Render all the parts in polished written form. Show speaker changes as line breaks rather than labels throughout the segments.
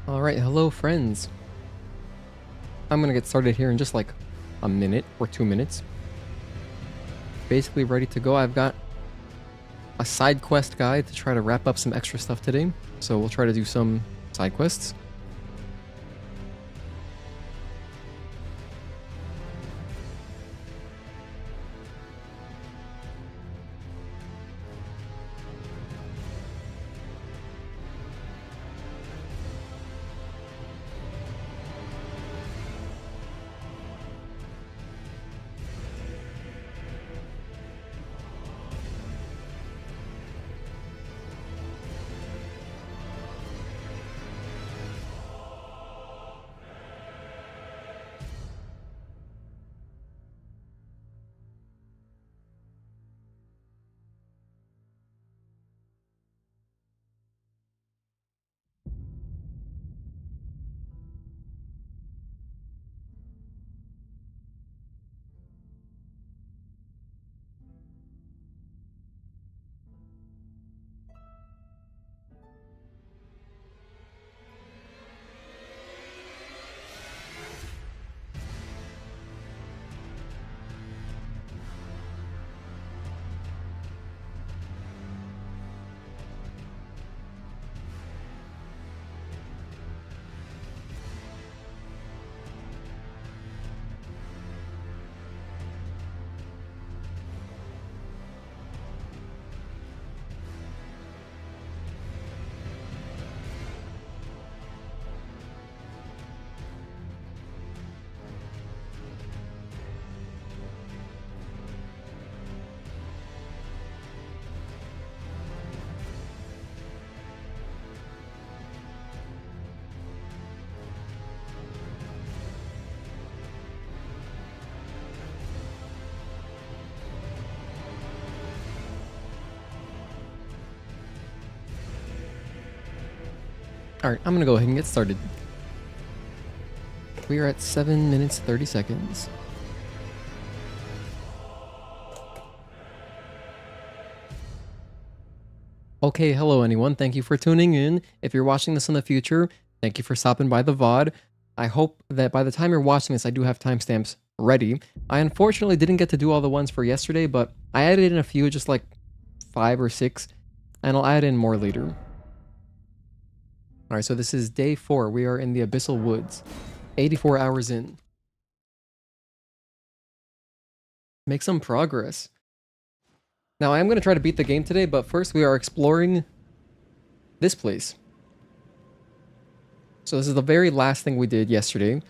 Alright, hello friends. I'm gonna get started here in just like a minute or 2 minutes. Basically ready to go. I've got a side quest guide to try to wrap up some extra stuff today. So we'll try to do some side quests. Alright, I'm gonna go ahead and get started. We are at 7 minutes 30 seconds. Okay, hello anyone. Thank you for tuning in. If you're watching this in the future, thank you for stopping by the VOD. I hope that by the time you're watching this, I do have timestamps ready. I unfortunately didn't get to do all the ones for yesterday, but I added in a few, just like 5 or 6, and I'll add in more later. Alright, so this is day 4. We are in the Abyssal Woods. 84 hours in. Make some progress. Now, I am going to try to beat the game today, but first we are exploring this place. So this is the very last thing we did yesterday.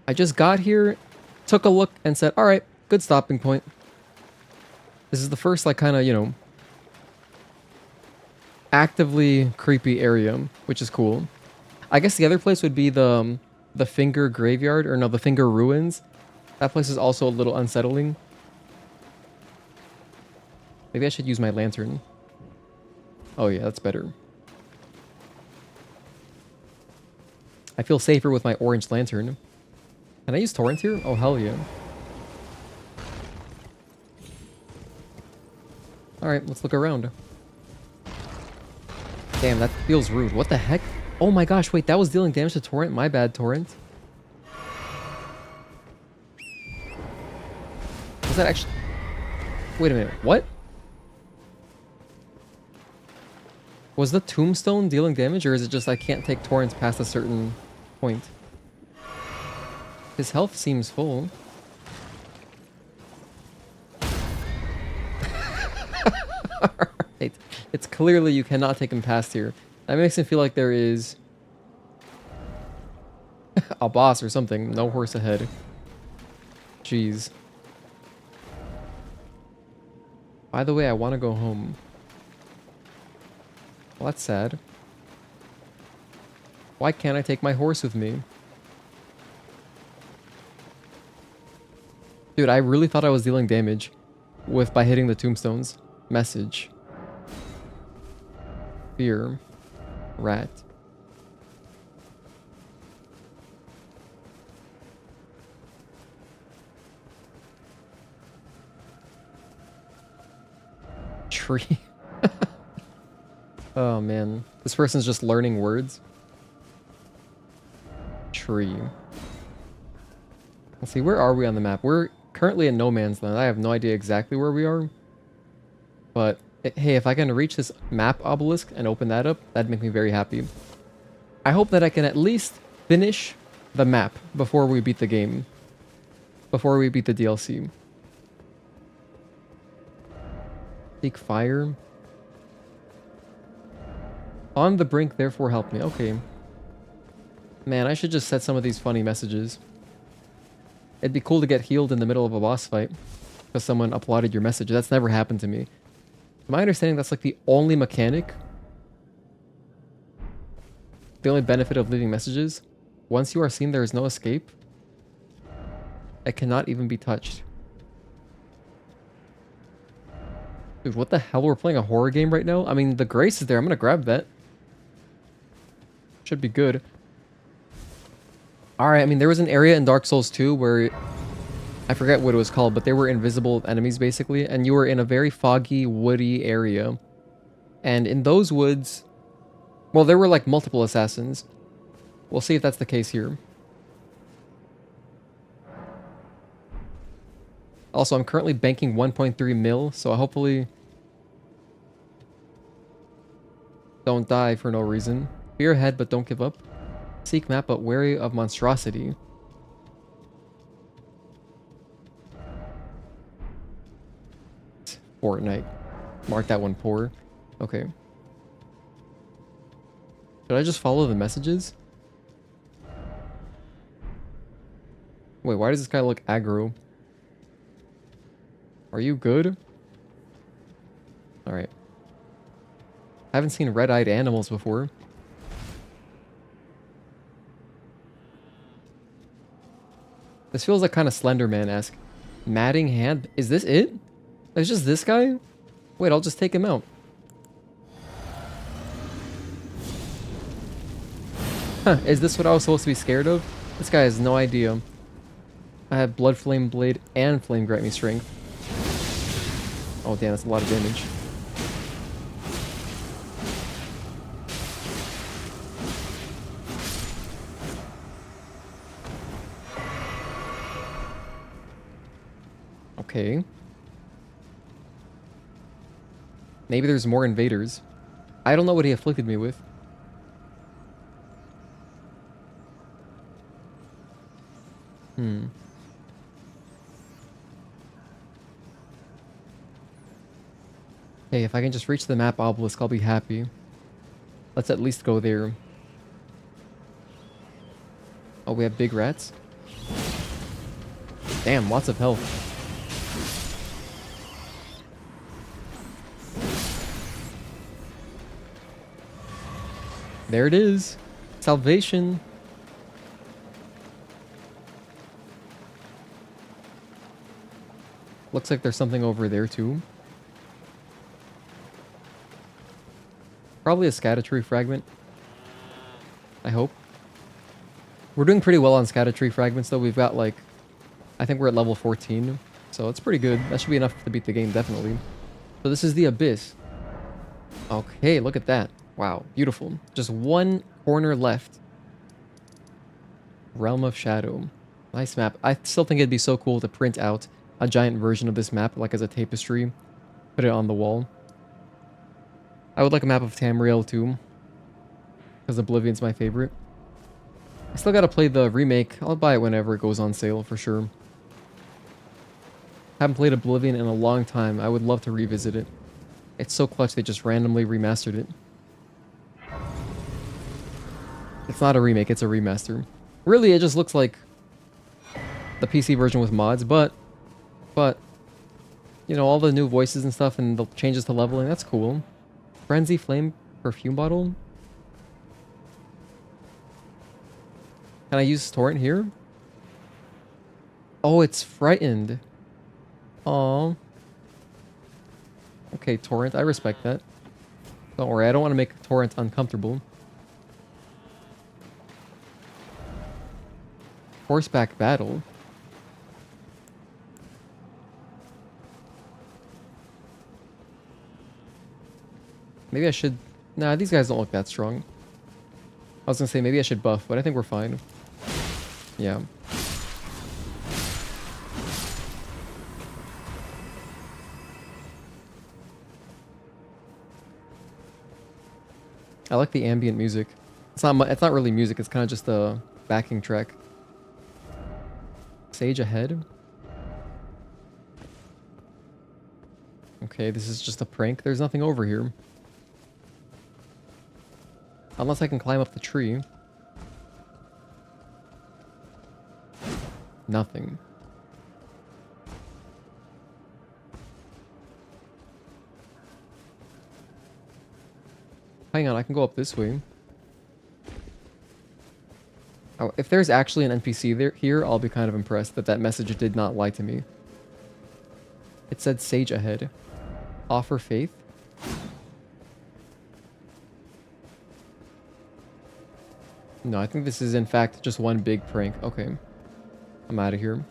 I just got here, took a look, and said, alright, good stopping point. This is the first, like, kind of, you know, actively creepy area, which is cool. I guess the other place would be the Finger Graveyard, or no, the Finger Ruins. That place is also a little unsettling. Maybe I should use my lantern. Oh yeah, that's better. I feel safer with my orange lantern. Can I use torrent here? Oh hell yeah. Alright, let's look around. Damn, that feels rude. What the heck? Oh my gosh, wait, that was dealing damage to torrent? My bad, torrent. Was that actually... Wait a minute, what? Was the tombstone dealing damage, or is it just I can't take torrents past a certain point? His health seems full. Alright. It's clearly you cannot take him past here. That makes him feel like there is a boss or something. No horse ahead. Jeez. By the way, I want to go home. Well, that's sad. Why can't I take my horse with me? Dude, I really thought I was dealing damage by hitting the tombstones. Message. Fear. Rat. Tree. Oh man, this person's just learning words. Erdtree. Let's see, where are we on the map? We're currently in no man's land. I have no idea exactly where we are. But, hey, if I can reach this map obelisk and open that up, that'd make me very happy. I hope that I can at least finish the map before we beat the game. Before we beat the DLC. Seek fire. On the brink, therefore help me. Okay. Man, I should just set some of these funny messages. It'd be cool to get healed in the middle of a boss fight because someone applauded your message. That's never happened to me. My understanding, that's like the only mechanic. The only benefit of leaving messages. Once you are seen, there is no escape. It cannot even be touched. Dude, what the hell? We're playing a horror game right now? I mean, the grace is there. I'm gonna grab that. Should be good. Alright, I mean, there was an area in Dark Souls 2 where... I forget what it was called, but they were invisible enemies, basically. And you were in a very foggy, woody area. And in those woods... Well, there were, like, multiple assassins. We'll see if that's the case here. Also, I'm currently banking 1.3 mil, so hopefully... don't die for no reason. Fear ahead, but don't give up. Seek map, but wary of monstrosity. Fortnite. Mark that one poor. Okay. Should I just follow the messages? Wait, why does this guy look aggro? Are you good? Alright. I haven't seen red-eyed animals before. This feels like kind of Slender Man-esque. Matting hand? Is this it? It's just this guy? Wait, I'll just take him out. Huh, is this what I was supposed to be scared of? This guy has no idea. I have Blood Flame Blade and Flame Grant Me Strength. Oh damn, that's a lot of damage. Okay. Maybe there's more invaders. I don't know what he afflicted me with. Hey, if I can just reach the map obelisk, I'll be happy. Let's at least go there. Oh, we have big rats? Damn, lots of health. There it is. Salvation. Looks like there's something over there too. Probably a Scadutree fragment. I hope. We're doing pretty well on Scadutree fragments though. We've got like... I think we're at level 14. So it's pretty good. That should be enough to beat the game, definitely. So this is the Abyss. Okay, look at that. Wow, beautiful. Just one corner left. Realm of Shadow. Nice map. I still think it'd be so cool to print out a giant version of this map, like as a tapestry. Put it on the wall. I would like a map of Tamriel too, because Oblivion's my favorite. I still gotta play the remake. I'll buy it whenever it goes on sale, for sure. Haven't played Oblivion in a long time. I would love to revisit it. It's so clutch they just randomly remastered it. It's not a remake, it's a remaster. Really, it just looks like the PC version with mods, but you know, all the new voices and stuff and the changes to leveling, that's cool. Frenzy Flame perfume bottle. Can I use torrent here? Oh, it's frightened. Oh. Okay, torrent, I respect that. Don't worry, I don't want to make torrent uncomfortable. Horseback battle. Maybe I should... Nah, these guys don't look that strong. I was gonna say maybe I should buff, but I think we're fine. Yeah. I like the ambient music. It's not really music, it's kind of just a backing track. Sage ahead. Okay, this is just a prank. There's nothing over here. Unless I can climb up the tree. Nothing. Hang on, I can go up this way. Oh, if there's actually an NPC here, I'll be kind of impressed that that message did not lie to me. It said sage ahead. Offer faith. No, I think this is in fact just one big prank. Okay. I'm out of here.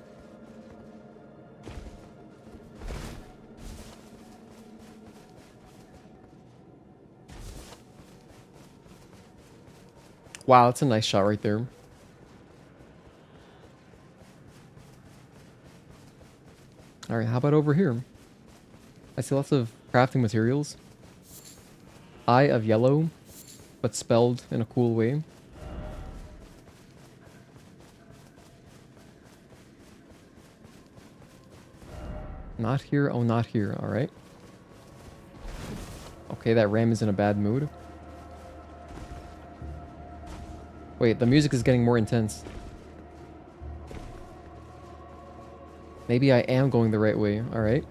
Wow, that's a nice shot right there. Alright, how about over here? I see lots of crafting materials. Eye of Yellow, but spelled in a cool way. Not here, oh not here, alright. Okay, that ram is in a bad mood. Wait, the music is getting more intense. Maybe I am going the right way, alright.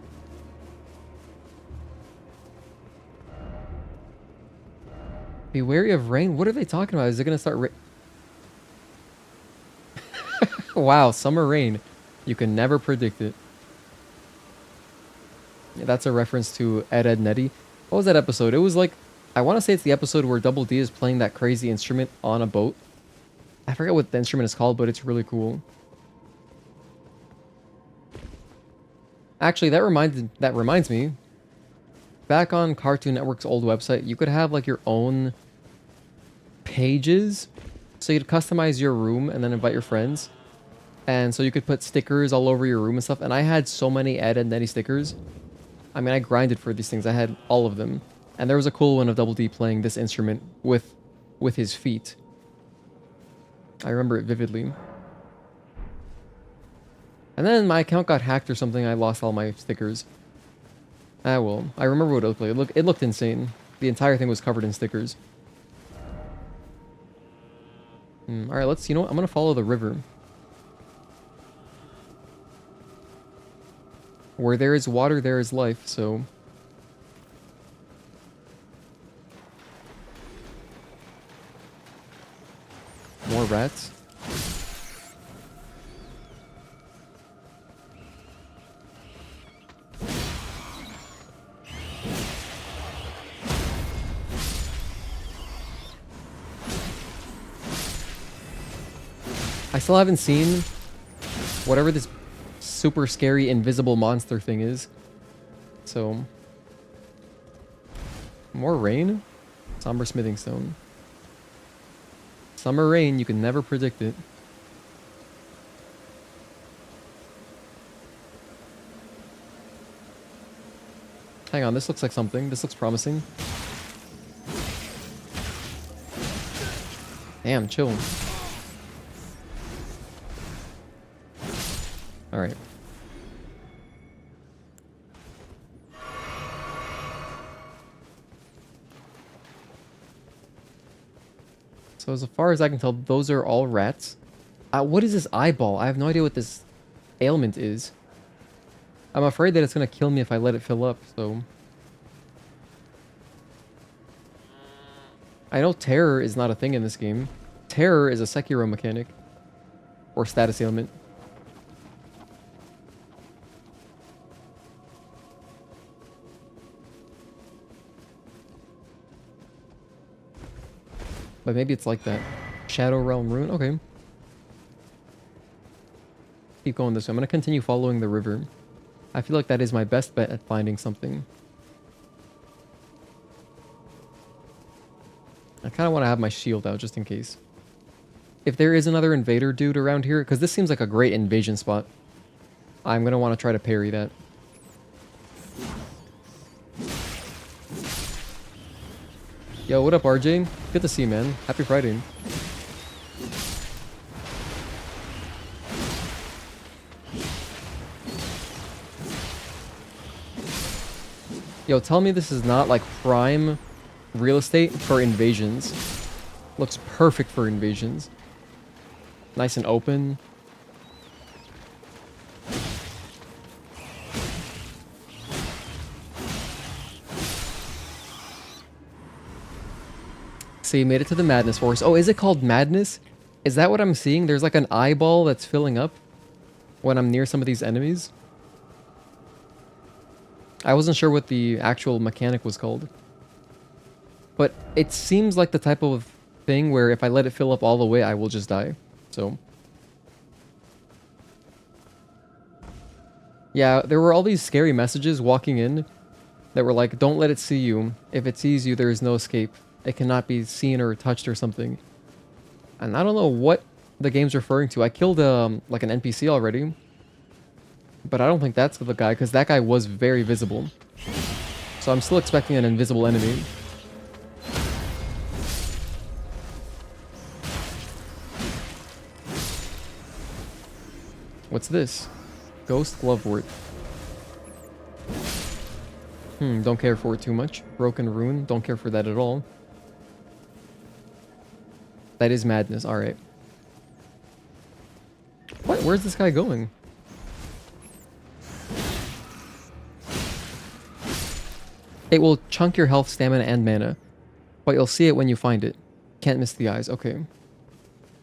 Be wary of rain? What are they talking about? Is it gonna start Wow, summer rain. You can never predict it. Yeah, that's a reference to Ed, Ed, Netty. What was that episode? It was like, I want to say it's the episode where Double D is playing that crazy instrument on a boat. I forget what the instrument is called, but it's really cool. Actually, that reminds me. Back on Cartoon Network's old website, you could have like your own pages. So you'd customize your room and then invite your friends. And so you could put stickers all over your room and stuff. And I had so many Ed and Netty stickers. I mean, I grinded for these things. I had all of them. And there was a cool one of Double D playing this instrument with his feet. I remember it vividly. And then my account got hacked or something. I lost all my stickers. Ah, well. I remember what it looked like. It looked insane. The entire thing was covered in stickers. Alright, let's... You know what? I'm going to follow the river. Where there is water, there is life, so... More rats. I still haven't seen whatever this super scary invisible monster thing is. So... More rain? Somber smithing stone. Summer rain, you can never predict it. Hang on, this looks like something. This looks promising. Damn, chill. Alright. So as far as I can tell, those are all rats. What is this eyeball? I have no idea what this ailment is. I'm afraid that it's going to kill me if I let it fill up, so... I know terror is not a thing in this game. Terror is a Sekiro mechanic. Or status ailment. But maybe it's like that. Shadow Realm Rune? Okay. Keep going this way. I'm going to continue following the river. I feel like that is my best bet at finding something. I kind of want to have my shield out just in case. If there is another invader dude around here, because this seems like a great invasion spot, I'm going to want to try to parry that. Yo, what up, RJ? Good to see you, man. Happy Friday. Yo, tell me this is not like prime real estate for invasions. Looks perfect for invasions. Nice and open. So you made it to the Madness Forest. Oh, is it called Madness? Is that what I'm seeing? There's like an eyeball that's filling up when I'm near some of these enemies. I wasn't sure what the actual mechanic was called. But it seems like the type of thing where if I let it fill up all the way, I will just die. So. Yeah, there were all these scary messages walking in that were like, don't let it see you. If it sees you, there is no escape. It cannot be seen or touched or something. And I don't know what the game's referring to. I killed like an NPC already. But I don't think that's the guy, because that guy was very visible. So I'm still expecting an invisible enemy. What's this? Ghost Glovewort. Don't care for it too much. Broken Rune, don't care for that at all. That is madness, alright. What? Where's this guy going? It will chunk your health, stamina, and mana. But you'll see it when you find it. Can't miss the eyes. Okay.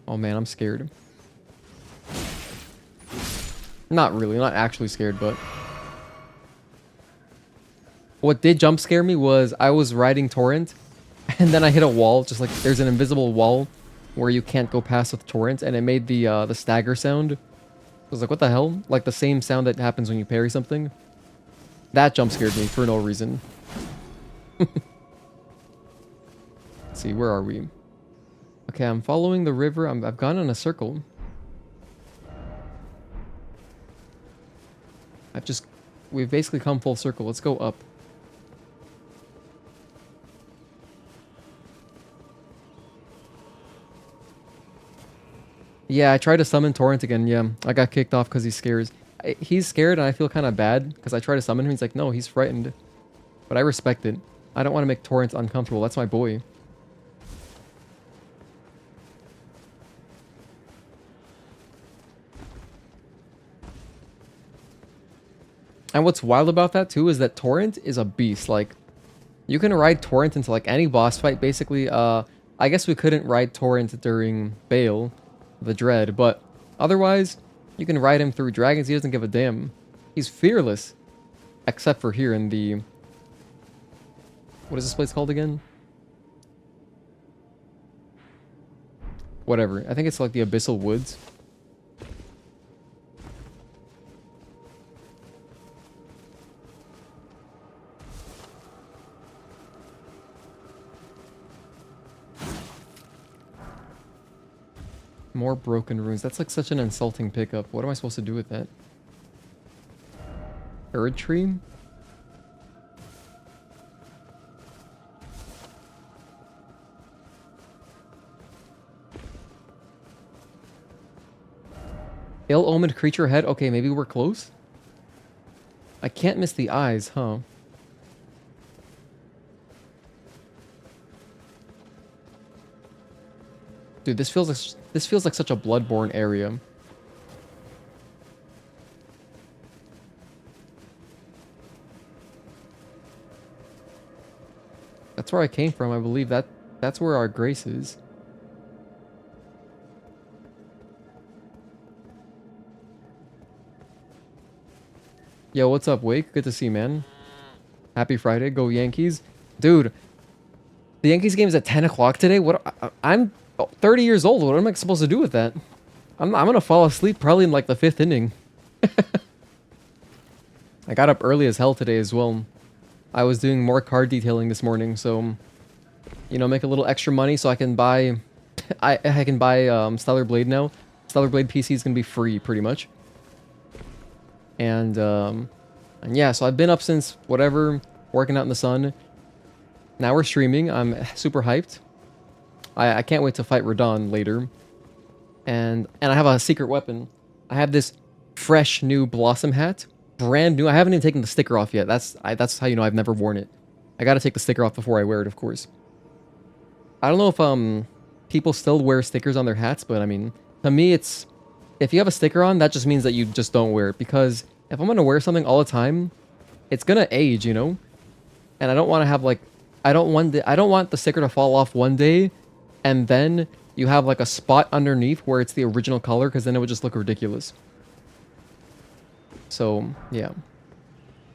Oh man, I'm scared. Not really. Not actually scared, but... What did jump scare me was I was riding Torrent, and then I hit a wall. Just like there's an invisible wall where you can't go past with Torrent, and it made the stagger sound. I was like, what the hell? Like the same sound that happens when you parry something. That jump scared me for no reason. Let's see, where are we? Okay, I'm following the river. I've gone in a circle. We've basically come full circle. Let's go up. Yeah, I tried to summon Torrent again. Yeah, I got kicked off because he's scared. He's scared and I feel kind of bad because I try to summon him. He's like, no, he's frightened. But I respect it. I don't want to make Torrent uncomfortable. That's my boy. And what's wild about that too is that Torrent is a beast. Like, you can ride Torrent into like any boss fight basically. I guess we couldn't ride Torrent during Bale, the Dread, but otherwise, you can ride him through dragons. He doesn't give a damn. He's fearless. Except for here in the... What is this place called again? Whatever. I think it's like the Abyssal Woods. More broken runes. That's like such an insulting pickup. What am I supposed to do with that? Erdtree? Ill-omened creature head? Okay, maybe we're close? I can't miss the eyes, huh? Dude, this feels like such a Bloodborne area. That's where I came from. I believe that's where our grace is. Yo, what's up, Wake? Good to see you, man. Happy Friday. Go Yankees. Dude, the Yankees game is at 10 o'clock today? I'm 30 years old. What am I supposed to do with that? I'm gonna fall asleep probably in like the 5th inning. I got up early as hell today as well. I was doing more card detailing this morning, so... You know, make a little extra money so I can buy I can buy Stellar Blade now. Stellar Blade PC is gonna be free pretty much. And yeah, so I've been up since whatever, working out in the sun. Now we're streaming. I'm super hyped. I can't wait to fight Radahn later. And I have a secret weapon. I have this fresh new Blossom hat. Brand new. I haven't even taken the sticker off yet. That's how you know I've never worn it. I gotta take the sticker off before I wear it, of course. I don't know if people still wear stickers on their hats, but I mean, to me it's... If you have a sticker on, that just means that you just don't wear it. Because if I'm gonna wear something all the time, it's gonna age, you know? And I don't want to have like... I don't want the sticker to fall off one day, and then you have like a spot underneath where it's the original color, because then it would just look ridiculous. So, yeah.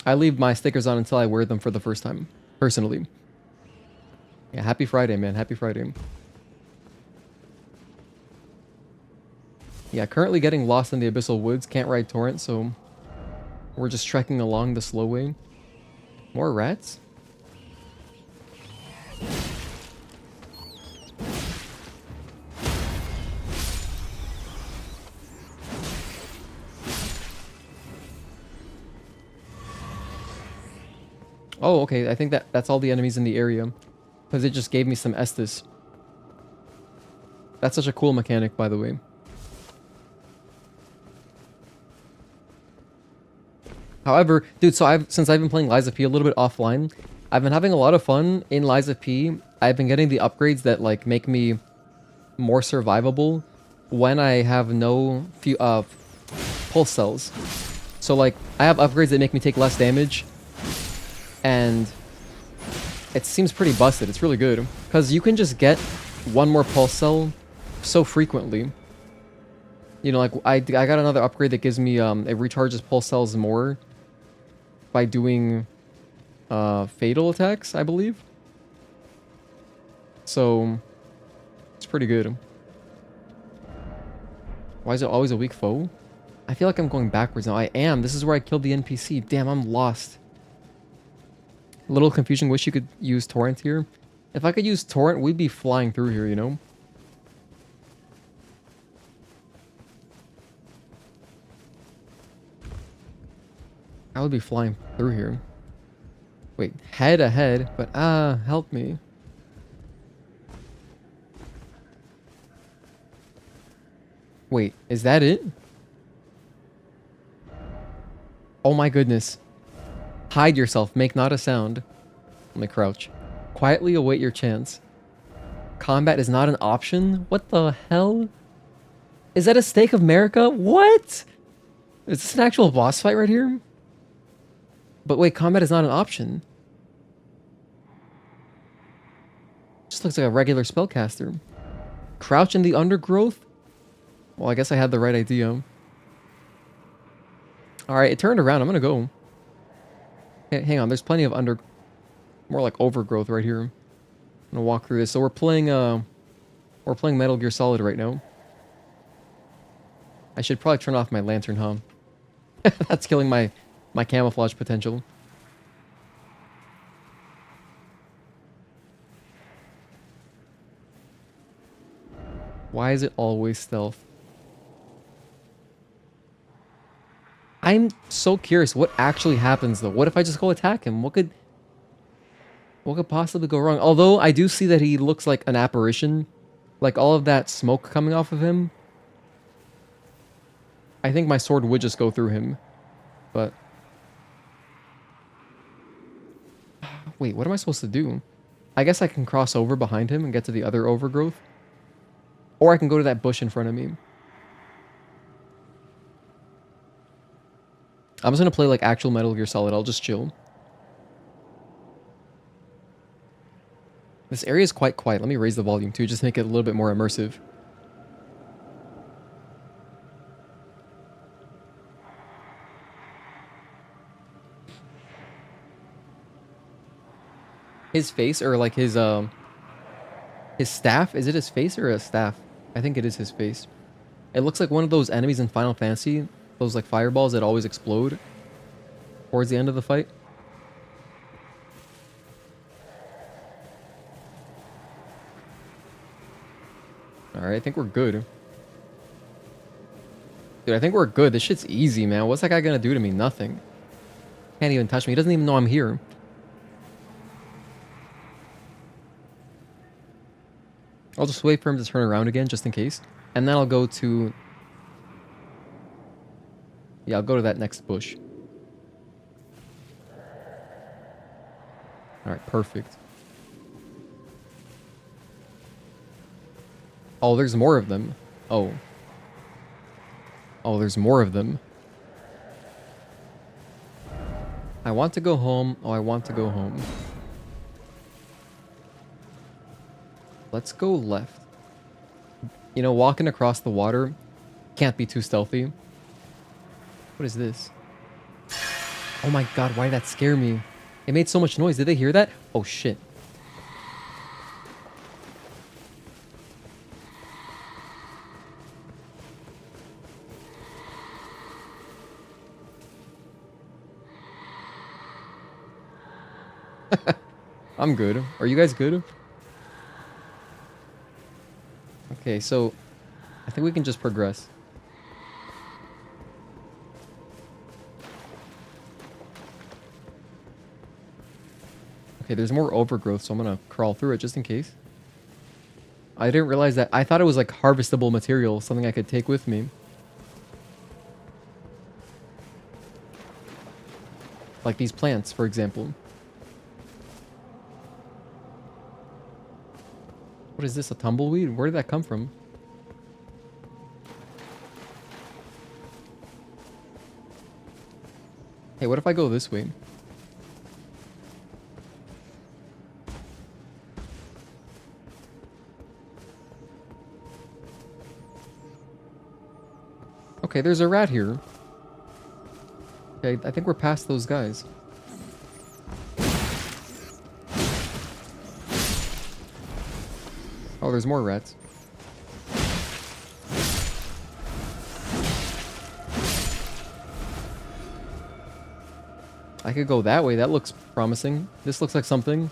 I leave my stickers on until I wear them for the first time, personally. Yeah, happy Friday, man. Happy Friday. Yeah, currently getting lost in the Abyssal Woods. Can't ride Torrent, so we're just trekking along the slow way. More rats? Oh, okay. I think that's all the enemies in the area. Because it just gave me some Estus. That's such a cool mechanic, by the way. However, dude, so since I've been playing Lies of P a little bit offline, I've been having a lot of fun in Lies of P. I've been getting the upgrades that like make me more survivable when I have no pulse cells. So like I have upgrades that make me take less damage, and it seems pretty busted. It's really good because you can just get one more pulse cell so frequently. You know, like I got another upgrade that gives me it recharges pulse cells more by doing fatal attacks, I believe. So it's pretty good. Why is it always a weak foe? I feel like I'm going backwards now. I am. This is where I killed the NPC. Damn, I'm lost. A little confusion. Wish you could use Torrent here. If I could use Torrent, we'd be flying through here, you know? I would be flying through here. Wait, head ahead, but help me. Wait, is that it? Oh my goodness. Hide yourself, make not a sound. Let me crouch. Quietly await your chance. Combat is not an option? What the hell? Is that a Stake of America? What? Is this an actual boss fight right here? But wait, combat is not an option. Just looks like a regular spellcaster. Crouch in the undergrowth? Well, I guess I had the right idea. Alright, it turned around. I'm gonna go. Hey, hang on, there's plenty of more like overgrowth right here. I'm gonna walk through this. So we're playing Metal Gear Solid right now. I should probably turn off my lantern, huh? That's killing my camouflage potential. Why is it always stealth? I'm so curious what actually happens though. What if I just go attack him? What could possibly go wrong? Although I do see that he looks like an apparition. Like all of that smoke coming off of him. I think my sword would just go through him. But wait, what am I supposed to do? I guess I can cross over behind him and get to the other overgrowth. Or I can go to that bush in front of me. I'm just gonna play like actual Metal Gear Solid. I'll just chill. This area is quite quiet. Let me raise the volume too, just make it a little bit more immersive. His face, or like his staff? Is it his face or a staff? I think it is his face. It looks like one of those enemies in Final Fantasy. Those like fireballs that always explode towards the end of the fight. Alright, I think we're good. Dude, I think we're good. This shit's easy, man. What's that guy gonna do to me? Nothing. Can't even touch me. He doesn't even know I'm here. I'll just wait for him to turn around again, just in case. And then I'll go to... Yeah, I'll go to that next bush. Alright, perfect. Oh, there's more of them. Oh. Oh, there's more of them. I want to go home. Oh, I want to go home. Let's go left. You know, walking across the water can't be too stealthy. What is this? Oh my god, why did that scare me? It made so much noise. Did they hear that? Oh shit. I'm good. Are you guys good? Okay, so I think we can just progress. Okay, there's more overgrowth, so I'm gonna crawl through it just in case. I didn't realize that. I thought it was like harvestable material, something I could take with me. Like these plants, for example. What is this, a tumbleweed? Where did that come from? Hey, what if I go this way? Okay, there's a rat here. Okay, I think we're past those guys. Oh, there's more rats. I could go that way. That looks promising. This looks like something.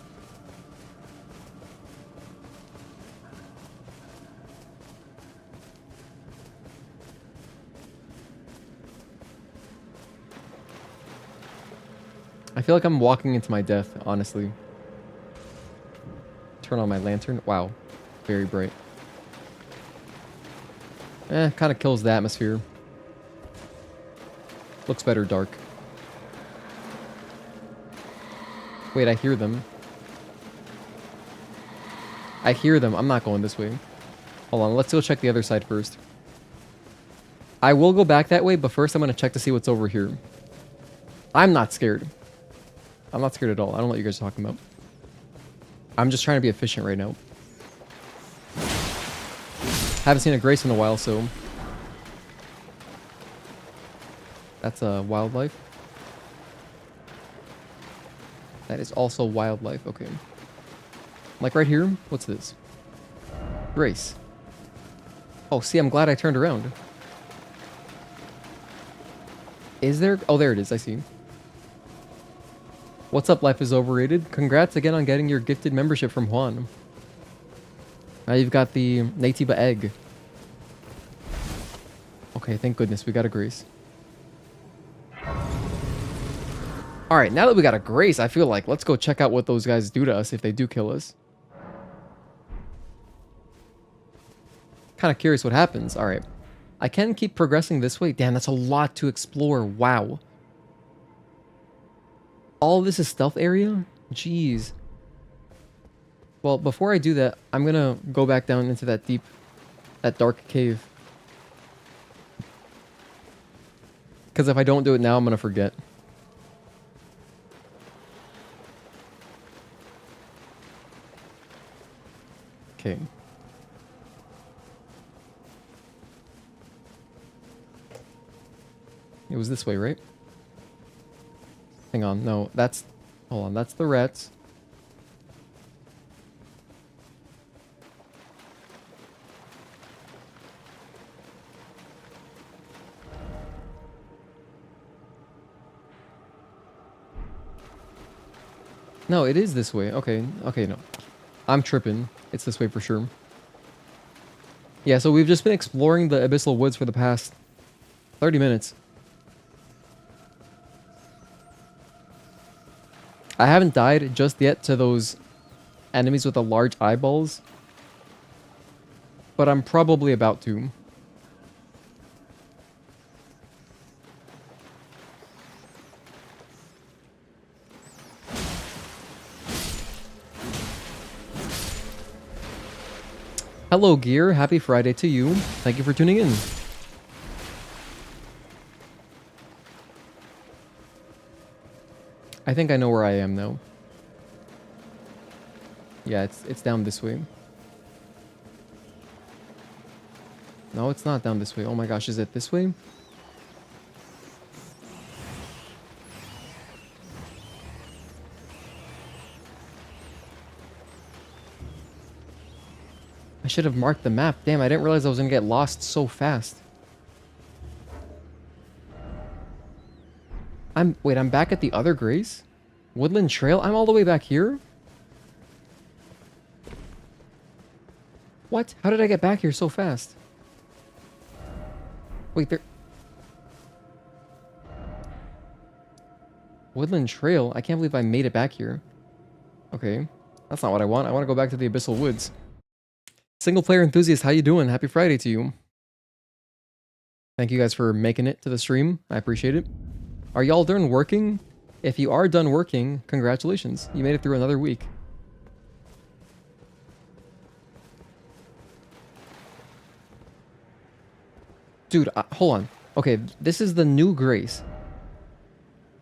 I feel like I'm walking into my death, honestly. Turn on my lantern. Wow. Very bright. Kind of kills the atmosphere. Looks better dark. Wait, I hear them. I hear them. I'm not going this way. Hold on, let's go check the other side first. I will go back that way, but first I'm going to check to see what's over here. I'm not scared. I'm not scared at all. I don't know what you guys are talking about. I'm just trying to be efficient right now. Haven't seen a Grace in a while, so... That's a wildlife. That is also wildlife. Okay. Like right here? What's this? Grace. Oh, see, I'm glad I turned around. Is there? Oh, there it is. I see. What's up, Life is Overrated? Congrats again on getting your gifted membership from Juan. Now you've got the Nativa egg. Okay, thank goodness we got a Grace. Alright, now that we got a Grace, I feel like let's go check out what those guys do to us if they do kill us. Kind of curious what happens. Alright. I can keep progressing this way. Damn, that's a lot to explore. Wow. All this is stealth area? Jeez. Well, before I do that, I'm gonna go back down into that dark cave. Because if I don't do it now, I'm gonna forget. Okay. It was this way, right? Hang on, no, that's... Hold on, that's the rats. No, it is this way. Okay, okay, no. I'm tripping. It's this way for sure. Yeah, so we've just been exploring the Abyssal Woods for the past 30 minutes. I haven't died just yet to those enemies with the large eyeballs, but I'm probably about to. Hello, Gear. Happy Friday to you. Thank you for tuning in. I think I know where I am now. Yeah, it's down this way. No, it's not down this way. Oh my gosh, is it this way? I should have marked the map. Damn, I didn't realize I was gonna get lost so fast. Wait, I'm back at the other Grace? Woodland Trail? I'm all the way back here? What? How did I get back here so fast? Wait, there... Woodland Trail? I can't believe I made it back here. Okay. That's not what I want. I want to go back to the Abyssal Woods. Single player enthusiast, how you doing? Happy Friday to you. Thank you guys for making it to the stream. I appreciate it. Are y'all done working? If you are done working, congratulations. You made it through another week. Dude, hold on. Okay, this is the new Grace.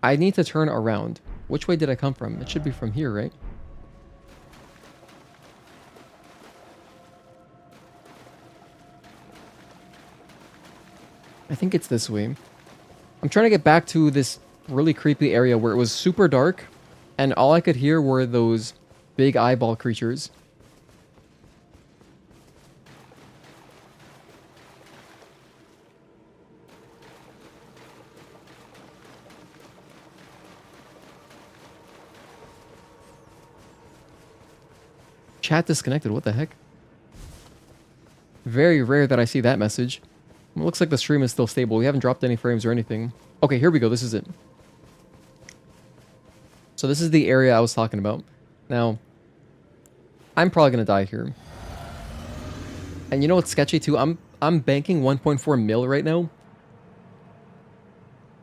I need to turn around. Which way did I come from? It should be from here, right? I think it's this way. I'm trying to get back to this really creepy area where it was super dark and all I could hear were those big eyeball creatures. Chat disconnected, what the heck? Very rare that I see that message. It looks like the stream is still stable. We haven't dropped any frames or anything. Okay, here we go. This is it. So this is the area I was talking about. Now, I'm probably going to die here. And you know what's sketchy too? I'm banking 1.4 mil right now.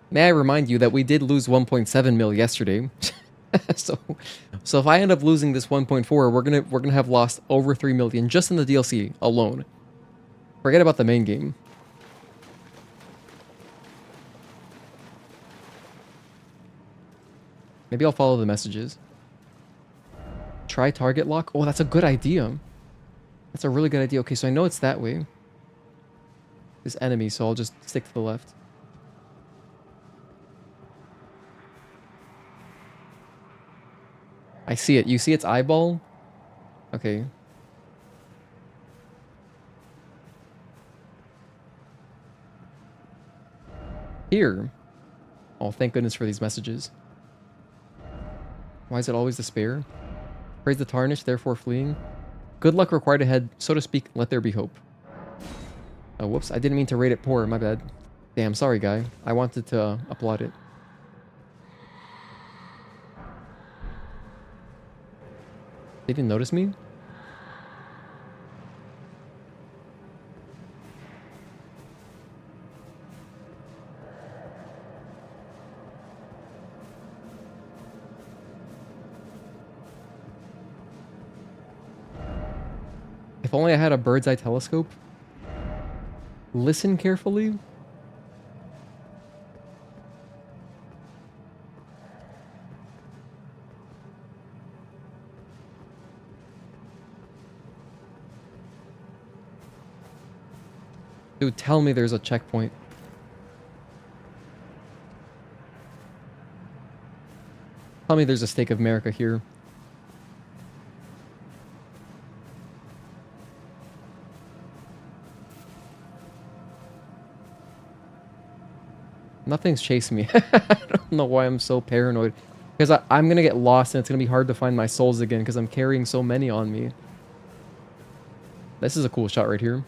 May I remind you that we did lose 1.7 mil yesterday. so if I end up losing this 1.4, we're gonna have lost over 3 million just in the DLC alone. Forget about the main game. Maybe I'll follow the messages. Try target lock. Oh, that's a good idea. That's a really good idea. Okay, so I know it's that way. This enemy, so I'll just stick to the left. I see it. You see its eyeball? Okay. Here. Oh, thank goodness for these messages. Why is it always despair? Praise the tarnished, therefore fleeing. Good luck required ahead, so to speak, let there be hope. Oh, whoops, I didn't mean to rate it poor, my bad. Damn, sorry guy. I wanted to applaud it. They didn't notice me? If only I had a bird's eye telescope. Listen carefully. Dude, tell me there's a checkpoint. Tell me there's a Stake of America here. Nothing's chasing me. I don't know why I'm so paranoid. Because I'm going to get lost and it's going to be hard to find my souls again because I'm carrying so many on me. This is a cool shot right here.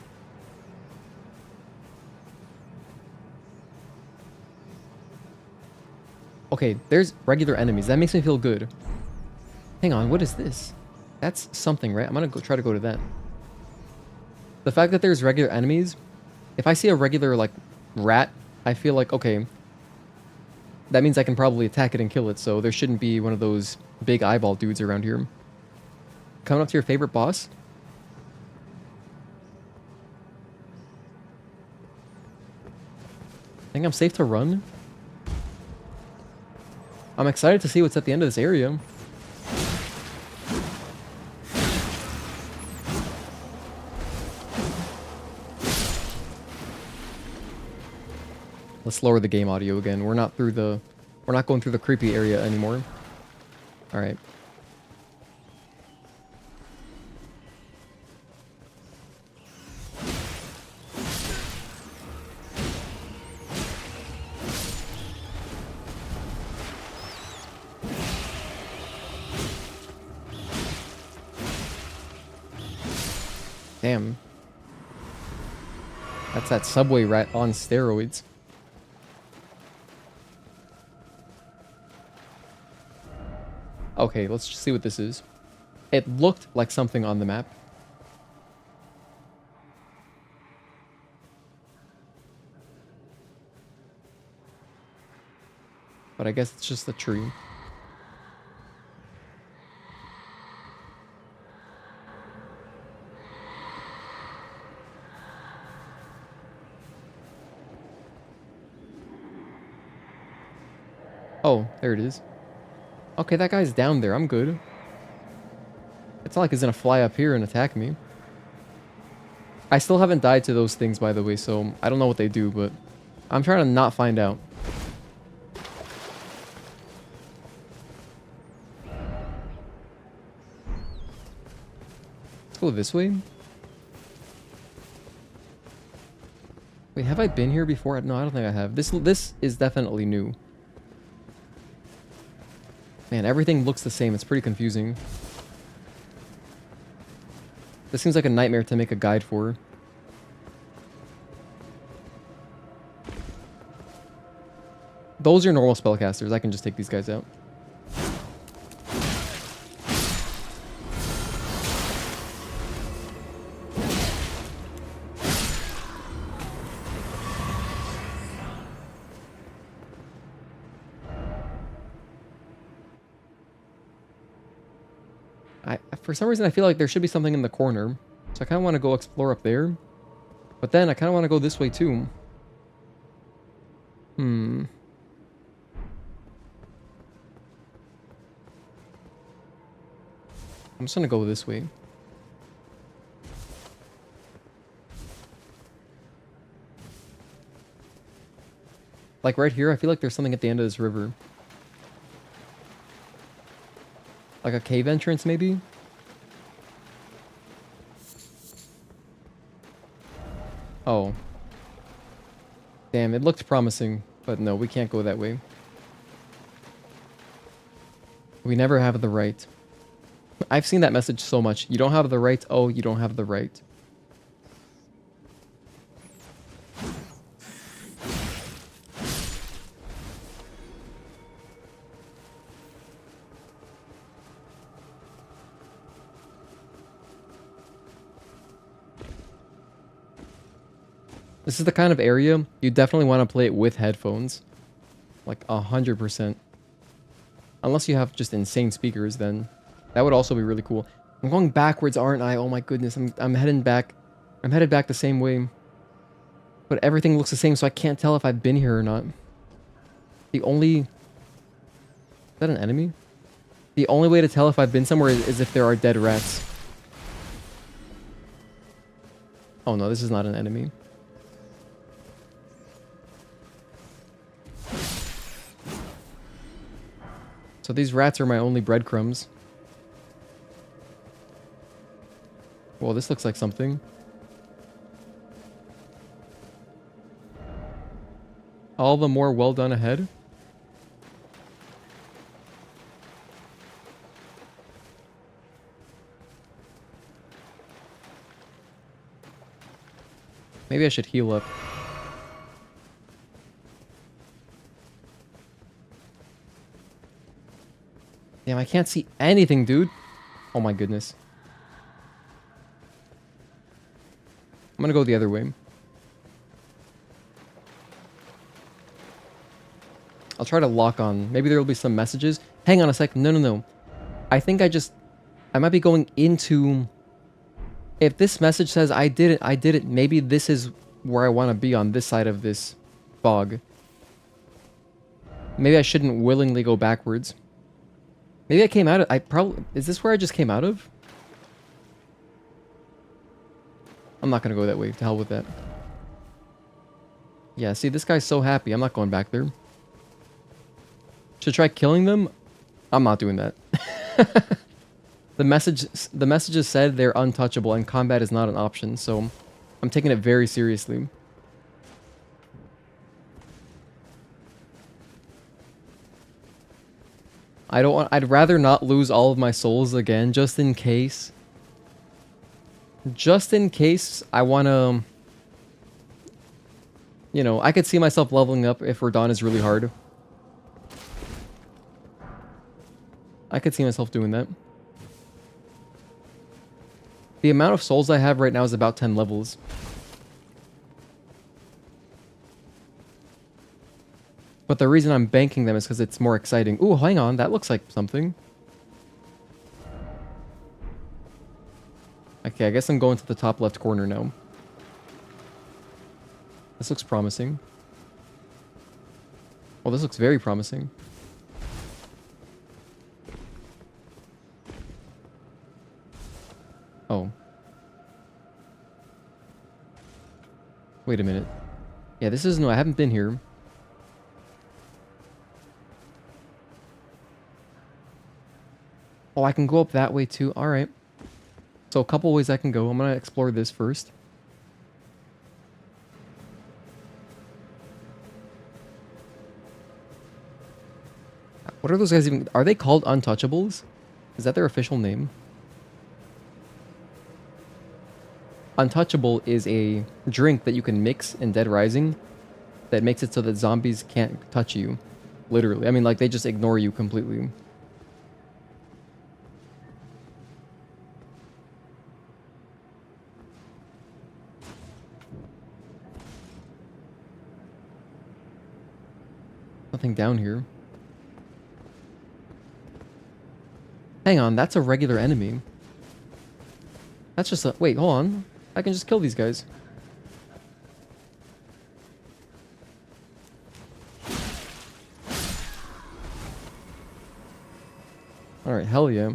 Okay, there's regular enemies. That makes me feel good. Hang on, what is this? That's something, right? I'm gonna try to go to that. The fact that there's regular enemies, if I see a regular, like, rat, I feel like, okay, that means I can probably attack it and kill it, so there shouldn't be one of those big eyeball dudes around here. Coming up to your favorite boss? Think I'm safe to run? I'm excited to see what's at the end of this area. Let's lower the game audio again. We're not going through the creepy area anymore. All right. Damn. That's that subway rat on steroids. Okay, let's just see what this is. It looked like something on the map. But I guess it's just a tree. Oh, there it is. Okay, that guy's down there. I'm good. It's not like he's gonna fly up here and attack me. I still haven't died to those things, by the way, so I don't know what they do, but I'm trying to not find out. Let's go this way. Wait, have I been here before? No, I don't think I have. This is definitely new. Man, everything looks the same. It's pretty confusing. This seems like a nightmare to make a guide for. Those are normal spellcasters. I can just take these guys out. For some reason, I feel like there should be something in the corner. So I kind of want to go explore up there. But then I kind of want to go this way too. I'm just going to go this way. Like right here, I feel like there's something at the end of this river. Like a cave entrance, maybe? Oh. Damn, it looked promising, but no, we can't go that way. We never have the right. I've seen that message so much. You don't have the right. Oh, you don't have the right. This is the kind of area you definitely want to play it with headphones. Like 100%. Unless you have just insane speakers, then that would also be really cool. I'm going backwards, aren't I? Oh my goodness, I'm heading back. I'm headed back the same way. But everything looks the same, so I can't tell if I've been here or not. The only... Is that an enemy? The only way to tell if I've been somewhere is if there are dead rats. Oh no, this is not an enemy. So these rats are my only breadcrumbs. Well, this looks like something. All the more well done ahead. Maybe I should heal up. Damn, I can't see anything, dude. Oh my goodness. I'm gonna go the other way. I'll try to lock on. Maybe there will be some messages. Hang on a second. No, no, no. I think I might be going into... If this message says, I did it, maybe this is where I want to be on this side of this fog. Maybe I shouldn't willingly go backwards. Maybe I came out of... Is this where I just came out of? I'm not going to go that way. To hell with that. Yeah, see, this guy's so happy. I'm not going back there. Should try killing them? I'm not doing that. The messages said they're untouchable and combat is not an option, so I'm taking it very seriously. I'd rather not lose all of my souls again, just in case. Just in case I want to... You know, I could see myself leveling up if Radahn is really hard. I could see myself doing that. The amount of souls I have right now is about 10 levels. But the reason I'm banking them is because it's more exciting. Ooh, hang on. That looks like something. Okay, I guess I'm going to the top left corner now. This looks promising. Oh, this looks very promising. Oh. Wait a minute. Yeah, this is... No, I haven't been here. Oh, I can go up that way too. Alright. So a couple ways I can go. I'm gonna explore this first. What are those guys even... Are they called untouchables? Is that their official name? Untouchable is a drink that you can mix in Dead Rising that makes it so that zombies can't touch you. Literally. I mean, like, they just ignore you completely. Nothing down here. Hang on, that's a regular enemy. That's just a... Wait, hold on. I can just kill these guys. Alright, hell yeah.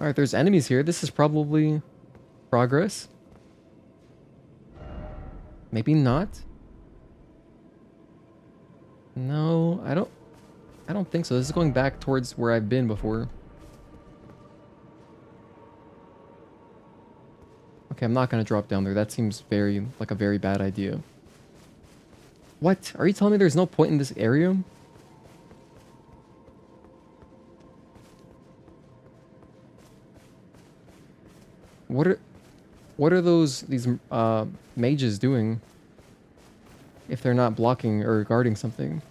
Alright, there's enemies here. This is probably progress. Maybe not. No, I don't think so. This is going back towards where I've been before. Okay, I'm not gonna drop down there. That seems like a very bad idea. What? Are you telling me there's no point in this area? What are these mages doing if they're not blocking or guarding something?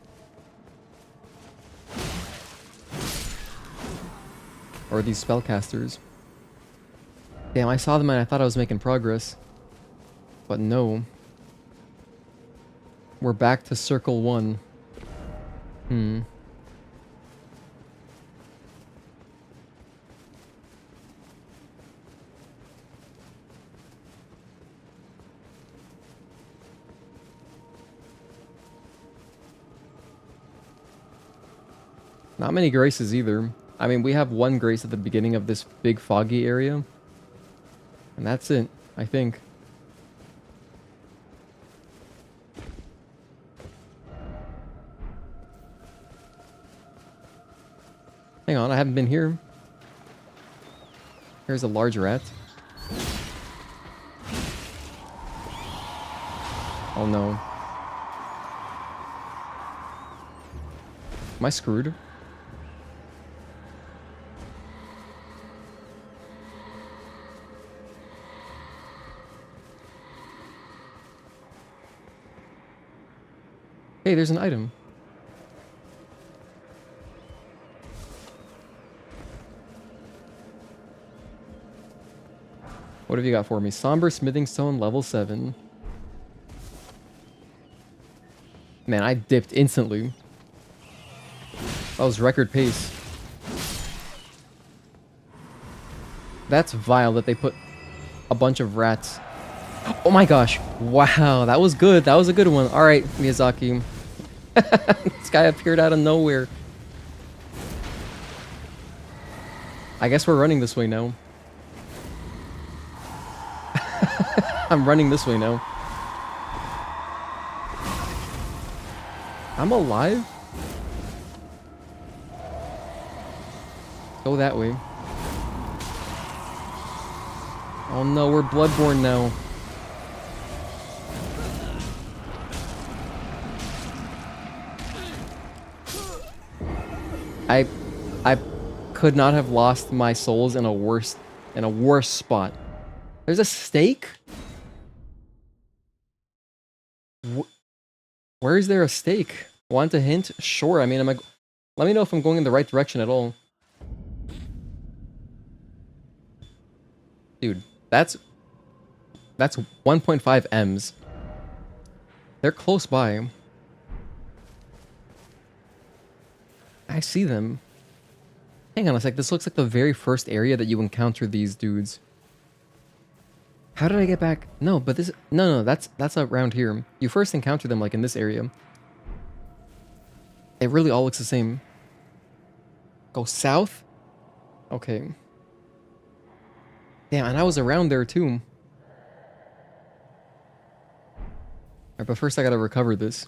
Or these spellcasters? Damn, I saw them and I thought I was making progress. But no. We're back to circle 1. Not many graces either. I mean, we have one grace at the beginning of this big foggy area. And that's it, I think. Hang on, I haven't been here. Here's a large rat. Oh no. Am I screwed? Hey, there's an item. What have you got for me? Somber Smithing Stone, level 7. Man, I dipped instantly. That was record pace. That's vile that they put a bunch of rats. Oh my gosh. Wow, that was good. That was a good one. Alright, Miyazaki. This guy appeared out of nowhere. I guess we're running this way now. I'm running this way now. I'm alive? Go that way. Oh no, we're Bloodborne now. I could not have lost my souls in a worse spot. There's a stake? Where is there a stake? Want a hint? Sure. I mean, let me know if I'm going in the right direction at all. Dude, that's 1.5 M's. They're close by. I see them. Hang on a sec, this looks like the very first area that you encounter these dudes. How did I get back? No, but this... No, that's around here. You first encounter them, like, in this area. It really all looks the same. Go south? Okay. Damn, and I was around there, too. Alright, but first I gotta recover this.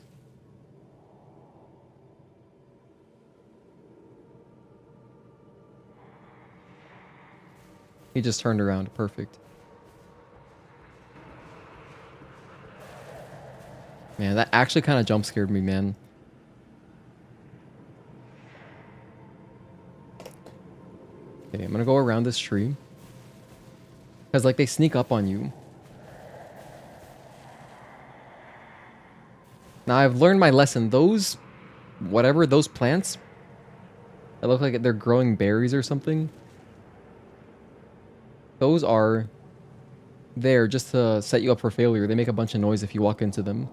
He just turned around. Perfect. Man, that actually kind of jump scared me, man. Okay, I'm gonna go around this tree. Because, like, they sneak up on you. Now, I've learned my lesson. Those... whatever, those plants... that look like they're growing berries or something. Those are... there just to set you up for failure. They make a bunch of noise if you walk into them.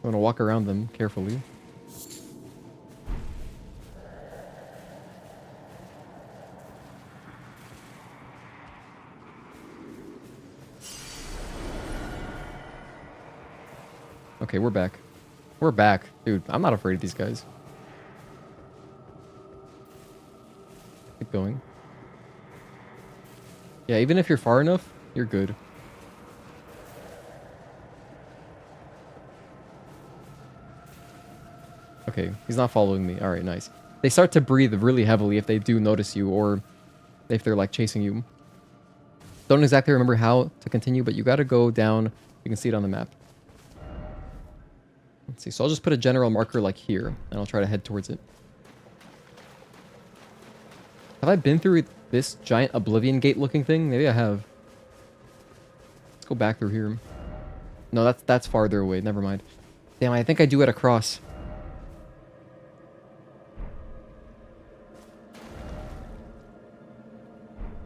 I'm gonna walk around them carefully. Okay, we're back. We're back. Dude, I'm not afraid of these guys. Keep going. Yeah, even if you're far enough, you're good. Okay, he's not following me. Alright, nice. They start to breathe really heavily if they do notice you, or if they're, like, chasing you. Don't exactly remember how to continue, but you gotta go down. You can see it on the map. Let's see, so I'll just put a general marker, like, here, and I'll try to head towards it. Have I been through this giant Oblivion Gate looking thing? Maybe I have. Let's go back through here. No, that's farther away. Never mind. Damn, I think I do at a cross.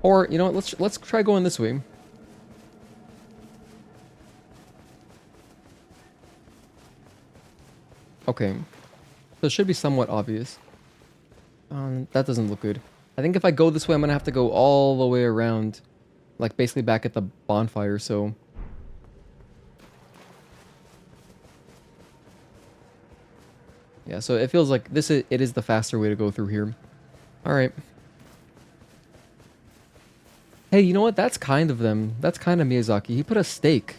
Or, you know what, let's try going this way. Okay. So it should be somewhat obvious. That doesn't look good. I think if I go this way, I'm gonna have to go all the way around. Like, basically back at the bonfire, so... yeah, so it feels like it is the faster way to go through here. Alright. Hey, you know what? That's kind of them. That's kind of Miyazaki. He put a stake.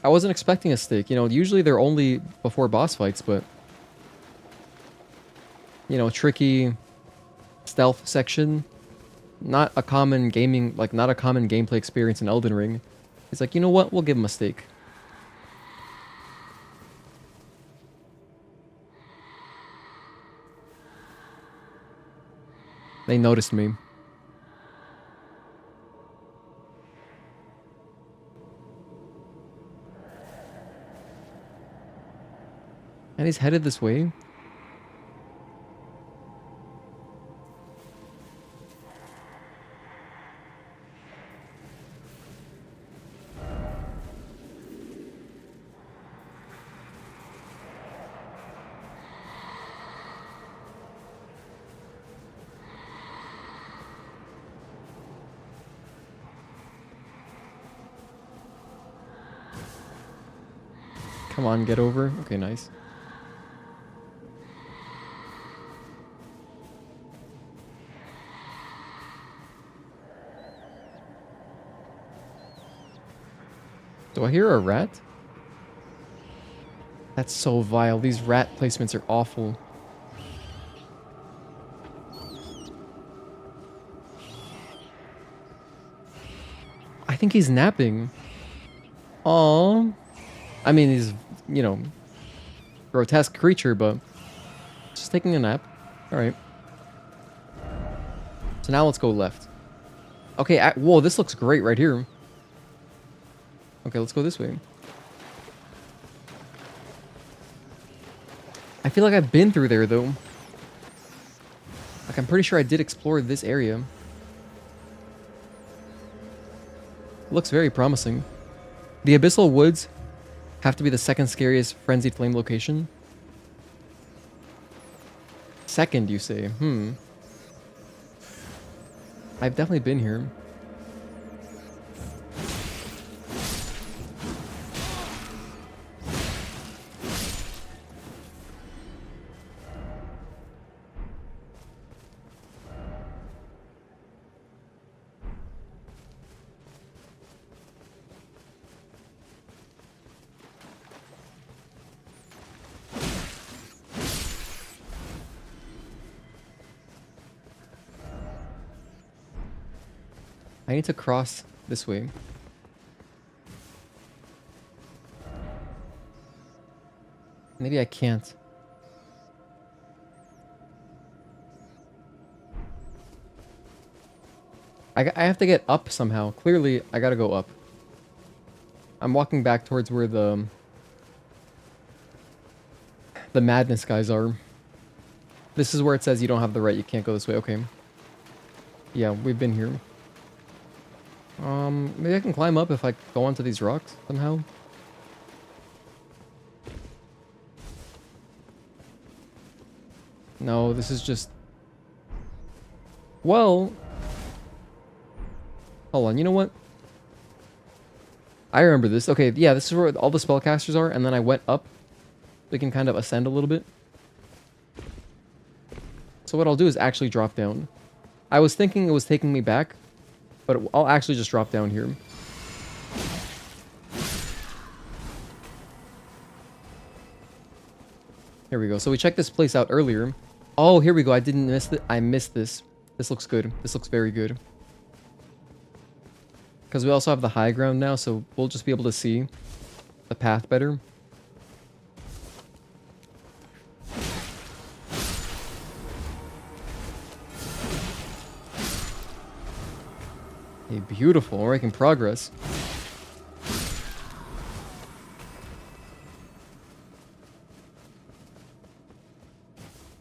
I wasn't expecting a stake. You know, usually they're only before boss fights, but... you know, tricky stealth section. Not a common gaming... like, not a common gameplay experience in Elden Ring. He's like, you know what? We'll give him a stake. They noticed me. And he's headed this way. Come on, get over. Okay, nice. Do I hear a rat? That's so vile. These rat placements are awful. I think he's napping. Aww. I mean, he's, you know, grotesque creature, but just taking a nap. Alright. So now let's go left. Okay, whoa, this looks great right here. Okay, let's go this way. I feel like I've been through there, though. Like, I'm pretty sure I did explore this area. Looks very promising. The Abyssal Woods have to be the second scariest Frenzied Flame location. Second, you say? I've definitely been here. I need to cross this way. Maybe I can't. I have to get up somehow. Clearly, I gotta go up. I'm walking back towards where the madness guys are. This is where it says you don't have the right, you can't go this way. Okay. Yeah, we've been here. Maybe I can climb up if I go onto these rocks somehow. No, this is just... Well... Hold on, you know what? I remember this. Okay, yeah, this is where all the spellcasters are, and then I went up. We can kind of ascend a little bit. So what I'll do is actually drop down. I was thinking it was taking me back, but I'll actually just drop down here. Here we go. So we checked this place out earlier. Oh, here we go. I didn't miss it. I missed this. This looks good. This looks very good. Because we also have the high ground now, so we'll just be able to see the path better. Hey, beautiful. We're making progress.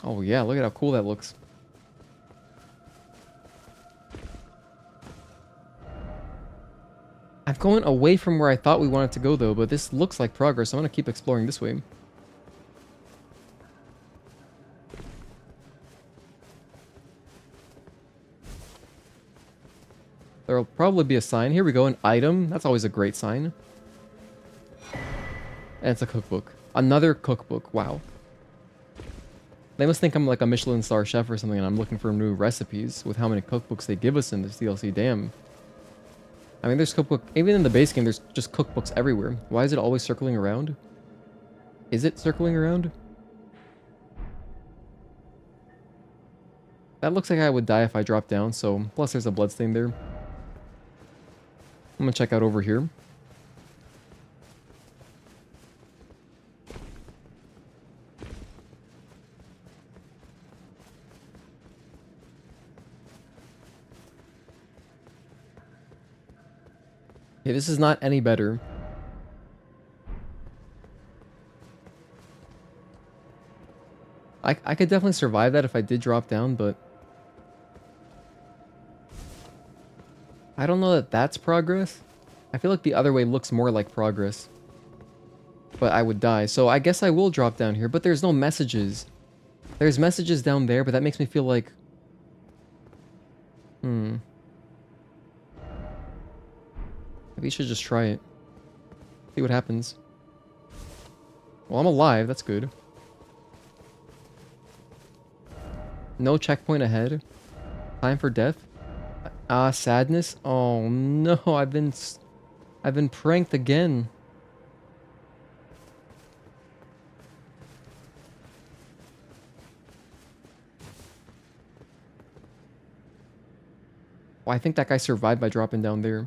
Oh yeah, look at how cool that looks. I've gone away from where I thought we wanted to go though, but this looks like progress. I'm going to keep exploring this way. There'll probably be a sign. Here we go, an item. That's always a great sign. And it's a cookbook. Another cookbook. Wow. They must think I'm like a Michelin star chef or something and I'm looking for new recipes with how many cookbooks they give us in this DLC. Damn. I mean, there's cookbook... Even in the base game, there's just cookbooks everywhere. Why is it always circling around? Is it circling around? That looks like I would die if I dropped down, so... Plus, there's a bloodstain there. I'm gonna check out over here. Okay, this is not any better. I could definitely survive that if I did drop down, but I don't know that that's progress. I feel like the other way looks more like progress. But I would die, so I guess I will drop down here, but there's no messages. There's messages down there, but that makes me feel like... Maybe you should just try it. See what happens. Well, I'm alive, that's good. No checkpoint ahead. Time for death. Sadness. Oh no, I've been pranked again. Well, I think that guy survived by dropping down there.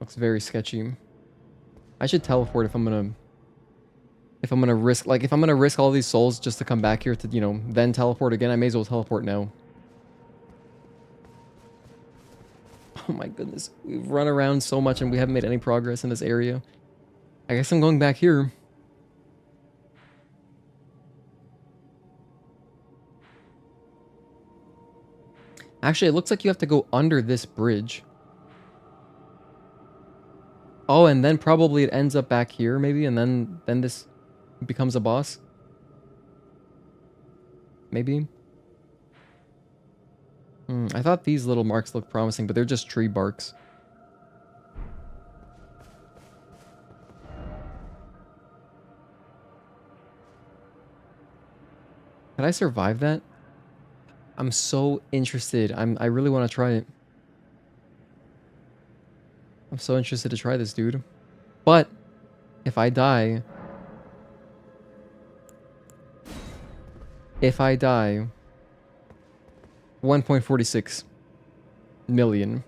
Looks very sketchy. I should teleport if I'm gonna risk, like, if I'm gonna risk all these souls just to come back here to, you know, then teleport again, I may as well teleport now. Oh my goodness. We've run around so much and we haven't made any progress in this area. I guess I'm going back here. Actually, it looks like you have to go under this bridge. Oh, and then probably it ends up back here, maybe, and then this becomes a boss. Maybe. I thought these little marks looked promising, but they're just tree barks. Can I survive that? I'm so interested. I really want to try it. I'm so interested to try this, dude. But if I die... If I die... 1.46 million.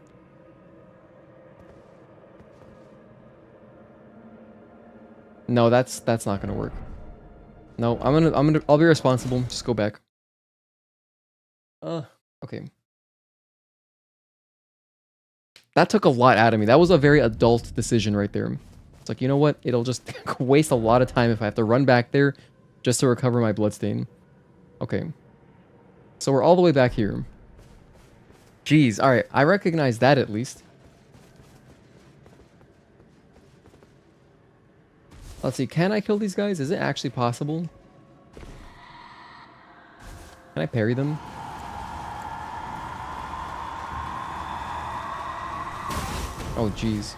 No, that's not gonna work. No, I'll be responsible. Just go back. Okay. That took a lot out of me. That was a very adult decision right there. It's like, you know what? It'll just waste a lot of time if I have to run back there just to recover my bloodstain. Okay. So we're all the way back here. Jeez, alright. I recognize that at least. Let's see, can I kill these guys? Is it actually possible? Can I parry them? Oh, jeez.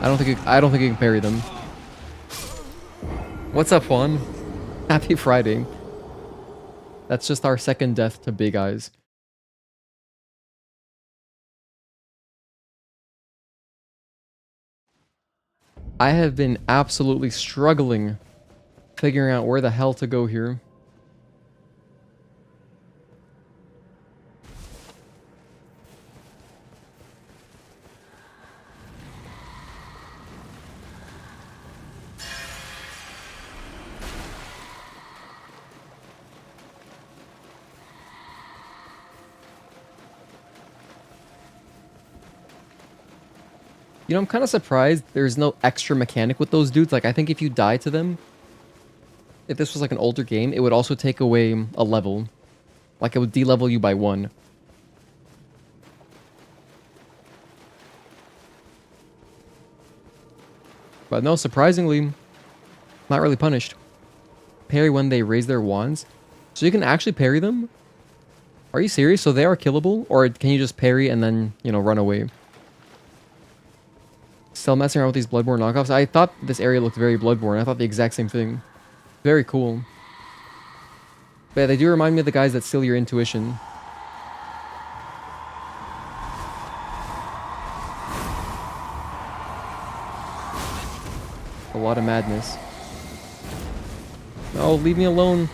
I don't think you can parry them. What's up, Juan? Happy Friday. That's just our second death to Big Eyes. I have been absolutely struggling figuring out where the hell to go here. You know, I'm kind of surprised there's no extra mechanic with those dudes. Like, I think if you die to them, if this was like an older game, it would also take away a level. Like, it would de-level you by 1. But no, surprisingly, not really punished. Parry when they raise their wands. So you can actually parry them? Are you serious? So they are killable? Or can you just parry and then, you know, run away? Still messing around with these Bloodborne knockoffs. I thought this area looked very Bloodborne. I thought the exact same thing. Very cool. But yeah, they do remind me of the guys that steal your intuition. A lot of madness. No, leave me alone.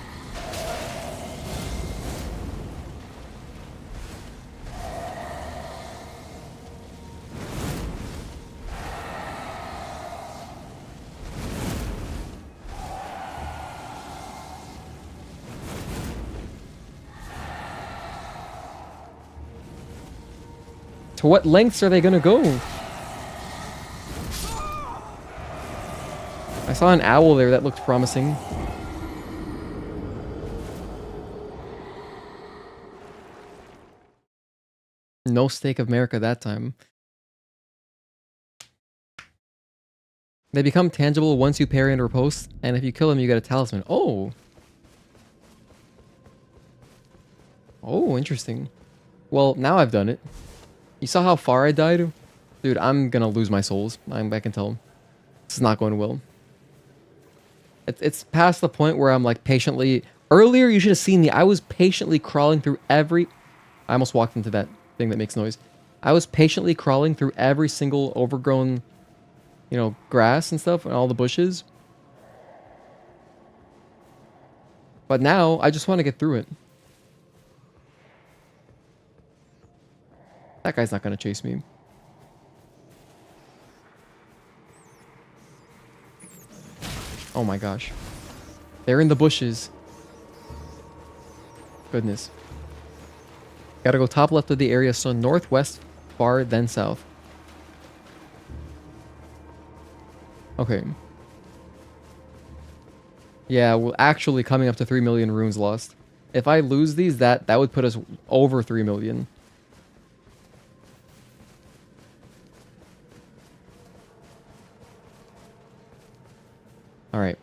To what lengths are they gonna go? I saw an owl there that looked promising. No Stake of America that time. They become tangible once you parry and riposte, and if you kill them, you get a talisman. Oh! Oh, interesting. Well, now I've done it. You saw how far I died? Dude, I'm gonna lose my souls. I can tell. This is not going well. It's past the point where I'm like patiently... Earlier, you should have seen me. I was patiently crawling through every... I almost walked into that thing that makes noise. I was patiently crawling through every single overgrown, you know, grass and stuff and all the bushes. But now, I just want to get through it. That guy's not going to chase me. Oh my gosh. They're in the bushes. Goodness. Gotta go top left of the area, so northwest, far, then south. Okay. Yeah, well, actually coming up to 3 million runes lost. If I lose these, that would put us over 3 million. Alright.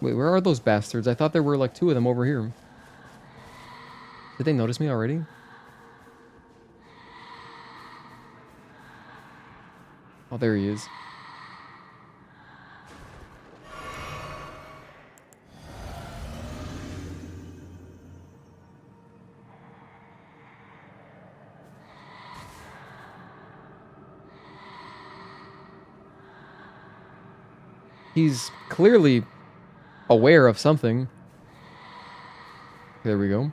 Wait, where are those bastards? I thought there were like 2 of them over here. Did they notice me already? Oh, there he is. He's clearly aware of something. There we go.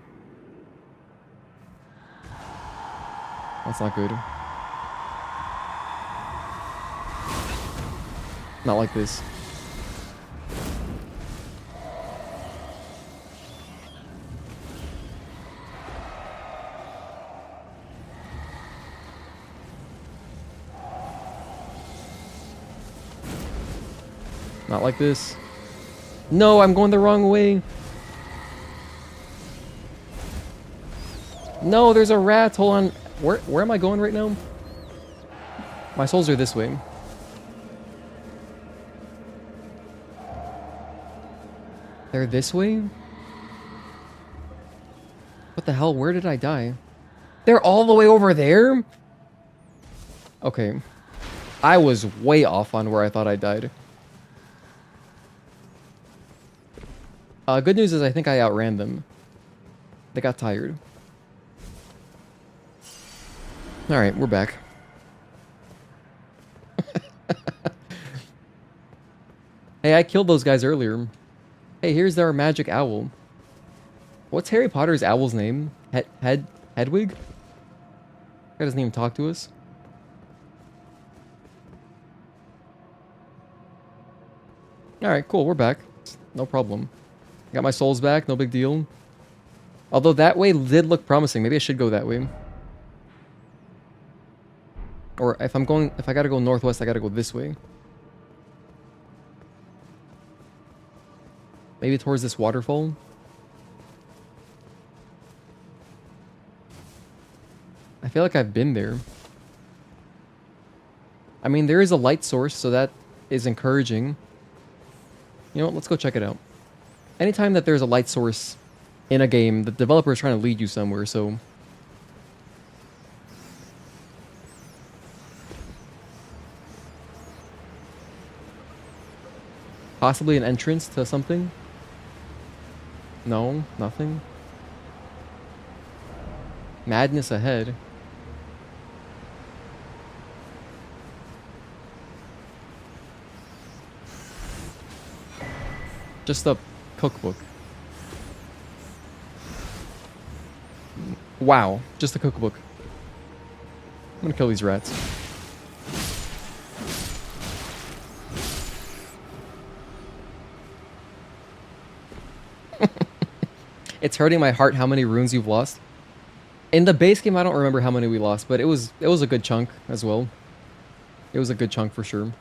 That's not good. Not like this. Not like this. No, I'm going the wrong way. No, there's a rat. Hold on. Where am I going right now? My souls are this way. They're this way? What the hell? Where did I die? They're all the way over there? Okay. I was way off on where I thought I died. Good news is I think I outran them. They got tired. Alright, we're back. Hey, I killed those guys earlier. Hey, here's our magic owl. What's Harry Potter's owl's name? Hedwig? Guy doesn't even talk to us. Alright, cool, we're back. No problem. Got my souls back, no big deal. Although that way did look promising. Maybe I should go that way. Or if I gotta go northwest, I gotta go this way. Maybe towards this waterfall. I feel like I've been there. I mean, there is a light source, so that is encouraging. You know what? Let's go check it out. Anytime that there's a light source in a game, the developer is trying to lead you somewhere, so... Possibly an entrance to something? No, nothing. Madness ahead. Just a cookbook. Wow, just a cookbook. I'm gonna kill these rats. It's hurting my heart how many runes you've lost. In the base game, I don't remember how many we lost, but it was a good chunk as well. It was a good chunk for sure.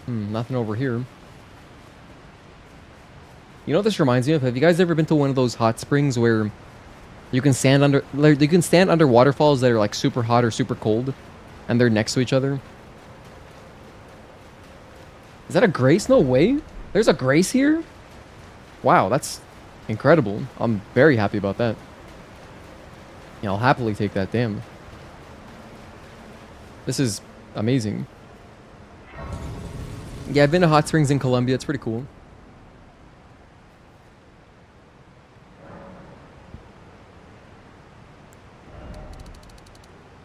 Nothing over here. You know what this reminds me of? Have you guys ever been to one of those hot springs where you can stand under waterfalls that are like super hot or super cold, and they're next to each other? Is that a grace? No way. There's a grace here? Wow, that's incredible. I'm very happy about that. Yeah, I'll happily take that. Damn. This is amazing. Yeah, I've been to hot springs in Colombia. It's pretty cool.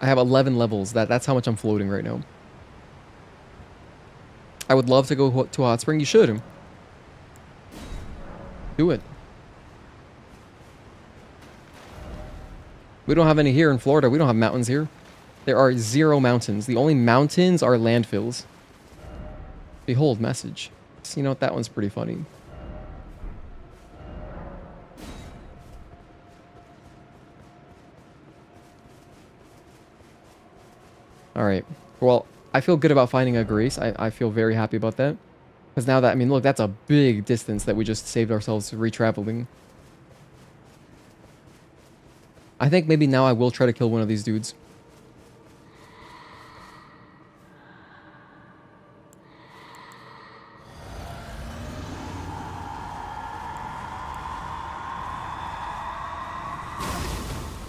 I have 11 levels. That's how much I'm floating right now. I would love to go to a hot spring. You should. Do it. We don't have any here in Florida. We don't have mountains here. There are 0 mountains. The only mountains are landfills. Behold, message. So, you know what? That one's pretty funny. Alright. Well, I feel good about finding a grace. I feel very happy about that. Because now that, I mean, look, that's a big distance that we just saved ourselves retraveling. I think maybe now I will try to kill one of these dudes.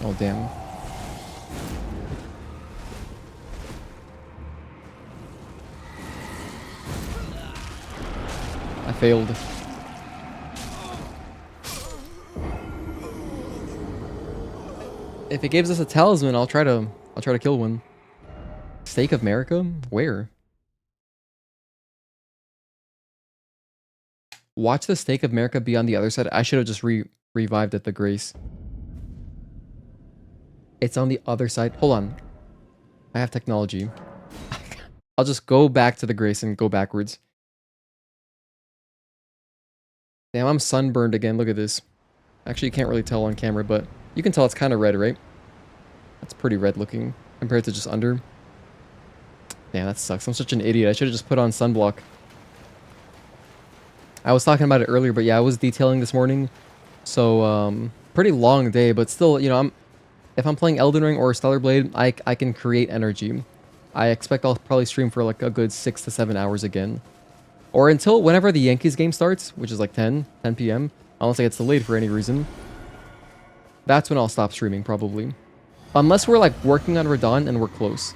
Oh, damn. I failed. If it gives us a talisman, I'll try to kill one. Stake of America? Where? Watch the Stake of America be on the other side. I should have just revived at the Grace. It's on the other side. Hold on. I have technology. I'll just go back to the Grace and go backwards. Damn, I'm sunburned again. Look at this. Actually, you can't really tell on camera, but you can tell it's kind of red, right? That's pretty red looking compared to just under. Damn, that sucks. I'm such an idiot. I should have just put on sunblock. I was talking about it earlier, but yeah, I was detailing this morning. So, pretty long day, but still, you know, if I'm playing Elden Ring or Stellar Blade, I can create energy. I expect I'll probably stream for like a good 6 to 7 hours again. Or until whenever the Yankees game starts, which is like 10 p.m. Unless it gets delayed for any reason. That's when I'll stop streaming, probably. Unless we're like working on Radahn and we're close.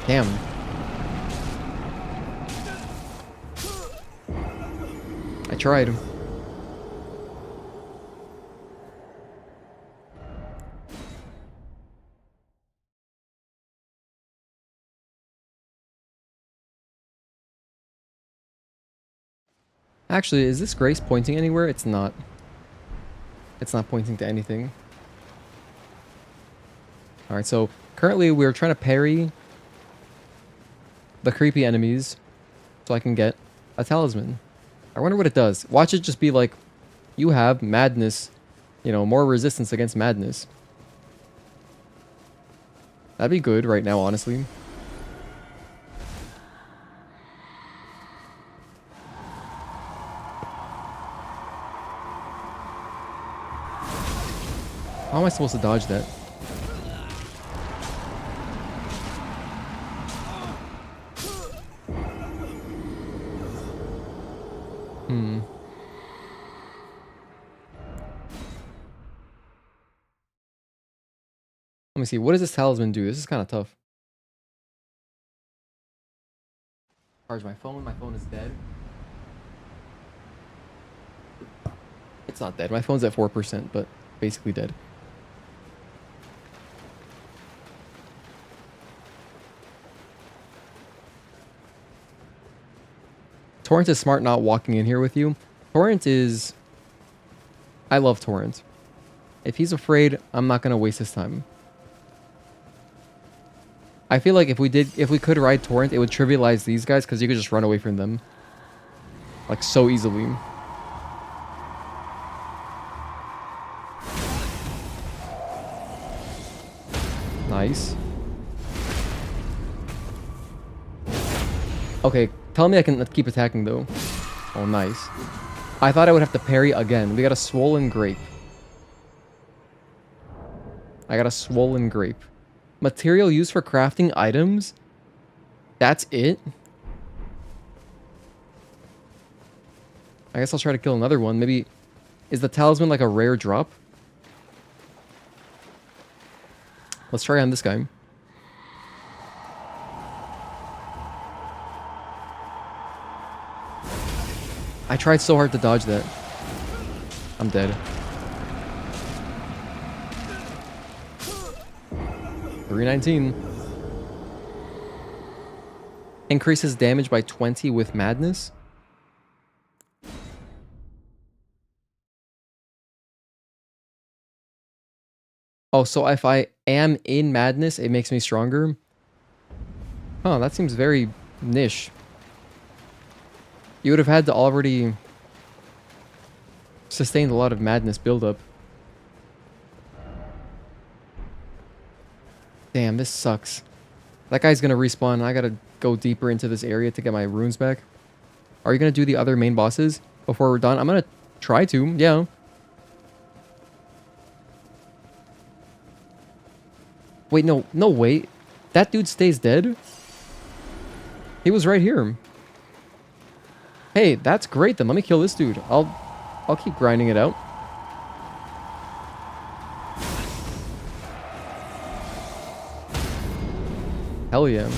Damn. I tried. Actually, is this Grace pointing anywhere? It's not. It's not pointing to anything. Alright, so currently we're trying to parry the creepy enemies so I can get a talisman. I wonder what it does. Watch it just be like, you have madness, you know, more resistance against madness. That'd be good right now, honestly. How am I supposed to dodge that? Let me see. What does this talisman do? This is kind of tough. Charge my phone. My phone is dead. It's not dead. My phone's at 4%, but basically dead. Torrent is smart not walking in here with you. Torrent is... I love Torrent. If he's afraid, I'm not going to waste his time. I feel like if we could ride Torrent, it would trivialize these guys because you could just run away from them. Like, so easily. Nice. Okay, tell me I can keep attacking, though. Oh, nice. I thought I would have to parry again. We got a Swollen Grape. I got a Swollen Grape. Material used for crafting items? That's it? I guess I'll try to kill another one. Maybe... Is the talisman like a rare drop? Let's try on this guy. I tried so hard to dodge that. I'm dead. 319. Increases damage by 20 with madness. Oh, so if I am in madness, it makes me stronger? Oh, that seems very niche. You would have had to already sustain a lot of madness buildup. Damn, this sucks. That guy's gonna respawn. I gotta go deeper into this area to get my runes back. Are you gonna do the other main bosses before we're done? I'm gonna try to, yeah. Wait, no, wait. That dude stays dead? He was right here. Hey, that's great then. Let me kill this dude. I'll keep grinding it out. Hell yeah.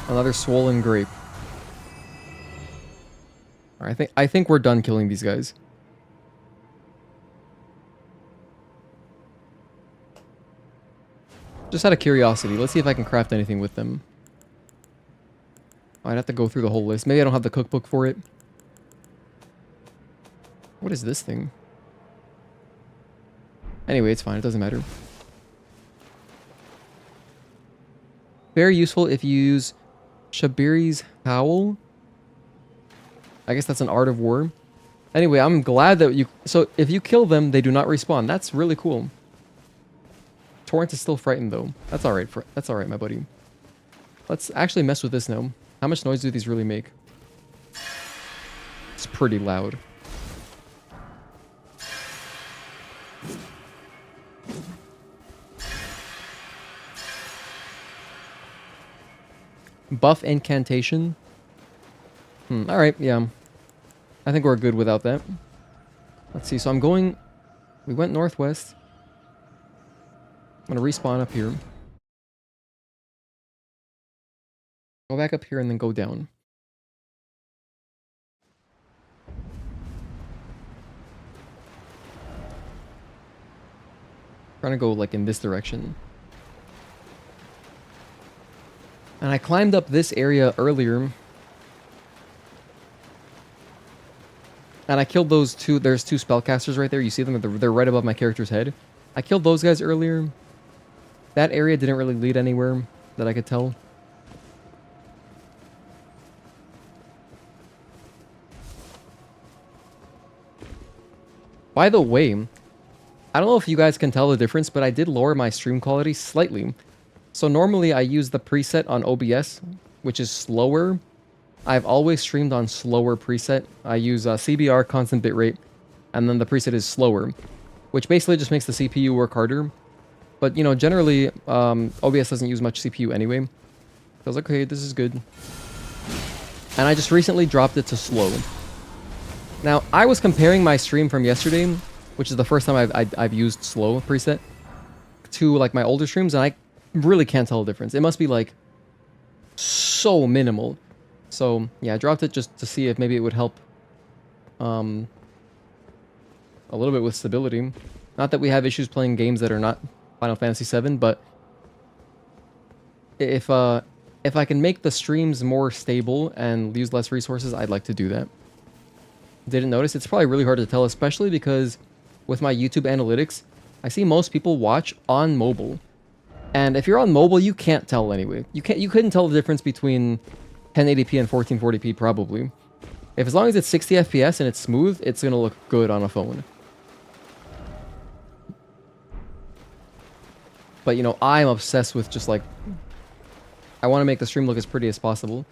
Another Swollen Grape. Alright, I think we're done killing these guys. Just out of curiosity, let's see if I can craft anything with them. I'd have to go through the whole list. Maybe I don't have the cookbook for it. What is this thing? Anyway, it's fine. It doesn't matter. Very useful if you use Shabiri's Howl. I guess that's an Art of War. Anyway, I'm glad that you... So, if you kill them, they do not respawn. That's really cool. Torrent is still frightened, though. That's alright, that's alright, my buddy. Let's actually mess with this now. How much noise do these really make? It's pretty loud. Buff incantation. Alright, yeah. I think we're good without that. Let's see, so I'm going... We went northwest. I'm gonna respawn up here. Go back up here and then go down. Trying to go like in this direction. And I climbed up this area earlier. And I killed those two. There's two spellcasters right there. You see them? They're right above my character's head. I killed those guys earlier. That area didn't really lead anywhere that I could tell. By the way, I don't know if you guys can tell the difference, but I did lower my stream quality slightly. So normally I use the preset on OBS, which is slower. I've always streamed on slower preset. I use CBR, constant bitrate, and then the preset is slower, which basically just makes the CPU work harder. But, you know, generally, OBS doesn't use much CPU anyway. So I was like, okay, this is good. And I just recently dropped it to slow. Now, I was comparing my stream from yesterday, which is the first time I've used slow preset, to, like, my older streams, and I really can't tell the difference. It must be, like, so minimal. So, yeah, I dropped it just to see if maybe it would help a little bit with stability. Not that we have issues playing games that are not Final Fantasy VII, but if if I can make the streams more stable and use less resources, I'd like to do that. Didn't notice. It's probably really hard to tell, especially because with my YouTube analytics, I see most people watch on mobile. And if you're on mobile, you can't tell anyway. You couldn't tell the difference between 1080p and 1440p probably. If as long as it's 60 FPS and it's smooth, it's gonna look good on a phone. But you know, I'm obsessed with just like, I want to make the stream look as pretty as possible.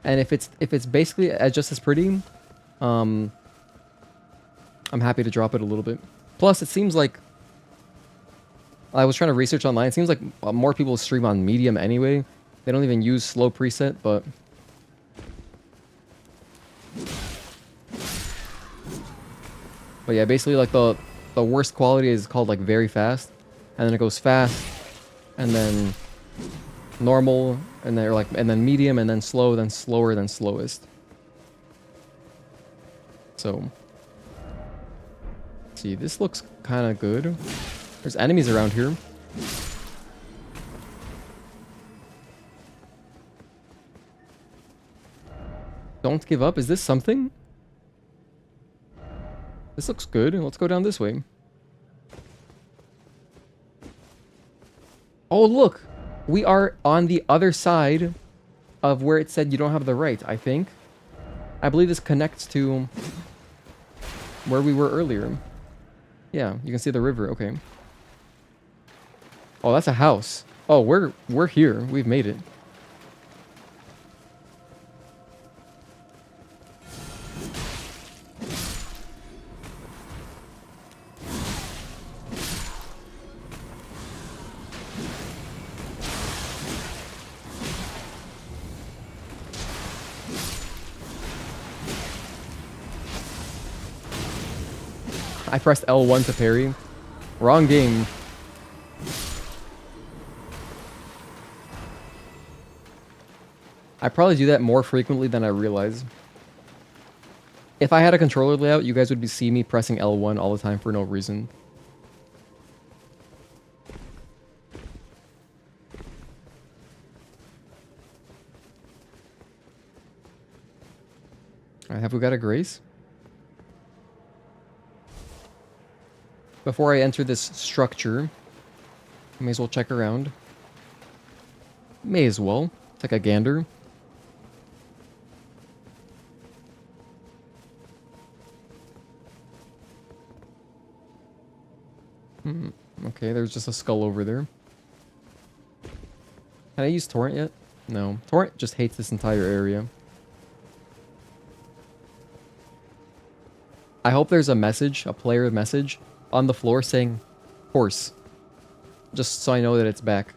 And if it's basically just as pretty, I'm happy to drop it a little bit. Plus, it seems like I was trying to research online. It seems like more people stream on medium anyway. They don't even use slow preset, but yeah, basically like the worst quality is called like very fast, and then it goes fast, and then normal, and then like medium, and then slow, then slower, then slowest. So, see, this looks kind of good. There's enemies around here. Don't give up. Is this something? This looks good. Let's go down this way. Oh, look. We are on the other side of where it said you don't have the right, I think. I believe this connects to where we were earlier. Yeah, you can see the river. Okay. Oh, that's a house. Oh, we're here. We've made it. I pressed L1 to parry. Wrong game. I probably do that more frequently than I realize. If I had a controller layout, you guys would see me pressing L1 all the time for no reason. Alright, have we got a grace? Before I enter this structure, I may as well check around. May as well. Take a gander. Okay, there's just a skull over there. Can I use Torrent yet? No. Torrent just hates this entire area. I hope there's a message, a player message, on the floor saying horse. Just so I know that it's back.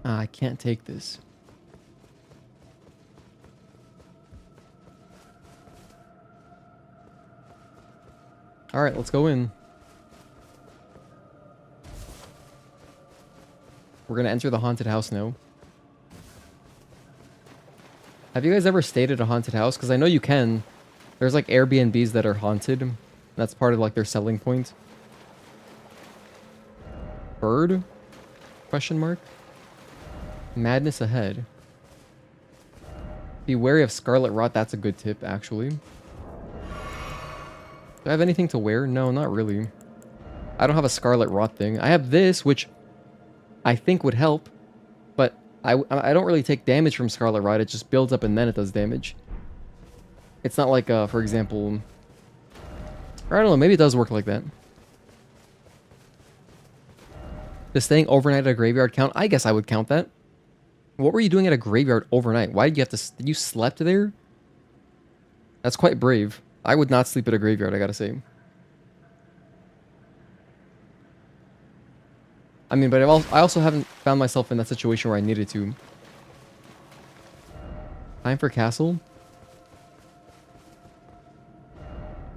Ah, I can't take this. Alright, let's go in. We're gonna enter the haunted house now. Have you guys ever stayed at a haunted house? Because I know you can. There's like Airbnbs that are haunted. That's part of like their selling point. Bird? Question mark? Madness ahead. Be wary of scarlet rot. That's a good tip, actually. Do I have anything to wear? No, not really. I don't have a scarlet rot thing. I have this, which I think would help, but I don't really take damage from scarlet rot. It just builds up and then it does damage. It's not like, for example... Or I don't know, maybe it does work like that. Does staying overnight at a graveyard count? I guess I would count that. What were you doing at a graveyard overnight? Why did you have to... You slept there? That's quite brave. I would not sleep at a graveyard, I gotta say. I mean, but I also haven't found myself in that situation where I needed to. Time for castle.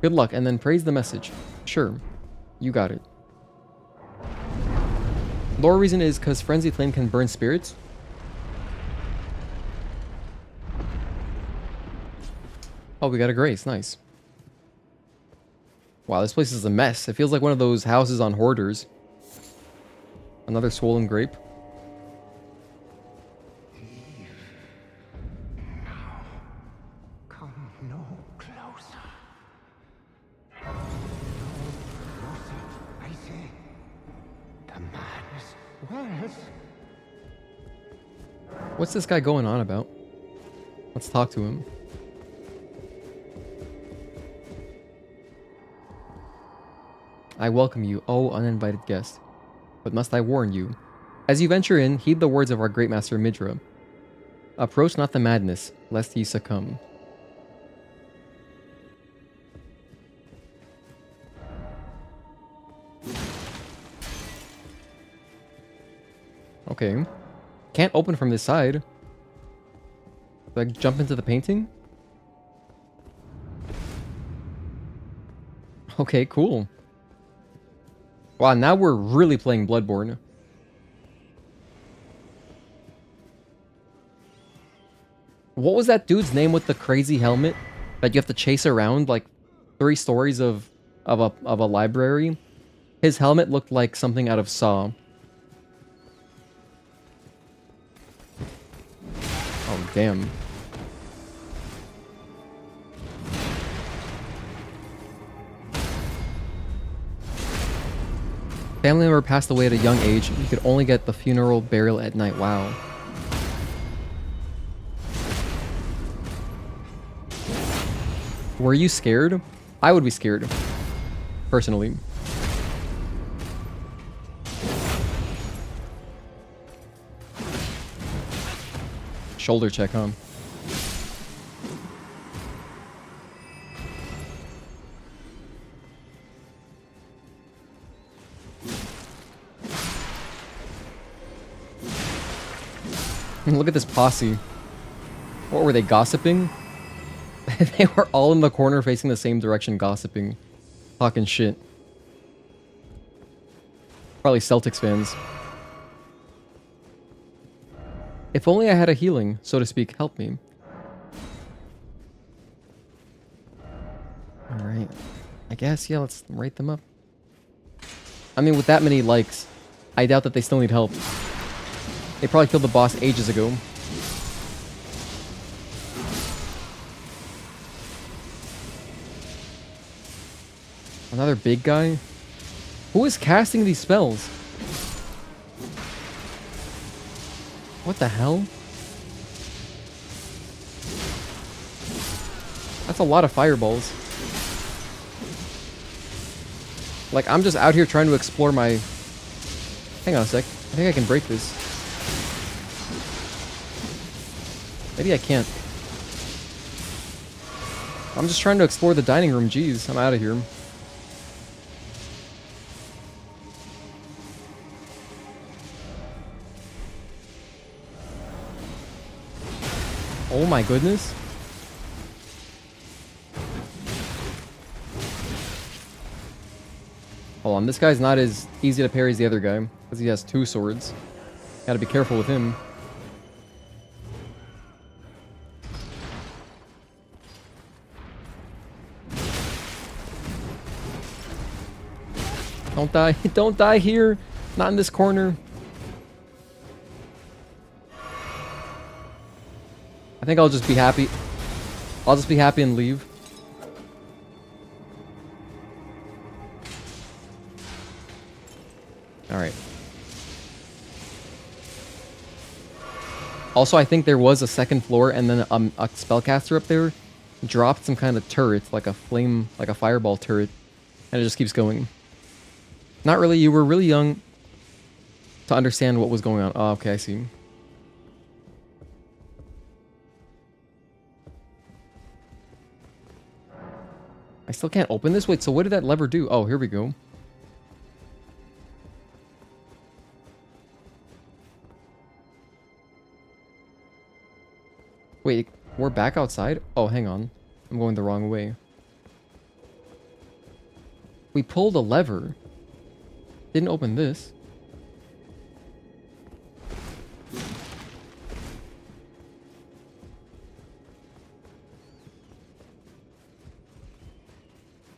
Good luck, and then praise the message. Sure. You got it. Lore reason is because Frenzied Flame can burn spirits. Oh, we got a grace. Nice. Wow, this place is a mess. It feels like one of those houses on Hoarders. Another swollen grape.
I say, the man is well.
What's this guy going on about? Let's talk to him. I welcome you, O uninvited guest. But must I warn you? As you venture in, heed the words of our great master Midra. Approach not the madness, lest ye succumb. Okay. Can't open from this side. Do I jump into the painting? Okay, cool. Wow, now we're really playing Bloodborne. What was that dude's name with the crazy helmet that you have to chase around like 3 stories of a library? His helmet looked like something out of Saw. Oh, damn. Family member passed away at a young age. You could only get the funeral burial at night. Wow. Were you scared? I would be scared. Personally. Shoulder check, huh? Look at this posse. What were they, gossiping? They were all in the corner facing the same direction, gossiping. Talking shit. Probably Celtics fans. If only I had a healing, so to speak, help me. Alright. I guess, yeah, let's rate them up. I mean, with that many likes, I doubt that they still need help. They probably killed the boss ages ago. Another big guy? Who is casting these spells? What the hell? That's a lot of fireballs. Like, I'm just out here trying to explore my... Hang on a sec. I think I can break this. Maybe I can't. I'm just trying to explore the dining room. Jeez, I'm out of here. Oh my goodness. Hold on, this guy's not as easy to parry as the other guy, because he has 2 swords. Gotta be careful with him. Don't die. Don't die here. Not in this corner. I think I'll just be happy. I'll just be happy and leave. Alright. Also, I think there was a 2nd floor and then a spellcaster up there dropped some kind of turret, like a flame, like a fireball turret, and it just keeps going. Not really, you were really young to understand what was going on. Oh, okay, I see. I still can't open this? Wait, so what did that lever do? Oh, here we go. Wait, we're back outside? Oh, hang on. I'm going the wrong way. We pulled a lever. Didn't open this.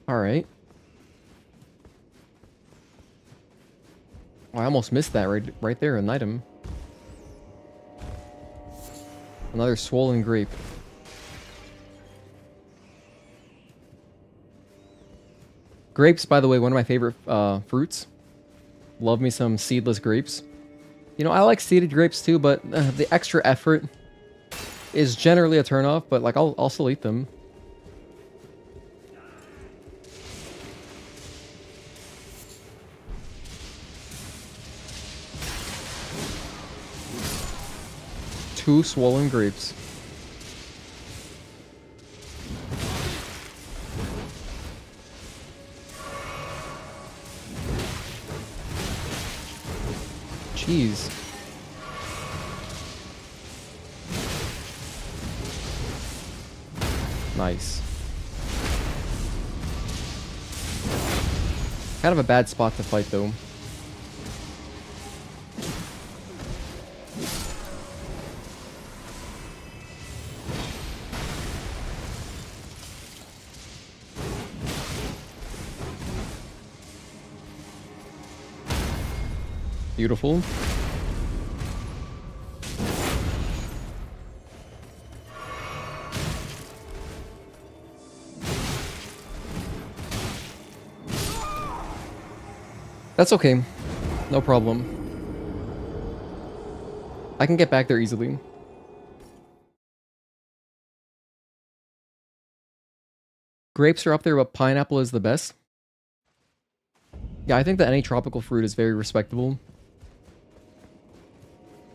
Alright. Oh, I almost missed that right there, an item. Another swollen grape. Grapes, by the way, one of my favorite fruits. Love me some seedless grapes. You know, I like seeded grapes too, but the extra effort is generally a turnoff, but like I'll still eat them. Two swollen grapes. Jeez. Nice. Kind of a bad spot to fight though. Beautiful. That's okay. No problem. I can get back there easily. Grapes are up there, but pineapple is the best. Yeah, I think that any tropical fruit is very respectable.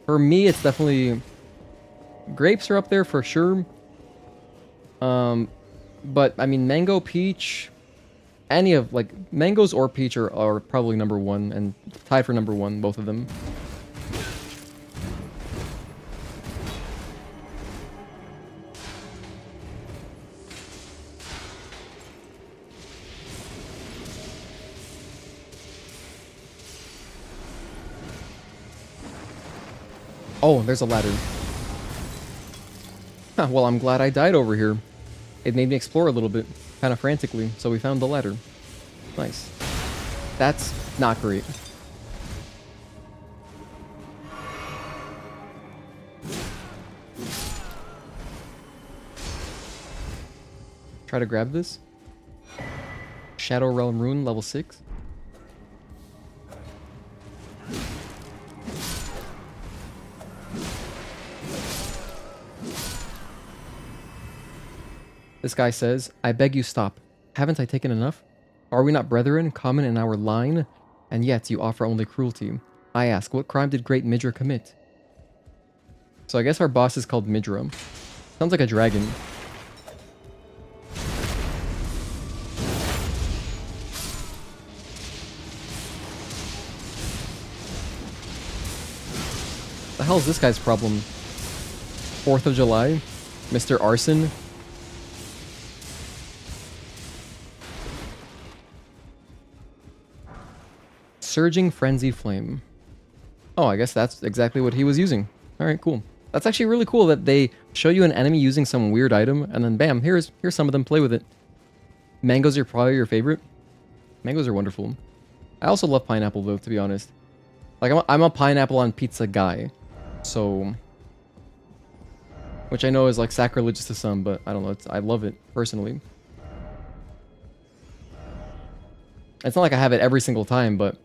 For me, it's definitely... Grapes are up there for sure. But, I mean, mango, peach... Any of, like, mangoes or peach are probably number one, and tied for number one, both of them. Oh, there's a ladder. Huh, well, I'm glad I died over here. It made me explore a little bit, kind of frantically, so we found the ladder. Nice. That's not great. Try to grab this. Shadow Realm Rune, level 6. This guy says, I beg you stop. Haven't I taken enough? Are we not brethren, common in our line? And yet you offer only cruelty. I ask, what crime did great Midra commit? So I guess our boss is called Midra. Sounds like a dragon. The hell is this guy's problem? 4th of July? Mr. Arson? Surging Frenzied Flame. Oh, I guess that's exactly what he was using. Alright, cool. That's actually really cool that they show you an enemy using some weird item, and then bam, here's some of them, play with it. Mangoes are probably your favorite. Mangoes are wonderful. I also love pineapple though, to be honest. Like, I'm a pineapple on pizza guy. So... Which I know is like sacrilegious to some, but I don't know, I love it, personally. It's not like I have it every single time, but...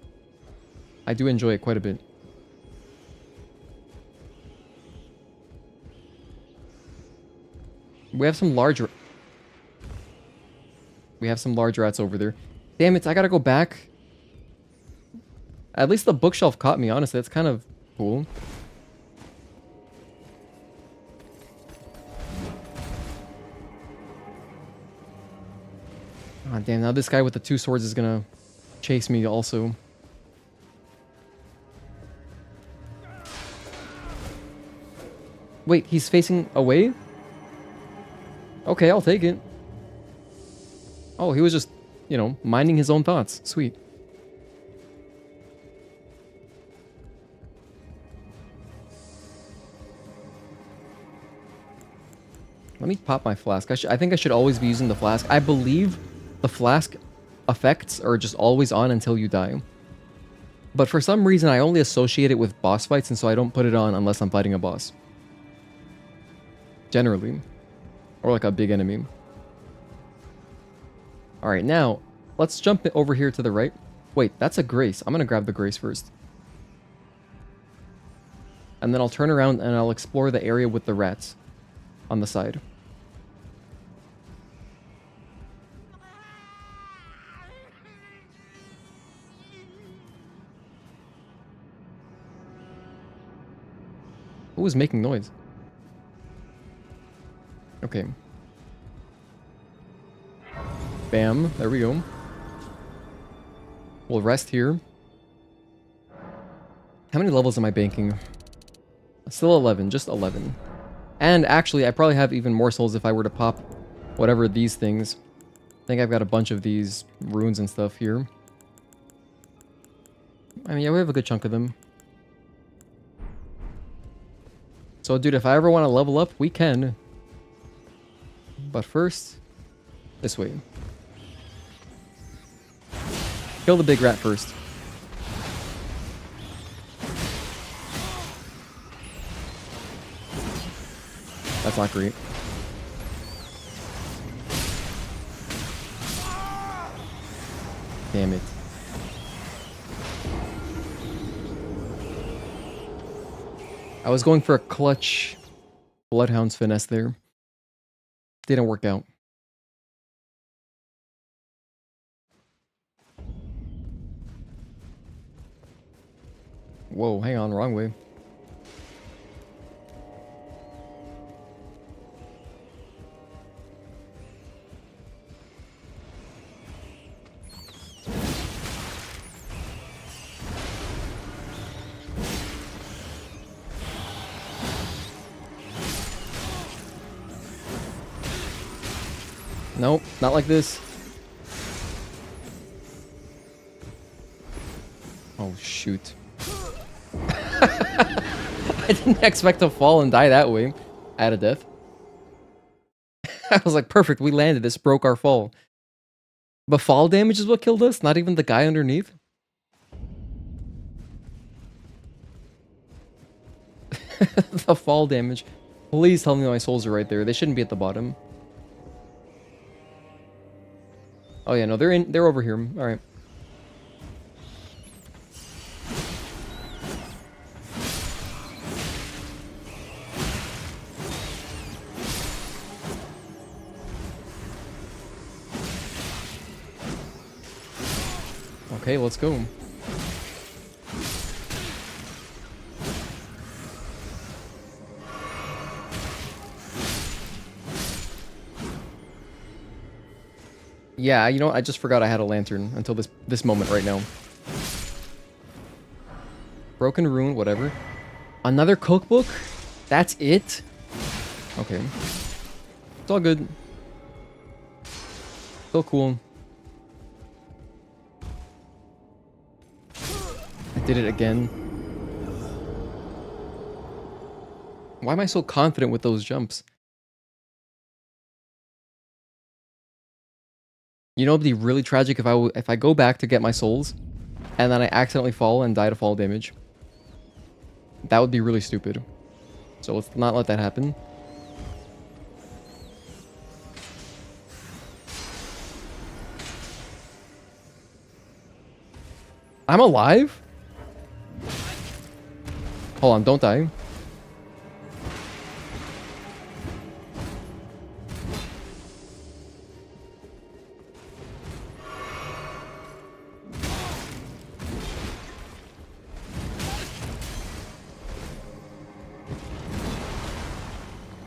I do enjoy it quite a bit. We have some large rats over there. Damn it, I gotta go back. At least the bookshelf caught me, honestly. That's kind of cool. Oh, damn, now this guy with the 2 swords is gonna chase me also. Wait, he's facing away? Okay, I'll take it. Oh, he was just, you know, minding his own thoughts. Sweet. Let me pop my flask. I think I should always be using the flask. I believe the flask effects are just always on until you die. But for some reason, I only associate it with boss fights, and so I don't put it on unless I'm fighting a boss. Generally. Or like a big enemy. Alright, now, let's jump over here to the right. Wait, that's a grace. I'm gonna grab the grace first. And then I'll turn around and I'll explore the area with the rats on the side. Who was making noise? Okay. Bam. There we go. We'll rest here. How many levels am I banking? Still 11. Just 11. And actually, I probably have even more souls if I were to pop whatever these things. I think I've got a bunch of these runes and stuff here. I mean, yeah, we have a good chunk of them. So, dude, if I ever want to level up, we can. But first, this way. Kill the big rat first. That's not great. Damn it. I was going for a clutch Bloodhound's finesse there. Didn't work out. Whoa, hang on, wrong way. Nope, not like this. Oh, shoot. I didn't expect to fall and die that way. Out of death. I was like, perfect, we landed. This broke our fall. But fall damage is what killed us? Not even the guy underneath? The fall damage. Please tell me my souls are right there. They shouldn't be at the bottom. Oh yeah, no, they're over here. Alright. Okay, let's go. Yeah, you know what? I just forgot I had a lantern until this moment right now. Broken rune, whatever. Another cookbook? That's it? Okay. It's all good. Still cool. I did it again. Why am I so confident with those jumps? You know, it'd be really tragic if I go back to get my souls, and then I accidentally fall and die to fall damage. That would be really stupid. So let's not let that happen. I'm alive? Hold on, don't die.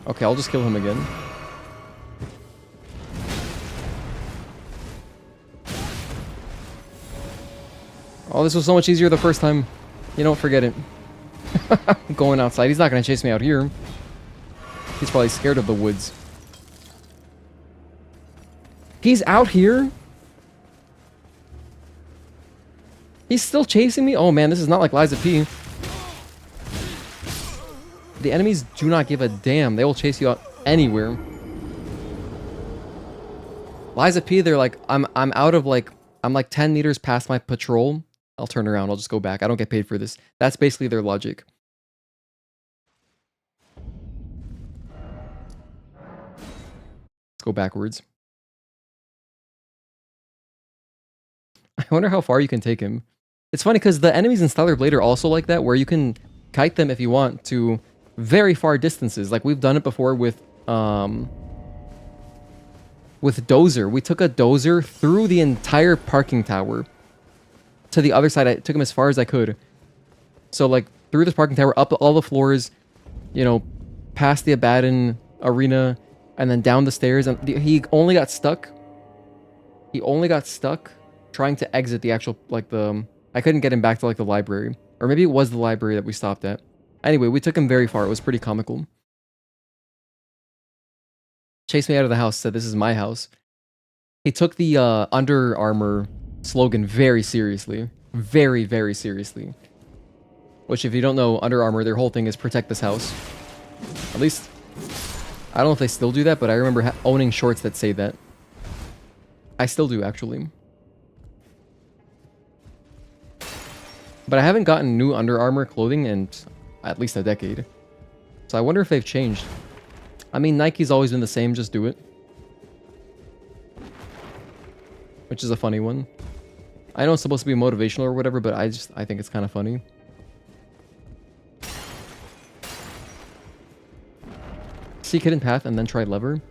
Okay, I'll just kill him again. Oh, this was so much easier the first time. You don't forget it. I'm going outside. He's not going to chase me out here. He's probably scared of the woods. He's out here? He's still chasing me? Oh man, this is not like Liza P. The enemies do not give a damn. They will chase you out anywhere. Liza P, they're like, I'm out of like, I'm like 10 meters past my patrol. I'll turn around. I'll just go back. I don't get paid for this. That's basically their logic. Let's go backwards. I wonder how far you can take him. It's funny because the enemies in Stellar Blade are also like that, where you can kite them if you want to very far distances. Like we've done it before with Dozer. We took a Dozer through the entire parking tower to the other side. I took him as far as I could. So like through this parking tower, up all the floors, you know, past the Abaddon arena, and then down the stairs. And he only got stuck. He only got stuck trying to exit the actual, like the... I couldn't get him back to like the library. Or maybe it was the library that we stopped at. Anyway, we took him very far. It was pretty comical. Chased me out of the house, said this is my house. He took the Under Armour slogan very seriously. Very, very seriously. Which, if you don't know, Under Armour, their whole thing is protect this house. At least, I don't know if they still do that, but I remember owning shorts that say that. I still do, actually. But I haven't gotten new Under Armour clothing in at least a decade. So I wonder if they've changed. I mean, Nike's always been the same, just do it. Which is a funny one. I know it's supposed to be motivational or whatever, but I think it's kind of funny. Seek hidden path and then try lever.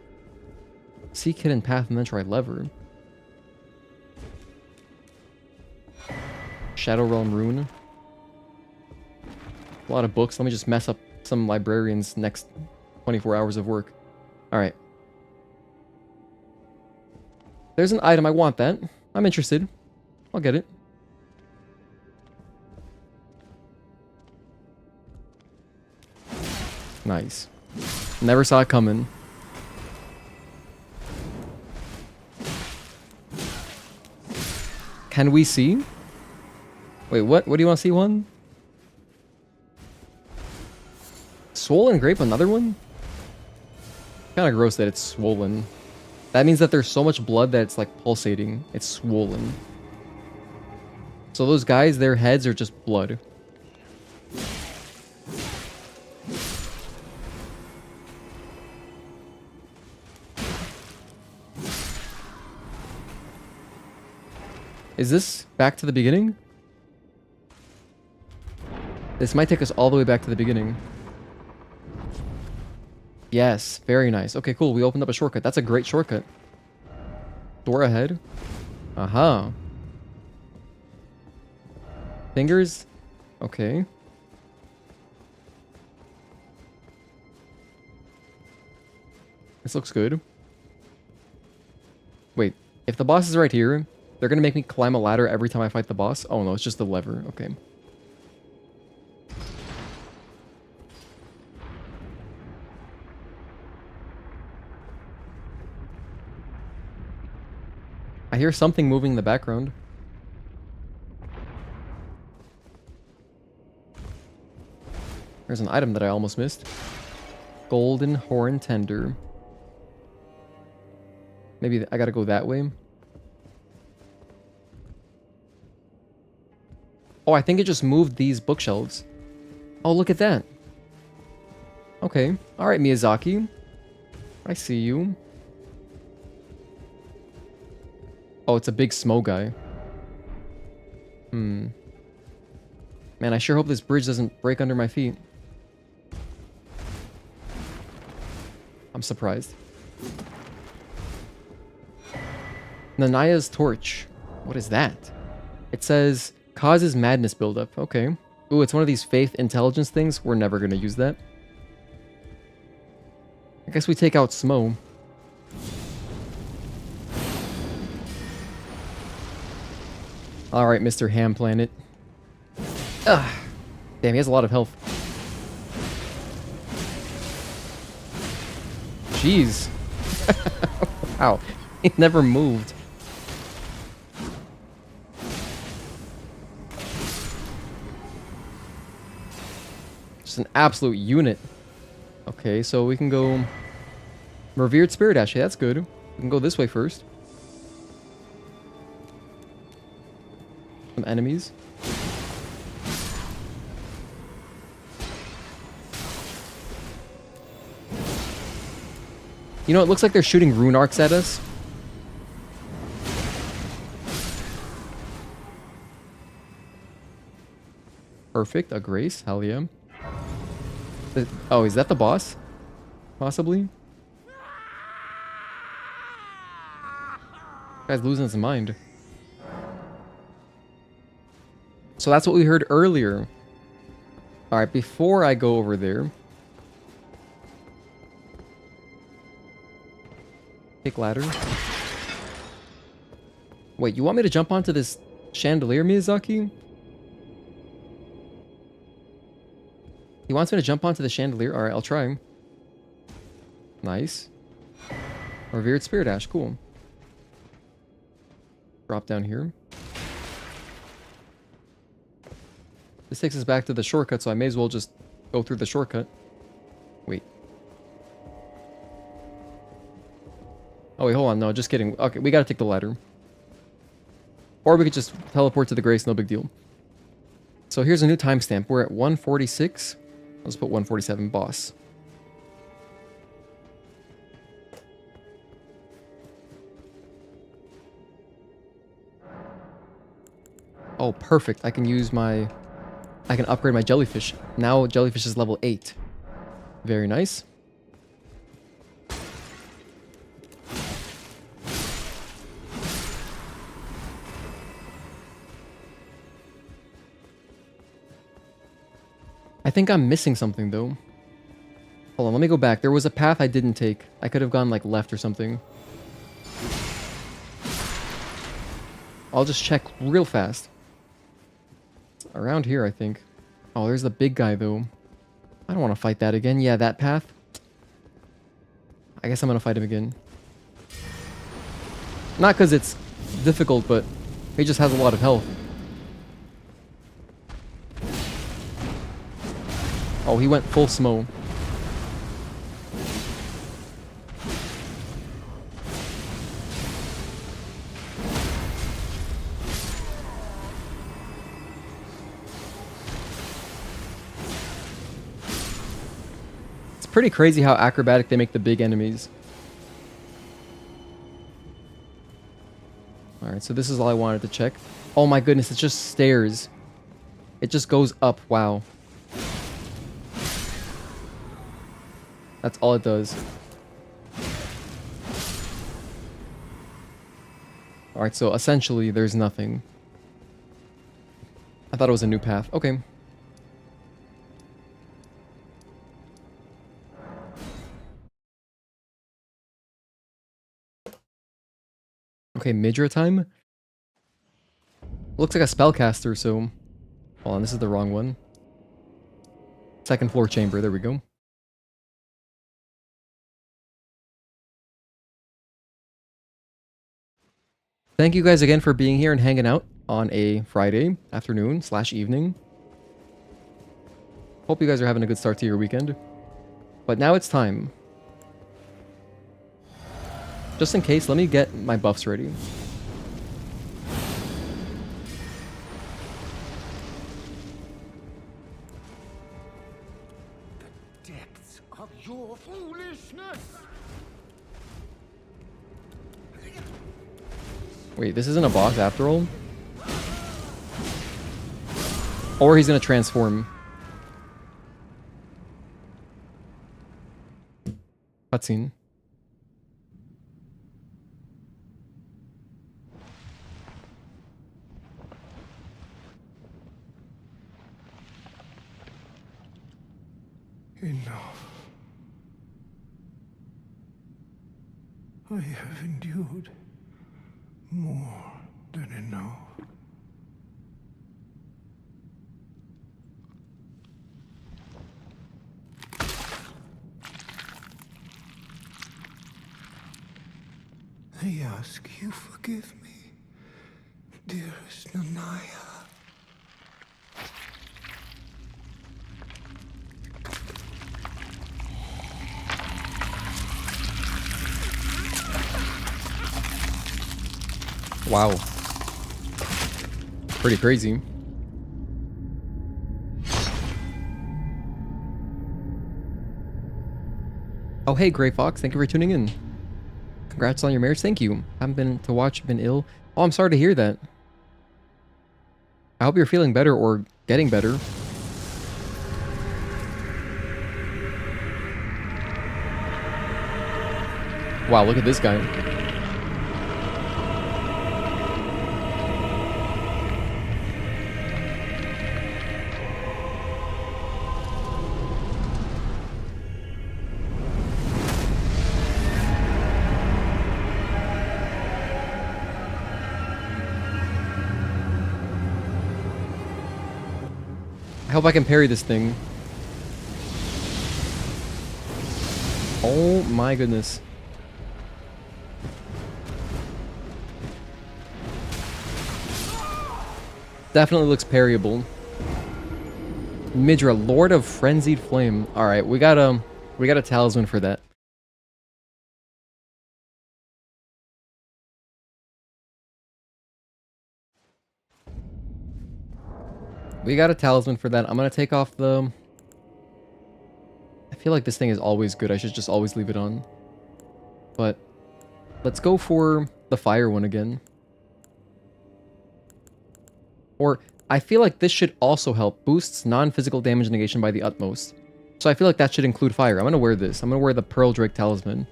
Seek hidden path and then try lever. Shadow Realm Rune. A lot of books. Let me just mess up some librarians' next 24 hours of work. Alright. There's an item. I want that. I'm interested. I'll get it. Nice. Never saw it coming. Can we see? Wait, what? What do you want to see, one? Swollen grape, another one? Kind of gross that it's swollen. That means that there's so much blood that it's like pulsating. It's swollen. So those guys, their heads are just blood. Is this back to the beginning? This might take us all the way back to the beginning. Yes, very nice. Okay, cool. We opened up a shortcut. That's a great shortcut. Door ahead. Aha. Fingers. Okay. This looks good. Wait, if the boss is right here, they're gonna make me climb a ladder every time I fight the boss? Oh no, it's just the lever. Okay. I hear something moving in the background. There's an item that I almost missed. Golden Horn Tender. Maybe I gotta go that way. Oh, I think it just moved these bookshelves. Oh, look at that. Okay. Alright, Miyazaki. I see you. Oh, it's a big Smo guy. Man, I sure hope this bridge doesn't break under my feet. I'm surprised. Nanaya's torch. What is that? It says, causes madness buildup. Okay. Ooh, it's one of these faith intelligence things. We're never going to use that. I guess we take out Smo. Alright, Mr. Ham Planet. Ugh. Damn, he has a lot of health. Jeez. Wow. He never moved. Just an absolute unit. Okay, so we can go... Revered Spirit Ash. That's good. We can go this way first. Some enemies. You know, it looks like they're shooting rune arcs at us. Perfect. A grace. Hell yeah. Oh, is that the boss? Possibly? Guy's losing his mind. So that's what we heard earlier. Alright, before I go over there. Take ladder. Wait, you want me to jump onto this chandelier, Miyazaki? He wants me to jump onto the chandelier. Alright, I'll try. Nice. Revered Spirit Ash, cool. Drop down here. This takes us back to the shortcut, so I may as well just go through the shortcut. Wait. Oh wait, hold on. No, just kidding. Okay, we gotta take the ladder. Or we could just teleport to the grace, no big deal. So here's a new timestamp. We're at 146. Let's put 147 boss. Oh, perfect. I can upgrade my jellyfish. Now jellyfish is level 8. Very nice. I think I'm missing something though. Hold on, let me go back. There was a path I didn't take. I could have gone like left or something. I'll just check real fast. Around here, I think. Oh, there's the big guy though. I don't want to fight that again. Yeah, that path. I guess I'm going to fight him again. Not because it's difficult, but he just has a lot of health. Oh, he went full smo. It's pretty crazy how acrobatic they make the big enemies. Alright, so this is all I wanted to check. Oh my goodness, it's just stairs. It just goes up, wow. That's all it does. Alright, so essentially there's nothing. I thought it was a new path. Okay. Okay, Midra time? Looks like a spellcaster, so... Hold on, this is the wrong one. Second floor chamber, there we go. Thank you guys again for being here and hanging out on a Friday afternoon / evening. Hope you guys are having a good start to your weekend. But now it's time. Just in case, let me get my buffs ready.
The depths of your foolishness!
Wait, this isn't a boss after all? Or he's gonna transform. Cutscene.
Enough. I have endured more than enough. I ask you forgive me, dearest Nanaya.
Wow. Pretty crazy. Oh, hey, Grey Fox. Thank you for tuning in. Congrats on your marriage. Thank you. Haven't been to watch, been ill. Oh, I'm sorry to hear that. I hope you're feeling better or getting better. Wow, look at this guy. I hope I can parry this thing. Oh my goodness. Definitely looks parryable. Midra, Lord of Frenzied Flame. Alright, we got a talisman for that. We got a talisman for that. I'm gonna take off the... I feel like this thing is always good. I should just always leave it on. But let's go for the fire one again. Or I feel like this should also help. Boosts non-physical damage negation by the utmost. So I feel like that should include fire. I'm gonna wear this. I'm gonna wear the Pearl Drake talisman.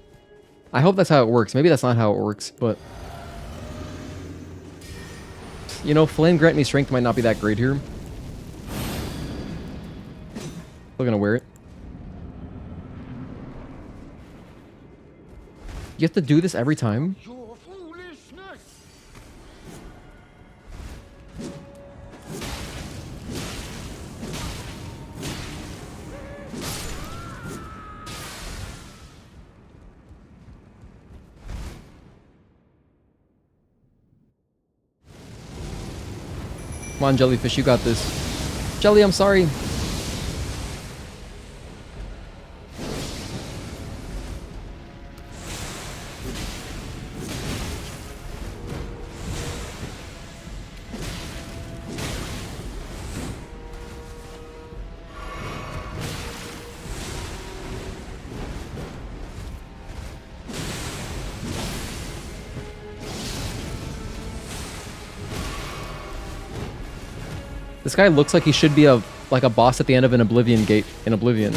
I hope that's how it works. Maybe that's not how it works, but... You know, Flame Grant Me Strength might not be that great here. Still gonna wear it. You have to do this every time?
Your foolishness!
Come on, Jellyfish, you got this. Jelly, I'm sorry. This guy looks like he should be like a boss at the end of an Oblivion gate in Oblivion.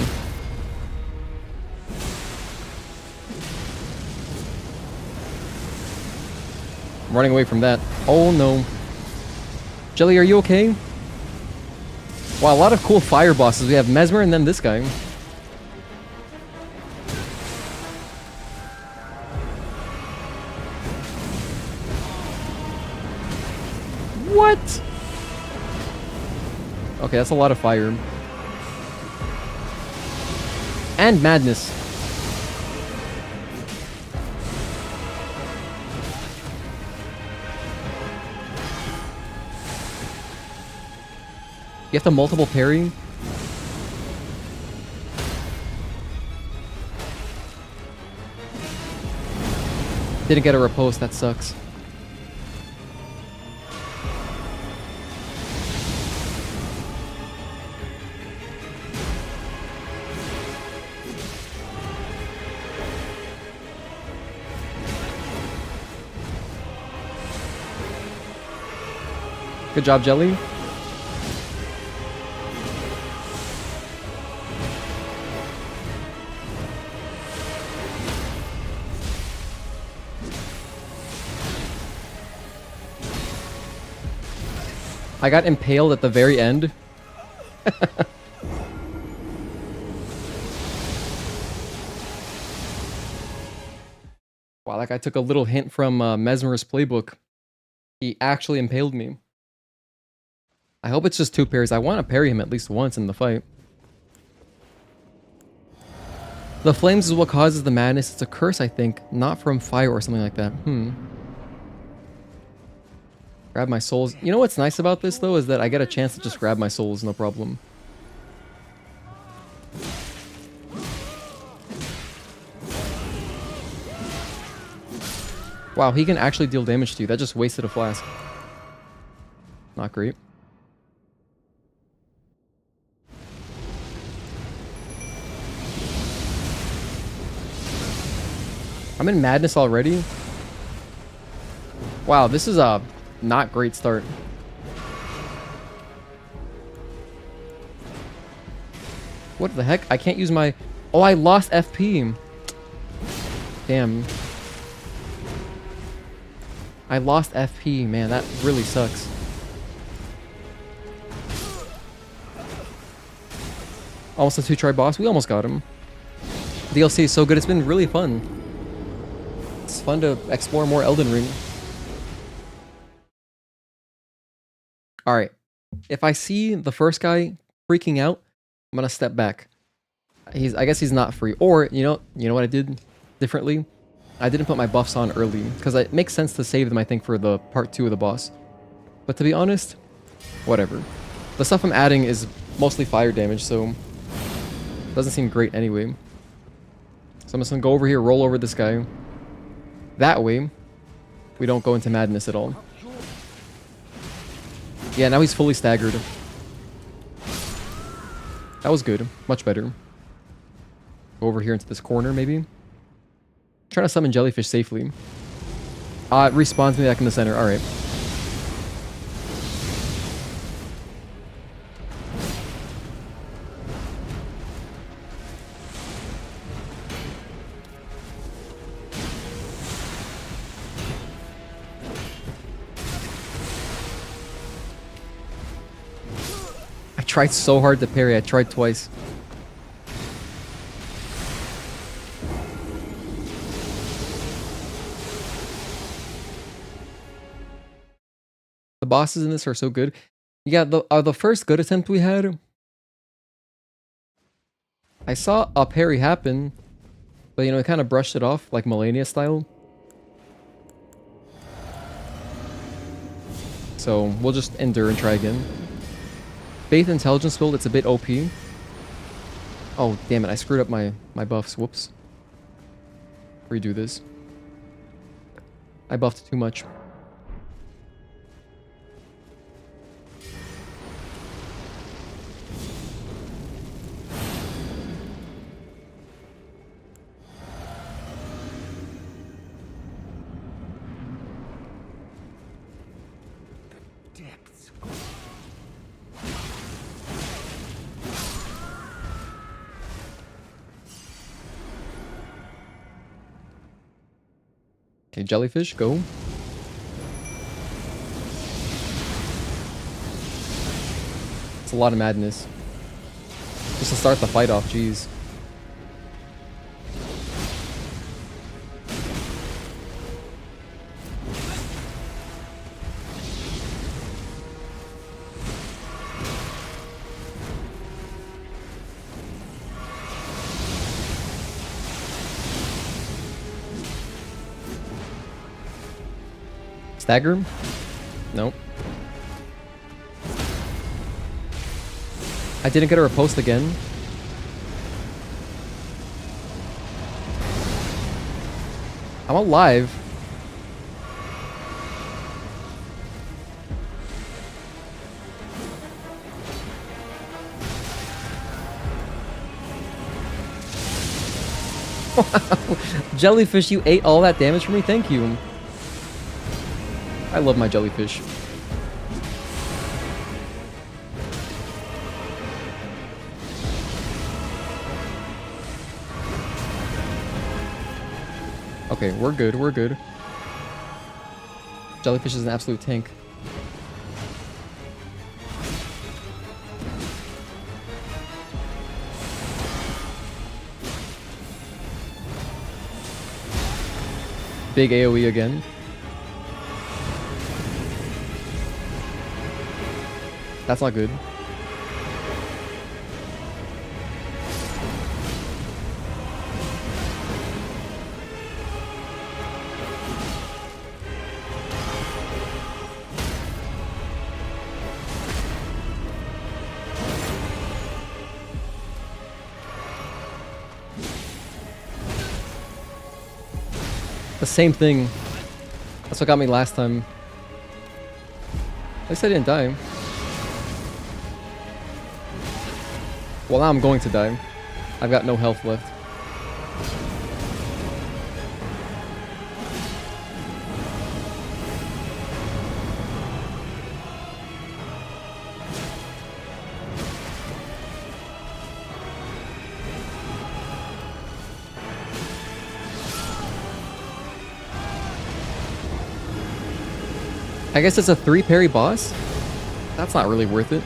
I'm running away from that. Oh no. Jelly, are you okay? Wow, a lot of cool fire bosses. We have Mesmer and then this guy. What? Okay, that's a lot of fire. And madness. You have to multiple parry? Didn't get a riposte, that sucks. Good job, Jelly. I got impaled at the very end. Wow, that guy took a little hint from Mesmer's playbook. He actually impaled me. I hope it's just two parries. I want to parry him at least once in the fight. The flames is what causes the madness. It's a curse, I think. Not from fire or something like that. Grab my souls. You know what's nice about this, though, is that I get a chance to just grab my souls, no problem. Wow, he can actually deal damage to you. That just wasted a flask. Not great. I'm in madness already. Wow, this is a not great start. What the heck? I can't use my... Oh, I lost FP. Damn. I lost FP, man, that really sucks. Almost a 2-try boss. We almost got him. DLC is so good. It's been really fun. It's fun to explore more Elden Ring. Alright. If I see the first guy freaking out, I'm gonna step back. I guess he's not free. Or, you know what I did differently? I didn't put my buffs on early, because it makes sense to save them, I think, for the part 2 of the boss. But to be honest, whatever. The stuff I'm adding is mostly fire damage, so it doesn't seem great anyway. So I'm just gonna go over here, roll over this guy. That way, we don't go into madness at all. Yeah, now he's fully staggered. That was good. Much better. Go over here into this corner, maybe. Trying to summon jellyfish safely. It respawns me back in the center. Alright. I tried so hard to parry. I tried twice. The bosses in this are so good. Yeah, the first good attempt we had, I saw a parry happen, but it kind of brushed it off, like Melania style. So we'll just endure and try again. Faith Intelligence build, it's a bit OP. Oh, damn it, I screwed up my buffs. Whoops. Redo this. I buffed too much. Okay, jellyfish, go. It's a lot of madness. Just to start the fight off, jeez. Stagger him? Nope. I didn't get a riposte again. I'm alive. Jellyfish, you ate all that damage from me? Thank you. I love my jellyfish. Okay, we're good, we're good. Jellyfish is an absolute tank. Big AoE again. That's not good. The same thing. That's what got me last time. At least I didn't die. Well, now I'm going to die. I've got no health left. I guess it's a 3 parry boss? That's not really worth it.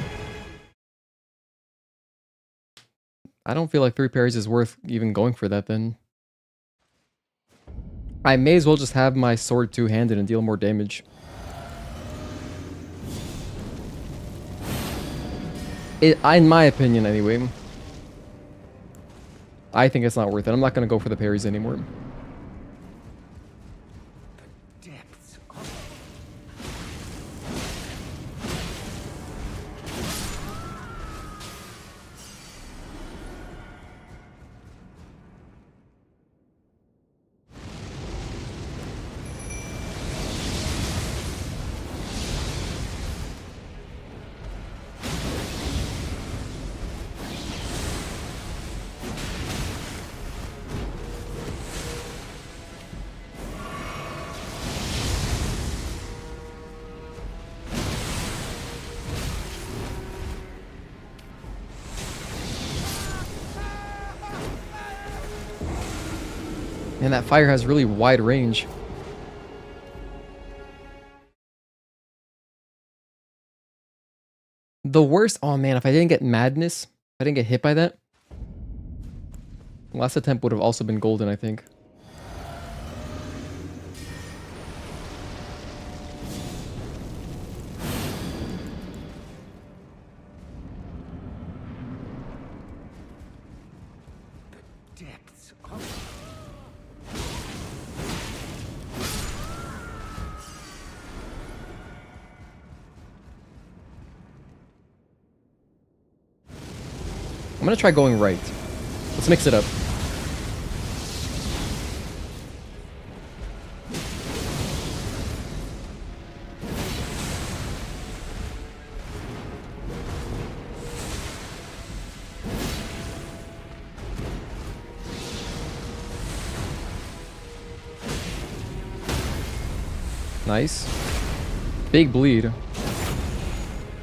I don't feel like 3 parries is worth even going for that then. I may as well just have my sword two-handed and deal more damage. In my opinion anyway. I think it's not worth it. I'm not going to go for the parries anymore. And that fire has really wide range. The worst, oh man, if I didn't get madness, if I didn't get hit by that, last attempt would have also been golden, I think. I'm gonna try going right. Let's mix it up. Nice. Big bleed.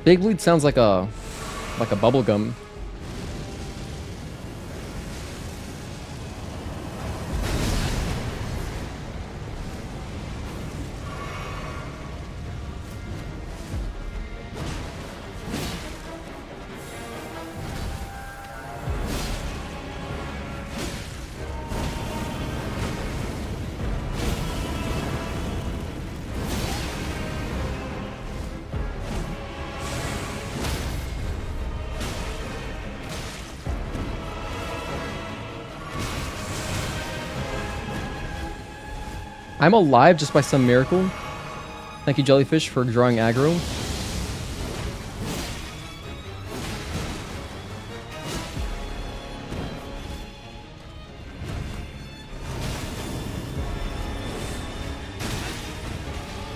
Big bleed sounds like a bubble gum. I'm alive just by some miracle. Thank you, Jellyfish, for drawing aggro.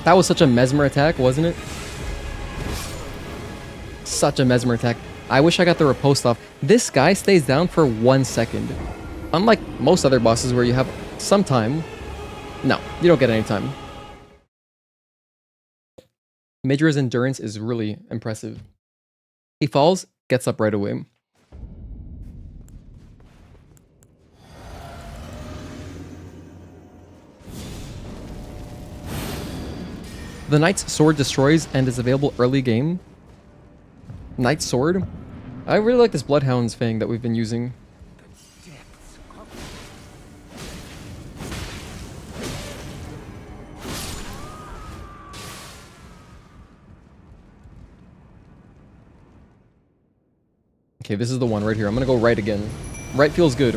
That was such a mesmer attack, wasn't it? Such a mesmer attack. I wish I got the riposte off. This guy stays down for 1 second. Unlike most other bosses where you have some time. No, you don't get any time. Midra's endurance is really impressive. He falls, gets up right away. The Knight's Sword destroys and is available early game. Knight's Sword? I really like this Bloodhound's Fang that we've been using. Okay, this is the one right here. I'm gonna go right again. Right feels good.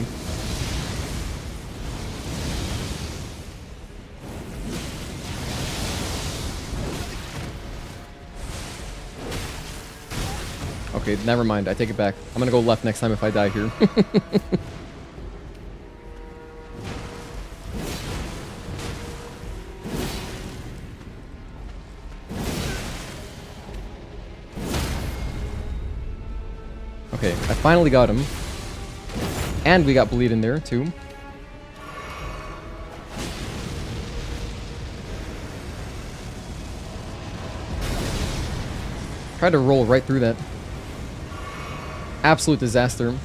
Okay, never mind. I take it back. I'm gonna go left next time if I die here. Okay, I finally got him. And we got bleed in there, too. Tried to roll right through that. Absolute disaster.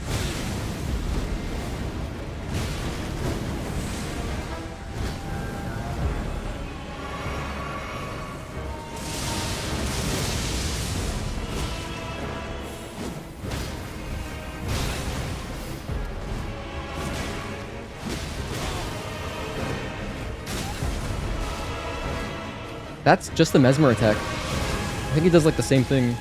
That's just the Mesmer attack. I think he does like the same thing.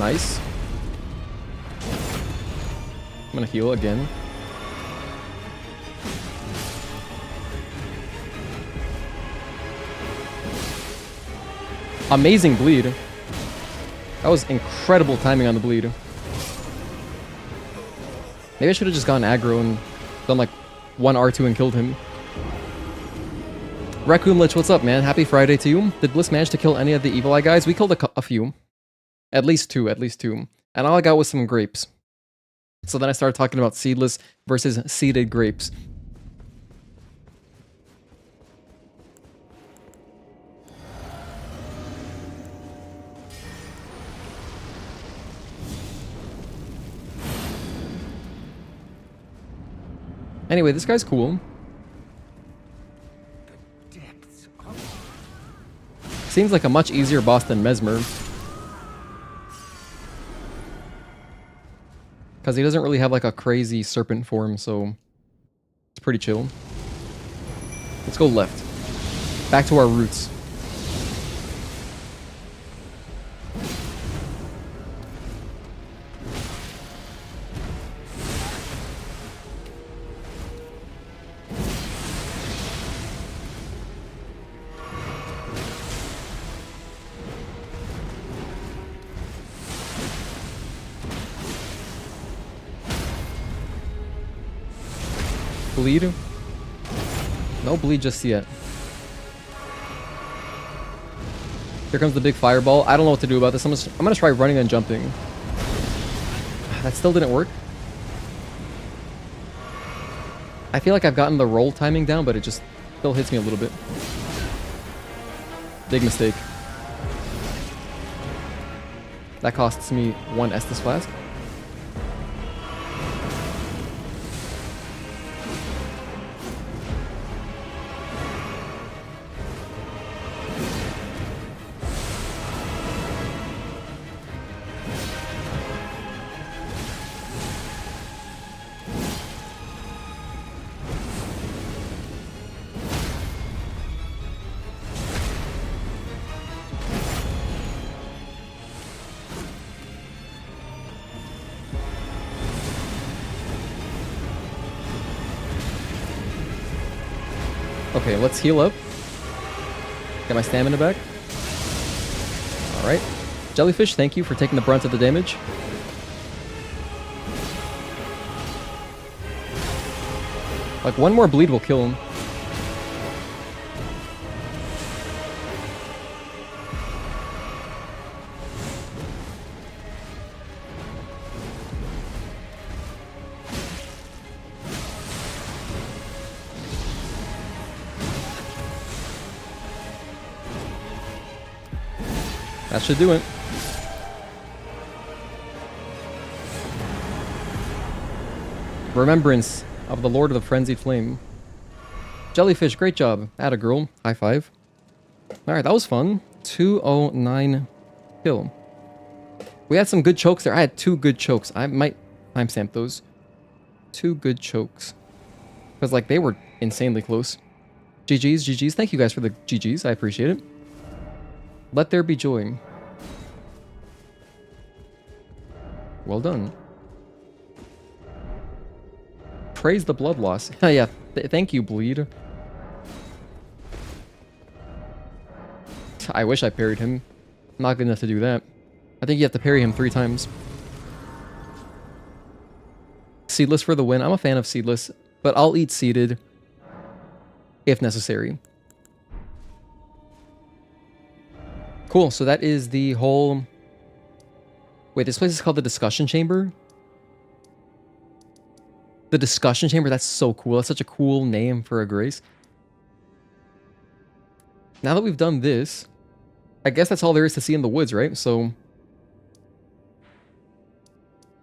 Nice. I'm gonna heal again. Amazing bleed. That was incredible timing on the bleed. Maybe I should have just gone aggro and done like one R2 and killed him. Raccoon Lich, what's up, man? Happy Friday to you. Did Bliss manage to kill any of the Evil Eye guys? We killed a few. At least two. And all I got was some grapes. So then I started talking about seedless versus seeded grapes. Anyway, this guy's cool. Seems like a much easier boss than Mesmer. Because he doesn't really have like a crazy serpent form, so it's pretty chill. Let's go left. Back to our roots. Bleed? No bleed just yet. Here comes the big fireball. I don't know what to do about this. I'm gonna try running and jumping. That still didn't work. I feel like I've gotten the roll timing down, but it just still hits me a little bit. Big mistake. That costs me 1 Estus Flask. Okay, let's heal up. Get my stamina back. Alright. Jellyfish, thank you for taking the brunt of the damage. Like, one more bleed will kill him. That should do it. Remembrance of the Lord of the Frenzied Flame. Jellyfish, great job. Atta girl. High five. Alright, that was fun. 209 kill. We had some good chokes there. I had 2 good chokes. I might timestamp those. 2 good chokes. Because, like, they were insanely close. GG's, GG's. Thank you guys for the GG's. I appreciate it. Let there be joy. Well done. Praise the blood loss. Yeah, thank you, Bleed. I wish I parried him. I'm not good enough to do that. I think you have to parry him 3 times. Seedless for the win. I'm a fan of seedless, but I'll eat seeded if necessary. Cool, so that is the whole... Wait, this place is called the Discussion Chamber? The Discussion Chamber? That's so cool. That's such a cool name for a grace. Now that we've done this, I guess that's all there is to see in the woods, right? So...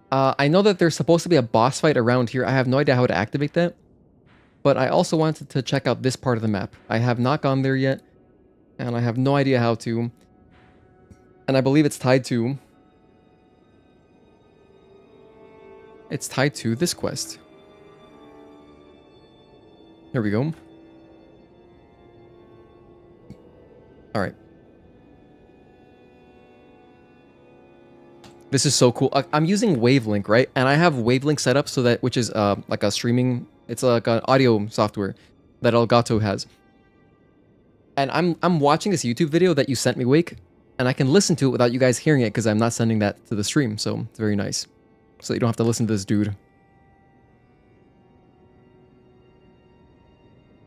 I know that there's supposed to be a boss fight around here. I have no idea how to activate that. But I also wanted to check out this part of the map. I have not gone there yet, and I have no idea how to. And I believe it's tied to It's tied to this quest. There we go. Alright. This is so cool. I'm using Wavelink, right? And I have Wavelink set up so that, which is like a streaming, it's like an audio software that Elgato has. And I'm watching this YouTube video that you sent me, Wake, and I can listen to it without you guys hearing it because I'm not sending that to the stream, so it's very nice. So you don't have to listen to this dude.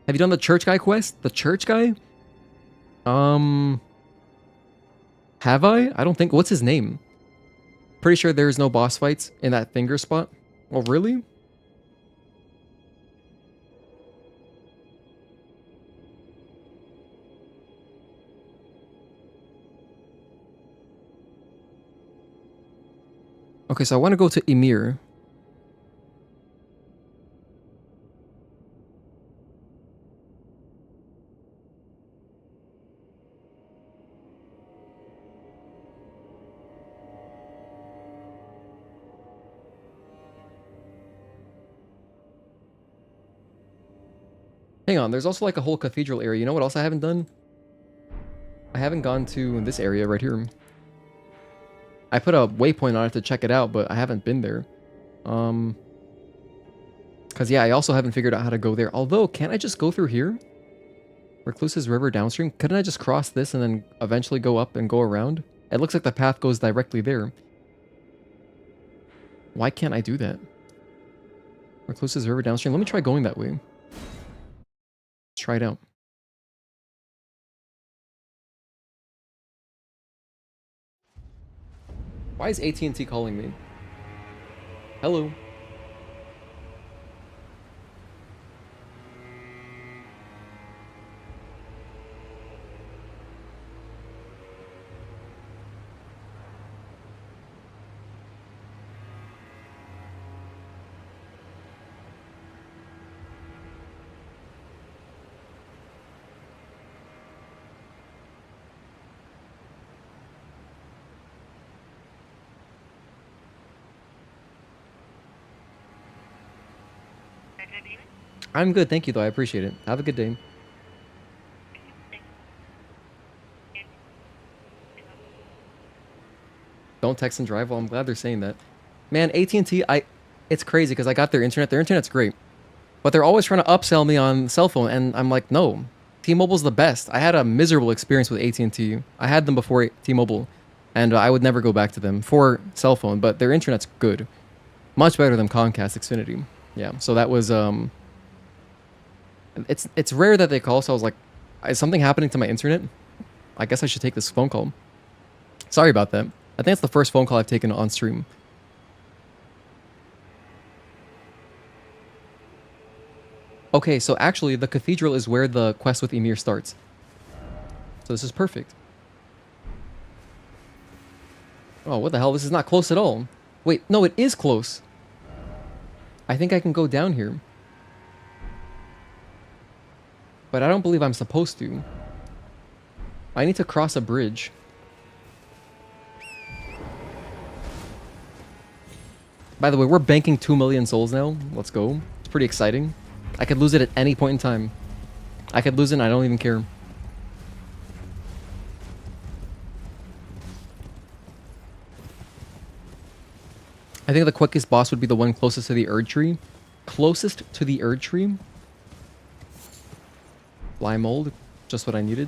Have you done the church guy quest? The church guy? Have I? I don't think. What's his name? Pretty sure there's no boss fights in that finger spot. Oh, really? Okay, so I want to go to Ymir. Hang on, there's also like a whole cathedral area. You know what else I haven't done? I haven't gone to this area right here. I put a waypoint on it to check it out, but I haven't been there. Because yeah, I also haven't figured out how to go there. Although, can't I just go through here? Recluse's River downstream? Couldn't I just cross this and then eventually go up and go around? It looks like the path goes directly there. Why can't I do that? Recluse's River downstream? Let me try going that way. Let's try it out. Why is AT&T calling me? Hello. I'm good, thank you though, I appreciate it. Have a good day. Don't text and drive. Well, I'm glad they're saying that. Man, AT&T, it's crazy because I got their internet. Their internet's great. But they're always trying to upsell me on cell phone, and I'm like, no. T-Mobile's the best. I had a miserable experience with AT&T. I had them before T-Mobile, and I would never go back to them for cell phone, but their internet's good. Much better than Comcast Xfinity. Yeah, so that was... It's rare that they call, so I was like, is something happening to my internet? I guess I should take this phone call. Sorry about that. I think it's the first phone call I've taken on stream. Okay, so actually, the cathedral is where the quest with Ymir starts. So this is perfect. Oh, what the hell? This is not close at all. Wait, no, it is close. I think I can go down here. But I don't believe I'm supposed to. I need to cross a bridge. By the way, we're banking 2 million souls now. Let's go. It's pretty exciting. I could lose it at any point in time. I could lose it and I don't even care. I think the quickest boss would be the one closest to the Erdtree. Closest to the Erdtree? Fly mold, just what I needed.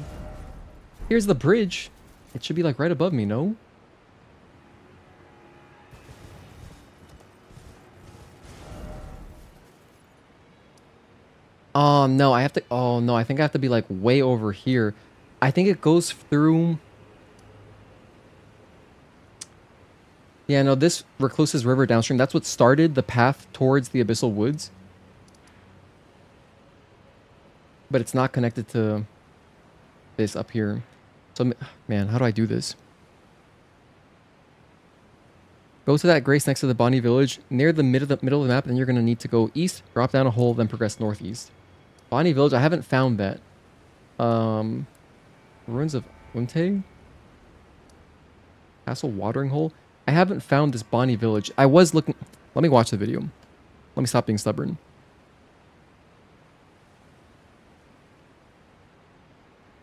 Here's the bridge. It should be like right above me, no? Oh no, I have to. Oh no, I think I have to be like way over here. I think it goes through. Yeah, no, this Recluse's River downstream, that's what started the path towards the Abyssal Woods. But it's not connected to this up here. So, man, how do I do this? Go to that grace next to the Bonny Village. Near the middle of the map, then you're going to need to go east, drop down a hole, then progress northeast. Bonny Village, I haven't found that. Ruins of Unte? Castle Watering Hole? I haven't found this Bonny Village. I was looking... Let me watch the video. Let me stop being stubborn.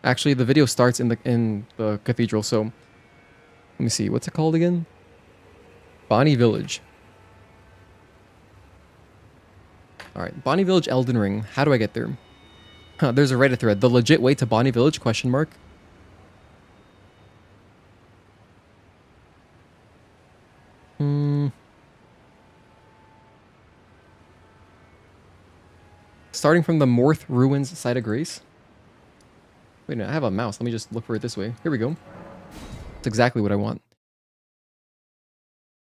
Actually, the video starts in the cathedral, so let me see. What's it called again? Bonny Village. All right, Bonny Village, Elden Ring. How do I get there? Huh, there's a Reddit thread. The legit way to Bonny Village? Question mark. Starting from the Morth Ruins Site of Grace. Wait, no, I have a mouse. Let me just look for it this way. Here we go. That's exactly what I want.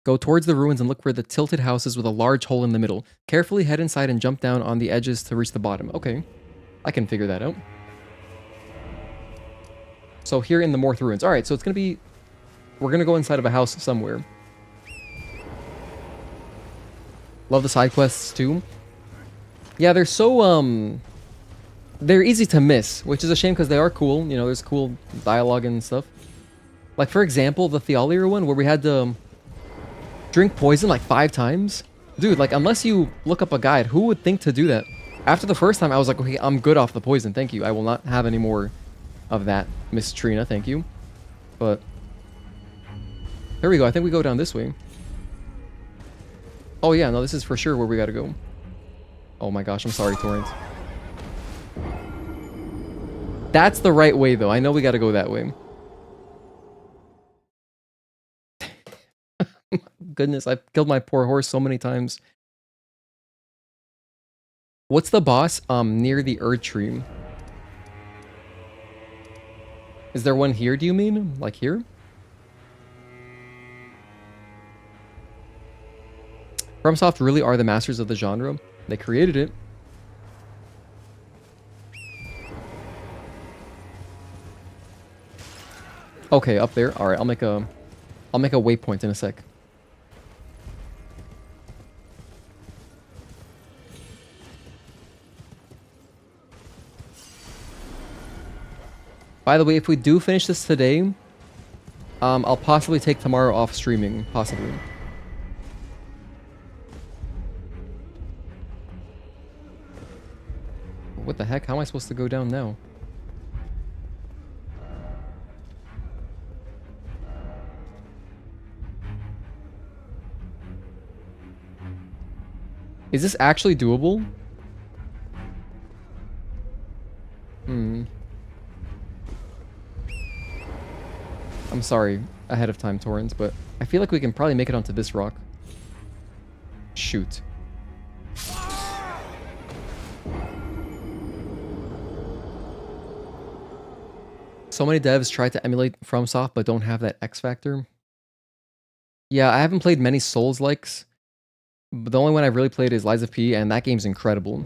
Go towards the ruins and look for the tilted houses with a large hole in the middle. Carefully head inside and jump down on the edges to reach the bottom. Okay, I can figure that out. So here in the Morth Ruins. Alright, so it's going to be... We're going to go inside of a house somewhere. Love the side quests too. Yeah, they're so, they're easy to miss, which is a shame because they are cool. You know, there's cool dialogue and stuff. Like, for example, the Theolier one where we had to drink poison like 5 times. Dude, like, unless you look up a guide, who would think to do that? After the first time, I was like, okay, I'm good off the poison. Thank you. I will not have any more of that, Miss Trina. Thank you. But here we go. I think we go down this way. Oh, yeah. No, this is for sure where we got to go. Oh my gosh, I'm sorry, Torrent. That's the right way, though. I know we gotta go that way. Goodness, I've killed my poor horse so many times. What's the boss near the Erdtree? Is there one here, do you mean? Like here? FromSoft really are the masters of the genre. They created it. Okay, up there. All right, I'll make a waypoint in a sec. By the way, if we do finish this today, I'll possibly take tomorrow off streaming, possibly. What the heck? How am I supposed to go down now? Is this actually doable? I'm sorry ahead of time, Torrens, but I feel like we can probably make it onto this rock. Shoot. So many devs try to emulate FromSoft but don't have that X factor. Yeah, I haven't played many Souls-likes. But the only one I've really played is Lies of P, and that game's incredible.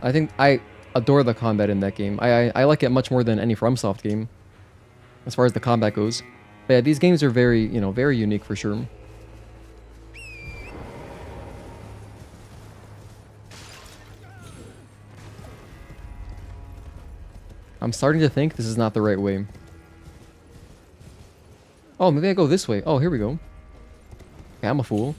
I think I adore the combat in that game. I like it much more than any FromSoft game, as far as the combat goes. But yeah, these games are very, you know, very unique for sure. I'm starting to think this is not the right way. Oh, maybe I go this way. Oh, here we go. Okay, I'm a fool.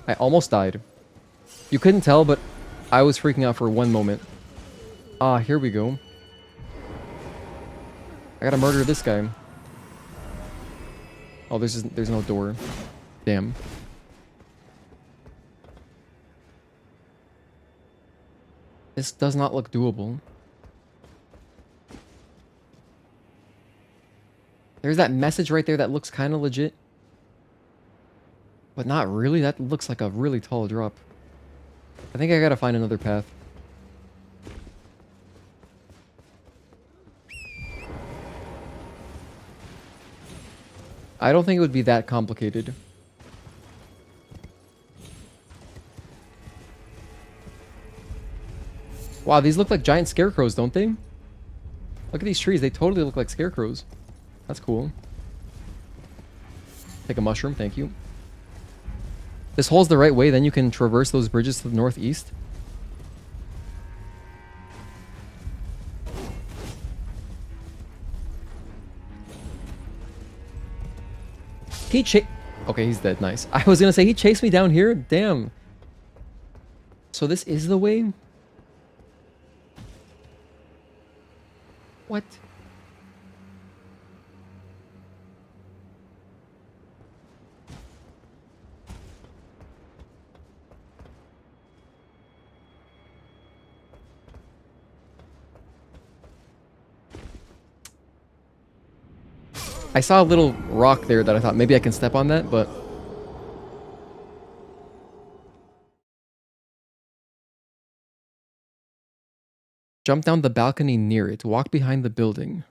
I almost died. You couldn't tell, but I was freaking out for one moment. Ah, here we go. I gotta murder this guy. Oh, there's no door. Damn. This does not look doable. There's that message right there that looks kind of legit. But not really. That looks like a really tall drop. I think I gotta find another path. I don't think it would be that complicated. Wow, these look like giant scarecrows, don't they? Look at these trees. They totally look like scarecrows. That's cool. Take a mushroom, thank you. This hole's the right way, then you can traverse those bridges to the northeast. Okay, he's dead. Nice. I was gonna say he chased me down here. Damn. So this is the way? What? I saw a little rock there that I thought maybe I can step on that, but... Jump down the balcony near it. Walk behind the building.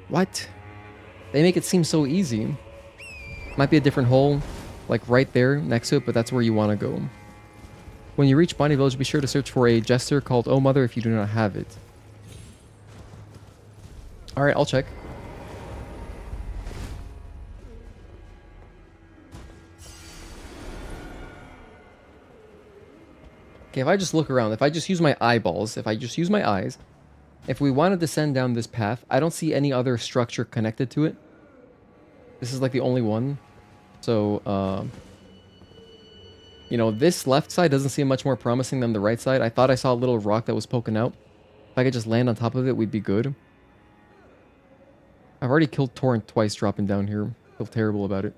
What? They make it seem so easy. Might be a different hole, like right there next to it, but that's where you want to go. When you reach Bonny Village, be sure to search for a jester called Oh Mother if you do not have it. Alright, I'll check. Okay, if I just look around, if I just use my eyeballs, if I just use my eyes, if we want to descend down this path, I don't see any other structure connected to it. This is like the only one. So, you know, this left side doesn't seem much more promising than the right side. I thought I saw a little rock that was poking out. If I could just land on top of it, we'd be good. I've already killed Torrent twice dropping down here. I feel terrible about it.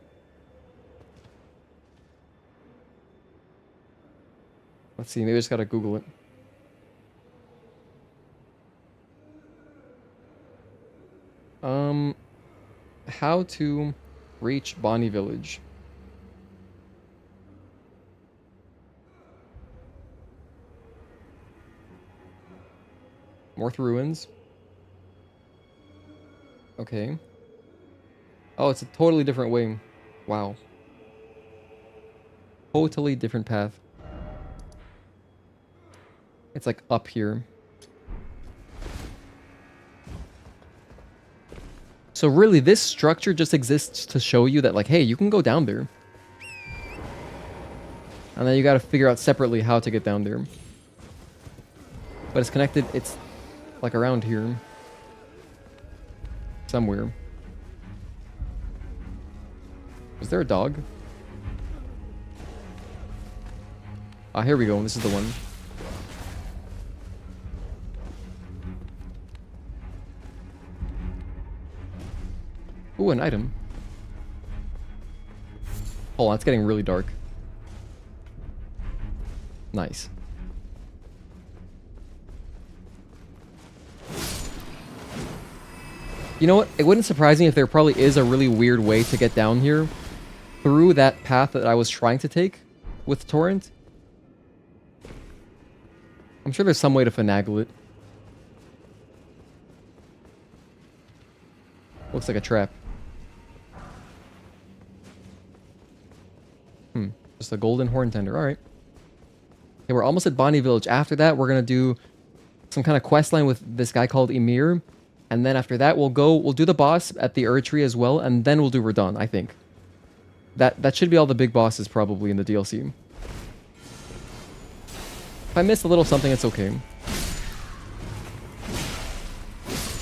Let's see, maybe I just gotta Google it. How to reach Bonny Village. North Ruins. Okay. Oh, it's a totally different way. Wow. Totally different path. It's like up here. So really, this structure just exists to show you that, like, hey, you can go down there. And then you gotta figure out separately how to get down there. But it's connected, it's like around here. Somewhere. Is there a dog? Ah, here we go. This is the one. Ooh, an item. Hold on, it's getting really dark. Nice. You know what? It wouldn't surprise me if there probably is a really weird way to get down here through that path that I was trying to take with Torrent. I'm sure there's some way to finagle it. Looks like a trap. Just a golden horn tender. Alright. Okay, we're almost at Bonny Village. After that, we're gonna do some kind of quest line with this guy called Ymir. And then after that, we'll do the boss at the Erdtree as well, and then we'll do Radahn, I think. That should be all the big bosses probably in the DLC. If I missed a little something, it's okay.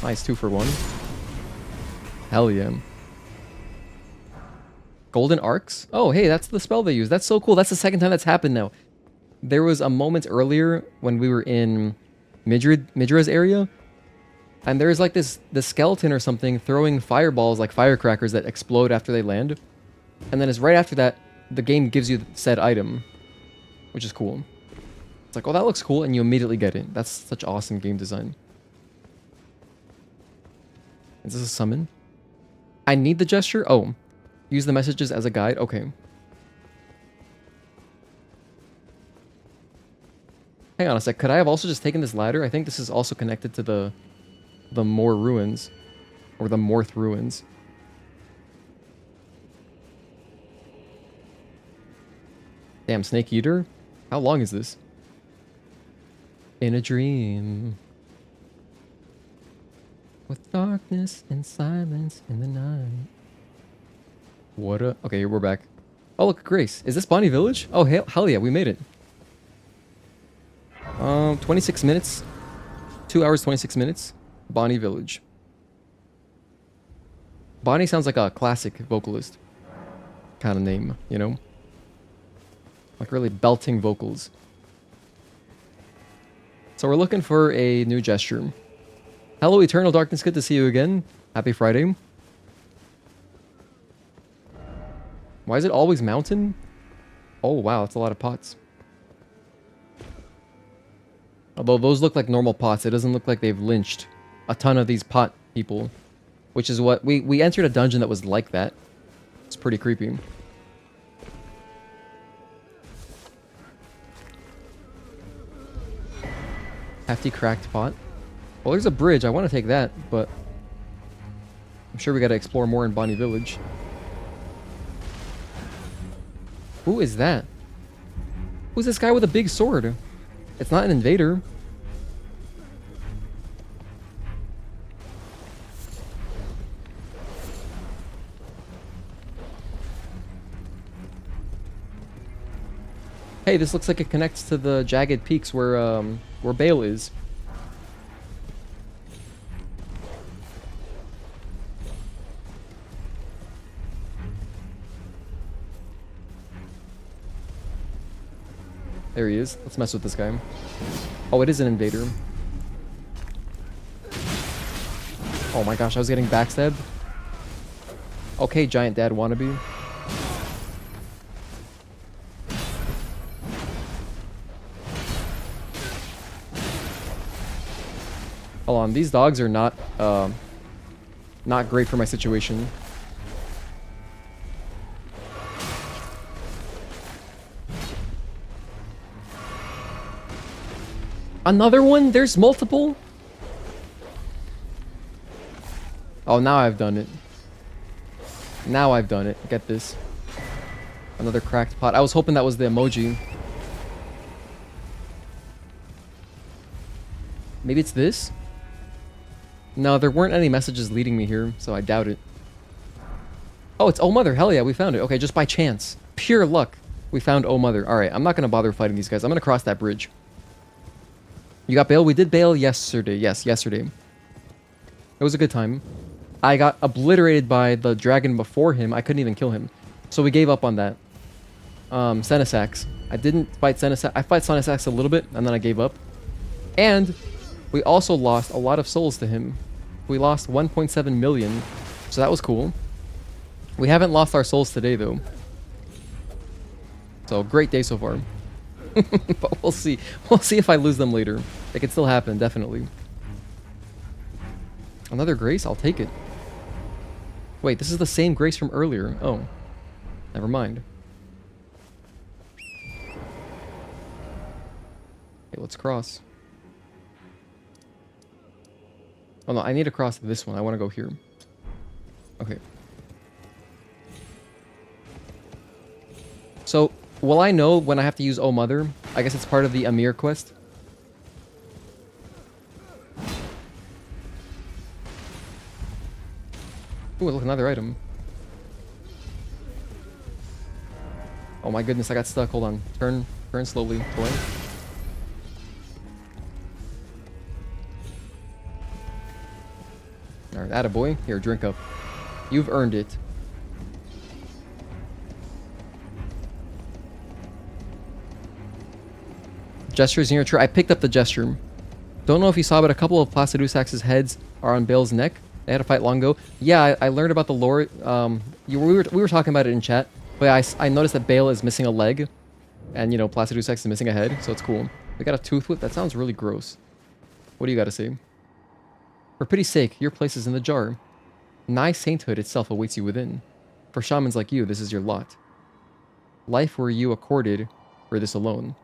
Nice, 2 for 1. Hell yeah. Golden arcs? Oh, hey, that's the spell they use. That's so cool. That's the second time that's happened now. There was a moment earlier when we were in Midra's area, and there's like this skeleton or something throwing fireballs like firecrackers that explode after they land. And then it's right after that, the game gives you said item, which is cool. It's like, oh, that looks cool, and you immediately get it. That's such awesome game design. Is this a summon? I need the gesture? Oh. Use the messages as a guide? Okay. Hang on a sec. Could I have also just taken this ladder? I think this is also connected to the Moor ruins. Or the Morth ruins. Damn, Snake Eater? How long is this? In a dream. With darkness and silence in the night. What a... Okay, we're back. Oh, look, Grace. Is this Bonny Village? Oh, hell yeah, we made it. 26 minutes. 2 hours, 26 minutes. Bonny Village. Bonnie sounds like a classic vocalist kind of name, you know? Like really belting vocals. So we're looking for a new gesture. Hello, Eternal Darkness. Good to see you again. Happy Friday. Why is it always mountain? Oh, wow. That's a lot of pots. Although those look like normal pots. It doesn't look like they've lynched a ton of these pot people. Which is what... We entered a dungeon that was like that. It's pretty creepy. Hefty cracked pot. Well, there's a bridge. I want to take that, but... I'm sure we gotta explore more in Bonny Village. Who is that? Who's this guy with a big sword? It's not an invader. Hey, this looks like it connects to the jagged peaks where Bale is. There he is. Let's mess with this guy. Oh, it is an invader. Oh my gosh, I was getting backstabbed. Okay, giant dad wannabe. Hold on, these dogs are not great for my situation. Another one? There's multiple? Oh, now I've done it. Now I've done it. Get this. Another cracked pot. I was hoping that was the emoji. Maybe it's this? No, there weren't any messages leading me here, so I doubt it. Oh, it's Oh Mother. Hell yeah, we found it. Okay, just by chance. Pure luck. We found Oh Mother. Alright, I'm not going to bother fighting these guys. I'm going to cross that bridge. You got bail? We did bail yesterday. Yes, yesterday. It was a good time. I got obliterated by the dragon before him. I couldn't even kill him. So we gave up on that. Senesax. I didn't fight Senesax. I fight Senesax a little bit, and then I gave up. And we also lost a lot of souls to him. We lost 1.7 million. So that was cool. We haven't lost our souls today, though. So, great day so far. But we'll see. We'll see if I lose them later. It could still happen, definitely. Another grace? I'll take it. Wait, this is the same grace from earlier. Oh. Never mind. Okay, let's cross. Oh no, I need to cross this one. I want to go here. Okay. So, will I know when I have to use Oh Mother? I guess it's part of the Ymir quest. Ooh, look, another item. Oh my goodness, I got stuck. Hold on. Turn slowly. Toy. Alright, attaboy. Here, drink up. You've earned it. Gestures near tree. I picked up the gesture. Don't know if you saw, but a couple of Placidusax's heads are on Bale's neck. They had to fight long ago. Yeah, I learned about the lore. We were talking about it in chat, but I noticed that Bale is missing a leg, and you know Placidusax is missing a head, so it's cool. We got a tooth whip. That sounds really gross. What do you got to say? For pity's sake, your place is in the jar. Nigh sainthood itself awaits you within. For shamans like you, this is your lot. Life were you accorded for this alone.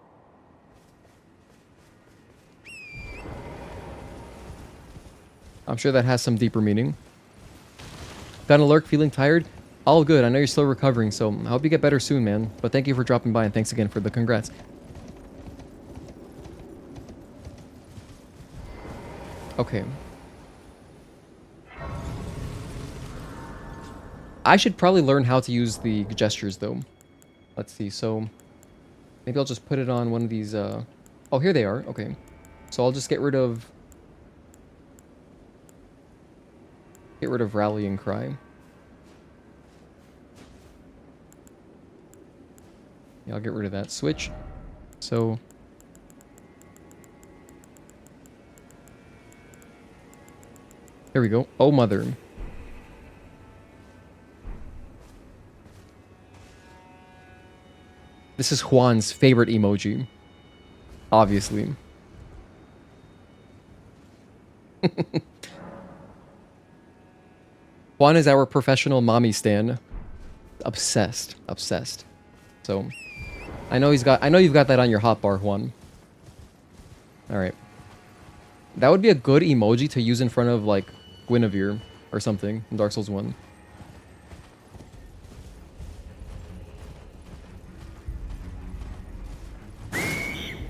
I'm sure that has some deeper meaning. Got an alert, feeling tired? All good. I know you're still recovering, so I hope you get better soon, man. But thank you for dropping by, and thanks again for the congrats. Okay. I should probably learn how to use the gestures, though. Let's see. So maybe I'll just put it on one of these... Oh, here they are. Okay. So I'll just get rid of... Rallying Cry. Yeah, I'll get rid of that. Switch. So... There we go. Oh, mother. This is Juan's favorite emoji. Obviously. Juan is our professional mommy stan. Obsessed. Obsessed. So, I know you've got that on your hotbar, Juan. Alright. That would be a good emoji to use in front of, like, Guinevere or something in Dark Souls 1.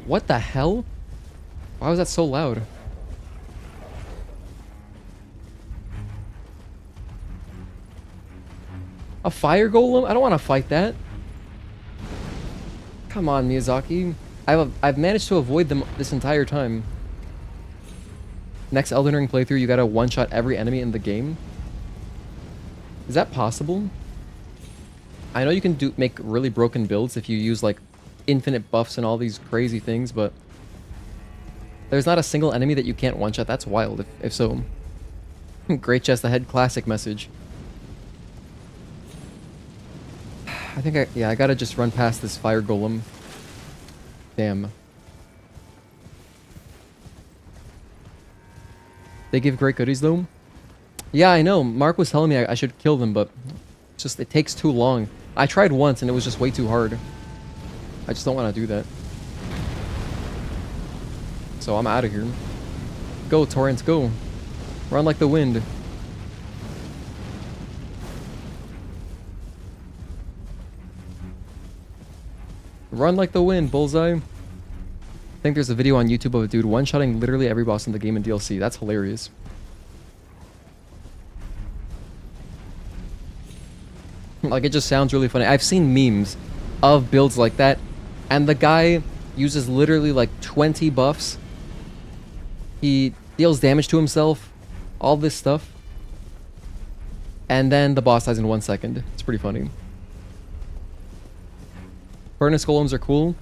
What the hell? Why was that so loud? A fire golem? I don't want to fight that. Come on, Miyazaki. I've managed to avoid them this entire time. Next Elden Ring playthrough, you gotta one-shot every enemy in the game. Is that possible? I know you can make really broken builds if you use like infinite buffs and all these crazy things, but there's not a single enemy that you can't one-shot. That's wild, if so. Great chest ahead, classic message. I think I gotta just run past this fire golem. Damn. They give great goodies though. Yeah, I know. Mark was telling me I should kill them, but it's just it takes too long. I tried once and it was just way too hard. I just don't want to do that. So I'm out of here. Go, Torrents, go. Run like the wind. Run like the wind, Bullseye. I think there's a video on YouTube of a dude one-shotting literally every boss in the game in DLC. That's hilarious. Like, it just sounds really funny. I've seen memes of builds like that, and the guy uses literally like 20 buffs. He deals damage to himself, all this stuff. And then the boss dies in 1 second. It's pretty funny. Furnace golems are cool.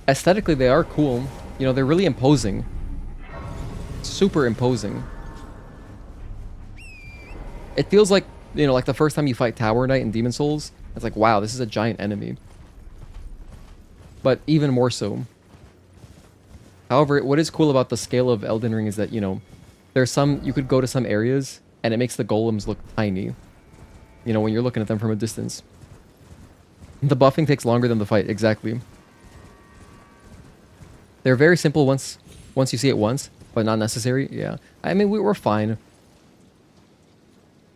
Aesthetically, they are cool. You know, they're really imposing. Super imposing. It feels like, you know, like the first time you fight Tower Knight in Demon Souls, it's like, wow, this is a giant enemy. But even more so. However, what is cool about the scale of Elden Ring is that, you know, there's some, you could go to some areas and it makes the golems look tiny. You know, when you're looking at them from a distance. The buffing takes longer than the fight, exactly. They're very simple once you see it once, but not necessary. Yeah. I mean, we were fine.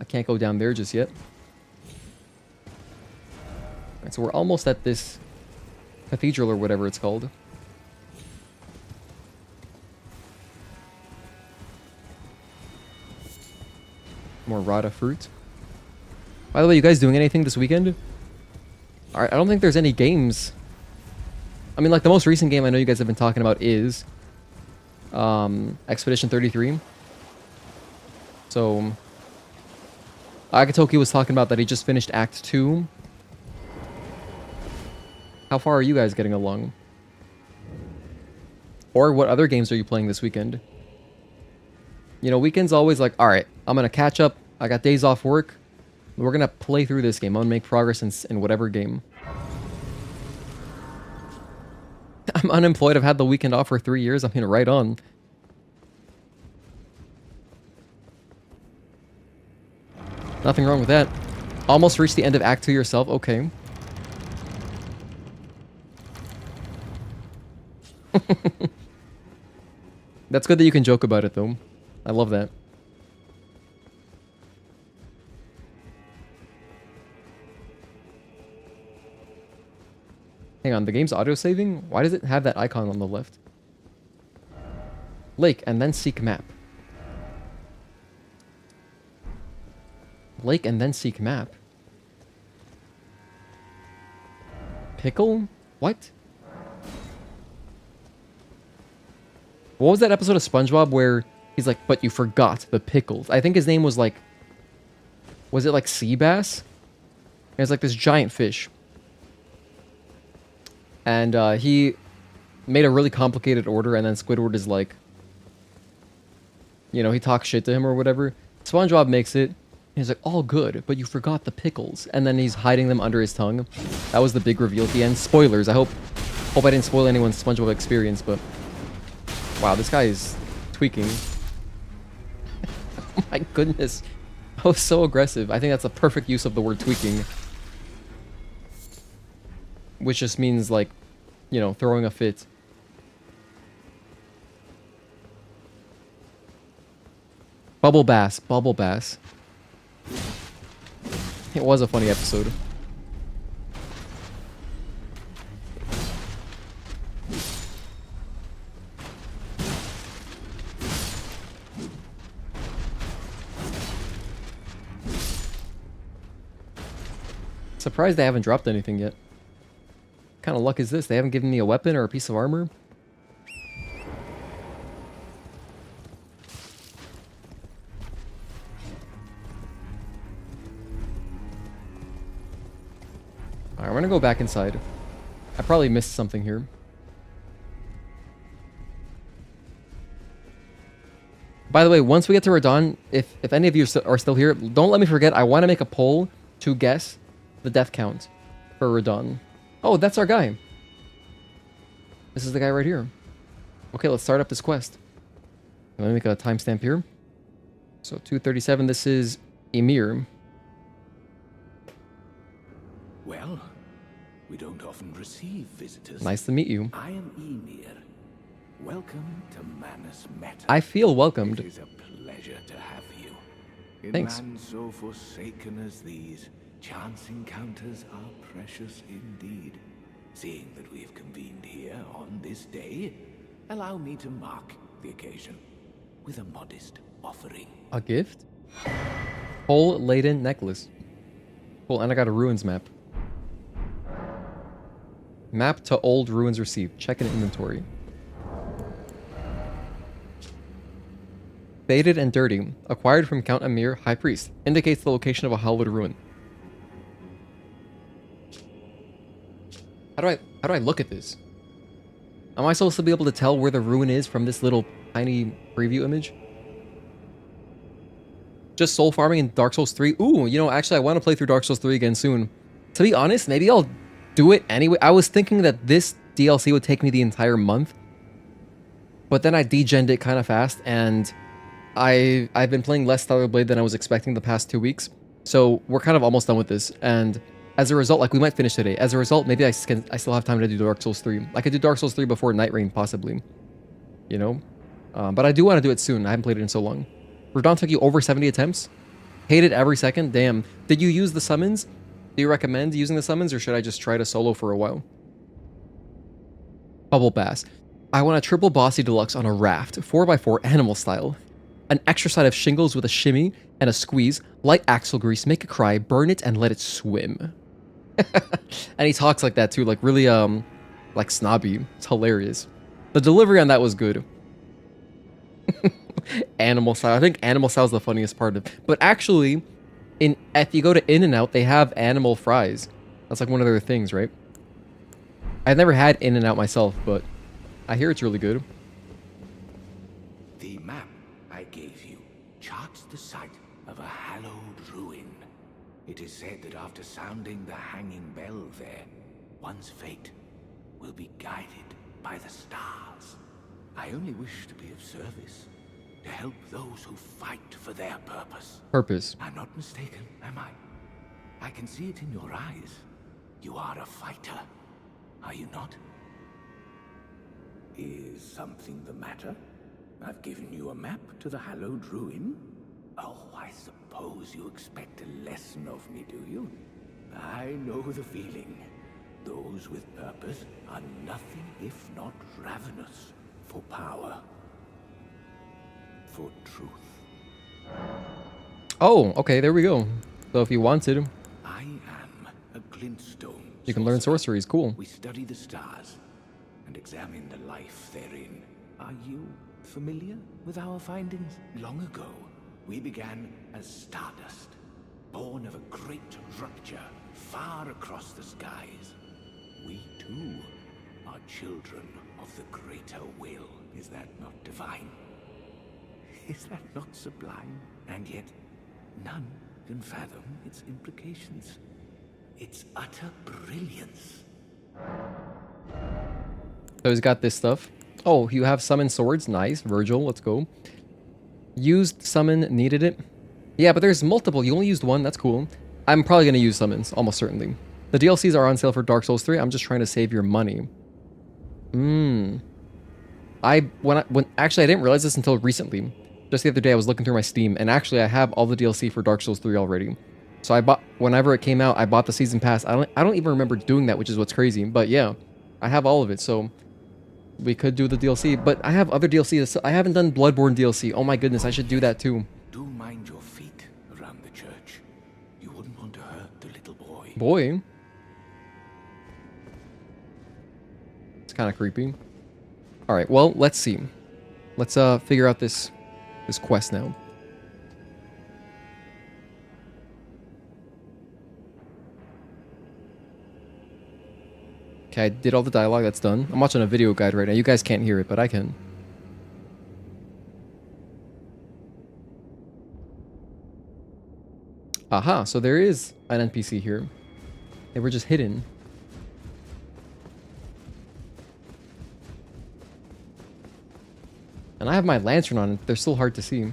I can't go down there just yet. Alright, so we're almost at this cathedral or whatever it's called. More Rada fruit. By the way, you guys doing anything this weekend? Alright, I don't think there's any games. I mean, like, the most recent game I know you guys have been talking about is Expedition 33. So, Agatoki was talking about that he just finished Act 2. How far are you guys getting along? Or what other games are you playing this weekend? You know, weekends always like, alright, I'm gonna catch up. I got days off work. We're gonna play through this game. I'm gonna make progress in whatever game. I'm unemployed. I've had the weekend off for 3 years. I mean, right on. Nothing wrong with that. Almost reached the end of Act 2 yourself. Okay. That's good that you can joke about it, though. I love that. Hang on, the game's auto-saving? Why does it have that icon on the left? Lake, and then seek map. Lake, and then seek map. Pickle? What? What was that episode of SpongeBob where he's like, but you forgot the pickles? I think his name was like... Was it like sea bass? It was like this giant fish. And he made a really complicated order, and then Squidward is like, you know, he talks shit to him or whatever. SpongeBob makes it. He's like, all good, but you forgot the pickles. And then he's hiding them under his tongue. That was the big reveal at the end. Spoilers. I hope I didn't spoil anyone's SpongeBob experience, but wow, this guy is tweaking. Oh my goodness. That was so aggressive. I think that's a perfect use of the word tweaking. Which just means, like, you know, throwing a fit. Bubble Bass. Bubble Bass. It was a funny episode. Surprised they haven't dropped anything yet. What kind of luck is this? They haven't given me a weapon or a piece of armor? Alright, we're gonna go back inside. I probably missed something here. By the way, once we get to Radahn, if any of you are still here, don't let me forget, I want to make a poll to guess the death count for Radahn. Oh, that's our guy. This is the guy right here. Okay, let's start up this quest. Let me make a timestamp here. So 2:37, this is Ymir.
Well, we don't often receive visitors.
Nice to meet you.
I am Ymir. Welcome to Manse Metyr.
I feel welcomed.
It is a pleasure to have you. In
Thanks.
lands so forsaken as these, chance encounters are precious indeed. Seeing that we have convened here on this day, allow me to mark the occasion with a modest offering.
A gift? Coal-laden necklace. Cool, and I got a ruins map. Map to old ruins received. Check in inventory. Faded and dirty. Acquired from Count Ymir, High Priest. Indicates the location of a hallowed ruin. How do I look at this? Am I supposed to be able to tell where the ruin is from this little tiny preview image? Just soul farming in Dark Souls 3? Ooh, you know, actually I want to play through Dark Souls 3 again soon. To be honest, maybe I'll do it anyway. I was thinking that this DLC would take me the entire month. But then I degened it kind of fast, and I've been playing less Stellar Blade than I was expecting the past 2 weeks. So we're kind of almost done with this, and as a result, like, we might finish today. As a result, maybe I still have time to do Dark Souls 3. I could do Dark Souls 3 before Night Rain, possibly. You know? But I do want to do it soon. I haven't played it in so long. Radahn took you over 70 attempts? Hated every second? Damn. Did you use the summons? Do you recommend using the summons, or should I just try to solo for a while? Bubble Bass. I want a triple bossy deluxe on a raft, 4x4 animal style. An extra side of shingles with a shimmy and a squeeze, light axle grease, make it cry, burn it, and let it swim. And he talks like that too, like really, like snobby. It's hilarious. The delivery on that was good. Animal style. I think animal style is the funniest part of it. But actually, if you go to In-N-Out, they have animal fries. That's like one of their things, right? I've never had In-N-Out myself, but I hear it's really good.
The map I gave you charts the site of a hallowed ruin. It is said that after sounding the hanging bell there, one's fate will be guided by the stars. I only wish to be of service, to help those who fight for their purpose.
Purpose.
I'm not mistaken, am I? I can see it in your eyes. You are a fighter, are you not? Is something the matter? I've given you a map to the hallowed ruin. Oh, I suppose you expect a lesson of me, do you? I know the feeling. Those with purpose are nothing if not ravenous for power. For truth.
Oh, okay, there we go. So if you wanted,
I am a glintstone.
you can learn sorceries. Cool.
We study the stars and examine the life therein. Are you familiar with our findings? Long ago, we began as stardust, born of a great rupture far across the skies. We too are children of the greater will. Is that not divine? Is that not sublime? And yet, none can fathom its implications. Its utter brilliance.
So he's got this stuff. Oh, you have summon swords. Nice. Virgil, let's go. Used summon, needed it. Yeah, but there's multiple. You only used one. That's cool. I'm probably going to use summons, almost certainly. The DLCs are on sale for Dark Souls 3. I'm just trying to save your money. Actually, I didn't realize this until recently. Just the other day, I was looking through my Steam, and actually, I have all the DLC for Dark Souls 3 already. So I bought, whenever it came out, I bought the season pass. I don't even remember doing that, which is what's crazy. But yeah, I have all of it, so we could do the DLC. But I have other DLC. I haven't done Bloodborne DLC. Oh my goodness, I should do that too.
Do mind your feet around the church. You wouldn't want to hurt the little boy.
Boy? It's kind of creepy. Alright, well, let's see. Let's figure out this quest now. Okay, I did all the dialogue. That's done. I'm watching a video guide right now. You guys can't hear it, but I can. Aha, so there is an NPC here. They were just hidden. And I have my lantern on. They're still hard to see.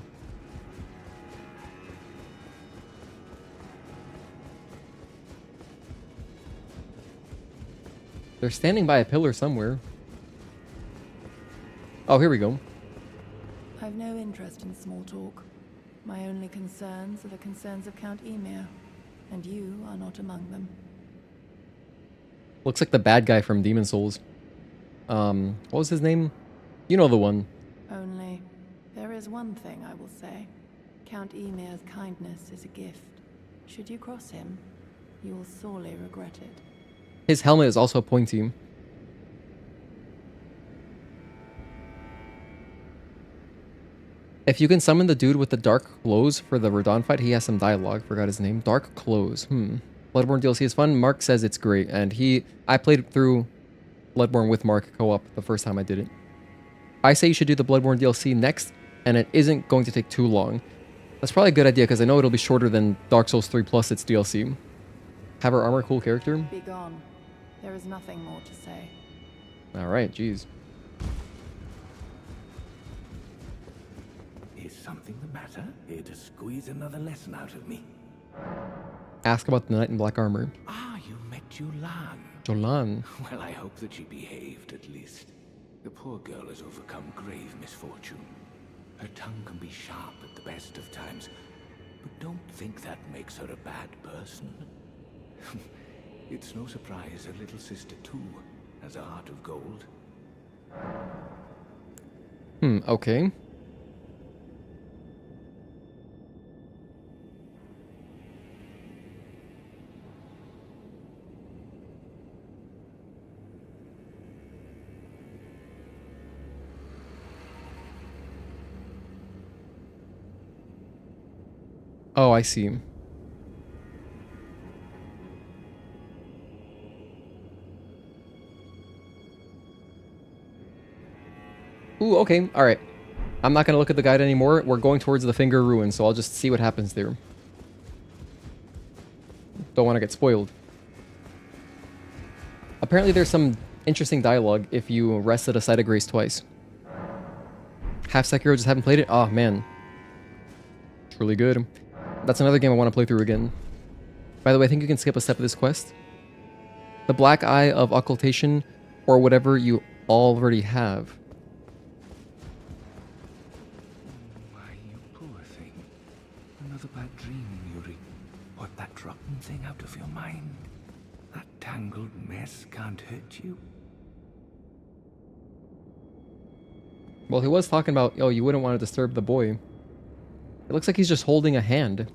They're standing by a pillar somewhere. Oh, here we go.
I've no interest in small talk. My only concerns are the concerns of Count Ymir, and you are not among them.
Looks like the bad guy from Demon Souls. What was his name? You know the one.
Only, there is one thing I will say. Count Ymir's kindness is a gift. Should you cross him, you will sorely regret it.
His helmet is also pointy. If you can summon the dude with the dark clothes for the Radahn fight, he has some dialogue. Forgot his name. Dark clothes. Bloodborne DLC is fun. Mark says it's great, and I played through Bloodborne with Mark co-op the first time I did it. I say you should do the Bloodborne DLC next, and it isn't going to take too long. That's probably a good idea, because I know it'll be shorter than Dark Souls 3 plus its DLC. Have her armor, cool character.
Be gone. There is nothing more to say.
Alright, jeez.
Is something the matter? Here to squeeze another lesson out of me.
Ask about the knight in black armor.
Ah, you met Jolan.
Jolan.
Well, I hope that she behaved at least. The poor girl has overcome grave misfortune. Her tongue can be sharp at the best of times, but don't think that makes her a bad person. It's no surprise her little sister too has a heart of gold.
Okay. Oh, I see. Ooh, okay, alright. I'm not gonna look at the guide anymore. We're going towards the Finger Ruin, so I'll just see what happens there. Don't want to get spoiled. Apparently there's some interesting dialogue if you rest at a site of grace twice. Half Sekiro, just haven't played it? Oh, man. It's really good. That's another game I want to play through again. By the way, I think you can skip a step of this quest. The Black Eye of Occultation, or whatever you already have.
Why, you poor thing. Another bad dream, Yuri. Put that rotten thing out of your mind. That tangled mess can't hurt you.
Well, he was talking about, oh, you wouldn't want to disturb the boy. It looks like he's just holding a hand.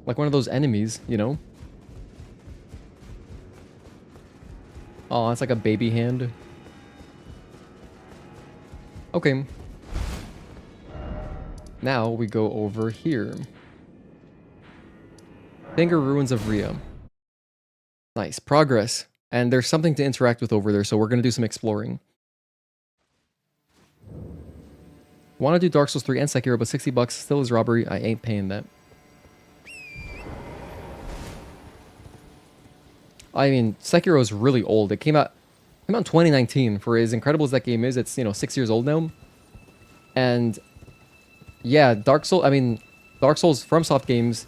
Like one of those enemies, you know? Oh, it's like a baby hand. Okay. Now we go over here. Finger Ruins of Rhea. Nice. Progress. And there's something to interact with over there, so we're going to do some exploring. Want to do Dark Souls 3 and Sekiro, but $60 still is robbery. I ain't paying that. I mean, Sekiro is really old. It came out in 2019. For as incredible as that game is, it's, you know, 6 years old now. And yeah, Dark Souls FromSoft games,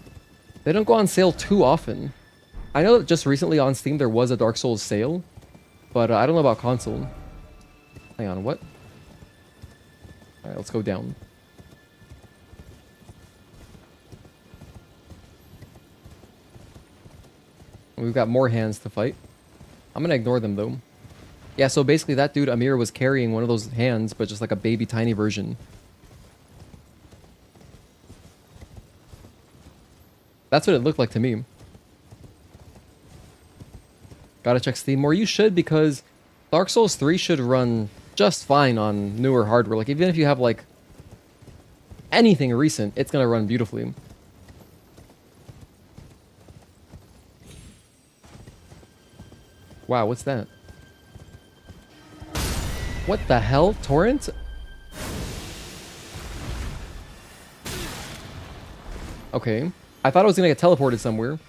they don't go on sale too often. I know that just recently on Steam there was a Dark Souls sale, but I don't know about console. Hang on, what? Alright, let's go down. We've got more hands to fight. I'm gonna ignore them though. Yeah, so basically that dude Ymir was carrying one of those hands, but just like a baby tiny version. That's what it looked like to me. Gotta check Steam more. You should, because Dark Souls 3 should run just fine on newer hardware. Like, even if you have, like, anything recent, it's gonna run beautifully. Wow, what's that? What the hell? Torrent? Okay. I thought I was gonna get teleported somewhere.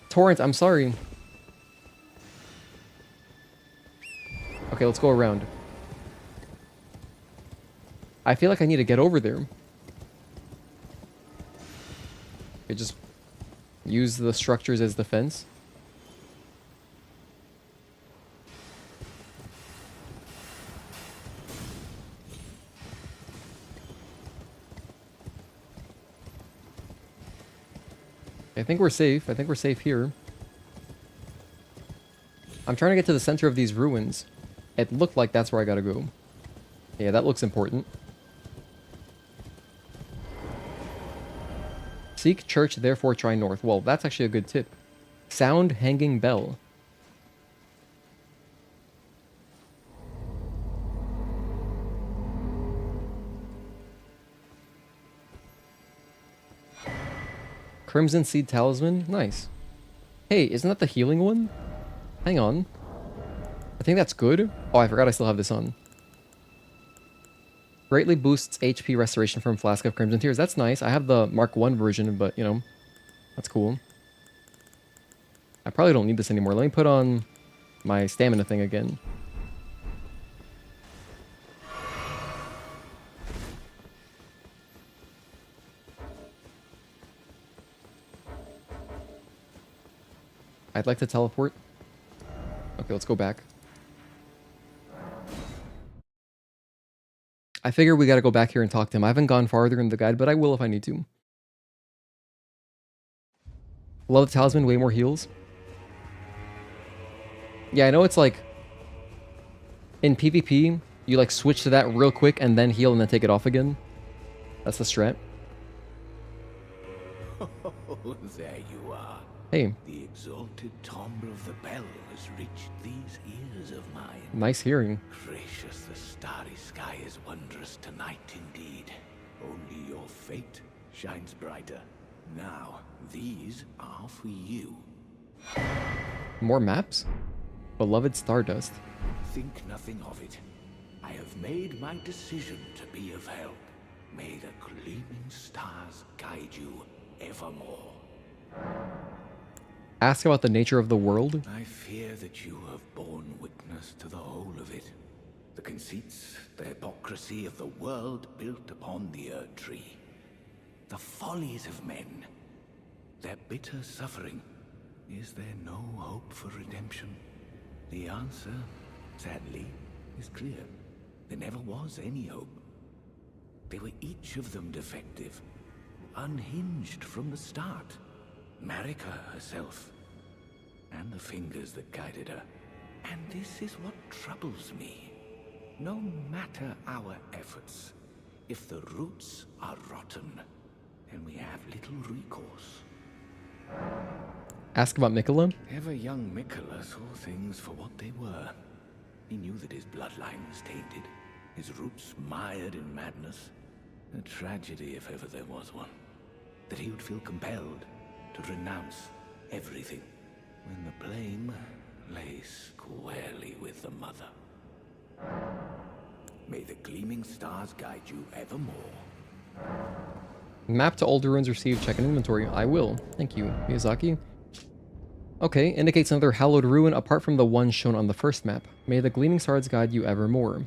Torrent, I'm sorry. Okay, let's go around. I feel like I need to get over there. Okay, just use the structures as defense. I think we're safe. I think we're safe here. I'm trying to get to the center of these ruins. It looked like that's where I gotta go. Yeah, that looks important. Seek church, therefore try north. Well, that's actually a good tip. Sound hanging bell. Crimson Seed Talisman? Nice. Hey, isn't that the healing one? Hang on. I think that's good. Oh, I forgot I still have this on. Greatly boosts HP restoration from Flask of Crimson Tears. That's nice. I have the Mark 1 version, but, you know, that's cool. I probably don't need this anymore. Let me put on my stamina thing again. I'd like to teleport. Okay, let's go back. I figure we gotta go back here and talk to him. I haven't gone farther in the guide, but I will if I need to. Love the talisman, way more heals. Yeah, I know it's like... in PvP, you like switch to that real quick and then heal and then take it off again. That's the strat.
Oh, there you are.
Hey.
The exalted timbre of the bell has reached these ears of mine.
Nice hearing.
Gracious, the starry sky is wondrous tonight indeed. Only your fate shines brighter. Now, these are for you.
More maps? Beloved Stardust.
Think nothing of it. I have made my decision to be of help. May the gleaming stars guide you evermore.
Ask about the nature of the world.
I fear that you have borne witness to the whole of it. The conceits, the hypocrisy of the world built upon the Erdtree. The follies of men. Their bitter suffering. Is there no hope for redemption? The answer, sadly, is clear. There never was any hope. They were each of them defective. Unhinged from the start. Marika herself. And the fingers that guided her. And this is what troubles me. No matter our efforts, if the roots are rotten, then we have little recourse.
Ask about Mikola.
Ever young Mikola saw things for what they were. He knew that his bloodline was tainted, his roots mired in madness. A tragedy if ever there was one. That he would feel compelled to renounce everything. When the blame lay squarely with the mother. May the gleaming stars guide you evermore.
Map to older ruins received. Check in inventory. I will. Thank you, Miyazaki. Okay, indicates another hallowed ruin apart from the one shown on the first map. May the gleaming stars guide you evermore.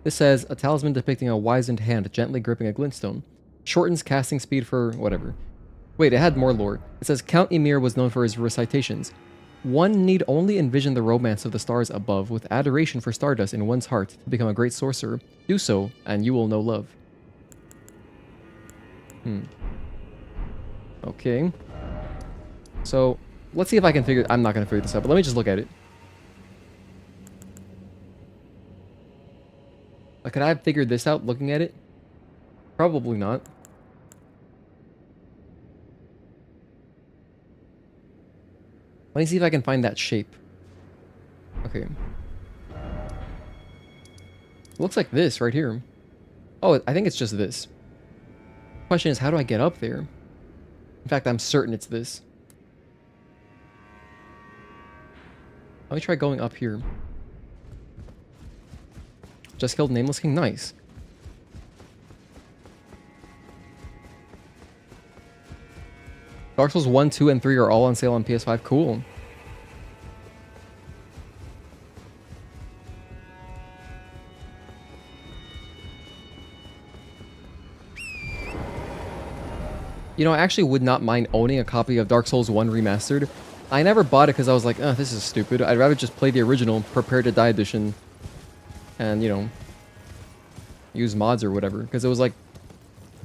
This says, a talisman depicting a wizened hand gently gripping a glintstone. Shortens casting speed for whatever. Wait, it had more lore. It says, Count Ymir was known for his recitations. One need only envision the romance of the stars above with adoration for stardust in one's heart to become a great sorcerer. Do so, and you will know love. Okay. So, let's see if I can figure... I'm not going to figure this out, but let me just look at it. Could I have figured this out looking at it? Probably not. Let me see if I can find that shape. Okay. Looks like this right here. Oh, I think it's just this. Question is, how do I get up there? In fact, I'm certain it's this. Let me try going up here. Just killed Nameless King. Nice. Dark Souls 1, 2, and 3 are all on sale on PS5. Cool. You know, I actually would not mind owning a copy of Dark Souls 1 Remastered. I never bought it because I was like, oh, this is stupid. I'd rather just play the original Prepare to Die edition. And, you know, use mods or whatever. Because it was like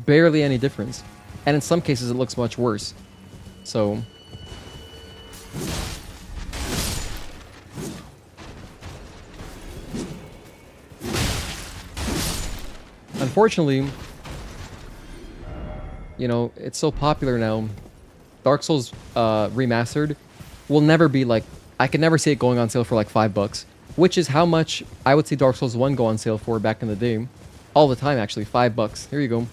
barely any difference. And in some cases it looks much worse. So... unfortunately, you know, it's so popular now. Dark Souls Remastered will never be like... I could never see it going on sale for like $5. Which is how much I would see Dark Souls 1 go on sale for back in the day. All the time, actually. $5. Here you go.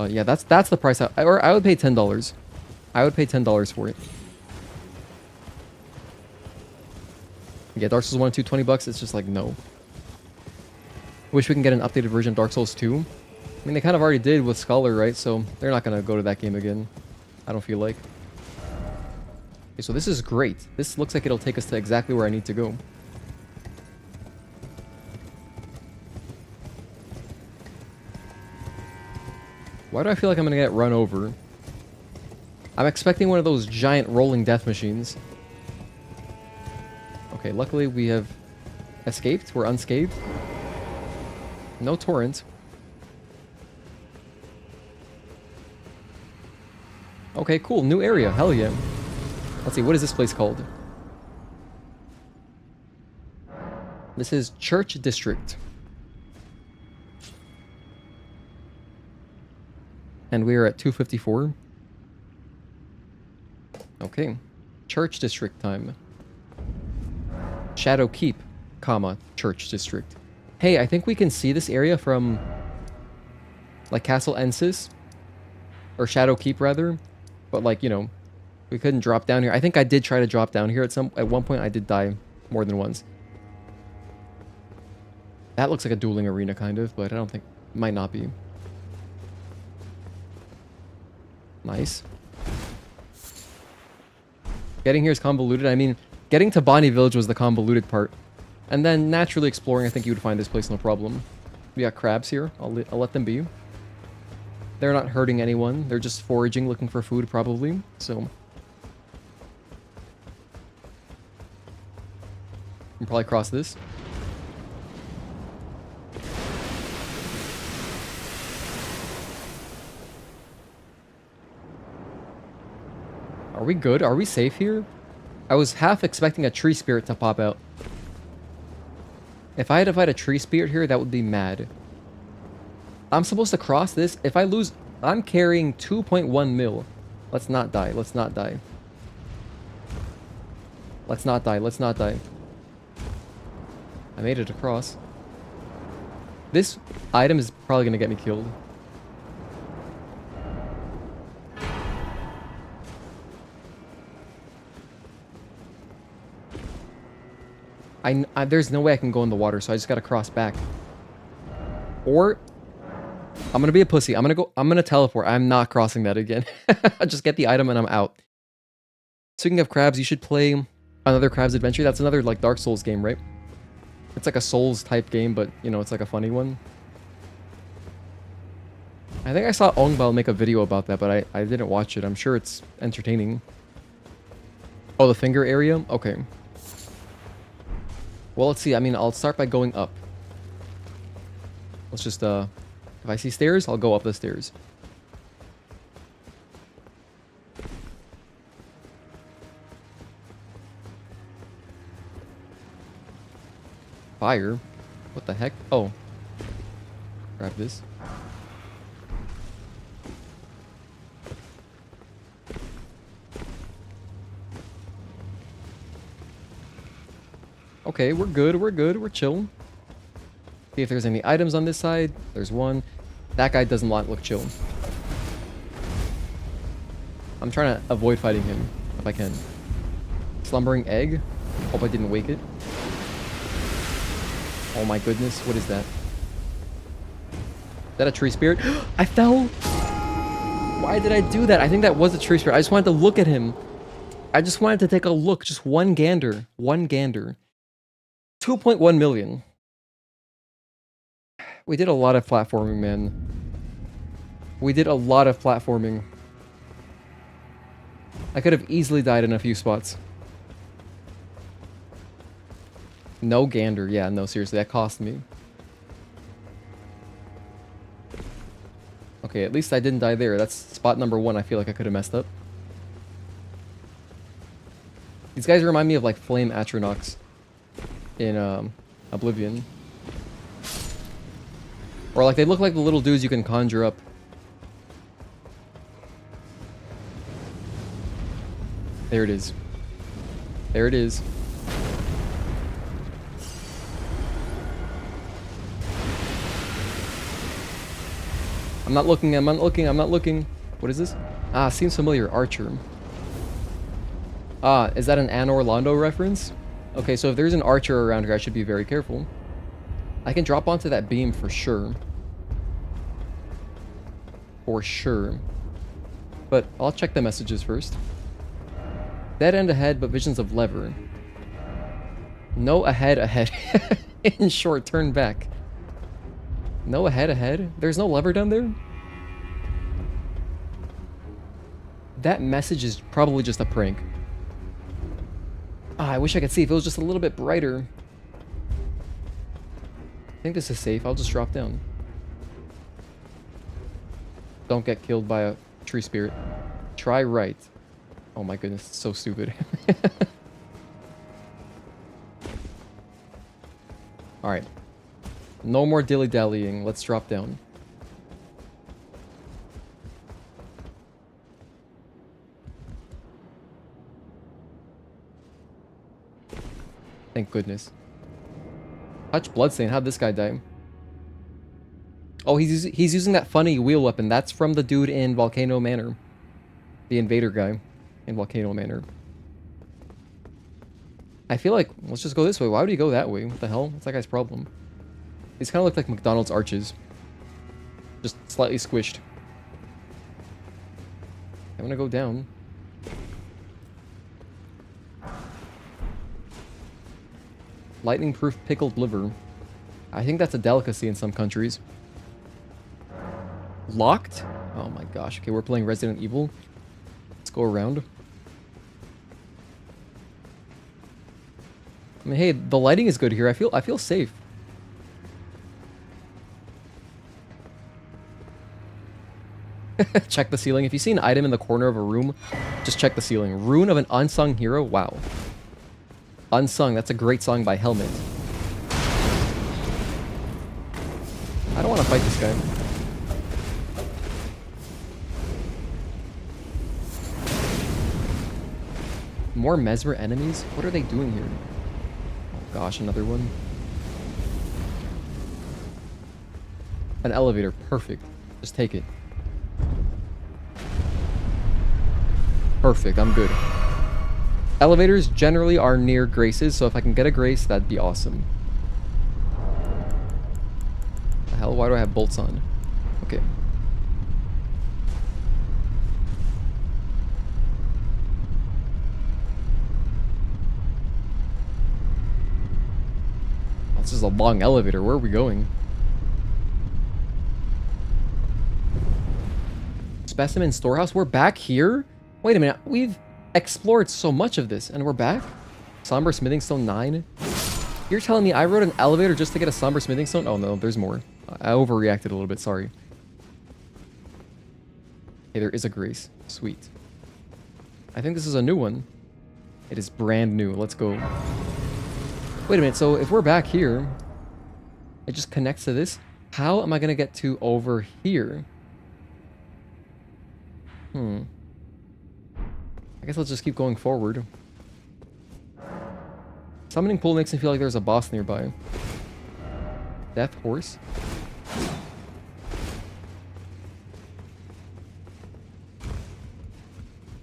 Yeah, that's the price. I would pay $10. I would pay $10 for it. Yeah, Dark Souls 1 and 2, $20. It's just like, no. Wish we can get an updated version of Dark Souls 2. I mean, they kind of already did with Scholar, right? So they're not going to go to that game again. I don't feel like. Okay, so this is great. This looks like it'll take us to exactly where I need to go. Why do I feel like I'm going to get run over? I'm expecting one of those giant rolling death machines. Okay, luckily we have escaped. We're unscathed. No torrent. Okay, cool. New area. Hell yeah. Let's see, what is this place called? This is Church District. And we are at 254. Okay. Church District time. Shadow Keep, comma, Church District. Hey, I think we can see this area from... like Castle Ensis. Or Shadow Keep, rather. But like, you know... we couldn't drop down here. I think I did try to drop down here at one point. I did die more than once. That looks like a dueling arena, kind of, but I don't think... might not be. Nice. Getting here is convoluted. I mean, getting to Bonny Village was the convoluted part. And then naturally exploring, I think you would find this place no problem. We got crabs here. I'll let them be. They're not hurting anyone. They're just foraging, looking for food, probably. So... can probably cross this. Are we good? Are we safe here? I was half expecting a tree spirit to pop out. If I had to fight a tree spirit here, that would be mad. I'm supposed to cross this? If I lose... I'm carrying 2.1 mil. Let's not die. Let's not die. Let's not die. Let's not die. I made it across. This item is probably going to get me killed. There's no way I can go in the water, so I just gotta cross back. Or I'm gonna be a pussy. I'm gonna teleport. I'm not crossing that again. I just get the item and I'm out. Speaking of crabs, you should play another Crab's Adventure. That's another like Dark Souls game, right? It's like a Souls type game, but you know, it's like a funny one. I think I saw Ongbal make a video about that, but I didn't watch it. I'm sure it's entertaining. Oh, the finger area? Okay. Well, let's see. I mean, I'll start by going up. Let's just, if I see stairs, I'll go up the stairs. Fire? What the heck? Oh. Grab this. Okay, we're good, we're chill. See if there's any items on this side. There's one. That guy doesn't look chill. I'm trying to avoid fighting him, if I can. Slumbering egg. Hope I didn't wake it. Oh my goodness, what is that? Is that a tree spirit? I fell! Why did I do that? I think that was a tree spirit. I just wanted to look at him. I just wanted to take a look. Just one gander. One gander. 2.1 million. We did a lot of platforming, man. We did a lot of platforming. I could have easily died in a few spots. No gander. Yeah, no, seriously, that cost me. Okay, at least I didn't die there. That's spot number one. I feel like I could have messed up. These guys remind me of like Flame Atronachs in Oblivion. Or like they look like the little dudes you can conjure up. There it is. There it is. I'm not looking, I'm not looking, I'm not looking. What is this? Ah, seems familiar. Archer. Ah, is that an Anne Orlando reference? Okay, so if there's an archer around here, I should be very careful. I can drop onto that beam for sure. For sure. But I'll check the messages first. Dead end ahead, but visions of lever. No ahead ahead. In short, turn back. No ahead ahead? There's no lever down there? That message is probably just a prank. Ah, I wish I could see if it was just a little bit brighter. I think this is safe. I'll just drop down. Don't get killed by a tree spirit. Try right. Oh my goodness, it's so stupid. Alright. No more dilly-dallying. Let's drop down. Thank goodness. Touch Bloodstain. How'd this guy die? Oh, he's using that funny wheel weapon. That's from the dude in Volcano Manor. The invader guy in Volcano Manor. I feel like, let's just go this way. Why would he go that way? What the hell? What's that guy's problem? These kind of look like McDonald's arches. Just slightly squished. I'm gonna go down. Lightning-proof pickled liver. I think that's a delicacy in some countries. Locked? Oh my gosh. Okay, we're playing Resident Evil. Let's go around. I mean, hey, the lighting is good here. I feel safe. Check the ceiling. If you see an item in the corner of a room, just check the ceiling. Rune of an Unsung Hero? Wow. Unsung, that's a great song by Helmet. I don't want to fight this guy. More Mesmer enemies? What are they doing here? Oh gosh, another one. An elevator, perfect. Just take it. Perfect, I'm good. Elevators generally are near graces, so if I can get a grace, that'd be awesome. The hell? Why do I have bolts on? Okay. Oh, this is a long elevator. Where are we going? Specimen storehouse? We're back here? Wait a minute. We've explored so much of this, and we're back? Somber smithing stone 9? You're telling me I rode an elevator just to get a somber smithing stone? Oh no, there's more. I overreacted a little bit, sorry. Hey, there is a grace. Sweet. I think this is a new one. It is brand new. Let's go. Wait a minute, so if we're back here, it just connects to this? How am I gonna get to over here? I guess let's just keep going forward. Summoning pool makes me feel like there's a boss nearby. Death horse.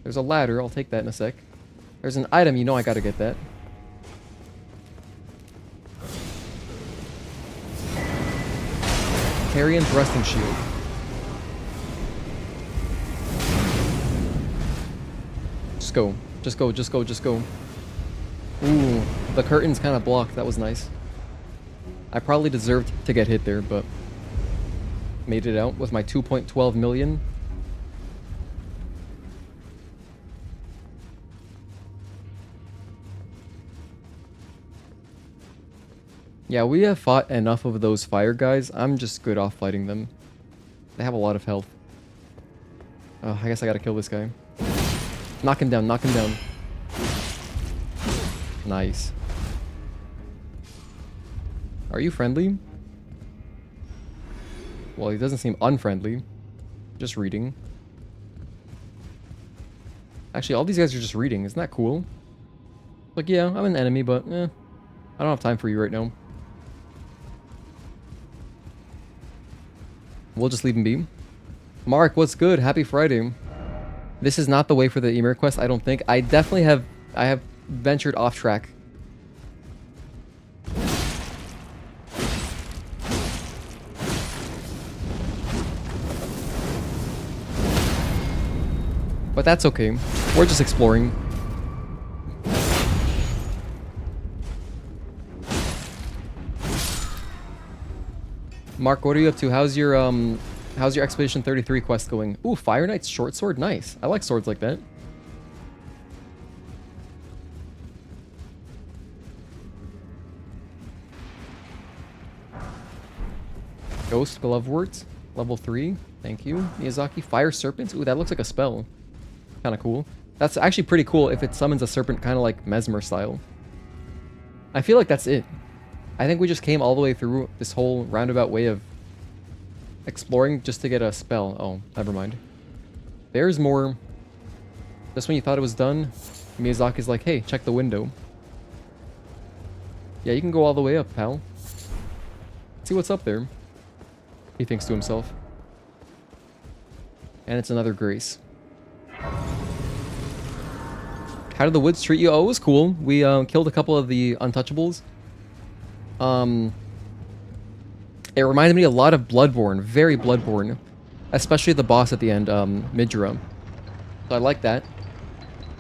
There's a ladder. I'll take that in a sec. There's an item. You know I gotta get that. Carrion thrusting shield. Just go. Just go. Just go. Just go. Ooh, the curtain's kind of blocked. That was nice. I probably deserved to get hit there, but made it out with my 2.12 million. Yeah, we have fought enough of those fire guys. I'm just good off fighting them. They have a lot of health. Oh, I guess I gotta kill this guy. Knock him down, knock him down. Nice. Are you friendly? Well, he doesn't seem unfriendly. Just reading. Actually, all these guys are just reading. Isn't that cool? Like, yeah, I'm an enemy, but I don't have time for you right now. We'll just leave him be. Mark, what's good? Happy Friday. This is not the way for the Ymir quest, I don't think. I definitely have... I have ventured off track. But that's okay. We're just exploring. Mark, what are you up to? How's your Expedition 33 quest going? Ooh, Fire Knight's short sword. Nice. I like swords like that. Ghost Gloveworts, level 3. Thank you. Miyazaki, Fire Serpents. Ooh, that looks like a spell. Kind of cool. That's actually pretty cool if it summons a serpent kind of like Mesmer style. I feel like that's it. I think we just came all the way through this whole roundabout way of exploring just to get a spell. Oh, never mind. There's more. Just when you thought it was done, Miyazaki's like, hey, check the window. Yeah, you can go all the way up, pal. See what's up there. He thinks to himself. And it's another grace. How did the woods treat you? Oh, it was cool. We killed a couple of the untouchables. It reminded me a lot of Bloodborne. Very Bloodborne. Especially the boss at the end, Midra. So I like that.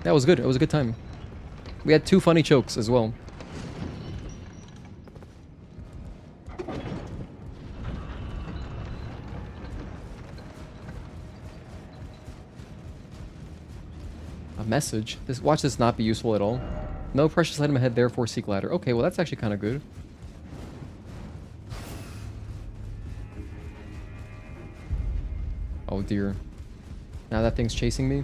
That was good. It was a good time. We had 2 funny chokes as well. A message? Watch this not be useful at all. No precious item ahead, therefore seek ladder. Okay, well that's actually kind of good. Oh dear. Now that thing's chasing me.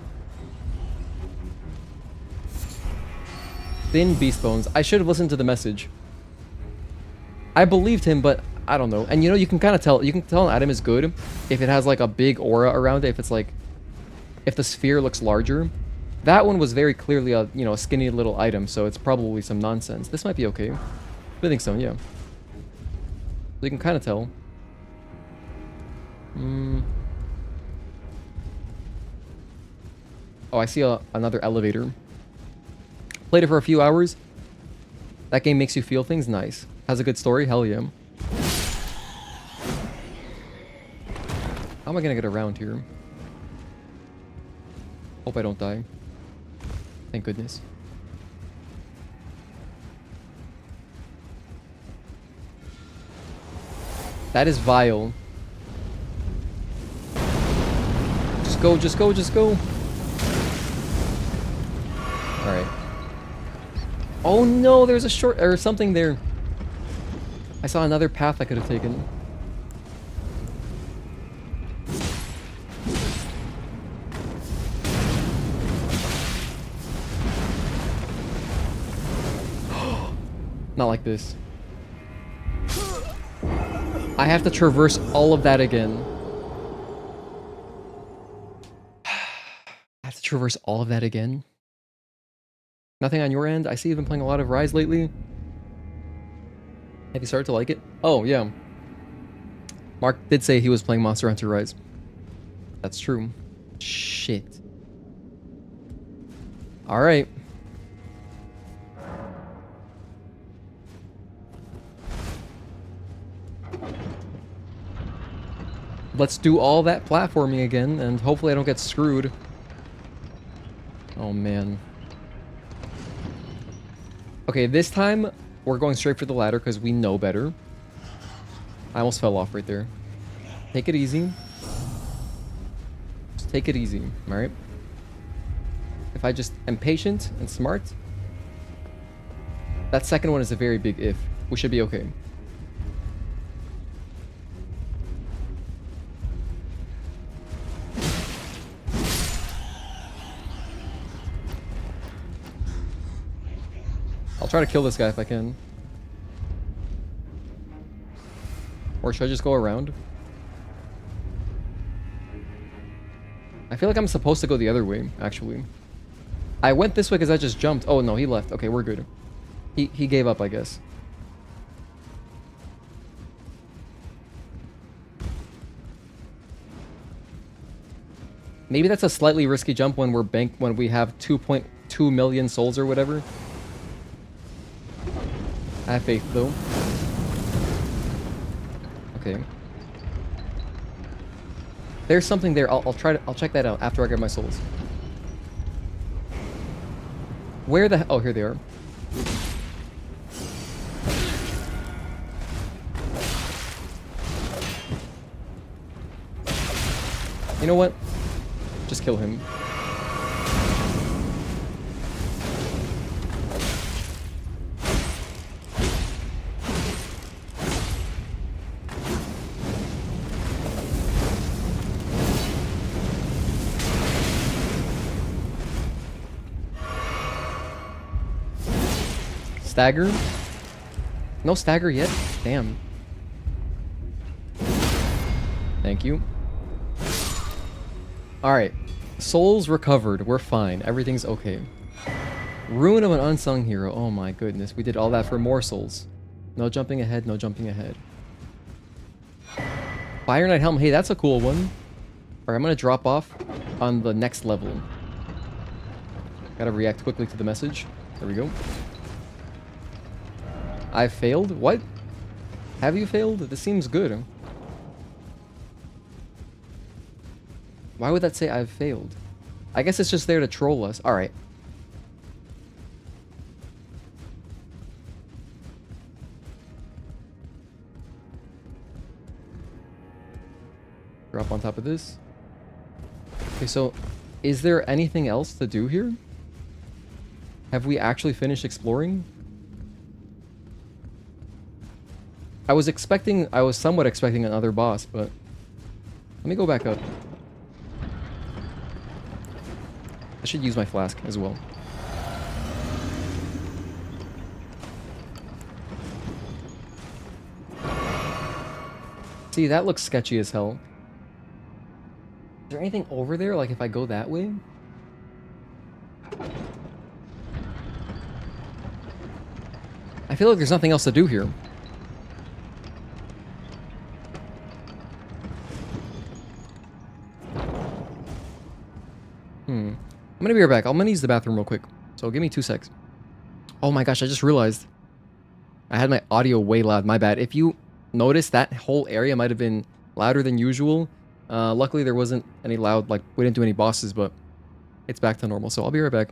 Thin beast bones. I should have listened to the message. I believed him, but I don't know. And you know, you can kind of tell. You can tell an item is good if it has like a big aura around it. If it's like, if the sphere looks larger. That one was very clearly a, you know, a skinny little item, so it's probably some nonsense. This might be okay. I think so, yeah. So you can kind of tell. Oh, I see another elevator. Played it for a few hours. That game makes you feel things. Nice. Has a good story. Hell yeah. How am I gonna get around here? Hope I don't die. Thank goodness. That is vile. Just go, just go, just go. Alright. Oh no, there's a short or something there. I saw another path I could have taken. Not like this. I have to traverse all of that again. I have to traverse all of that again. Nothing on your end? I see you've been playing a lot of Rise lately. Have you started to like it? Oh, yeah. Mark did say he was playing Monster Hunter Rise. That's true. Shit. Alright. Let's do all that platforming again, and hopefully I don't get screwed. Oh, man. Okay, this time, we're going straight for the ladder because we know better. I almost fell off right there. Take it easy. Just take it easy, alright? If I just am patient and smart, that second one is a very big if. We should be okay. I'll try to kill this guy if I can. Or should I just go around? I feel like I'm supposed to go the other way, actually. I went this way because I just jumped. Oh, no, he left. Okay, we're good. He gave up, I guess. Maybe that's a slightly risky jump when when we have 2.2 million souls or whatever. I have faith, though. Okay. There's something there. I'll check that out after I get my souls. Where the oh, here they are. You know what? Just kill him. Stagger? No stagger yet? Damn. Thank you. Alright. Souls recovered. We're fine. Everything's okay. Ruin of an unsung hero. Oh my goodness. We did all that for more souls. No jumping ahead. No jumping ahead. Fire Knight Helm. Hey, that's a cool one. Alright, I'm gonna drop off on the next level. Gotta react quickly to the message. There we go. I failed? What? Have you failed? This seems good. Why would that say I've failed? I guess it's just there to troll us. Alright. Drop on top of this. Okay, so is there anything else to do here? Have we actually finished exploring? I was somewhat expecting another boss, but let me go back up. I should use my flask as well. See, that looks sketchy as hell. Is there anything over there, like if I go that way? I feel like there's nothing else to do here. I'm gonna be right back. I'm gonna use the bathroom real quick. So give me 2 secs. Oh my gosh, I just realized. I had my audio way loud, my bad. If you notice, that whole area might have been louder than usual. Luckily there wasn't any loud, like, we didn't do any bosses, but it's back to normal, so I'll be right back.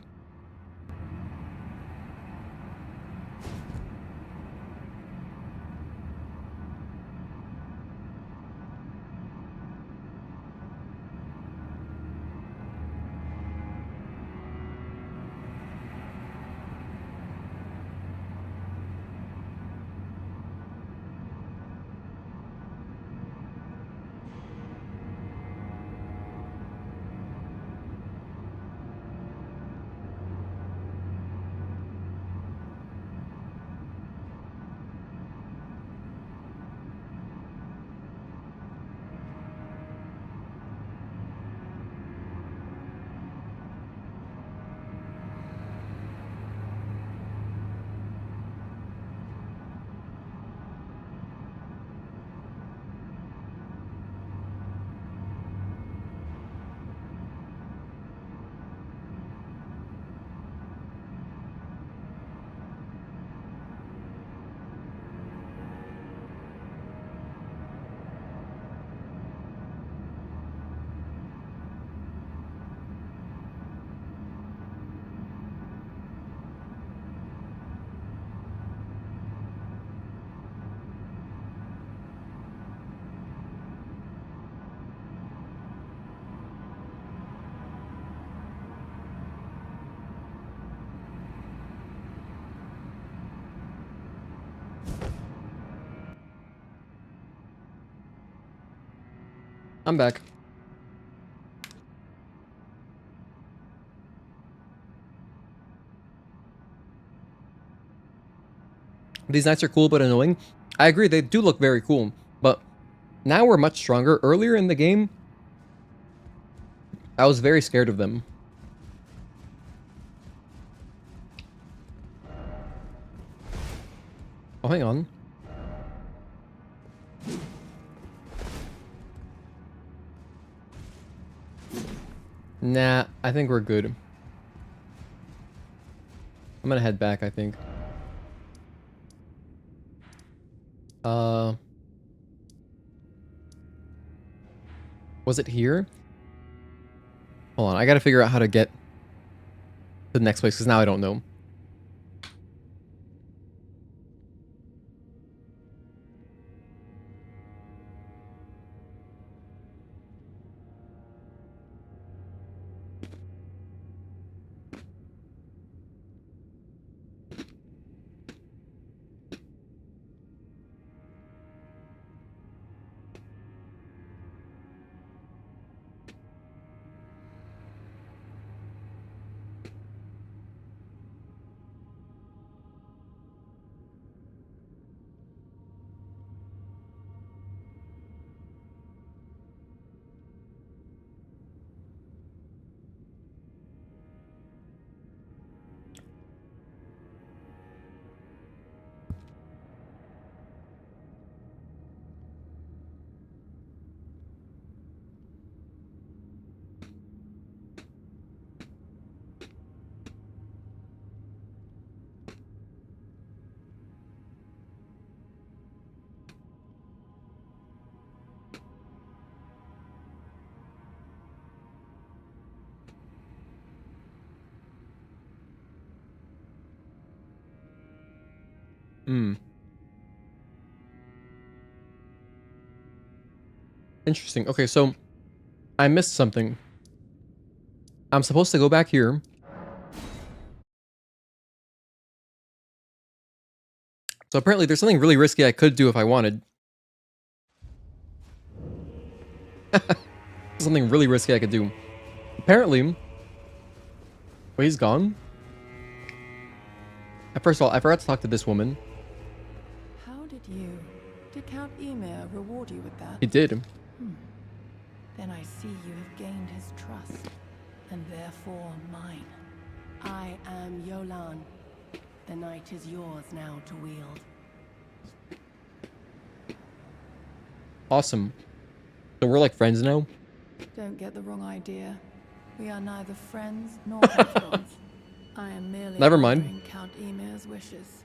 I'm back. These knights are cool but annoying. I agree, they do look very cool, but now we're much stronger. Earlier in the game, I was very scared of them. Oh, hang on. Nah, I think we're good. I'm gonna head back, I think. Was it here? Hold on, I gotta figure out how to get to the next place, because now I don't know. Hmm. Interesting. Okay, so I missed something. I'm supposed to go back here. So apparently there's something really risky I could do if I wanted. Something really risky I could do. Apparently... Wait, he's gone? First of all, I forgot to talk to this woman.
How did you... Did Count Ymir reward you with that?
He did.
Then I see you have gained his trust, and therefore mine. I am Jolan. The night is yours now to wield.
Awesome. So we're like friends now?
Don't get the wrong idea. We are neither friends nor confidants. I am merely
Never mind.
honoring Count Ymir's wishes.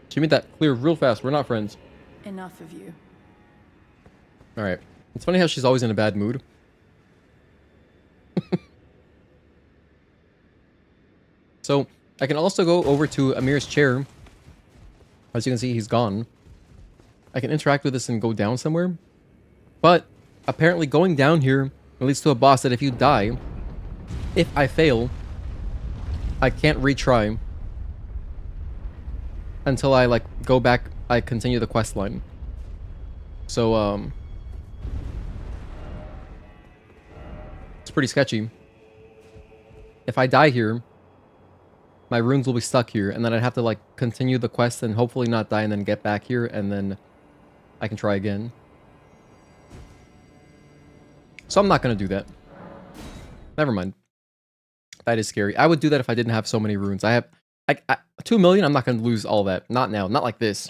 She made that clear real fast. We're not friends.
Enough of you.
Alright. It's funny how she's always in a bad mood. So, I can also go over to Ymir's chair. As you can see, he's gone. I can interact with this and go down somewhere. But, apparently going down here leads to a boss that if you die, if I fail, I can't retry until I, like, go back, I continue the quest line. So, it's pretty sketchy. If I die here, my runes will be stuck here, and then I'd have to, like, continue the quest and hopefully not die and then get back here, and then I can try again. So I'm not going to do that. Never mind. That is scary. I would do that if I didn't have so many runes. I have 2 million, I'm not going to lose all that. Not now. Not like this.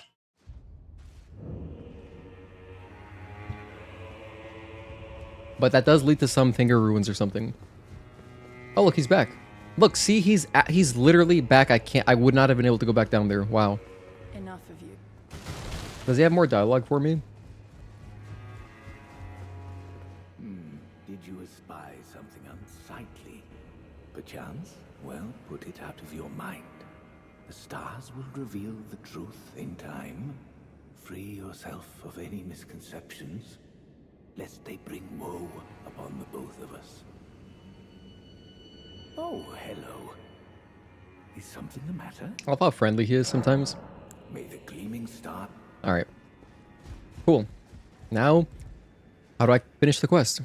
But that does lead to some finger ruins or something. Oh, look, he's back. Look, see, he's literally back. I would not have been able to go back down there. Wow.
Enough of you.
Does he have more dialogue for me?
Did you espy something unsightly? Perchance? Well, put it out of your mind. The stars will reveal the truth in time. Free yourself of any misconceptions, lest they bring woe upon the both of us. Oh, hello. Is something the matter?
I love how friendly he is sometimes.
May the gleaming star...
Alright. Cool. Now, how do I finish the quest?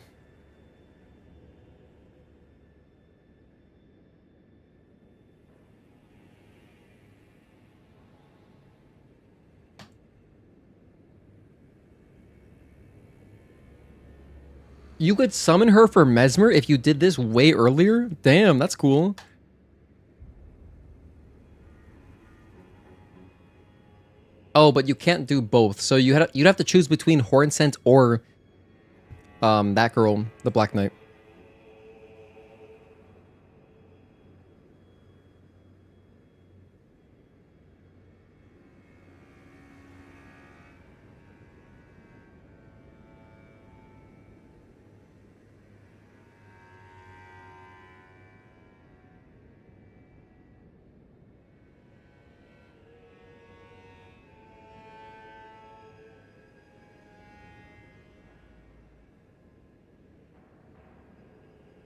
You could summon her for Mesmer if you did this way earlier? Damn, that's cool. Oh, but you can't do both. So you'd have to choose between Horn Scent or that girl, the Black Knight.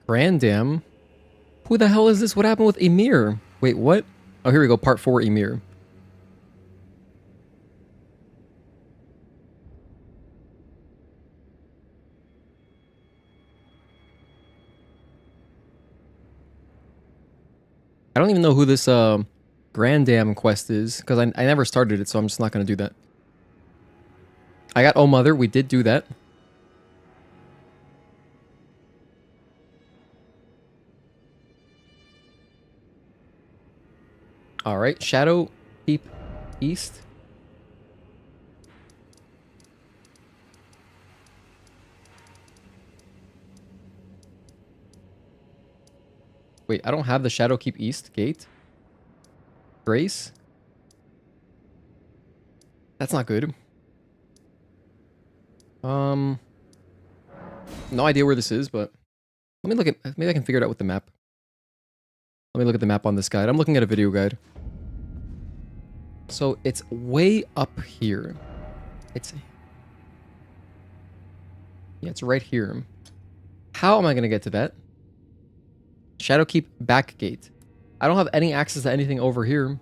Grandam? Who the hell is this? What happened with Ymir? Wait, what? Oh, here we go. Part 4, Ymir. I don't even know who this Grandam quest is, because I never started it, so I'm just not going to do that. I got Oh Mother. We did do that. Alright, Shadow, keep east. Wait, I don't have the Shadow Keep East gate. Grace? That's not good. No idea where this is, but let me look at, maybe I can figure it out with the map. Let me look at the map on this guide. I'm looking at a video guide. So it's way up here. Yeah, it's right here. How am I gonna get to that? Shadowkeep back gate. I don't have any access to anything over here.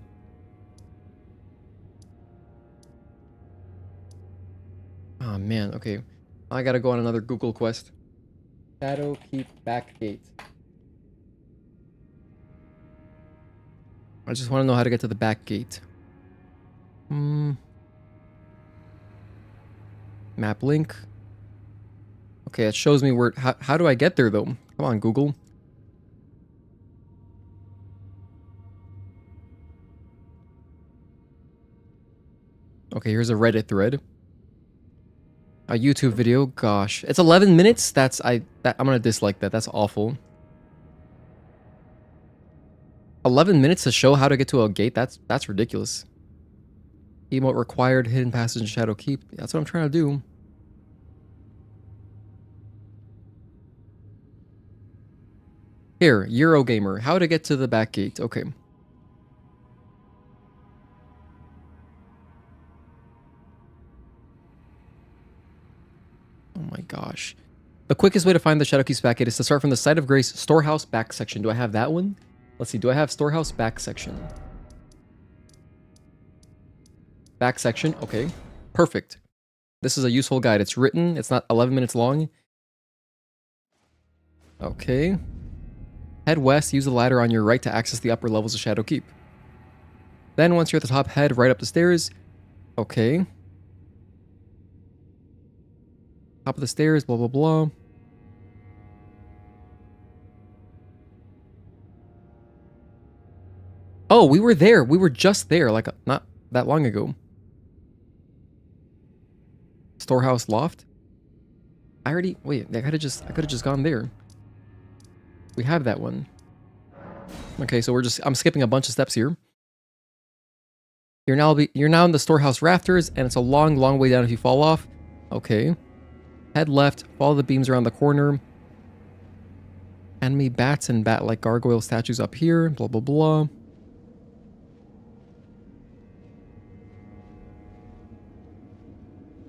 Oh man, okay. I gotta go on another Google quest. Shadowkeep back gate. I just want to know how to get to the back gate. Map link. Okay, it shows me where... How do I get there, though? Come on, Google. Okay, here's a Reddit thread. A YouTube video. Gosh. It's 11 minutes? I'm gonna dislike that. That's awful. 11 minutes to show how to get to a gate? That's ridiculous. Emote required, hidden passage in Shadow Keep. That's what I'm trying to do. Here, Eurogamer. How to get to the back gate. Okay. Oh my gosh. The quickest way to find the Shadowkeep's back gate is to start from the Site of Grace Storehouse back section. Do I have that one? Let's see. Do I have Storehouse back section? Back section. Okay. Perfect. This is a useful guide. It's written. It's not 11 minutes long. Okay. Head west. Use the ladder on your right to access the upper levels of Shadowkeep. Then once you're at the top, head right up the stairs. Okay. Top of the stairs, blah, blah, blah. Oh, we were there. We were just there, like, not that long ago. Storehouse loft? I already... Wait, I could have just gone there. We have that one. Okay, so I'm skipping a bunch of steps here. You're now in the storehouse rafters, and it's a long, long way down if you fall off. Okay. Head left, follow the beams around the corner. Enemy bats and bat-like gargoyle statues up here, blah, blah, blah.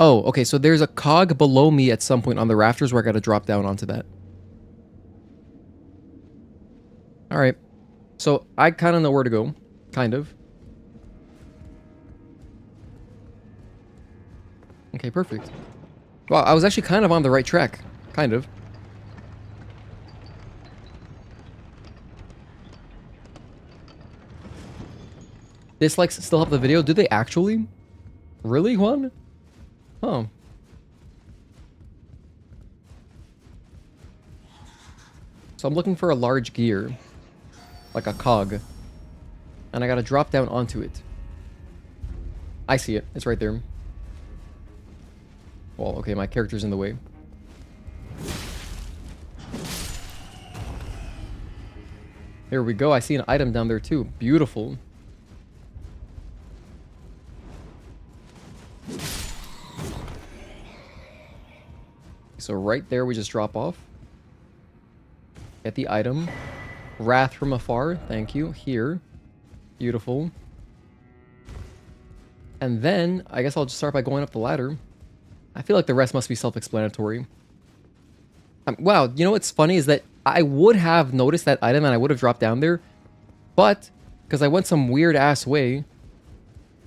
Oh, okay, so there's a cog below me at some point on the rafters where I gotta drop down onto that. Alright. So, I kind of know where to go. Kind of. Okay, perfect. Wow, I was actually kind of on the right track. Kind of. Dislikes still have the video? Do they actually? Really, Juan? Oh. So I'm looking for a large gear. Like a cog. And I gotta drop down onto it. I see it. It's right there. Well, okay, my character's in the way. Here we go. I see an item down there too. Beautiful. So right there we just drop off. Get the item. Wrath from afar. Thank you. Here. Beautiful. And then, I guess I'll just start by going up the ladder. I feel like the rest must be self-explanatory. Wow, you know what's funny is that I would have noticed that item and I would have dropped down there. But, because I went some weird-ass way,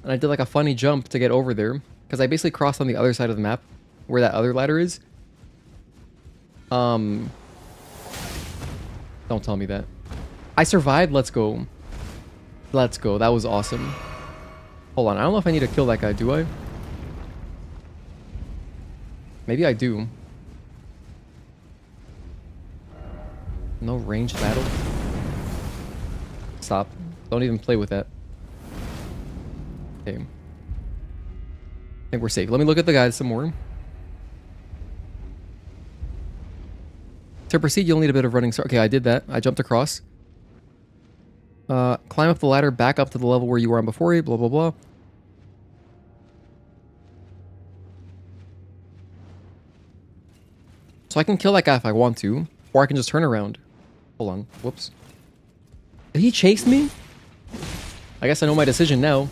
and I did like a funny jump to get over there. Because I basically crossed on the other side of the map, where that other ladder is. Don't tell me that. I survived, let's go. Let's go, that was awesome. Hold on, I don't know if I need to kill that guy, do I? Maybe I do. No ranged battle. Stop. Don't even play with that. Okay. I think we're safe. Let me look at the guys some more. To proceed, you'll need a bit of running. Okay, I did that. I jumped across. Climb up the ladder, back up to the level where you were on before, blah, blah, blah. So I can kill that guy if I want to, or I can just turn around. Hold on. Whoops. Did he chase me? I guess I know my decision now.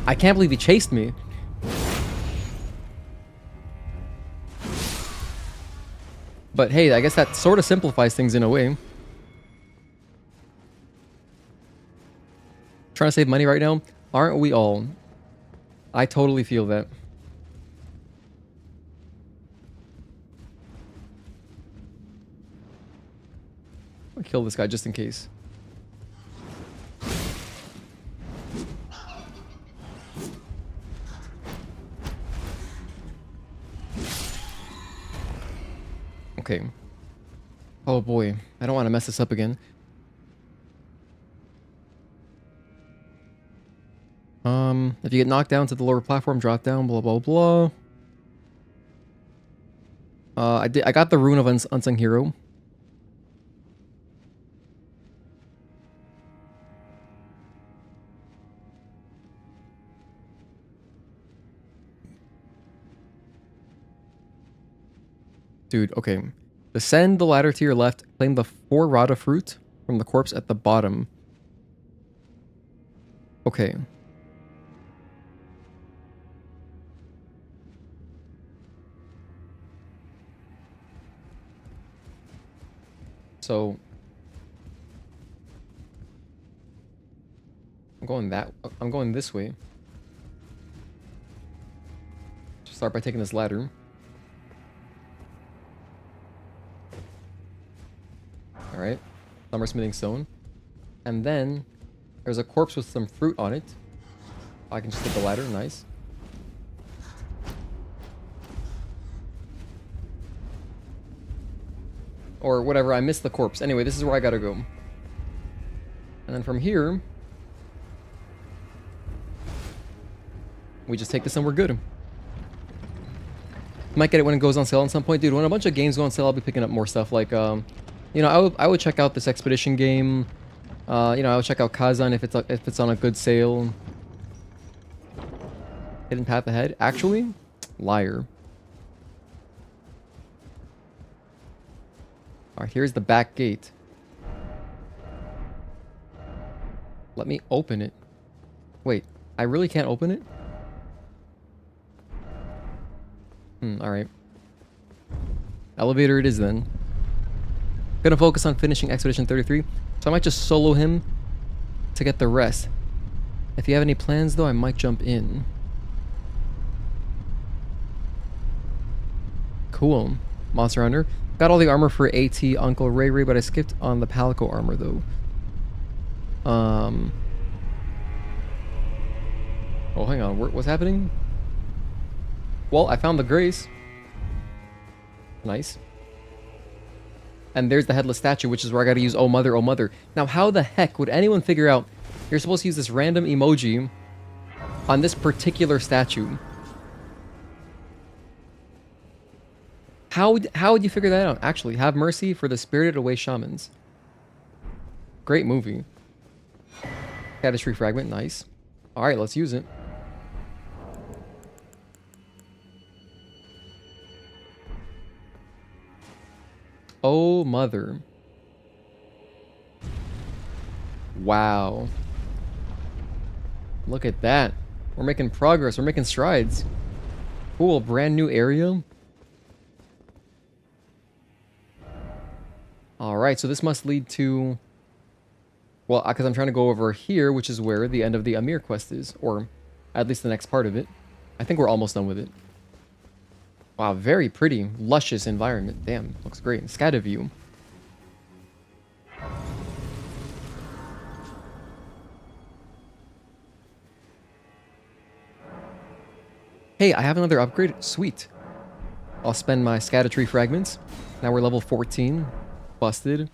I can't believe he chased me. But hey, I guess that sort of simplifies things in a way. Trying to save money right now? Aren't we all? I totally feel that. I'll kill this guy just in case. Okay. Oh boy, I don't want to mess this up again. If you get knocked down to the lower platform, drop down, blah, blah, blah. I got the Rune of Unsung Hero. Dude, okay. Descend the ladder to your left, claim the 4 Rada fruit from the corpse at the bottom. Okay. So I'm going this way. Start by taking this ladder. Alright. Summer smithing stone. And then there's a corpse with some fruit on it. I can just take the ladder, nice. Or whatever, I missed the corpse. Anyway, this is where I gotta go. And then from here, we just take this and we're good. Might get it when it goes on sale at some point. Dude, when a bunch of games go on sale, I'll be picking up more stuff. Like, you know, I would check out this expedition game. You know, I would check out Kazan if it's on a good sale. Hidden path ahead. Actually, liar. Alright, here's the back gate. Let me open it. Wait, I really can't open it? Alright. Elevator it is then. Gonna focus on finishing Expedition 33, so I might just solo him to get the rest. If you have any plans though, I might jump in. Cool. Monster Hunter. Got all the armor for AT Uncle Ray Ray, but I skipped on the Palico armor though. Oh, hang on. What's happening? Well, I found the Grace. Nice. And there's the headless statue, which is where I gotta use Oh Mother, Oh Mother. Now, how the heck would anyone figure out you're supposed to use this random emoji on this particular statue? How would you figure that out? Actually, have mercy for the spirited away shamans. Great movie. Scadutree fragment, nice. Alright, let's use it. Oh, mother. Wow. Look at that. We're making progress. We're making strides. Cool, brand new area. Alright, so this must lead to... Well, because I'm trying to go over here, which is where the end of the Ymir quest is. Or at least the next part of it. I think we're almost done with it. Wow, very pretty, luscious environment. Damn, looks great. Scaduview. Hey, I have another upgrade. Sweet. I'll spend my Scadutree fragments. Now we're level 14. Busted.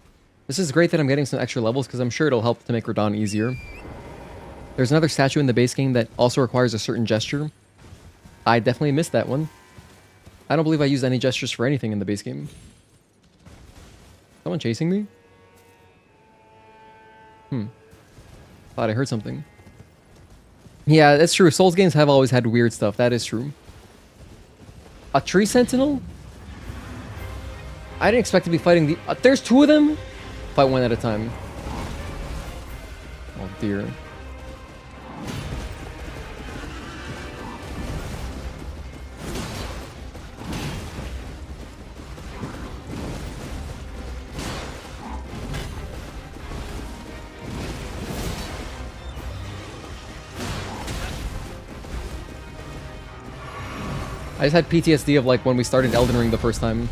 This is great that I'm getting some extra levels because I'm sure it'll help to make Radahn easier. There's another statue in the base game that also requires a certain gesture. I definitely missed that one. I don't believe I used any gestures for anything in the base game. Someone chasing me? Thought I heard something. Yeah, that's true. Souls games have always had weird stuff. That is true. A tree sentinel? I didn't expect to be fighting the... there's 2 of them? Fight one at a time. Oh dear. I just had PTSD of like when we started Elden Ring the first time.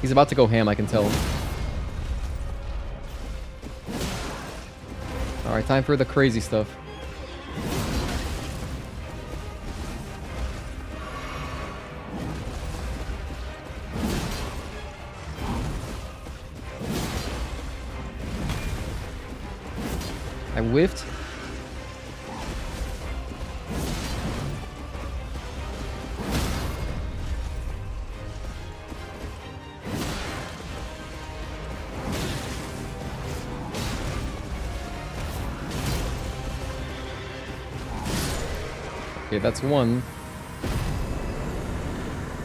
He's about to go ham, I can tell. Alright, time for the crazy stuff. whiffed. Okay, that's one.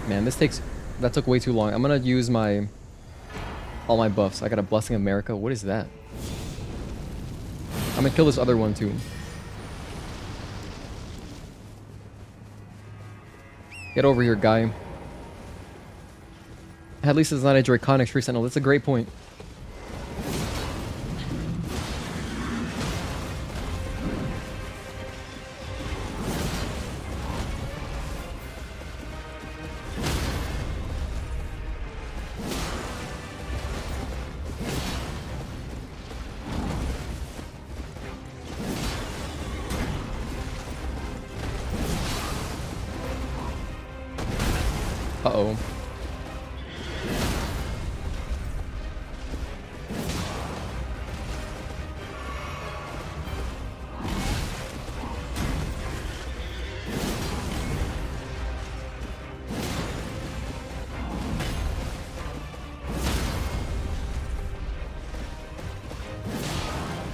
Man, that took way too long. I'm gonna use all my buffs. I got a Blessing of America. What is that? I'm gonna kill this other one too. Get over here, guy. At least it's not a Draconic Tree Sentinel. That's a great point. Uh-oh.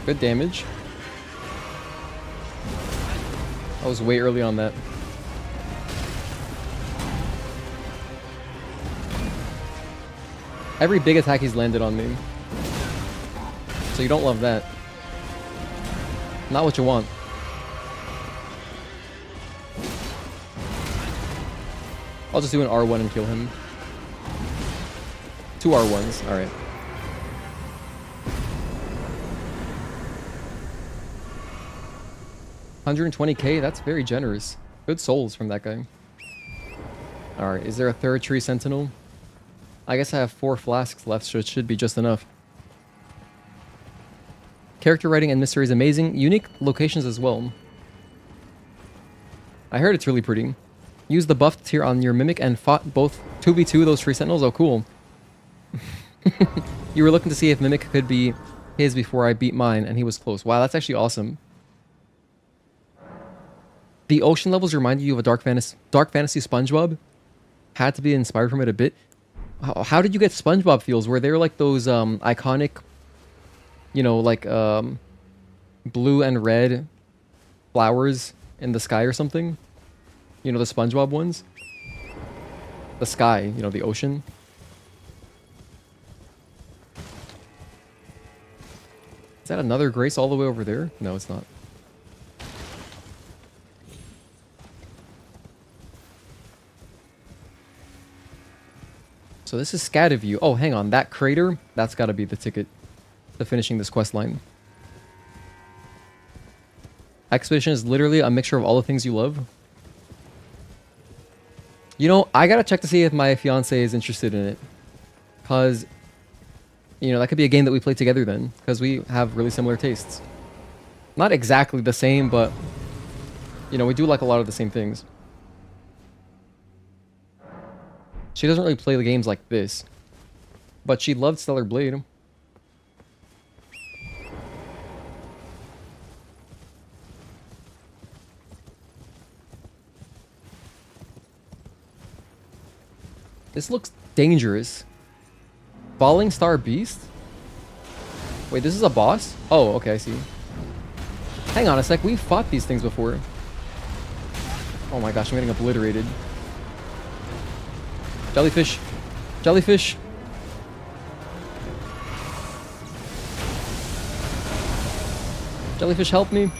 Good damage. I was way early on that. Every big attack he's landed on me. So you don't love that. Not what you want. I'll just do an R1 and kill him. 2 R1s, alright. $120k, that's very generous. Good souls from that guy. Alright, is there a third tree sentinel? I guess I have 4 flasks left, so it should be just enough. Character writing and mystery is amazing. Unique locations as well. I heard it's really pretty. Use the buffed tier on your mimic and fought both 2v2 those tree sentinels. Oh, cool. You were looking to see if mimic could be his before I beat mine, and he was close. Wow, that's actually awesome. The ocean levels remind you of a dark fantasy SpongeBob. Had to be inspired from it a bit. How did you get SpongeBob feels? Were there like those iconic, you know, like blue and red flowers in the sky or something? You know, the SpongeBob ones? The sky, you know, the ocean. Is that another Grace all the way over there? No, it's not. So this is Scaduview. Oh, hang on. That crater, that's got to be the ticket to finishing this quest line. Expedition is literally a mixture of all the things you love. You know, I got to check to see if my fiance is interested in it. Because, you know, that could be a game that we play together then. Because we have really similar tastes. Not exactly the same, but, you know, we do like a lot of the same things. She doesn't really play the games like this. But she loved Stellar Blade. This looks dangerous. Falling Star Beast? Wait, this is a boss? Oh, okay, I see. Hang on a sec, we've fought these things before. Oh my gosh, I'm getting obliterated. Jellyfish. Jellyfish. Jellyfish, help me.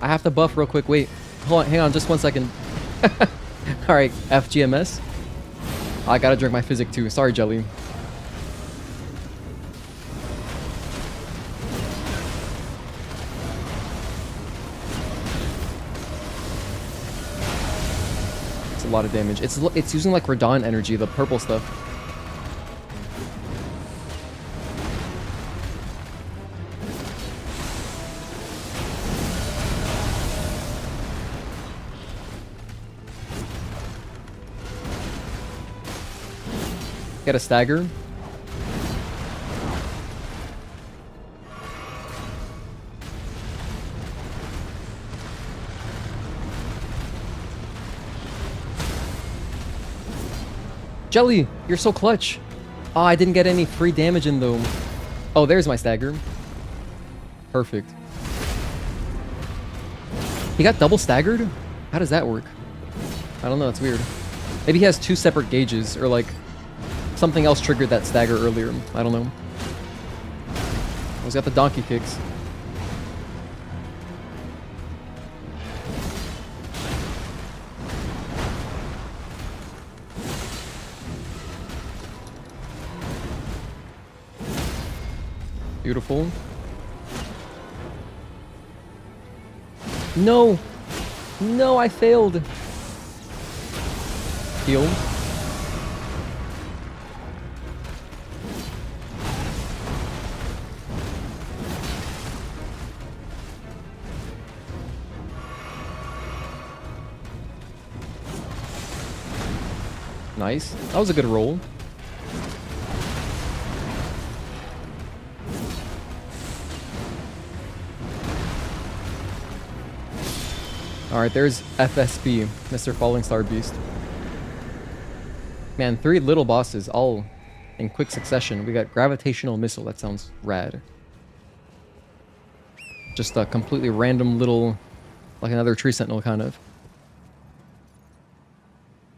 I have to buff real quick. Wait. Hold on, hang on just 1 second. Alright, FGMS. I gotta drink my physic too. Sorry, Jelly. It's a lot of damage. It's using like Radahn energy, the purple stuff. Get a stagger. Jelly, you're so clutch. Oh, I didn't get any free damage in though. Oh, there's my stagger. Perfect. He got double staggered? How does that work? I don't know, that's weird. Maybe he has 2 separate gauges, or like something else triggered that stagger earlier. I don't know. He's got the donkey kicks. Beautiful. No! No, I failed! Heal. Nice. That was a good roll. Alright, there's FSB, Mr. Falling Star Beast. Man, 3 little bosses, all in quick succession. We got Gravitational Missile, that sounds rad. Just a completely random little, like another Tree Sentinel kind of.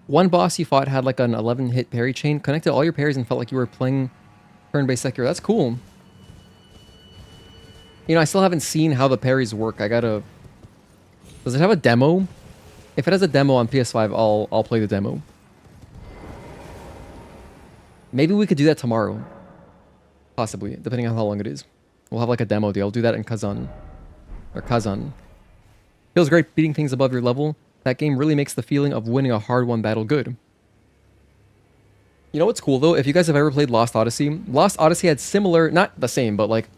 One boss you fought had like an 11-hit parry chain, connected all your parries and felt like you were playing turn-based Sekiro. That's cool. You know, I still haven't seen how the parries work. I gotta... Does it have a demo? If it has a demo on PS5, I'll play the demo. Maybe we could do that tomorrow. Possibly, depending on how long it is. We'll have like a demo deal. I'll do that in Kazan. Or Kazan. Feels great beating things above your level. That game really makes the feeling of winning a hard-won battle good. You know what's cool though? If you guys have ever played Lost Odyssey, Lost Odyssey had similar, not the same, but like,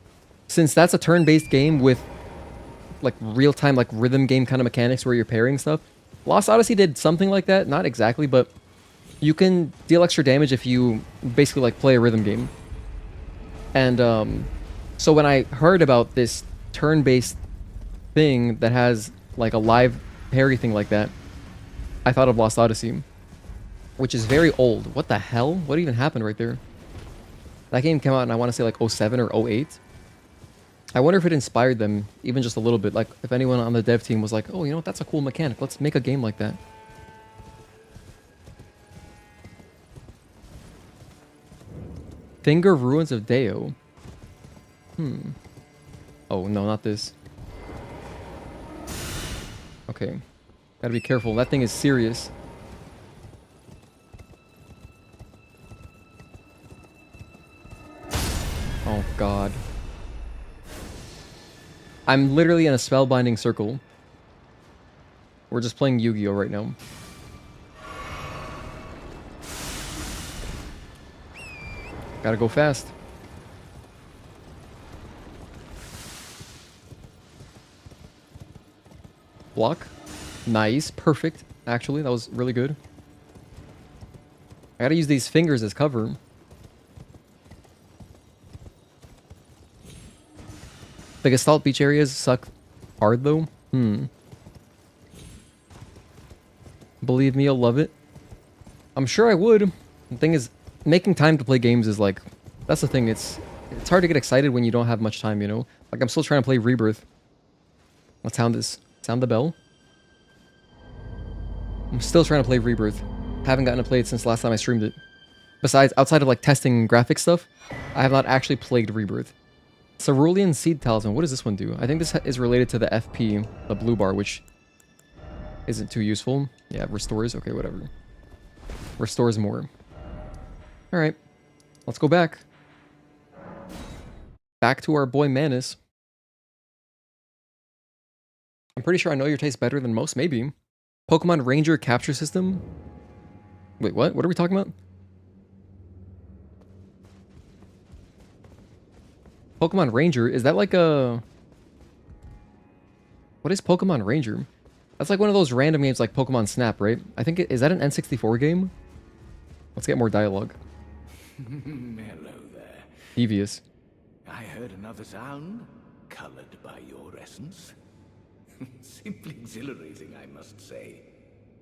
since that's a turn-based game with like real-time, like rhythm game kind of mechanics where you're parrying stuff, Lost Odyssey did something like that. Not exactly, but you can deal extra damage if you basically like play a rhythm game. And so when I heard about this turn-based thing that has like a live parry thing like that, I thought of Lost Odyssey, which is very old. What the hell? What even happened right there? That game came out in, I want to say like 07 or 08. I wonder if it inspired them even just a little bit. Like if anyone on the dev team was like, oh, you know what? That's a cool mechanic. Let's make a game like that. Finger Ruins of Deo. Oh, no, not this. Okay. Gotta be careful. That thing is serious. Oh, God. I'm literally in a spellbinding circle. We're just playing Yu-Gi-Oh! Right now. Gotta go fast. Block. Nice. Perfect. Actually, that was really good. I gotta use these fingers as cover. The Gestalt beach areas suck hard though. Believe me, you'll love it. I'm sure I would. The thing is, making time to play games is like, that's the thing. It's hard to get excited when you don't have much time, you know? Like I'm still trying to play Rebirth. Let's sound this. Sound the bell. I'm still trying to play Rebirth. Haven't gotten to play it since last time I streamed it. Besides, outside of like testing graphic stuff, I have not actually played Rebirth. Cerulean Seed Talisman. What does this one do? I think this is related to the FP, the blue bar, which isn't too useful. Yeah, restores. Okay, whatever. Restores more. Alright. Let's go back. Back to our boy Manse. I'm pretty sure I know your taste better than most, maybe. Pokemon Ranger capture system? Wait, what? What are we talking about? Pokemon Ranger? Is that like a... What is Pokemon Ranger? That's like one of those random games like Pokemon Snap, right? I think is that an N64 game? Let's get more dialogue.
Hello there.
Devious.
I heard another sound, colored by your essence. Simply exhilarating, I must say.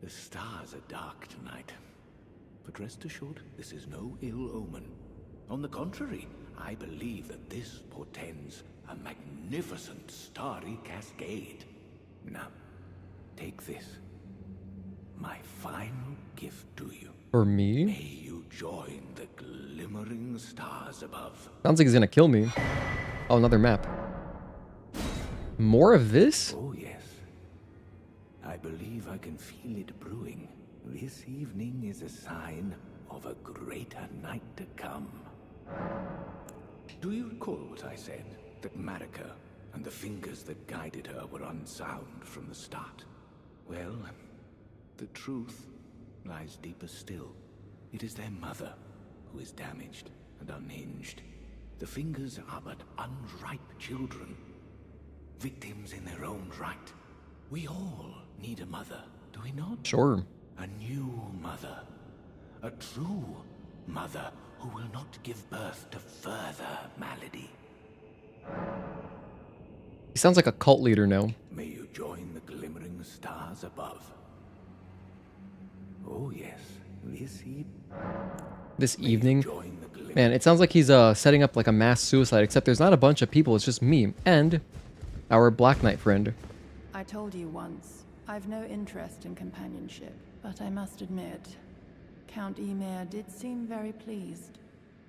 The stars are dark tonight. But rest assured, this is no ill omen. On the contrary, I believe that this portends a magnificent starry cascade. Now, take this. My final gift to you.
For me?
May you join the glimmering stars above.
Sounds like he's gonna kill me. Oh, another map. More of this?
Oh, yes. I believe I can feel it brewing. This evening is a sign of a greater night to come. Do you recall what I said? That Marika and the fingers that guided her were unsound from the start? Well, the truth lies deeper still. It is their mother who is damaged and unhinged. The fingers are but unripe children, victims in their own right. We all need a mother, do we not?
Sure.
A new mother. A true mother who will not give birth to further malady.
He sounds like a cult leader now.
May you join the glimmering stars above. Oh yes,
This evening?
join the glimmering.
Man, it sounds like he's setting up like a mass suicide, except there's not a bunch of people, it's just me and our Black Knight friend.
I told you once, I've no interest in companionship, but I must admit, Count Ymir did seem very pleased.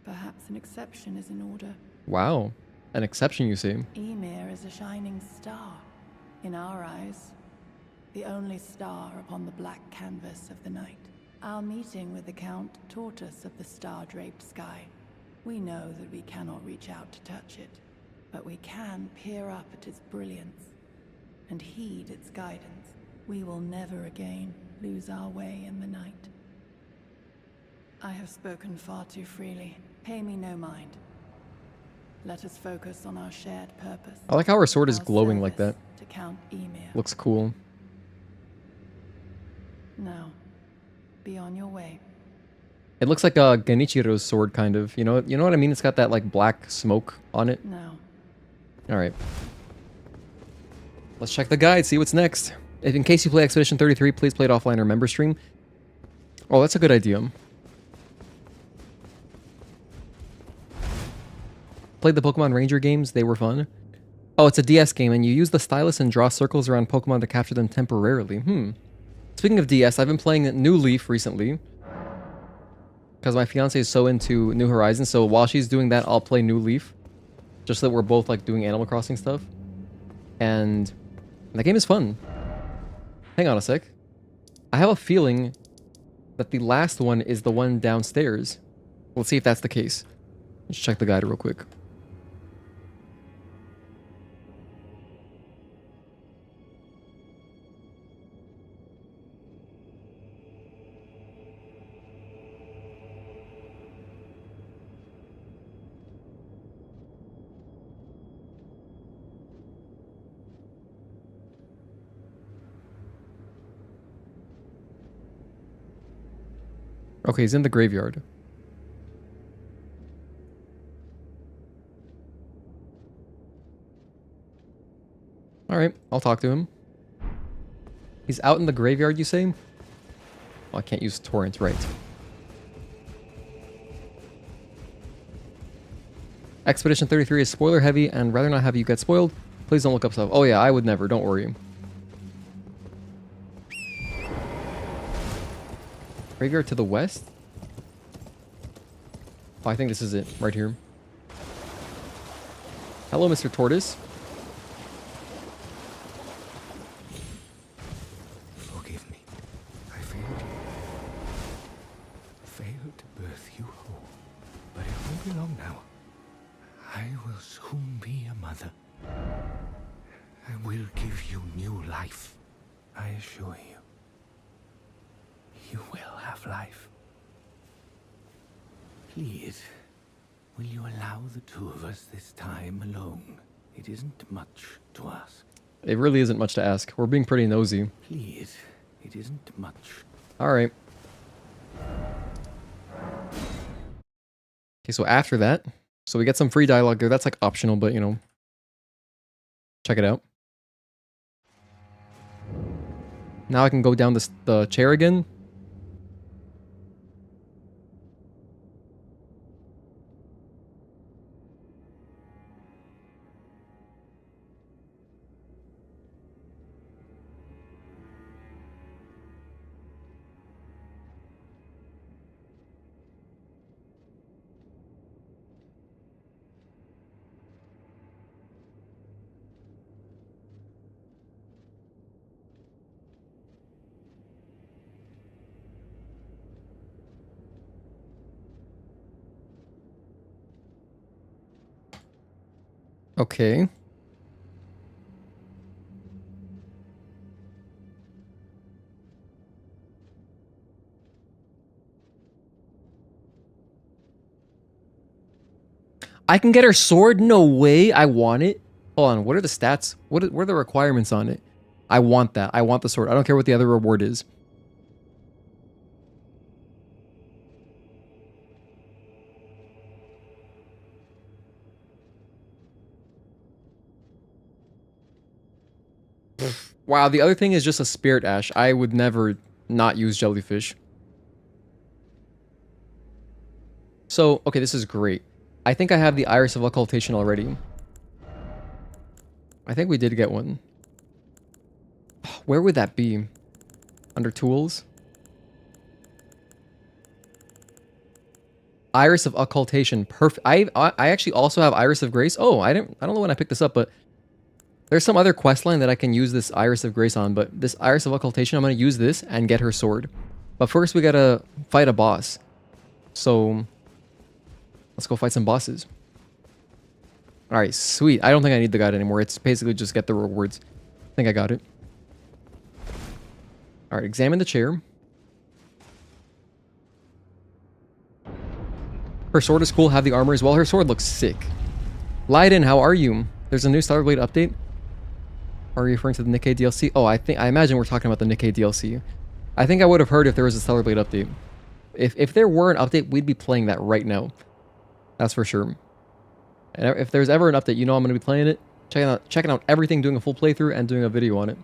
Perhaps an exception is in order.
Wow. An exception, you see.
Ymir is a shining star, in our eyes. The only star upon the black canvas of the night. Our meeting with the Count taught us of the star-draped sky. We know that we cannot reach out to touch it, but we can peer up at its brilliance and heed its guidance. We will never again lose our way in the night. I have spoken far too freely. Pay me no mind. Let us focus on our shared purpose.
I like how her sword is
Our
glowing like that.
service to Count Ymir.
Looks cool.
Now, be on your way.
It looks like a Genichiro's sword, kind of. You know what I mean? It's got that like black smoke on it.
Now.
All right. Let's check the guide, see what's next. If in case you play Expedition 33, please play it offline or member stream. Oh, that's a good idea. Played the Pokemon Ranger games, they were fun. Oh, it's a DS game, and you use the stylus and draw circles around Pokemon to capture them temporarily. Speaking of DS, I've been playing New Leaf recently. Because my fiance is so into New Horizons, so while she's doing that, I'll play New Leaf. Just so that we're both like doing Animal Crossing stuff. And that game is fun. Hang on a sec. I have a feeling that the last one is the one downstairs. Let's see if that's the case. Let's check the guide real quick. Okay, he's in the graveyard. Alright, I'll talk to him. He's out in the graveyard, you say? Oh, I can't use torrent, right. Expedition 33 is spoiler heavy, and rather not have you get spoiled. Please don't look up stuff. Oh yeah, I would never, don't worry. Graveyard to the west? Oh, I think this is it, right here. Hello, Mr. Tortoise.
Forgive me. I failed you. Failed to birth you whole. But it won't be long now. I will soon be a mother. I will give you new life. I assure you. You will have life. Please, will you allow the two of us this time alone? It isn't much to ask.
It really isn't much to ask. We're being pretty nosy.
Please, it isn't much.
Alright. Okay, so after that, so we get some free dialogue there. That's like optional, but you know. Check it out. Now I can go down the chair again. Okay. I can get her sword? No way. I want it. Hold on. What are the stats? What are the requirements on it? I want that. I want the sword. I don't care what the other reward is. Wow, the other thing is just a spirit ash. I would never not use jellyfish. So, okay, this is great. I think I have the Iris of Occultation already. I think we did get one. Where would that be? Under tools? Iris of Occultation. Perfect. I actually also have Iris of Grace. Oh, I don't know when I picked this up, but there's some other quest line that I can use this Iris of Grace on, but this Iris of Occultation, I'm going to use this and get her sword. But first we got to fight a boss. So let's go fight some bosses. All right, sweet. I don't think I need the guide anymore. It's basically just get the rewards. I think I got it. All right, examine the chair. Her sword is cool. Have the armor as well. Her sword looks sick. Leiden, how are you? There's a new Stellar Blade update. Are you referring to the Nikkei DLC? Oh, I imagine we're talking about the Nikkei DLC. I think I would have heard if there was a Stellar Blade update. If there were an update, we'd be playing that right now. That's for sure. And if there's ever an update, you know I'm going to be playing it, checking out everything, doing a full playthrough, and doing a video on it.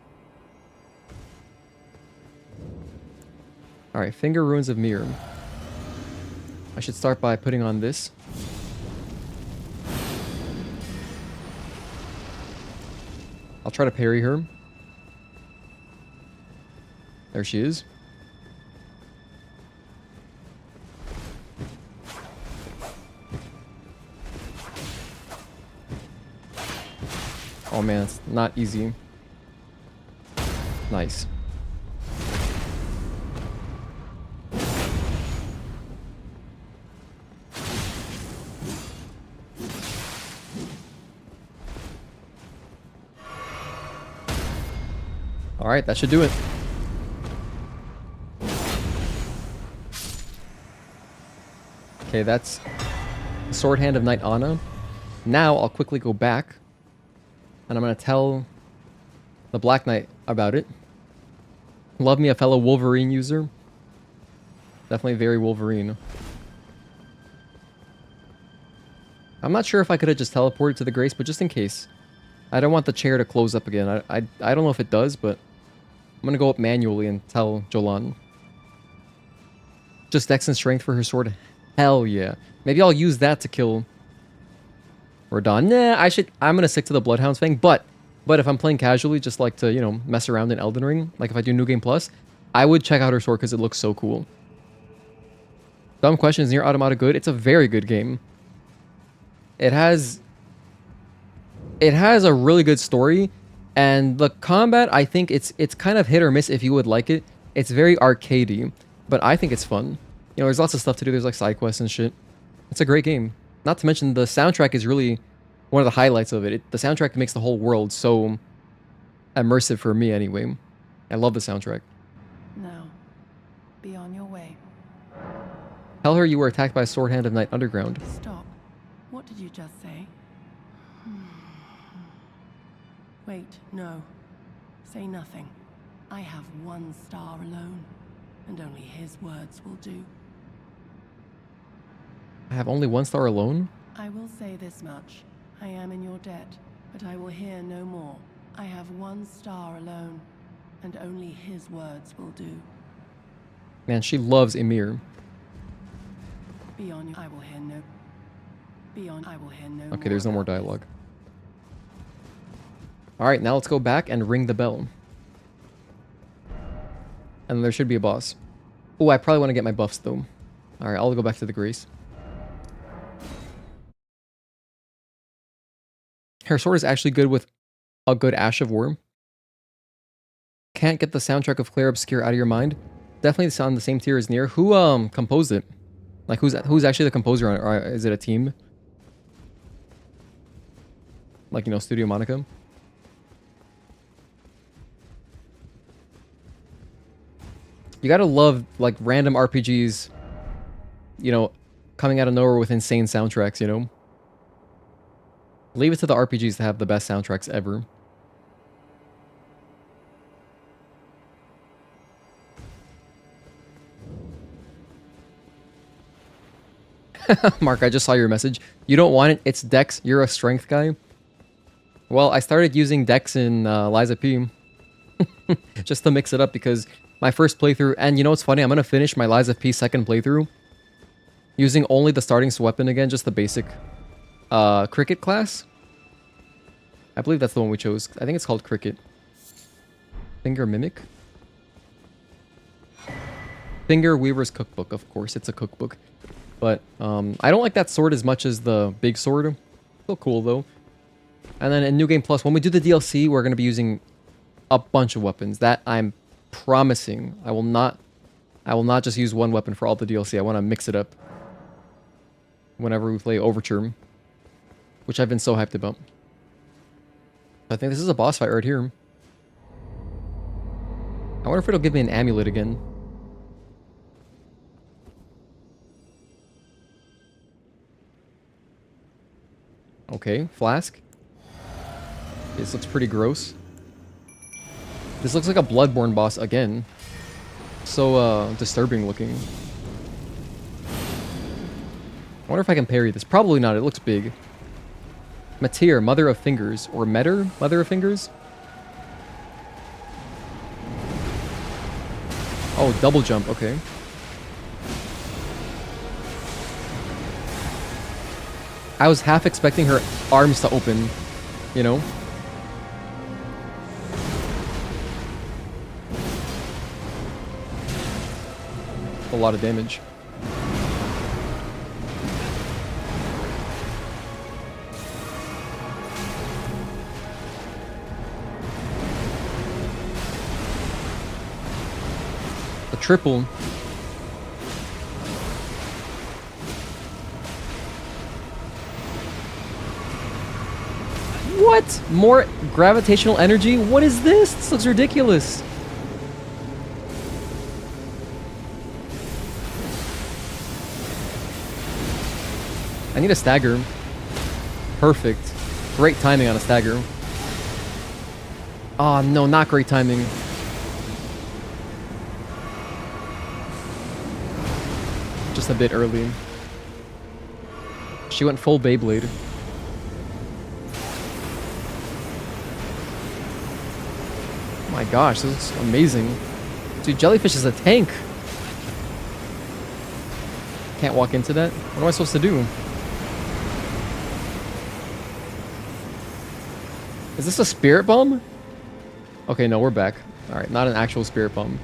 Alright, Finger Runes of Ymir. I should start by putting on this. I'll try to parry her. There she is. Oh man, it's not easy. Nice. Alright, that should do it. Okay, that's Swordhand of Night Anna. Now I'll quickly go back and I'm going to tell the Black Knight about it. Love me a fellow Wolverine user. Definitely very Wolverine. I'm not sure if I could have just teleported to the Grace, but just in case. I don't want the chair to close up again. I don't know if it does, but I'm going to go up manually and tell Jolan. Just Dex and Strength for her sword. Hell yeah. Maybe I'll use that to kill Radahn. Nah, I'm going to stick to the Bloodhound's Fang, but if I'm playing casually, just like to, you know, mess around in Elden Ring, like if I do New Game Plus, I would check out her sword because it looks so cool. Dumb question, is Nier Automata good? It's a very good game. It has a really good story, and the combat, I think it's kind of hit or miss if you would like it. It's very arcadey, but I think it's fun. You know, there's lots of stuff to do. There's like side quests and shit. It's a great game. Not to mention the soundtrack is really one of the highlights of it. The soundtrack makes the whole world so immersive for me anyway. I love the soundtrack.
Now, be on your way.
Tell her you were attacked by a Swordhand of Night Underground.
Stop. What did you just say? Wait, no. Say nothing. I have one star alone, and only his words will do.
I have only one star alone?
I will say this much. I am in your debt, but I will hear no more. I have one star alone, and only his words will do.
Man, she loves Ymir.
Beyond, I will hear no. Beyond, I will hear no.
Okay, there's no more dialogue. Alright, now let's go back and ring the bell. And there should be a boss. Oh, I probably want to get my buffs though. Alright, I'll go back to the Grace. Her sword is actually good with a good Ash of War. Can't get the soundtrack of Claire Obscure out of your mind. Definitely on the same tier as Nier. Who composed it? Like who's actually the composer on it? Or is it a team? Like, you know, Studio Monica. You gotta love, like, random RPGs, you know, coming out of nowhere with insane soundtracks, you know? Leave it to the RPGs to have the best soundtracks ever. Mark, I just saw your message. You don't want it? It's Dex. You're a strength guy. Well, I started using Dex in Liza P. just to mix it up because my first playthrough... And you know what's funny? I'm going to finish my Liza P second playthrough using only the starting weapon again, just the basic Cricket class. I believe that's the one we chose. I think it's called Cricket. Finger Mimic? Finger Weaver's Cookbook, of course. It's a cookbook. But I don't like that sword as much as the big sword. Still cool, though. And then in New Game Plus, when we do the DLC, we're going to be using a bunch of weapons. That I'm promising. I will not just use one weapon for all the DLC. I want to mix it up whenever we play Overture, which I've been so hyped about. I think this is a boss fight right here. I wonder if it'll give me an amulet again. Okay, flask. This looks pretty gross. This looks like a Bloodborne boss again. So, disturbing looking. I wonder if I can parry this. Probably not, it looks big. Metyr, Mother of Fingers. Or Metyr, Mother of Fingers? Oh, double jump, okay. I was half expecting her arms to open, you know? A lot of damage. The triple. What? More gravitational energy? What is this? This looks ridiculous. I need a stagger. Perfect. Great timing on a stagger. Oh, no, not great timing. Just a bit early. She went full Beyblade. My gosh, this is amazing. Dude, Jellyfish is a tank. Can't walk into that. What am I supposed to do? Is this a spirit bomb? Okay, no, we're back. Alright, not an actual spirit bomb.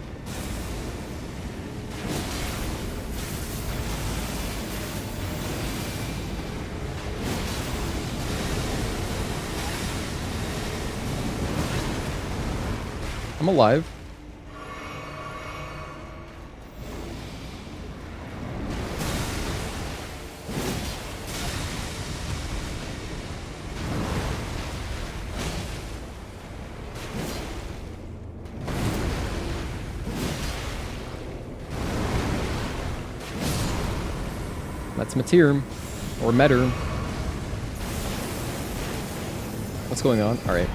I'm alive. That's Metyr. Or Metyr. What's going on? Alright.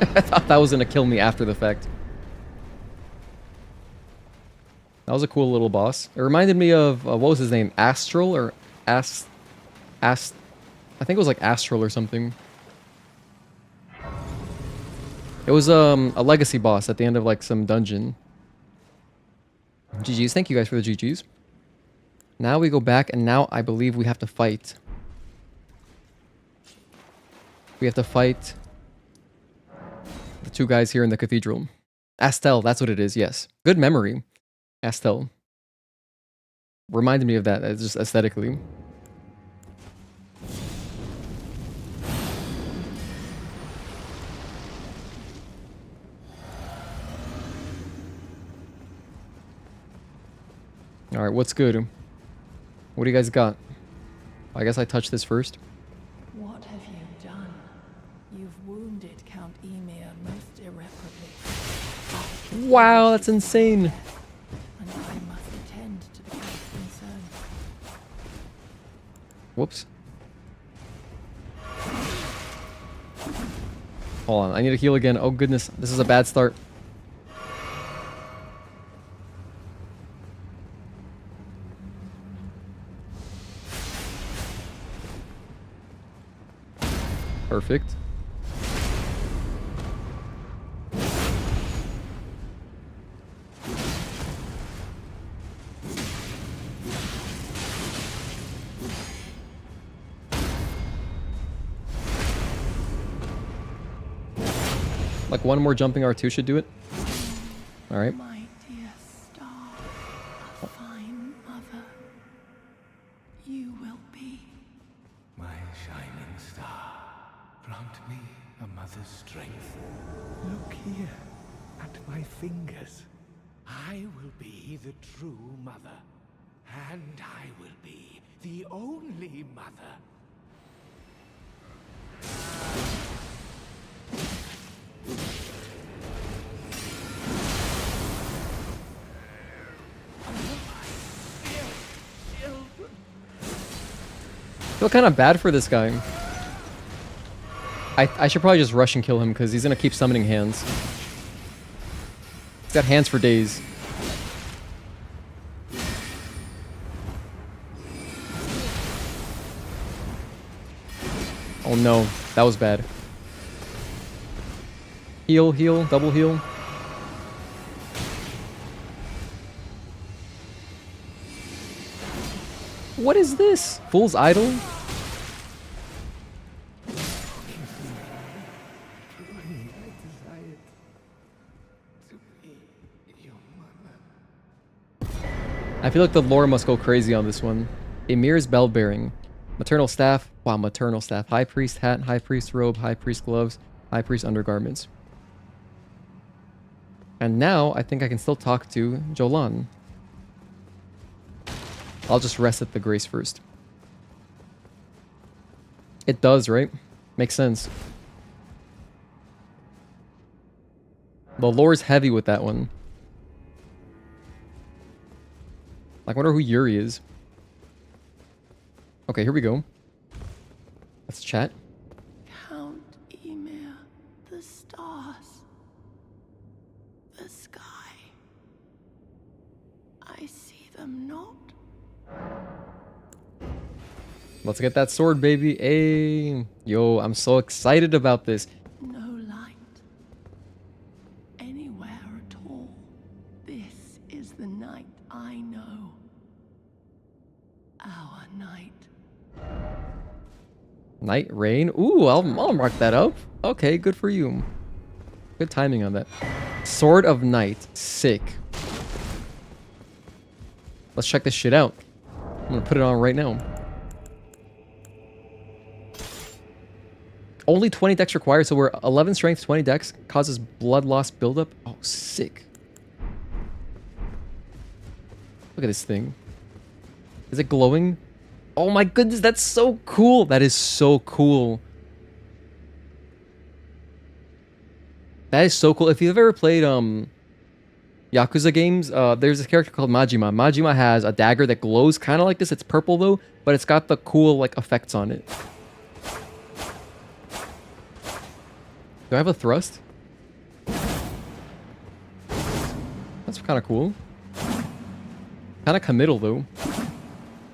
I thought that was gonna kill me after the fact. That was a cool little boss. It reminded me of, what was his name? Astral or I think it was like Astral or something. It was a legacy boss at the end of like some dungeon. GG's. Thank you guys for the GG's. Now we go back and now I believe we have to fight. We have to fight the two guys here in the cathedral. Astel, that's what it is, yes. Good memory. Astel. Reminded me of that, just aesthetically. Alright, what's good? What do you guys got? I guess I touched this first.
What have you done?
Wow, that's insane.
And I must attend to the case concern.
Whoops. Hold on, I need to heal again. Oh goodness, this is a bad start. Perfect. Like one more jumping R2 should do it. Alright.
My dear star, a fine mother, you will be.
My shining star, grant me a mother's strength. Look here, at my fingers. I will be the true mother, and I will be the only mother.
I feel kind of bad for this guy. I should probably just rush and kill him because he's going to keep summoning hands. He's got hands for days. Oh no, that was bad. Heal, heal, double heal. What is this? Fool's Idol? I feel like the lore must go crazy on this one. Ymir's bell bearing. Maternal staff. Wow, maternal staff. High priest hat, high priest robe, high priest gloves, high priest undergarments. And now I think I can still talk to Jolan. I'll just rest at the grace first. It does, right? Makes sense. The lore's heavy with that one. Like, I wonder who Yuri is. Okay, here we go. Let's chat.
Count Ymir, the stars, the sky. I see them not.
Let's get that sword, baby. Hey, yo, I'm so excited about this.
No light anywhere at all. This is the night I know. Our night.
Night rain. Ooh, I'll mark that up. Okay, good for you. Good timing on that. Sword of Night. Sick. Let's check this shit out. I'm gonna put it on right now. Only 20 dex required, so we're 11 strength, 20 dex. Causes blood loss buildup. Oh, sick. Look at this thing. Is it glowing? Oh my goodness, that's so cool. That is so cool. That is so cool. If you've ever played Yakuza games, there's this character called Majima. Majima has a dagger that glows kind of like this. It's purple though, but it's got the cool like effects on it. Do I have a thrust? That's kind of cool. Kind of committal though.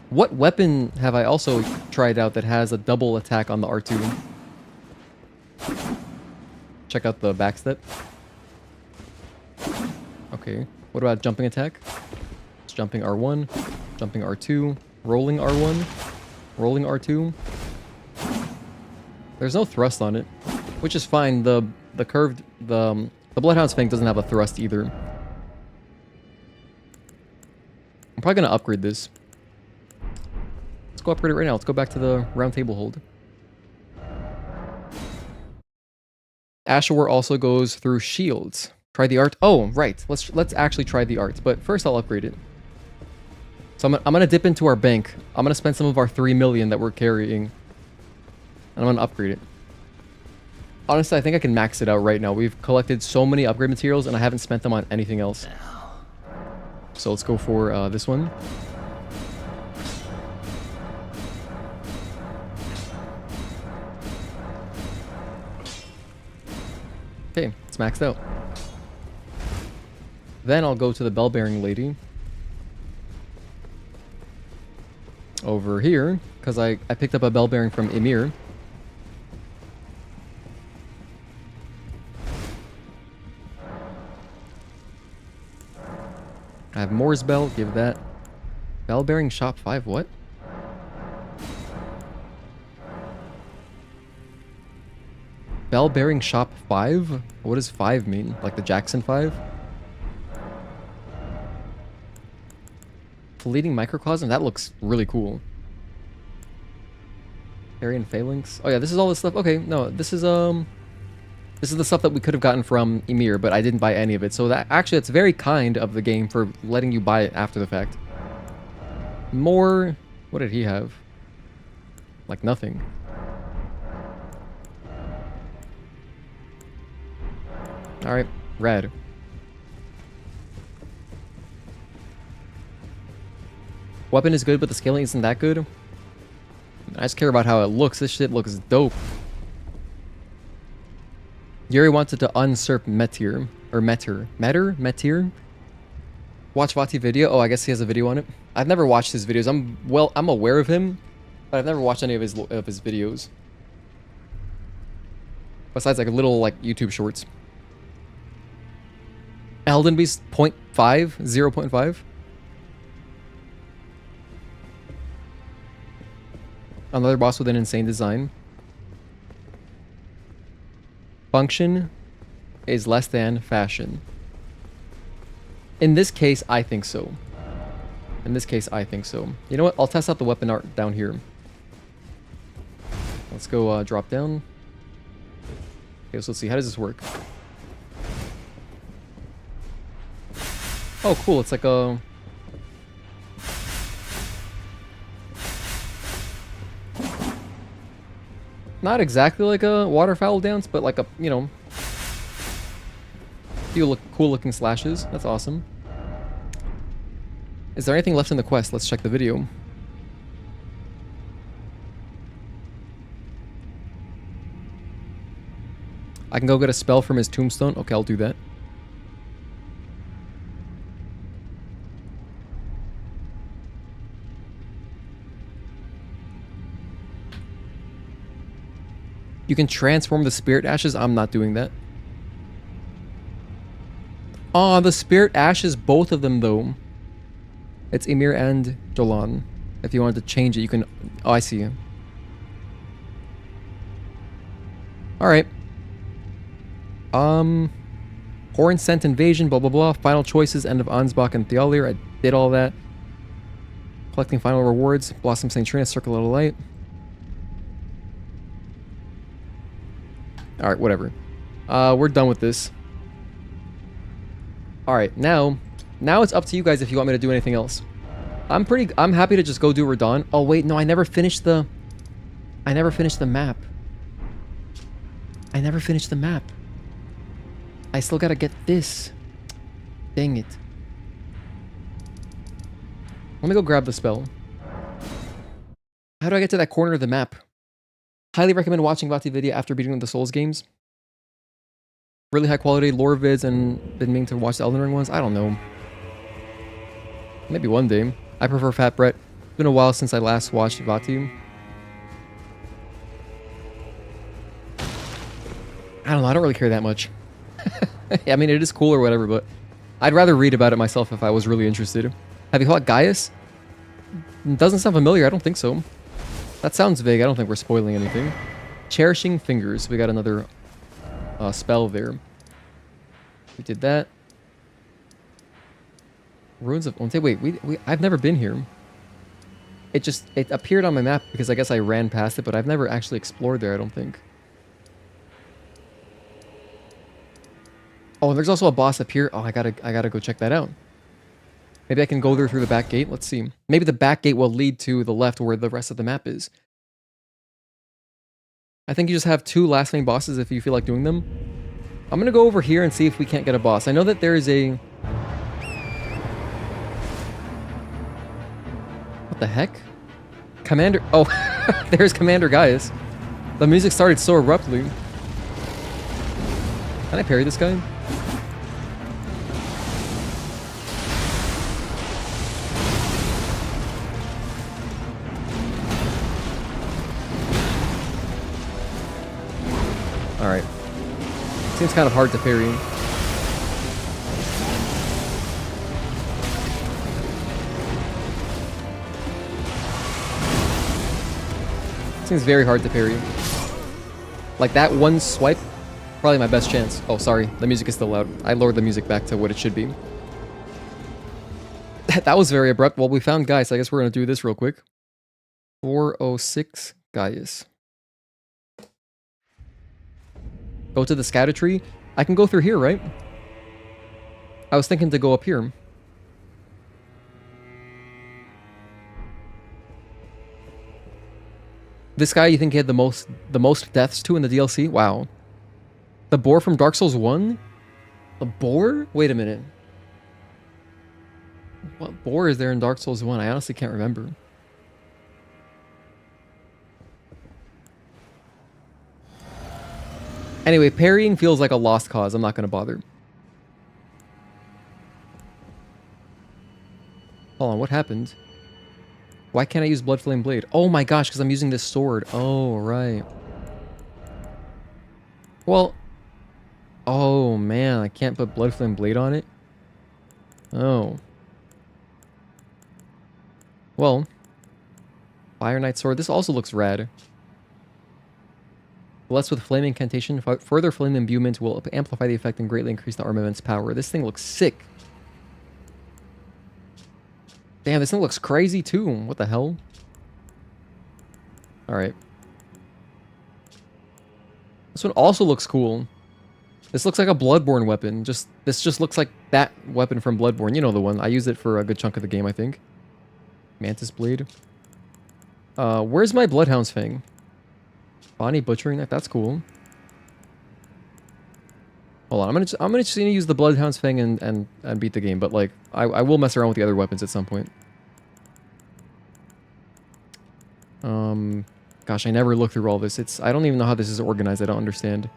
What weapon have I also tried out that has a double attack on the R2? Check out the backstep. Okay. What about jumping attack? It's jumping R1, jumping R2, rolling R1, rolling R2. There's no thrust on it, which is fine. The curved the Bloodhound's Fang doesn't have a thrust either. I'm probably gonna upgrade this. Let's go upgrade it right now. Let's go back to the round table hold. Ashore also goes through shields. Try the art. Oh, right. Let's actually try the art. But first I'll upgrade it. So I'm gonna dip into our bank. I'm gonna spend some of our 3 million that we're carrying. And I'm gonna upgrade it. Honestly, I think I can max it out right now. We've collected so many upgrade materials, and I haven't spent them on anything else. So let's go for this one. Okay, it's maxed out. Then I'll go to the bell-bearing lady. Over here, because I picked up a bell-bearing from Ymir. I have Moore's bell, give that. Bell-bearing shop 5, what? Bell-bearing shop 5? What does 5 mean? Like the Jackson 5? Fleeting microcosm? That looks really cool. Arian phalanx? Oh yeah, this is all the stuff. Okay, no, this is the stuff that we could have gotten from Ymir, but I didn't buy any of it. So that actually, it's very kind of the game for letting you buy it after the fact. More... What did he have? Like nothing. Alright, red. Weapon is good, but the scaling isn't that good. I just care about how it looks. This shit looks dope. Yuri wanted to usurp Metyr. Or Metyr. Metyr? Watch Vati video. Oh, I guess he has a video on it. I've never watched his videos. I'm aware of him, but I've never watched any of his videos. Besides like little like YouTube shorts. Elden Beast 0.5? 0.5? Another boss with an insane design. Function is less than fashion. In this case, I think so. In this case, I think so. You know what? I'll test out the weapon art down here. Let's go drop down. Okay, so let's see. How does this work? Oh, cool. It's like a... Not exactly like a waterfowl dance, but like a, you know... few cool looking slashes. That's awesome. Is there anything left in the quest? Let's check the video. I can go get a spell from his tombstone. Okay, I'll do that. You can transform the spirit ashes. I'm not doing that. Oh, the spirit ashes, both of them though. It's Ymir and Jolan. If you wanted to change it, you can... Oh, I see. Alright. Horn Scent Invasion, blah blah blah. Final choices, End of Ansbach and Theolir. I did all that. Collecting final rewards. Blossom St. Trina, Circle of Light. Alright, whatever. We're done with this. Alright, now it's up to you guys if you want me to do anything else. I'm happy to just go do Radahn. Oh wait, no, I never finished the map. I never finished the map. I still gotta get this. Dang it. Let me go grab the spell. How do I get to that corner of the map? Highly recommend watching Vati video after beating the Souls games. Really high quality lore vids and been meaning to watch the Elden Ring ones. I don't know. Maybe one day. I prefer Fat Brett. It's been a while since I last watched Vati. I don't know. I don't really care that much. I mean, it is cool or whatever, but I'd rather read about it myself if I was really interested. Have you fought Gaius? Doesn't sound familiar. I don't think so. That sounds vague. I don't think we're spoiling anything. Cherishing Fingers. We got another spell there. We did that. Ruins of Onte. Wait, I've never been here. It appeared on my map because I guess I ran past it, but I've never actually explored there, I don't think. Oh, and there's also a boss up here. Oh, I gotta go check that out. Maybe I can go there through the back gate. Let's see. Maybe the back gate will lead to the left where the rest of the map is. I think you just have 2 last main bosses if you feel like doing them. I'm gonna go over here and see if we can't get a boss. I know that there is a... What the heck? Commander... Oh, there's Commander Gaius. The music started so abruptly. Can I parry this guy? Alright. Seems kind of hard to parry. Seems very hard to parry. Like that one swipe, probably my best chance. Oh, sorry. The music is still loud. I lowered the music back to what it should be. That was very abrupt. Well, we found Gaius. I guess we're going to do this real quick. 406 Gaius. Go to the Scadutree. I can go through here, right? I was thinking to go up here. This guy, you think he had the most deaths to in the DLC? Wow. The boar from Dark Souls 1? The boar? Wait a minute. What boar is there in Dark Souls 1? I honestly can't remember. Anyway, parrying feels like a lost cause. I'm not going to bother. Hold on, what happened? Why can't I use Blood Flame Blade? Oh my gosh, because I'm using this sword. Oh, right. Well... Oh, man, I can't put Blood Flame Blade on it? Oh. Well. Fire Knight Sword. This also looks rad. Blessed with Flame Incantation, further flame imbuement will amplify the effect and greatly increase the armament's power. This thing looks sick. Damn, this thing looks crazy too. What the hell? Alright. This one also looks cool. This looks like a Bloodborne weapon. This just looks like that weapon from Bloodborne. You know the one. I used it for a good chunk of the game, I think. Mantis Blade. Where's my Bloodhound's Fang? Bonny Butchering Knife. That's cool. Hold on. I'm gonna just use the Bloodhound's Fang and beat the game. But like, I will mess around with the other weapons at some point. Gosh, I never looked through all this. I don't even know how this is organized. I don't understand.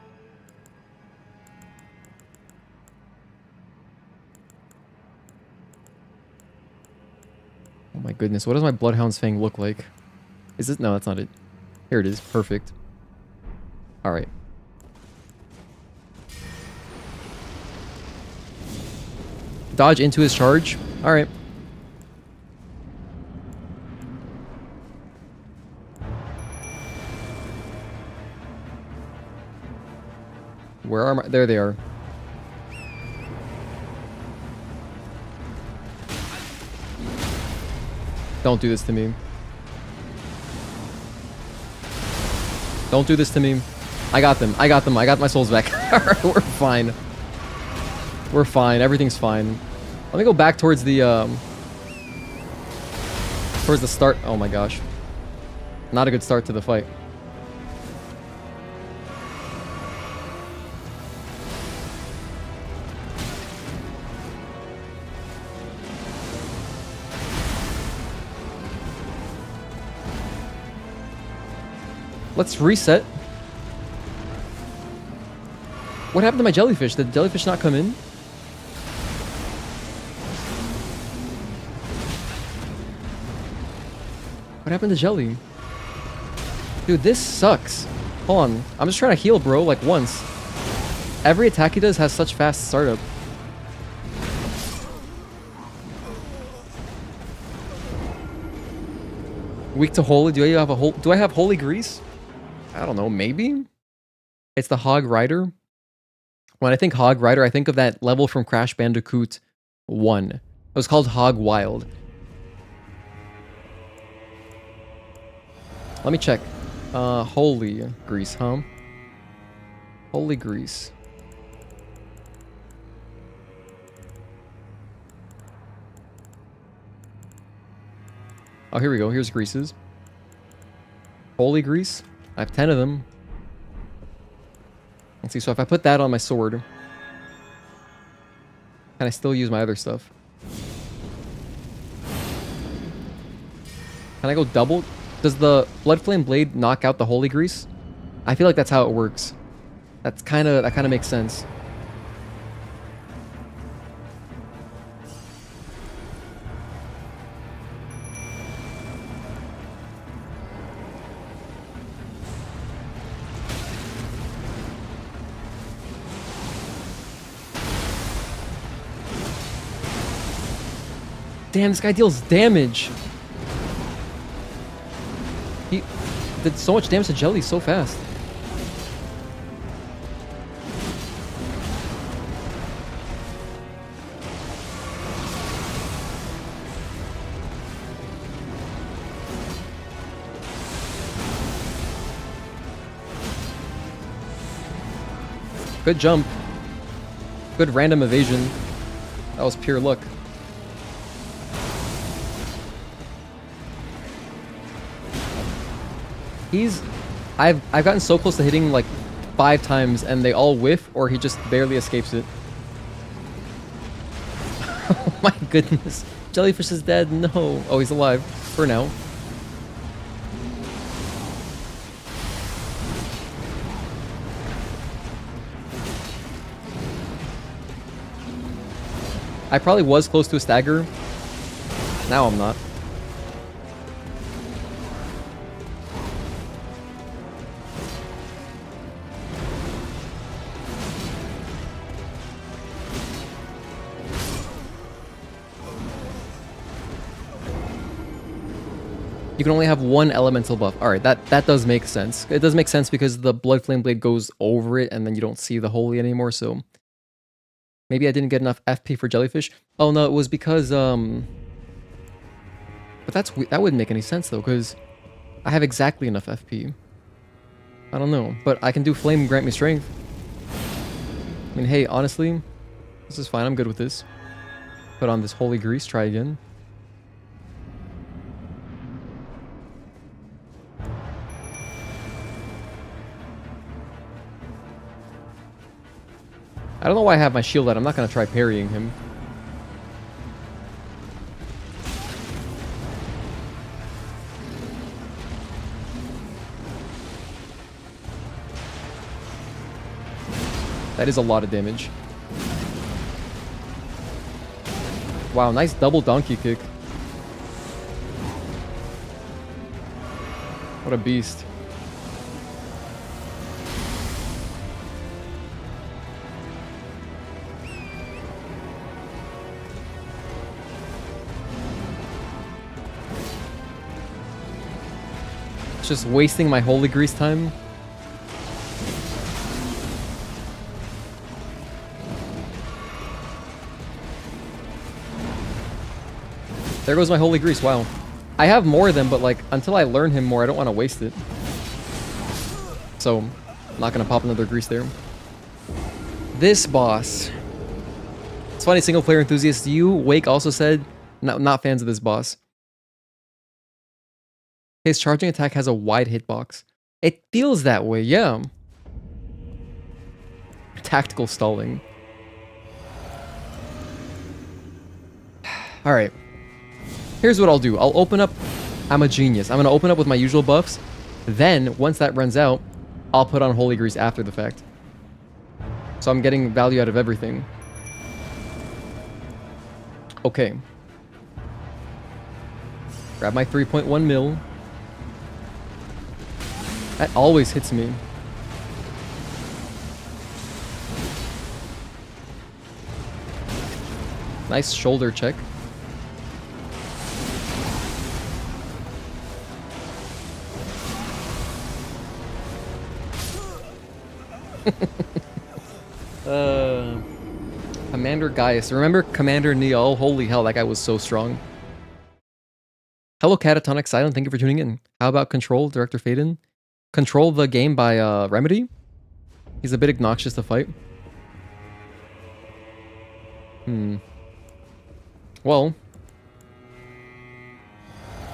Oh my goodness, what does my Bloodhound's Fang look like? Is it? No, that's not it. Here it is. Perfect. Alright. Dodge into his charge. Alright. Where are my... There they are. Don't do this to me. Don't do this to me. I got them. I got them. I got my souls back. Alright, we're fine. We're fine. Everything's fine. Let me go back towards the start. Oh my gosh. Not a good start to the fight. Let's reset. What happened to my jellyfish? Did the jellyfish not come in? What happened to Jelly? Dude, this sucks. Hold on. I'm just trying to heal, bro, like once. Every attack he does has such fast startup. Weak to holy. Do I have holy grease? I don't know, maybe? It's the Hog Rider. When I think Hog Rider, I think of that level from Crash Bandicoot 1. It was called Hog Wild. Let me check. Holy grease, huh? Holy grease. Oh, here we go. Here's greases. Holy grease. I have 10 of them. see, so if I put that on my sword, can I still use my other stuff? Can I go double? Does the Blood Flame Blade knock out the Holy Grease? I feel like that's how it works. That kind of makes sense. Damn, this guy deals damage. He did so much damage to Jelly so fast. Good jump. Good random evasion. That was pure luck. I've gotten so close to hitting like 5 times and they all whiff or he just barely escapes it. Oh my goodness. Jellyfish is dead. No. Oh, he's alive. For now. I probably was close to a stagger. Now I'm not. You can only have one elemental buff. Alright, that does make sense. It does make sense because the Blood Flame Blade goes over it and then you don't see the holy anymore, so... Maybe I didn't get enough FP for Jellyfish. Oh no, it was because, But that wouldn't make any sense though, because I have exactly enough FP. I don't know, but I can do Flame grant me strength. I mean, hey, honestly, this is fine. I'm good with this. Put on this Holy Grease, try again. I don't know why I have my shield out. I'm not going to try parrying him. That is a lot of damage. Wow, nice double donkey kick. What a beast. Just wasting my Holy Grease time. There goes my Holy Grease, wow. I have more of them, but like, until I learn him more, I don't want to waste it. So, I'm not going to pop another Grease there. This boss. It's funny, single player enthusiast, Wake also said, not fans of this boss. His charging attack has a wide hitbox. It feels that way, yeah. Tactical stalling. Alright. Here's what I'll do. I'll open up... I'm a genius. I'm going to open up with my usual buffs. Then, once that runs out, I'll put on Holy Grease after the fact. So I'm getting value out of everything. Okay. Grab my 3.1 mil. That always hits me. Nice shoulder check. Commander Gaius. Remember Commander Neol? Holy hell, that guy was so strong. Hello, Catatonic Silent. Thank you for tuning in. How about Control, Director Faden? Control the game by Remedy? He's a bit obnoxious to fight. Well,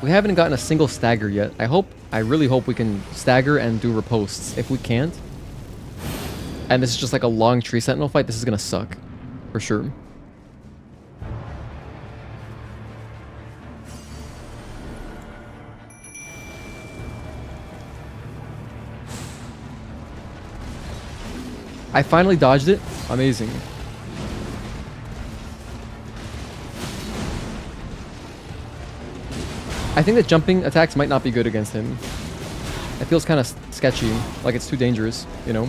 we haven't gotten a single stagger yet. I really hope we can stagger and do riposts. If we can't, and this is just like a long tree sentinel fight, this is gonna suck. For sure. I finally dodged it. Amazing. I think that jumping attacks might not be good against him. It feels kind of sketchy, like it's too dangerous, you know?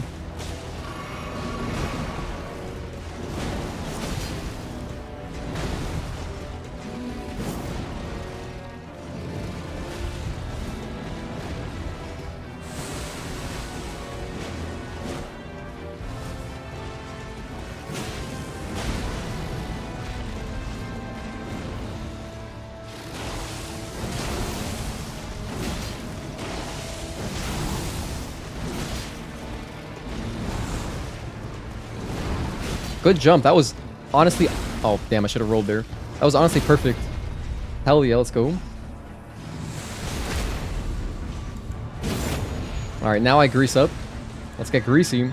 Good jump. That was honestly... Oh, damn, I should have rolled there. That was honestly perfect. Hell yeah, let's go. Alright, now I grease up. Let's get greasy.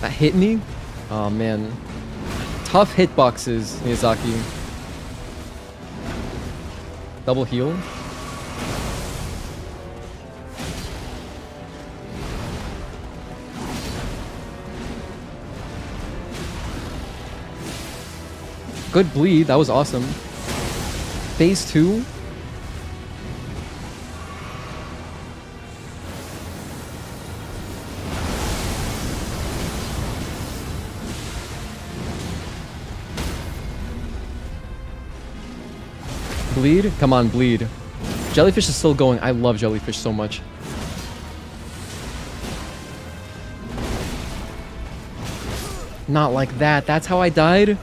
That hit me? Oh, man. Tough hitboxes, Miyazaki. Double heal. Good bleed, that was awesome. Phase 2. Bleed? Come on, bleed. Jellyfish is still going. I love jellyfish so much. Not like that. That's how I died?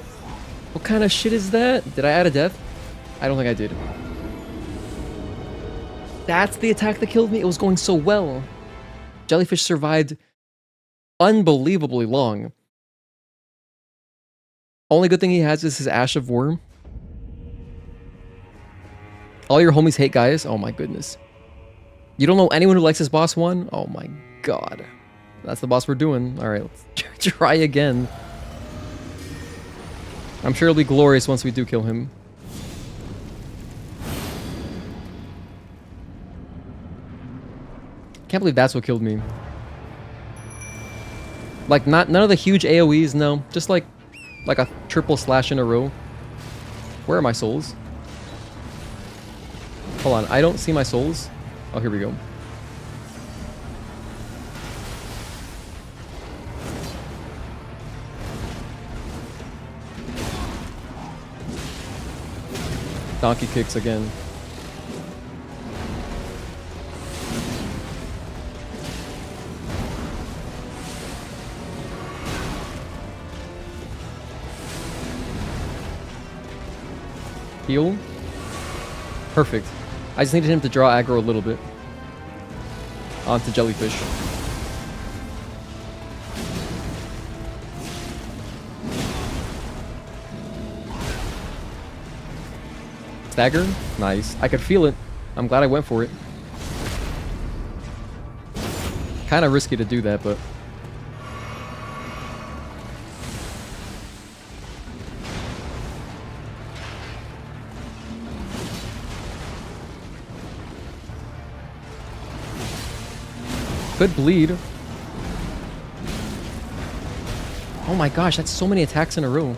What kind of shit is that? Did I add a death? I don't think I did. That's the attack that killed me? It was going so well. Jellyfish survived unbelievably long. Only good thing he has is his Ash of War. All your homies hate Gaius? Oh my goodness. You don't know anyone who likes this boss one? Oh my god. That's the boss we're doing. Alright, let's try again. I'm sure it'll be glorious once we do kill him. Can't believe that's what killed me. Like, none of the huge AoEs, no. Just like a triple slash in a row. Where are my souls? Hold on, I don't see my souls. Oh, here we go. Donkey kicks again. Heal. Perfect. I just needed him to draw aggro a little bit. Onto jellyfish. Stagger? Nice. I could feel it. I'm glad I went for it. Kind of risky to do that, but... Good bleed. Oh my gosh, that's so many attacks in a row.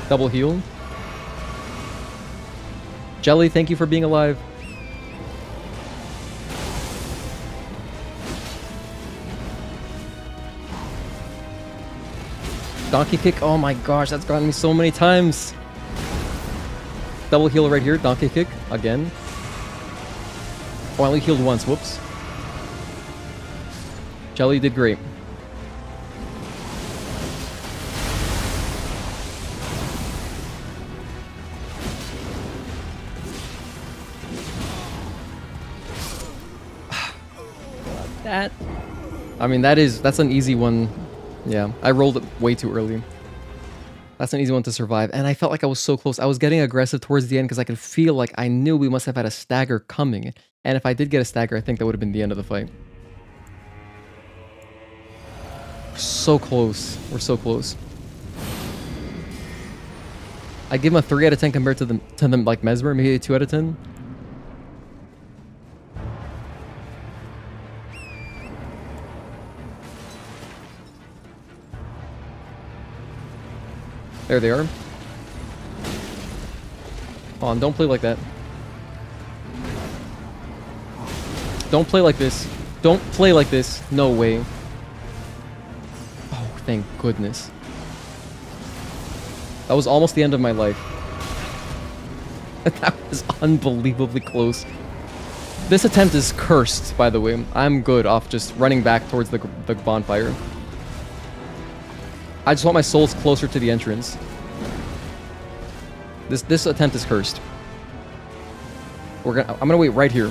Double heal. Jelly, thank you for being alive. Donkey kick. Oh my gosh, that's gotten me so many times. Double heal right here. Donkey kick again. Oh, I only healed once. Whoops. Jelly did great. That... I mean, that's an easy one. Yeah, I rolled it way too early. That's an easy one to survive. And I felt like I was so close. I was getting aggressive towards the end because I could feel like I knew we must have had a stagger coming. And if I did get a stagger, I think that would have been the end of the fight. So close. We're so close. I give him a 3 out of 10 compared to them like Mesmer, maybe a 2 out of 10. There they are. Come on, don't play like that. Don't play like this. Don't play like this. No way. Oh, thank goodness. That was almost the end of my life. That was unbelievably close. This attempt is cursed, by the way. I'm good off just running back towards the bonfire. I just want my souls closer to the entrance. This attempt is cursed. I'm gonna wait right here.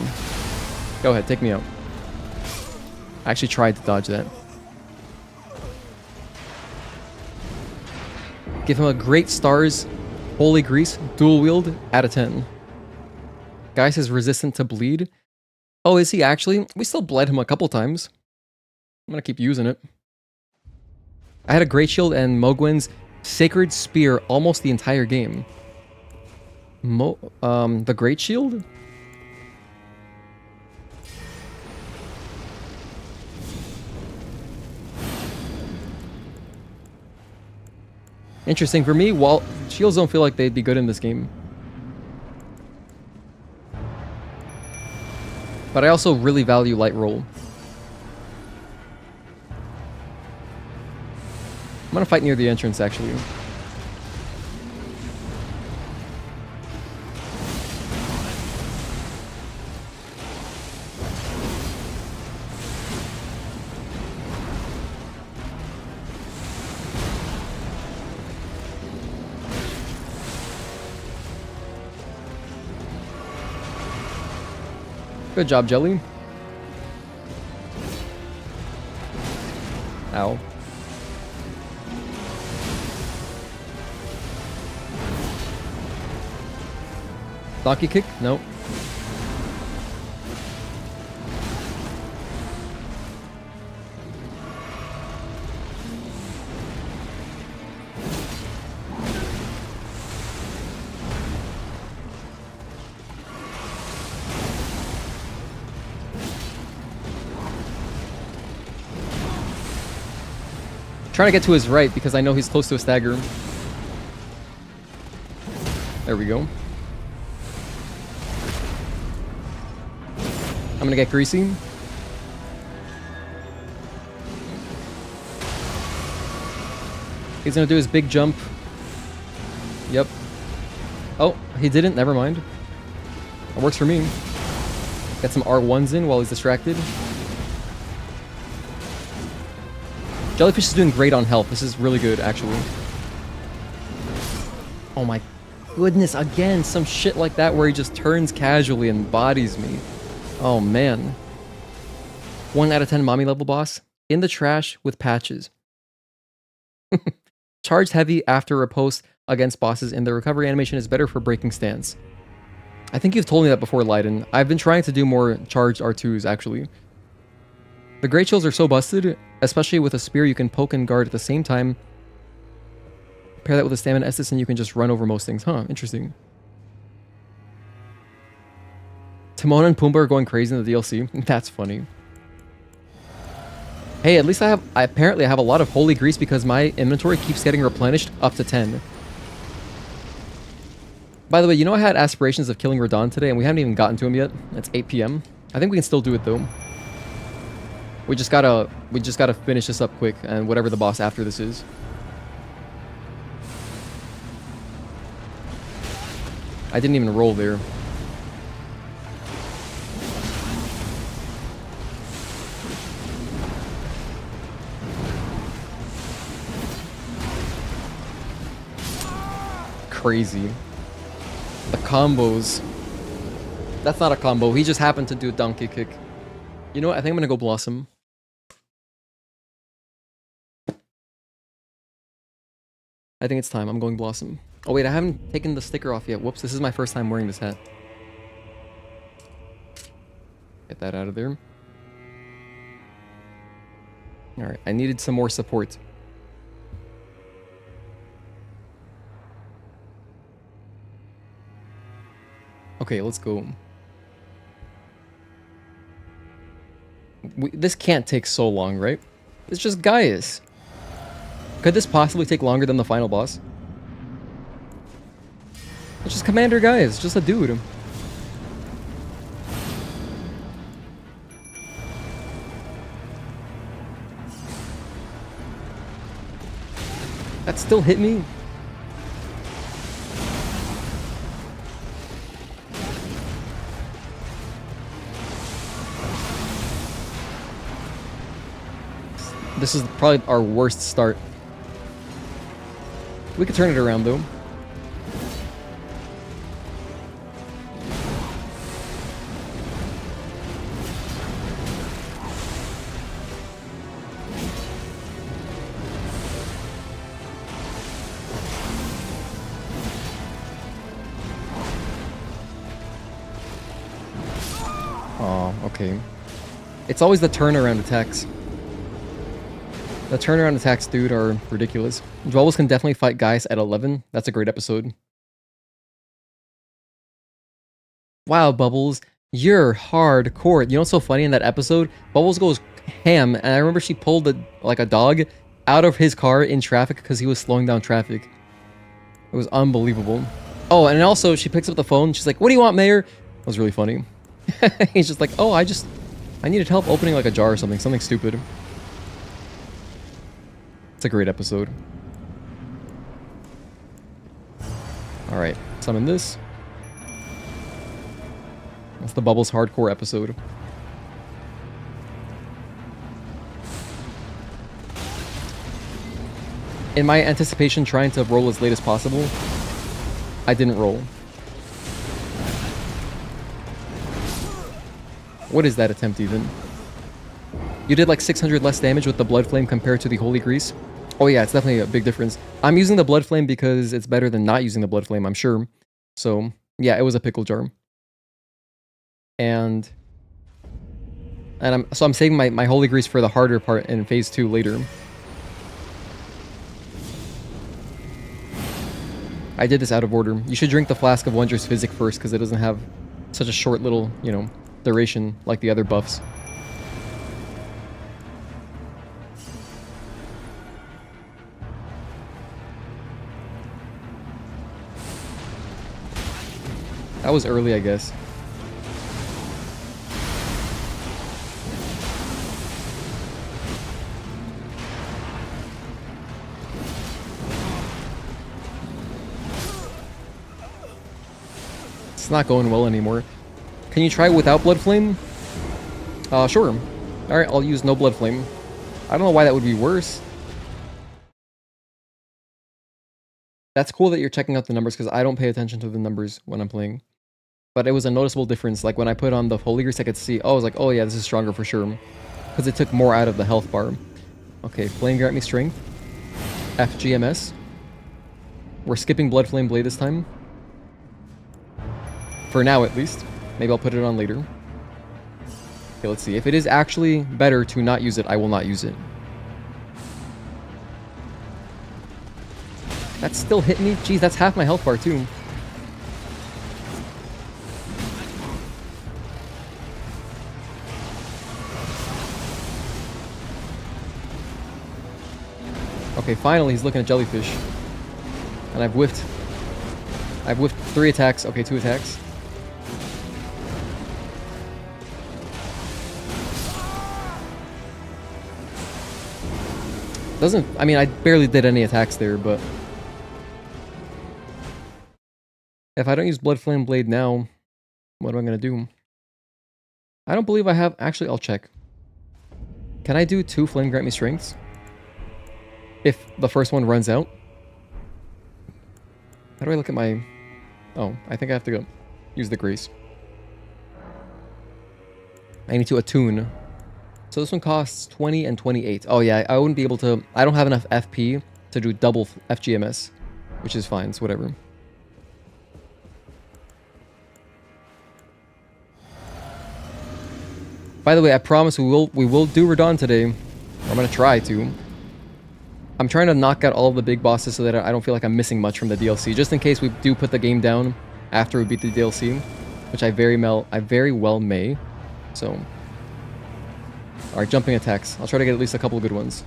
Go ahead, take me out. I actually tried to dodge that. Give him a great stars, holy grease, dual wield, out of 10. Gaius is resistant to bleed. Oh, is he actually? We still bled him a couple times. I'm gonna keep using it. I had a Great Shield and Mogwin's Sacred Spear almost the entire game. The Great Shield? Interesting. For me, while shields don't feel like they'd be good in this game. But I also really value light roll. I'm gonna fight near the entrance, actually. Good job, Jelly. Ow. Donkey kick? Nope. Trying to get to his right because I know he's close to a stagger. There we go. I'm gonna get greasy. He's gonna do his big jump. Yep. Oh, he didn't. Never mind. That works for me. Get some R1s in while he's distracted. Jellyfish is doing great on health. This is really good, actually. Oh my goodness, again, some shit like that where he just turns casually and bodies me. Oh man. 1 out of 10 mommy level boss. In the trash with patches. Charged heavy after riposte against bosses, and the recovery animation is better for breaking stance. I think you've told me that before, Leiden. I've been trying to do more charged R2s, actually. The Great Shields are so busted, especially with a spear you can poke and guard at the same time. Pair that with a stamina Estus and you can just run over most things. Huh, interesting. Timon and Pumbaa are going crazy in the DLC. That's funny. Hey, at least I apparently have a lot of holy grease because my inventory keeps getting replenished up to 10. By the way, you know I had aspirations of killing Radahn today and we haven't even gotten to him yet. It's 8 PM. I think we can still do it though. We just gotta finish this up quick and whatever the boss after this is. I didn't even roll there. Crazy. The combos. That's not a combo. He just happened to do a donkey kick. You know what? I think I'm gonna go Blossom. I think it's time. I'm going Blossom. Oh wait, I haven't taken the sticker off yet. Whoops, this is my first time wearing this hat. Get that out of there. Alright, I needed some more support. Okay, let's go. This can't take so long, right? It's just Gaius. Could this possibly take longer than the final boss? It's just Commander Gaius, just a dude. That still hit me? This is probably our worst start. We could turn it around though. Oh, okay. It's always the turnaround attacks. The turnaround attacks, dude, are ridiculous. Dwellers can definitely fight Gaius at 11. That's a great episode. Wow, Bubbles. You're hardcore. You know what's so funny in that episode? Bubbles goes ham, and I remember she pulled like a dog out of his car in traffic because he was slowing down traffic. It was unbelievable. Oh, and also she picks up the phone. She's like, "What do you want, Mayor?" That was really funny. He's just like, "Oh, I needed help opening like a jar or something stupid." It's a great episode. Alright, summon this. That's the Bubbles hardcore episode. In my anticipation trying to roll as late as possible, I didn't roll. What is that attempt even? You did like 600 less damage with the Blood Flame compared to the Holy Grease. Oh yeah, it's definitely a big difference. I'm using the Blood Flame because it's better than not using the Blood Flame, I'm sure. So yeah, it was a pickle jar. And I'm saving my Holy Grease for the harder part in phase 2 later. I did this out of order. You should drink the Flask of Wondrous Physic first because it doesn't have such a short little, you know, duration like the other buffs. That was early, I guess. It's not going well anymore. Can you try without Blood Flame? Sure. Alright, I'll use no Blood Flame. I don't know why that would be worse. That's cool that you're checking out the numbers because I don't pay attention to the numbers when I'm playing. But it was a noticeable difference. Like when I put on the Holy Grease, I could see, oh, I was like, oh yeah, this is stronger for sure. Because it took more out of the health bar. Okay, Flame grant me strength. FGMS. We're skipping Blood Flame Blade this time. For now, at least. Maybe I'll put it on later. Okay, let's see. If it is actually better to not use it, I will not use it. That still hit me? Jeez, that's half my health bar too. Okay, finally he's looking at jellyfish. And I've whiffed 3 attacks. Okay, 2 attacks. Doesn't... I mean, I barely did any attacks there, but... If I don't use Blood Flame Blade now, what am I going to do? I don't believe I have... Actually, I'll check. Can I do 2 Flame Grant Me Strengths? If the first one runs out? How do I look at my... Oh, I think I have to go use the Grace. I need to attune So this one costs 20 and 28. Oh yeah, I wouldn't be able to... I don't have enough FP to do double FGMS, which is fine. It's whatever. By the way, I promise we will do Radahn today. I'm gonna try to. I'm trying to knock out all of the big bosses so that I don't feel like I'm missing much from the DLC, just in case we do put the game down after we beat the DLC, which I very well may. So, all right, jumping attacks. I'll try to get at least a couple good ones.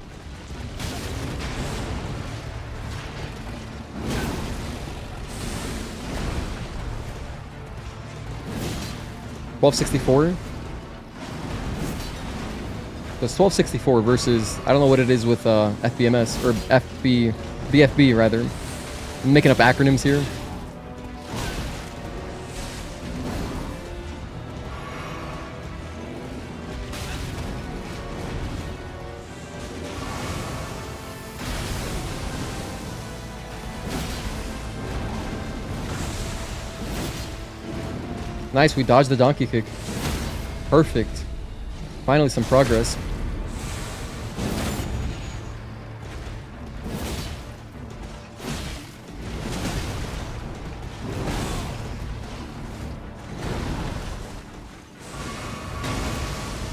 $1264. So it's 1264 versus, I don't know what it is with FBMS, or BFB rather. I'm making up acronyms here. Nice, we dodged the donkey kick. Perfect. Finally some progress.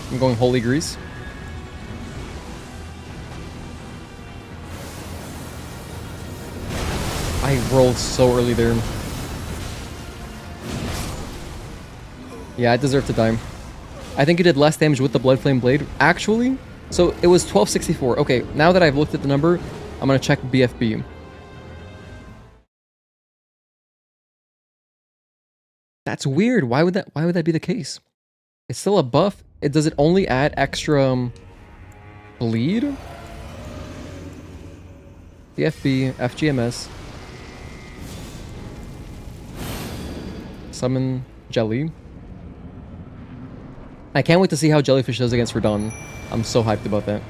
I'm going Holy Grease. I rolled so early there. Yeah, I deserve to die. I think you did less damage with the Blood Flame Blade. Actually, so it was 1264. Okay, now that I've looked at the number, I'm gonna check BFB. That's weird. Why would that be the case? It's still a buff. Does it only add extra bleed? BFB, FGMS. Summon Jelly. I can't wait to see how Jellyfish does against Radahn. I'm so hyped about that.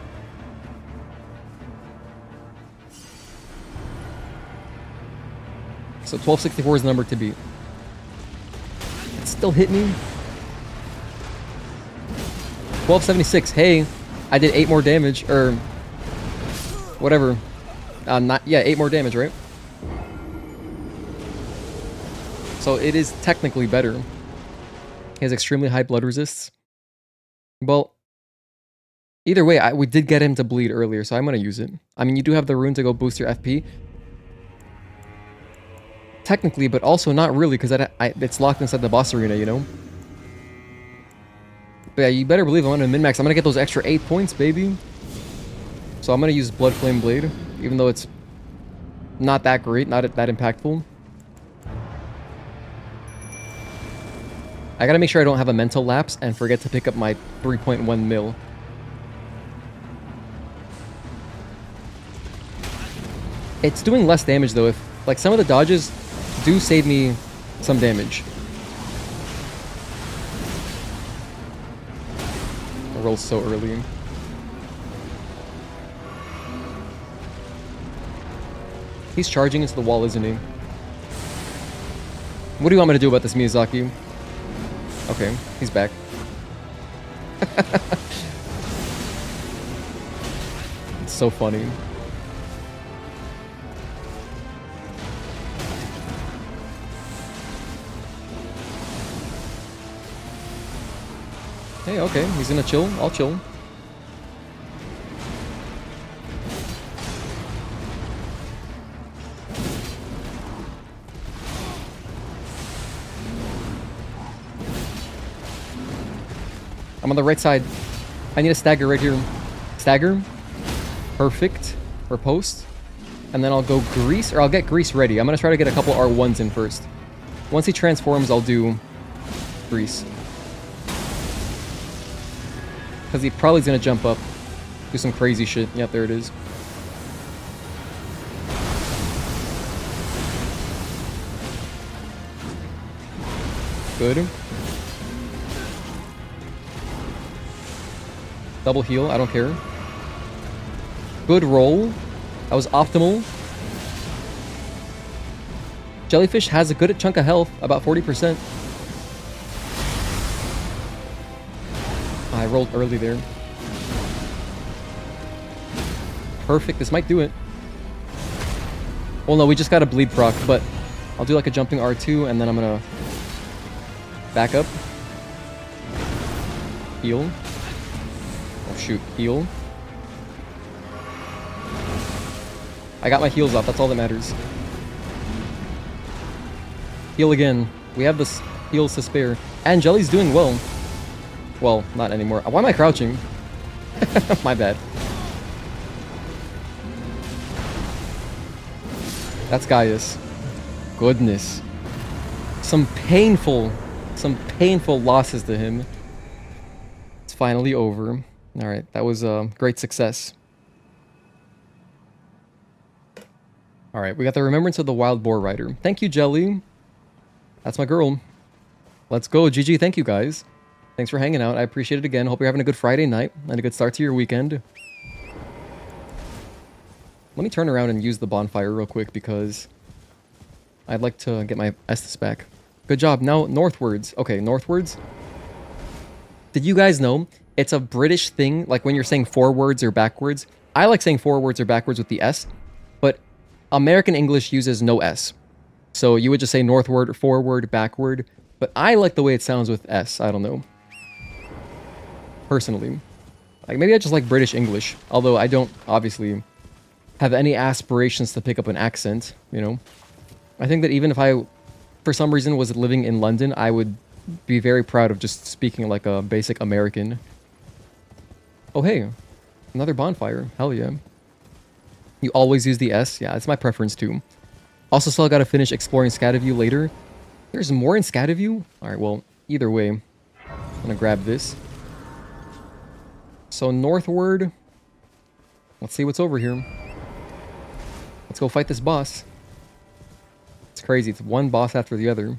So 1264 is the number to beat. It still hit me. 1276. Hey, I did 8 more damage, or whatever. 8 more damage, right? So it is technically better. He has extremely high blood resists. Well, either way, we did get him to bleed earlier, so I'm going to use it. I mean, you do have the rune to go boost your FP. Technically, but also not really, because it's locked inside the boss arena, you know? But yeah, you better believe I'm going to min-max. I'm going to get those extra 8 points, baby. So I'm going to use Blood Flame Blade, even though it's not that great, not that impactful. I gotta make sure I don't have a mental lapse and forget to pick up my 3.1 mil. It's doing less damage though. If like some of the dodges do save me some damage. I rolled so early. He's charging into the wall, isn't he? What do you want me to do about this, Miyazaki? Okay, he's back. It's so funny. Hey, okay, he's gonna chill. I'll chill. I'm on the right side. I need a stagger right here. Stagger. Perfect. For post. And then I'll go grease, or I'll get grease ready. I'm going to try to get a couple R1s in first. Once he transforms, I'll do grease. Because he probably is going to jump up. Do some crazy shit. Yep, there it is. Good. Double heal, I don't care. Good roll. That was optimal. Jellyfish has a good chunk of health, about 40%. I rolled early there. Perfect. This might do it. Well, no, we just got a bleed proc, but I'll do like a jumping R2, and then I'm gonna back up. Heal. Oh, shoot. Heal. I got my heals off. That's all that matters. Heal again. We have this heals to spare. And Jelly's doing well. Well, not anymore. Why am I crouching? My bad. That's Gaius. Goodness. Some painful losses to him. It's finally over. Alright, that was a great success. Alright, we got the Remembrance of the Wild Boar Rider. Thank you, Jelly. That's my girl. Let's go. GG, thank you guys. Thanks for hanging out. I appreciate it again. Hope you're having a good Friday night and a good start to your weekend. Let me turn around and use the bonfire real quick because I'd like to get my Estus back. Good job. Now, northwards. Okay, northwards. Did you guys know it's a British thing, like when you're saying forwards or backwards? I like saying forwards or backwards with the S, but American English uses no S. So you would just say northward, forward, backward. But I like the way it sounds with S. I don't know. Personally. Like, maybe I just like British English. Although I don't, obviously, have any aspirations to pick up an accent, you know? I think that even if I, for some reason, was living in London, I would be very proud of just speaking like a basic American. Oh, hey. Another bonfire. Hell yeah. You always use the S? Yeah, it's my preference too. Also, still gotta finish exploring Scaduview later. There's more in Scaduview? Alright, well, either way. I'm gonna grab this. So, northward. Let's see what's over here. Let's go fight this boss. It's crazy. It's one boss after the other.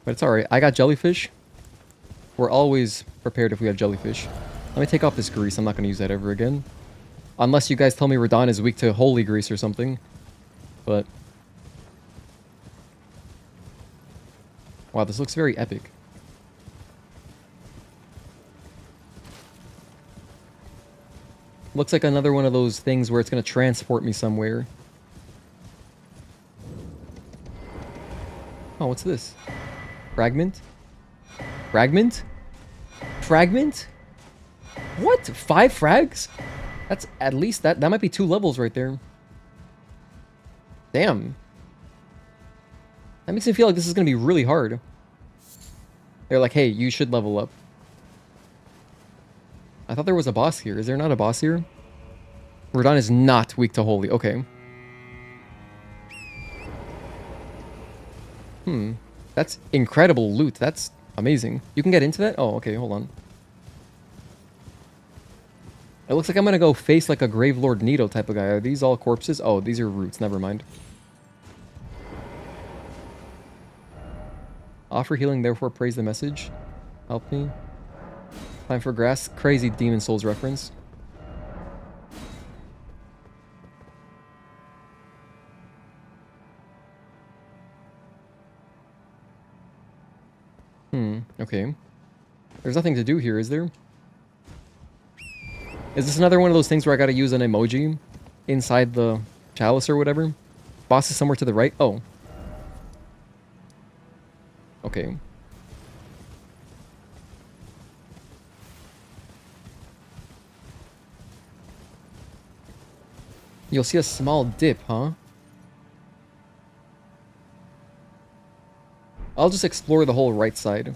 But it's alright. I got jellyfish. We're always prepared if we have jellyfish. Let me take off this grease. I'm not going to use that ever again. Unless you guys tell me Radahn is weak to holy grease or something. But... wow, this looks very epic. Looks like another one of those things where it's going to transport me somewhere. Oh, what's this? Fragment? Fragment? Fragment? What? 5 frags? That's at least that might be 2 levels right there. Damn. That makes me feel like this is going to be really hard. They're like, hey, you should level up. I thought there was a boss here. Is there not a boss here? Radahn is not weak to holy. Okay. That's incredible loot. That's amazing. You can get into that? Oh, okay. Hold on. It looks like I'm going to go face like a Gravelord Nito type of guy. Are these all corpses? Oh, these are roots. Never mind. Offer healing, therefore praise the message. Help me. Time for grass. Crazy Demon Souls reference. Okay. There's nothing to do here, is there? Is this another one of those things where I gotta use an emoji inside the chalice or whatever? Boss is somewhere to the right? Oh. Okay. You'll see a small dip, huh? I'll just explore the whole right side.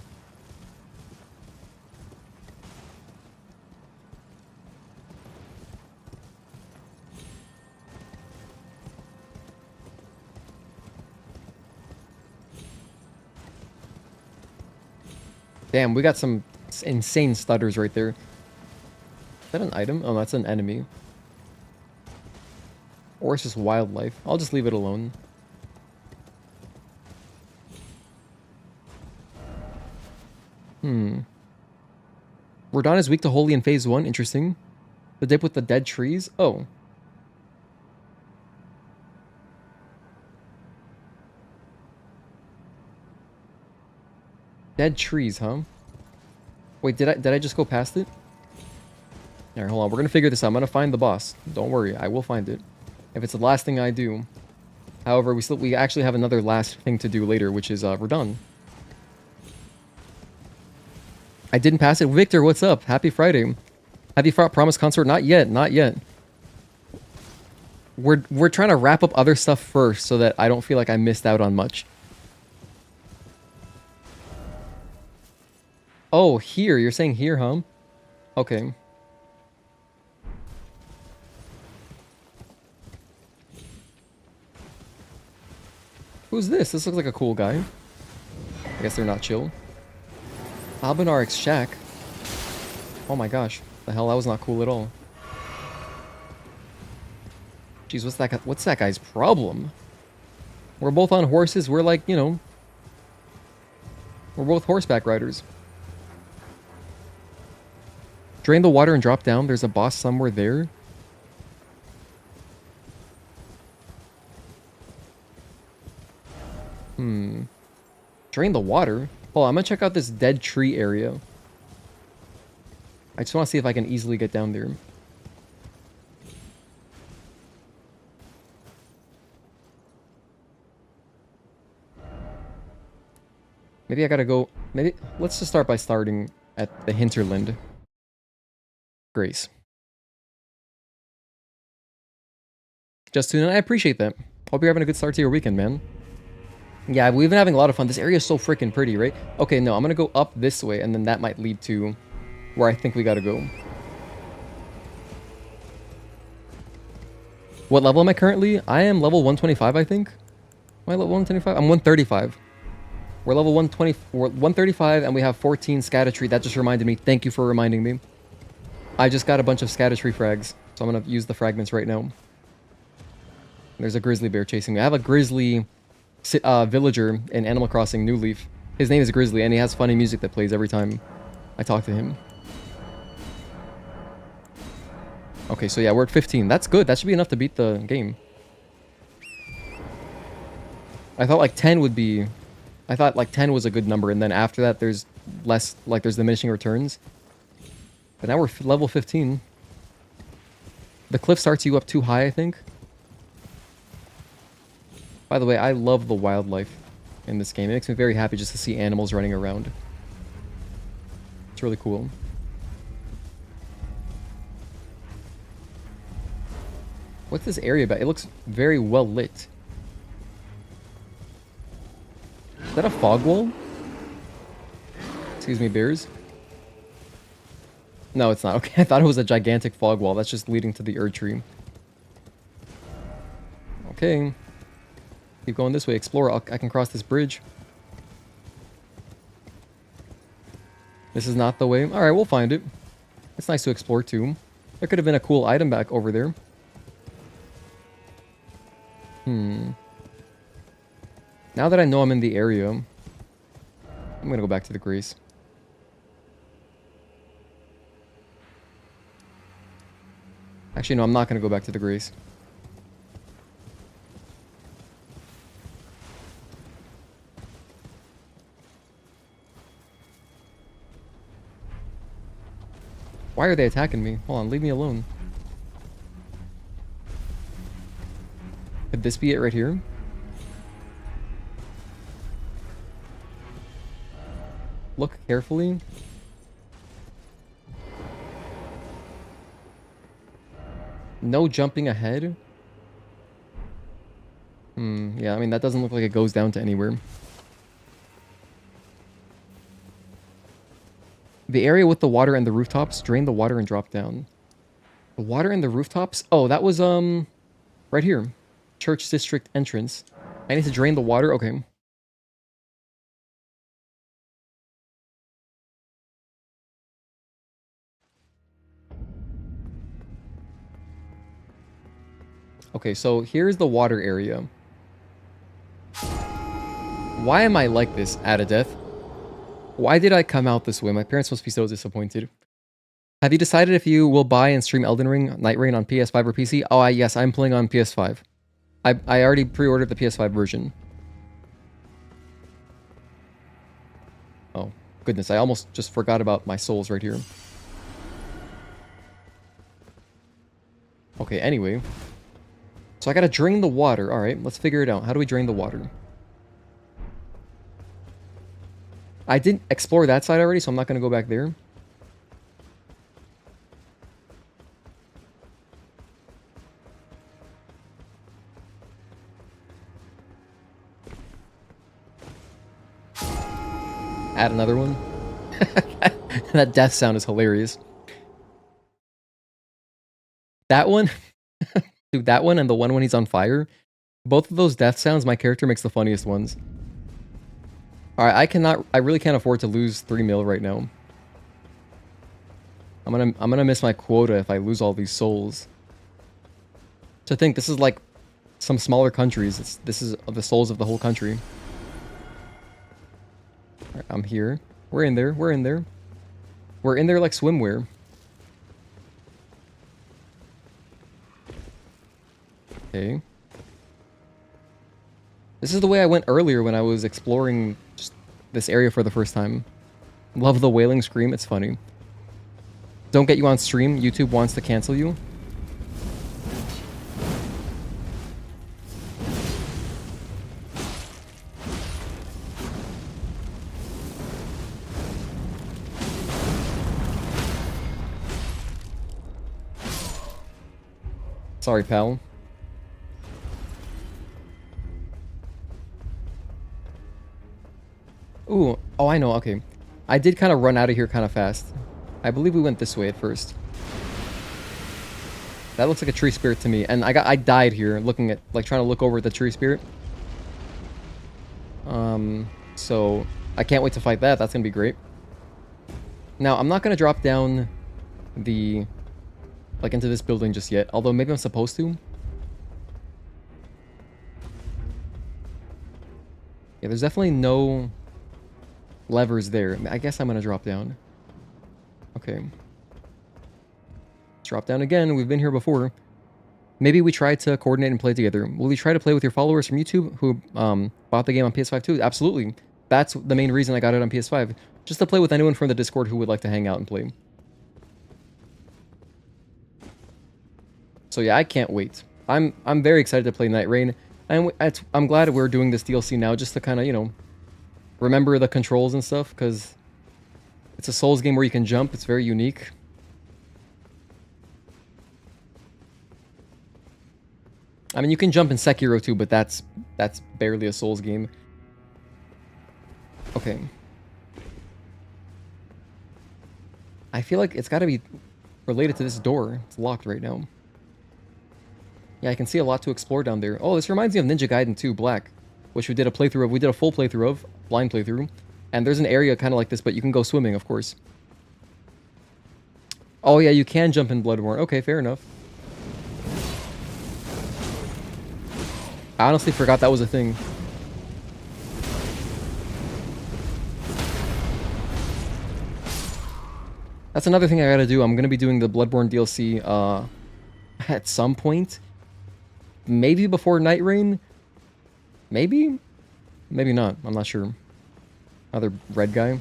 Damn, we got some insane stutters right there. Is that an item? Oh, that's an enemy. Or it's just wildlife. I'll just leave it alone. Radahn is weak to holy in phase 1. Interesting. The dip with the dead trees? Oh. Dead trees, huh? Wait, did I just go past it? Alright, hold on. We're gonna figure this out. I'm gonna find the boss. Don't worry, I will find it. If it's the last thing I do. However, we actually have another last thing to do later, which is we're done. I didn't pass it. Victor, what's up? Happy Friday. Have you fought Promise Consort? Not yet, not yet. We're trying to wrap up other stuff first so that I don't feel like I missed out on much. Oh, here. You're saying here, huh? Okay. Who's this? This looks like a cool guy. I guess they're not chill. Albinaric's shack. Oh my gosh. The hell, that was not cool at all. Jeez, what's that guy's problem? We're both on horses. We're like, you know, we're both horseback riders. Drain the water and drop down. There's a boss somewhere there. Drain the water? Hold on, I'm gonna check out this dead tree area. I just want to see if I can easily get down there. Maybe I gotta go... Maybe... Let's just start by starting at the hinterland. Grace. Just tune in. I appreciate that. Hope you're having a good start to your weekend, man. Yeah, we've been having a lot of fun. This area is so freaking pretty, right? Okay, no, I'm gonna go up this way, and then that might lead to where I think we gotta go. What level am I currently? I am level 125, I think. Am I level 125? I'm 135. We're level 120, 135, and we have 14 Scadutree. That just reminded me. Thank you for reminding me. I just got a bunch of Scadutree frags, so I'm gonna use the fragments right now. There's a grizzly bear chasing me. I have a grizzly villager in Animal Crossing New Leaf. His name is Grizzly, and he has funny music that plays every time I talk to him. Okay, so yeah, we're at 15. That's good. That should be enough to beat the game. I thought like 10 would be... I thought like 10 was a good number, and then after that there's less, like there's diminishing returns. But now we're level 15. The cliff starts you up too high, I think. By the way, I love the wildlife in this game. It makes me very happy just to see animals running around. It's really cool. What's this area about? It looks very well lit. Is that a fog wall? Excuse me, bears. No, it's not. Okay, I thought it was a gigantic fog wall. That's just leading to the Erdtree. Okay. Keep going this way. Explore. I can cross this bridge. This is not the way. Alright, we'll find it. It's nice to explore too. There could have been a cool item back over there. Now that I know I'm in the area, I'm gonna go back to the Grace. Actually, no, I'm not gonna go back to the Grace. Why are they attacking me? Hold on, leave me alone. Could this be it right here? Look carefully. No jumping ahead. Yeah, I mean, that doesn't look like it goes down to anywhere. The area with the water and the rooftops, drain the water and drop down. The water and the rooftops? Oh, that was, right here. Church district entrance. I need to drain the water? Okay. Okay, so here's the water area. Why am I like this, Adadeth? Why did I come out this way? My parents must be so disappointed. Have you decided if you will buy and stream Elden Ring Night Rain on PS5 or PC? Oh, yes, I'm playing on PS5. I already pre-ordered the PS5 version. Oh, Goodness, I almost just forgot about my souls right here. Okay, anyway. So I gotta drain the water. Alright, let's figure it out. How do we drain the water? I didn't explore that side already, so I'm not gonna go back there. Add another one. That death sound is hilarious. That one, dude, that one and the one when he's on fire, both of those death sounds, my character makes the funniest ones. Alright, I really can't afford to lose 3 mil right now. I'm gonna miss my quota if I lose all these souls. To think, this is like some smaller countries. This is the souls of the whole country. Alright, I'm here. We're in there. We're in there. We're in there like swimwear. Okay. This is the way I went earlier when I was exploring just this area for the first time. Love the wailing scream. It's funny. Don't get you on stream. YouTube wants to cancel you. Sorry, pal. Ooh, oh, I know, okay. I did kind of run out of here kind of fast. I believe we went this way at first. That looks like a tree spirit to me. And I died here looking at, like, trying to look over at the tree spirit. So I can't wait to fight that. That's gonna be great. Now, I'm not gonna drop down the, like, into this building just yet. Although maybe I'm supposed to. Yeah, there's definitely no levers there. I guess I'm gonna drop down. Okay. Drop down again. We've been here before. Maybe we try to coordinate and play together. Will you try to play with your followers from YouTube who bought the game on PS5 too? Absolutely. That's the main reason I got it on PS5. Just to play with anyone from the Discord who would like to hang out and play. So yeah, I can't wait. I'm very excited to play Night Rain. And I'm glad we're doing this DLC now just to kind of, you know, remember the controls and stuff, because it's a Souls game where you can jump. It's very unique. I mean, you can jump in Sekiro too, but that's barely a Souls game. Okay. I feel like it's got to be related to this door. It's locked right now. Yeah, I can see a lot to explore down there. Oh, this reminds me of Ninja Gaiden 2 Black, which we did a playthrough of. We did a full playthrough of, blind playthrough. And there's an area kind of like this, but you can go swimming, of course. Oh yeah, you can jump in Bloodborne. Okay, fair enough. I honestly forgot that was a thing. That's another thing I gotta do. I'm gonna be doing the Bloodborne DLC at some point. Maybe before Night Rain? Maybe? Maybe not. I'm not sure. Another red guy.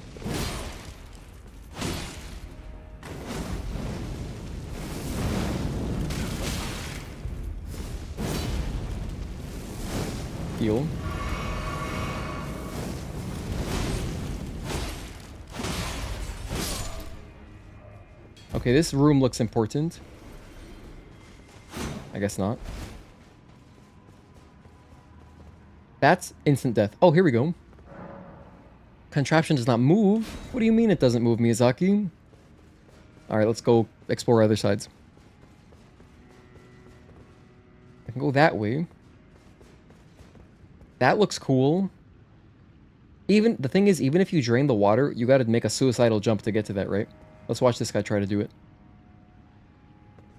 Heal. Okay, this room looks important. I guess not. That's instant death. Oh, here we go. Contraption does not move? What do you mean it doesn't move, Miyazaki? Alright, let's go explore other sides. I can go that way. That looks cool. The thing is, even if you drain the water, you gotta make a suicidal jump to get to that, right? Let's watch this guy try to do it.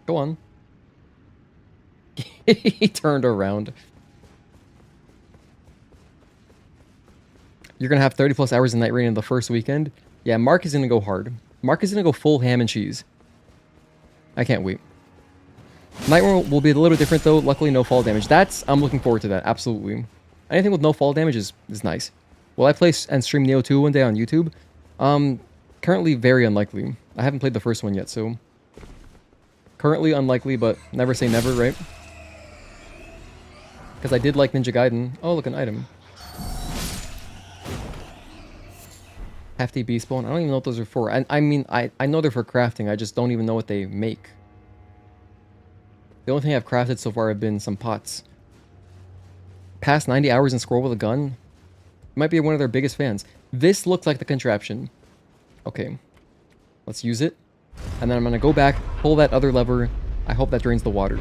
Go on. He turned around. You're gonna have 30 plus hours in Night Rain in the first weekend? Yeah, Mark is gonna go hard. Mark is gonna go full ham and cheese. I can't wait. Night Rain will be a little bit different though. Luckily, no fall damage. I'm looking forward to that. Absolutely. Anything with no fall damage is nice. Will I play and stream Neo 2 one day on YouTube? Currently very unlikely. I haven't played the first one yet, so currently unlikely, but never say never, right? Because I did like Ninja Gaiden. Oh, look, an item. Hefty beast bone. I don't even know what those are for. I mean, I know they're for crafting. I just don't even know what they make. The only thing I've crafted so far have been some pots. Past 90 hours in scroll with a gun? Might be one of their biggest fans. This looks like the contraption. Okay. Let's use it. And then I'm going to go back, pull that other lever. I hope that drains the water.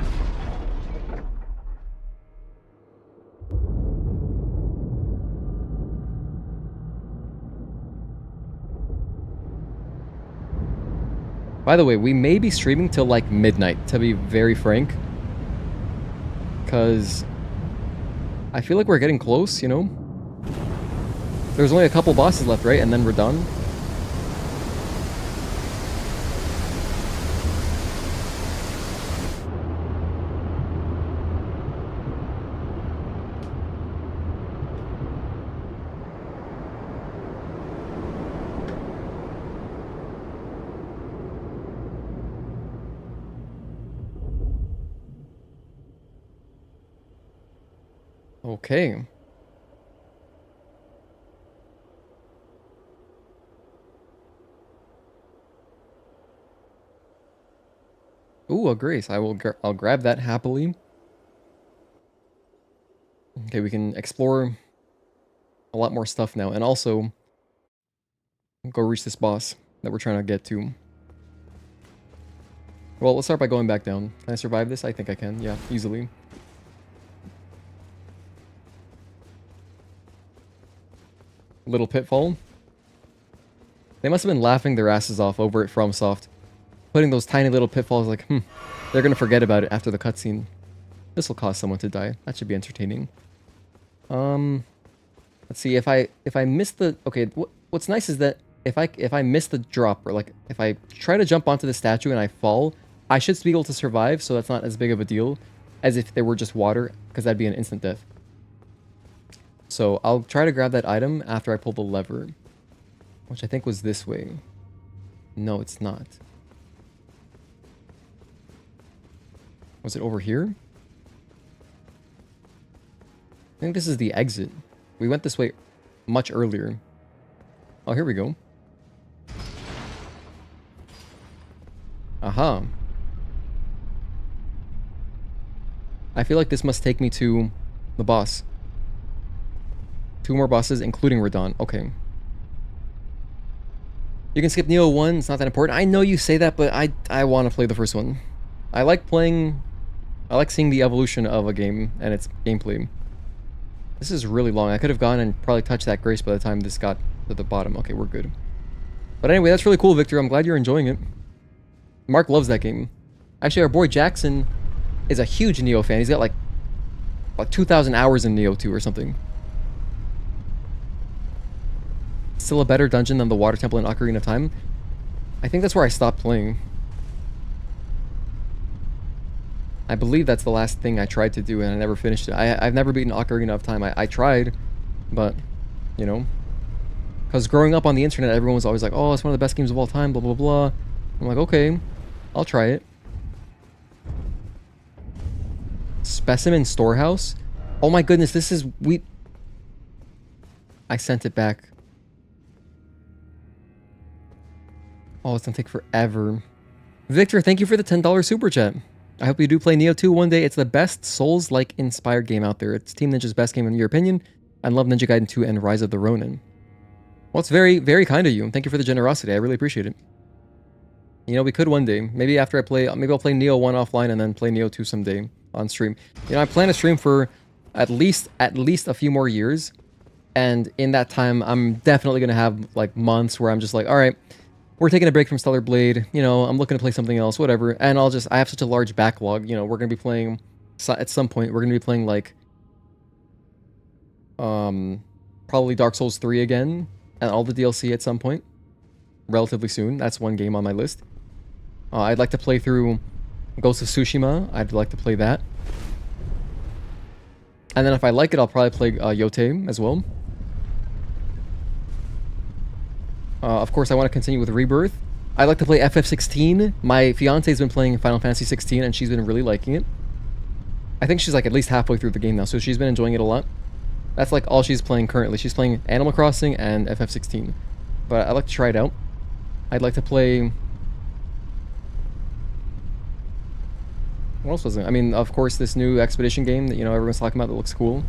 By the way, we may be streaming till like midnight, to be very frank. Because I feel like we're getting close, you know? There's only a couple bosses left, right? And then we're done. Okay. Ooh, a grace. I'll grab that happily. Okay, we can explore a lot more stuff now, and also go reach this boss that we're trying to get to. Well, let's start by going back down. Can I survive this? I think I can. Yeah, easily. Little pitfall. They must have been laughing their asses off over at FromSoft. Putting those tiny little pitfalls like, they're gonna forget about it after the cutscene. This will cause someone to die. That should be entertaining. Let's see, if I miss the... Okay, what's nice is that if I miss the drop, or like, if I try to jump onto the statue and I fall, I should be able to survive, so that's not as big of a deal as if there were just water, because that'd be an instant death. So I'll try to grab that item after I pull the lever, which I think was this way. No, it's not. Was it over here? I think this is the exit. We went this way much earlier. Oh, here we go. Aha. I feel like this must take me to the boss. 2 more bosses, including Radahn. Okay. You can skip Neo 1, it's not that important. I know you say that, but I want to play the first one. I like seeing the evolution of a game and its gameplay. This is really long. I could have gone and probably touched that grace by the time this got to the bottom. Okay, we're good. But anyway, that's really cool, Victor. I'm glad you're enjoying it. Mark loves that game. Actually, our boy Jackson is a huge Neo fan. He's got like 2,000 hours in Neo 2 or something. Still a better dungeon than the Water Temple in Ocarina of Time. I think that's where I stopped playing. I believe that's the last thing I tried to do and I never finished it. I've never beaten Ocarina of Time. I tried, but, you know. Because growing up on the internet, everyone was always like, oh, it's one of the best games of all time, blah, blah, blah. I'm like, okay, I'll try it. Specimen Storehouse? Oh my goodness, this is... I sent it back. Oh, it's gonna take forever. Victor, thank you for the $10 super chat. I hope you do play Neo 2 one day. It's the best Souls-like inspired game out there. It's Team Ninja's best game in your opinion. I love Ninja Gaiden 2 and Rise of the Ronin. Well, it's very, very kind of you. Thank you for the generosity. I really appreciate it. You know, we could one day. Maybe after I play, maybe I'll play Neo 1 offline and then play Neo 2 someday on stream. You know, I plan to stream for at least a few more years. And in that time, I'm definitely going to have like months where I'm just like, all right, we're taking a break from Stellar Blade, you know, I'm looking to play something else, whatever. And I have such a large backlog, you know, we're going to be playing, at some point, we're going to be playing like, probably Dark Souls 3 again, and all the DLC at some point, relatively soon. That's one game on my list. I'd like to play through Ghost of Tsushima, I'd like to play that. And then if I like it, I'll probably play Yote as well. Of course, I want to continue with Rebirth. I like to play FF16. My fiance's been playing Final Fantasy 16, and she's been really liking it. I think she's like at least halfway through the game now, so she's been enjoying it a lot. That's like all she's playing currently. She's playing Animal Crossing and FF16. But I like to try it out. I'd like to play... What else was it? I mean, of course, this new Expedition game that, you know, everyone's talking about that looks cool.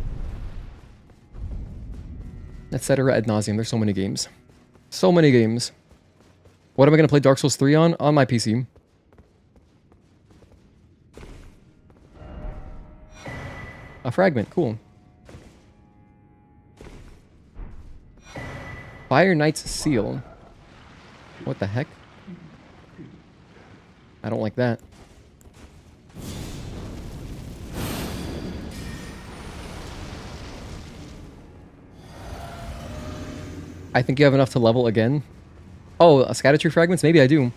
Etc. ad nauseum. There's so many games. So many games. What am I going to play Dark Souls 3 on? On my PC. A fragment. Cool. Fire Knight's Seal. What the heck? I don't like that. I think you have enough to level again. Oh, Scadutree fragments? Maybe I do.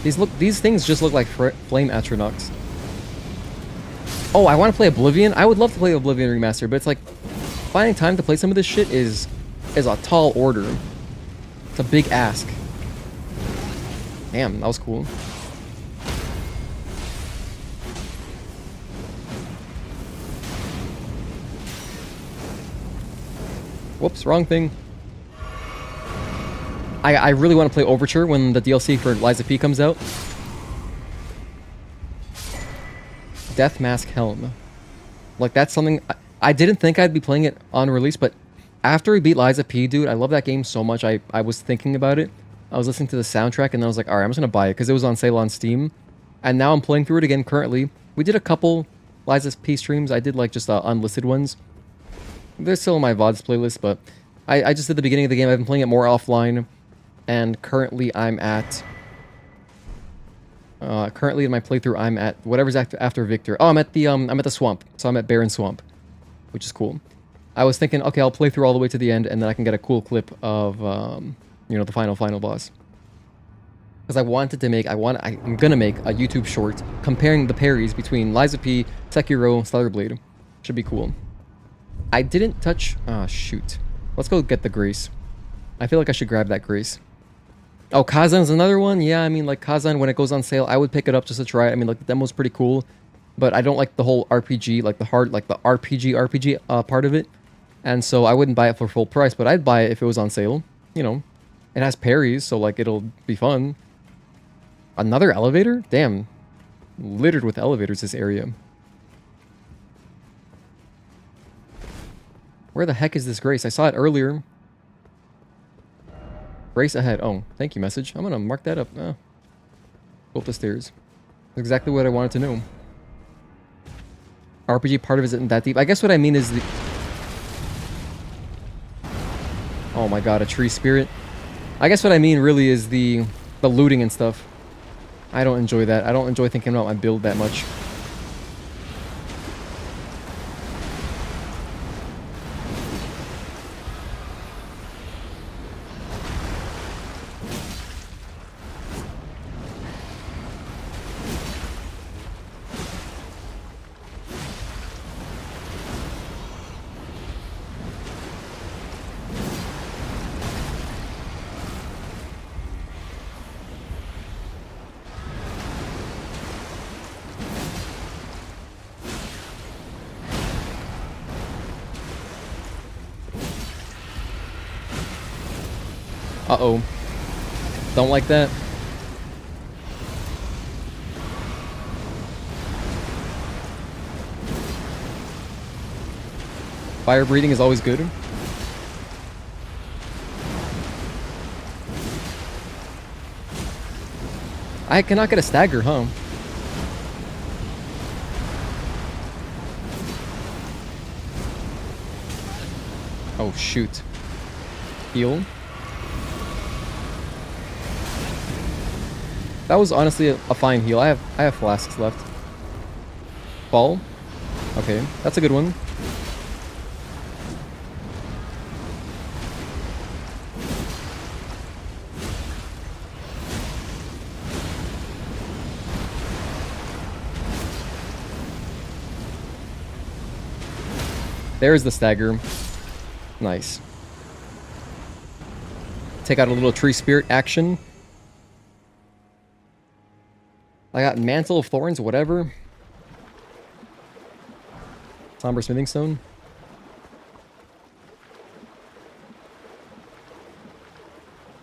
These things just look like flame atronachs. Oh, I want to play Oblivion. I would love to play Oblivion Remastered, but it's like finding time to play some of this shit is a tall order. It's a big ask. Damn, that was cool. Whoops, wrong thing. I really want to play Overture when the DLC for Liza P comes out. Death Mask Helm. Like, that's something... I didn't think I'd be playing it on release, but after we beat Liza P, dude, I love that game so much. I was thinking about it. I was listening to the soundtrack, and then I was like, alright, I'm just going to buy it, because it was on sale on Steam. And now I'm playing through it again currently. We did a couple Liza P streams. I did, like, just unlisted ones. They're still in my VODs playlist, but I just did the beginning of the game. I've been playing it more offline, and currently I'm at... currently in my playthrough, I'm at whatever's after Victor. Oh, I'm at the swamp. So I'm at Barren Swamp, which is cool. I was thinking, okay, I'll play through all the way to the end, and then I can get a cool clip of, you know, the final boss. Because I wanted to make, I'm gonna make a YouTube short comparing the parries between Liza P, Sekiro, Stellar Blade. Should be cool. I didn't touch... Ah, shoot. Let's go get the Grace. I feel like I should grab that Grace. Oh, Kazan's another one? Yeah, I mean, like, Kazan, when it goes on sale, I would pick it up just to try it. I mean, like, the demo's pretty cool. But I don't like the whole RPG, like, the RPG part of it. And so I wouldn't buy it for full price, but I'd buy it if it was on sale. You know, it has parries, so, like, it'll be fun. Another elevator? Damn. Littered with elevators, this area. Where the heck is this Grace? I saw it earlier. Grace ahead. Oh, thank you, message. I'm gonna mark that up. Go up the stairs. That's exactly what I wanted to know. RPG part of it isn't that deep. I guess what I mean is the... Oh my god, a tree spirit. I guess what I mean really is the looting and stuff. I don't enjoy that. I don't enjoy thinking about my build that much. Uh-oh. Don't like that. Fire breathing is always good. I cannot get a stagger, huh? Oh, shoot. Heal. That was honestly a fine heal. I have flasks left. Fall. Okay, that's a good one. There's the stagger. Nice. take out a little tree spirit action. I got Mantle of Thorns, whatever. Somber Smithing Stone.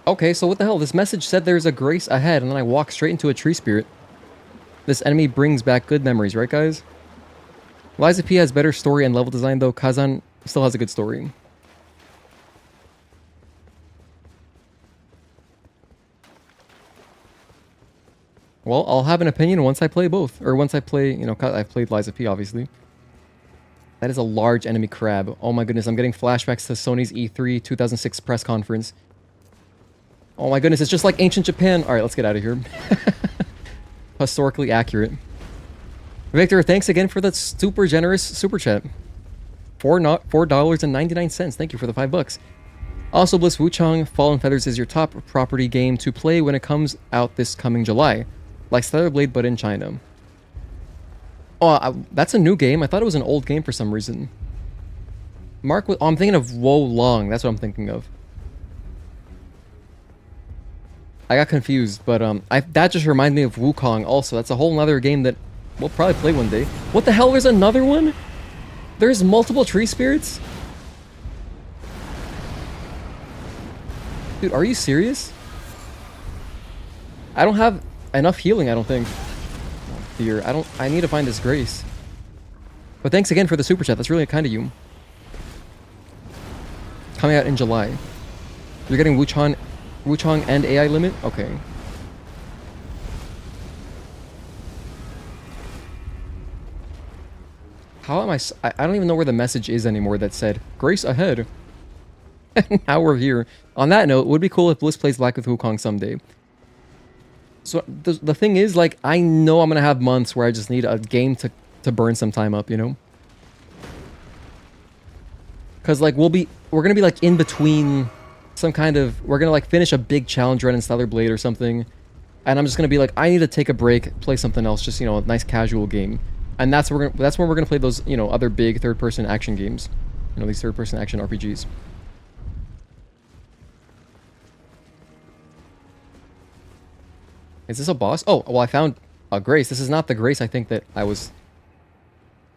Okay, so what the hell? This message said there's a grace ahead, and then I walk straight into a tree spirit. This enemy brings back good memories, right guys? Liza P has better story and level design, though Kazan still has a good story. Well, I'll have an opinion once I play both. Or once I play, you know, I've played Liza P, obviously. That is a large enemy crab. Oh my goodness, I'm getting flashbacks to Sony's E3 2006 press conference. Oh my goodness, it's just like ancient Japan. Alright, let's get out of here. Historically accurate. Victor, thanks again for that super generous super chat. $4.99. Thank you for the $5. Also, Bliss Wuchang, Fallen Feathers is your top property game to play when it comes out this coming July. Like Stellar Blade, but in China. Oh, that's a new game. I thought it was an old game for some reason. Mark, oh, I'm thinking of Wo Long. That's what I'm thinking of. I got confused, but that just reminded me of Wukong also. That's a whole nother game that we'll probably play one day. What the hell? There's another one? There's multiple tree spirits? Dude, are you serious? I don't have enough healing, I don't think. Oh dear, I need to find this grace. But thanks again for the super chat. That's really kind of you. Coming out in July. You're getting Wuchang and AI limit? Okay. How am I don't even know where the message is anymore that said, Grace ahead. Now we're here. On that note, it would be cool if Bliss plays Black with Wukong someday. So the thing is, like, I know I'm going to have months where I just need a game to burn some time up, you know? Because, like, we're going to be, like, in between some kind of... We're going to, like, finish a big challenge run in Stellar Blade or something. And I'm just going to be like, I need to take a break, play something else, just, you know, a nice casual game. And that's when we're going to play those, you know, other big third-person action games. You know, these third-person action RPGs. Is this a boss? Oh, well, I found a grace. This is not the grace I think that I was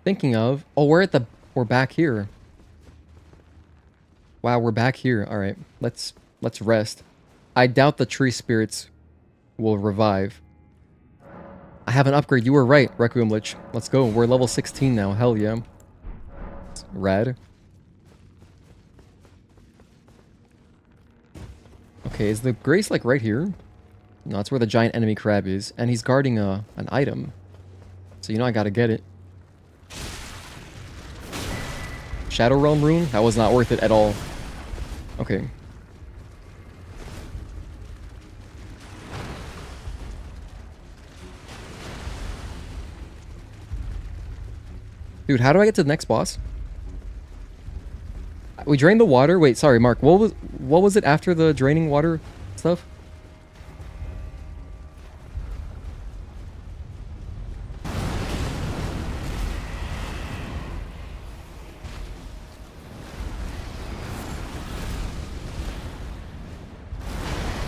thinking of. Oh, we're back here. Wow, we're back here. All right, let's rest. I doubt the tree spirits will revive. I have an upgrade. You were right, Requiem Lich. Let's go. We're level 16 now. Hell yeah. Rad. Okay, is the grace like right here? No, that's where the giant enemy crab is. And he's guarding an item. So you know I gotta get it. Shadow Realm rune? That was not worth it at all. Okay. Dude, how do I get to the next boss? We drained the water. Wait, sorry, Mark. What was it after the draining water stuff?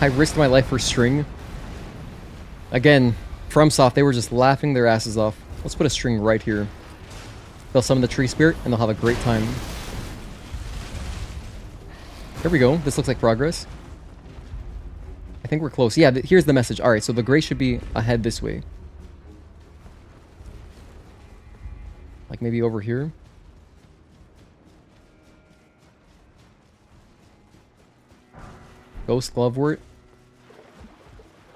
I risked my life for string. Again, FromSoft, they were just laughing their asses off. Let's put a string right here. They'll summon the tree spirit, and they'll have a great time. There we go. This looks like progress. I think we're close. Yeah, here's the message. Alright, so the grace should be ahead this way. Like maybe over here. Ghost Glovewort.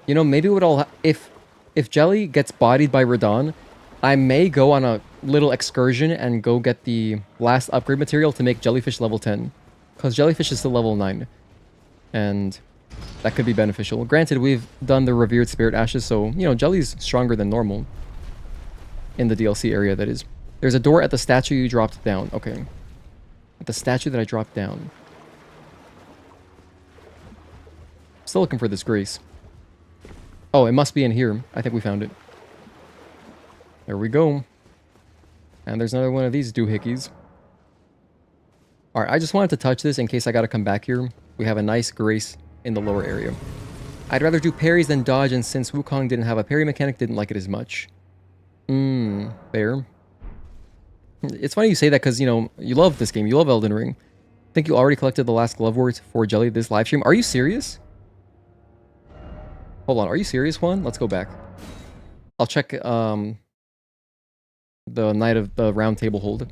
You know, maybe what I'll... If Jelly gets bodied by Radahn, I may go on a little excursion and go get the last upgrade material to make Jellyfish level 10. Because Jellyfish is still level 9. And that could be beneficial. Granted, we've done the Revered Spirit Ashes, so, you know, Jelly's stronger than normal. In the DLC area, that is. There's a door at the statue you dropped down. Okay. At the statue that I dropped down. Still looking for this grace. Oh, it must be in here. I think we found it. There we go. And there's another one of these doohickeys. Alright, I just wanted to touch this in case I gotta come back here. We have a nice grace in the lower area. I'd rather do parries than dodge, and since Wukong didn't have a parry mechanic, didn't like it as much. Fair. It's funny you say that because, you know, you love this game. You love Elden Ring. I think you already collected the last glove words for Jelly this live stream. Are you serious? Hold on. Are you serious, Juan? Let's go back. I'll check the Night of the Round Table hold.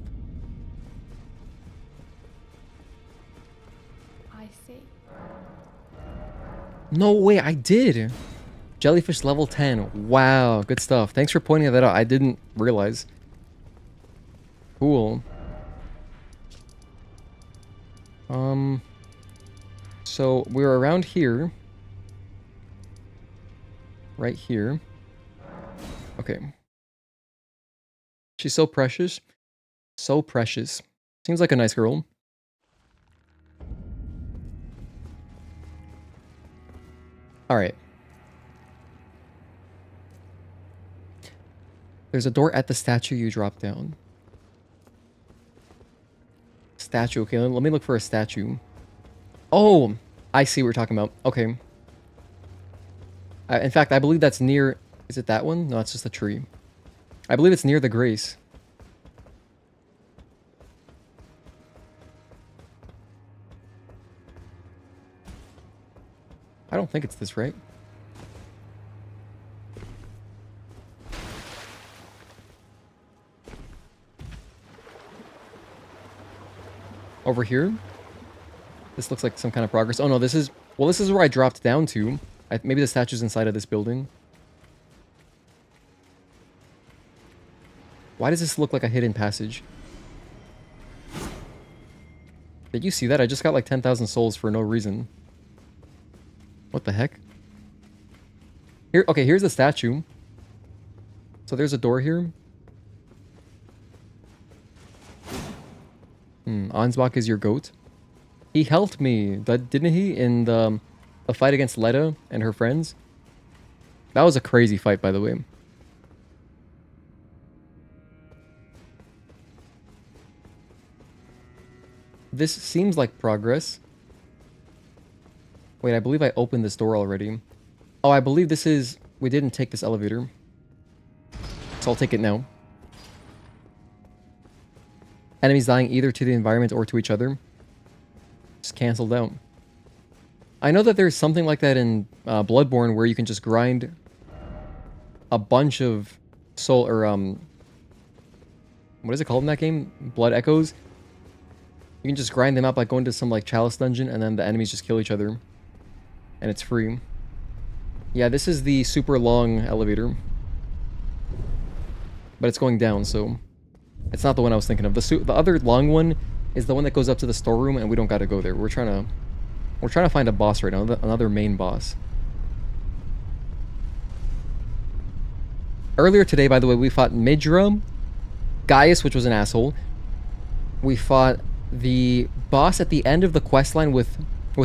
I see.
No way, I did. Jellyfish level 10. Wow, good stuff. Thanks for pointing that out. I didn't realize. Cool. So we're around here. Right here. Okay. She's so precious. So precious. Seems like a nice girl. Alright. There's a door at the statue you dropped down. Statue. Okay, let me look for a statue. Oh, I see what you're talking about. Okay. In fact, I believe that's near... Is it that one? No, it's just a tree. I believe it's near the Grace. I don't think it's this, right? Over here? This looks like some kind of progress. Oh no, this is... Well, this is where I dropped down to. Maybe the statue's inside of this building. Why does this look like a hidden passage? Did you see that? I just got like 10,000 souls for no reason. What the heck? Here, okay, here's the statue. So there's a door here. Ansbach is your goat. He helped me, didn't he? In the fight against Leda and her friends. That was a crazy fight, by the way. This seems like progress. Wait, I believe I opened this door already. Oh, I believe this is... We didn't take this elevator. So I'll take it now. Enemies dying either to the environment or to each other. Just canceled out. I know that there's something like that in Bloodborne where you can just grind a bunch of soul... Or, what is it called in that game? Blood Echoes? You can just grind them out by going to some, like, Chalice dungeon, and then the enemies just kill each other. And it's free. Yeah, this is the super long elevator. But it's going down, so... It's not the one I was thinking of. The other long one is the one that goes up to the storeroom, and we don't gotta go there. We're trying to find a boss right now, another main boss. Earlier today, by the way, we fought Midra, Gaius, which was an asshole. We fought the boss at the end of the questline with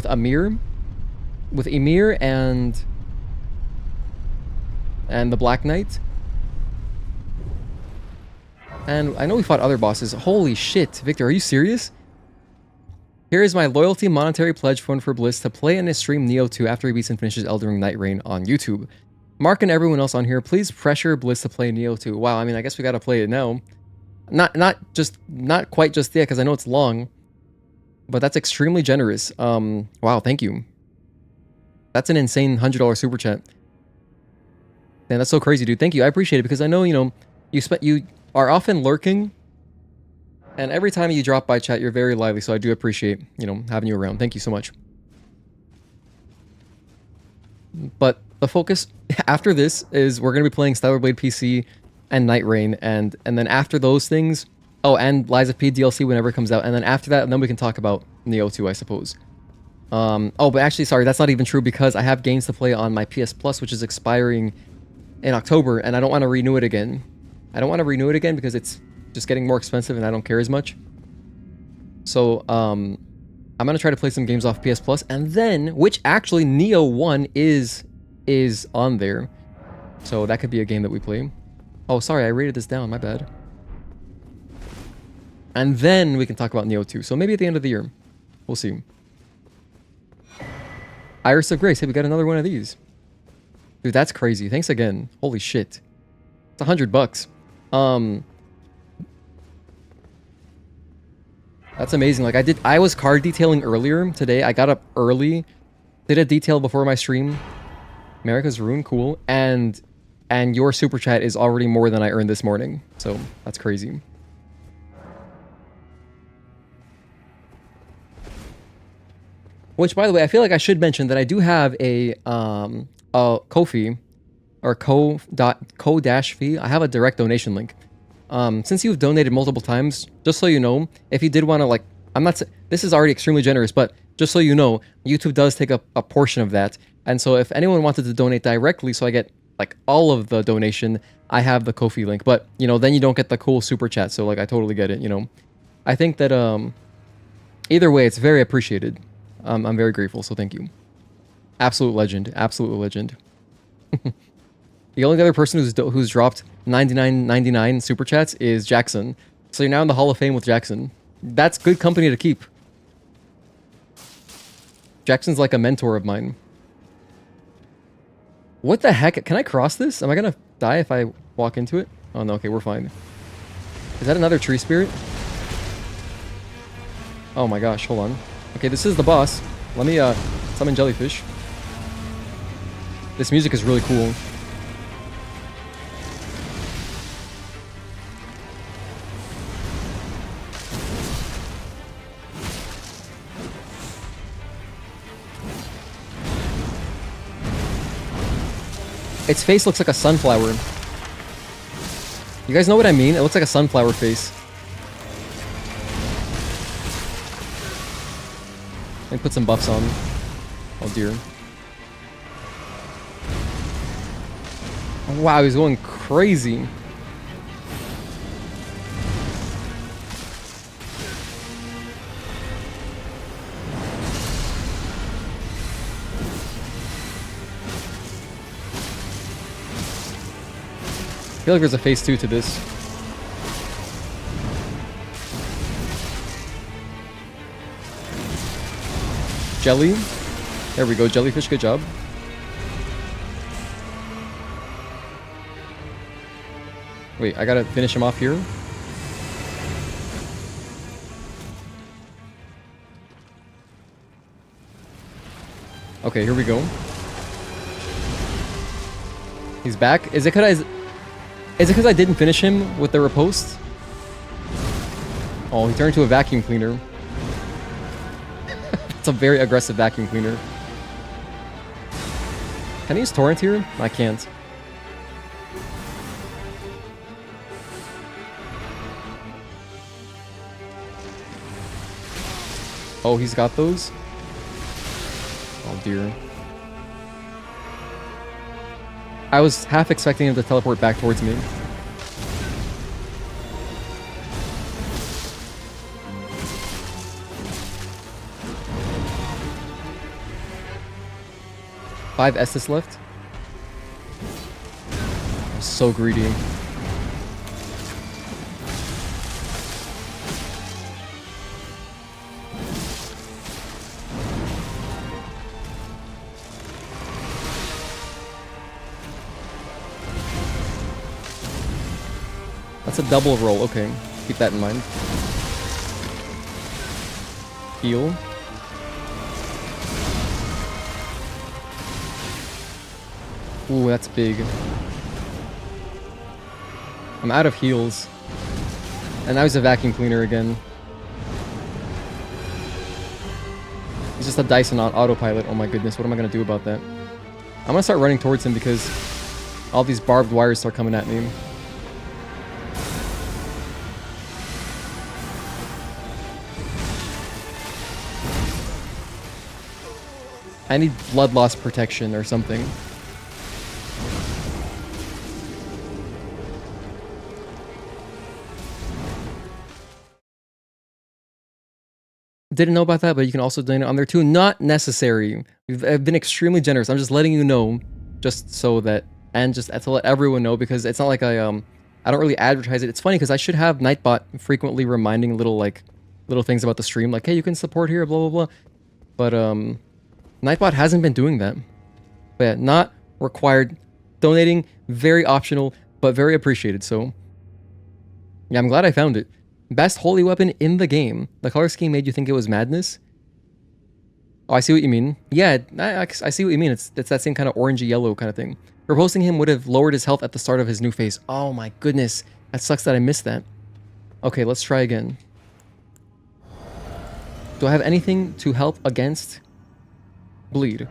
Ymir. With Ymir and the Black Knight. And I know we fought other bosses. Holy shit, Victor, are you serious? Here is my loyalty monetary pledge fund for Bliss to play and stream Neo 2 after he beats and finishes Elden Ring Night Rain on YouTube. Mark and everyone else on here, please pressure Bliss to play Neo 2. Wow, I mean, I guess we gotta play it now. Not quite just yet, because I know it's long. But that's extremely generous. Wow, thank you. That's an insane $100 super chat. Man, that's so crazy, dude. Thank you. I appreciate it, because I know, you know, you are often lurking, and every time you drop by chat, you're very lively, so I do appreciate, you know, having you around. Thank you so much. But the focus after this is we're going to be playing Stellar Blade PC and Night Rain, and then after those things, oh, and Lies of P DLC whenever it comes out, and then after that, then we can talk about Neo 2, I suppose. Oh, but actually, sorry, that's not even true, because I have games to play on my PS Plus, which is expiring in October, and I don't want to renew it again. I don't want to renew it again because it's just getting more expensive and I don't care as much. So, I'm going to try to play some games off PS Plus, and then, which actually Neo 1 is on there. So that could be a game that we play. Oh, sorry, I rated this down, my bad. And then we can talk about Neo 2. So maybe at the end of the year. We'll see. Iris of Grace. Hey, we got another one of these. Dude, that's crazy. Thanks again. Holy shit. It's $100. That's amazing. Like I was card detailing earlier today. I got up early, did a detail before my stream. America's Rune, cool. And your super chat is already more than I earned this morning. So that's crazy. Which, by the way, I feel like I should mention that I do have a Ko-fi or ko-fi. I have a direct donation link. Since you've donated multiple times, just so you know, if you did want to, like, this is already extremely generous, but just so you know, YouTube does take a portion of that. And so if anyone wanted to donate directly, so I get, like, all of the donation, I have the Ko-fi link. But, you know, then you don't get the cool super chat. So, like, I totally get it, you know. I think that, either way, it's very appreciated. I'm very grateful, so thank you. Absolute legend. Absolute legend. The only other person who's dropped 99.99 super chats is Jackson. So you're now in the Hall of Fame with Jackson. That's good company to keep. Jackson's like a mentor of mine. What the heck? Can I cross this? Am I gonna die if I walk into it? Oh no, okay, we're fine. Is that another tree spirit? Oh my gosh, hold on. Okay, this is the boss. Let me summon jellyfish. This music is really cool. Its face looks like a sunflower. You guys know what I mean? It looks like a sunflower face. Let me put some buffs on. Oh dear. Oh, wow, he's going crazy. I feel like there's a phase 2 to this. Jelly. There we go, jellyfish, good job. Wait, I gotta finish him off here. Okay, here we go. He's back. Is it because I didn't finish him with the riposte? Oh, he turned into a vacuum cleaner. It's a very aggressive vacuum cleaner. Can I use torrent here? I can't. Oh, he's got those? Oh dear. I was half expecting him to teleport back towards me. Five Estus left. I'm so greedy. That's a double roll. Okay, keep that in mind. Heal. Ooh, that's big. I'm out of heals. And now he's a vacuum cleaner again. He's just a Dyson on autopilot. Oh my goodness, what am I going to do about that? I'm going to start running towards him because all these barbed wires start coming at me. I need blood loss protection or something. Didn't know about that, but you can also donate on there too. Not necessary. I've been extremely generous. I'm just letting you know, just so that, and just to let everyone know, because it's not like I don't really advertise it. It's funny because I should have Nightbot frequently reminding little things about the stream, like, hey, you can support here, blah blah blah. But Nightbot hasn't been doing that. But yeah, not required. Donating, very optional, but very appreciated. So yeah, I'm glad I found it. Best holy weapon in the game. The color scheme made you think it was madness? Oh, I see what you mean. Yeah, I see what you mean. It's that same kind of orangey yellow kind of thing. Proposing him would have lowered his health at the start of his new phase. Oh my goodness. That sucks that I missed that. Okay, let's try again. Do I have anything to help against bleed?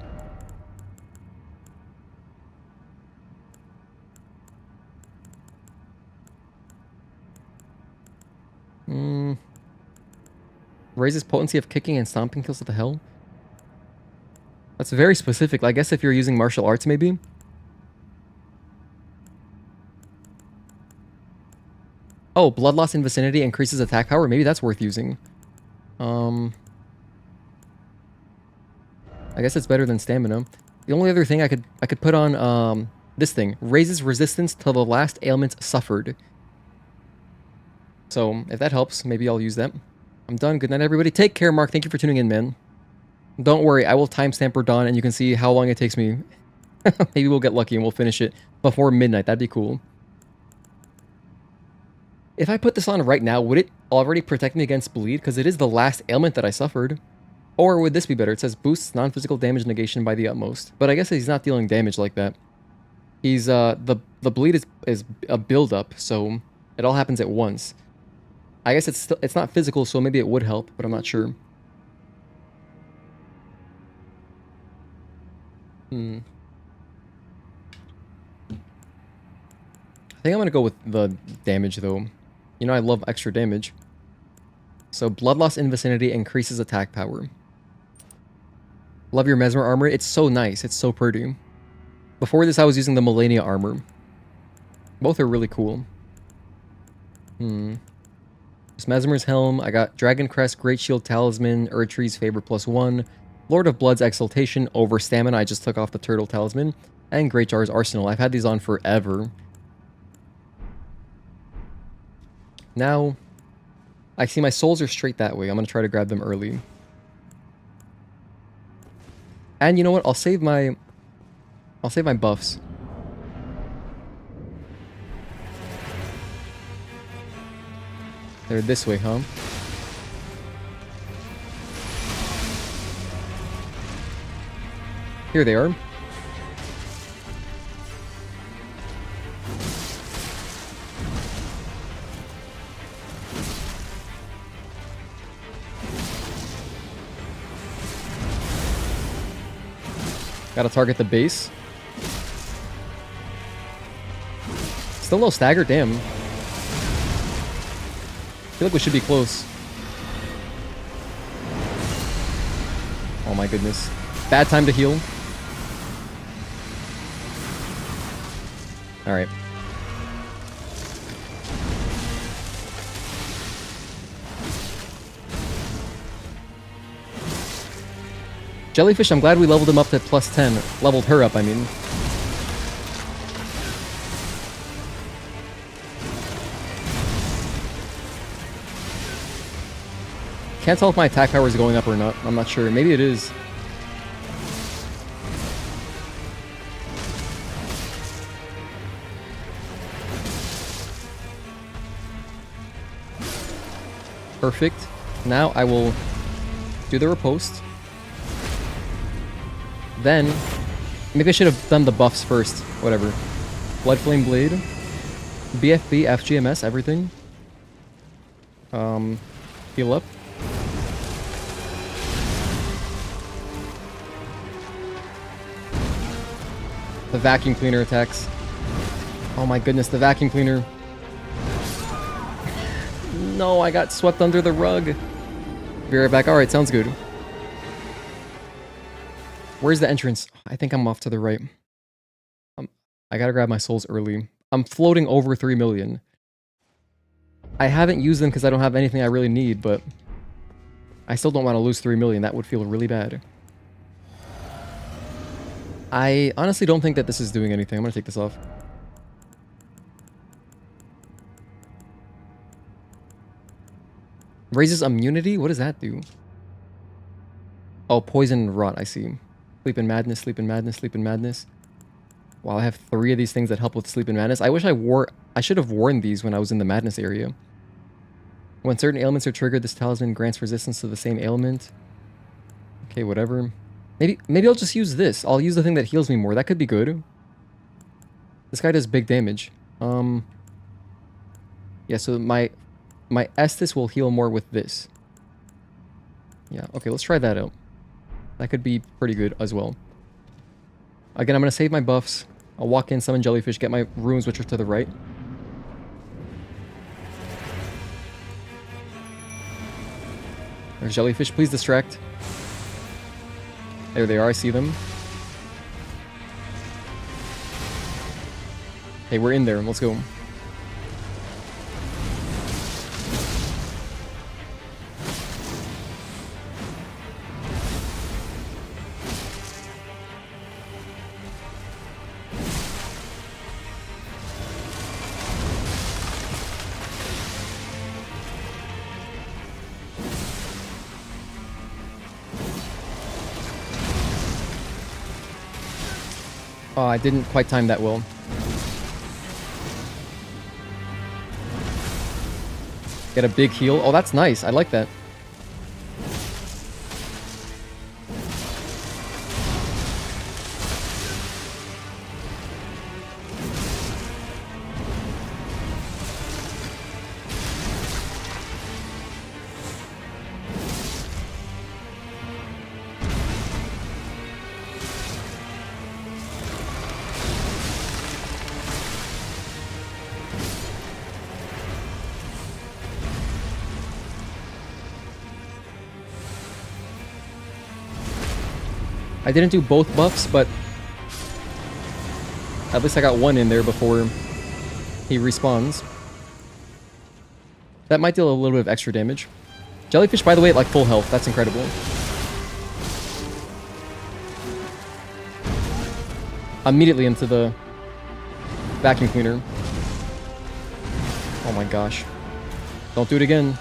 Raises potency of kicking and stomping kills. What the hell? That's very specific. I guess if you're using martial arts, maybe. Oh, blood loss in vicinity increases attack power. Maybe that's worth using. I guess it's better than stamina. The only other thing I could put on this thing raises resistance to the last ailment suffered. So if that helps, maybe I'll use that. I'm done. Good night, everybody. Take care, Mark. Thank you for tuning in, man. Don't worry, I will timestamp Radahn, and you can see how long it takes me. Maybe we'll get lucky and we'll finish it before midnight. That'd be cool. If I put this on right now, would it already protect me against bleed? Because it is the last ailment that I suffered. Or would this be better? It says boosts non-physical damage negation by the utmost. But I guess he's not dealing damage like that. He's the bleed is a build-up, so it all happens at once. I guess it's not physical, so maybe it would help, but I'm not sure. I think I'm gonna go with the damage though. You know I love extra damage. So blood loss in vicinity increases attack power. Love your mesmer armor. It's so nice. It's so pretty. Before this I was using the Melania armor. Both are really cool. This Mesmer's helm. I got Dragon Crest, Great Shield Talisman, Erdtree's Favor +1, Lord of Blood's Exaltation over Stamina. I just took off the Turtle Talisman, and Great Jar's Arsenal. I've had these on forever. Now, I see my souls are straight that way. I'm gonna try to grab them early. And you know what? I'll save my buffs. They're this way, huh? Here they are. Gotta target the base. Still no stagger, damn. I feel like we should be close. Oh my goodness. Bad time to heal. Alright. Jellyfish, I'm glad we leveled him up to +10. Leveled her up, I mean. Can't tell if my attack power is going up or not. I'm not sure. Maybe it is. Perfect. Now I will do the riposte. Then, maybe I should have done the buffs first. Whatever. Blood Flame Blade. BFB, FGMS, everything. Heal up. The vacuum cleaner attacks. Oh my goodness, the vacuum cleaner. No, I got swept under the rug. Be right back. Alright, sounds good. Where's the entrance? I think I'm off to the right. I gotta grab my souls early. I'm floating over 3 million. I haven't used them because I don't have anything I really need, but I still don't want to lose 3 million. That would feel really bad. I honestly don't think that this is doing anything. I'm gonna take this off. Raises immunity? What does that do? Oh, poison and rot, I see. Sleep in madness, sleep in madness, sleep in madness. Wow, I have 3 of these things that help with sleep in madness. I wish I should have worn these when I was in the madness area. When certain ailments are triggered, this talisman grants resistance to the same ailment. Okay, whatever. Maybe I'll just use this. I'll use the thing that heals me more. That could be good. This guy does big damage. Yeah, so my Estus will heal more with this. Yeah, okay, let's try that out. That could be pretty good as well. Again, I'm going to save my buffs. I'll walk in, summon jellyfish, get my runes, which are to the right. There's jellyfish. Please distract. There they are. I see them. Hey, we're in there. Let's go. Oh, I didn't quite time that well. Get a big heal. Oh, that's nice. I like that. I didn't do both buffs, but at least I got one in there before he respawns. That might deal a little bit of extra damage. Jellyfish, by the way, at like full health. That's incredible. Immediately into the vacuum cleaner. Oh my gosh. Don't do it again.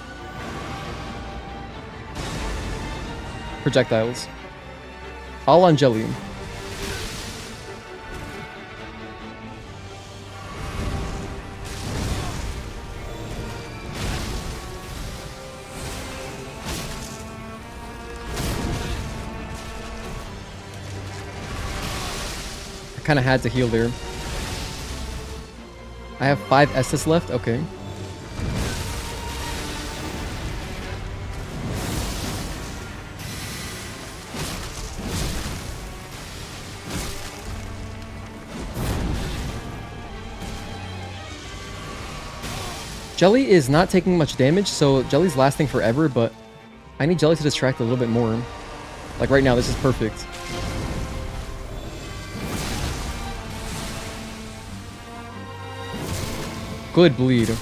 Projectiles. All on jelly. I kind of had to heal there. I have 5 Estus left. Okay. Jelly is not taking much damage, so Jelly's lasting forever, but I need Jelly to distract a little bit more. Like right now, this is perfect. Good bleed.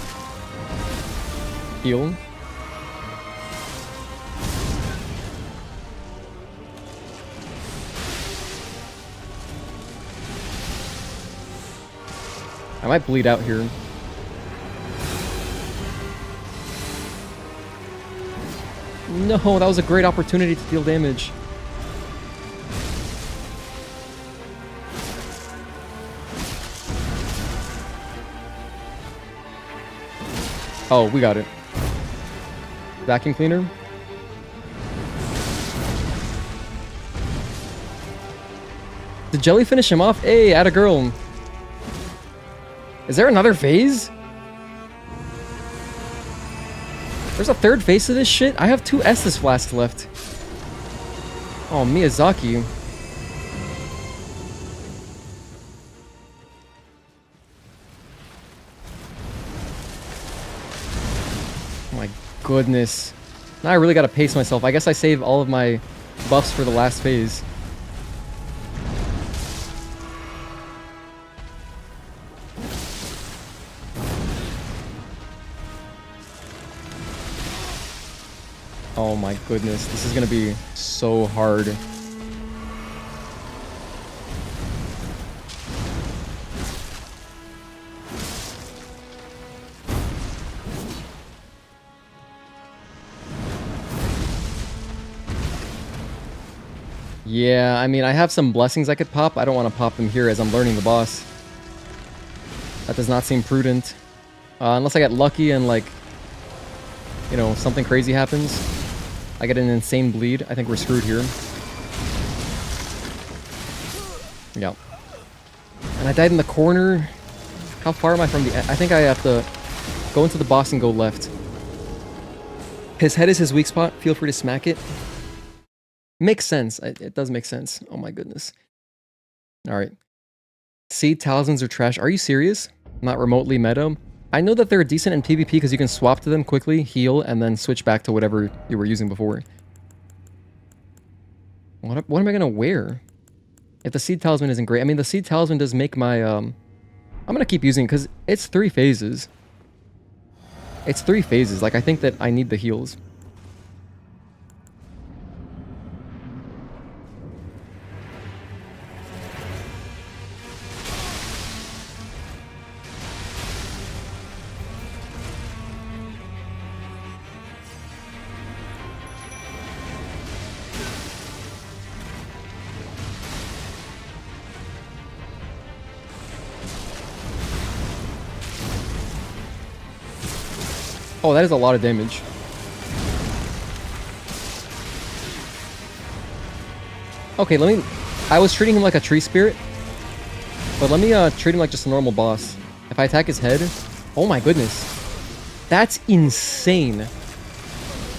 Heal. I might bleed out here. No, that was a great opportunity to deal damage. Oh, we got it. Vacuum cleaner. Did Jelly finish him off? Hey, atta girl. Is there another phase? There's a third phase to this shit? I have 2 Estus flasks left. Oh, Miyazaki. Oh my goodness. Now I really gotta pace myself. I guess I save all of my buffs for the last phase. Oh my goodness, this is gonna be so hard. Yeah, I mean, I have some blessings I could pop. I don't want to pop them here as I'm learning the boss. That does not seem prudent. Unless I get lucky and, like, you know, something crazy happens. I get an insane bleed. I think we're screwed here. Yeah. And I died in the corner. How far am I from the end? I think I have to go into the boss and go left. His head is his weak spot. Feel free to smack it. Makes sense. It does make sense. Oh my goodness. Alright. Seed talismans are trash. Are you serious? Not remotely meta? I know that they're decent in PvP because you can swap to them quickly, heal, and then switch back to whatever you were using before. What am I going to wear? If the seed talisman isn't great. I mean, the seed talisman does make my... I'm going to keep using it because it's 3 phases. It's 3 phases. Like, I think that I need the heals. Oh, that is a lot of damage. Okay, let me... I was treating him like a tree spirit. But let me treat him like just a normal boss. If I attack his head... Oh my goodness. That's insane.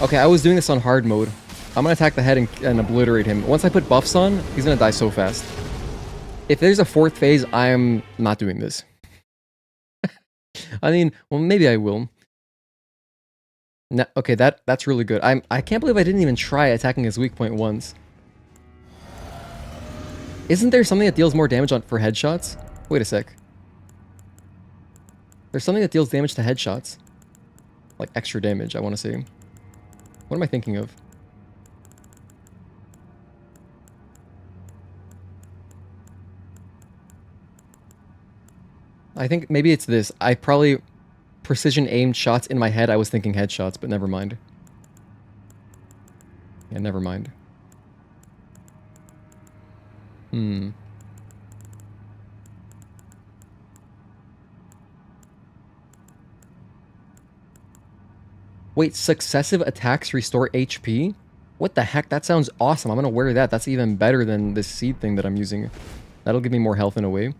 Okay, I was doing this on hard mode. I'm gonna attack the head and obliterate him. Once I put buffs on, he's gonna die so fast. If there's a 4th phase, I'm not doing this. I mean, well, maybe I will. No, okay, that's really good. I can't believe I didn't even try attacking his weak point once. Isn't there something that deals more damage for headshots? Wait a sec. There's something that deals damage to headshots. Like extra damage, I want to say. What am I thinking of? I think maybe it's this. I probably... precision aimed shots in my head. I was thinking headshots, but never mind. Yeah, never mind. Wait, successive attacks restore HP? What the heck? That sounds awesome. I'm gonna wear that. That's even better than this seed thing that I'm using. That'll give me more health in a way.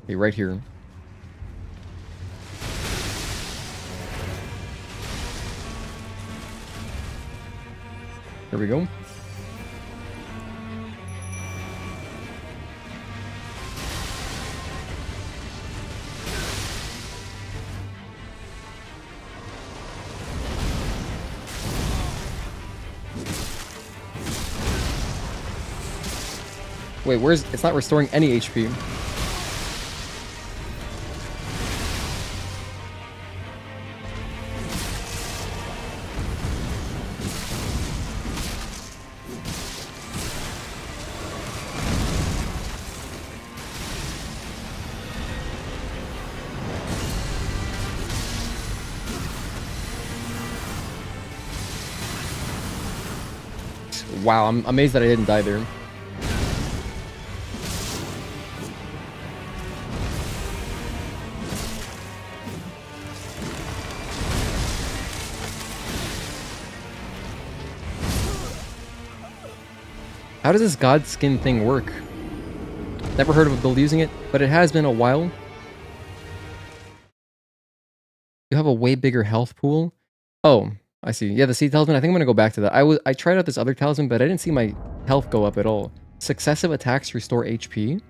Okay, right here. There we go. Wait, where's... It's not restoring any HP. Wow, I'm amazed that I didn't die there. How does this god skin thing work? Never heard of a build using it, but it has been a while. You have a way bigger health pool? Oh, I see. Yeah, the seed talisman, I think I'm going to go back to that. I tried out this other talisman, but I didn't see my health go up at all. Successive attacks restore HP?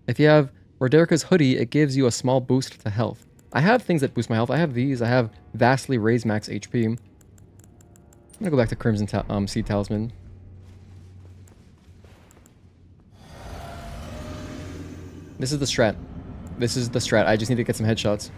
If you have Roderica's hoodie, it gives you a small boost to health. I have things that boost my health. I have these. I have vastly raised max HP. I'm gonna go back to Crimson Seed Talisman. This is the strat. This is the strat. I just need to get some headshots.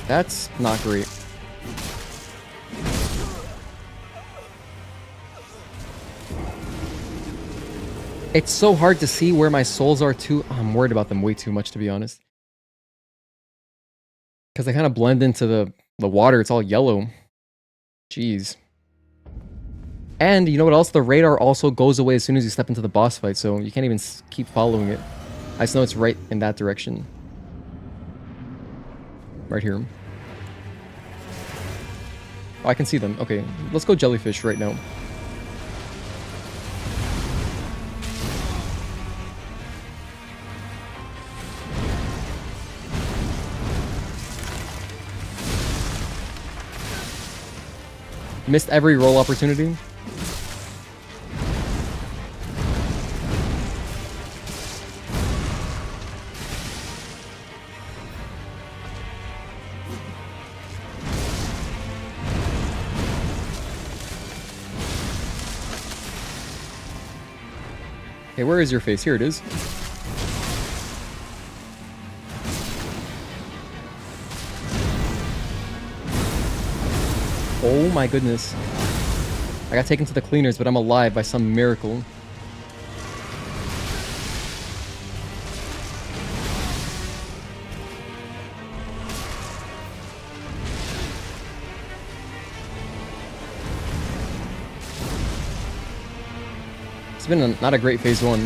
That's not great. It's so hard to see where my souls are too. I'm worried about them way too much, to be honest. Because they kind of blend into the water. It's all yellow. Jeez. And you know what else? The radar also goes away as soon as you step into the boss fight, so you can't even keep following it. I just know it's right in that direction. Right here. Oh, I can see them. Okay, let's go jellyfish right now. Missed every roll opportunity. Okay, where is your face? Here it is. Oh my goodness. I got taken to the cleaners, but I'm alive by some miracle. It's been not a great phase 1.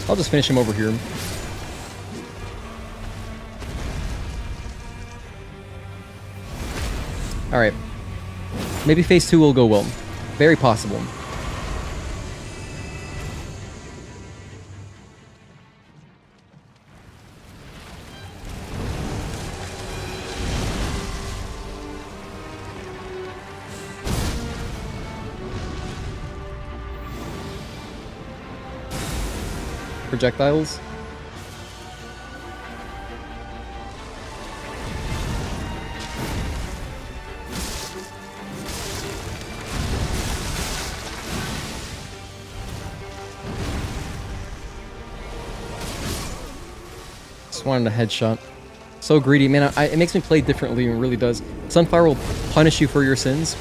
I'll just finish him over here. Alright. Maybe phase 2 will go well. Very possible. Projectiles. Just wanted a headshot. So greedy, man. It makes me play differently. It really does. Sunfire will punish you for your sins.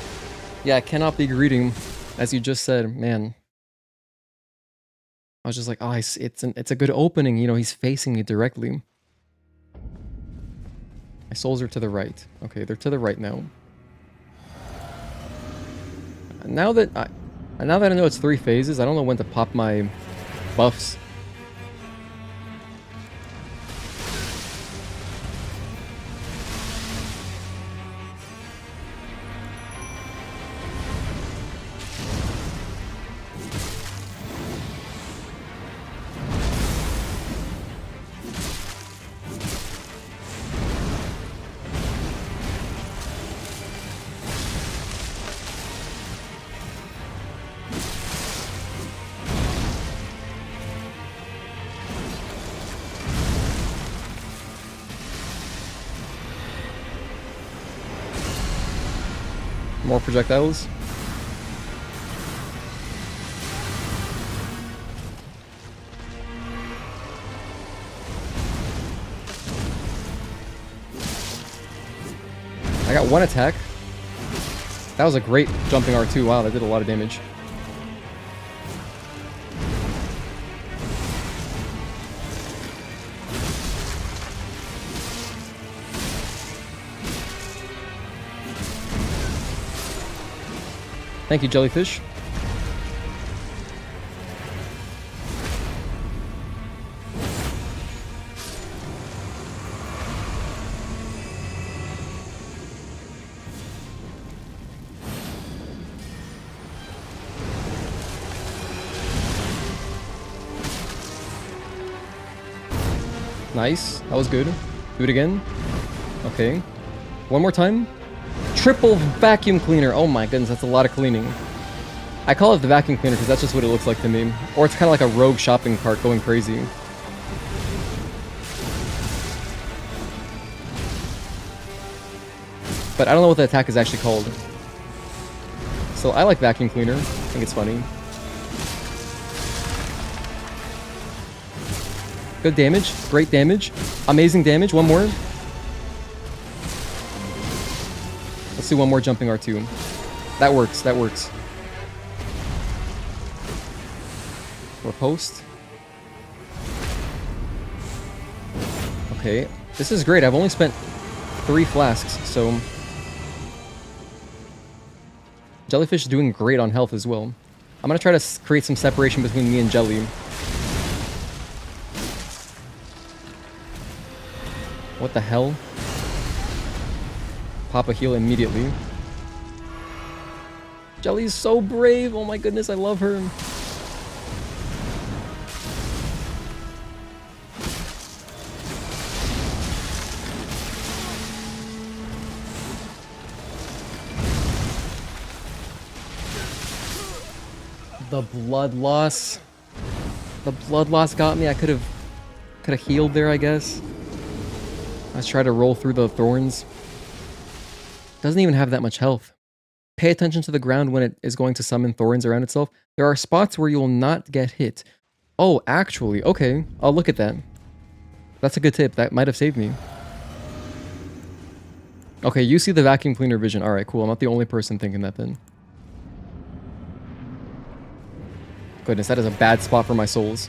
Yeah, it cannot be greedy, as you just said, man. I was just like, oh, it's a good opening. You know, he's facing me directly. My souls are to the right. Okay, they're to the right now. Now that I know it's 3 phases, I don't know when to pop my buffs. More projectiles. I got 1 attack. That was a great jumping R2. Wow, that did a lot of damage. Thank you, jellyfish. Nice. That was good. Do it again. Okay. One more time. Triple vacuum cleaner. Oh my goodness, that's a lot of cleaning. I call it the vacuum cleaner because that's just what it looks like to me. Or it's kind of like a rogue shopping cart going crazy. But I don't know what the attack is actually called. So I like vacuum cleaner. I think it's funny. Good damage. Great damage. Amazing damage. One more. Let's do one more jumping R2. That works. That works. Post. Okay, this is great. I've only spent 3 flasks, so Jellyfish is doing great on health as well. I'm gonna try to create some separation between me and Jelly. What the hell? Pop a heal immediately. Jelly's so brave. Oh my goodness, I love her. The blood loss. The blood loss got me. I could have healed there, I guess. Let's try to roll through the thorns. Doesn't even have that much health. Pay attention to the ground when it is going to summon thorns around itself. There are spots where you will not get hit. Oh, actually, okay. I'll look at that. That's a good tip. That might have saved me. Okay, you see the vacuum cleaner vision. Alright, cool. I'm not the only person thinking that then. Goodness, that is a bad spot for my souls.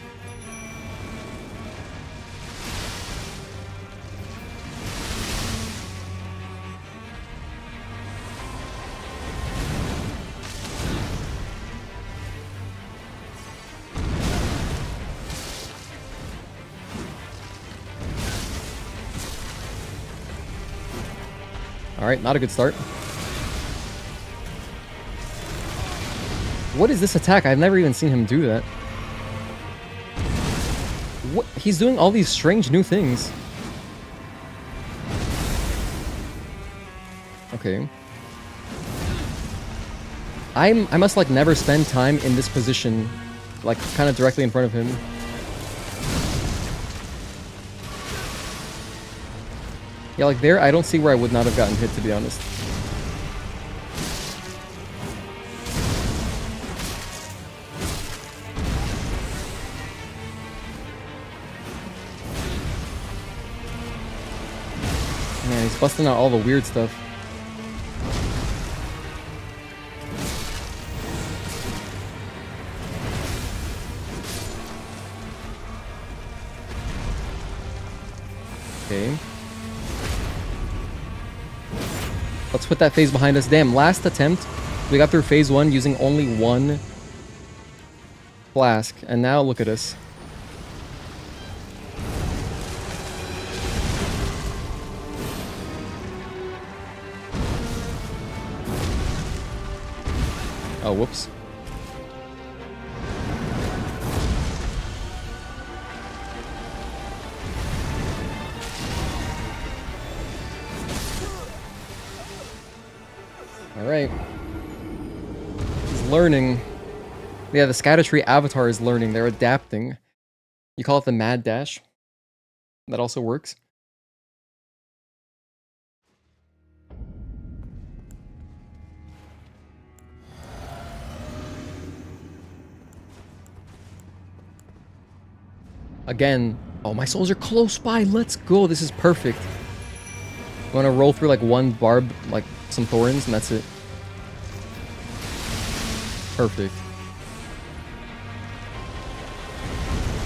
Alright, not a good start. What is this attack? I've never even seen him do that. What? He's doing all these strange new things. Okay. I must like never spend time in this position, like kind of directly in front of him. Yeah, like there, I don't see where I would not have gotten hit, to be honest. Man, he's busting out all the weird stuff. Okay. Let's put that phase behind us. Damn, last attempt, we got through phase 1 using only 1 flask. And now look at us. Oh, whoops. Alright. He's learning. Yeah, the Scadutree avatar is learning. They're adapting. You call it the Mad Dash. That also works. Again. Oh, my souls are close by. Let's go. This is perfect. I'm gonna roll through like 1 barb, like some thorns, and that's it. Perfect.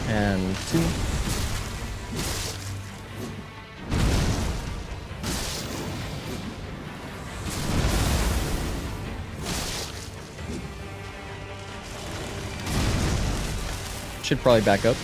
And 2. Should probably back up.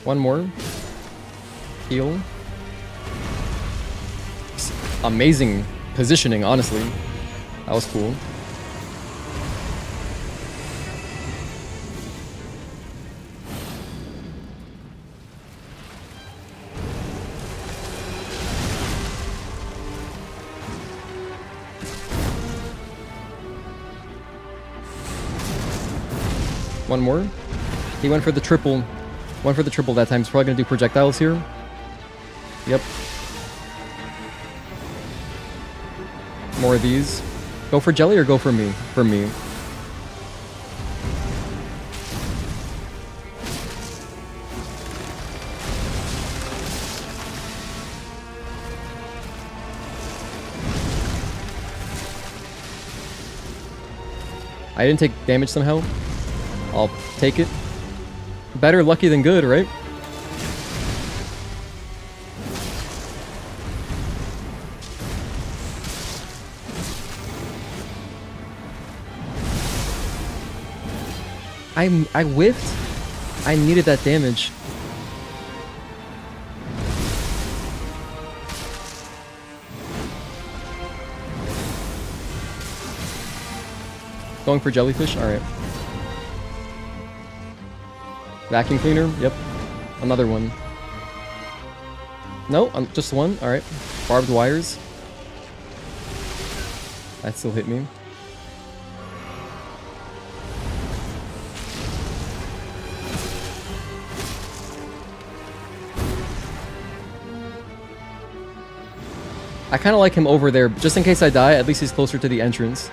One more. Heal. Amazing positioning, honestly. That was cool. One more. He went for the triple. Went for the triple that time. He's probably gonna do projectiles here. Yep. More of these. Go for jelly or go for me? For me. I didn't take damage somehow. I'll take it. Better lucky than good, right? I whiffed. I needed that damage. Going for jellyfish? Alright. Vacuum cleaner? Yep. Another one. No, just one. Alright. Barbed wires. That still hit me. I kind of like him over there. Just in case I die, at least he's closer to the entrance.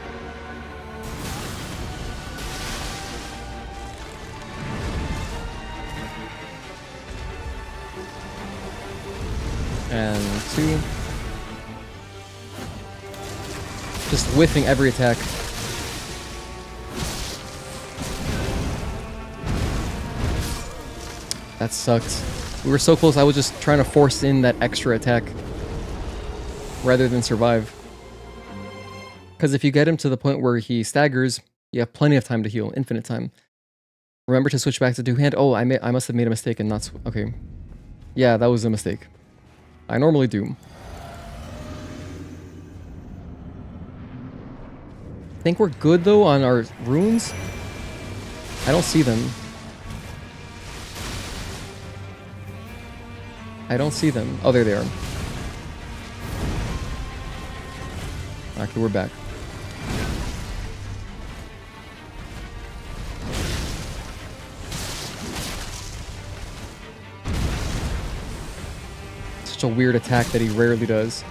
And 2. Just whiffing every attack. That sucked. We were so close, I was just trying to force in that extra attack rather than survive. Because if you get him to the point where he staggers, you have plenty of time to heal, infinite time. Remember to switch back to two-hand. Oh, I must have made a mistake and not... Okay. Yeah, that was a mistake. I normally do. Think we're good though on our runes? I don't see them. I don't see them. Oh, there they are. Okay, we're back. Such a weird attack that he rarely does.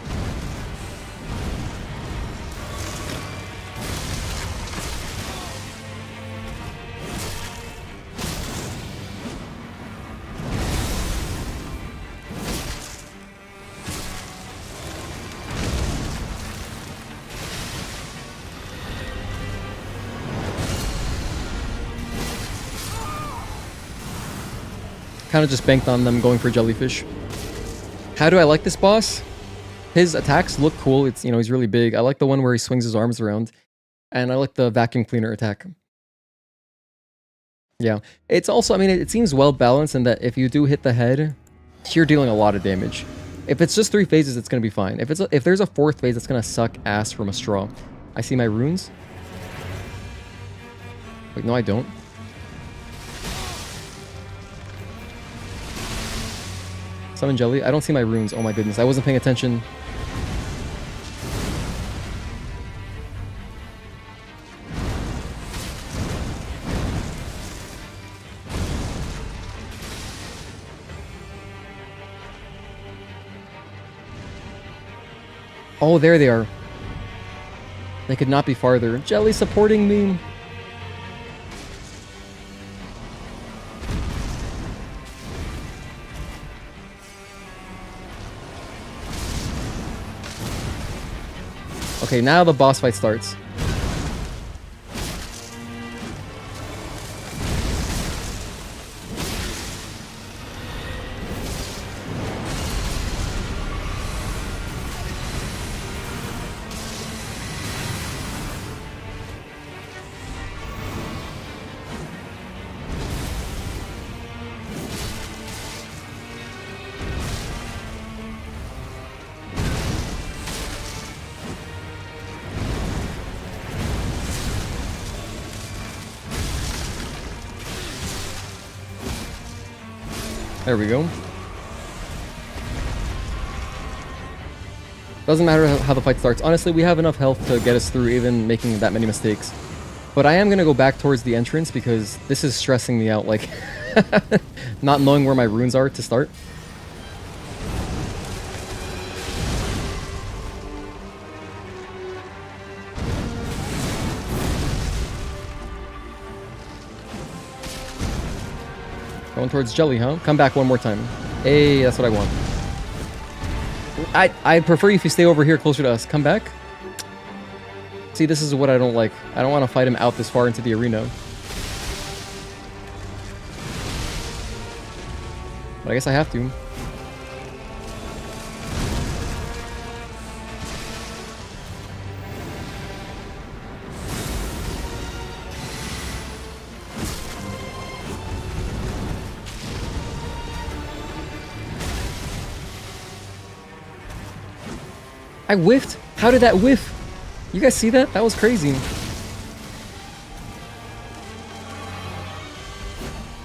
Kind of just banked on them going for jellyfish. How do I like this boss? His attacks look cool. It's, you know, he's really big. I like the one where he swings his arms around. And I like the vacuum cleaner attack. Yeah. It's also, I mean, it seems well balanced in that if you do hit the head, you're dealing a lot of damage. If it's just 3 phases, it's going to be fine. If there's a 4th phase, it's going to suck ass from a straw. I see my runes. Wait, no, I don't. Summon jelly. I don't see my runes. Oh my goodness. I wasn't paying attention. Oh, there they are. They could not be farther. Jelly supporting me. Okay, now the boss fight starts. There we go. Doesn't matter how the fight starts. Honestly, we have enough health to get us through even making that many mistakes. But I am going to go back towards the entrance because this is stressing me out, like, not knowing where my runes are to start. Going towards Jelly, huh? Come back one more time. Hey, that's what I want. I'd prefer if you stay over here closer to us. Come back. See, this is what I don't like. I don't want to fight him out this far into the arena. But I guess I have to. I whiffed? How did that whiff? You guys see that? That was crazy.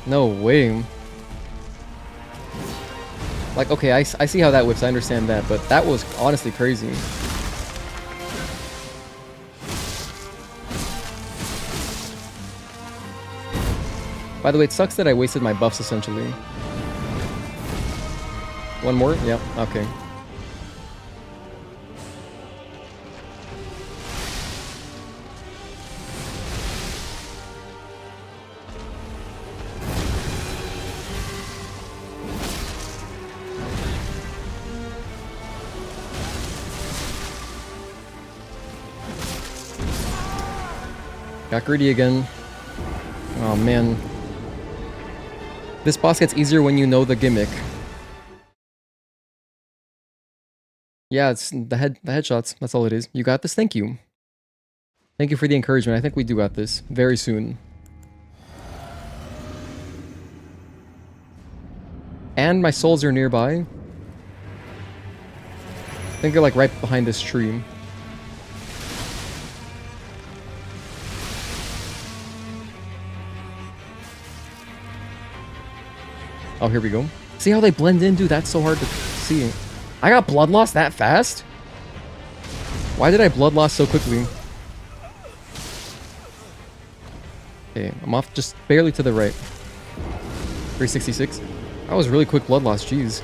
No way. Like, okay, I see how that whips. I understand that. But that was honestly crazy. By the way, it sucks that I wasted my buffs, essentially. One more? Yep, okay. Got greedy again. Oh man. This boss gets easier when you know the gimmick. Yeah, it's the headshots. That's all it is. You got this? Thank you. Thank you for the encouragement. I think we do got this very soon. And my souls are nearby. I think they're like right behind this tree. Oh, here we go. See how they blend in, dude? That's so hard to see. I got blood loss that fast? Why did I blood loss so quickly? Okay, I'm off just barely to the right. 366. That was really quick blood loss, jeez.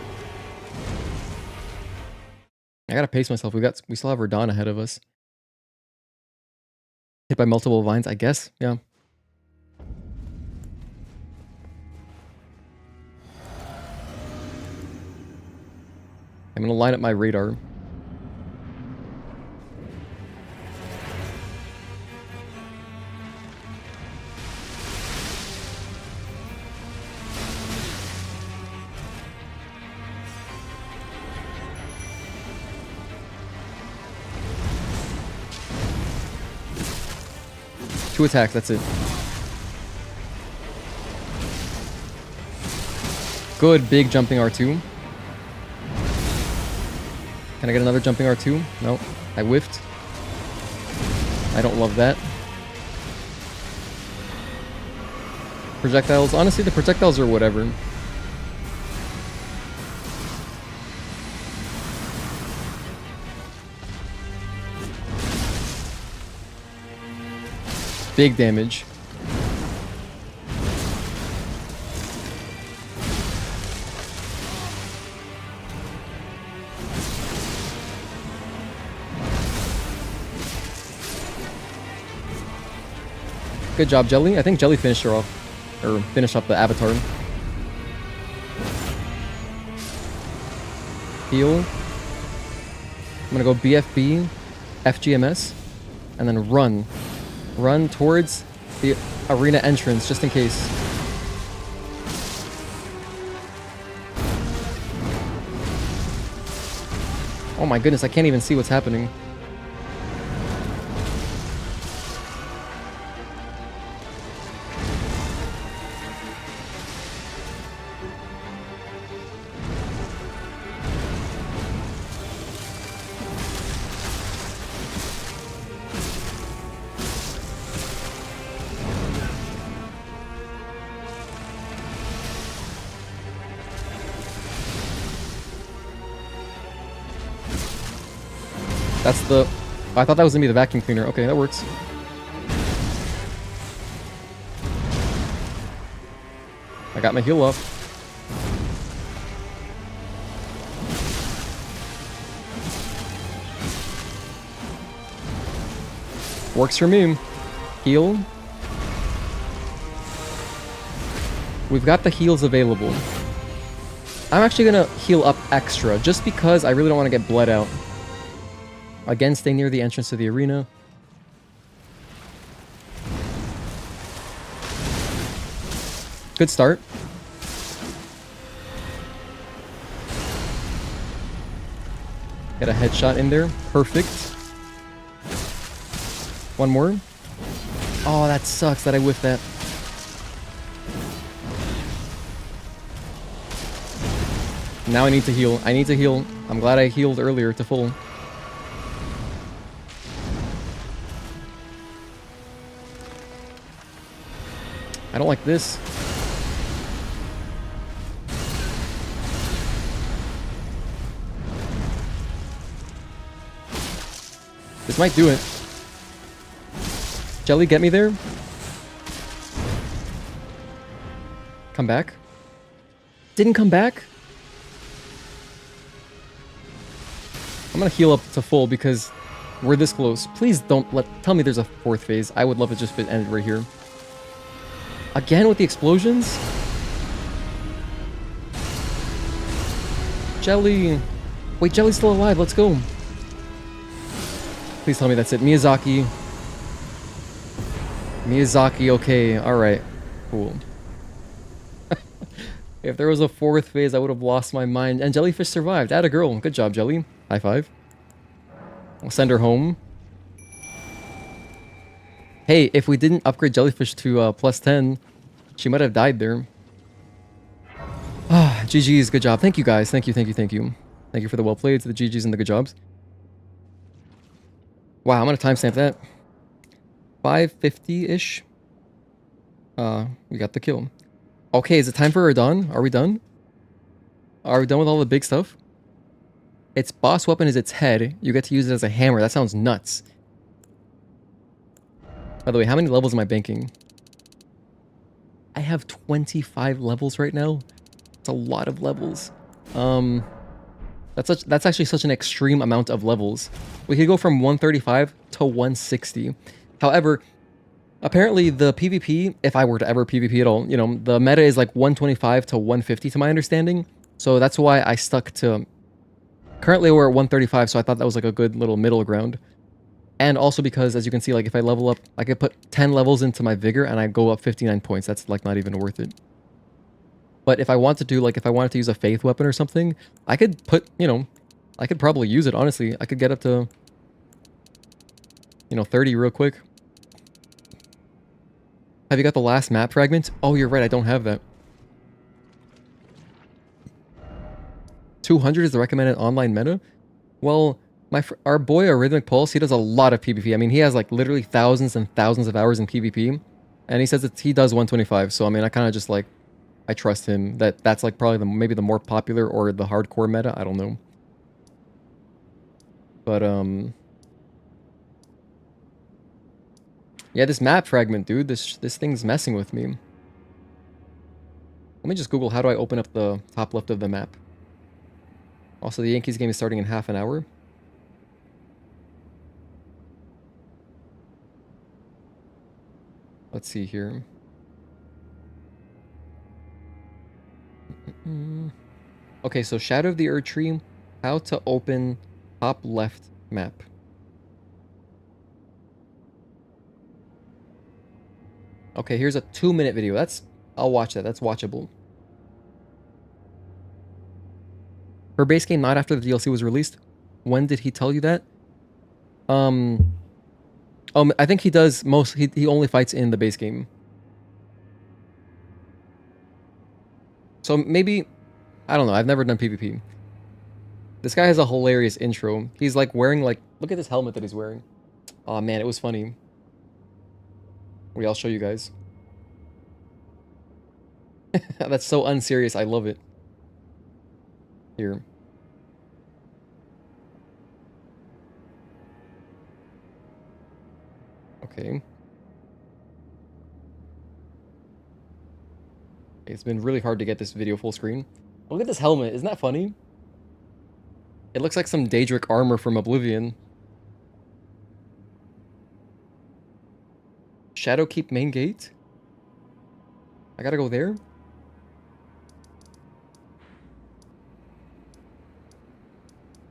I gotta pace myself. We still have Radahn ahead of us. Hit by multiple vines, I guess. Yeah. I'm gonna line up my radar. Two attacks, that's it. Good big jumping R2. Can I get another jumping R2? No, I whiffed. I don't love that. Projectiles. Honestly, the projectiles are whatever. Big damage. Good job, Jelly. I think Jelly finished her off. Or finished up the avatar. Heal. I'm gonna go BFB, FGMS, and then run. Run towards the arena entrance, just in case. Oh my goodness, I can't even see what's happening. That's the... I thought that was gonna be the vacuum cleaner. Okay, that works. I got my heal up. Works for me. Heal. We've got the heals available. I'm actually gonna heal up extra, just because I really don't want to get bled out. Again, stay near the entrance to the arena. Good start. Get a headshot in there. Perfect. One more. Oh, that sucks that I whiffed that. Now I need to heal. I need to heal. I'm glad I healed earlier to full. I don't like this. This might do it. Jelly, get me there. Come back. Didn't come back? I'm gonna heal up to full because we're this close. Please don't tell me there's a fourth phase. I would love it just if it ended right here. Again with the explosions? Jelly. Wait, Jelly's still alive. Let's go. Please tell me that's it. Miyazaki. Miyazaki, okay. Alright. Cool. If there was a fourth phase, I would have lost my mind. And Jellyfish survived. Atta girl. Good job, Jelly. High five. I'll send her home. Hey, if we didn't upgrade Jellyfish to plus 10, she might have died there. Ah, GG's. Good job. Thank you, guys. Thank you, thank you, thank you. Thank you for the well played, the GG's, and the good jobs. Wow, I'm going to timestamp that. 550-ish. We got the kill. Okay, is it time for Radahn? Are we done? Are we done with all the big stuff? Its boss weapon is its head. You get to use it as a hammer. That sounds nuts. By the way, how many levels am I banking? I have 25 levels right now. It's a lot of levels. That's actually such an extreme amount of levels. We could go from 135 to 160. However, apparently the PvP, if I were to ever PvP at all, you know, the meta is like 125 to 150 to my understanding. So that's why I stuck to... Currently we're at 135, so I thought that was like a good little middle ground. And also because, as you can see, like if I level up, I could put 10 levels into my vigor and I go up 59 points. That's like not even worth it. But if I wanted to, like if I wanted to use a faith weapon or something, I could put, you know, I could probably use it, honestly. I could get up to, you know, 30 real quick. Have you got the last map fragment? Oh, you're right, I don't have that. 200 is the recommended online meta? Well, our boy, Arrhythmic Pulse, he does a lot of PvP. I mean, he has like literally thousands and thousands of hours in PvP. And he says that he does 125. So, I mean, I kind of just like, I trust him. That's like probably maybe the more popular or the hardcore meta. I don't know. But, yeah, this map fragment, dude. This thing's messing with me. Let me just Google how do I open up the top left of the map. Also, the Yankees game is starting in half an hour. Let's see here. Okay, so Shadow of the Erdtree, how to open top left map. Okay, here's a 2-minute video. I'll watch that. That's watchable. Her base game not after the DLC was released. When did he tell you that? I think he does he only fights in the base game. So maybe, I don't know, I've never done PvP. This guy has a hilarious intro. He's like wearing like, look at this helmet that he's wearing. Oh man, it was funny. Wait, I'll show you guys. That's so unserious, I love it. Here. Okay. It's been really hard to get this video full screen. Look at this helmet. Isn't that funny? It looks like some Daedric armor from Oblivion. Shadowkeep main gate? I gotta go there?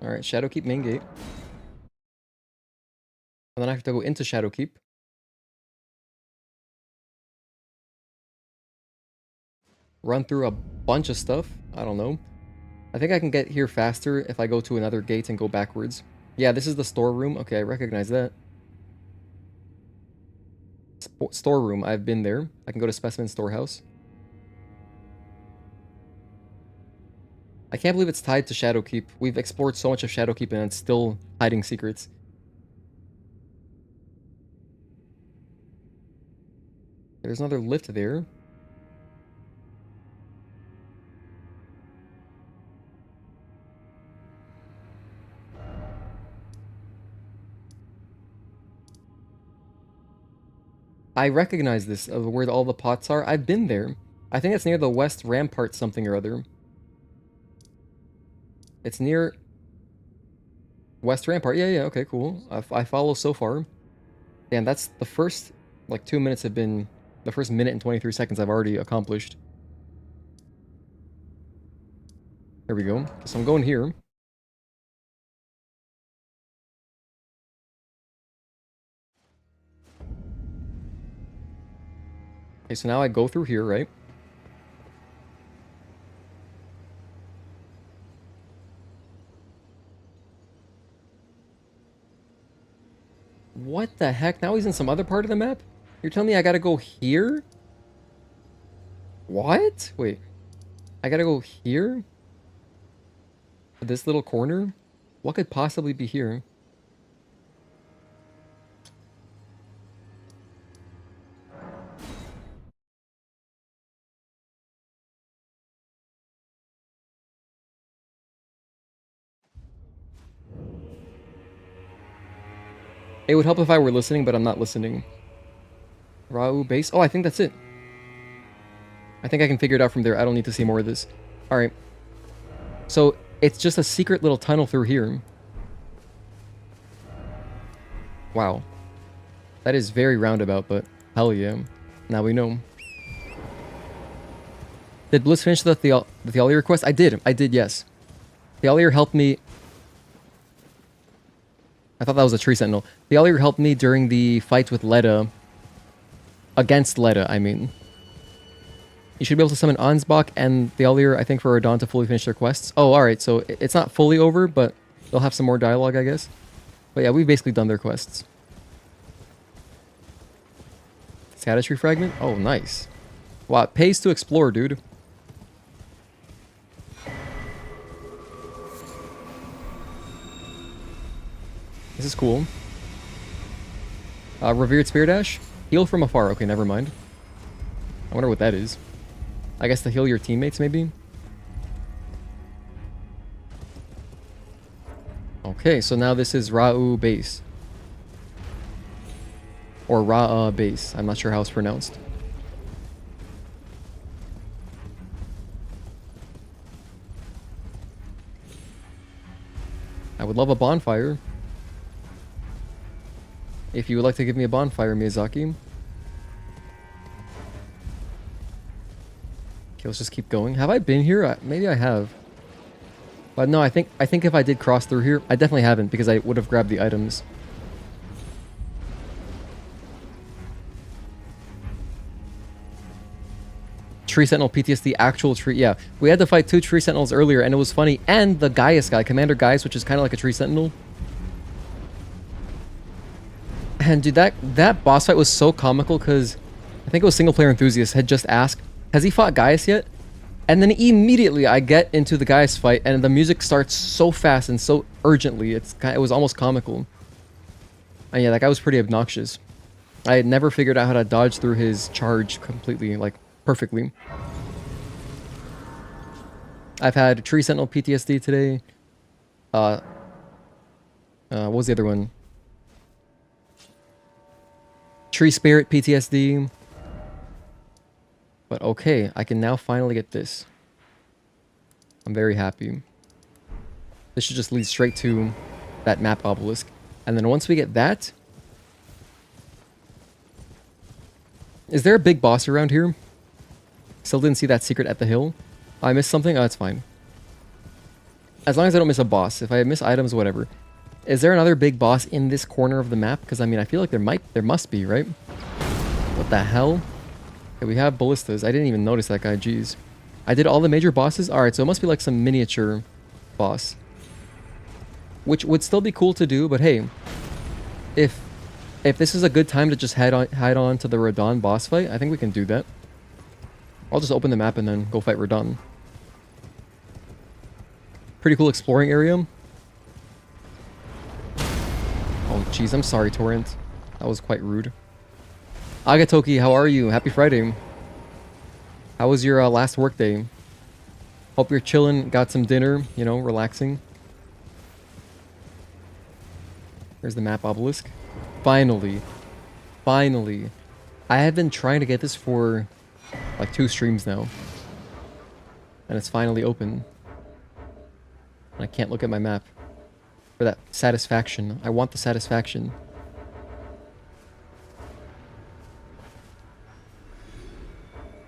Alright, Shadowkeep main gate. And then I have to go into Shadowkeep. Run through a bunch of stuff. I don't know. I think I can get here faster if I go to another gate and go backwards. Yeah, this is the storeroom. Okay, I recognize that. Storeroom, I've been there. I can go to Specimen Storehouse. I can't believe it's tied to Shadowkeep. We've explored so much of Shadowkeep and it's still hiding secrets. There's another lift there. I recognize this, of where all the pots are. I've been there. I think it's near the West Rampart something or other. It's near West Rampart. Yeah, okay, cool. I follow so far. Damn, that's the first, like, 2 minutes have been... The first minute and 23 seconds I've already accomplished. There we go. So I'm going here. Okay, so now I go through here, right? What the heck? Now he's in some other part of the map? You're telling me I gotta go here? What? Wait. I gotta go here? This little corner? What could possibly be here? It would help if I were listening, but I'm not listening. Ra'u base? Oh, I think that's it. I think I can figure it out from there. I don't need to see more of this. Alright. So, it's just a secret little tunnel through here. Wow. That is very roundabout, but hell yeah. Now we know. Did Bliss finish the Thalir quest? I did, yes. Thalir helped me... I thought that was a tree sentinel. Thalir helped me during the fight with Leda. Against Leda, I mean. You should be able to summon Ansbach and Thalir, I think, for Radahn to fully finish their quests. Oh, alright, so it's not fully over, but they'll have some more dialogue, I guess. But yeah, we've basically done their quests. Scadutree fragment? Oh, nice. Wow, it pays to explore, dude. This is cool. Revered Spear Dash? Heal from afar. Okay, never mind. I wonder what that is. I guess to heal your teammates, maybe? Okay, so now this is Ra'u base. Or Ra'a base. I'm not sure how it's pronounced. I would love a bonfire. If you would like to give me a bonfire, Miyazaki. Okay, let's just keep going. Have I been here? Maybe I have. But no, I think if I did cross through here, I definitely haven't because I would have grabbed the items. Tree Sentinel PTSD, actual tree. Yeah, we had to fight 2 Tree Sentinels earlier, and it was funny. And the Gaius guy, Commander Gaius, which is kind of like a Tree Sentinel. And dude, that boss fight was so comical because I think it was Single Player Enthusiast had just asked, has he fought Gaius yet? And then immediately I get into the Gaius fight and the music starts so fast and so urgently. It was almost comical. And yeah, that guy was pretty obnoxious. I had never figured out how to dodge through his charge completely, like perfectly. I've had Tree Sentinel PTSD today. What was the other one? Tree Spirit PTSD. But okay, I can now finally get this. I'm very happy. This should just lead straight to that map obelisk. And then once we get that... Is there a big boss around here? Still didn't see that secret at the hill. Oh, I missed something? Oh, that's fine. As long as I don't miss a boss. If I miss items, whatever. Is there another big boss in this corner of the map? Because, I mean, I feel like there must be, right? What the hell? Okay, we have ballistas. I didn't even notice that guy. Jeez. I did all the major bosses? Alright, so it must be like some miniature boss. Which would still be cool to do, but hey. If this is a good time to just head on to the Radahn boss fight, I think we can do that. I'll just open the map and then go fight Radahn. Pretty cool exploring area. Oh, jeez, I'm sorry, Torrent. That was quite rude. Agatoki, how are you? Happy Friday. How was your last work day? Hope you're chilling, got some dinner, you know, relaxing. There's the map obelisk. Finally. Finally. I have been trying to get this for like 2 streams now. And it's finally open. And I can't look at my map. For that satisfaction. I want the satisfaction.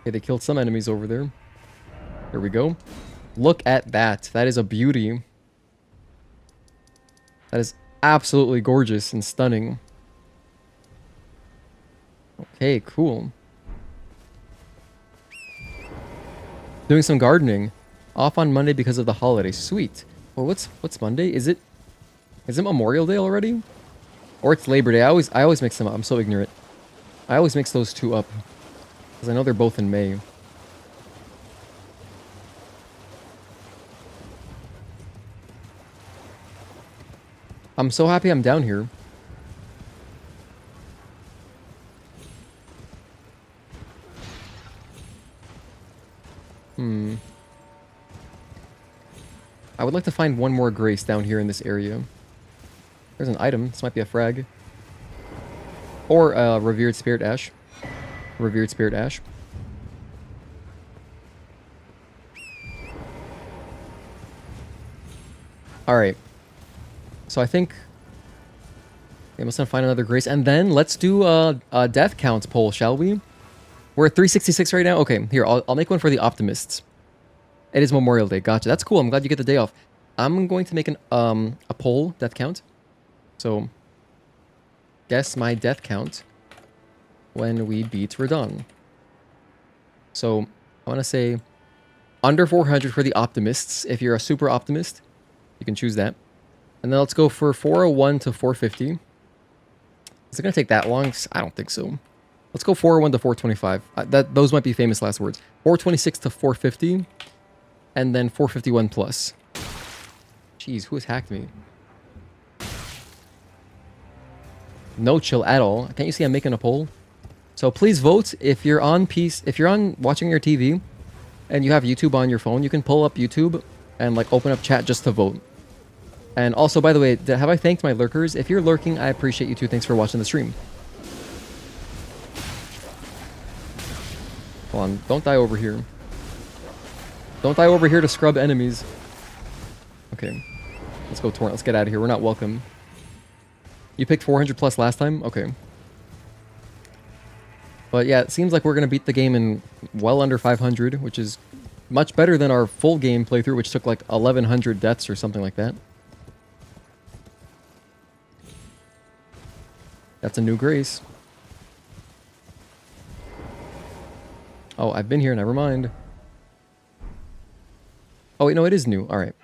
Okay, they killed some enemies over there. Here we go. Look at that. That is a beauty. That is absolutely gorgeous and stunning. Okay, cool. Doing some gardening. Off on Monday because of the holiday. Sweet. Well, what's Monday? Is it Memorial Day already? Or it's Labor Day? I always mix them up. I'm so ignorant. I always mix those two up. Because I know they're both in May. I'm so happy I'm down here. I would like to find one more grace down here in this area. There's an item. This might be a frag. Or a revered spirit ash. Revered spirit ash. Alright. So I think I must find another grace. And then let's do a death count poll, shall we? We're at 366 right now? Okay, here, I'll make one for the optimists. It is Memorial Day. Gotcha. That's cool. I'm glad you get the day off. I'm going to make a poll, death count. So, guess my death count when we beat Radahn. So, I want to say under 400 for the optimists. If you're a super optimist, you can choose that. And then let's go for 401 to 450. Is it going to take that long? I don't think so. Let's go 401 to 425. Those might be famous last words. 426 to 450. And then 451 plus. Jeez, who has hacked me? No chill at all. Can't you see I'm making a poll? So please vote if you're on watching your TV and you have YouTube on your phone, you can pull up YouTube and like open up chat just to vote. And also, by the way, have I thanked my lurkers? If you're lurking, I appreciate you too. Thanks for watching the stream. Hold on, don't die over here. Don't die over here to scrub enemies. Okay. Let's go, Torrent. Let's get out of here. We're not welcome. You picked 400 plus last time? Okay. But yeah, it seems like we're going to beat the game in well under 500, which is much better than our full game playthrough, which took like 1100 deaths or something like that. That's a new grace. Oh, I've been here. Never mind. Oh, wait, no, it is new. All right.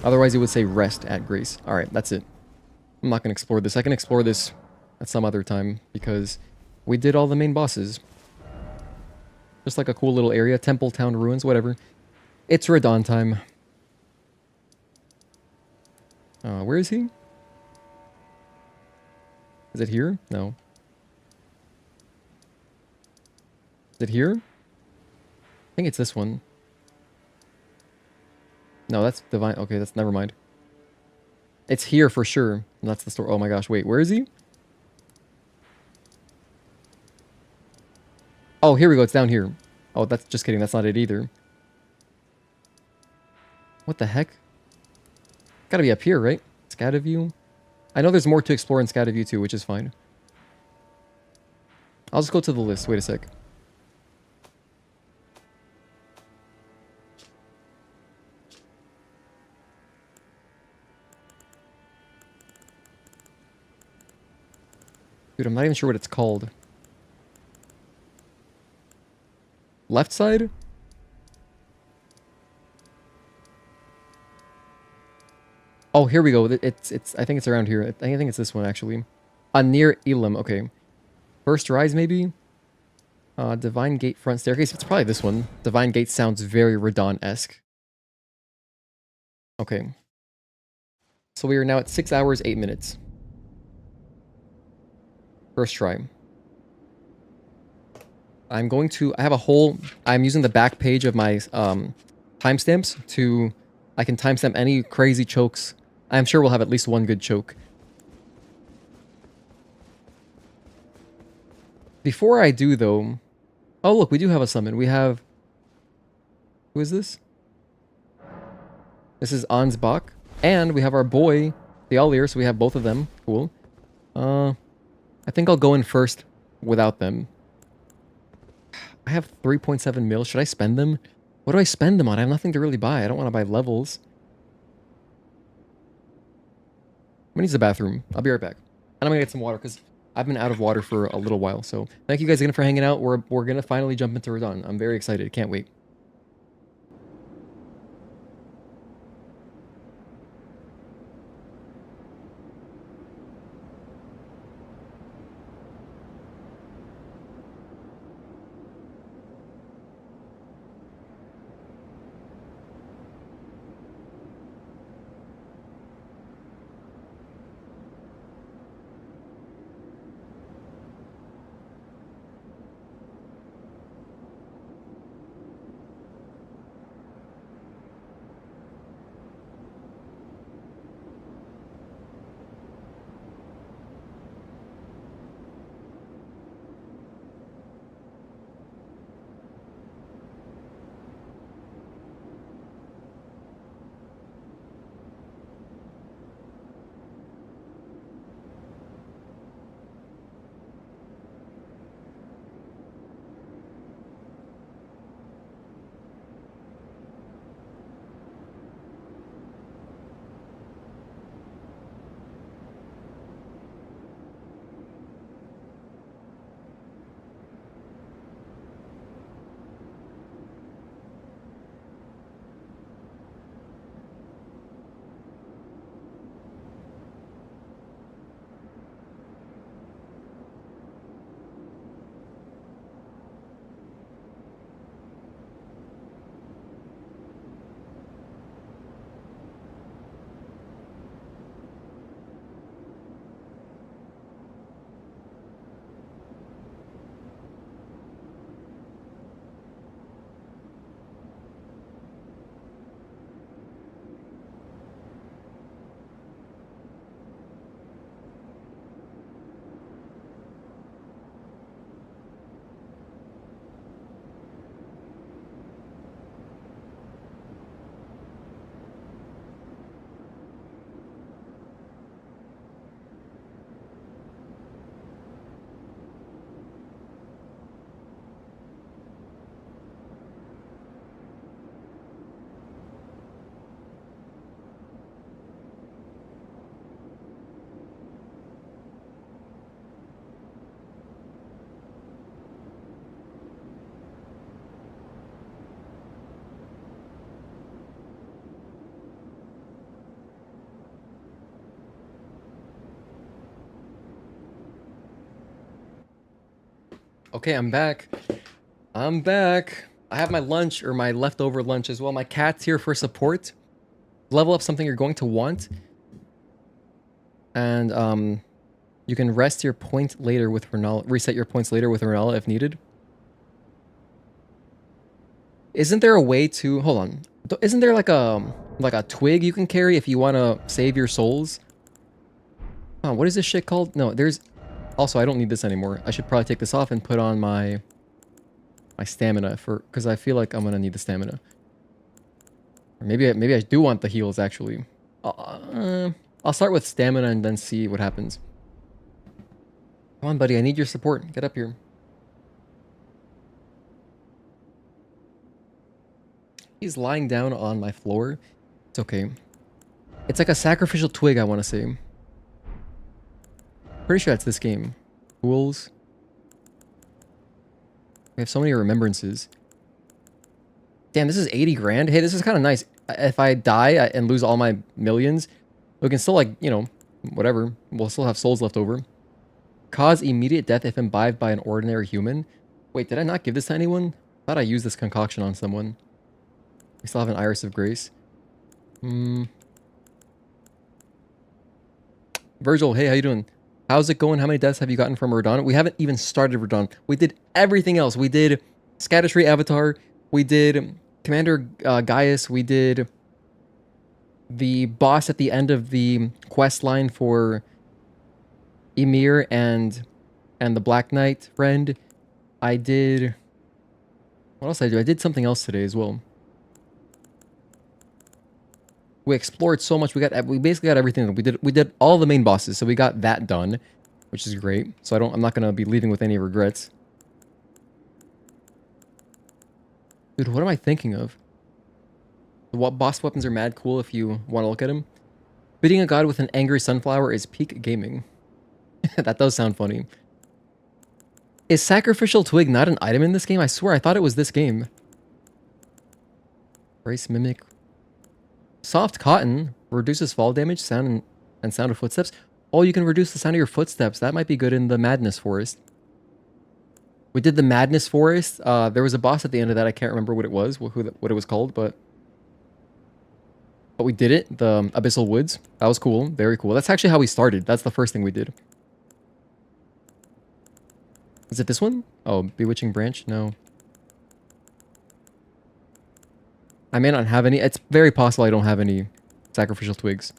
Otherwise, it would say rest at grace. All right, that's it. I'm not going to explore this. I can explore this at some other time because we did all the main bosses. Just like a cool little area. Temple, town, ruins, whatever. It's Radahn time. Where is he? Is it here? No. Is it here? I think it's this one. No, that's divine. Okay, that's never mind. It's here for sure. That's the story. Oh my gosh, wait, where is he? Oh, here we go. It's down here. Oh, that's just kidding. That's not it either. What the heck? Gotta be up here, right? Scaduview. I know there's more to explore in Scaduview too, which is fine. I'll just go to the list. Wait a sec. Dude, I'm not even sure what it's called. Left side? Oh, here we go. It's. I think it's around here. I think it's this one actually. Near Elam. Okay. First rise maybe. Divine Gate front staircase. It's probably this one. Divine Gate sounds very Radahn-esque. Okay. So we are now at 6 hours 8 minutes. First try. I'm going to. I have a whole. I'm using the back page of my timestamps to. I can timestamp any crazy chokes. I'm sure we'll have at least one good choke. Before I do, though... Oh, look, we do have a summon. We have... Who is this? This is Ansbach. And we have our boy, the Alir, so we have both of them. Cool. I think I'll go in first without them. I have 3.7 mil. Should I spend them? What do I spend them on? I have nothing to really buy. I don't want to buy levels. I'm gonna use the bathroom. I'll be right back. And I'm gonna get some water because I've been out of water for a little while. So thank you guys again for hanging out. We're gonna finally jump into Radahn. I'm very excited. Can't wait. Okay, I'm back. I'm back. I have my lunch, or my leftover lunch as well. My cat's here for support. Level up something you're going to want. And, you can rest your point later with Renala. Reset your points later with Renala if needed. Isn't there a way to... Hold on. Isn't there like a twig you can carry if you want to save your souls? Oh, what is this shit called? No, there's... Also, I don't need this anymore. I should probably take this off and put on my my stamina because I feel like I'm gonna need the stamina. Or maybe I do want the heals actually. I'll start with stamina and then see what happens. Come on, buddy. I need your support. Get up here. He's lying down on my floor. It's okay. It's like a sacrificial twig, I want to say. Pretty sure that's this game. Tools. We have so many remembrances. Damn, this is 80 grand. Hey, this is kind of nice. If I die and lose all my millions, we can still, like, you know, whatever. We'll still have souls left over. Cause immediate death if imbibed by an ordinary human. Wait, did I not give this to anyone? I thought I used this concoction on someone. We still have an Iris of Grace. Virgil, hey, how you doing? How's it going? How many deaths have you gotten from Radahn? We haven't even started Radahn. We did everything else. We did Scadutree Avatar. We did Commander Gaius. We did the boss at the end of the quest line for Ymir and the Black Knight friend. I did... What else did I do? I did something else today as well. We explored so much. We basically got everything. We did all the main bosses, so we got that done, which is great. So I'm not gonna be leaving with any regrets. Dude, what am I thinking of? The boss weapons are mad cool if you want to look at them. Beating a god with an angry sunflower is peak gaming. That does sound funny. Is Sacrificial Twig not an item in this game? I swear I thought it was this game. Brace Mimic. Soft Cotton reduces fall damage, sound, and sound of footsteps. Oh, you can reduce the sound of your footsteps. That might be good in the Madness Forest. We did the Madness Forest. There was a boss at the end of that. I can't remember what it was, what it was called, but we did it. The Abyssal Woods. That was cool. Very cool. That's actually how we started. That's the first thing we did. Is it this one? Oh, Bewitching Branch? No. I may not have any. It's very possible I don't have any Sacrificial Twigs.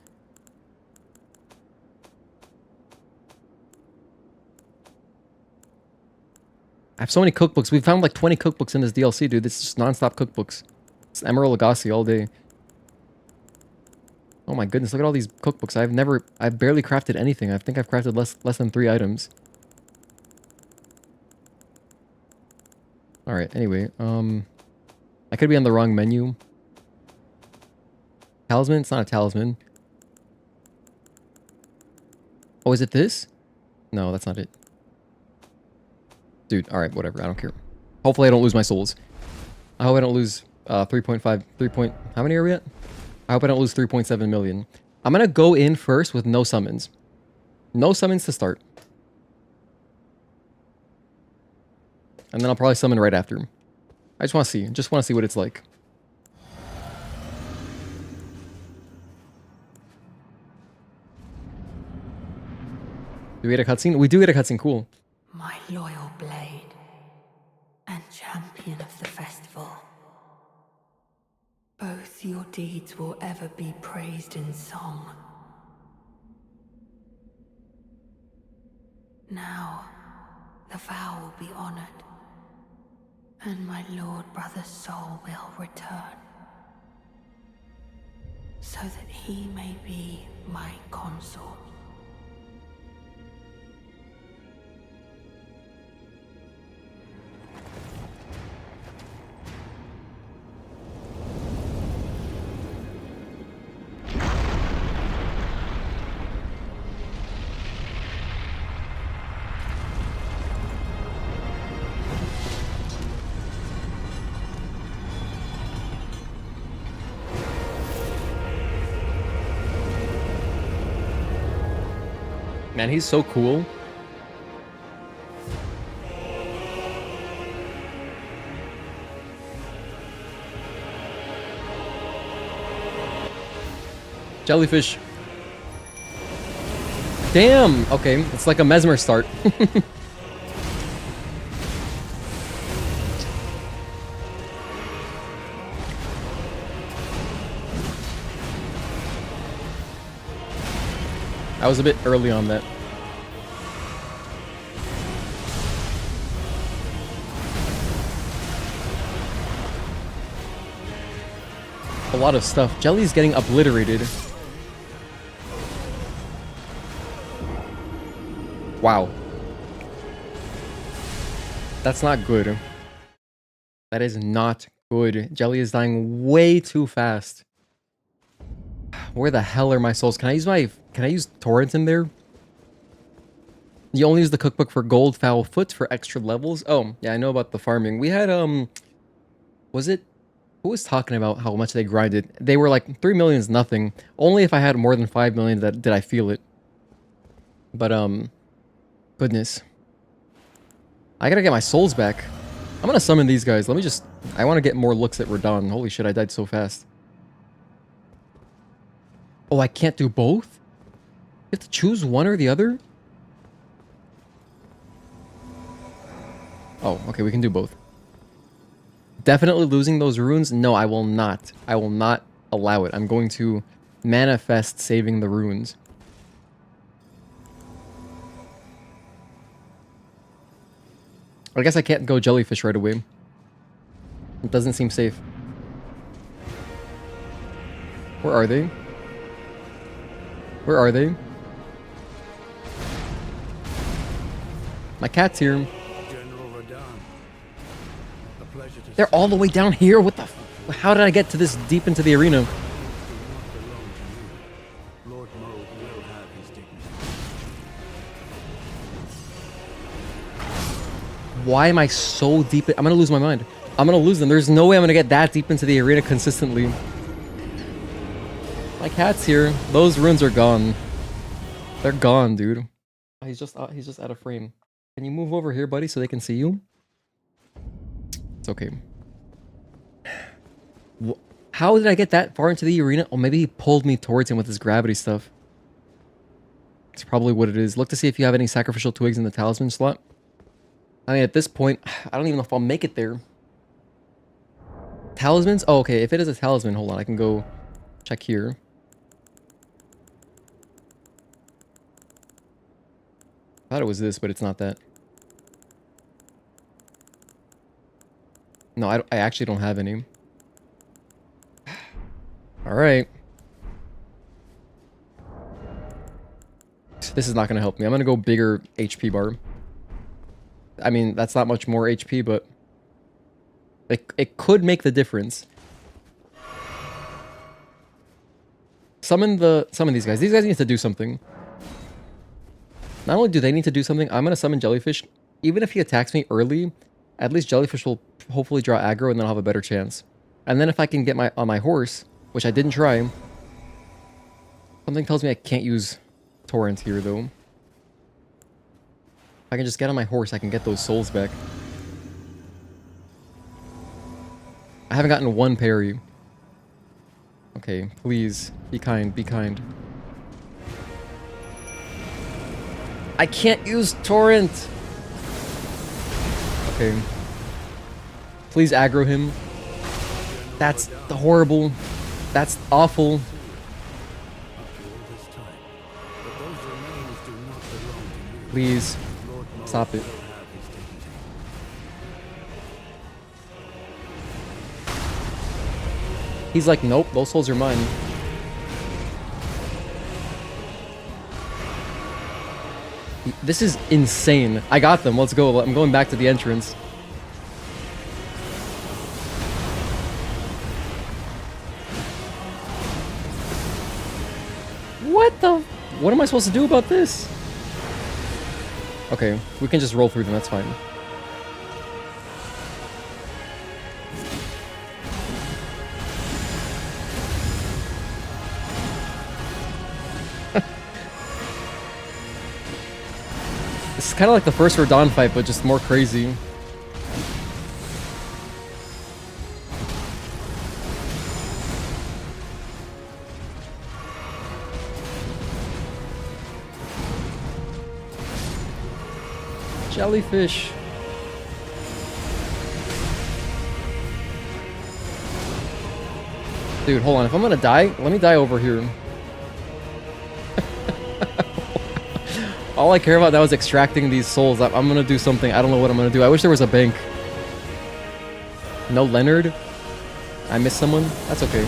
I have so many cookbooks. We found like 20 cookbooks in this DLC, dude. It's just non-stop cookbooks. It's Emerald Lagasse all day. Oh my goodness, look at all these cookbooks. I've barely crafted anything. I think I've crafted less than 3 items. Alright, anyway, I could be on the wrong menu. Talisman? It's not a talisman. Oh, is it this? No, that's not it. Dude, alright, whatever. I don't care. Hopefully I don't lose my souls. I hope I don't lose 3.5... How many are we at? I hope I don't lose 3.7 million. I'm gonna go in first with no summons. No summons to start. And then I'll probably summon right after. I just want to see. Just want to see what it's like. Do we get a cutscene? We do get a cutscene. Cool.
My loyal blade and champion of the festival. Both your deeds will ever be praised in song. Now, the vow will be honored, and my lord brother's soul will return, so that he may be my consort.
Man, he's so cool. Jellyfish. Damn! Okay, it's like a Mesmer start. I was a bit early on that. a lot of stuff. Jelly's getting obliterated. Wow. That's not good. That is not good. Jelly is dying way too fast. Where the hell are my souls? Can I use torrent in there? You only use the cookbook for gold foul foot for extra levels? Oh, yeah, I know about the farming. We had, was it? Who was talking about how much they grinded? They were like, 3 million is nothing. Only if I had more than 5 million did I feel it. But, goodness. I gotta get my souls back. I'm gonna summon these guys. Let me just... I want to get more looks at Radahn. Holy shit, I died so fast. Oh, I can't do both? You have to choose one or the other? Oh, okay, we can do both. Definitely losing those runes? No, I will not. I will not allow it. I'm going to manifest saving the runes. I guess I can't go jellyfish right away. It doesn't seem safe. Where are they? Where are they? My cat's here.
General Radahn, a pleasure to
They're all the way down here? What the how did I get to this deep into the arena?
Lord Mo will have his dignity.
Why am I so deep? I'm gonna lose my mind. I'm gonna lose them. There's no way I'm gonna get that deep into the arena consistently. My cat's here. Those runes are gone. They're gone, dude. He's just out of frame. Can you move over here, buddy, so they can see you? It's okay. How did I get that far into the arena? Oh, maybe he pulled me towards him with his gravity stuff. That's probably what it is. Look to see if you have any sacrificial twigs in the talisman slot. I mean, at this point, I don't even know if I'll make it there. Talismans? Oh, okay. If it is a talisman, hold on. I can go check here. I thought it was this, but it's not that. No, I actually don't have any. Alright. This is not going to help me. I'm going to go bigger HP bar. I mean, that's not much more HP, but... It could make the difference. Summon these guys. These guys need to do something. Not only do they need to do something, I'm going to summon Jellyfish. Even if he attacks me early, at least Jellyfish will hopefully draw aggro and then I'll have a better chance. And then if I can get on my horse, which I didn't try, something tells me I can't use Torrent here though. If I can just get on my horse, I can get those souls back. I haven't gotten one parry. Okay, please, be kind, be kind. I can't use Torrent! Okay. Please aggro him. That's horrible. That's awful. Please, stop it. He's like, nope, those souls are mine. This is insane. I got them. Let's go. I'm going back to the entrance. What the? What am I supposed to do about this? Okay, we can just roll through them. That's fine. It's kind of like the first Radahn fight, but just more crazy. Jellyfish. Dude, hold on. If I'm gonna die, let me die over here. All I care about now is extracting these souls. I'm gonna do something. I don't know what I'm gonna do. I wish there was a bank. No Leonard? I missed someone? That's okay.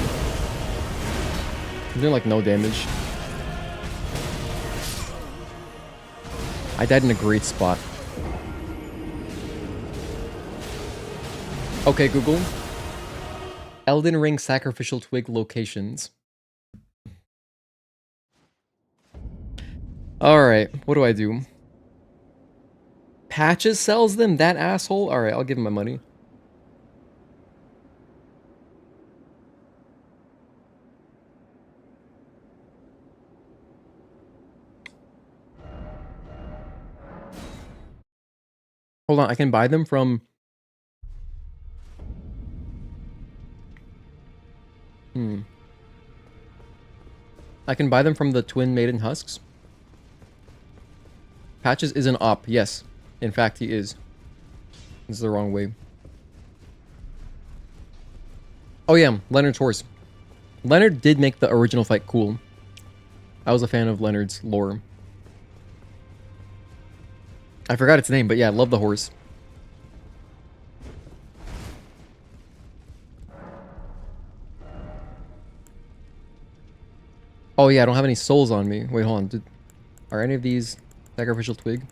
I'm doing like no damage. I died in a great spot. Okay, Google. Elden Ring Sacrificial Twig locations. Alright, what do I do? Patches sells them? That asshole? Alright, I'll give him my money. Hold on, I can buy them from... I can buy them from the Twin Maiden Husks. Patches is an op, yes. In fact, he is. This is the wrong way. Oh yeah, Leonard's horse. Leonard did make the original fight cool. I was a fan of Leonard's lore. I forgot its name, but yeah, I love the horse. Oh yeah, I don't have any souls on me. Wait, hold on. Are any of these Sacrificial Twig?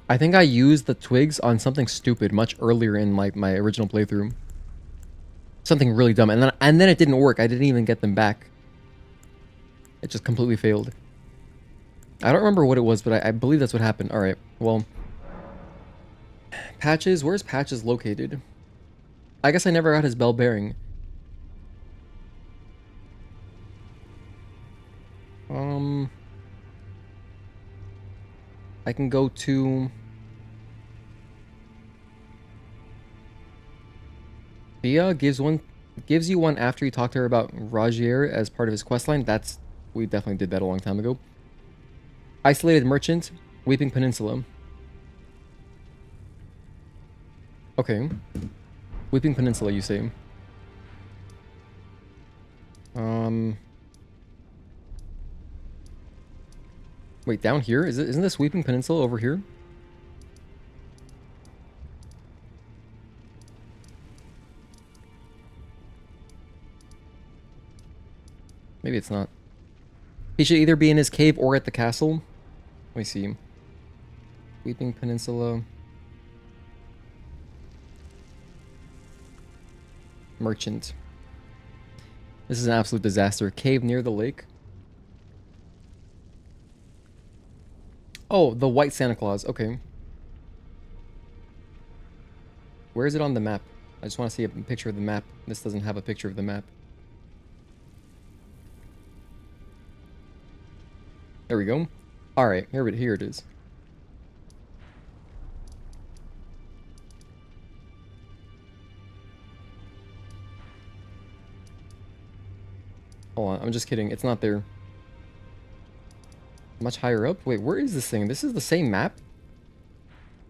I think I used the twigs on something stupid much earlier in my original playthrough. Something really dumb, and then it didn't work. I didn't even get them back. It just completely failed. I don't remember what it was, but I believe that's what happened. Alright, well. Patches, where's Patches located? I guess I never got his bell bearing. I can go to... Thea gives you one after you talk to her about Rajier as part of his questline. We definitely did that a long time ago. Isolated Merchant, Weeping Peninsula. Okay. Weeping Peninsula, you say. Wait, down here? Isn't this Weeping Peninsula over here? Maybe it's not. He should either be in his cave or at the castle. Let me see. Weeping Peninsula. Merchant. This is an absolute disaster. Cave near the lake. Oh, the white Santa Claus. Okay. Where is it on the map? I just want to see a picture of the map. This doesn't have a picture of the map. There we go. Alright, here it is. Hold on, I'm just kidding. It's not there. Much higher up? Wait, where is this thing? This is the same map?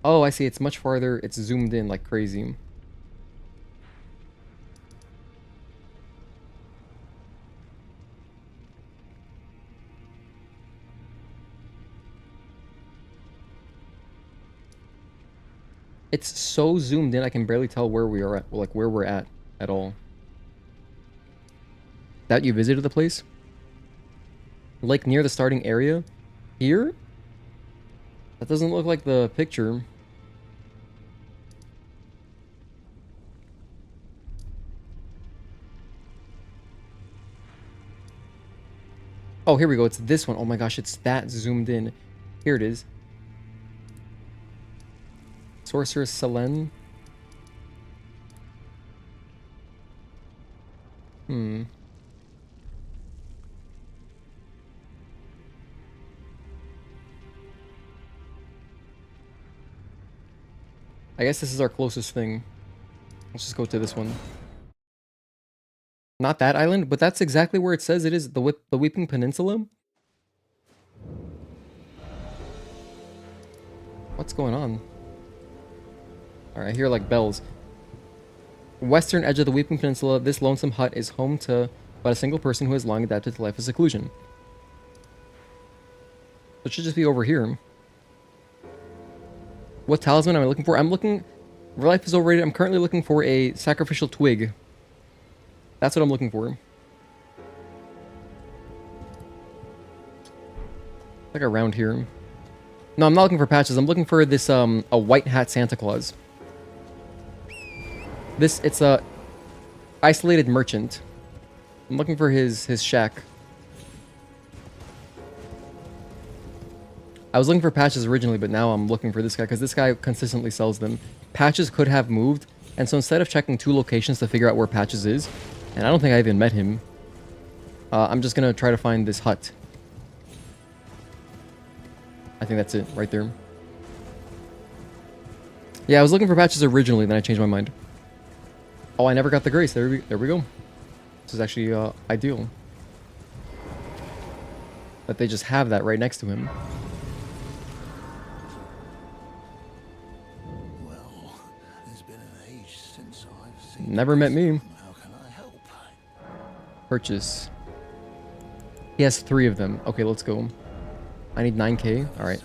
Oh, I see. It's much farther. It's zoomed in like crazy. It's so zoomed in, I can barely tell where we are at, like where we're at all. That you visited the place? Like near the starting area? Here? That doesn't look like the picture. Oh, here we go. It's this one. Oh my gosh, it's that zoomed in. Here it is. Sorceress Selene. I guess this is our closest thing. Let's just go to this one. Not that island, but that's exactly where it says it is. The Weeping Peninsula. What's going on? Alright, I hear like bells. Western edge of the Weeping Peninsula, this lonesome hut is home to but a single person who has long adapted to life of seclusion. It should just be over here. What talisman am I looking for? I'm looking... Life is overrated. I'm currently looking for a Sacrificial Twig. That's what I'm looking for. Like around here. No, I'm not looking for patches. I'm looking for this, a white hat Santa Claus. It's a isolated merchant. I'm looking for his shack. I was looking for patches originally, but now I'm looking for this guy because this guy consistently sells them. Patches could have moved, and so instead of checking 2 locations to figure out where Patches is, and I don't think I even met him, I'm just gonna try to find this hut. I think that's it, right there. Yeah, I was looking for Patches originally, then I changed my mind. Oh, I never got the grace. There we go. This is actually ideal. That they just have that right next to him.
Well, it's been an age since I've seen.
Never met me.
How can I help?
Purchase. He has 3 of them. Okay, let's go. I need 9k. Alright.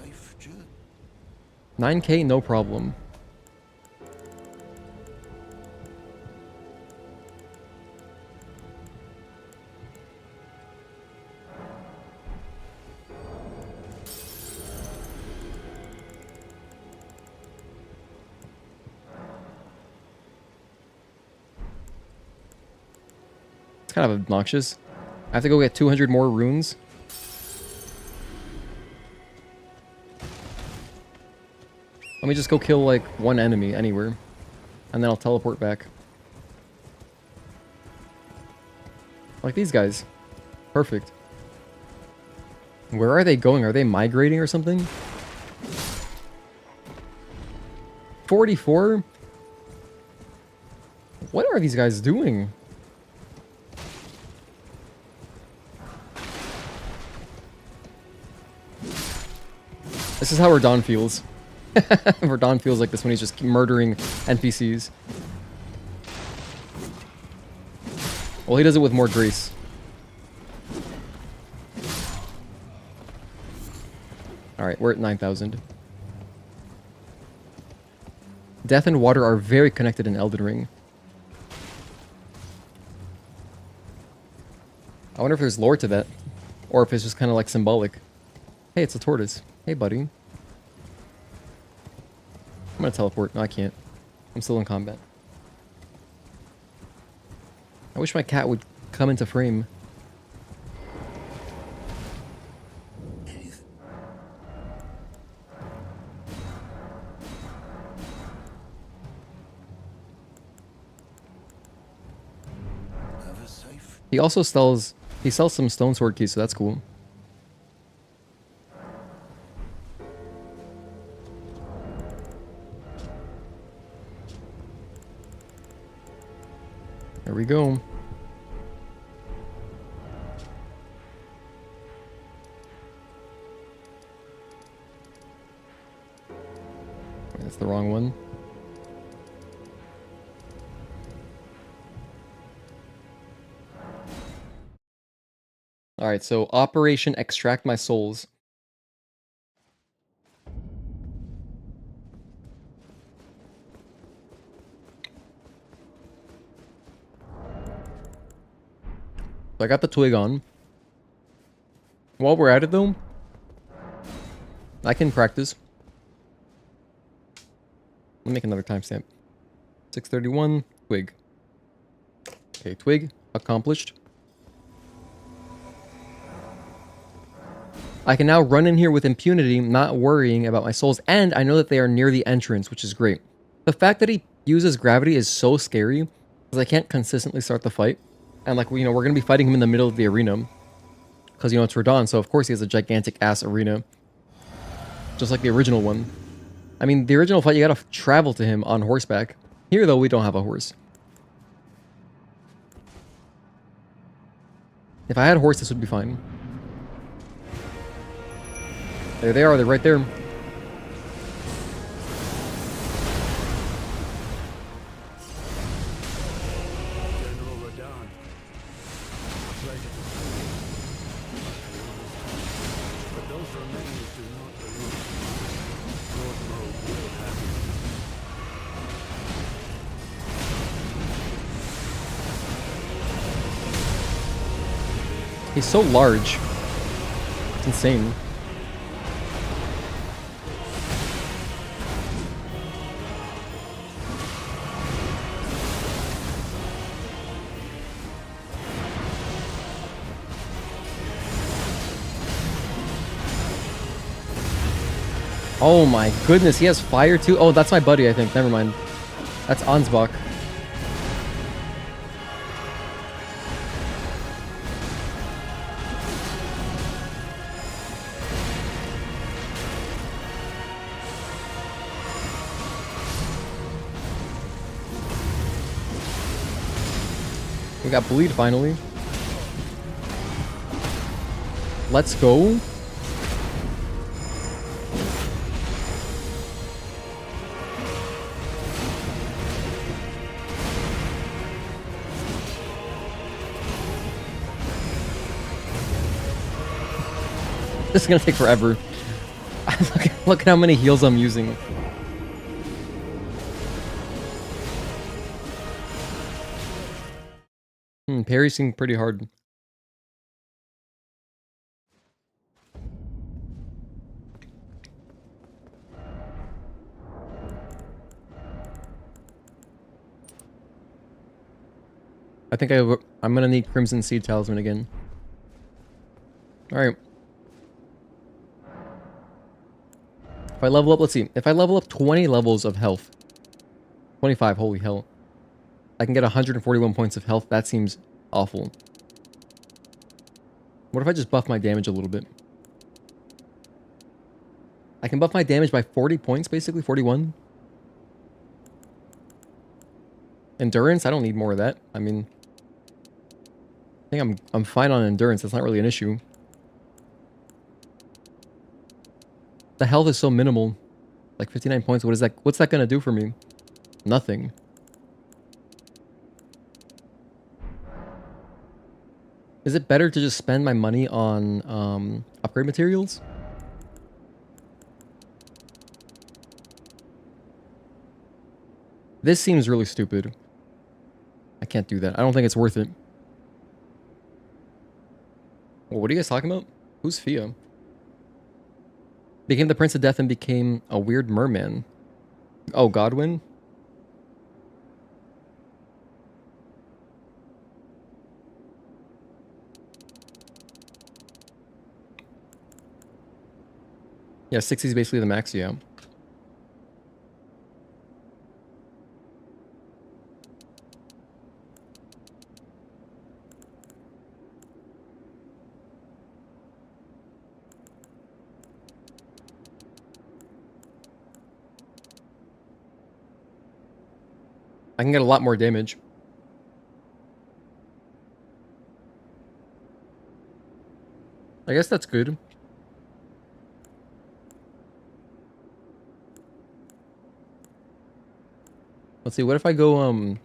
9k, no problem. It's kind of obnoxious. I have to go get 200 more runes. Let me just go kill, like, 1 enemy anywhere. And then I'll teleport back. Like these guys. Perfect. Where are they going? Are they migrating or something? 44? What are these guys doing? This is how Radahn feels. Radahn feels like this when he's just murdering NPCs. Well, he does it with more grace. Alright, we're at 9,000. Death and water are very connected in Elden Ring. I wonder if there's lore to that. Or if it's just kind of like symbolic. Hey, it's a tortoise. Hey, buddy. I'm gonna teleport. No, I can't. I'm still in combat. I wish my cat would come into frame. He also sells some stone sword keys, so that's cool. There we go. That's the wrong one. Alright, so Operation Extract My Souls. So I got the twig on. While we're at it though, I can practice. Let me make another timestamp. 6:31, twig. Okay, twig, accomplished. I can now run in here with impunity, not worrying about my souls, and I know that they are near the entrance, which is great. The fact that he uses gravity is so scary, because I can't consistently start the fight. And like, you know, we're going to be fighting him in the middle of the arena. Because, you know, it's Radahn, so of course he has a gigantic-ass arena. Just like the original one. I mean, the original fight, you gotta travel to him on horseback. Here, though, we don't have a horse. If I had a horse, this would be fine. There they are, they're right there.
General Radahn. Pleasure to see you. But those remains do not belong. Lord Moe will have you.
He's so large. It's insane. Oh my goodness, he has fire too? Oh, that's my buddy, I think. Never mind. That's Ansbach. We got bleed finally. Let's go. This is gonna take forever. Look at how many heals I'm using. Parry seemed pretty hard. I think I'm gonna need Crimson Seed Talisman again. Alright. If I level up, let's see. If I level up 20 levels of health. 25, holy hell. I can get 141 points of health. That seems awful. What if I just buff my damage a little bit? I can buff my damage by 40 points, basically. 41. Endurance? I don't need more of that. I mean... I think I'm fine on endurance. That's not really an issue. The health is so minimal. Like 59 points. What's that gonna do for me? Nothing. Is it better to just spend my money on upgrade materials? This seems really stupid. I can't do that. I don't think it's worth it. Well, what are you guys talking about? Who's Fia? Became the Prince of Death and became a weird merman. Oh, Godwin? Yeah, 60 is basically the max, yeah. I can get a lot more damage. I guess that's good. Let's see, what if I go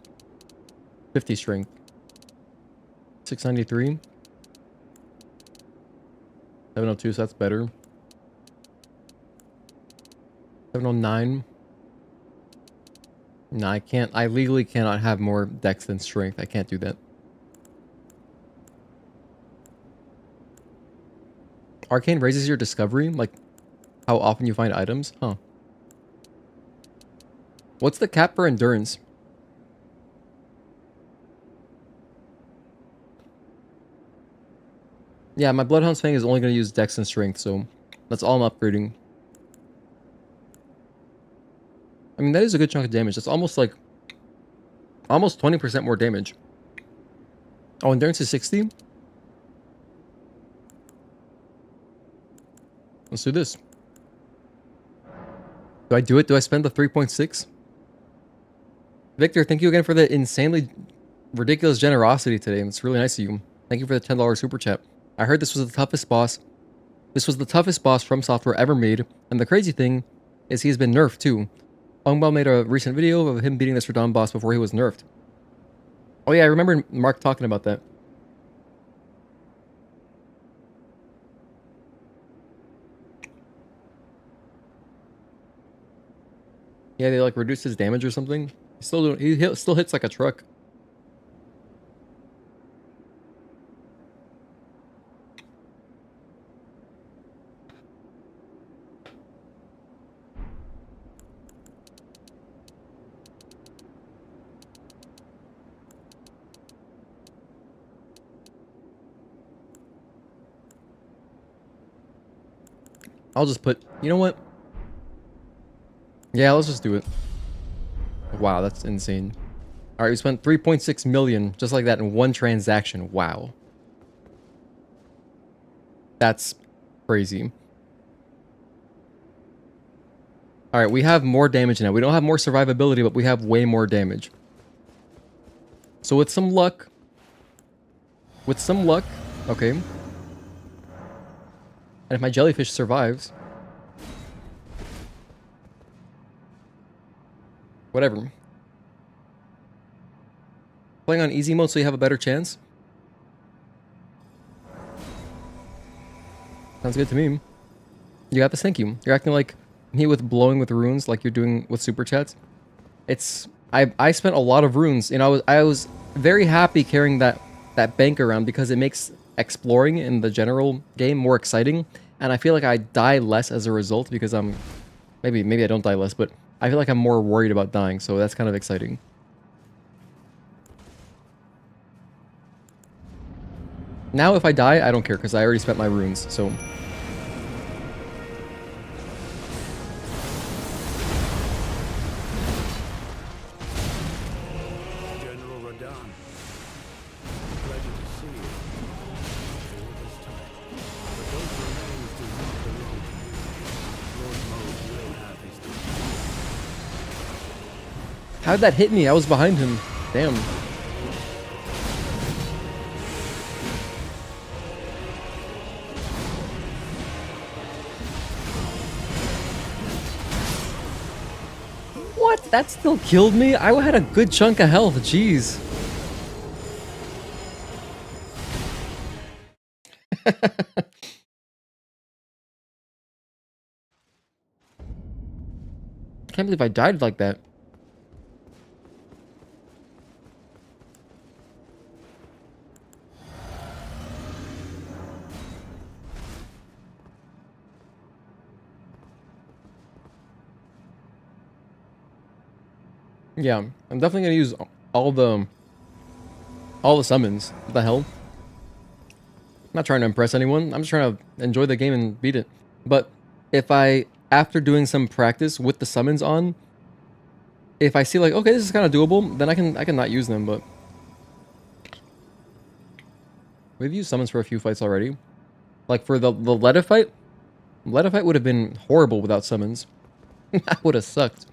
50 strength? 693. 702, so that's better. 709. No, I can't. I legally cannot have more dex than strength. I can't do that. Arcane raises your discovery? Like, how often you find items? Huh. What's the cap for endurance? Yeah, my Bloodhound's Fang is only going to use dex and strength, so that's all I'm upgrading. I mean, that is a good chunk of damage. That's almost like... almost 20% more damage. Oh, endurance is 60? Let's do this. Do I do it? Do I spend the 3.6? Victor, thank you again for the insanely ridiculous generosity today. It's really nice of you. Thank you for the $10 super chat. I heard this was the toughest boss. This was the toughest boss From Software ever made. And the crazy thing is he's been nerfed too. Ongbal made a recent video of him beating this Radahn boss before he was nerfed. Oh yeah, I remember Mark talking about that. Yeah, they like reduced his damage or something. He still hits like a truck. I'll just put... You know what? Yeah, let's just do it. Wow, that's insane. Alright, we spent 3.6 million just like that in one transaction. Wow. That's crazy. Alright, we have more damage now. We don't have more survivability, but we have way more damage. So with some luck... Okay. And if my jellyfish survives... Whatever. Playing on easy mode so you have a better chance. Sounds good to me. You got this, thank you. You're acting like me with blowing with runes like you're doing with super chats. It's... I spent a lot of runes. You know, I was very happy carrying that bank around because it makes exploring in the general game more exciting. And I feel like I die less as a result because I'm... Maybe I don't die less, but I feel like I'm more worried about dying, so that's kind of exciting. Now if I die, I don't care because I already spent my runes, so...
General Radahn, pleasure to see you. All this time. But those remains do not belong to you. Lord Mode will have his due.
How'd that hit me? I was behind him. Damn. What? That still killed me? I had a good chunk of health. Jeez. I can't believe I died like that. Yeah, I'm definitely gonna use all the summons. What the hell? I'm not trying to impress anyone. I'm just trying to enjoy the game and beat it. But if I, after doing some practice with the summons on, if I see like, okay, this is kind of doable, then I can not use them. But we've used summons for a few fights already. Like for the Leda fight would have been horrible without summons. That would have sucked.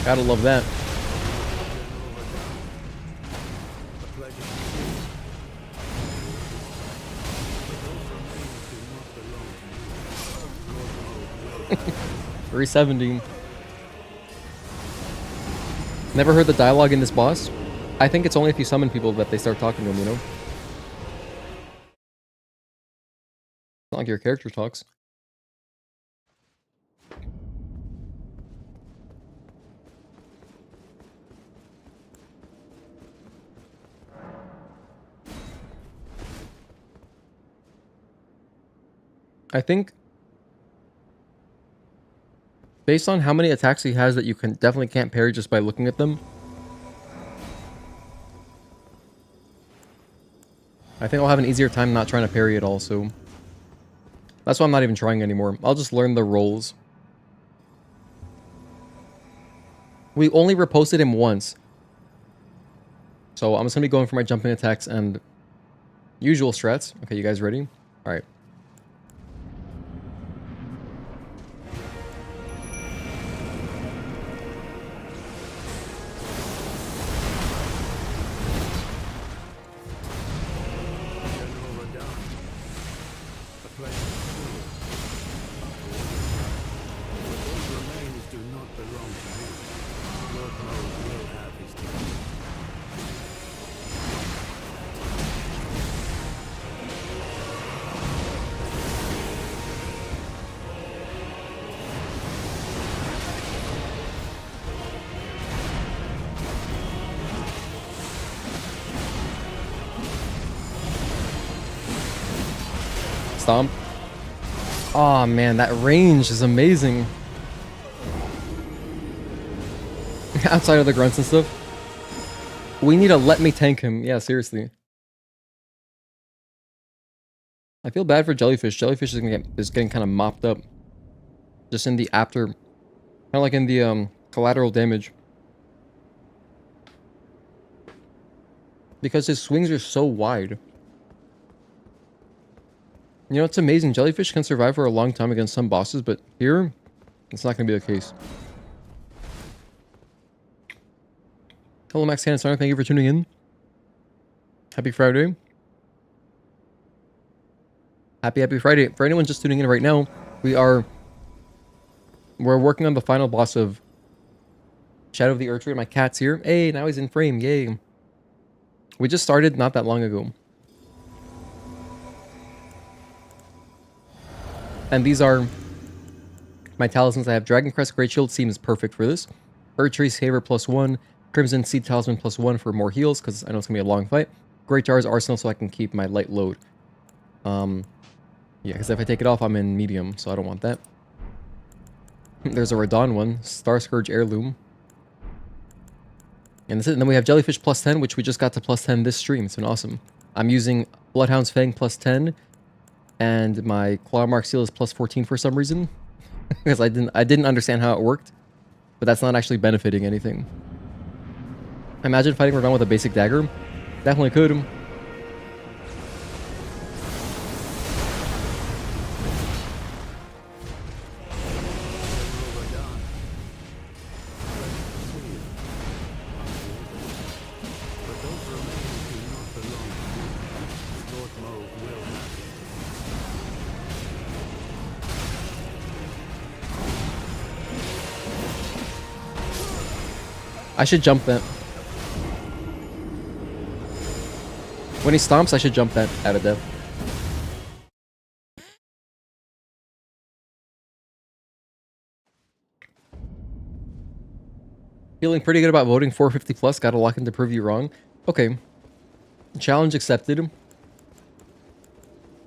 Gotta love that.
A pleasure to see you. But those remains do not belong to you. Lord Mode will have
370. Never heard the dialogue in this boss? I think it's only if you summon people that they start talking to them, you know? Not like your character talks. I think based on how many attacks he has that you can definitely can't parry just by looking at them, I think I'll have an easier time not trying to parry it all, so that's why I'm not even trying anymore. I'll just learn the rolls. We only riposted him once, so I'm just gonna be going for my jumping attacks and usual strats. Okay, you guys ready? All right. Stomp. Oh man, that range is amazing. Outside of the grunts and stuff. We need to let me tank him. Yeah, seriously. I feel bad for Jellyfish. Jellyfish is getting kind of mopped up. Just in the after... Kind of like in the collateral damage. Because his swings are so wide. You know, it's amazing. Jellyfish can survive for a long time against some bosses, but here, it's not going to be the case. Hello, Max Cannon. Thank you for tuning in. Happy Friday. Happy Friday. For anyone just tuning in right now, we're working on the final boss of Shadow of the Erdtree. My cat's here. Hey, now he's in frame. Yay. We just started not that long ago. And these are my talismans. I have Dragon Crest Great Shield. Seems perfect for this. Erdtree's Favor +1. Crimson Seed Talisman +1 for more heals, because I know it's going to be a long fight. Great Jar's Arsenal so I can keep my light load. Yeah, because if I take it off, I'm in medium, so I don't want that. There's a Radahn one. Star Scourge Heirloom. And that's it. And then we have Jellyfish +10, which we just got to +10 this stream. It's been awesome. I'm using Bloodhound's Fang +10. And my Claw Mark Seal is +14 for some reason. Because I didn't understand how it worked. But that's not actually benefiting anything. Imagine fighting Radahn with a basic dagger. Definitely could. I should jump that. When he stomps, I should jump that out of death. Feeling pretty good about voting 450 plus. Gotta lock in to prove you wrong. Okay. Challenge accepted.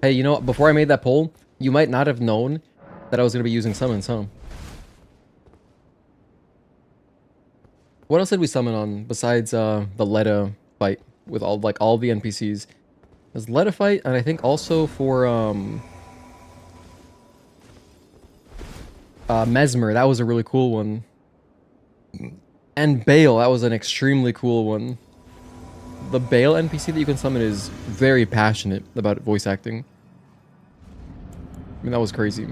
Hey, you know what? Before I made that poll, you might not have known that I was going to be using summons, huh? What else did we summon on besides the Leda fight with all the NPCs? There's Leda fight, and I think also for Mesmer, that was a really cool one. And Bale, that was an extremely cool one. The Bale NPC that you can summon is very passionate about voice acting. I mean, that was crazy.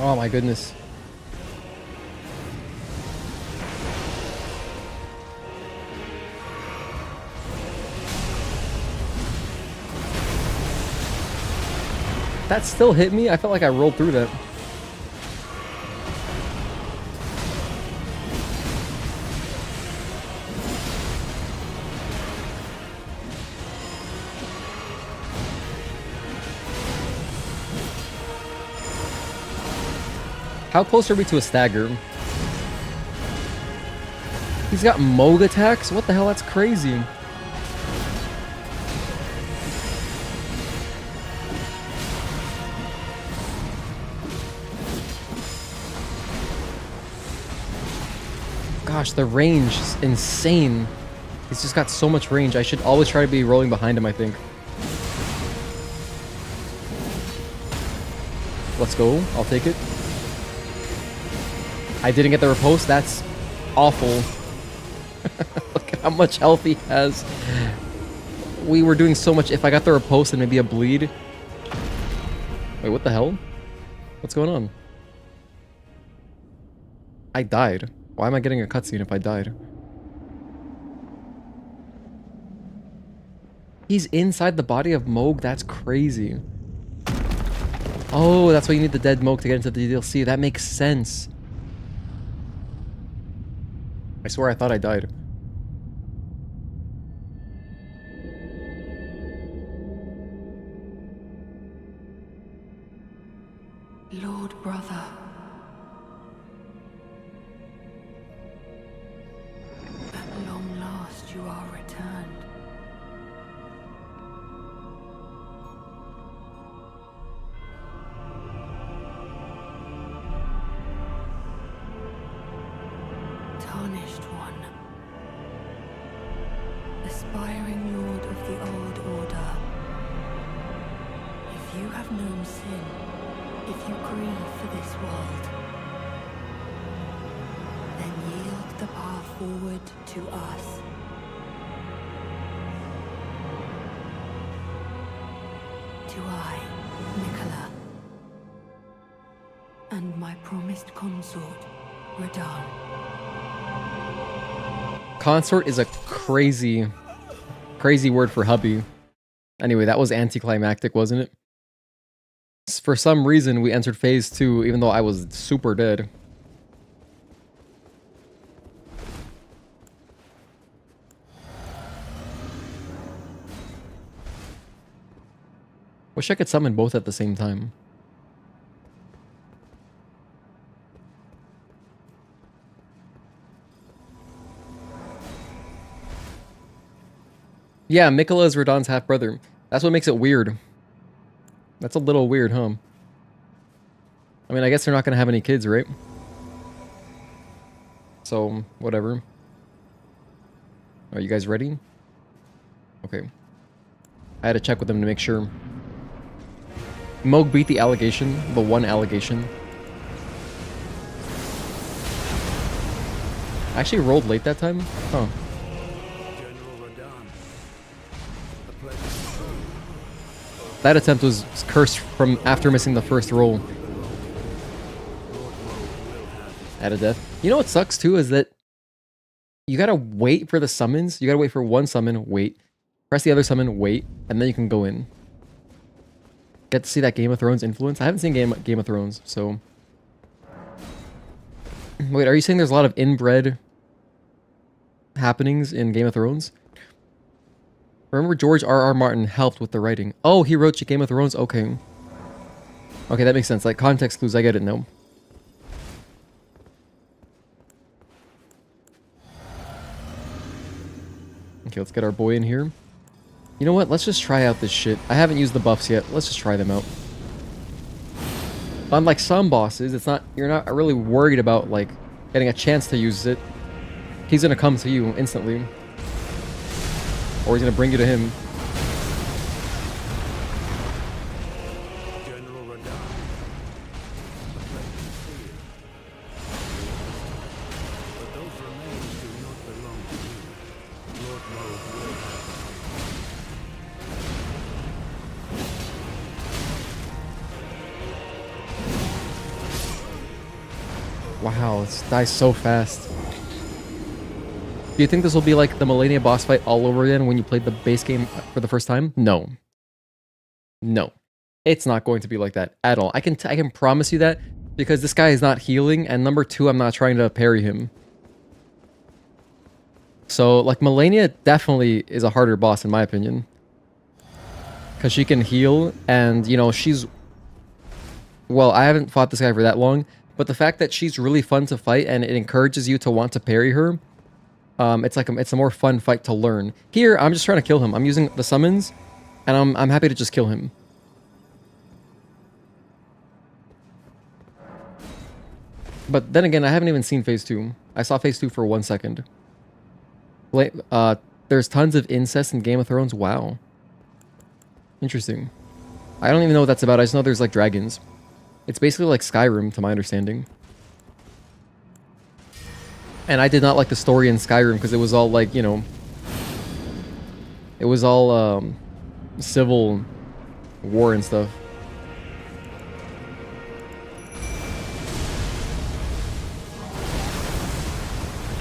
Oh my goodness. That still hit me? I felt like I rolled through that. How close are we to a stagger? He's got Moog attacks? What the hell? That's crazy. Gosh, the range is insane. He's just got so much range. I should always try to be rolling behind him, I think. Let's go. I'll take it. I didn't get the riposte. That's awful. Look at how much health he has. We were doing so much. If I got the riposte and maybe a bleed. Wait, what the hell? What's going on? I died. Why am I getting a cutscene if I died? He's inside the body of Moog? That's crazy. Oh, that's why you need the dead Moog to get into the DLC. That makes sense. I swear I thought I died.
brother. At long last you are returned. Tarnished one. Aspiring lord of the old order. If you have known sin, if you grieve for this world, then yield the path forward to us. To I, Nicola, and my promised consort, Radahn.
Consort is a crazy word for hubby. Anyway, that was anticlimactic, wasn't it? For some reason, we entered phase 2, even though I was super dead. Wish I could summon both at the same time. Yeah, Mikola is Radahn's half-brother. That's what makes it weird. That's a little weird, huh? I mean, I guess they're not going to have any kids, right? So, whatever. Are you guys ready? Okay. I had to check with them to make sure. Moog beat the allegation, the one allegation. I actually rolled late that time? Oh.
General Radahn. A pleasure to serve you.
That attempt was cursed from after missing the first roll. At a death. You know what sucks too is that you gotta wait for the summons. You gotta wait for one summon, wait. Press the other summon, wait, and then you can go in. Get to see that Game of Thrones influence? I haven't seen Game of Thrones, so... Wait, are you saying there's a lot of inbred happenings in Game of Thrones? Remember George R.R. Martin helped with the writing. Oh, he wrote Game of Thrones? Okay. Okay, that makes sense. Like, context clues, I get it now. Okay, let's get our boy in here. You know what? Let's just try out this shit. I haven't used the buffs yet. Let's just try them out. Unlike some bosses, it's not, you're not really worried about like getting a chance to use it. He's gonna come to you instantly. Or he's gonna bring you to him.
General Radahn. A pleasure to see you. But those remains do not belong to you. Lord Moog will have them.
Wow, this dies so fast. Do you think this will be like the Millennia boss fight all over again when you played the base game for the first time? No. No. It's not going to be like that at all. I can promise you that because this guy is not healing, and number 2, I'm not trying to parry him. So, like, Millennia definitely is a harder boss in my opinion. Because she can heal, and, you know, she's... Well, I haven't fought this guy for that long, but the fact that she's really fun to fight and it encourages you to want to parry her, it's a more fun fight to learn. Here, I'm just trying to kill him. I'm using the summons, and I'm happy to just kill him. But then again, I haven't even seen phase 2. I saw phase 2 for 1 second. There's tons of incest in Game of Thrones. Wow. Interesting. I don't even know what that's about. I just know there's like dragons. It's basically like Skyrim, to my understanding. And I did not like the story in Skyrim because it was all like, you know... It was all civil war and stuff.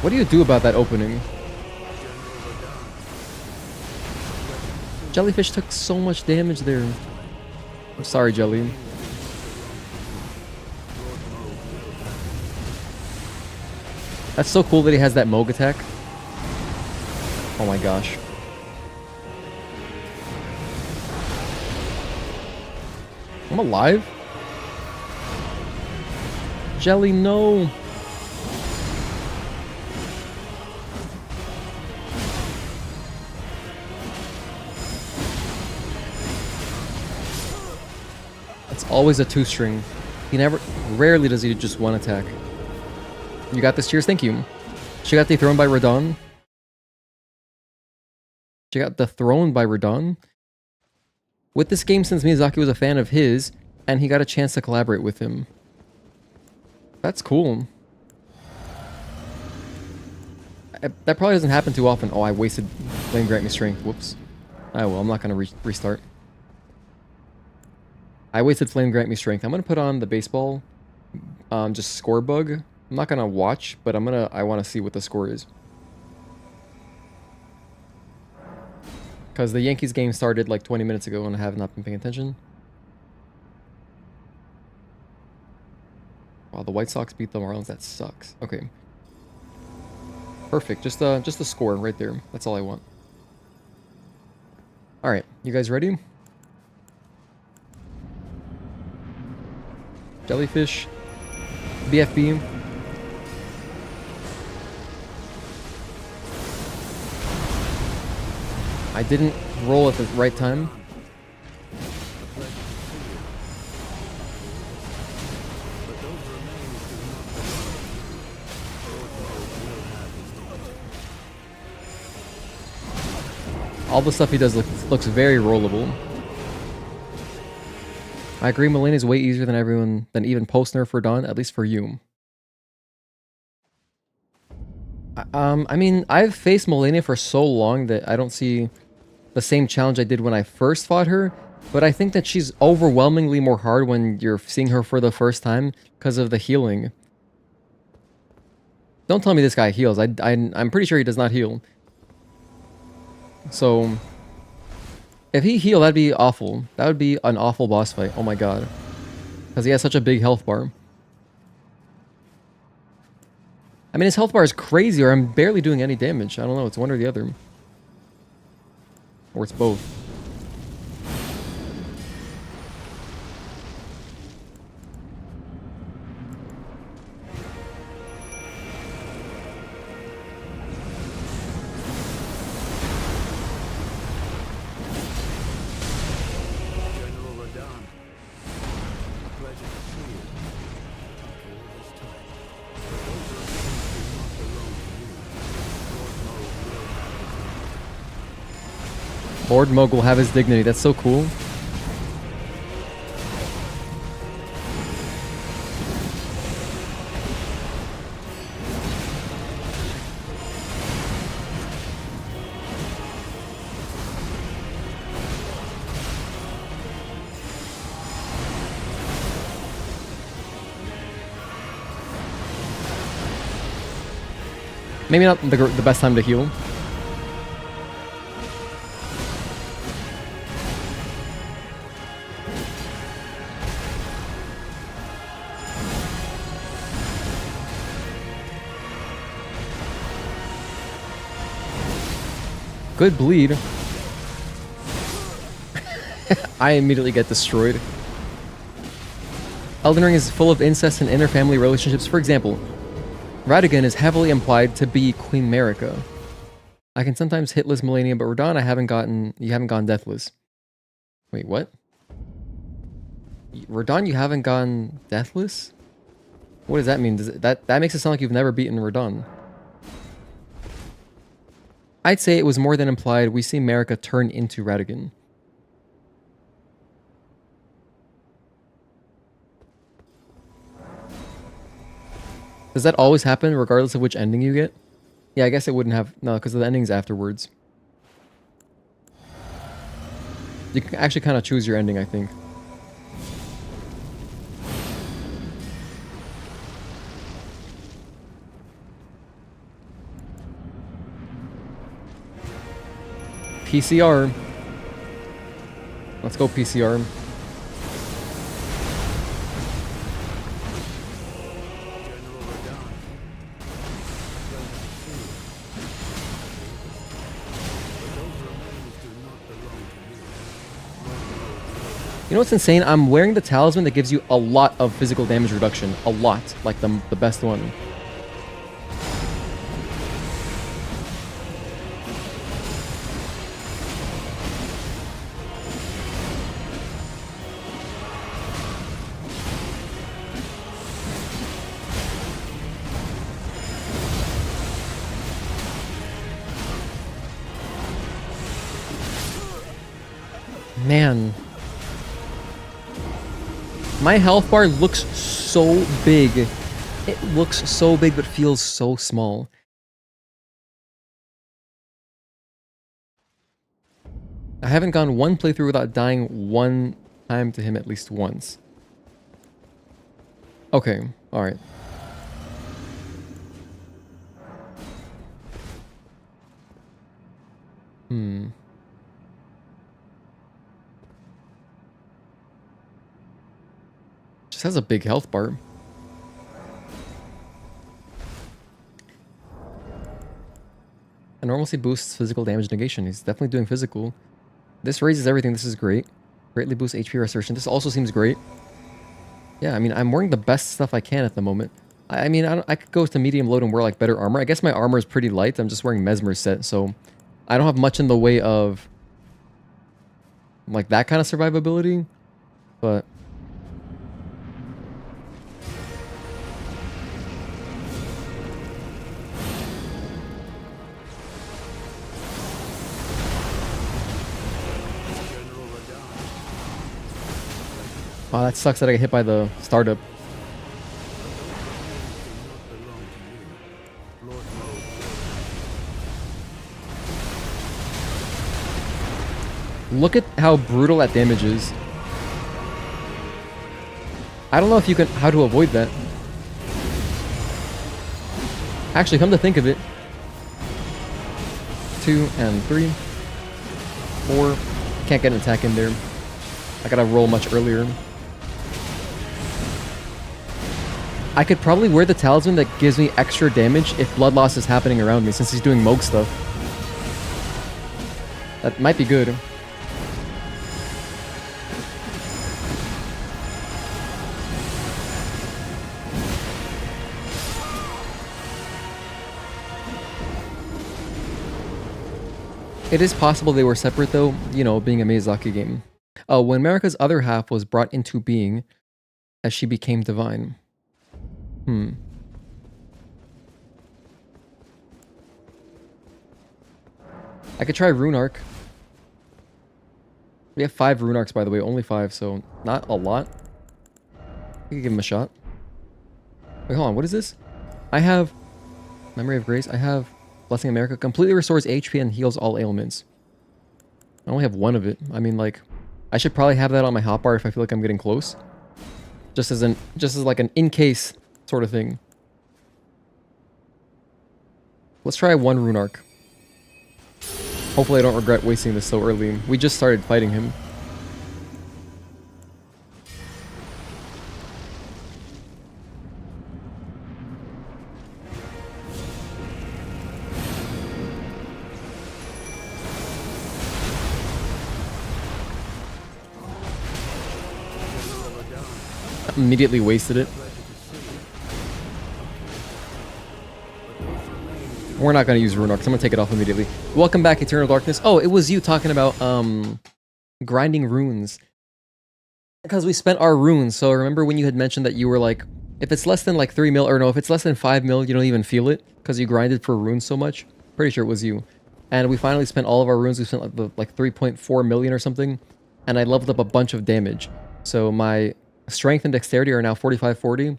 What do you do about that opening? Jellyfish took so much damage there. I'm sorry, Jelly. That's so cool that he has that Moog attack. Oh my gosh. I'm alive? Jelly, no! It's always a 2-string. He rarely does he just one attack. You got this, cheers, thank you. She got dethroned by Radahn. She got dethroned by Radahn. With this game, since Miyazaki was a fan of his, and he got a chance to collaborate with him. That's cool. That probably doesn't happen too often. Oh, I wasted Flame Grant Me Strength. Whoops. Oh well, I'm not going to restart. I wasted Flame Grant Me Strength. I'm going to put on the baseball. Just score bug. I'm not going to watch, but I want to see what the score is. Because the Yankees game started like 20 minutes ago and I have not been paying attention. Wow, the White Sox beat the Marlins. That sucks. Okay. Perfect. Just a score right there. That's all I want. Alright, you guys ready? Jellyfish. BFB. I didn't roll at the right time. All the stuff he does looks very rollable. I agree, Malenia is way easier than even post-nerf for Dawn, at least for you. I mean, I've faced Malenia for so long that I don't see the same challenge I did when I first fought her, but I think that she's overwhelmingly more hard when you're seeing her for the first time because of the healing. Don't tell me this guy heals. I'm pretty sure he does not heal. So, if he healed, that'd be awful. That would be an awful boss fight. Oh my god. Because he has such a big health bar. I mean, his health bar is crazy, or I'm barely doing any damage. I don't know. It's one or the other. Or it's both.
General Radahn, a pleasure to see you. All this time. But those remains do not belong to you.
Lord Moog will have his dignity. That's so cool. Maybe not the best time to heal. Good bleed. I immediately get destroyed. Elden Ring is full of incest and interfamily relationships. For example, Radahn is heavily implied to be Queen Marika. I can sometimes hitless Malenia, but Radahn you haven't gone deathless. Wait, what? Radahn, you haven't gone deathless? What does that mean? That makes it sound like you've never beaten Radahn. I'd say it was more than implied. We see Marika turn into Radahn. Does that always happen regardless of which ending you get? Yeah, I guess it wouldn't have. No, because the ending's afterwards. You can actually kind of choose your ending, I think. PCR. Let's go PCR. You know what's insane? I'm wearing the talisman that gives you a lot of physical damage reduction. A lot. Like the best one. Man. My health bar looks so big. It looks so big but feels so small. I haven't gone one playthrough without dying one time to him at least once. Okay, alright. Just has a big health bar. And normalcy boosts physical damage negation. He's definitely doing physical. This raises everything. This is great. Greatly boosts HP restoration. This also seems great. Yeah, I mean, I'm wearing the best stuff I can at the moment. I mean, I could go to medium load and wear like better armor. I guess my armor is pretty light. I'm just wearing Mesmer's set, so I don't have much in the way of like that kind of survivability. But wow, that sucks that I got hit by the startup. Look at how brutal that damage is. I don't know if you can how to avoid that. Actually, come to think of it. 2 and 3. 4. Can't get an attack in there. I gotta roll much earlier. I could probably wear the talisman that gives me extra damage if blood loss is happening around me, since he's doing Moog stuff. That might be good. It is possible they were separate though, you know, being a Miyazaki game. Oh, when Marika's other half was brought into being as she became divine. I could try Rune Arc. We have 5 Rune Arcs, by the way, only 5, so not a lot. I could give him a shot. Wait, hold on, what is this? I have Memory of Grace. I have Blessing of Marika. Completely restores HP and heals all ailments. I only have 1 of it. I mean, like, I should probably have that on my hotbar if I feel like I'm getting close. Just as like an in-case sort of thing. Let's try 1 Rune Arc. Hopefully I don't regret wasting this so early. We just started fighting him. Immediately wasted it. We're not going to use Rune Arc, so I'm going to take it off immediately. Welcome back, Eternal Darkness. Oh, it was you talking about grinding runes. Because we spent our runes, so remember when you had mentioned that you were like, if it's less than like 3 mil, or no, if it's less than 5 mil, you don't even feel it, because you grinded for runes so much? Pretty sure it was you. And we finally spent all of our runes, we spent like 3.4 million or something, and I leveled up a bunch of damage. So my strength and dexterity are now 45-40.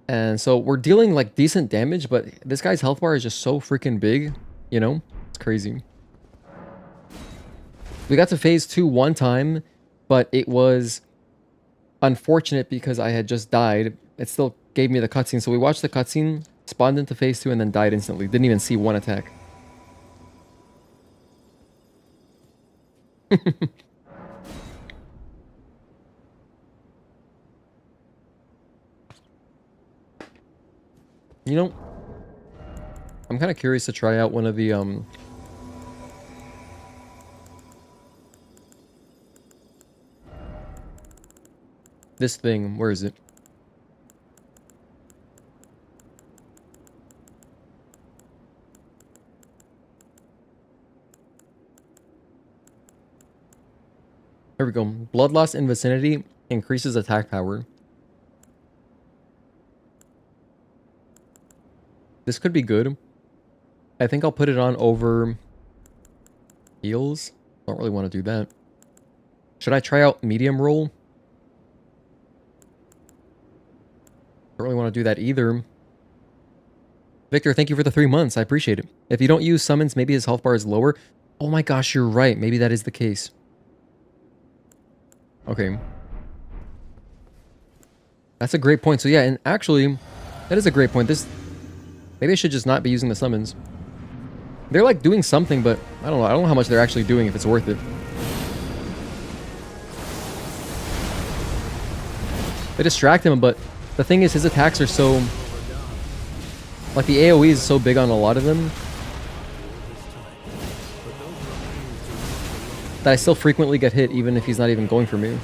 And so we're dealing like decent damage, but this guy's health bar is just so freaking big, you know? It's crazy. We got to phase 2 one time, but it was unfortunate because I had just died. It still gave me the cutscene. So we watched the cutscene, spawned into phase 2, and then died instantly. Didn't even see 1 attack. You know, I'm kind of curious to try out one of the, This thing, where is it? There we go. Blood loss in vicinity increases attack power. This could be good. I think I'll put it on over heals. Don't really want to do that. Should I try out medium roll? Don't really want to do that either. Victor, thank you for the 3 months. I appreciate it. If you don't use summons, maybe his health bar is lower. Oh my gosh, you're right. Maybe that is the case. Okay. That's a great point. So yeah, and actually, that is a great point. Maybe I should just not be using the summons. They're like doing something, but I don't know. I don't know how much they're actually doing, if it's worth it. They distract him, but the thing is, his attacks are so... Like, the AoE is so big on a lot of them that I still frequently get hit, even if he's not even going for me.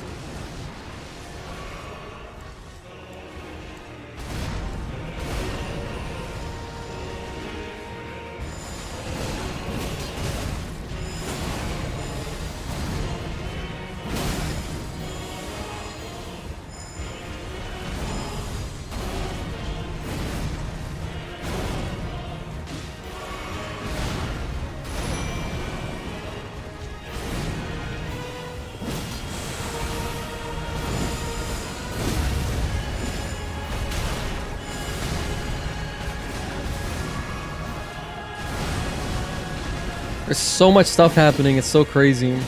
There's so much stuff happening, it's so crazy.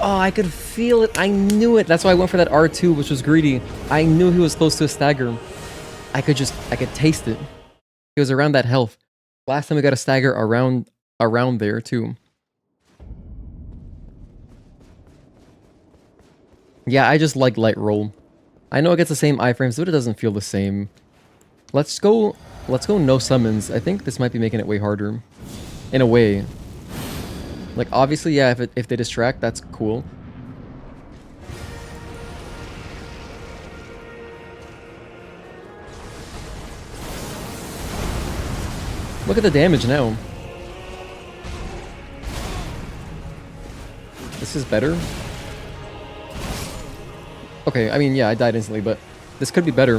Oh, I could feel it. I knew it. That's why I went for that R2, which was greedy. I knew he was close to a stagger. I could taste it. He was around that health. Last time we got a stagger around there too. Yeah, I just like light roll. I know it gets the same iframes, but it doesn't feel the same. Let's go no summons. I think this might be making it way harder. In a way. Like, obviously, yeah, if they distract, that's cool. Look at the damage now. This is better. Okay, I mean, yeah, I died instantly, but this could be better.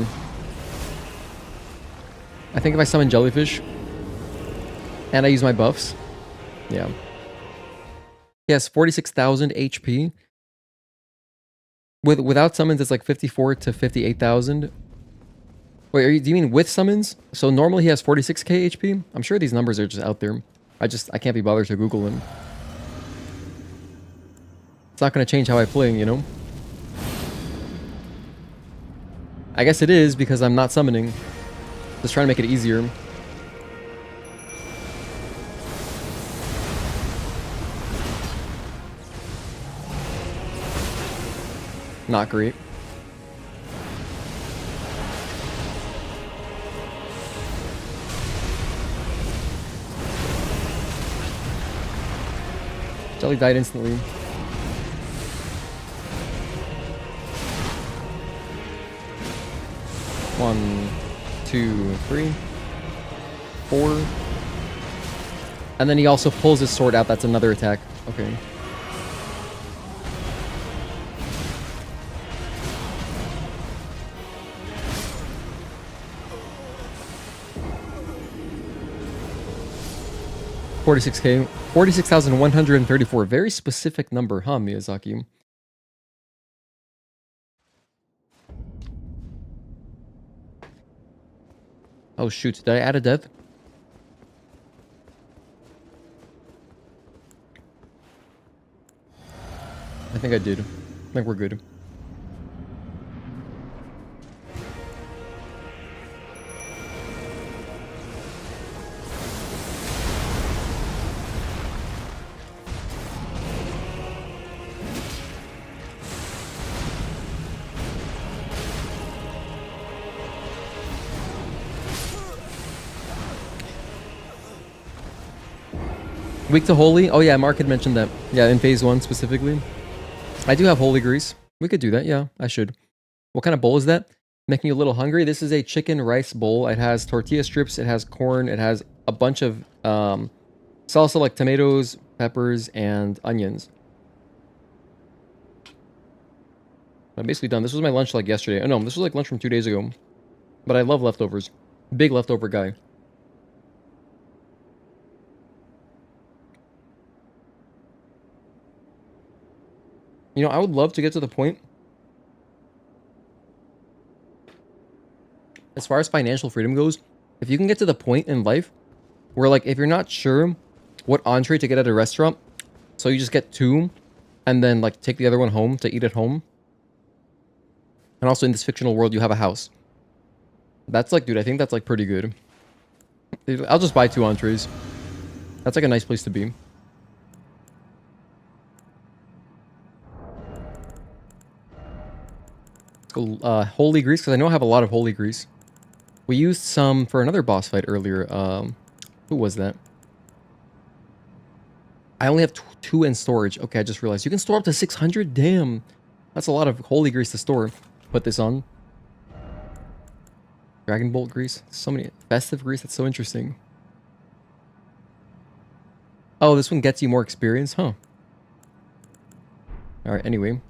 I think if I summon Jellyfish and I use my buffs, yeah. Yes, 46,000 HP. Without summons, it's like 54 to 58,000. Wait, do you mean with summons? So normally he has 46k HP? I'm sure these numbers are just out there. I can't be bothered to Google them. It's not going to change how I play, you know? I guess it is because I'm not summoning. Just trying to make it easier. Not great. Jelly died instantly. One, two, three, four. And then he also pulls his sword out. That's another attack. Okay. $46k. 46,134. Very specific number, huh, Miyazaki? Oh shoot, did I add a death? I think I did. I think we're good. Weak to holy. Oh yeah, Mark had mentioned that. Yeah, in phase 1 specifically. I do have holy grease. We could do that. Yeah, I should. What kind of bowl is that? Making you a little hungry. This is a chicken rice bowl. It has tortilla strips. It has corn. It has a bunch of salsa like tomatoes, peppers, and onions. I'm basically done. This was my lunch like yesterday. Oh no, this was like lunch from 2 days ago. But I love leftovers. Big leftover guy. You know, I would love to get to the point, as far as financial freedom goes, if you can get to the point in life where, like, if you're not sure what entree to get at a restaurant, so you just get 2 and then, like, take the other one home to eat at home. And also in this fictional world, you have a house. That's like, dude, I think that's like pretty good. I'll just buy 2 entrees. That's like a nice place to be. Let's go holy grease, because I know I have a lot of holy grease. We used some for another boss fight earlier. Who was that? I only have 2 in storage. Okay, I just realized you can store up to 600. Damn, that's a lot of holy grease to store. Put this on. Dragon Bolt grease. So many festive grease. That's so interesting. Oh, this one gets you more experience, huh? All right. Anyway.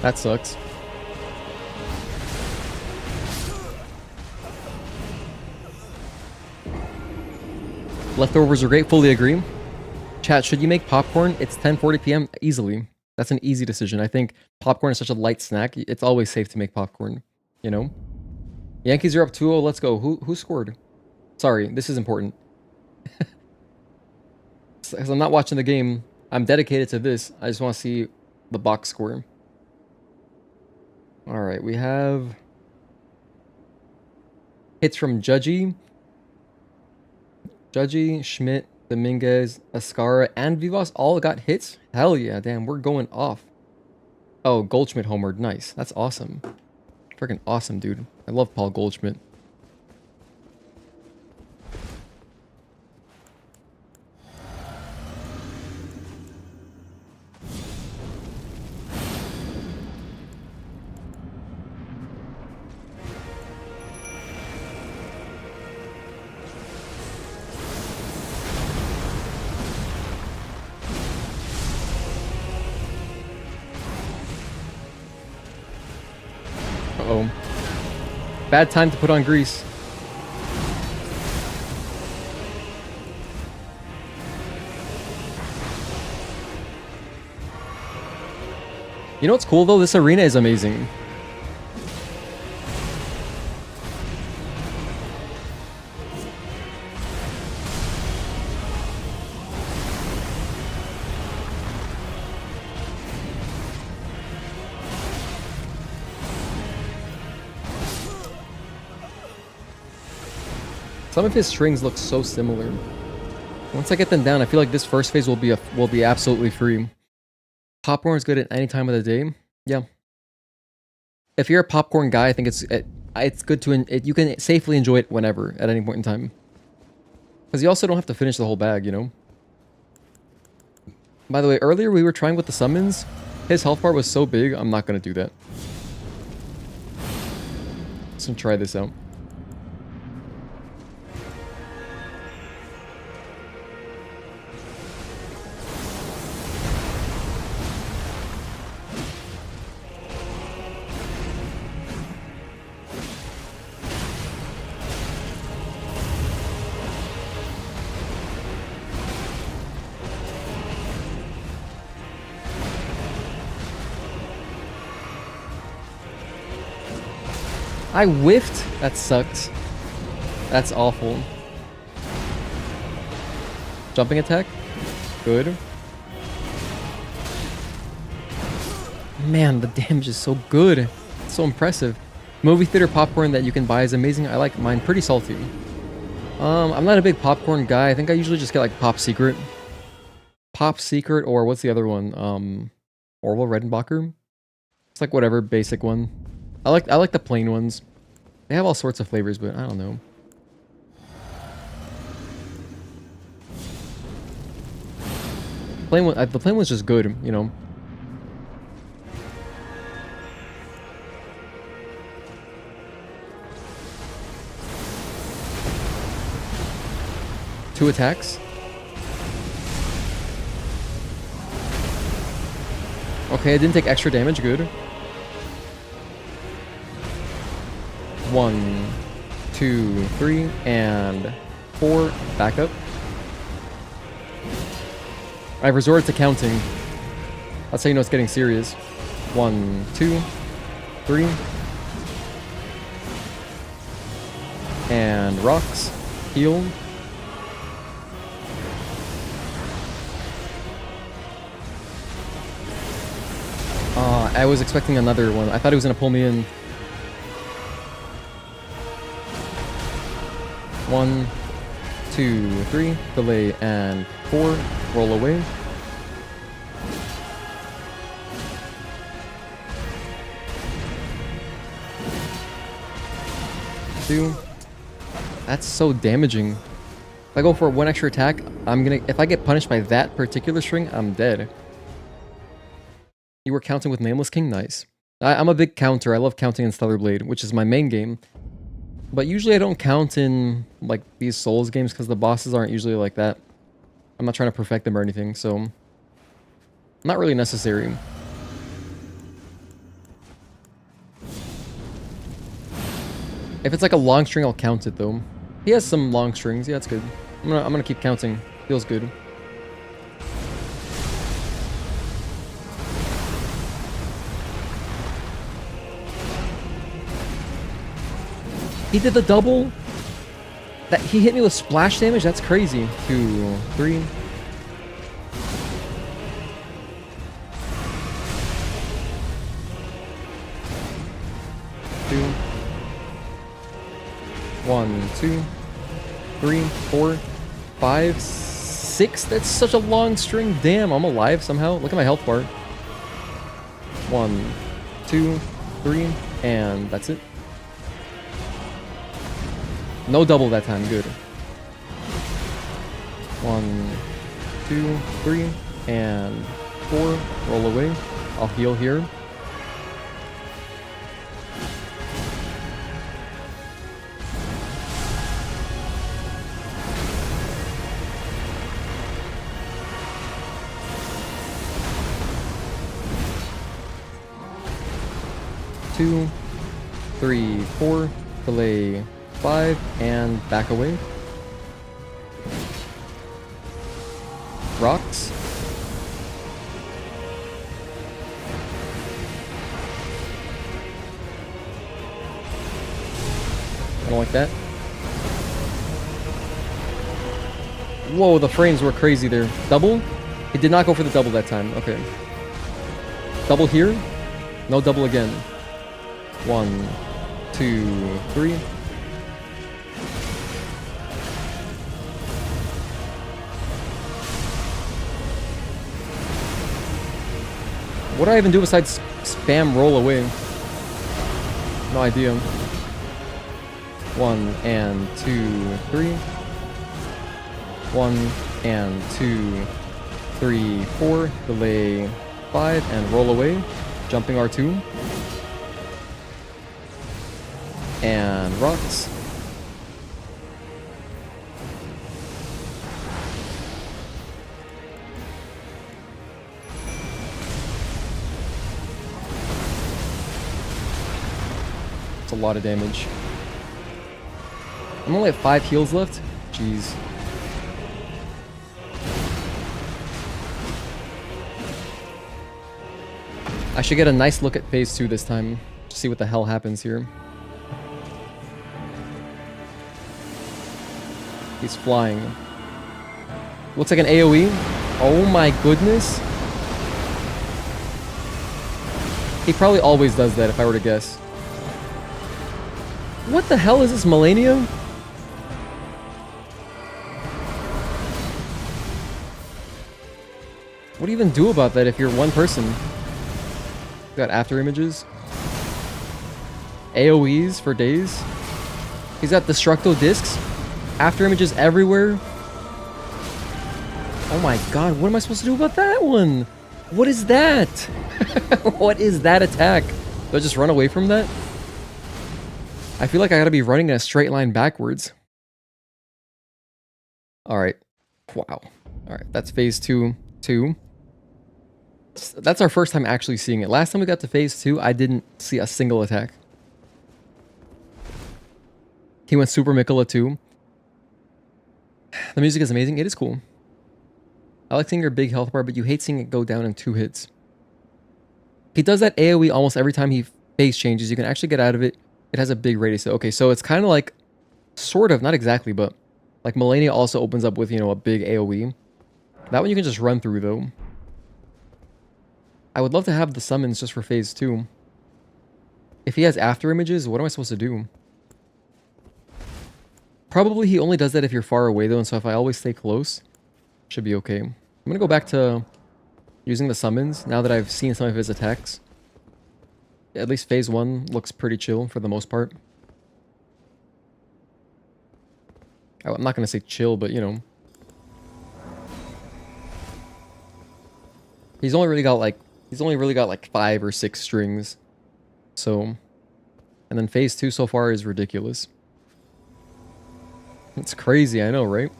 That sucks. Leftovers are great, fully agree. Chat, should you make popcorn? It's 10:40 p.m. easily. That's an easy decision. I think popcorn is such a light snack. It's always safe to make popcorn, you know? Yankees are up 2-0. Let's go. Who scored? Sorry, this is important. Because I'm not watching the game. I'm dedicated to this. I just want to see the box score. All right, we have hits from Judgy, Schmidt, Dominguez, Ascara, and Vivas all got hits. Hell yeah, damn, we're going off. Oh, Goldschmidt homered. Nice. That's awesome. Freaking awesome, dude. I love Paul Goldschmidt. Uh-oh. Bad time to put on grease. You know what's cool though? This arena is amazing. Some of his strings look so similar. Once I get them down, I feel like this first phase will be absolutely free. Popcorn is good at any time of the day. Yeah. If you're a popcorn guy, I think it's good to you can safely enjoy it whenever, at any point in time. Because you also don't have to finish the whole bag, you know. By the way, earlier we were trying with the summons. His health bar was so big, I'm not gonna do that. Let's try this out. I whiffed? That sucks. That's awful. Jumping attack? Good. Man, the damage is so good. That's so impressive. Movie theater popcorn that you can buy is amazing. I like mine pretty salty. I'm not a big popcorn guy. I think I usually just get like Pop Secret. Pop Secret, or what's the other one? Orville Redenbacher? It's like whatever basic one. I like the plain ones. They have all sorts of flavors, but I don't know. The plain one's just good, you know. Two attacks. Okay, I didn't take extra damage, good. 1, 2, 3, and 4. Back up. I've resorted to counting. That's how you know it's getting serious. 1, 2, 3. And rocks. Heal. I was expecting another one. I thought he was gonna pull me in. 1, 2, 3, delay, and 4, roll away. Two. That's so damaging. If I go for one extra attack, if I get punished by that particular string, I'm dead. You were counting with Nameless King? Nice. I'm a big counter. I love counting in Stellar Blade, which is my main game. But usually I don't count in like these Souls games because the bosses aren't usually like that. I'm not trying to perfect them or anything, so not really necessary. If it's like a long string, I'll count it though. He has some long strings. Yeah, that's good. I'm gonna keep counting. Feels good. He did the double? That he hit me with splash damage? That's crazy. 2, 3. 2. 1, 2, 3, 4, 5, 6. That's such a long string. Damn, I'm alive somehow. Look at my health bar. 1, 2, 3, and that's it. No double that time, good. 1, 2, 3, and 4. Roll away. I'll heal here. Two, 3, 4. Delay. 5, and back away. Rocks. I don't like that. Whoa, the frames were crazy there. Double? He did not go for the double that time. Okay. Double here. No double again. 1, 2, 3. What do I even do besides spam roll away? No idea. 1 and 2, 3. 1 and 2, 3, 4. Delay 5 and roll away. Jumping R2. And rocks. A lot of damage. I'm only at 5 heals left. Jeez. I should get a nice look at phase 2 this time to see what the hell happens here. He's flying. Looks like an AoE. Oh my goodness. He probably always does that if I were to guess. What the hell is this, Millennium? What do you even do about that if you're one person? Got after images. AoEs for days. He's got destructo discs. After images everywhere. Oh my god, what am I supposed to do about that one? What is that? What is that attack? Do I just run away from that? I feel like I gotta be running in a straight line backwards. Alright. Wow. Alright, that's phase 2. That's our first time actually seeing it. Last time we got to phase 2, I didn't see a single attack. He went Super Mikola too. The music is amazing. It is cool. I like seeing your big health bar, but you hate seeing it go down in 2 hits. He does that AoE almost every time he phase changes. You can actually get out of it. It has a big radius. Okay, so it's kind of like, sort of, not exactly, but like Millennia also opens up with, you know, a big AoE. That one you can just run through though. I would love to have the summons just for phase 2. If he has after images, what am I supposed to do? Probably he only does that if you're far away though, and so if I always stay close, should be okay. I'm gonna go back to using the summons now that I've seen some of his attacks. At least phase 1 looks pretty chill for the most part. I'm not gonna say chill, but you know. He's only really got like 5 or 6 strings. So, and then phase 2 so far is ridiculous. It's crazy, I know, right?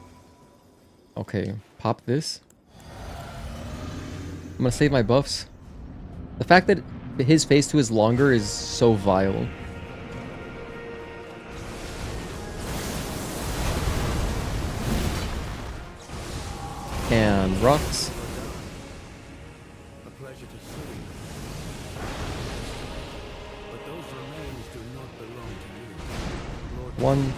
Okay, pop this. I'm gonna save my buffs. The fact that his phase 2 is longer is so vile. And rocks.
A pleasure to see you. But those remains do not belong to you. Lord
1,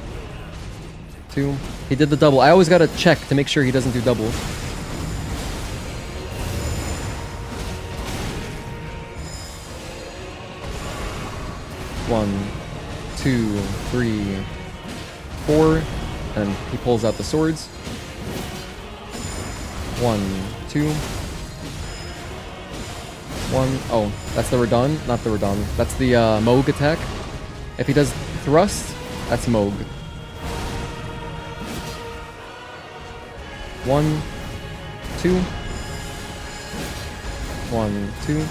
2. He did the double. I always gotta check to make sure he doesn't do double. One, 2, 3, 4, and he pulls out the swords. 1, 2. 1. Oh, that's the Radahn, not the Radahn. That's the Moog attack. If he does thrust, that's Moog. 1, 2. 1, 2,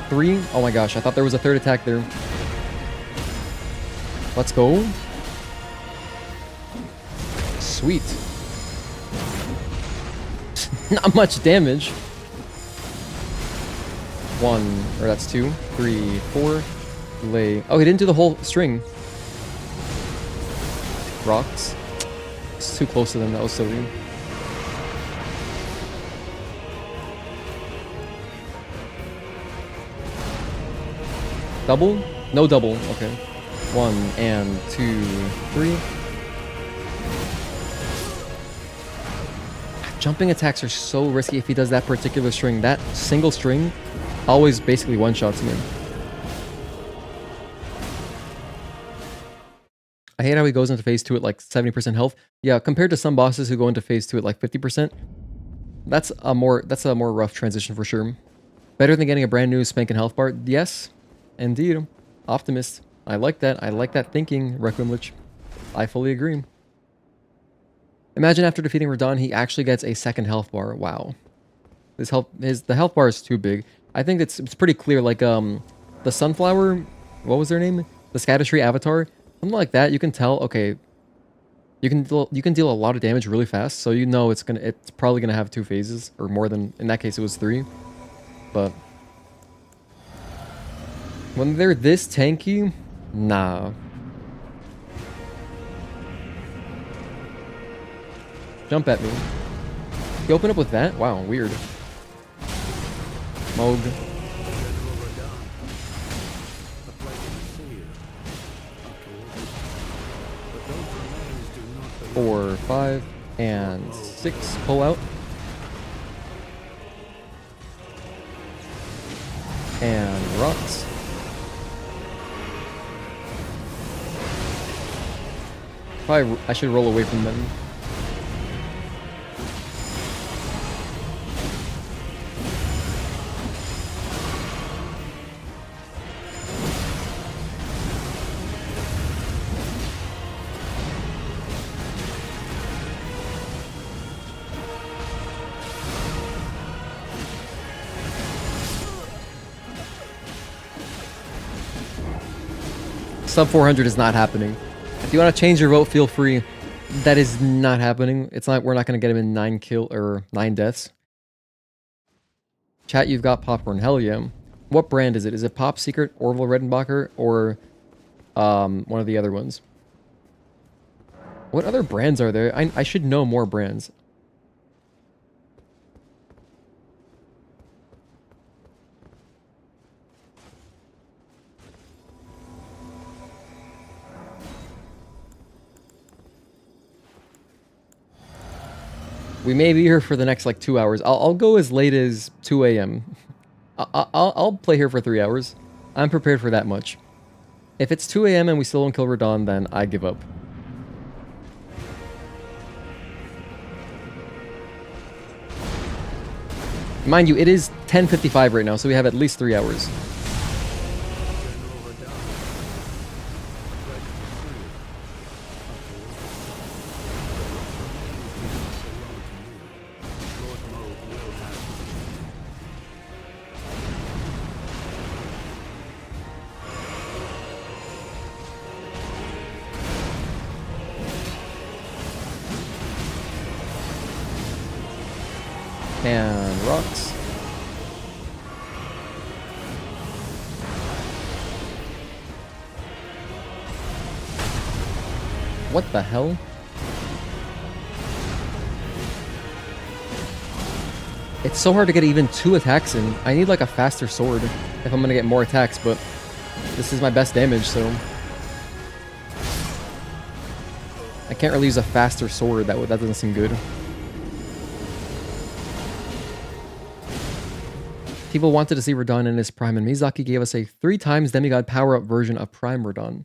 3. Oh my gosh, I thought there was a third attack there. Let's go. Sweet. Not much damage. 1, or that's 2, 3, 4. Lay. Oh, he didn't do the whole string. Rocks. It's too close to them. That was silly. Double? No double. Okay. 1 and 2, 3. Jumping attacks are so risky if he does that particular string. That single string always basically one-shots me. I hate how he goes into phase 2 at like 70% health. Yeah, compared to some bosses who go into phase 2 at like 50%, that's a more rough transition for sure. Better than getting a brand new spanking health bar? Yes, indeed. Optimist. I like that. I like that thinking, Requiem Lich. I fully agree. Imagine after defeating Radahn, he actually gets a second health bar. Wow. The health bar is too big. I think it's pretty clear. Like the Sunflower, what was their name? The Scadutree avatar, something like that. You can tell. Okay, you can deal a lot of damage really fast. So you know it's probably gonna have 2 phases or more than. In that case, it was 3. But when they're this tanky, nah. Jump at me. You open up with that? Wow, weird. Moog.
a pleasure to see you. But those remains do not belong.
4, 5, and 6. Pull out. And rocks. Probably I should roll away from them. Sub 400 is not happening. If you want to change your vote, feel free. That is not happening. It's not. We're not going to get him in 9 deaths. Chat, you've got popcorn. Hell yeah. What brand is it? Is it Pop Secret, Orville Redenbacher, or one of the other ones? What other brands are there? I should know more brands. We may be here for the next like 2 hours. I'll go as late as 2 a.m. I'll play here for 3 hours. I'm prepared for that much. If it's 2 a.m. and we still don't kill Radahn, then I give up. Mind you, it is 10:55 right now, so we have at least 3 hours. And rocks. What the hell? It's so hard to get even 2 attacks in. I need like a faster sword if I'm gonna get more attacks, but this is my best damage, so I can't really use a faster sword. That doesn't seem good. People wanted to see Radahn in his prime, and Mizaki gave us a 3 times demigod power-up version of Prime Radahn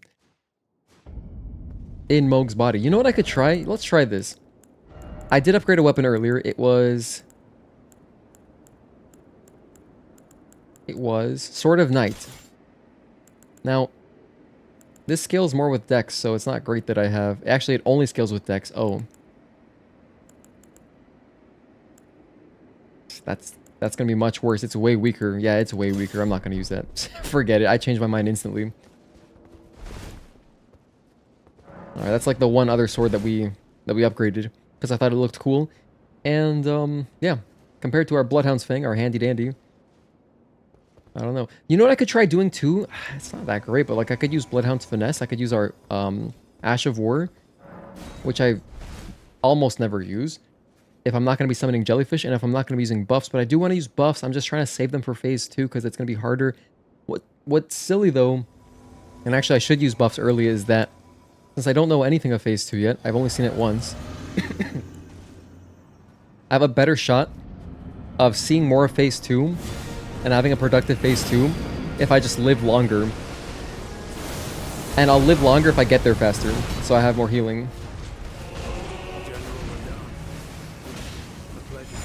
in Mohg's body. You know what I could try? Let's try this. I did upgrade a weapon earlier. It was Sword of Night. Now, this scales more with Dex, so it's not great that I have... Actually, it only scales with Dex. Oh. That's going to be much worse. It's way weaker. Yeah, it's way weaker. I'm not going to use that. Forget it. I changed my mind instantly. Alright, that's like the one other sword that we upgraded. Because I thought it looked cool. And, yeah. Compared to our Bloodhound's Fang, our handy dandy. I don't know. You know what I could try doing too? It's not that great, but like I could use Bloodhound's Finesse. I could use our Ash of War. Which I almost never use. If I'm not going to be summoning jellyfish, and if I'm not going to be using buffs, but I do want to use buffs. I'm just trying to save them for phase 2 because it's going to be harder. What's silly though, and actually I should use buffs early, is that since I don't know anything of phase 2 yet, I've only seen it once. I have a better shot of seeing more of phase 2 and having a productive phase 2 if I just live longer. And I'll live longer if I get there faster, so I have more healing.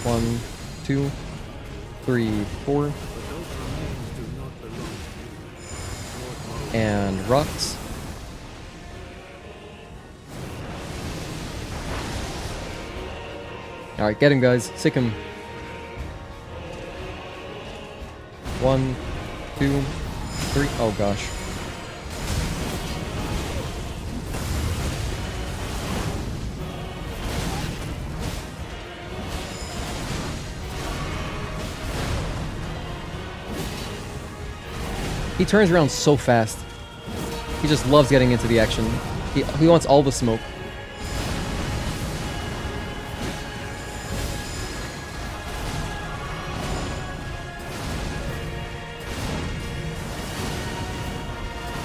1, 2, 3, 4. And rocks. Alright, get him, guys. Sick him. 1, 2, 3. Oh gosh. He turns around so fast. He just loves getting into the action. He wants all the smoke.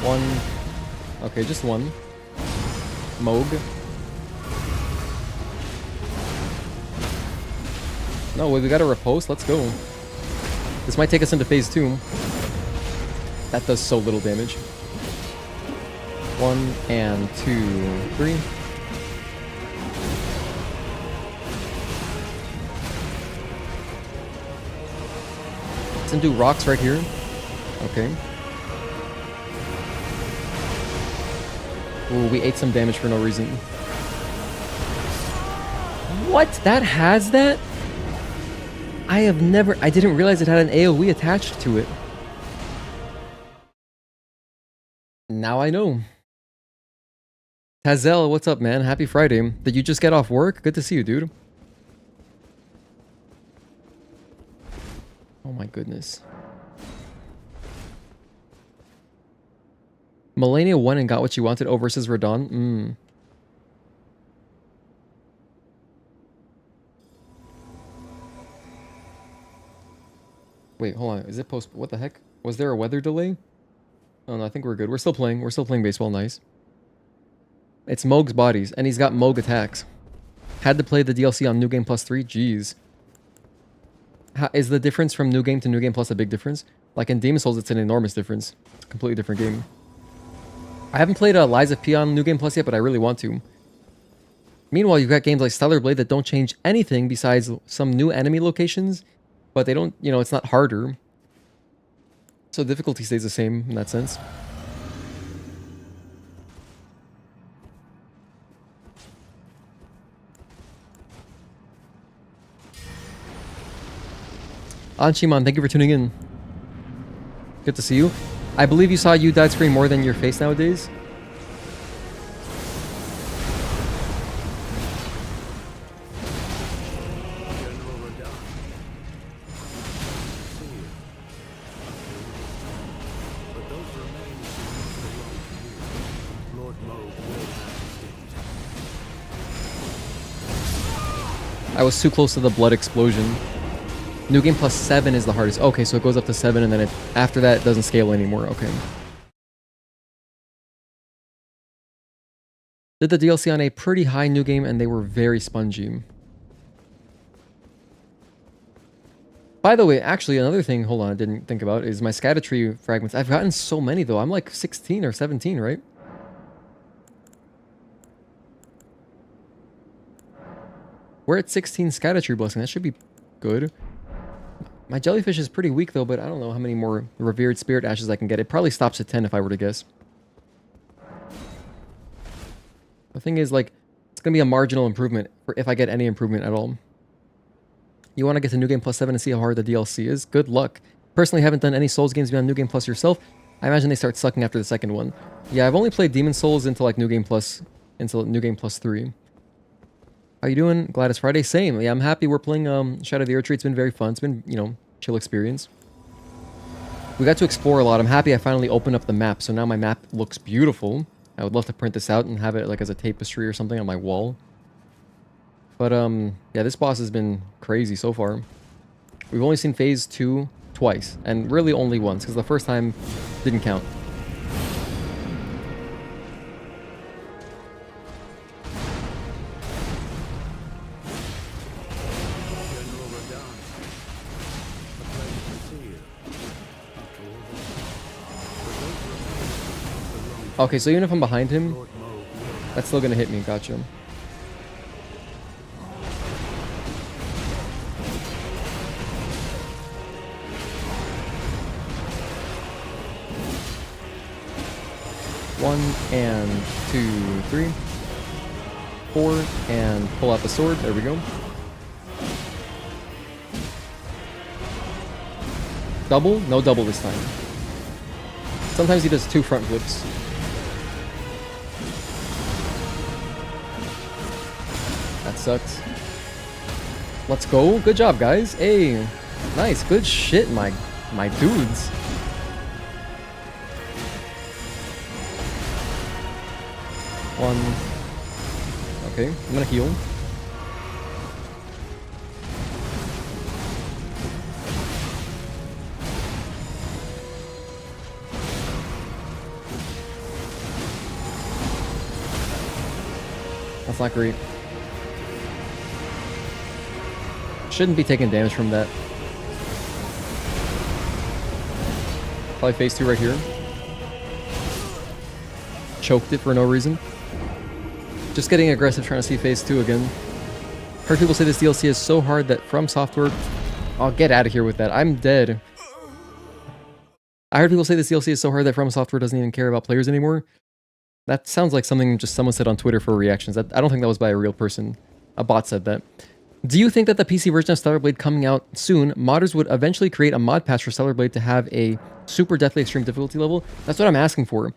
One. Okay, just one. Mohg. No, wait, we got a riposte? Let's go. This might take us into phase 2. That does so little damage. 1 and 2, 3. rocks and do rocks right here. Okay. Ooh, we ate some damage for no reason. What? That has that? I didn't realize it had an AoE attached to it. Now I know. Tazel, what's up, man? Happy Friday. Did you just get off work? Good to see you, dude. Oh my goodness. Melania won and got what she wanted. Oh, versus Radahn. Wait, hold on. Is it post? What the heck? Was there a weather delay? Oh no, I think we're good. We're still playing. We're still playing baseball. Nice. It's Mohg's bodies, and he's got Mohg attacks. Had to play the DLC on New Game Plus 3. Jeez. Is the difference from New Game to New Game Plus a big difference? Like in Demon Souls, it's an enormous difference. It's a completely different game. I haven't played Lies of P on New Game Plus yet, but I really want to. Meanwhile, you've got games like Stellar Blade that don't change anything besides some new enemy locations, but they don't, you know, it's not harder. So difficulty stays the same in that sense. Anchiman, thank you for tuning in. Good to see you. I believe you saw you died screen more than your face nowadays. I was too close to the blood explosion. New Game Plus 7 is the hardest. Okay, so it goes up to 7 and then after that it doesn't scale anymore. Okay. Did the DLC on a pretty high new game and they were very spongy. By the way, actually another thing, hold on, I didn't think about is my Scadutree fragments. I've gotten so many though. I'm like 16 or 17, right? We're at 16 Scadutree blessing. That should be good. My jellyfish is pretty weak though, but I don't know how many more revered spirit ashes I can get. It probably stops at 10 if I were to guess. The thing is, like, it's going to be a marginal improvement for if I get any improvement at all. You want to get to New Game Plus 7 and see how hard the DLC is? Good luck. Personally, haven't done any Souls games beyond New Game Plus yourself. I imagine they start sucking after the second one. Yeah, I've only played Demon Souls into like New Game Plus 3. How you doing? Glad it's Friday. Same. Yeah, I'm happy we're playing Shadow of the Erdtree. It's been very fun. It's been, you know, chill experience. We got to explore a lot. I'm happy I finally opened up the map. So now my map looks beautiful. I would love to print this out and have it like as a tapestry or something on my wall. But yeah, this boss has been crazy so far. We've only seen phase 2 twice, and really only once, because the first time didn't count. Okay, so even if I'm behind him, that's still gonna hit me. Gotcha. One and 2, 3, 4, and pull out the sword. There we go. Double? No double this time. Sometimes he does 2 front flips. That sucks. Let's go. Good job, guys. Hey, nice. Good shit, my dudes. One. Okay, I'm gonna heal. That's not great. Shouldn't be taking damage from that. Probably phase 2 right here. Choked it for no reason. Just getting aggressive trying to see phase 2 again. Heard people say this DLC is so hard that From Software... I'll get out of here with that. I'm dead. I heard people say this DLC is so hard that From Software doesn't even care about players anymore. That sounds like something just someone said on Twitter for reactions. I don't think that was by a real person. A bot said that. Do you think that the PC version of Stellar Blade coming out soon, modders would eventually create a mod patch for Stellar Blade to have a super deathly extreme difficulty level? That's what I'm asking for.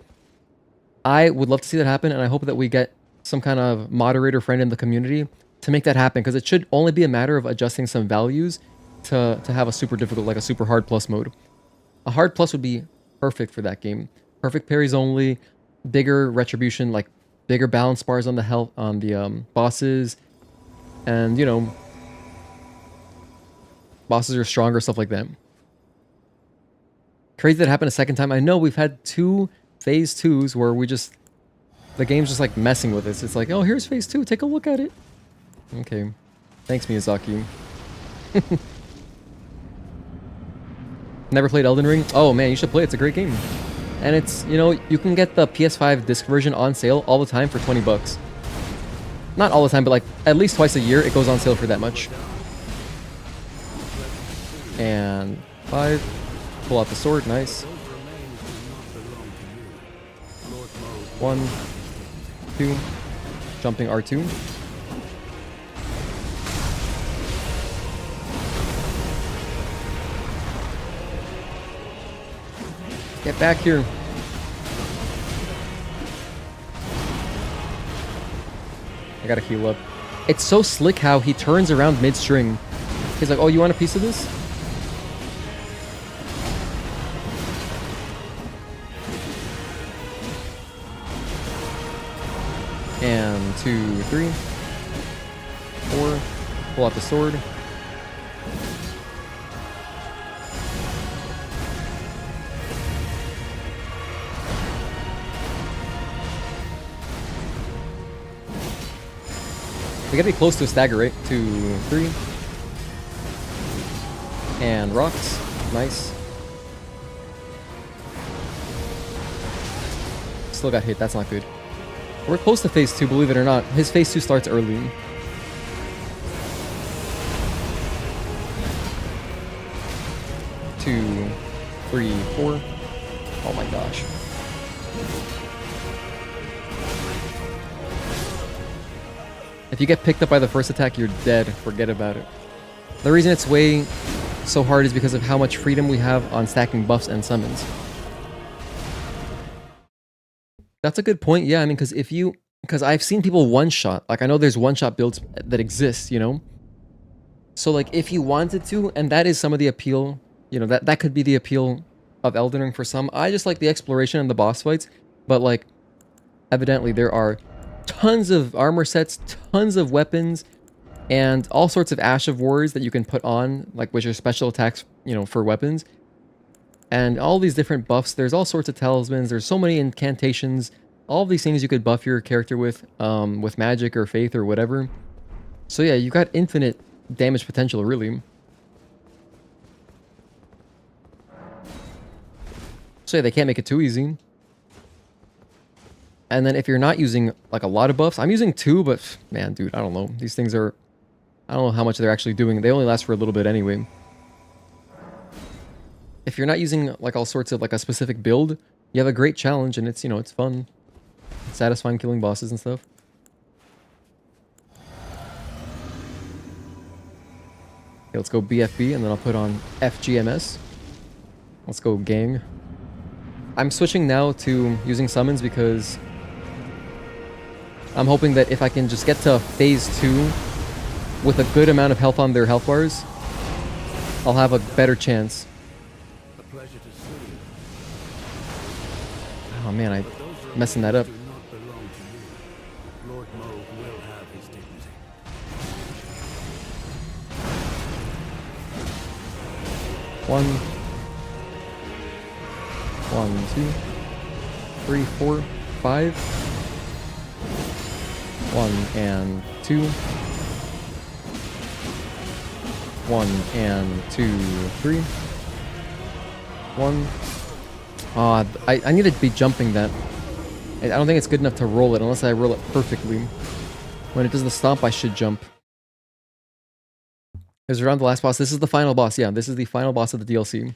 I would love to see that happen, and I hope that we get some kind of moderator friend in the community to make that happen, because it should only be a matter of adjusting some values to have a super difficult, like a super hard plus mode. A hard plus would be perfect for that game. Perfect parries only, bigger retribution, like bigger balance bars on the health on the bosses, and you know, bosses are stronger, stuff like that. Crazy that happened a second time. I know we've had 2 phase 2s where the game's just like messing with us. It's like, oh, here's phase 2, take a look at it. Okay, thanks Miyazaki. Never played Elden Ring? Oh man, you should play it. It's a great game. And it's, you know, you can get the PS5 disc version on sale all the time for 20 bucks. Not all the time, but like at least twice a year it goes on sale for that much. And 5. Pull out the sword, nice. 1, 2. Jumping R2. Get back here. I gotta heal up. It's so slick how he turns around mid-string. He's like, oh, you want a piece of this? And 2, 3, 4. Pull out the sword. We gotta be close to a stagger, right? 2, 3. And rocks. Nice. Still got hit, that's not good. We're close to phase 2, believe it or not. His phase 2 starts early. Two, 3, 4. Oh my gosh. If you get picked up by the first attack, you're dead. Forget about it. The reason it's way so hard is because of how much freedom we have on stacking buffs and summons. That's a good point. Yeah, I mean, because I've seen people one-shot. Like, I know there's one-shot builds that exist, you know? So, like, if you wanted to, and that is some of the appeal, you know, that could be the appeal of Elden Ring for some. I just like the exploration and the boss fights, but, like, evidently there are tons of armor sets, tons of weapons, and all sorts of Ash of Warriors that you can put on, like, which are special attacks, you know, for weapons. And all these different buffs. There's all sorts of talismans. There's so many incantations. All of these things you could buff your character with magic or faith or whatever. So yeah, you got infinite damage potential, really. So yeah, they can't make it too easy. And then if you're not using like a lot of buffs, I'm using 2, but man, dude, I don't know. These things are, I don't know how much they're actually doing. They only last for a little bit anyway. If you're not using like all sorts of like a specific build, you have a great challenge and it's, you know, it's fun. It's satisfying killing bosses and stuff. Okay, let's go BFB and then I'll put on FGMS. Let's go gang. I'm switching now to using summons because I'm hoping that if I can just get to phase 2 with a good amount of health on their health bars, I'll have a better chance.
A pleasure to see you.
Oh man, I'm messing that up.
Do not belong to you. Lord Mo will have his dignity.
1, 2, 3, 4, 5. 1 and 2. 1 and 2, 3. 1. I need to be jumping that. I don't think it's good enough to roll it unless I roll it perfectly. When it does the stomp, I should jump. Is around the last boss. This is the final boss. Yeah, this is the final boss of the DLC.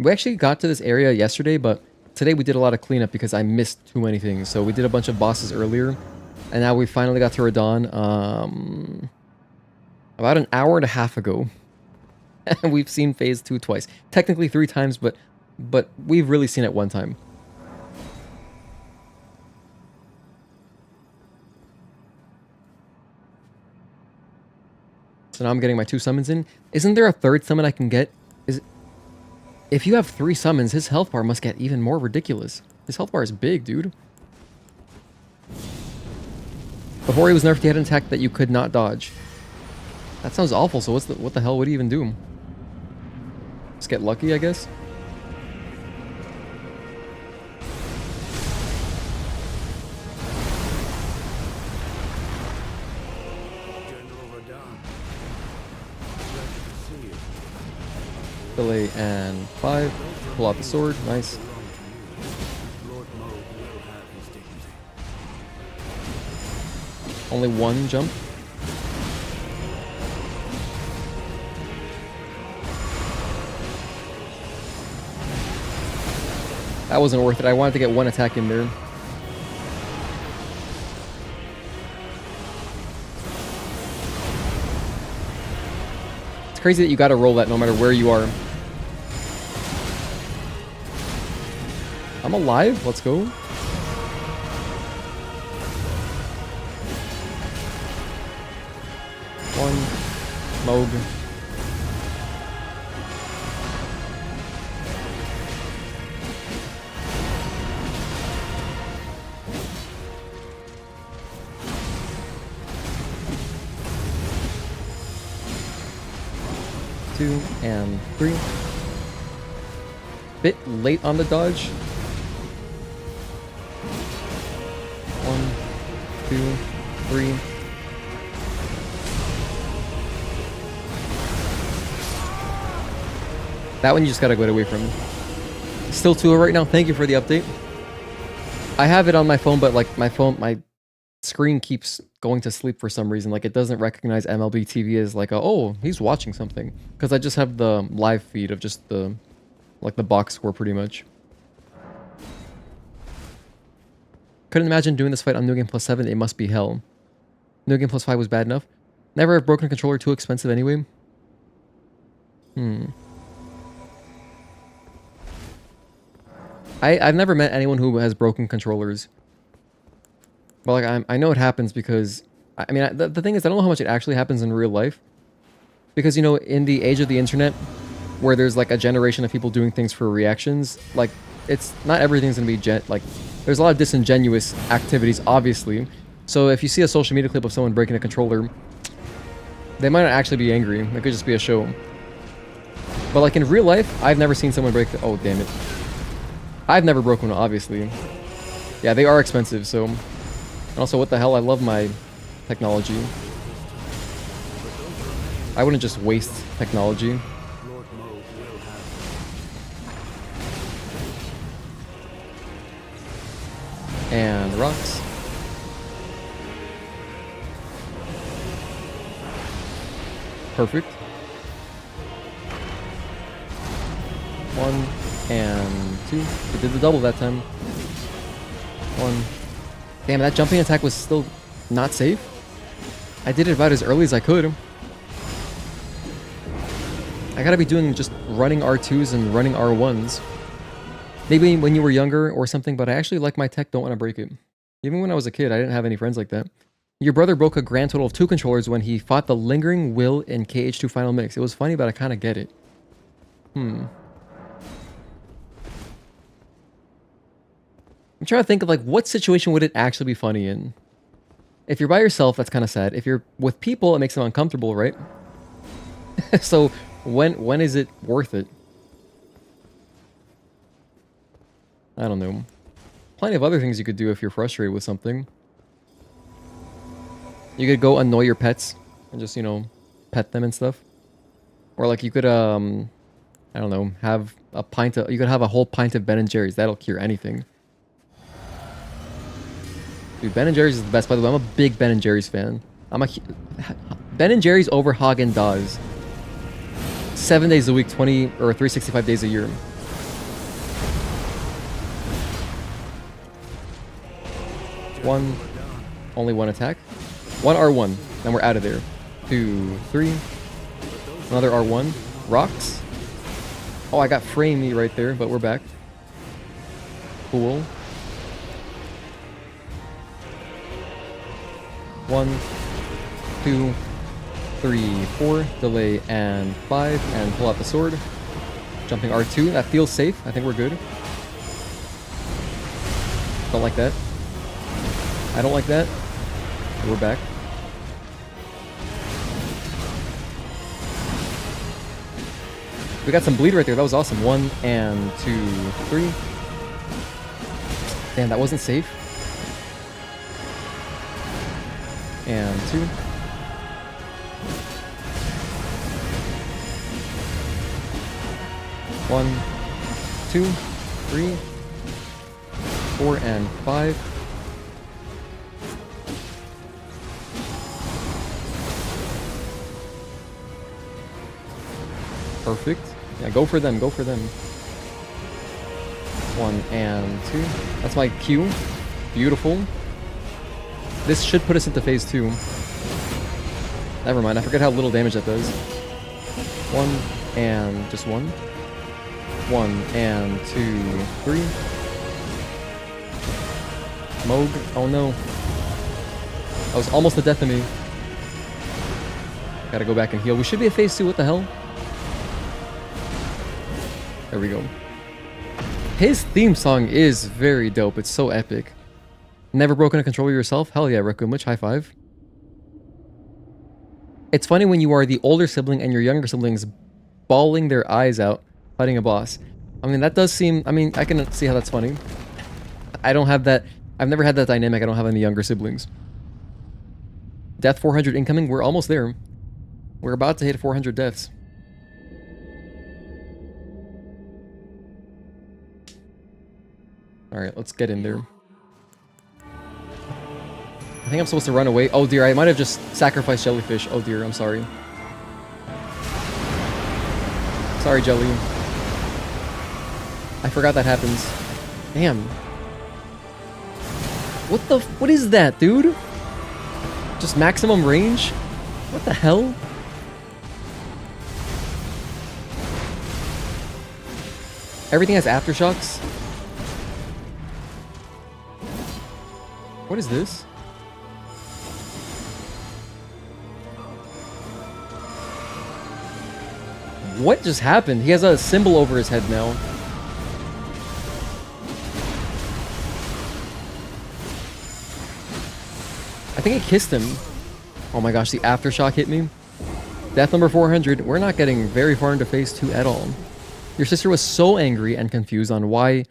We actually got to this area yesterday, but today we did a lot of cleanup because I missed too many things. So we did a bunch of bosses earlier, and now we finally got to Radahn about an hour and a half ago. And we've seen phase 2 twice. Technically 3 times, but we've really seen it 1 time. So now I'm getting my 2 summons in. Isn't there a 3rd summon I can get? If you have 3 summons, his health bar must get even more ridiculous. His health bar is big, dude. Before he was nerfed, he had an attack that you could not dodge. That sounds awful, so what the hell would he even do? Just get lucky, I guess?
General Radahn. Pleasure to see you.
Delay and 5. Pull out the sword. Nice.
Lord Mo will have his dignity.
Only 1 jump. That wasn't worth it. I wanted to get 1 attack in there. It's crazy that you gotta roll that no matter where you are. I'm alive. Let's go. 1. Moog. Two and 3. Bit late on the dodge. 1, 2, 3. That one you just gotta get away from. Still 2 right now. Thank you for the update. I have it on my phone, but like my screen keeps going to sleep for some reason. Like it doesn't recognize MLB TV as like oh, he's watching something. Because I just have the live feed of just the box score pretty much. Couldn't imagine doing this fight on New Game Plus 7. It must be hell. New Game Plus 5 was bad enough. Never have broken a controller, too expensive anyway. I've never met anyone who has broken controllers. But like I know it happens because I mean the thing is I don't know how much it actually happens in real life. Because you know in the age of the internet where there's like a generation of people doing things for reactions, like it's not everything's gonna be like there's a lot of disingenuous activities obviously. So if you see a social media clip of someone breaking a controller, they might not actually be angry. It could just be a show. But like in real life, I've never seen someone break oh damn it. I've never broken one, obviously. Yeah, they are expensive, so... And also, what the hell? I love my technology. I wouldn't just waste technology.
Lord Mo will have
And rocks. Perfect. 1 and 2. We did the double that time. 1. Damn, that jumping attack was still not safe. I did it about as early as I could. I gotta be doing just running R2s and running R1s. Maybe when you were younger or something, but I actually like my tech, don't want to break it. Even when I was a kid, I didn't have any friends like that. Your brother broke a grand total of 2 controllers when he fought the Lingering Will in KH2 Final Mix. It was funny, but I kind of get it. I'm trying to think of like what situation would it actually be funny in? If you're by yourself, that's kind of sad. If you're with people, it makes them uncomfortable, right? So when is it worth it? I don't know. Plenty of other things you could do if you're frustrated with something. You could go annoy your pets and just, you know, pet them and stuff. Or like you could I don't know, have a pint of, you could have a whole pint of Ben & Jerry's. That'll cure anything. Dude, Ben & Jerry's is the best, by the way. I'm a big Ben & Jerry's fan. Ben & Jerry's over Haagen-Dazs. 7 days a week, 20 or 365 days a year. 1. Only 1 attack. 1 R1. Then we're out of there. 2, 3. Another R1. Rocks. Oh, I got framey right there, but we're back. Cool. 1, 2, 3, 4. Delay and 5. And pull out the sword. Jumping R2. That feels safe. I think we're good. Don't like that. I don't like that. We're back. We got some bleed right there. That was awesome. 1 and 2, 3. Damn, that wasn't safe. And 2. One, 2, 3, 4, and 5. Perfect. Yeah, go for them, go for them. 1 and 2. That's my Q. Beautiful. This should put us into phase 2. Never mind, I forget how little damage that does. 1 and just 1. 1 and 2, 3. Moog. Oh no. That was almost the death of me. Gotta go back and heal. We should be at phase 2. What the hell? There we go. His theme song is very dope. It's so epic. Never broken a controller yourself? Hell yeah, Rakumich. High five. It's funny when you are the older sibling and your younger siblings bawling their eyes out fighting a boss. I mean, that does seem... I mean, I can see how that's funny. I don't have that... I've never had that dynamic. I don't have any younger siblings. Death 400 incoming. We're almost there. We're about to hit 400 deaths. Alright, let's get in there. I think I'm supposed to run away. Oh dear, I might have just sacrificed jellyfish. Oh dear, I'm sorry. Sorry, Jelly. I forgot that happens. Damn. What is that, dude? Just maximum range? What the hell? Everything has aftershocks? What is this? What just happened? He has a symbol over his head now. I think it kissed him. Oh my gosh, the aftershock hit me. Death number 400. We're not getting very far into phase 2 at all. Your sister was so angry and confused on why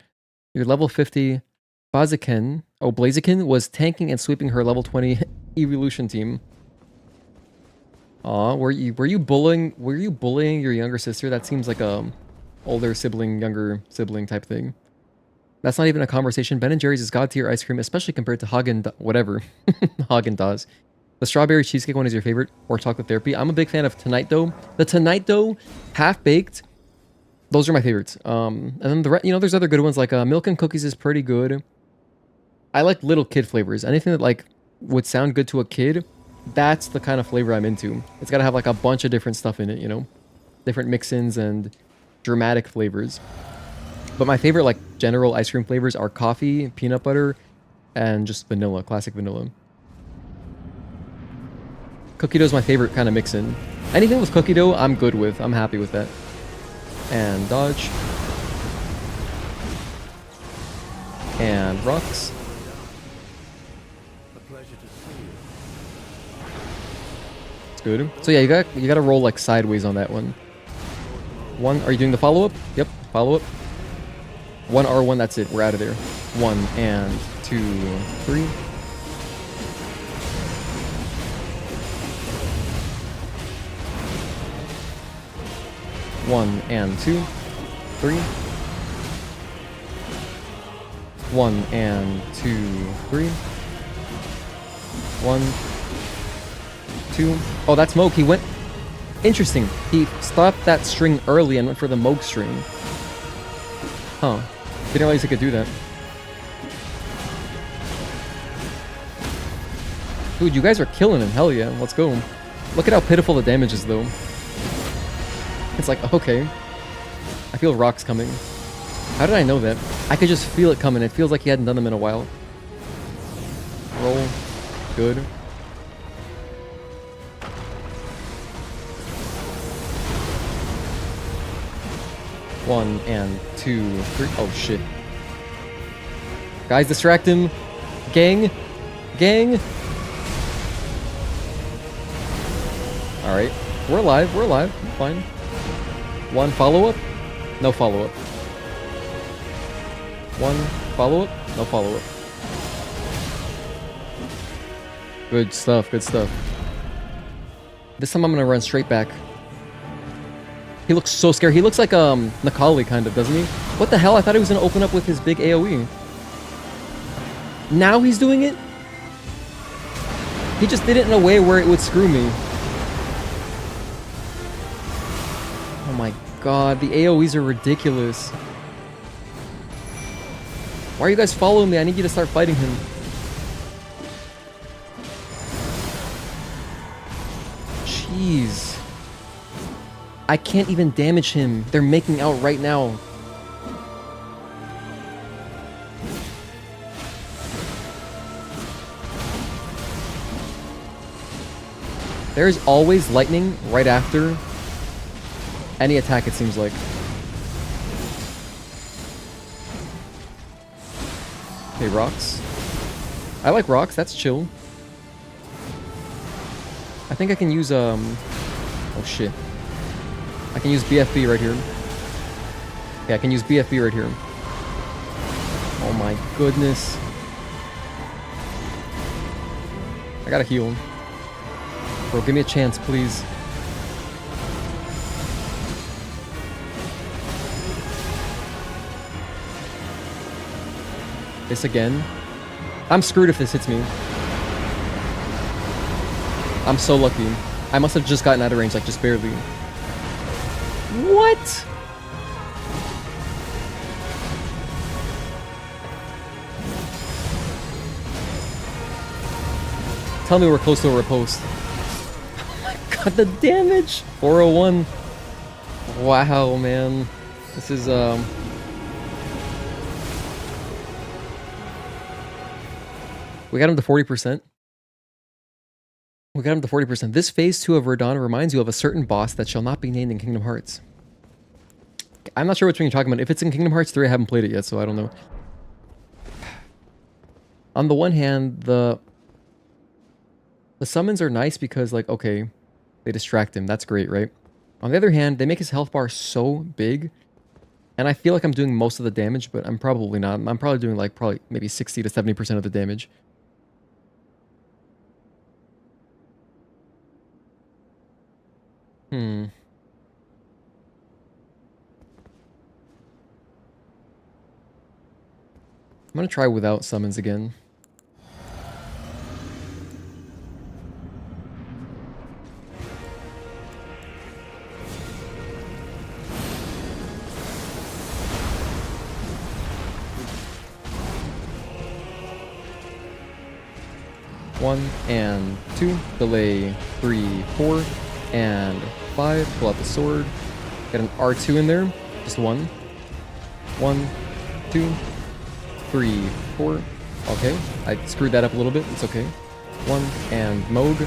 your level 50 Blaziken was tanking and sweeping her level 20 evolution team. Aw, were you bullying your younger sister? That seems like a older sibling, younger sibling type thing. That's not even a conversation. Ben & Jerry's is god tier ice cream, especially compared to Haagen-Dazs. The strawberry cheesecake one is your favorite, or chocolate therapy. I'm a big fan of Tonight Dough. The Tonight Dough, half baked. Those are my favorites. And then there's other good ones like milk and cookies is pretty good. I like little kid flavors. Anything that like would sound good to a kid, that's the kind of flavor I'm into. It's gotta have like a bunch of different stuff in it, you know, different mix-ins and dramatic flavors. But my favorite like general ice cream flavors are coffee, peanut butter, and just vanilla, classic vanilla. Cookie dough is my favorite kind of mix-in. Anything with cookie dough, I'm good with. I'm happy with that. And dodge. And rocks. It's good. So yeah, you gotta roll like sideways on that one. Are you doing the follow-up? Yep, follow-up. 1 R1, that's it. We're out of there. 1 and 2, 3. One and 2, 3. 1 and 2, 3. 1, 2. Oh, that's Moog. He went... Interesting. He stopped that string early and went for the Moog string. Huh. Didn't realize he could do that. Dude, you guys are killing him. Hell yeah. Let's go. Look at how pitiful the damage is, though. It's like, okay. I feel rocks coming. How did I know that? I could just feel it coming. It feels like he hadn't done them in a while. Roll. Good. One and two, three. Oh shit. Guys, distract him. Gang. Gang. Alright. We're alive. We're alive. I'm fine. One follow-up. No follow-up. One follow-up. No follow-up. Good stuff. Good stuff. This time I'm gonna run straight back. He looks so scared. He looks like Nakali kind of, doesn't he? What the hell? I thought he was gonna open up with his big AoE. Now he's doing it? He just did it in a way where it would screw me. Oh my god, the AoEs are ridiculous. Why are you guys following me? I need you to start fighting him. Jeez. I can't even damage him. They're making out right now. There's always lightning right after any attack, it seems like. Okay, rocks. I like rocks, that's chill. I think I can use, oh shit. I can use BFB right here. Yeah, I can use BFB right here. Oh my goodness. I gotta heal. Bro, give me a chance, please. This again. I'm screwed if this hits me. I'm so lucky. I must have just gotten out of range, like just barely. What? Tell me we're close to a riposte. Oh my god, the damage! 401. Wow, man. This is, we got him to 40%. We got him to 40%. This phase 2 of Radahn reminds you of a certain boss that shall not be named in Kingdom Hearts. I'm not sure which one you're talking about. If it's in Kingdom Hearts 3, I haven't played it yet, so I don't know. On the one hand, the summons are nice because, like, okay, they distract him. That's great, right? On the other hand, they make his health bar so big, and I feel like I'm doing most of the damage, but I'm probably not. I'm probably doing, like, maybe 60 to 70% of the damage. I'm gonna try without summons again. One and two, delay 3, 4, and 5. Pull out the sword. Got an R2 in there. Just one. 1, 2, 3, 4. Okay, I screwed that up a little bit. It's okay. 1 and Moog.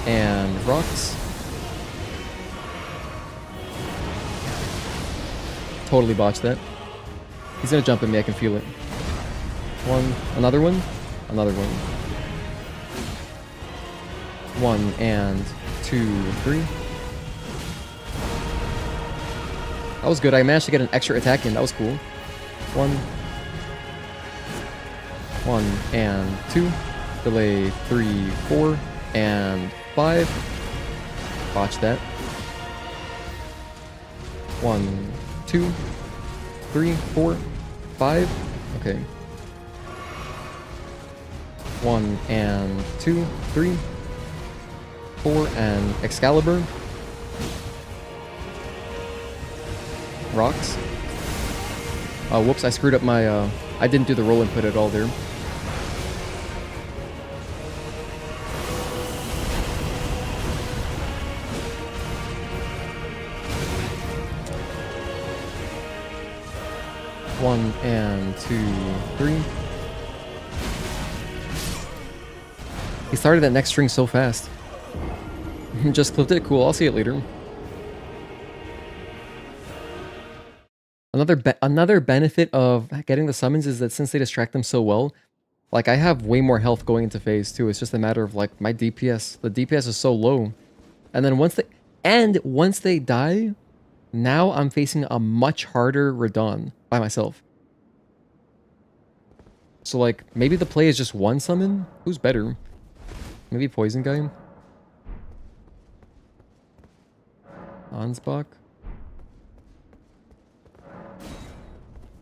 And rocks. Totally botched that. He's gonna jump at me, I can feel it. One, another one, another one. 1 and 2, 3. That was good. I managed to get an extra attack in. That was cool. 1 and 2. Delay 3, 4, and 5. Botch that. 1, 2, 3, 4, 5. Okay. 1 and 2, 3, 4, and Excalibur. Rocks. Oh, whoops, I screwed up my, I didn't do the roll input at all there. 1 and 2, 3. He started that next string so fast. Just clipped it. Cool. I'll see it later. Another benefit of getting the summons is that since they distract them so well, like I have way more health going into phase 2. It's just a matter of like my DPS. The DPS is so low. And then once they die, now I'm facing a much harder Radahn by myself. So like maybe the play is just one summon? Who's better? Maybe Poison Guy? Ansbach?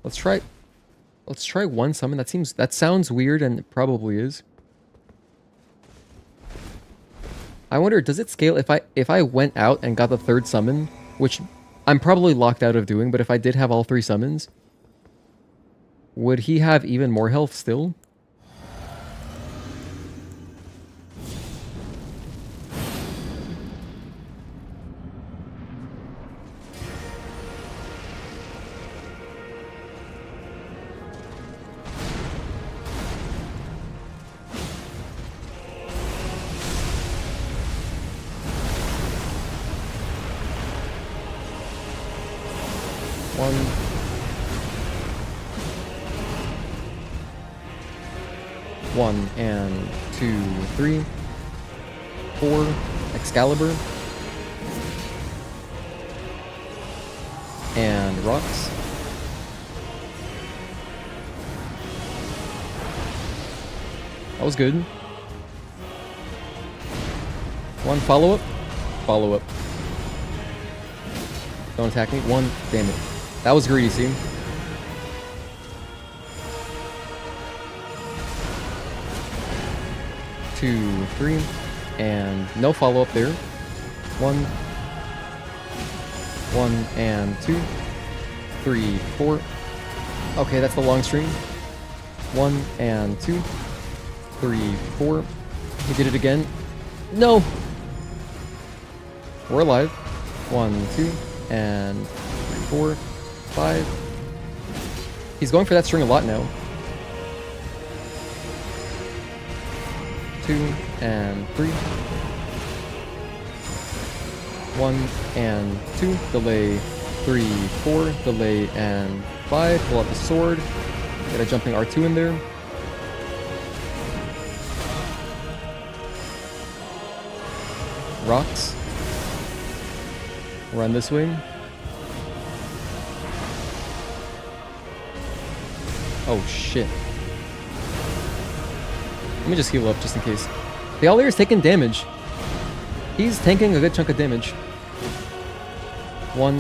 Let's try one summon. That sounds weird, and it probably is. I wonder, does it scale if I went out and got the third summon, which I'm probably locked out of doing, but if I did have all 3 summons, would he have even more health still? One and 2, 3, 4, Excalibur, and rocks. That was good. One follow-up. Follow-up. Don't attack me. One. Damn it. That was greedy, see? Two, 3, and no follow-up there. 1, and 2, 3, 4. Okay, that's the long string. 1 and 2, 3, 4. He did it again. No! We're alive. 1, 2, and 3, 4, 5. He's going for that string a lot now. 2 and 3. 1 and 2. Delay 3, 4. Delay and 5. Pull out the sword. Get a jumping R2 in there. Rocks. Run this way. Oh shit. Let me just heal up just in case. The Ymir is taking damage. He's tanking a good chunk of damage. 1,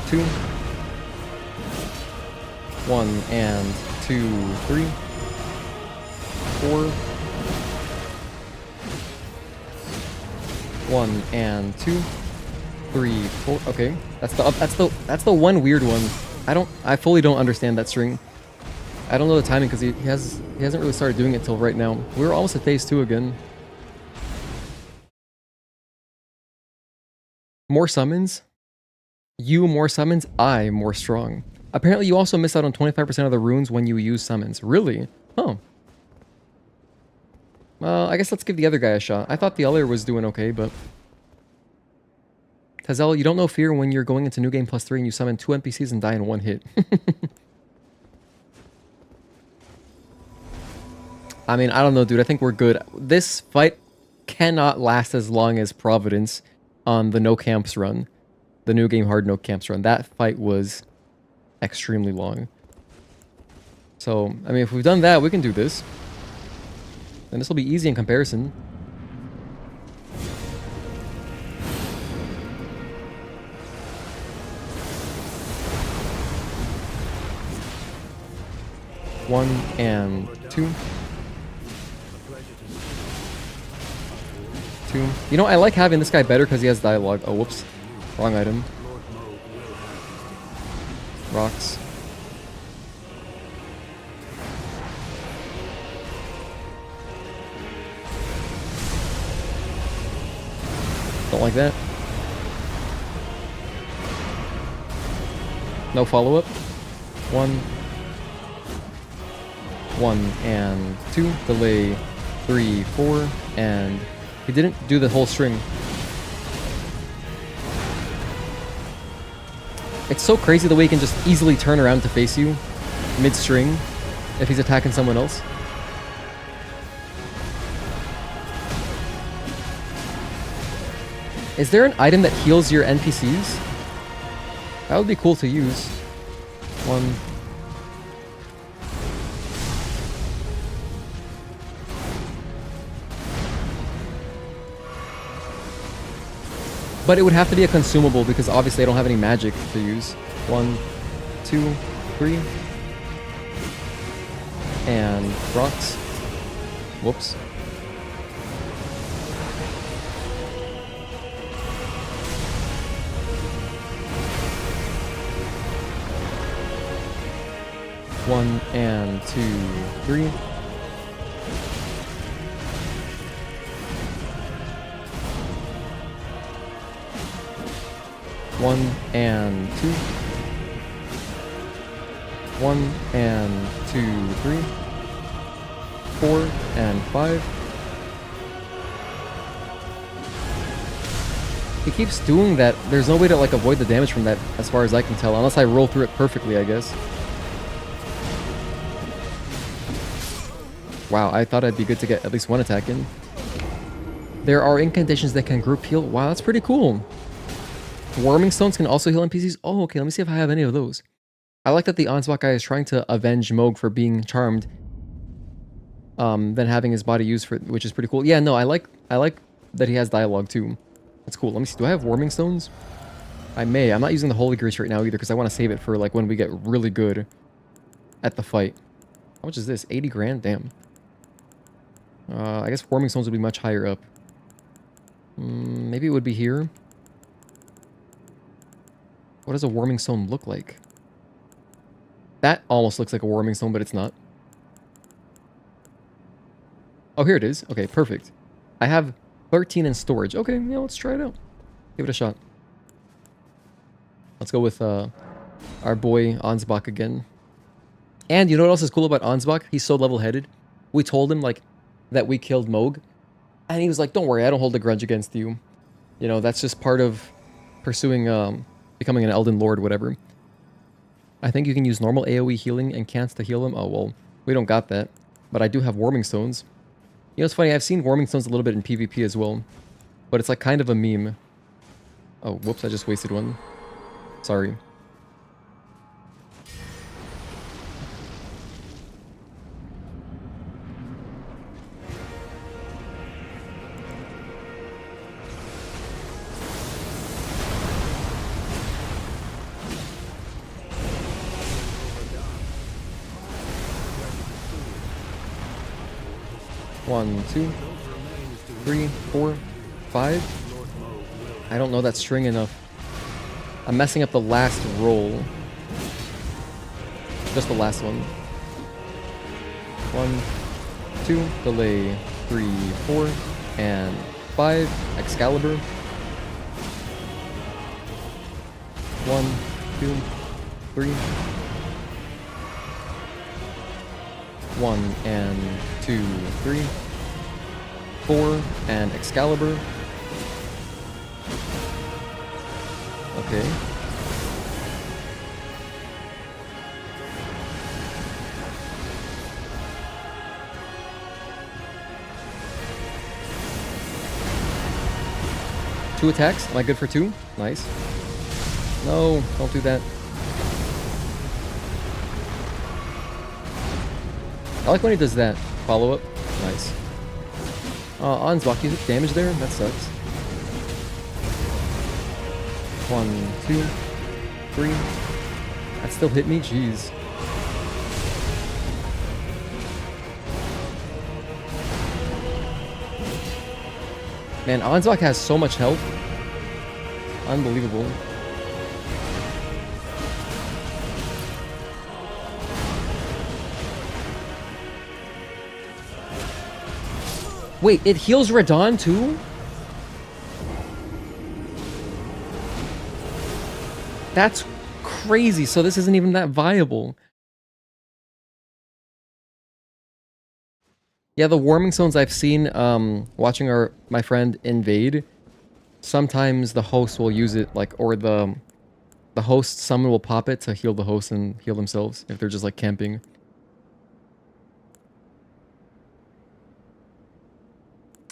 2. 1 and 2, 3. 4. 1 and 2. 3, 4. Okay. That's the one weird one. I fully don't understand that string. I don't know the timing because he hasn't really started doing it till right now. We're almost at phase 2 again. More summons? You more summons, I more strong. Apparently you also miss out on 25% of the runes when you use summons. Really? Oh. Well, I guess let's give the other guy a shot. I thought the other was doing okay, but... Tazel, you don't know fear when you're going into New Game +3 and you summon 2 NPCs and die in 1 hit. I mean, I don't know, dude. I think we're good. This fight cannot last as long as Providence on the no camps run. The New Game hard no camps run. That fight was extremely long. So, I mean, if we've done that, we can do this. And this will be easy in comparison. One and 2. 2. You know, I like having this guy better because he has dialogue. Oh, whoops. Wrong item. Rocks. Don't like that. No follow-up. 1, 1 and 2, delay 3, 4, and he didn't do the whole string. It's so crazy the way he can just easily turn around to face you mid-string if he's attacking someone else. Is there an item that heals your NPCs? That would be cool to use. 1. But it would have to be a consumable because obviously I don't have any magic to use. 1, 2, 3. And rocks. Whoops. One and 2, 3. One and 2. 1 and 2, 3. 4 and 5. He keeps doing that. There's no way to like avoid the damage from that as far as I can tell, unless I roll through it perfectly, I guess. Wow, I thought I'd be good to get at least one attack in. There are incantations that can group heal. Wow, that's pretty cool. Warming stones can also heal NPCs. Oh, okay, let me see if I have any of those. I like that the Ansbach guy is trying to avenge Mohg for being charmed. Then having his body used for, which is pretty cool. Yeah, no, I like that he has dialogue too. That's cool. Let me see. Do I have warming stones? I may. I'm not using the Holy Grace right now either because I want to save it for like when we get really good at the fight. How much is this? 80 grand? Damn. I guess warming stones would be much higher up. Maybe it would be here. What does a warming stone look like? That almost looks like a warming stone, but it's not. Oh, here it is. Okay, perfect. I have 13 in storage. Okay, yeah, let's try it out. Give it a shot. Let's go with our boy Ansbach again. And you know what else is cool about Ansbach? He's so level-headed. We told him, like, that we killed Mohg. And he was like, don't worry, I don't hold a grudge against you. You know, that's just part of pursuing, becoming an Elden Lord, whatever. I think you can use normal AoE healing and cants to heal him. Oh, well, we don't got that. But I do have warming stones. You know, it's funny, I've seen warming stones a little bit in PvP as well. But it's like kind of a meme. Oh, whoops, I just wasted one. Sorry. One, 2, 3, 4, 5. I don't know that string enough. I'm messing up the last roll. Just the last one. 1, 2, delay 3, 4, and 5. Excalibur. 1, 2, 3. 1 and 2, 3, 4, and Excalibur. Okay. Two attacks. Am I good for 2? Nice. No, don't do that. I like when he does that. Follow up. Nice. Ansbach, you took damage there? That sucks. 1, 2, 3. That still hit me? Jeez. Man, Ansbach has so much health. Unbelievable. Wait, it heals Radahn too? That's crazy. So this isn't even that viable. Yeah, the warming zones I've seen watching my friend invade, sometimes the host will use it, like, or the host, someone will pop it to heal the host and heal themselves if they're just like camping.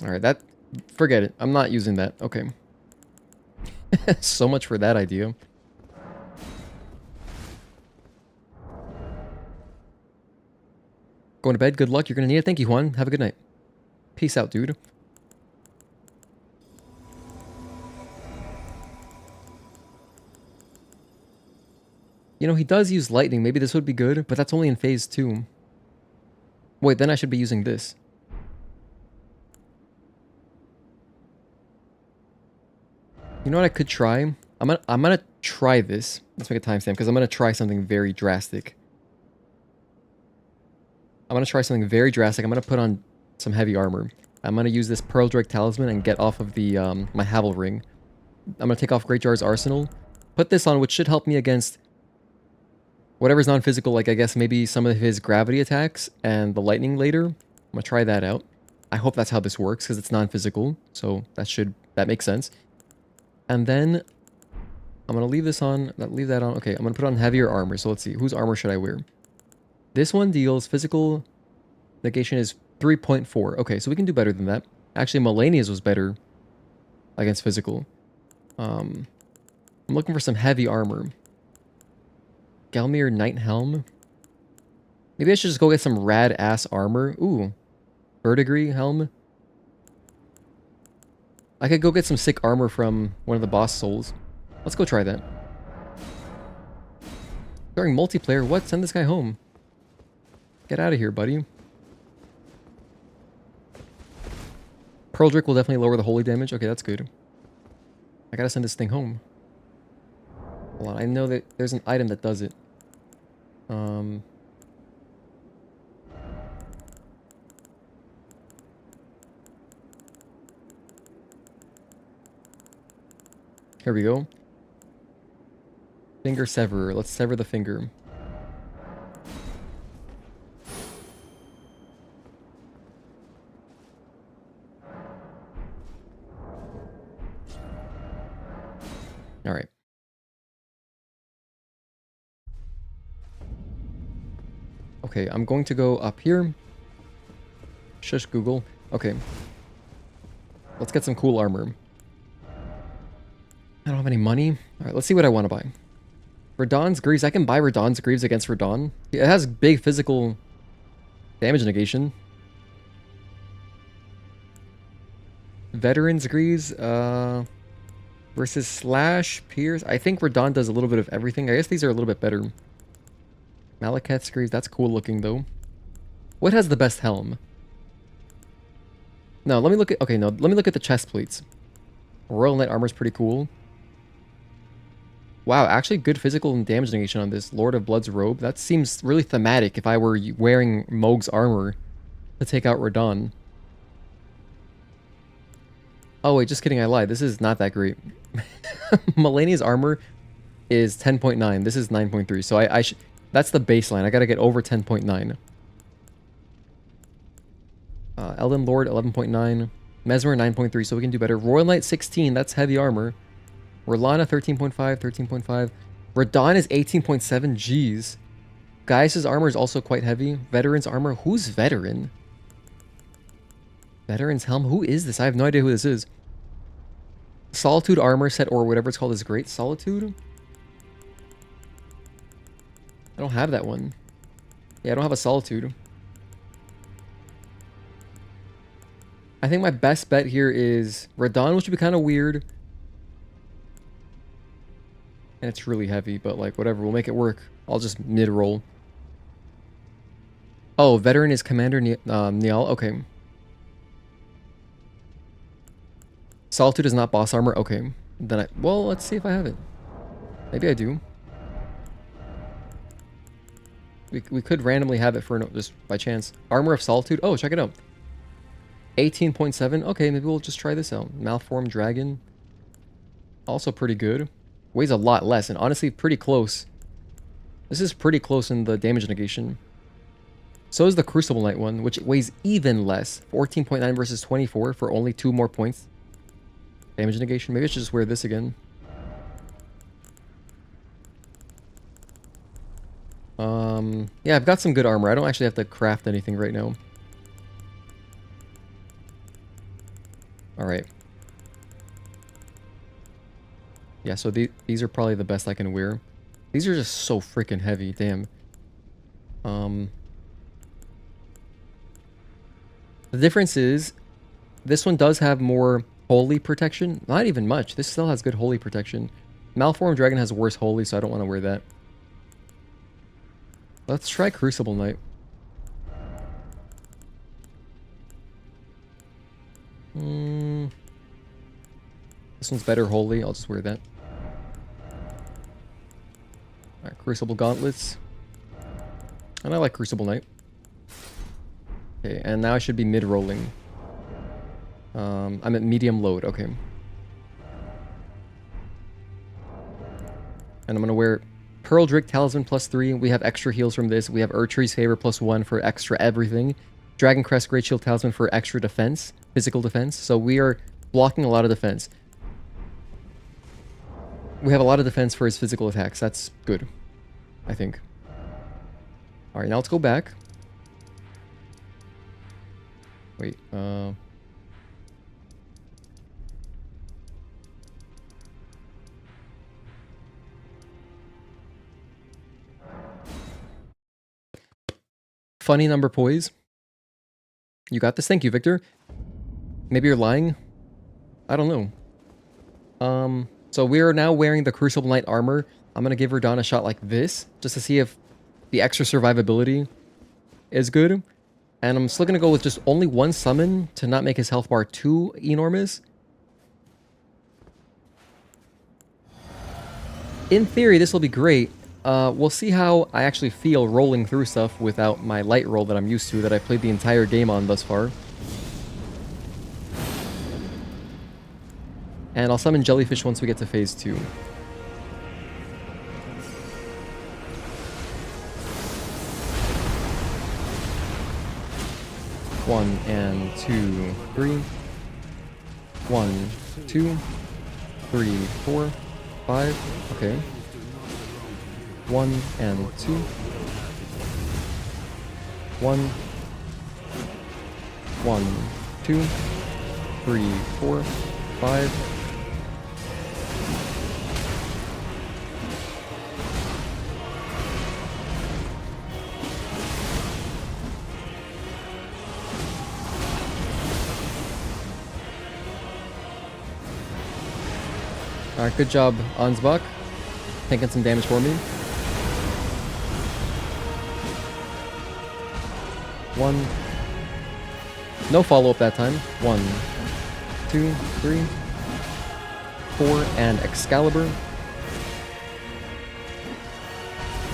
Alright, forget it. I'm not using that. Okay. So much for that idea. Going to bed. Good luck. You're going to need it. Thank you, Juan. Have a good night. Peace out, dude. You know, he does use lightning. Maybe this would be good, but that's only in phase 2. Wait, then I should be using this. You know what I could try? I'm gonna try this. Let's make a timestamp because I'm gonna try something very drastic. I'm gonna try something very drastic. I'm gonna put on some heavy armor. I'm gonna use this Pearl Drake talisman and get off of the my Havel ring. I'm gonna take off Greatjar's arsenal, put this on, which should help me against whatever's non-physical. Like I guess maybe some of his gravity attacks and the lightning later. I'm gonna try that out. I hope that's how this works because it's non-physical, so that makes sense. And then I'm gonna leave this on. Leave that on. Okay, I'm gonna put on heavier armor. So let's see, whose armor should I wear? This one deals physical negation is 3.4. Okay, so we can do better than that. Actually, Melania's was better against physical. I'm looking for some heavy armor. Gelmir Knight Helm. Maybe I should just go get some rad ass armor. Ooh, verdigris helm. I could go get some sick armor from one of the boss souls. Let's go try that. During multiplayer, what? Send this guy home. Get out of here, buddy. Pearl Drake will definitely lower the holy damage. Okay, that's good. I gotta send this thing home. Hold on, I know that there's an item that does it. Here we go. Finger severer. Let's sever the finger. All right. Okay, I'm going to go up here. Shush, Google. Okay. Let's get some cool armor. I don't have any money. All right, let's see what I want to buy. Radahnn's Greaves. I can buy Radahnn's Greaves against Radahn. It has big physical damage negation. Veteran's Greaves versus Slash, Pierce. I think Radahn does a little bit of everything. I guess these are a little bit better. Malekith's Greaves. That's cool looking, though. What has the best helm? No, let me look at... Okay, no. Let me look at the chest plates. Royal Knight armor is pretty cool. Wow, actually good physical and damage negation on this. Lord of Blood's robe. That seems really thematic if I were wearing Mohg's armor to take out Radahn. Oh wait, just kidding, I lied. This is not that great. Melania's armor is 10.9. This is 9.3. So that's the baseline. I gotta get over 10.9. Elden Lord 11.9. Mesmer 9.3, so we can do better. Royal Knight 16, that's heavy armor. R'hllana 13.5, 13.5. Radahn is 18.7, jeez. Gaius' armor is also quite heavy. Veteran's armor, who's Veteran? Veteran's helm, who is this? I have no idea who this is. Solitude armor set, or whatever it's called, is great. Solitude? I don't have that one. Yeah, I don't have a Solitude. I think my best bet here is Radahn, which would be kind of weird. And it's really heavy, but like, whatever, we'll make it work. I'll just mid-roll. Oh, Veteran is Commander Niall, okay. Solitude is not boss armor, okay. Then well, let's see if I have it. Maybe I do. We could randomly have it for just by chance. Armor of Solitude, oh, check it out. 18.7, okay, maybe we'll just try this out. Malformed Dragon. Also pretty good. Weighs a lot less, and honestly, pretty close This is pretty close in the damage negation. So is the Crucible Knight one, which weighs even less. 14.9 versus 24 for only 2 more points. Damage negation. Maybe I should just wear this again. Yeah, I've got some good armor. I don't actually have to craft anything right now. Alright. Yeah, so these are probably the best I can wear. These are just so freaking heavy, damn. The difference is, this one does have more holy protection. Not even much. This still has good holy protection. Malformed Dragon has worse holy, so I don't want to wear that. Let's try Crucible Knight. This one's better holy. I'll just wear that. Alright, Crucible Gauntlets. And I like Crucible Knight. Okay, and now I should be mid-rolling. I'm at medium load, okay. And I'm gonna wear Pearl Drake Talisman +3. We have extra heals from this. We have Erdtree's Favor +1 for extra everything. Dragon Crest Great Shield Talisman for extra defense, physical defense. So we are blocking a lot of defense. We have a lot of defense for his physical attacks. That's good, I think. Alright, now let's go back. Wait, funny number poise. You got this. Thank you, Victor. Maybe you're lying. I don't know. So we are now wearing the Crucible Knight armor. I'm gonna give Radahn a shot like this, just to see if the extra survivability is good. And I'm still gonna go with just only one summon to not make his health bar too enormous. In theory, this will be great. We'll see how I actually feel rolling through stuff without my light roll that I'm used to, that I played the entire game on thus far. And I'll summon Jellyfish once we get to phase 2. One and 2, 3. 1, 2, 3, 4, 5. Okay. 1 and 2. 1. 1, 2, 3, 4, 5. Alright, good job, Ansbach. Taking some damage for me. 1. No follow-up that time. 1, 2, 3, 4, and Excalibur.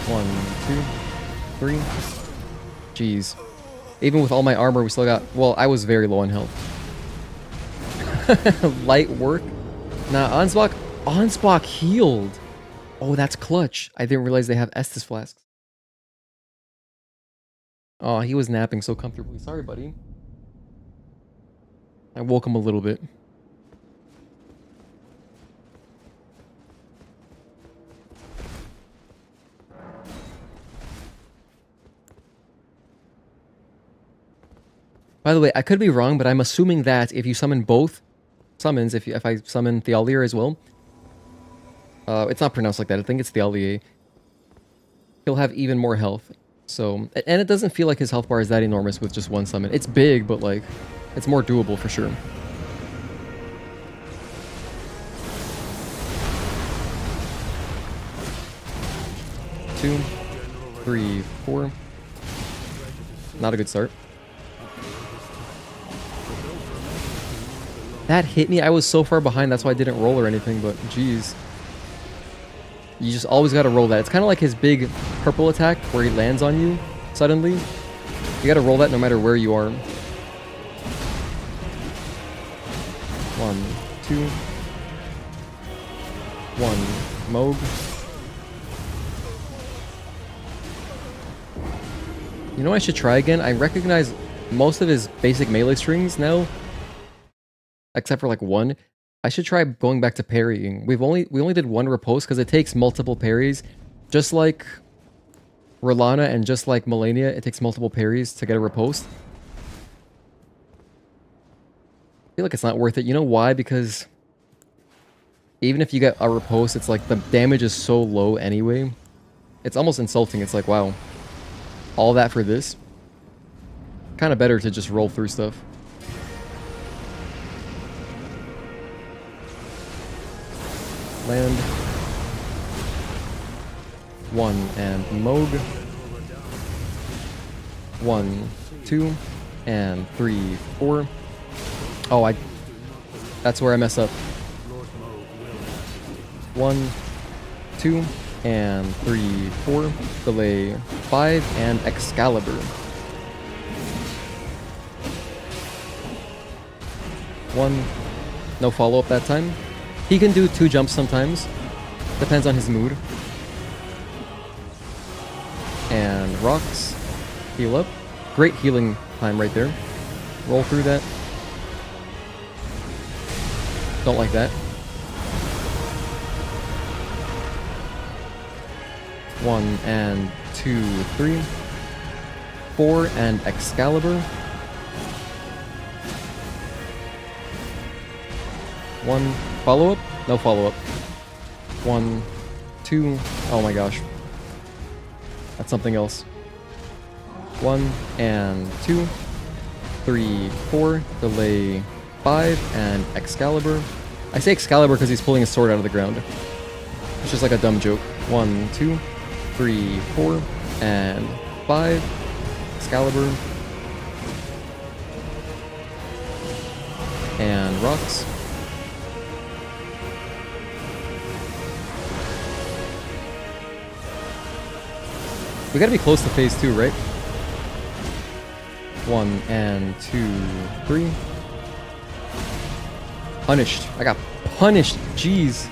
1, 2, 3. Jeez. Even with all my armor, we still got... Well, I was very low on health. Light work. Nah, Ansbach healed. Oh, that's clutch. I didn't realize they have Estus flasks. Oh, he was napping so comfortably. Sorry, buddy. I woke him a little bit. By the way, I could be wrong, but I'm assuming that if you summon both summons, if I summon Thealir as well, it's not pronounced like that. I think it's Thealir. He'll have even more health. So, and it doesn't feel like his health bar is that enormous with just one summon. It's big, but like, it's more doable for sure. Two, 3, 4. Not a good start. That hit me. I was so far behind, that's why I didn't roll or anything, but jeez. You just always gotta roll that. It's kind of like his big purple attack where he lands on you suddenly. You gotta roll that no matter where you are. 1, 2. 1. Moog. You know what I should try again? I recognize most of his basic melee strings now, except for like one. I should try going back to parrying. We only did one riposte because it takes multiple parries, just like Rolana and just like Melania. It takes multiple parries to get a riposte. I feel like it's not worth it. You know why? Because even if you get a riposte, it's like the damage is so low anyway. It's almost insulting. It's like, wow, all that for this? Kind of better to just roll through stuff. Land. 1 and Moog. 1, 2, and 3, 4. Oh, that's where I mess up. 1, 2, and 3, 4. Delay 5 and Excalibur. 1. No follow-up that time. He can do 2 jumps sometimes. Depends on his mood. And rocks. Heal up. Great healing time right there. Roll through that. Don't like that. 1 and 2, 3. 4 and Excalibur. 1 follow-up? No follow-up. 1, 2. Oh my gosh. That's something else. 1 and 2. 3, 4. Delay 5 and Excalibur. I say Excalibur because he's pulling his sword out of the ground. It's just like a dumb joke. 1, 2, 3, 4, and 5. Excalibur. And rocks. We gotta be close to phase 2, right? 1 and 2, 3. Punished. I got punished. Jeez.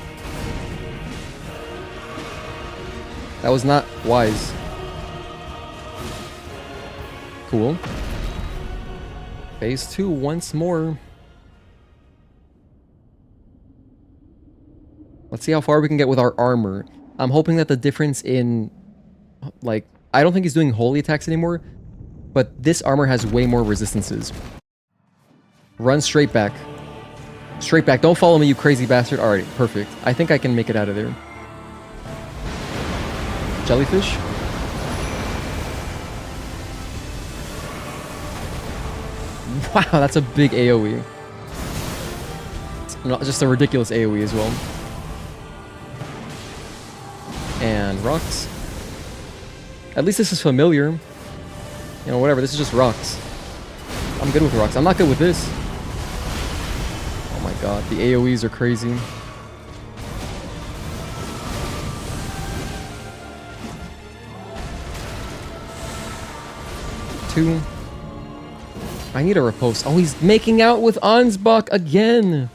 That was not wise. Cool. Phase 2 once more. Let's see how far we can get with our armor. I'm hoping that the difference in... like, I don't think he's doing holy attacks anymore, but this armor has way more resistances. Run straight back. Straight back. Don't follow me, you crazy bastard. Alright, perfect. I think I can make it out of there. Jellyfish? Wow, that's a big AoE. It's not just a ridiculous AoE as well. And rocks. At least this is familiar. You know, whatever, this is just rocks. I'm good with rocks. I'm not good with this. Oh my god, the AoEs are crazy. Two. I need a riposte. Oh, he's making out with Ansbach again!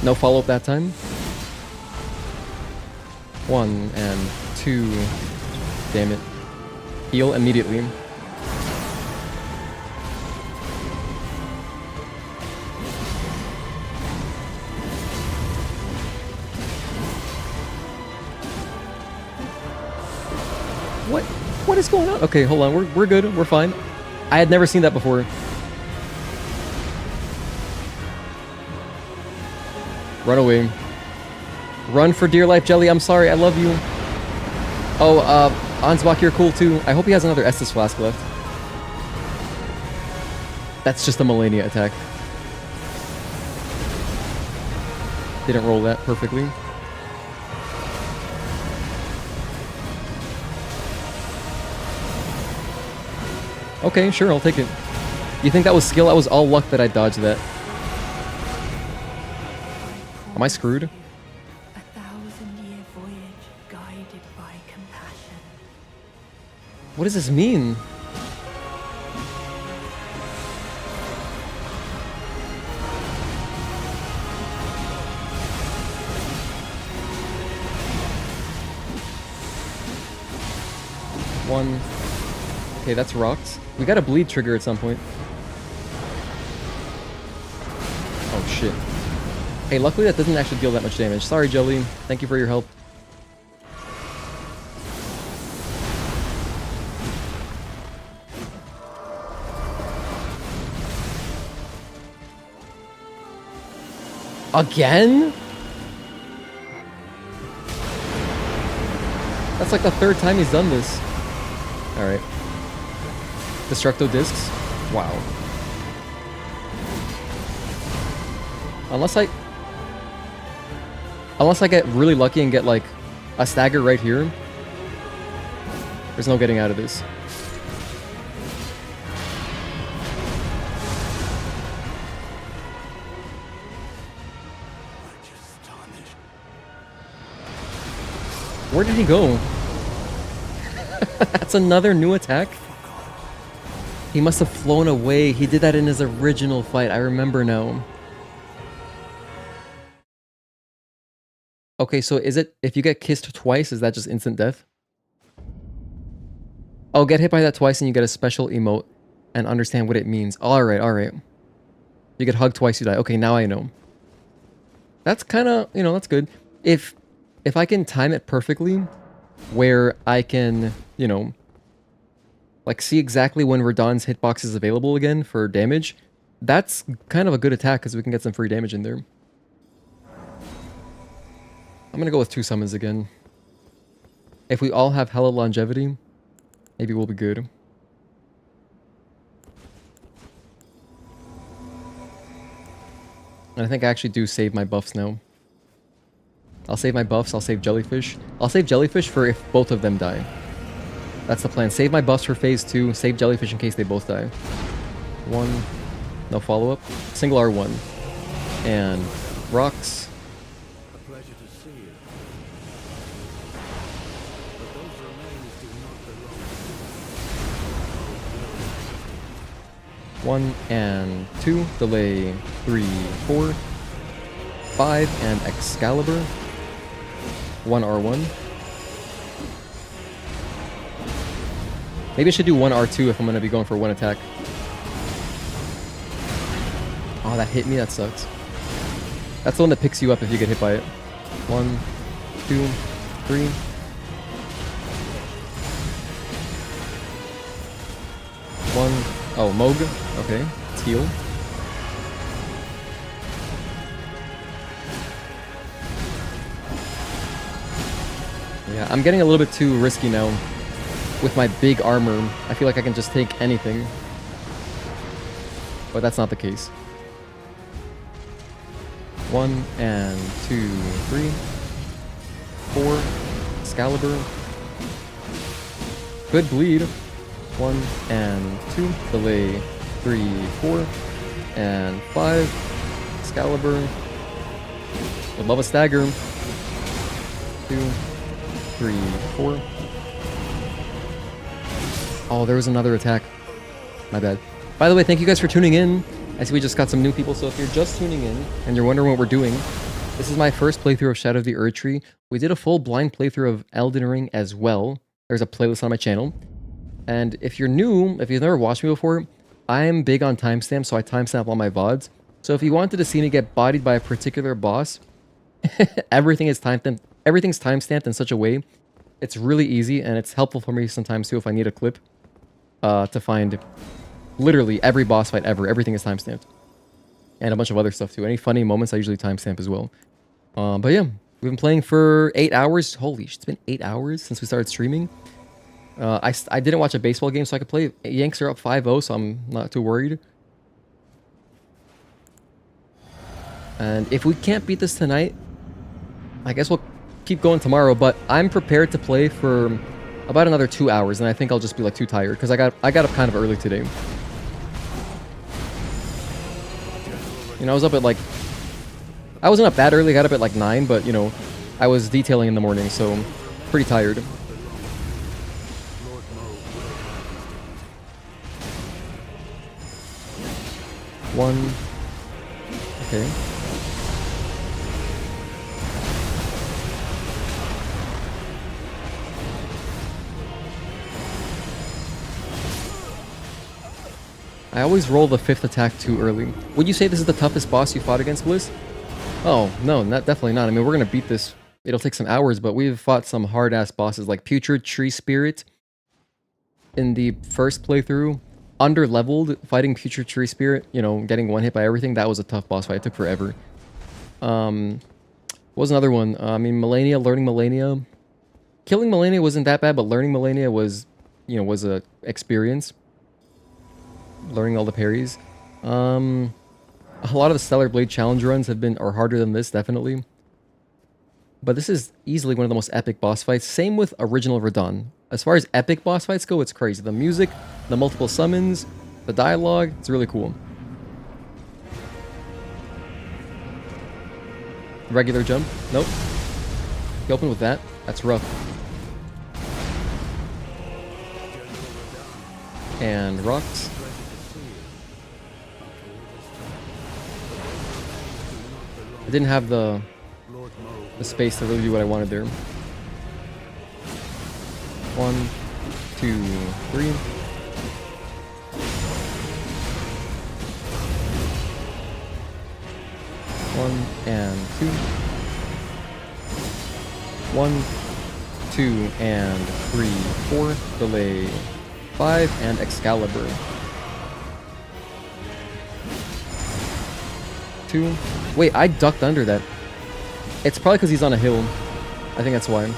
No follow-up that time. 1 and 2. Damn it. Heal immediately. What is going on? Okay, hold on. We're good. We're fine. I had never seen that before. Run away. Run for dear life, Jelly. I'm sorry. I love you. Oh, Ansbach, you're cool too. I hope he has another Estus Flask left. That's just a Melania attack. Didn't roll that perfectly. Okay, sure, I'll take it. You think that was skill? That was all luck that I dodged that. Am I screwed?
A 1,000-year voyage guided by compassion.
What does this mean? Okay, that's rocks. We got a bleed trigger at some point. Oh shit. Hey, luckily that doesn't actually deal that much damage. Sorry, Jelly. Thank you for your help. Again? That's like the third time he's done this. Alright. Destructo discs? Wow. Unless I get really lucky and get like a stagger right here, there's no getting out of this. Where did he go? That's another new attack? He must have flown away. He did that in his original fight. I remember now. Okay, so is it, if you get kissed twice, is that just instant death? Oh, get hit by that twice and you get a special emote and understand what it means. Alright, alright. You get hugged twice, you die. Okay, now I know. That's kind of, you know, that's good. If I can time it perfectly, where I can, you know, like see exactly when Radahn's hitbox is available again for damage, that's kind of a good attack because we can get some free damage in there. I'm gonna go with 2 summons again. If we all have hella longevity, maybe we'll be good. And I think I actually do save my buffs now. I'll save my buffs, I'll save Jellyfish. I'll save Jellyfish for if both of them die. That's the plan. Save my buffs for phase 2, save Jellyfish in case they both die. 1, no follow-up. Single R1. And rocks.
A pleasure to see you. But those remains do not belong to you.
1 and 2. Delay 3, 4. 5 and Excalibur. 1 R1. Maybe I should do 1 R2 if I'm going to be going for 1 attack. Oh, that hit me? That sucks. That's the one that picks you up if you get hit by it. 1, 2, 3. Oh, Moog. Okay, let's heal. Yeah, I'm getting a little bit too risky now. With my big armor, I feel like I can just take anything. But that's not the case. 1 and 2, 3. 4. Excalibur. Good bleed. 1 and 2. Delay 3, 4. And 5. Excalibur. Would love a stagger. 2, 3, 4. Oh, there was another attack. My bad. By the way, thank you guys for tuning in. I see we just got some new people, so if you're just tuning in and you're wondering what we're doing, this is my first playthrough of Shadow of the Erdtree. We did a full blind playthrough of Elden Ring as well. There's a playlist on my channel. And if you're new, if you've never watched me before, I'm big on timestamps, so I timestamp all my VODs. So if you wanted to see me get bodied by a particular boss, everything's timestamped in such a way. It's really easy, and it's helpful for me sometimes too if I need a clip to find literally every boss fight ever. Everything is timestamped. And a bunch of other stuff too. Any funny moments I usually timestamp as well. But yeah, we've been playing for 8 hours. Holy shit, it's been 8 hours since we started streaming. I didn't watch a baseball game so I could play. Yanks are up 5-0, so I'm not too worried. And if we can't beat this tonight, I guess we'll keep going tomorrow, but I'm prepared to play for about another 2 hours, and I think I'll just be like too tired because I got up kind of early today. You know, I was up at like, I wasn't up that early. I got up at like 9, but you know, I was detailing in the morning, so I'm pretty tired. One. Okay. I always roll the 5th attack too early. Would you say this is the toughest boss you fought against, Bliss? Oh, no, definitely not. I mean, we're going to beat this. It'll take some hours, but we've fought some hard-ass bosses like Putrid Tree Spirit in the first playthrough. Under-leveled, fighting Putrid Tree Spirit, you know, getting one hit by everything. That was a tough boss fight. It took forever. What was another one? I mean, Melania, learning Melania. Killing Melania wasn't that bad, but learning Melania was, you know, was a experience. Learning all the parries. A lot of the Stellar Blade challenge runs are harder than this, definitely. But this is easily one of the most epic boss fights. Same with original Radahn. As far as epic boss fights go, it's crazy. The music, the multiple summons, the dialogue, it's really cool. Regular jump? Nope. You open with that? That's rough. And rocks. I didn't have the space to really do what I wanted there. 1, 2, 3. One and 2. 1, 2, and 3, 4. Delay 5 and Excalibur. 2. Wait, I ducked under that. It's probably because he's on a hill. I think that's why.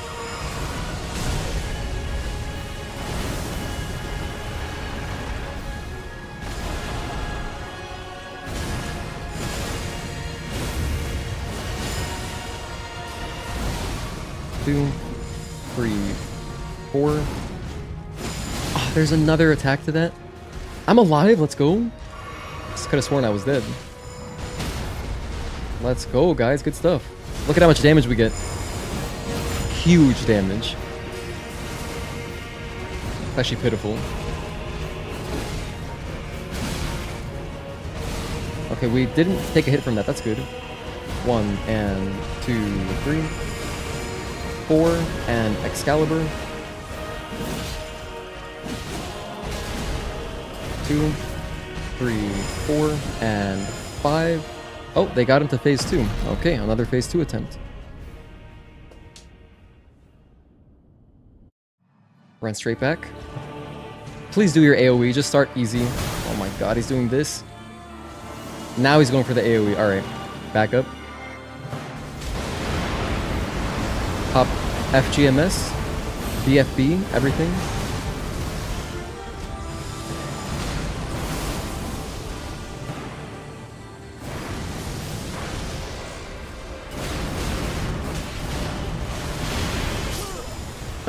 Two, 3, 4. Oh, there's another attack to that. I'm alive. Let's go. Just could have sworn I was dead. Let's go, guys. Good stuff. Look at how much damage we get. Huge damage. It's actually pitiful. Okay, we didn't take a hit from that. That's good. 1 and 2, 3. 4 and Excalibur. 2, 3, 4, and 5. Oh, they got him to phase 2. Okay, another phase 2 attempt. Run straight back. Please do your AoE. Just start easy. Oh my god, he's doing this. Now he's going for the AoE. Alright, back up. Pop FGMS, BFB, everything.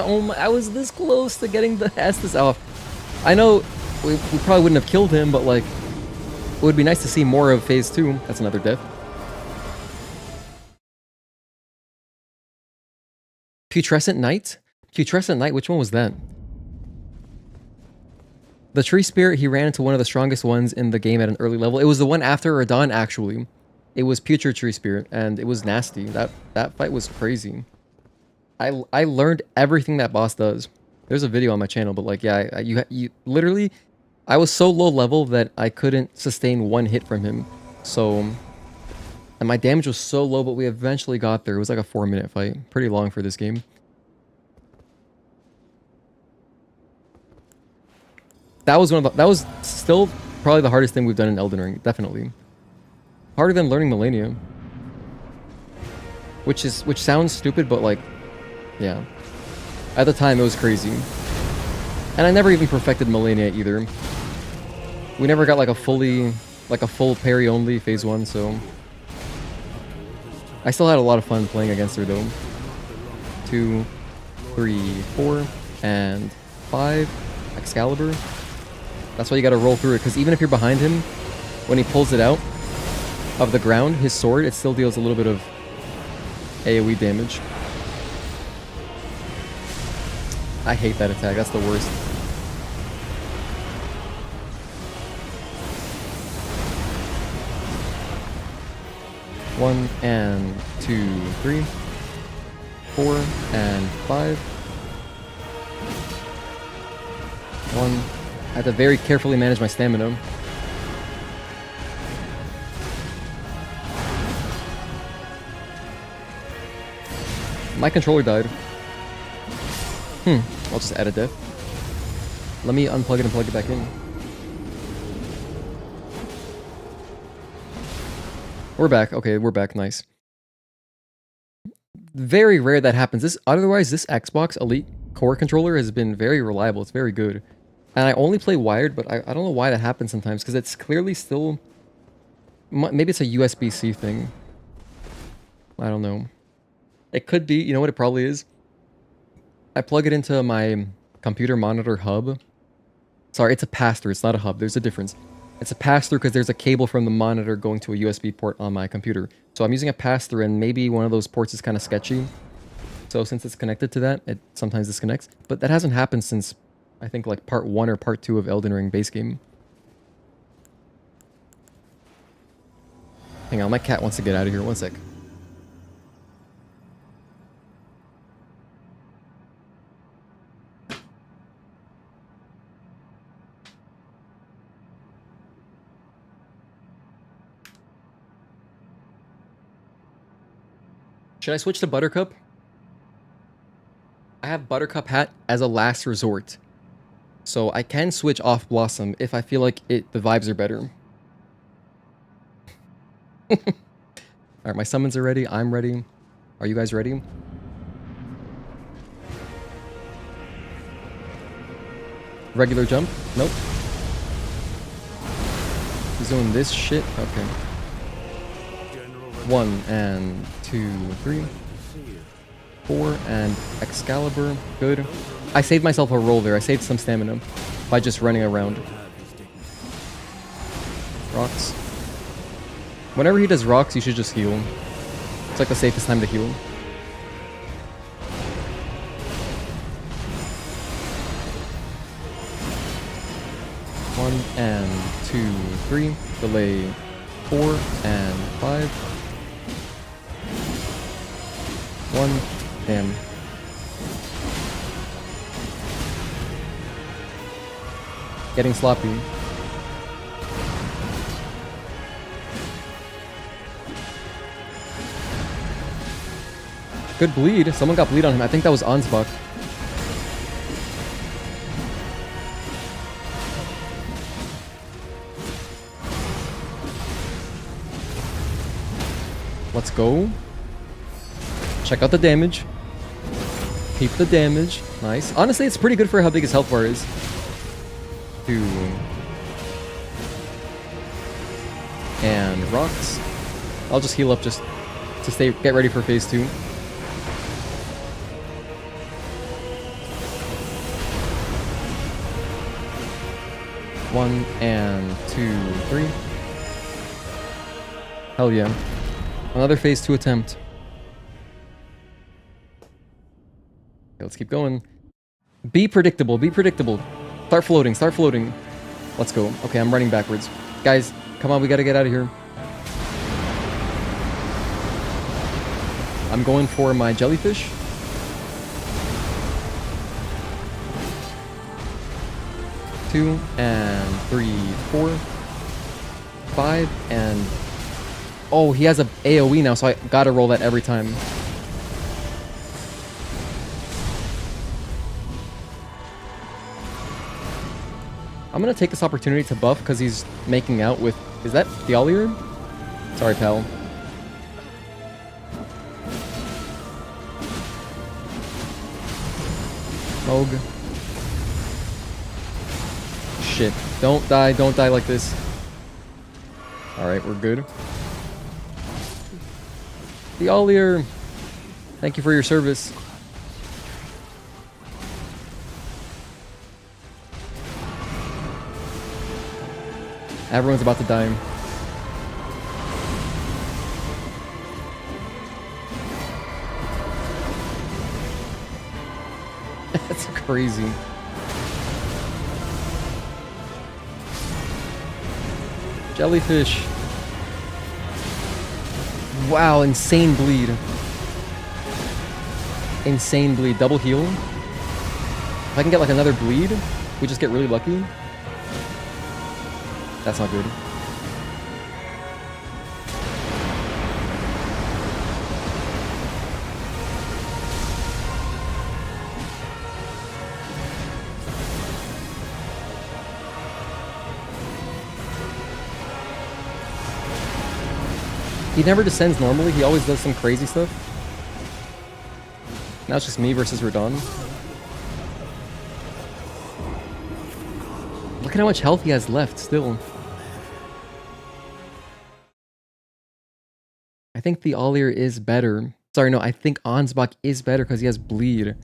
Oh my, I was this close to getting the Estus off. I know we probably wouldn't have killed him, but like, it would be nice to see more of phase 2. That's another death. Putrescent Knight? Putrescent Knight, which one was that? The Tree Spirit, he ran into one of the strongest ones in the game at an early level. It was the one after Radahn, actually. It was Putrid Tree Spirit, and it was nasty. That fight was crazy. I learned everything that boss does. There's a video on my channel, but like, yeah, you literally, I was so low level that I couldn't sustain one hit from him. So, and my damage was so low, but we eventually got there. It was like a 4-minute fight. Pretty long for this game. That was still probably the hardest thing we've done in Elden Ring, definitely. Harder than learning Melania. Which sounds stupid, but like, yeah. At the time, it was crazy. And I never even perfected Melania either. We never got like a full parry only phase 1, so I still had a lot of fun playing against her though. 2, 3, 4, and 5. Excalibur. That's why you gotta roll through it, because even if you're behind him, when he pulls it out of the ground, his sword, it still deals a little bit of AoE damage. I hate that attack, that's the worst. One and 2, 3, 4, and 5. 1. I had to very carefully manage my stamina. My controller died. I'll just add a death. Let me unplug it and plug it back in. We're back. Okay, we're back. Nice. Very rare that happens. Otherwise, this Xbox Elite Core controller has been very reliable. It's very good. And I only play wired, but I don't know why that happens sometimes, because it's clearly still... Maybe it's a USB-C thing. I don't know. It could be. You know what it probably is? I plug it into my computer monitor hub. Sorry, it's a pass-through. It's not a hub. There's a difference. It's a pass-through because there's a cable from the monitor going to a USB port on my computer. So I'm using a pass-through, and maybe one of those ports is kind of sketchy. So since it's connected to that, it sometimes disconnects. But that hasn't happened since, I think, like part 1 or part 2 of Elden Ring base game. Hang on, my cat wants to get out of here. One sec. Should I switch to Buttercup? I have Buttercup hat as a last resort. So I can switch off Blossom if I feel like the vibes are better. Alright, my summons are ready. I'm ready. Are you guys ready? Regular jump? Nope. He's doing this shit? Okay. 1 and 2, 3, 4, and Excalibur. Good. I saved myself a roll there. I saved some stamina by just running around. Rocks. Whenever he does rocks, you should just heal. It's like the safest time to heal. 1 and 2, 3. Delay 4 and 5. 1. Damn. Getting sloppy. Good bleed. Someone got bleed on him. I think that was Ansbach. Let's go. Check out the damage. Keep the damage. Nice. Honestly, it's pretty good for how big his health bar is. 2. And rocks. I'll just heal up just to get ready for phase 2. One and 2, 3. Hell yeah. Another phase 2 attempt. Okay, let's keep going. Be predictable, be predictable. Start floating, start floating. Let's go. Okay, I'm running backwards. Guys, come on, we gotta get out of here. I'm going for my jellyfish. Two and 3, 4, 5, and... Oh, he has a AoE now, so I gotta roll that every time. I'm gonna take this opportunity to buff because he's making out with... Is that Thialir? Sorry, pal. Moog. Shit. Don't die like this. Alright, we're good. Thialir, thank you for your service. Everyone's about to die. That's crazy. Jellyfish. Wow, insane bleed. Insane bleed. Double heal. If I can get like another bleed, we just get really lucky. That's not good. He never descends normally. He always does some crazy stuff. Now it's just me versus Radahn. Look at how much health he has left still. I think the Olir is better. Sorry, no, I think Ansbach is better because he has bleed.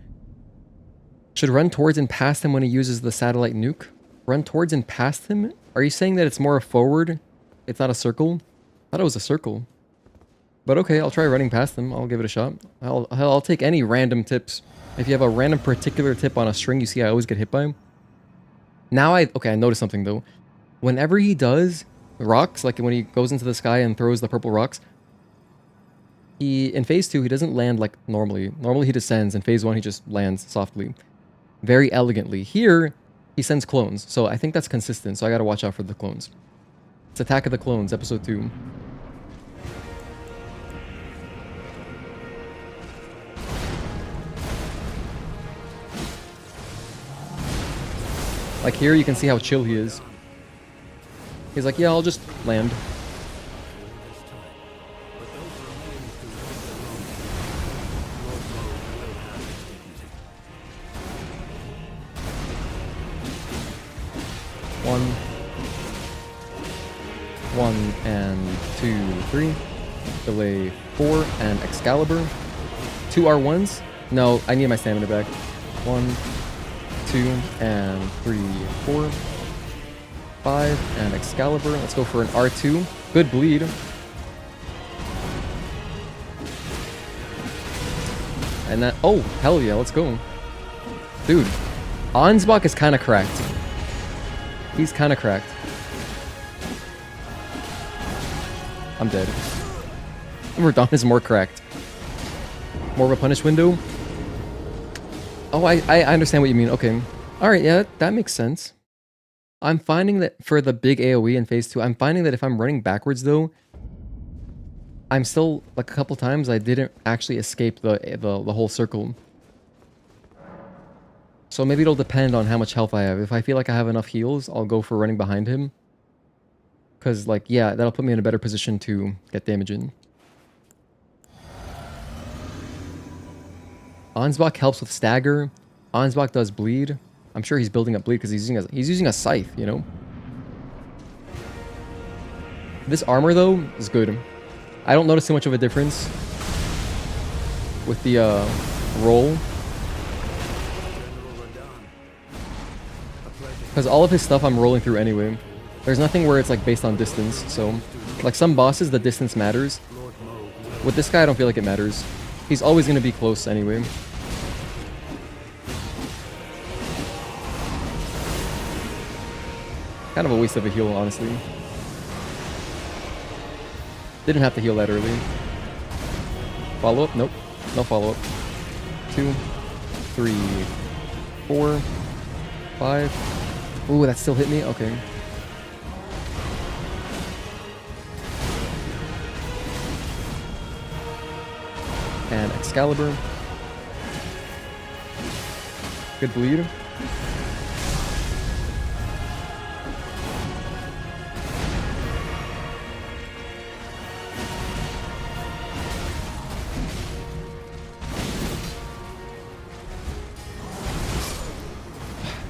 Should run towards and past him when he uses the satellite nuke. Run towards and past him? Are you saying that it's more a forward? It's not a circle? I thought it was a circle. But okay, I'll try running past him. I'll give it a shot. I'll take any random tips. If you have a random particular tip on a string you see I always get hit by him. Now I noticed something though. Whenever he does rocks, like when he goes into the sky and throws the purple rocks, in phase 2 he doesn't land like normally. Normally he descends. In phase 1 he just lands softly. Very elegantly. Here, he sends clones. So I think that's consistent. So I gotta watch out for the clones. It's Attack of the Clones, episode 2. Like here, you can see how chill he is. He's like, yeah, I'll just land. One and 2, 3. Delay 4 and Excalibur. 2 R1s. No, I need my stamina back. 1, 2 and 3, 4, 5 and Excalibur. Let's go for an R2. Good bleed. And that, oh, hell yeah, let's go. Dude, Ansbach is kind of cracked. He's kind of cracked. I'm dead. Radahn is more cracked. More of a punish window. Oh, I understand what you mean. Okay. Alright, yeah, that makes sense. I'm finding that for the big AoE in phase 2, I'm finding that if I'm running backwards though, I'm still, like a couple times, I didn't actually escape the whole circle. So maybe it'll depend on how much health I have. If I feel like I have enough heals, I'll go for running behind him. Because, like, yeah, that'll put me in a better position to get damage in. Ansbach helps with stagger. Ansbach does bleed. I'm sure he's building up bleed because he's using a scythe, you know? This armor, though, is good. I don't notice too much of a difference with the roll. Because all of his stuff I'm rolling through anyway. There's nothing where it's like based on distance, so... Like some bosses, the distance matters. With this guy, I don't feel like it matters. He's always going to be close anyway. Kind of a waste of a heal, honestly. Didn't have to heal that early. Follow-up? Nope. No follow-up. 2, 3, 4, 5. Ooh, that still hit me? Okay. And Excalibur. Good bleed.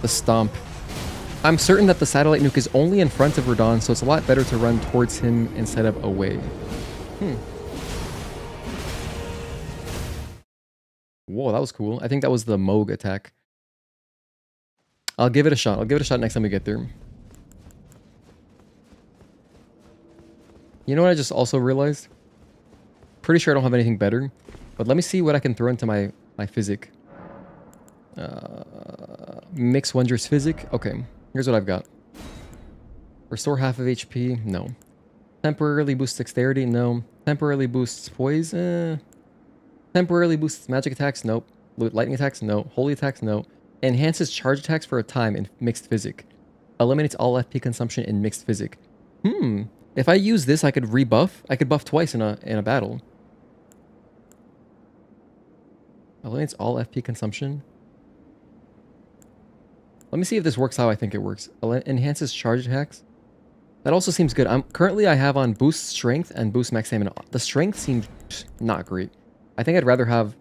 The stomp. I'm certain that the satellite nuke is only in front of Radahn, so it's a lot better to run towards him instead of away. Whoa, that was cool. I think that was the Moog attack. I'll give it a shot. I'll give it a shot next time we get there. You know what I just also realized? Pretty sure I don't have anything better. But let me see what I can throw into my physic. Mix Wondrous Physic. Okay, here's what I've got. Restore half of HP. No. Temporarily boosts dexterity. No. Temporarily boosts poise. Temporarily boosts magic attacks. Nope. Lightning attacks. No. Holy attacks. No. Enhances charge attacks for a time in Mixed Physic. Eliminates all FP consumption in Mixed Physic. If I use this, I could rebuff. I could buff twice in a battle. Eliminates all FP consumption. Let me see if this works how I think it works. Enhances charge attacks. That also seems good. Currently I have on boost strength and boost max stamina. The strength seems not great. I think I'd rather have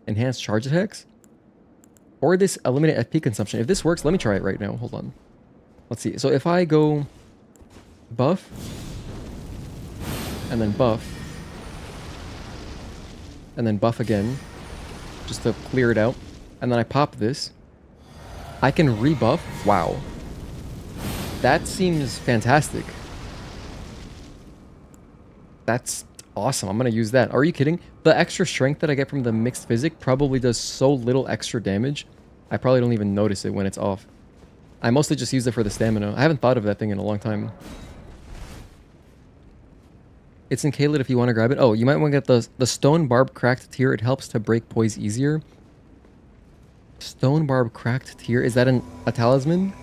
enhanced charge attacks or this eliminate FP consumption. If this works, let me try it right now. Hold on. Let's see. So if I go buff and then buff and then buff again just to clear it out, and then I pop this, I can rebuff. Wow. That seems fantastic. That's awesome. I'm going to use that. Are you kidding? The extra strength that I get from the mixed physic probably does so little extra damage. I probably don't even notice it when it's off. I mostly just use it for the stamina. I haven't thought of that thing in a long time. It's in Kaled if you want to grab it. Oh, you might want to get the Stone Barb Cracked Tier. It helps to break poise easier. Stone Barb Cracked Tier. Is that a talisman?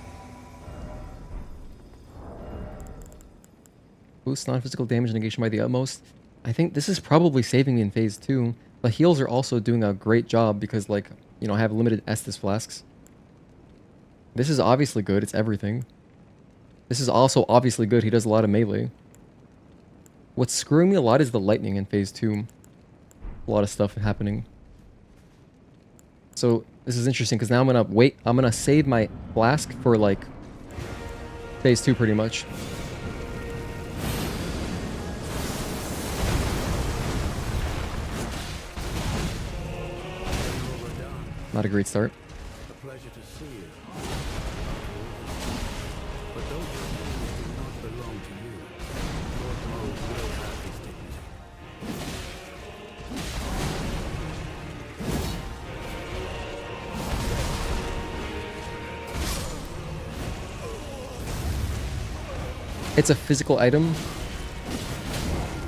Boost non-physical damage negation by the utmost. I think this is probably saving me in phase 2. The heals are also doing a great job because, like, you know, I have limited Estus flasks. This is obviously good. It's everything. This is also obviously good. He does a lot of melee. What's screwing me a lot is the lightning in phase 2. A lot of stuff happening. So this is interesting because now I'm gonna wait. I'm gonna save my flask for like phase 2 pretty much. Not a great start.
A pleasure to see you. But those remains do not belong to you. Lord Mode will have his dignity.
It's a physical item.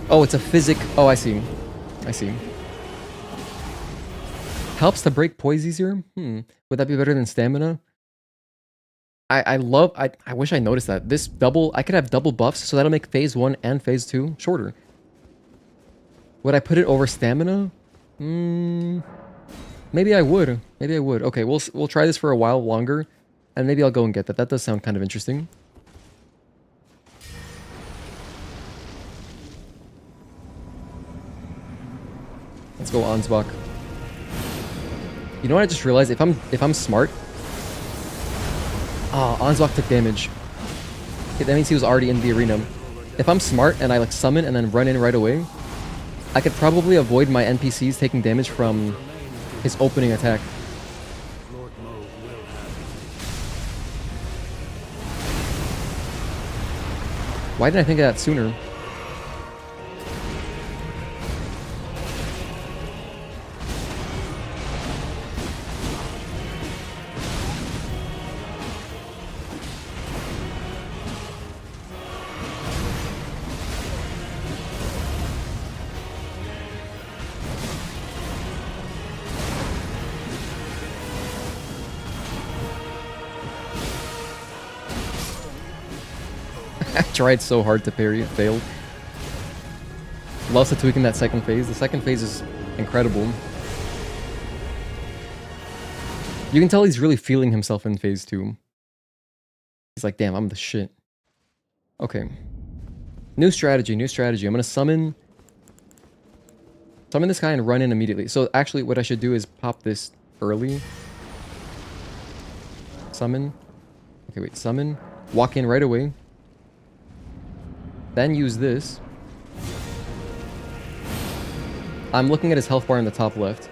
Oh, it's a physic. Oh, I see. I see. Helps to break poise easier? Would that be better than stamina? I wish I noticed that. This double, I could have double buffs, so that'll make phase 1 and phase 2 shorter. Would I put it over stamina? Maybe I would. Maybe I would. Okay, we'll try this for a while longer, and maybe I'll go and get that. That does sound kind of interesting. Let's go Ansbach. You know what I just realized? If I'm smart... Oh, Ansbach took damage. Okay, that means he was already in the arena. If I'm smart and I like summon and then run in right away, I could probably avoid my NPCs taking damage from his opening attack.
Lord Mode will have his
Why didn't I think of that sooner? I tried so hard to parry, it failed. Lost a tweak in that second phase. The second phase is incredible. You can tell he's really feeling himself in phase 2. He's like, damn, I'm the shit. Okay. New strategy, new strategy. I'm gonna summon this guy and run in immediately. So actually what I should do is pop this early. Summon. Okay, wait, summon. Walk in right away. Then use this. I'm looking at his health bar in the top left.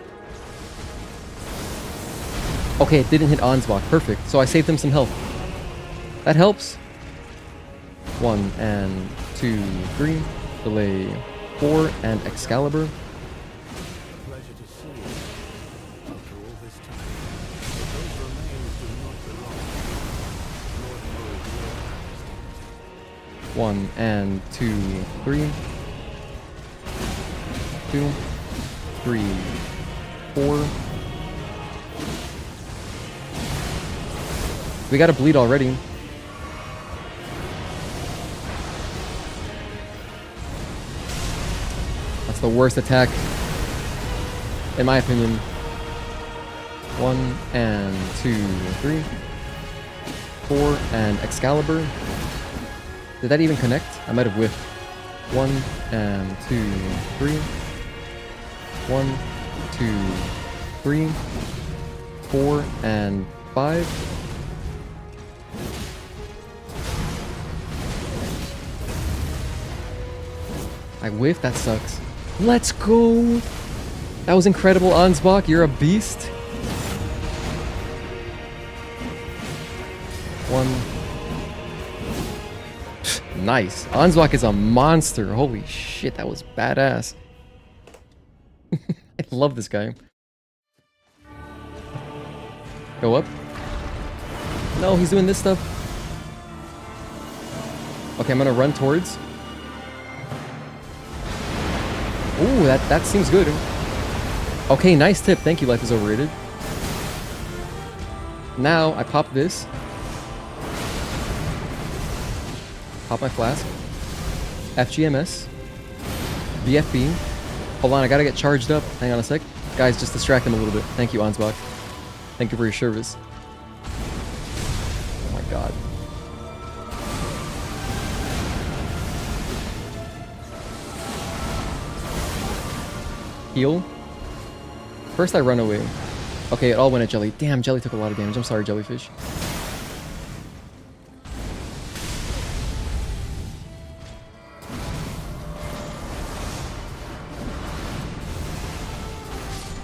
Okay, it didn't hit Ansbach. Perfect. So I saved him some health. That helps. 1 and 2, 3. Delay 4 and Excalibur.
pleasure to see you. After all this time, but those remains do not belong to you. Lord Mode will have his dignity.
1 and 2, 3. 2, 3, 4. We gotta bleed already. That's the worst attack, in my opinion. 1 and 2, 3. 4, and Excalibur. Did that even connect? I might have whiffed. 1 and 2, 3. 1, 2, 3. 4 and 5. I whiffed, that sucks. Let's go! That was incredible, Ansbach, you're a beast. 1. Nice. Ansbach is a monster. Holy shit, that was badass. I love this guy. Go up. No, he's doing this stuff. Okay, I'm gonna run towards. Ooh, that seems good. Okay, nice tip. Thank you, life is overrated. Now, I pop this. Pop my flask. FGMS. BFB. Hold on, I gotta get charged up. Hang on a sec. Guys, just distract him a little bit. Thank you, Ansbach. Thank you for your service. Oh my god. Heal. First I run away. Okay, it all went at Jelly. Damn, Jelly took a lot of damage. I'm sorry, Jellyfish.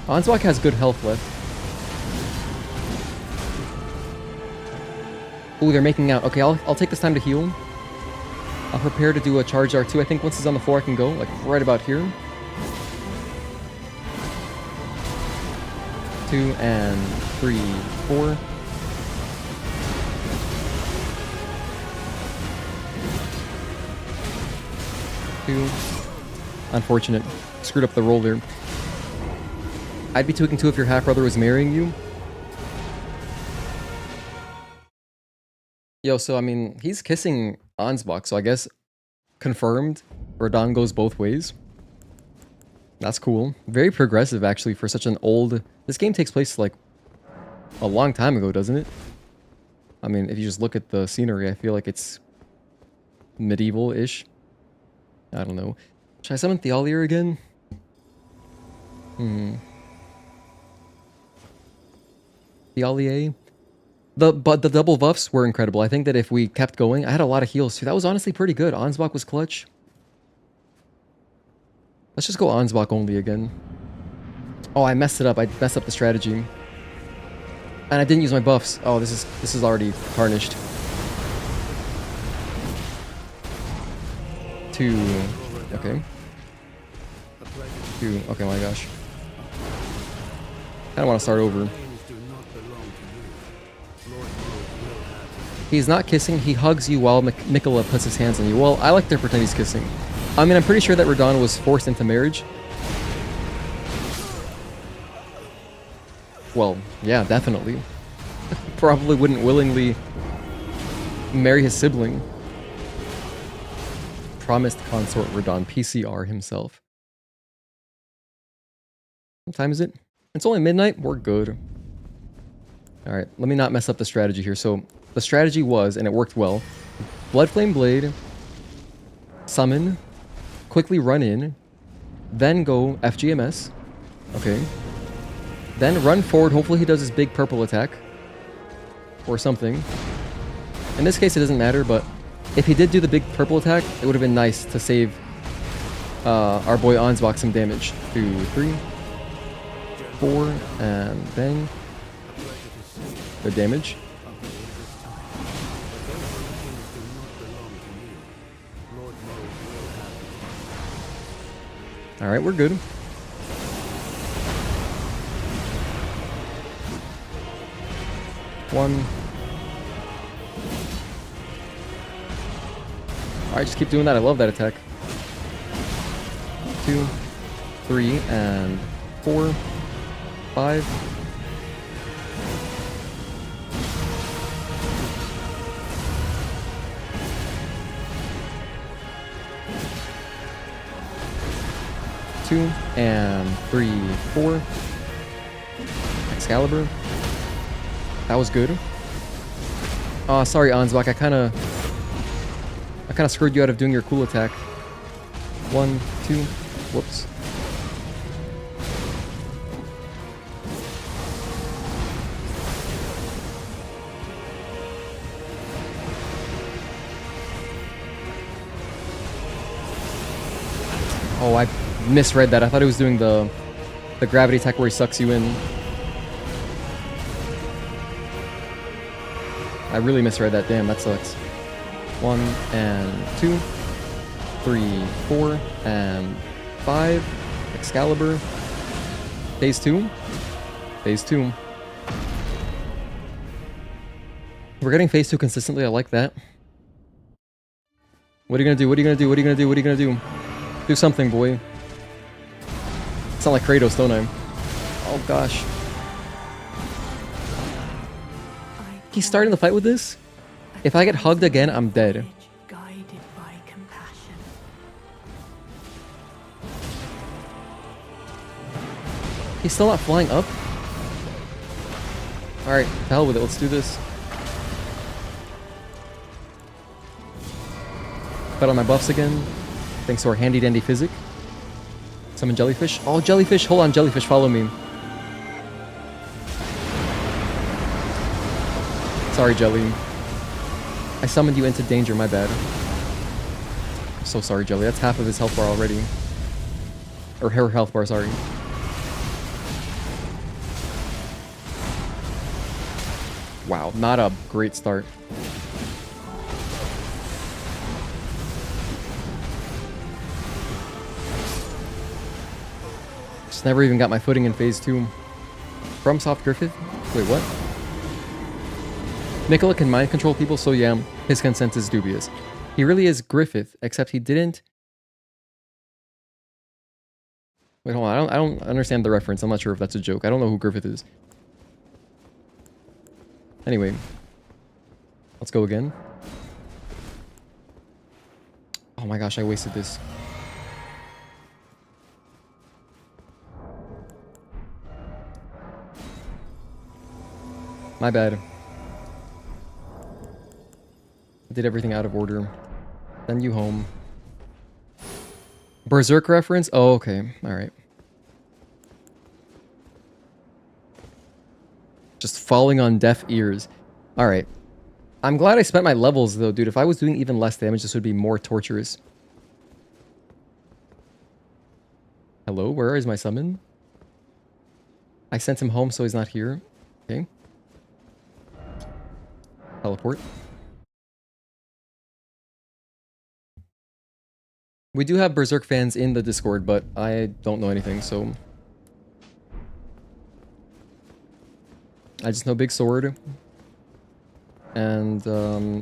Ansbach has good health left. Ooh, they're making out. Okay, I'll take this time to heal. I'll prepare to do a charge R2. I think once he's on the floor I can go, like right about here. 2 and 3, 4. Two. Unfortunate. Screwed up the roll there. I'd be tweaking too if your half-brother was marrying you. Yo, so I mean, he's kissing Ansbach, so I guess confirmed Radahn goes both ways. That's cool. Very progressive, actually, for such an old... This game takes place, like, a long time ago, doesn't it? I mean, if you just look at the scenery, I feel like it's medieval-ish. I don't know. Should I summon Theolier again? Theolier? But the double buffs were incredible. I think that if we kept going... I had a lot of heals, too. That was honestly pretty good. Ansbach was clutch. Let's just go Ansbach only again. Oh, I messed it up. I messed up the strategy. And I didn't use my buffs. Oh, this is already tarnished. 2. Okay. 2. Okay, my gosh. I don't want to start over. He's not kissing. He hugs you while Mikola puts his hands on you. Well, I like to pretend he's kissing. I mean, I'm pretty sure that Radahn was forced into marriage. Well, yeah, definitely. Probably wouldn't willingly marry his sibling. Promised consort Radahn, PCR himself. What time is it? It's only midnight. We're good. Alright, let me not mess up the strategy here. So, the strategy was, and it worked well, Bloodflame Blade, summon, quickly run in, then go FGMS. Okay. Then run forward. Hopefully he does his big purple attack. Or something. In this case it doesn't matter, but if he did do the big purple attack, it would have been nice to save our boy Ansbach some damage. 2, 3, 4, and bang. Good damage. Alright, we're good. One. Alright, just keep doing that. I love that attack. 2, 3, and 4, 5. Two and 3, 4. Excalibur. That was good. Oh, sorry, Ansbach. I kind of screwed you out of doing your cool attack. 1, 2. Whoops. Oh, I misread that. I thought it was doing the gravity attack where he sucks you in. I really misread that. Damn, that sucks. 1 and 2, 3, 4, and 5. Excalibur. Phase 2. Phase 2. We're getting phase 2 consistently. I like that. What are you gonna do? What are you gonna do? What are you gonna do? What are you gonna do? Do something, boy. Sound like Kratos, don't I? Oh gosh. He's starting the fight with this? If I get hugged again, I'm dead.
Guided by compassion.
He's still not flying up? Alright, to hell with it, let's do this. Put on my buffs again. Thanks to our handy dandy physic. Summon jellyfish. Oh, jellyfish! Hold on, jellyfish, follow me. Sorry, Jelly. I summoned you into danger, my bad. I'm so sorry, Jelly. That's half of his health bar already. Or her health bar, sorry. Wow, not a great start. Just never even got my footing in phase 2. FromSoft Griffith? Wait, what? Nicola can mind control people, so yeah, his consent is dubious. He really is Griffith, except he didn't... Wait, hold on, I don't understand the reference. I'm not sure if that's a joke. I don't know who Griffith is. Anyway. Let's go again. Oh my gosh, I wasted this. My bad. I did everything out of order. Send you home. Berserk reference? Oh, okay. Alright. Just falling on deaf ears. Alright. I'm glad I spent my levels, though, dude. If I was doing even less damage, this would be more torturous. Hello? Where is my summon? I sent him home, so he's not here. Okay. Teleport. We do have Berserk fans in the Discord, but I don't know anything, so... I just know Big Sword. And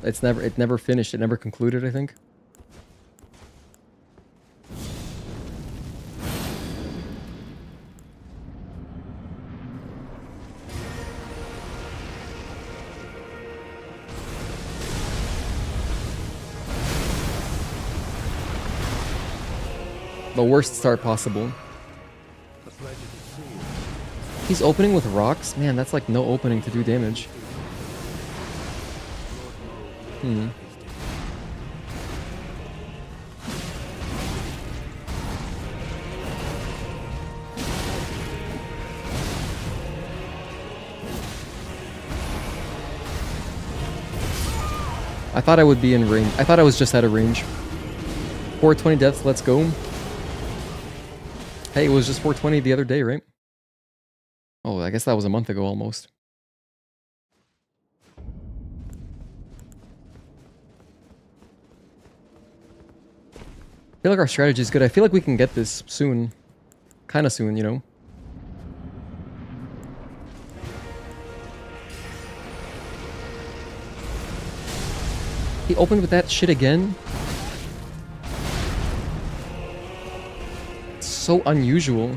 it never finished, it never concluded, I think. The worst start possible. He's opening with rocks? Man, that's like no opening to do damage. I thought I would be in range. I thought I was just out of range. 420 deaths, let's go. Hey, it was just 420 the other day, right? Oh, I guess that was a month ago almost. I feel like our strategy is good. I feel like we can get this soon. Kind of soon, you know? He opened with that shit again? So unusual.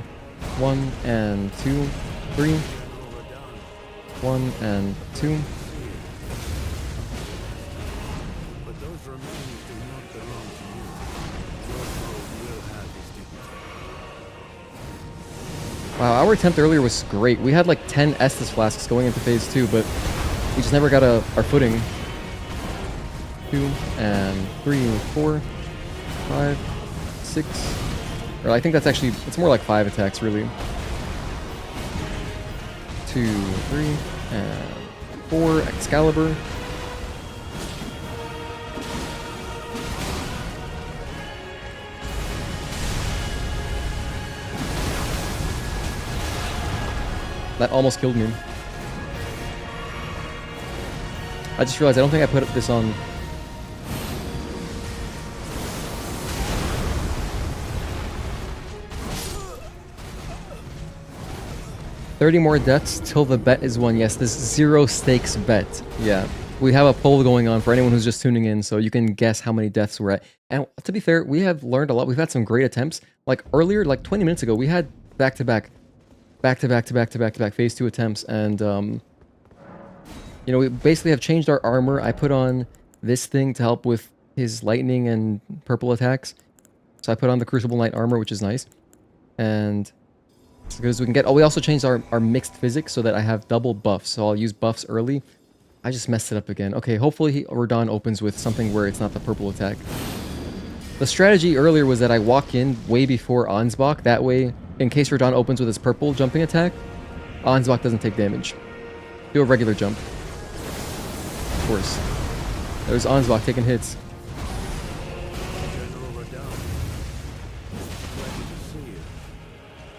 1 and 2, 3. 1 and 2.
But those remains do not belong to you. Your mode will have his dignity.
Wow, our attempt earlier was great. We had like 10 Estus flasks going into phase 2, but we just never got our footing. 2, and 3, 4, 5, 6. Or I think that's actually, it's more like 5 attacks, really. 2, 3, and 4. Excalibur. That almost killed me. I just realized I don't think I put this on. $30 more deaths till the bet is won. Yes, this zero stakes bet. Yeah. We have a poll going on for anyone who's just tuning in, so you can guess how many deaths we're at. And to be fair, we have learned a lot. We've had some great attempts. Like earlier, like 20 minutes ago, we had back-to-back phase 2 attempts, and you know, we basically have changed our armor. I put on this thing to help with his lightning and purple attacks, so I put on the Crucible Knight armor, which is nice, and as good as we can get. Oh, we also changed our mixed physics so that I have double buffs, so I'll use buffs early. I just messed it up again. Okay, hopefully Radahn opens with something where it's not the purple attack. The strategy earlier was that I walk in way before Ansbach, that way in case Radahn opens with his purple jumping attack, Ansbach doesn't take damage. Do a regular jump. Of course. There's Ansbach taking hits.
General Radahn. Pleasure to see you.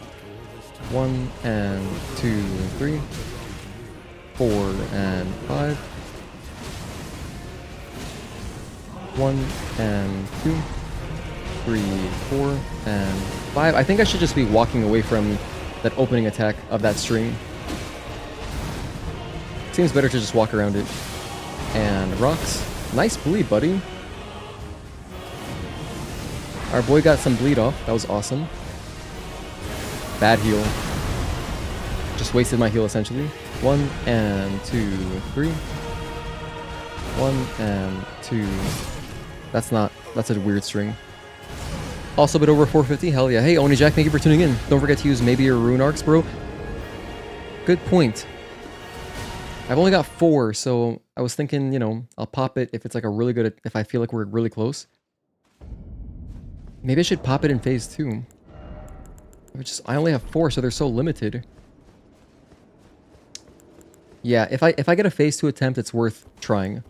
After all this time,
1 and 2 and 3, 4 and 5. 1 and 2, 3, 4, and 5. I think I should just be walking away from that opening attack of that string. Seems better to just walk around it. And rocks. Nice bleed, buddy. Our boy got some bleed off. That was awesome. Bad heal. Just wasted my heal, essentially. 1 and 2, 3. 1 and 2. That's a weird string. Also a bit over 450, hell yeah. Hey, Oni Jack, thank you for tuning in. Don't forget to use maybe your rune arcs, bro. Good point. I've only got 4, so I was thinking, you know, I'll pop it if it's like a really good, if I feel like we're really close. Maybe I should pop it in phase 2. I only have 4, so they're so limited. Yeah, if I get a phase 2 attempt, it's worth trying.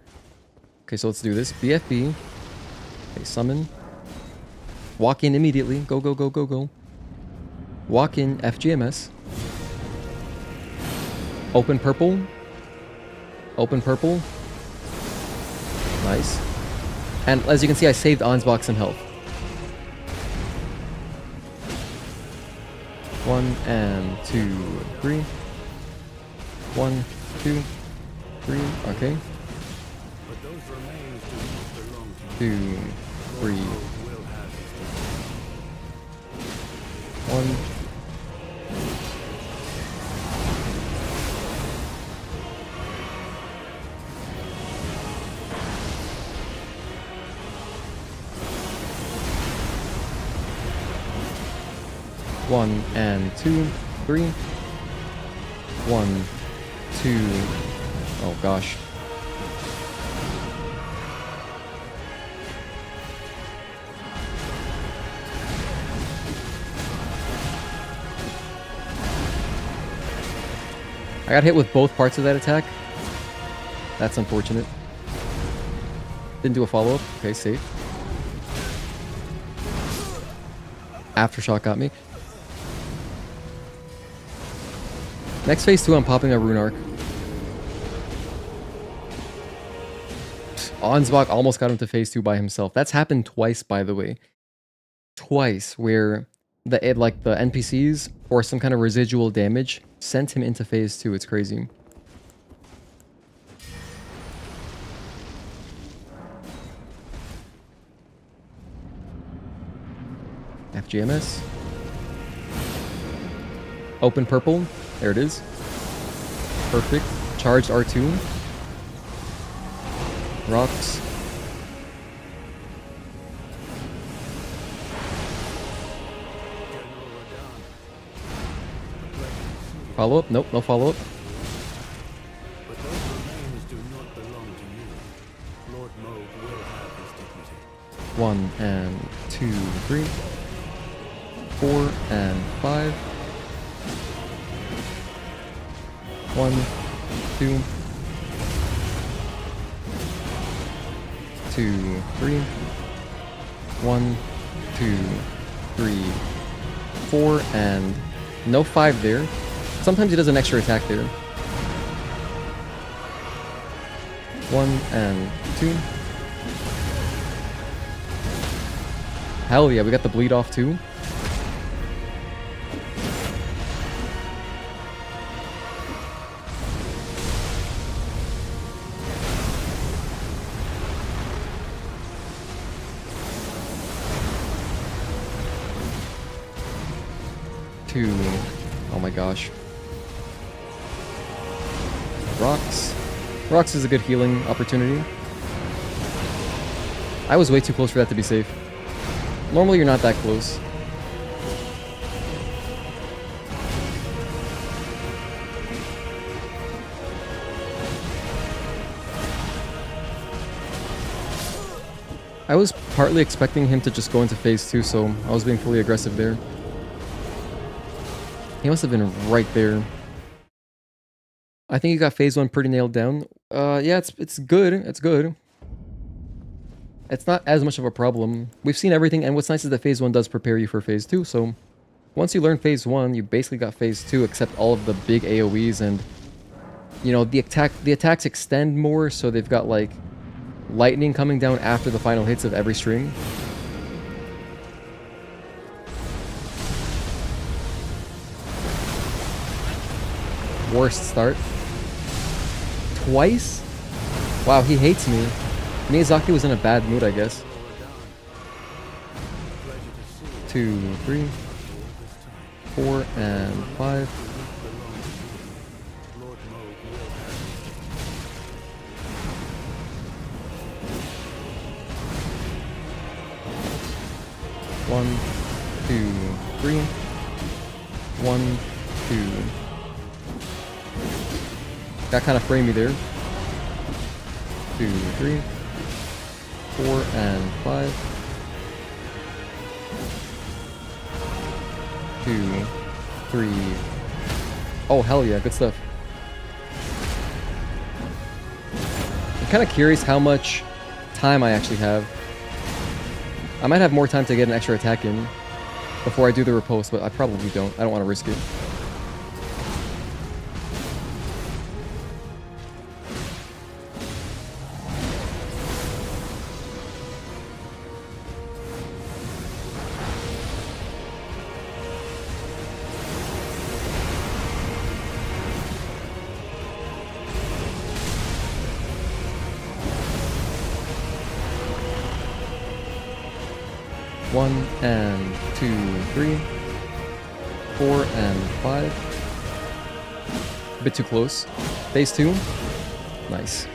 Okay, so let's do this. BFB. Okay, summon. Walk in immediately. Go, go, go, go, go. Walk in FGMS. Open purple. Open purple. Nice. And as you can see, I saved Ansbach some health. 1 and 2, 3. 1, 2, 3. Okay.
but those remains do not belong to you.
2, 3.
Will have his
1. One and 2, 3. 1, 2. Oh gosh. I got hit with both parts of that attack. That's unfortunate. Didn't do a follow-up. Okay, safe. Aftershock got me. Next phase 2, I'm popping a rune arc. Ansbach almost got him to phase 2 by himself. That's happened twice, by the way. Twice, where the NPCs or some kind of residual damage sent him into phase 2. It's crazy. FGMS. Open purple. There it is. Perfect. Charged R2. Rocks. Follow-up? Nope, no follow-up.
But those remains do not belong to you. Lord Lord Moog will have his dignity.
1 and 2, 3. 4 and 5. 1, 2. 2, 3. 1, 2, 3, 4, and no 5 there. Sometimes he does an extra attack there. 1 and 2. Hell yeah, we got the bleed off too. Two. Oh my gosh. Rocks. Rocks is a good healing opportunity. I was way too close for that to be safe. Normally you're not that close. I was partly expecting him to just go into phase 2, so I was being fully aggressive there. He must have been right there. I think you got phase 1 pretty nailed down. Yeah, it's good. It's good. It's not as much of a problem. We've seen everything, and what's nice is that phase 1 does prepare you for phase 2, so once you learn phase 1, you basically got phase 2, except all of the big AoEs, and you know, the attacks extend more, so they've got like lightning coming down after the final hits of every string. Worst start. Twice? Wow, he hates me. Miyazaki was in a bad mood, I guess. 2, 3, 4, and 5. One, 2, 3. 1, 2. Got kind of framey there. 2, 3, 4, and 5. 2, 3. Oh, hell yeah, good stuff. I'm kind of curious how much time I actually have. I might have more time to get an extra attack in before I do the riposte, but I probably don't. I don't want to risk it. One and 2, 3, 4 and 5. A bit too close. Phase 2. Nice.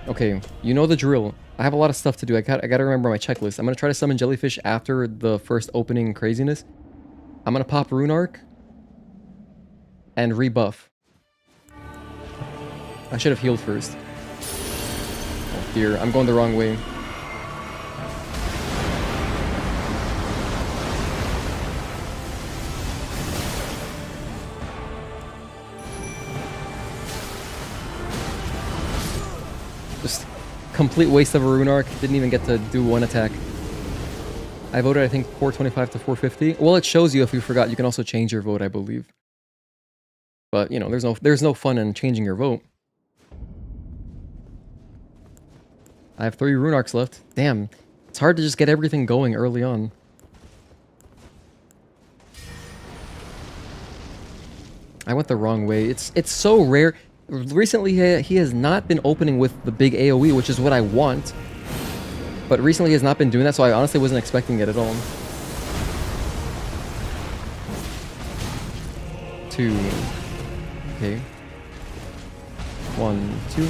Okay, you know the drill. I have a lot of stuff to do. I gotta remember my checklist. I'm gonna try to summon jellyfish after the first opening craziness. I'm gonna pop Rune Arc and rebuff. I should have healed first. Oh dear, I'm going the wrong way. Just complete waste of a Rune Arc. Didn't even get to do one attack. I voted, I think, 425 to 450. Well, it shows you if you forgot. You can also change your vote, I believe. But, you know, there's no fun in changing your vote. I have 3 Rune Arcs left. Damn. It's hard to just get everything going early on. I went the wrong way. It's so rare. Recently, he has not been opening with the big AoE, which is what I want. But recently he has not been doing that, so I honestly wasn't expecting it at all. 2. Okay. 1, 2,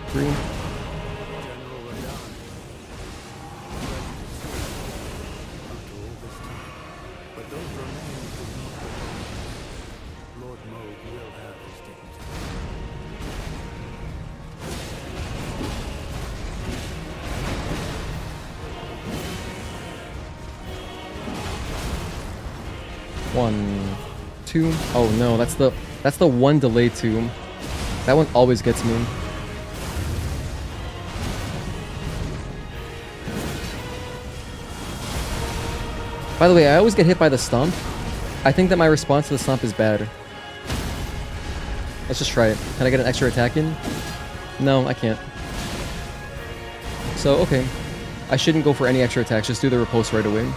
3. 1, 2. Oh no, that's the one delay too. That one always gets me. By the way, I always get hit by the stomp. I think that my response to the stomp is bad. Let's just try it. Can I get an extra attack in? No, I can't. So, okay. I shouldn't go for any extra attacks, just do the riposte right away.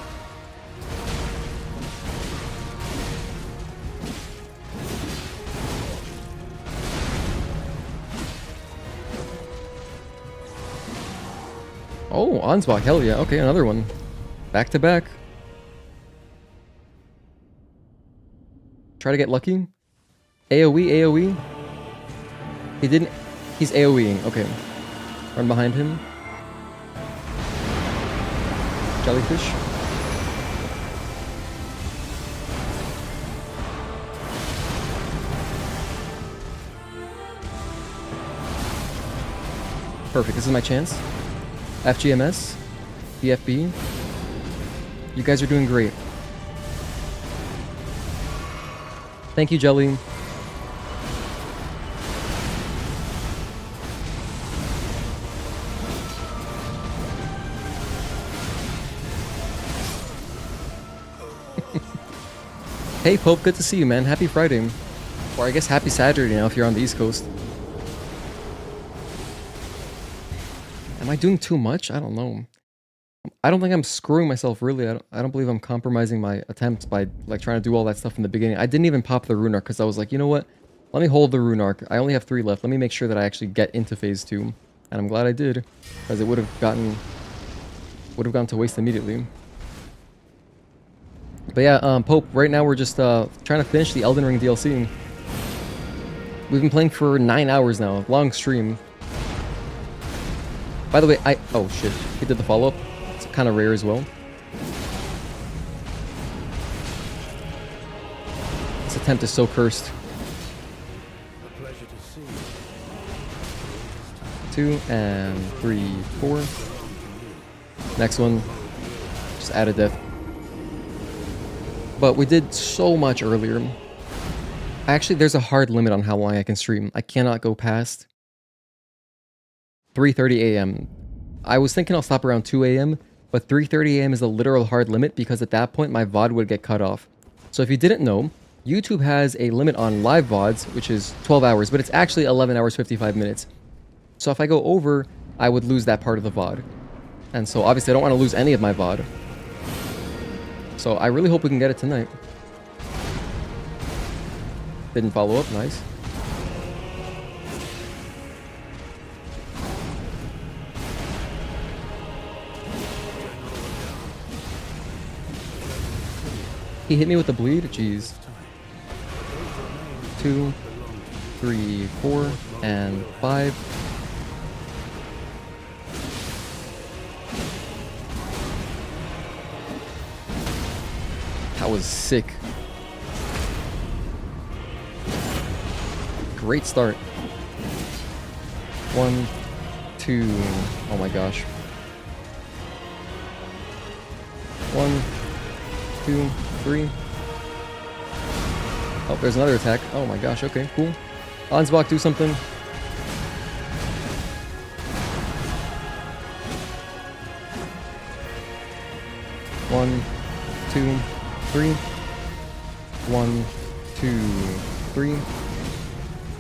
Oh, Ansbach, hell yeah. Okay, another one. Back to back. Try to get lucky. AoE, AoE. He didn't. He's AoEing. Okay. Run behind him. Jellyfish. Perfect. This is my chance. FGMS. BFB. You guys are doing great. Thank you, Jelly. Hey, Pope, good to see you, man. Happy Friday. Or I guess happy Saturday now if you're on the East Coast. Am I doing too much? I don't know. I don't think I'm screwing myself, really. I don't believe I'm compromising my attempts by like trying to do all that stuff in the beginning. I didn't even pop the rune arc because I was like, you know what? Let me hold the rune arc. I only have 3 left. Let me make sure that I actually get into phase 2. And I'm glad I did, because it would have gone to waste immediately. But yeah, Pope, right now we're just trying to finish the Elden Ring DLC. We've been playing for 9 hours now. Long stream. By the way, oh shit, he did the follow-up. It's kind of rare as well. This attempt is so cursed.
A pleasure to see you.
2 and 3, 4. Next one, just add a death. But we did so much earlier. Actually, there's a hard limit on how long I can stream. I cannot go past 3:30 a.m. I was thinking I'll stop around 2 a.m., but 3:30 a.m. is a literal hard limit because at that point my VOD would get cut off. So if you didn't know, YouTube has a limit on live VODs, which is 12 hours, but it's actually 11 hours 55 minutes. So if I go over, I would lose that part of the VOD. And so obviously I don't want to lose any of my VOD. So I really hope we can get it tonight. Didn't follow up, nice. He hit me with the bleed? Jeez. 2, 3, 4, and 5. That was sick. Great start. 1, 2. Oh my gosh. 1, 2, 3. Oh, there's another attack. Oh my gosh, okay, cool. Ansbach, do something. 1, 2, 3. 1, 2, 3.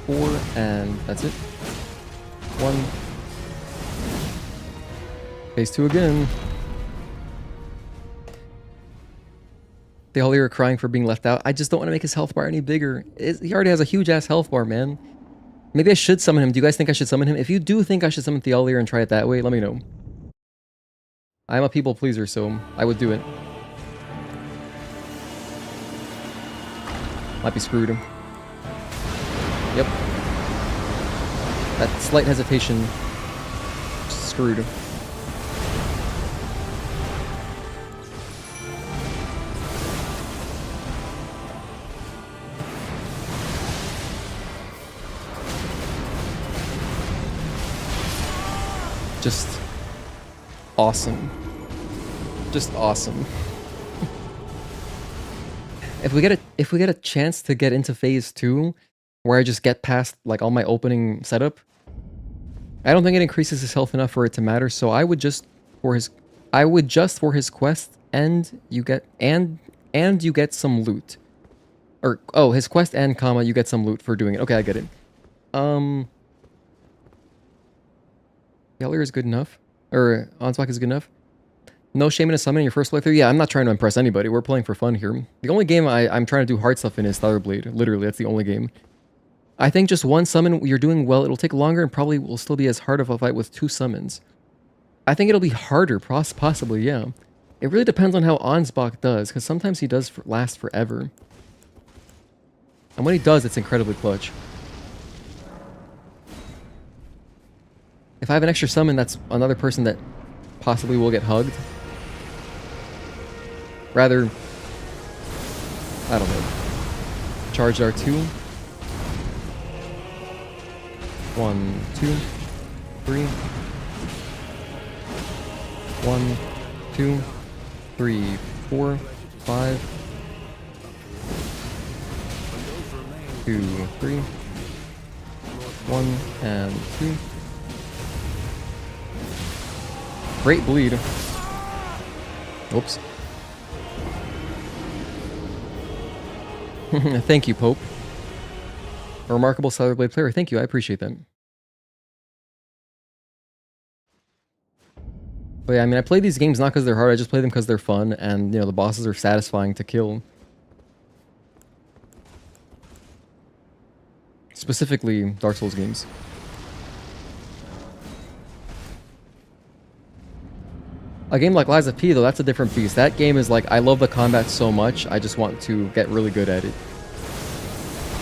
4, and that's it. 1. Phase 2 again. They all are crying for being left out. I just don't want to make his health bar any bigger. He already has a huge ass health bar, man. Maybe I should summon him. Do you guys think I should summon him? If you do think I should summon Theolier and try it that way, let me know. I'm a people pleaser, so I would do it. Might be screwed. Yep. That slight hesitation. Screwed. Just awesome. Just awesome. If we get a if we get a chance to get into phase 2, where I just get past like all my opening setup, I don't think it increases his health enough for it to matter. So I would just for his quest, and you get you get some loot. Or oh, his quest and comma, you get some loot for doing it. Okay, I get it. Yeller is good enough. Or Onsbach is good enough. No shame in a summon in your first playthrough? Yeah, I'm not trying to impress anybody. We're playing for fun here. The only game I'm trying to do hard stuff in is Stellar Blade. Literally, that's the only game. I think just one summon, you're doing well. It'll take longer and probably will still be as hard of a fight with 2 summons. I think it'll be harder, possibly, yeah. It really depends on how Ansbach does, because sometimes he does last forever. And when he does, it's incredibly clutch. If I have an extra summon, that's another person that possibly will get hugged. Rather, I don't know. Charged R2. 1, 2, 3. 1, 2, 3, 4, 5. 2, 3. 1 and 2. Great bleed. Oops. Thank you, Pope. A remarkable Stellar Blade player. Thank you, I appreciate that. But yeah, I mean, I play these games not because they're hard, I just play them because they're fun, and, you know, the bosses are satisfying to kill. Specifically, Dark Souls games. A game like Lies of P, though, that's a different beast. That game is like, I love the combat so much, I just want to get really good at it.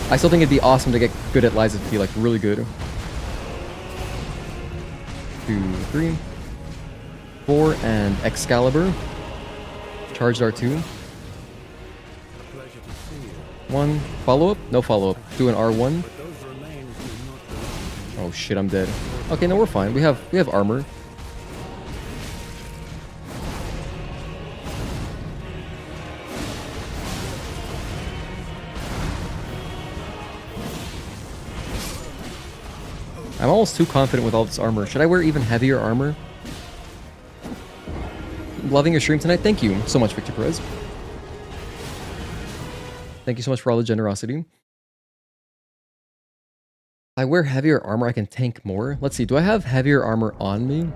I still think it'd be awesome to get good at Lies of P, like really good. 2, 3, 4, and Excalibur. Charged R2. 1, follow-up? No follow-up. Do an R1. Oh shit, I'm dead. Okay, no, we're fine. We have armor. I'm almost too confident with all this armor. Should I wear even heavier armor? Loving your stream tonight. Thank you so much, Victor Perez. Thank you so much for all the generosity. If I wear heavier armor, I can tank more. Let's see. Do I have heavier armor on me?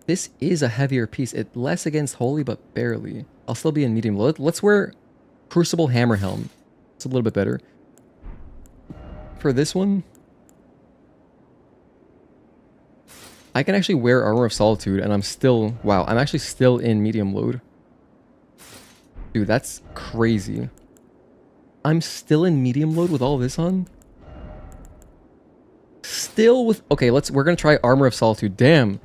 This is a heavier piece. It's less against Holy, but barely. I'll still be in medium low. Let's wear Crucible Hammer Helm. It's a little bit better. For this one, I can actually wear Armor of Solitude and I'm still, wow, I'm actually still in medium load. Dude, that's crazy. I'm still in medium load with all this on? Still with, okay, we're gonna try Armor of Solitude. Damn.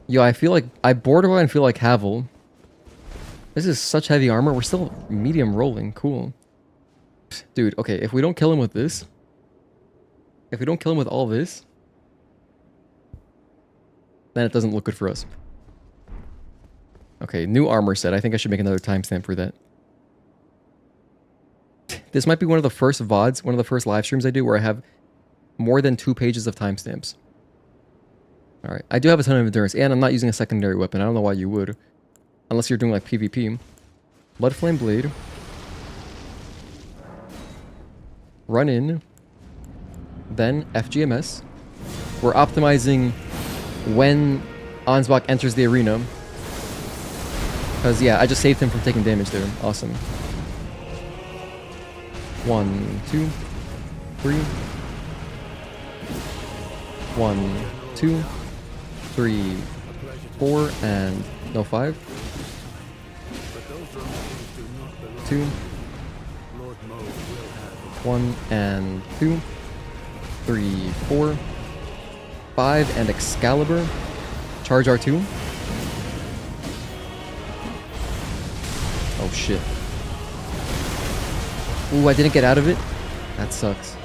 Yo, I feel like, I borderline feel like Havel. This is such heavy armor. We're still medium rolling. Cool. Dude, okay, if we don't kill him with this, if we don't kill him with all this, then it doesn't look good for us. Okay, new armor set. I think I should make another timestamp for that. This might be one of the first VODs, one of the first live streams I do where I have more than 2 pages of timestamps. Alright, I do have a ton of endurance, and I'm not using a secondary weapon. I don't know why you would. Unless you're doing like PvP. Bloodflame Blade. Run in. Then FGMS. We're optimizing when Ansbach enters the arena. Because, yeah, I just saved him from taking damage there. Awesome. 1, 2, 3. 1, 2, 3, 4, and no 5. 2. 1 and 2. 3, 4, 5, and Excalibur. Charge R2. Oh shit. Ooh, I didn't get out of it? That sucks.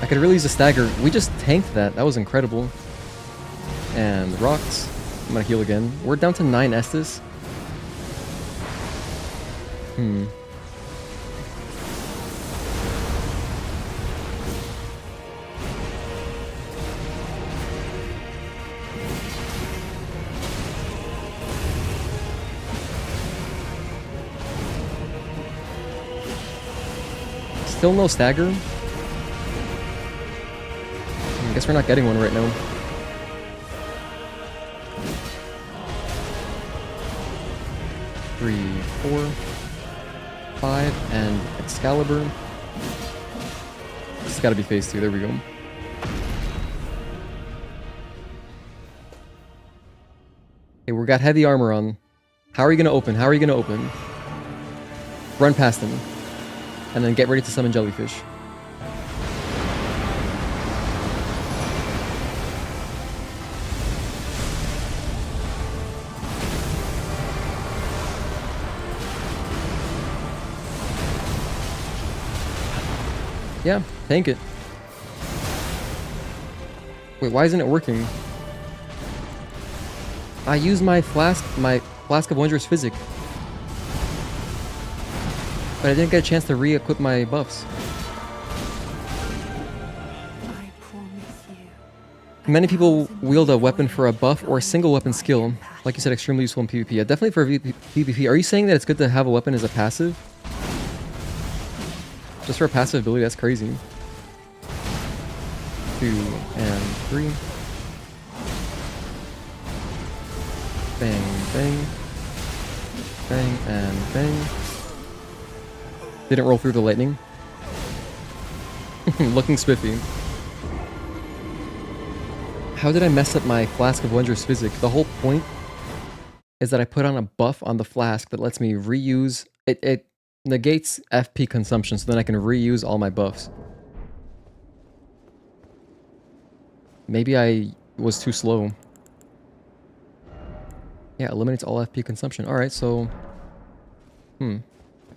could really use a stagger. We just tanked that. That was incredible. And rocks. I'm gonna heal again. We're down to 9 Estus. Still no stagger. I guess we're not getting one right now. Three, 4, 5, and Excalibur. This has got to be phase 2. There we go. Okay, we got heavy armor on. How are you gonna open? How are you gonna open? Run past him. And then get ready to summon jellyfish. Yeah, tank it. Wait, why isn't it working? I used my flask of Wondrous Physic. But I didn't get a chance to re-equip my buffs.
I promise you.
Many people wield a weapon for a buff or a single weapon skill. Like you said, extremely useful in PvP. Yeah, definitely for PvP. Are you saying that it's good to have a weapon as a passive? Just for a passive ability, that's crazy. 2 and 3. Bang, bang. Bang and bang. Didn't roll through the lightning. Looking spiffy. How did I mess up my Flask of Wondrous Physic? The whole point is that I put on a buff on the flask that lets me reuse... It negates FP consumption, so then I can reuse all my buffs. Maybe I was too slow. Yeah, eliminates all FP consumption. Alright, so...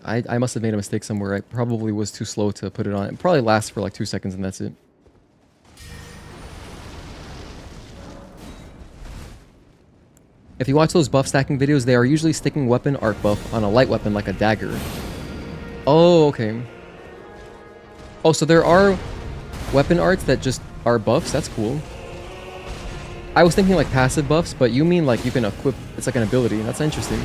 I must have made a mistake somewhere. I probably was too slow to put it on. It probably lasts for like 2 seconds and that's it. If you watch those buff stacking videos, they are usually sticking weapon art buff on a light weapon like a dagger. Oh, okay. Oh, so there are weapon arts that just are buffs? That's cool. I was thinking like passive buffs, but you mean like you can equip... It's like an ability. That's interesting.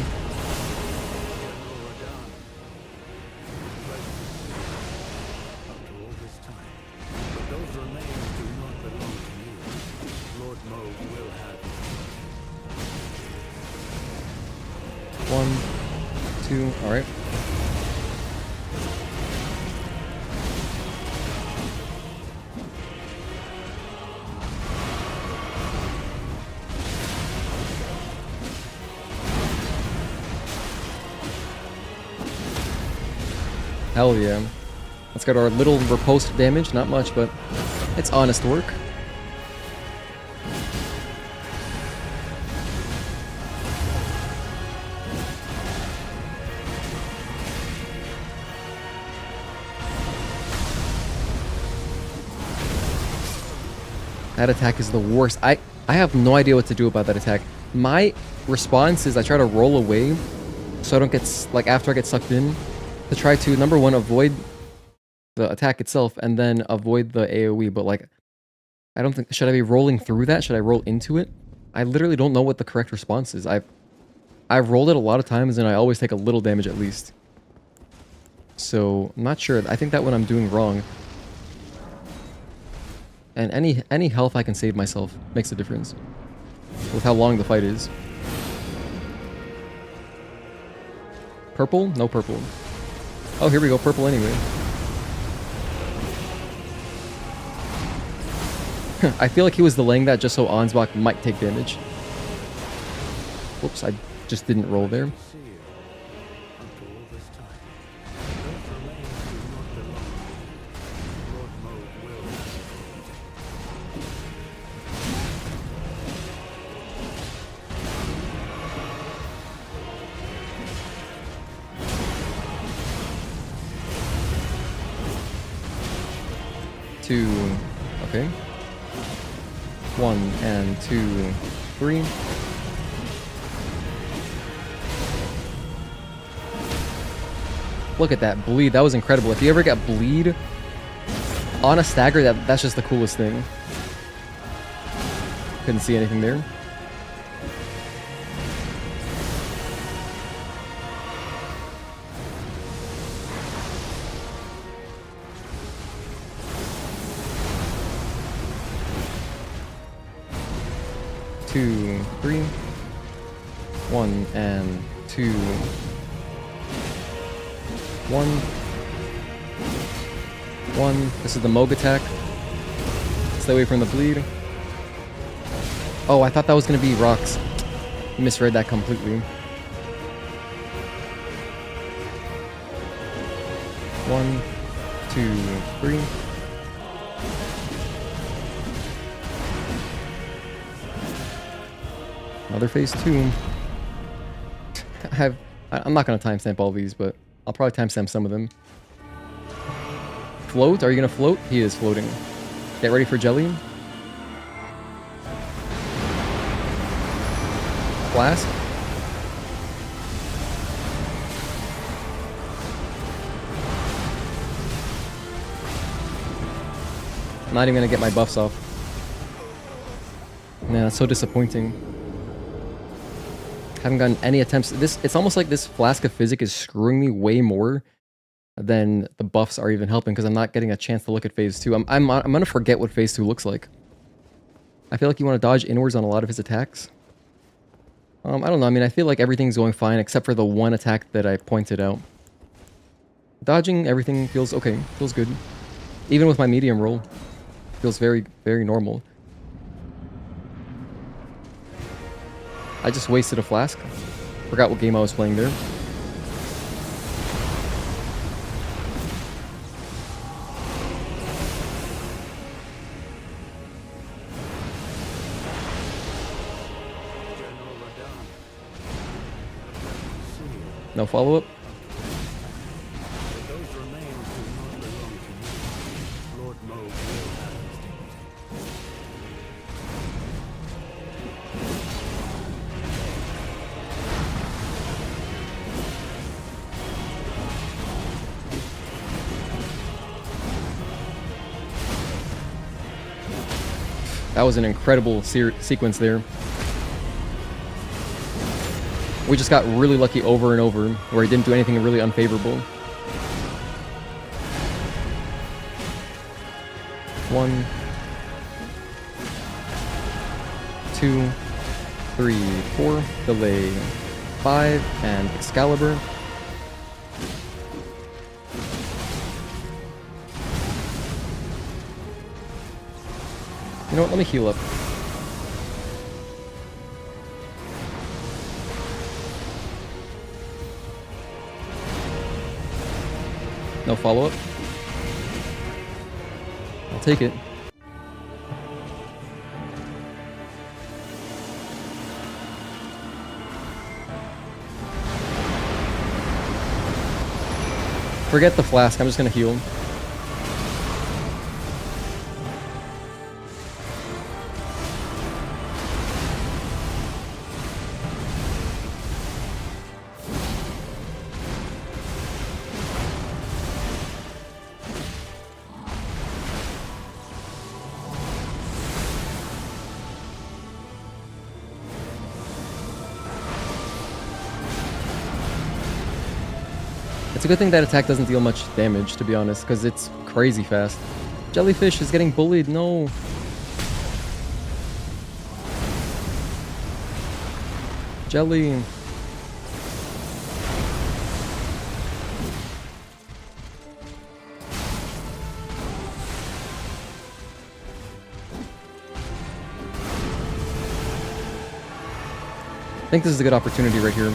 Alright. Hell yeah. Let's get our little riposte damage. Not much, but it's honest work. That attack is the worst. I have no idea what to do about that attack. My response is I try to roll away so I don't get, like, after I get sucked in, to try to, number one, avoid the attack itself and then avoid the AoE. But, like, I don't think... Should I be rolling through that? Should I roll into it? I literally don't know what the correct response is. I've rolled it a lot of times and I always take a little damage at least. So, I'm not sure. I think that what I'm doing wrong. And any health I can save myself makes a difference with how long the fight is. Purple? No purple. Oh, here we go. Purple anyway. I feel like he was delaying that just so Ansbach might take damage. Whoops, I just didn't roll there. 2, okay. 1 and 2, 3. Look at that bleed. That was incredible. If you ever get bleed on a stagger, that's just the coolest thing. Couldn't see anything there. Two, 3. 1 and 2. 1. 1. This is the Moog attack. Stay away from the bleed. Oh, I thought that was going to be rocks. Misread that completely. 1, 2, 3. Another phase 2. I'm not going to timestamp all these, but I'll probably timestamp some of them. Float? Are you going to float? He is floating. Get ready for jelly. Flask. I'm not even going to get my buffs off. Man, that's so disappointing. Haven't gotten any attempts. It's almost like this Flask of Physic is screwing me way more than the buffs are even helping, because I'm not getting a chance to look at phase 2. I'm gonna forget what phase 2 looks like. I feel like you want to dodge inwards on a lot of his attacks. I don't know. I mean, I feel like everything's going fine except for the one attack that I pointed out. Dodging everything feels okay. Feels good. Even with my medium roll, feels very, very normal. I just wasted a flask. Forgot what game I was playing there.
General Radahn.
No follow-up.
But those remains do not belong to you. Lord Moog will have his dignity.
That was an incredible sequence there. We just got really lucky over and over, where he didn't do anything really unfavorable. 1, 2, 3, 4, delay 5, and Excalibur. You know what, let me heal up. No follow-up. I'll take it. Forget the flask, I'm just gonna heal. It's a good thing that attack doesn't deal much damage, to be honest, because it's crazy fast. Jellyfish is getting bullied, no. Jelly. I think this is a good opportunity right here.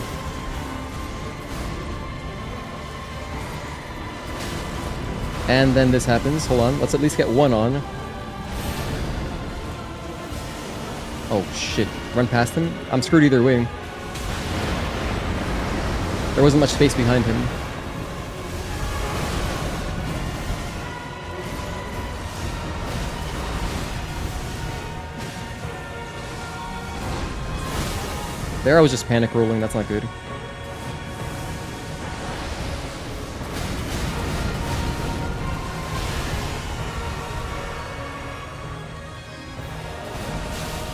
And then this happens. Hold on. Let's at least get one on. Oh, shit. Run past him? I'm screwed either way. There wasn't much space behind him. There I was just panic rolling, that's not good.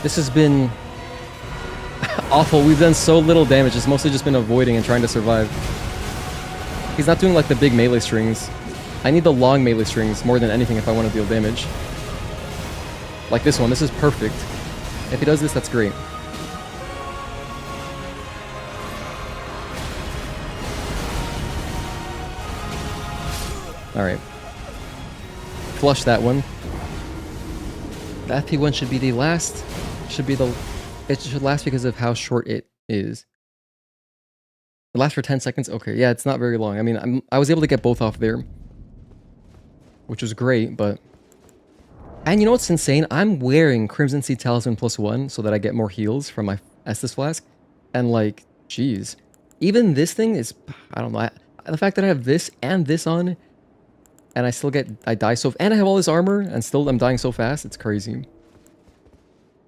This has been awful. We've done so little damage. It's mostly just been avoiding and trying to survive. He's not doing like the big melee strings. I need the long melee strings more than anything if I want to deal damage. Like this one. This is perfect. If he does this, that's great. Alright. Flush that one. The FP1 should be the last. Should be the... It should last because of how short it is. It lasts for 10 seconds? Okay, yeah, it's not very long. I mean, I was able to get both off there. Which was great, but... And you know what's insane? I'm wearing Crimson Sea Talisman +1 so that I get more heals from my Estus Flask. And like, jeez. Even this thing is... I don't know. The fact that I have this and this on... And I still get... I die so... And I have all this armor and still I'm dying so fast. It's crazy.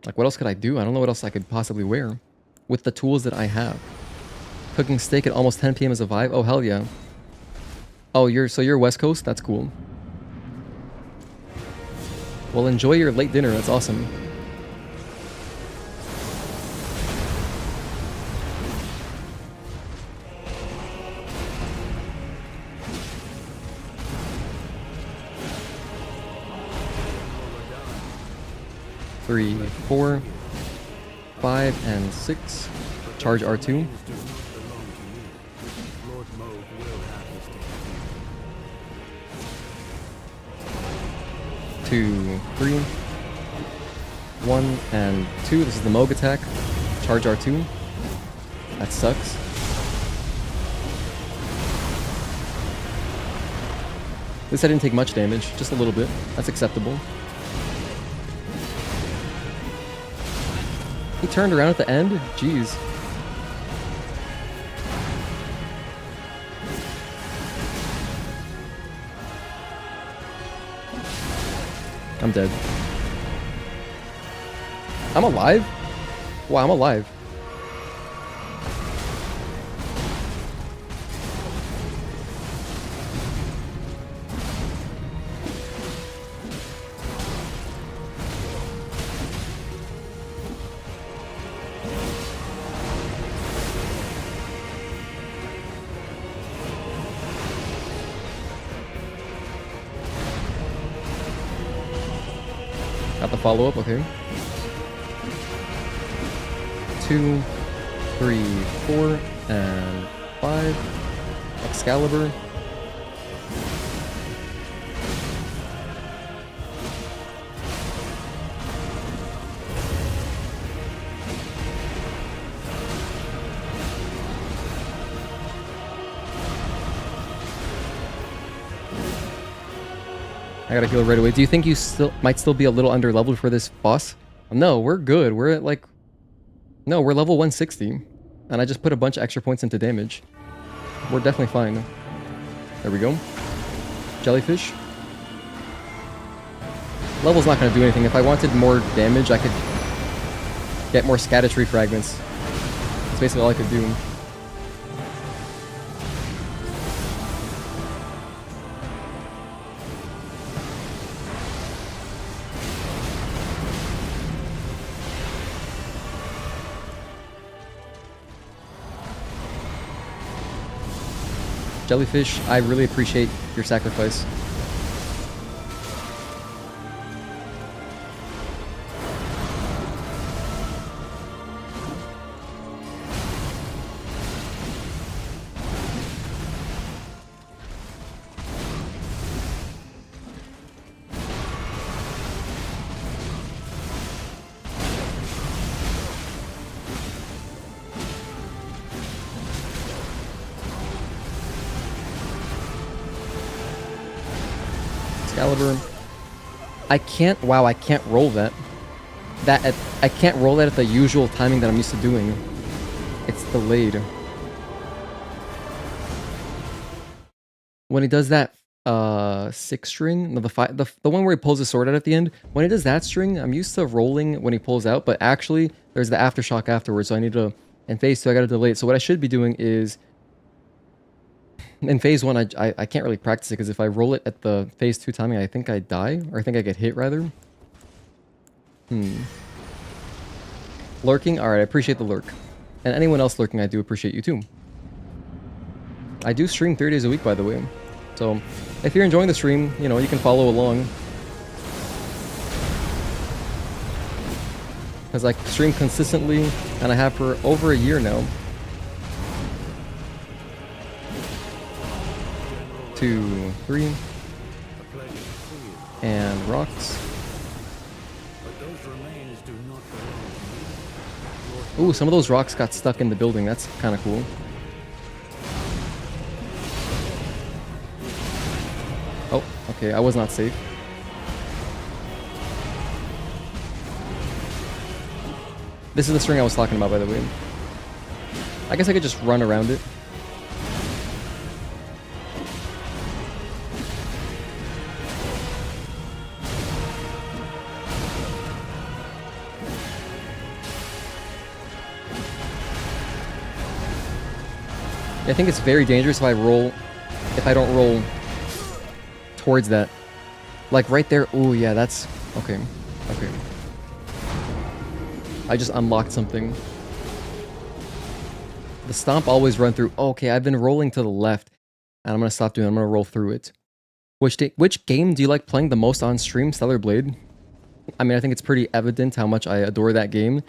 Like, what else could I do? I don't know what else I could possibly wear. With the tools that I have. Cooking steak at almost 10 PM is a vibe? Oh, hell yeah. Oh, you're West Coast? That's cool. Well, enjoy your late dinner. That's awesome. Three, 4, 5, and 6. Charge R2. Two, 3. 1 and 2. This is the Moog attack. Charge R2. That sucks. At least I didn't take much damage, just a little bit. That's acceptable. He turned around at the end? Jeez. I'm dead. I'm alive? Wow, I'm alive. Got the follow-up, okay. 2, 3, 4, and 5. Excalibur. I gotta heal right away. Do you think you might still be a little under leveled for this boss? No, we're good. We're at like... No, we're level 160. And I just put a bunch of extra points into damage. We're definitely fine. There we go. Jellyfish. Level's not gonna do anything. If I wanted more damage, I could get more Scadutree fragments. That's basically all I could do. Jellyfish, I really appreciate your sacrifice. Excalibur. I can't, wow, I can't roll that. I can't roll that at the usual timing that I'm used to doing. It's delayed. When he does that 6 string, no, the one where he pulls the sword out at the end, when he does that string, I'm used to rolling when he pulls out, but actually there's the aftershock afterwards, so I need to In phase 2, I gotta delay it. So what I should be doing is, in phase 1, I can't really practice it because if I roll it at the phase 2 timing, I think I die, or I think I get hit rather. Lurking? Alright, I appreciate the lurk. And anyone else lurking, I do appreciate you too. I do stream 3 days a week, by the way. So, if you're enjoying the stream, you know, you can follow along. Because I stream consistently, and I have for over a year now. 2, 3.
A pleasure to see you.
And rocks.
But those remains do not belong to me.
Ooh, some of those rocks got stuck in the building. That's kind of cool. Oh, okay, I was not safe. This is the string I was talking about, by the way. I guess I could just run around it. I think it's very dangerous if I don't roll towards that. Like right there. Oh yeah, that's okay. Okay. I just unlocked something. The stomp always run through. Okay, I've been rolling to the left, and I'm gonna stop doing it. I'm gonna roll through it. Which game do you like playing the most on stream? Stellar Blade. I mean, I think it's pretty evident how much I adore that game.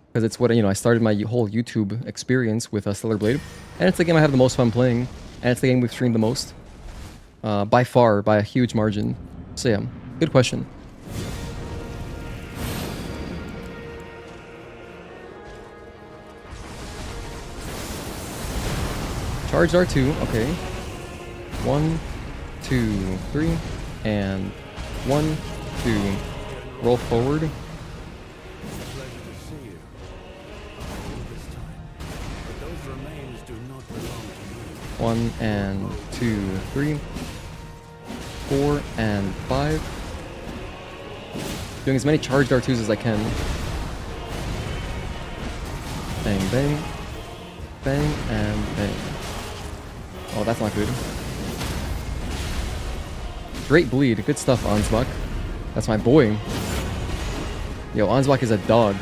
Because it's what, you know, I started my whole YouTube experience with Stellar Blade. And it's the game I have the most fun playing. And it's the game we've streamed the most. By far, by a huge margin. So yeah, good question. Charged R2, okay. 1, 2, 3. And 1, 2. Roll forward. One and 2, 3, 4 and 5. Doing as many charged R2s as I can. Bang, bang, bang, and bang. Oh, that's not good. Great bleed. Good stuff, Ansbach. That's my boy. Yo, Ansbach is a dog.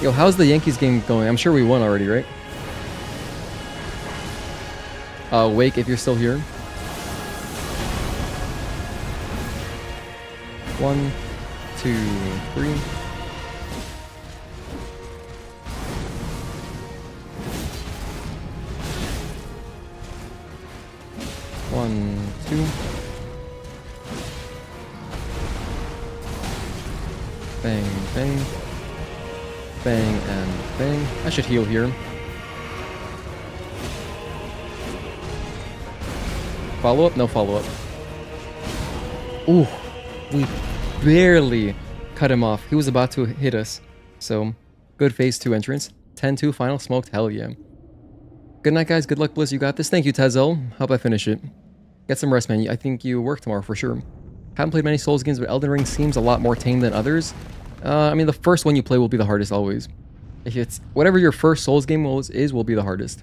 Yo, how's the Yankees game going? I'm sure we won already, right? Wake, if you're still here. 1, 2, 3. 1, 2. Bang, bang. Bang and bang. I should heal here. Follow up? No follow up. Ooh, we barely cut him off. He was about to hit us. So, good phase 2 entrance. 10-2 final smoked. Hell yeah. Good night, guys. Good luck, Bliss. You got this. Thank you, Tezel. Hope I finish it. Get some rest, man. I think you work tomorrow for sure. Haven't played many Souls games, but Elden Ring seems a lot more tame than others. I mean, the first one you play will be the hardest always. If it's whatever your first Souls game is, will be the hardest.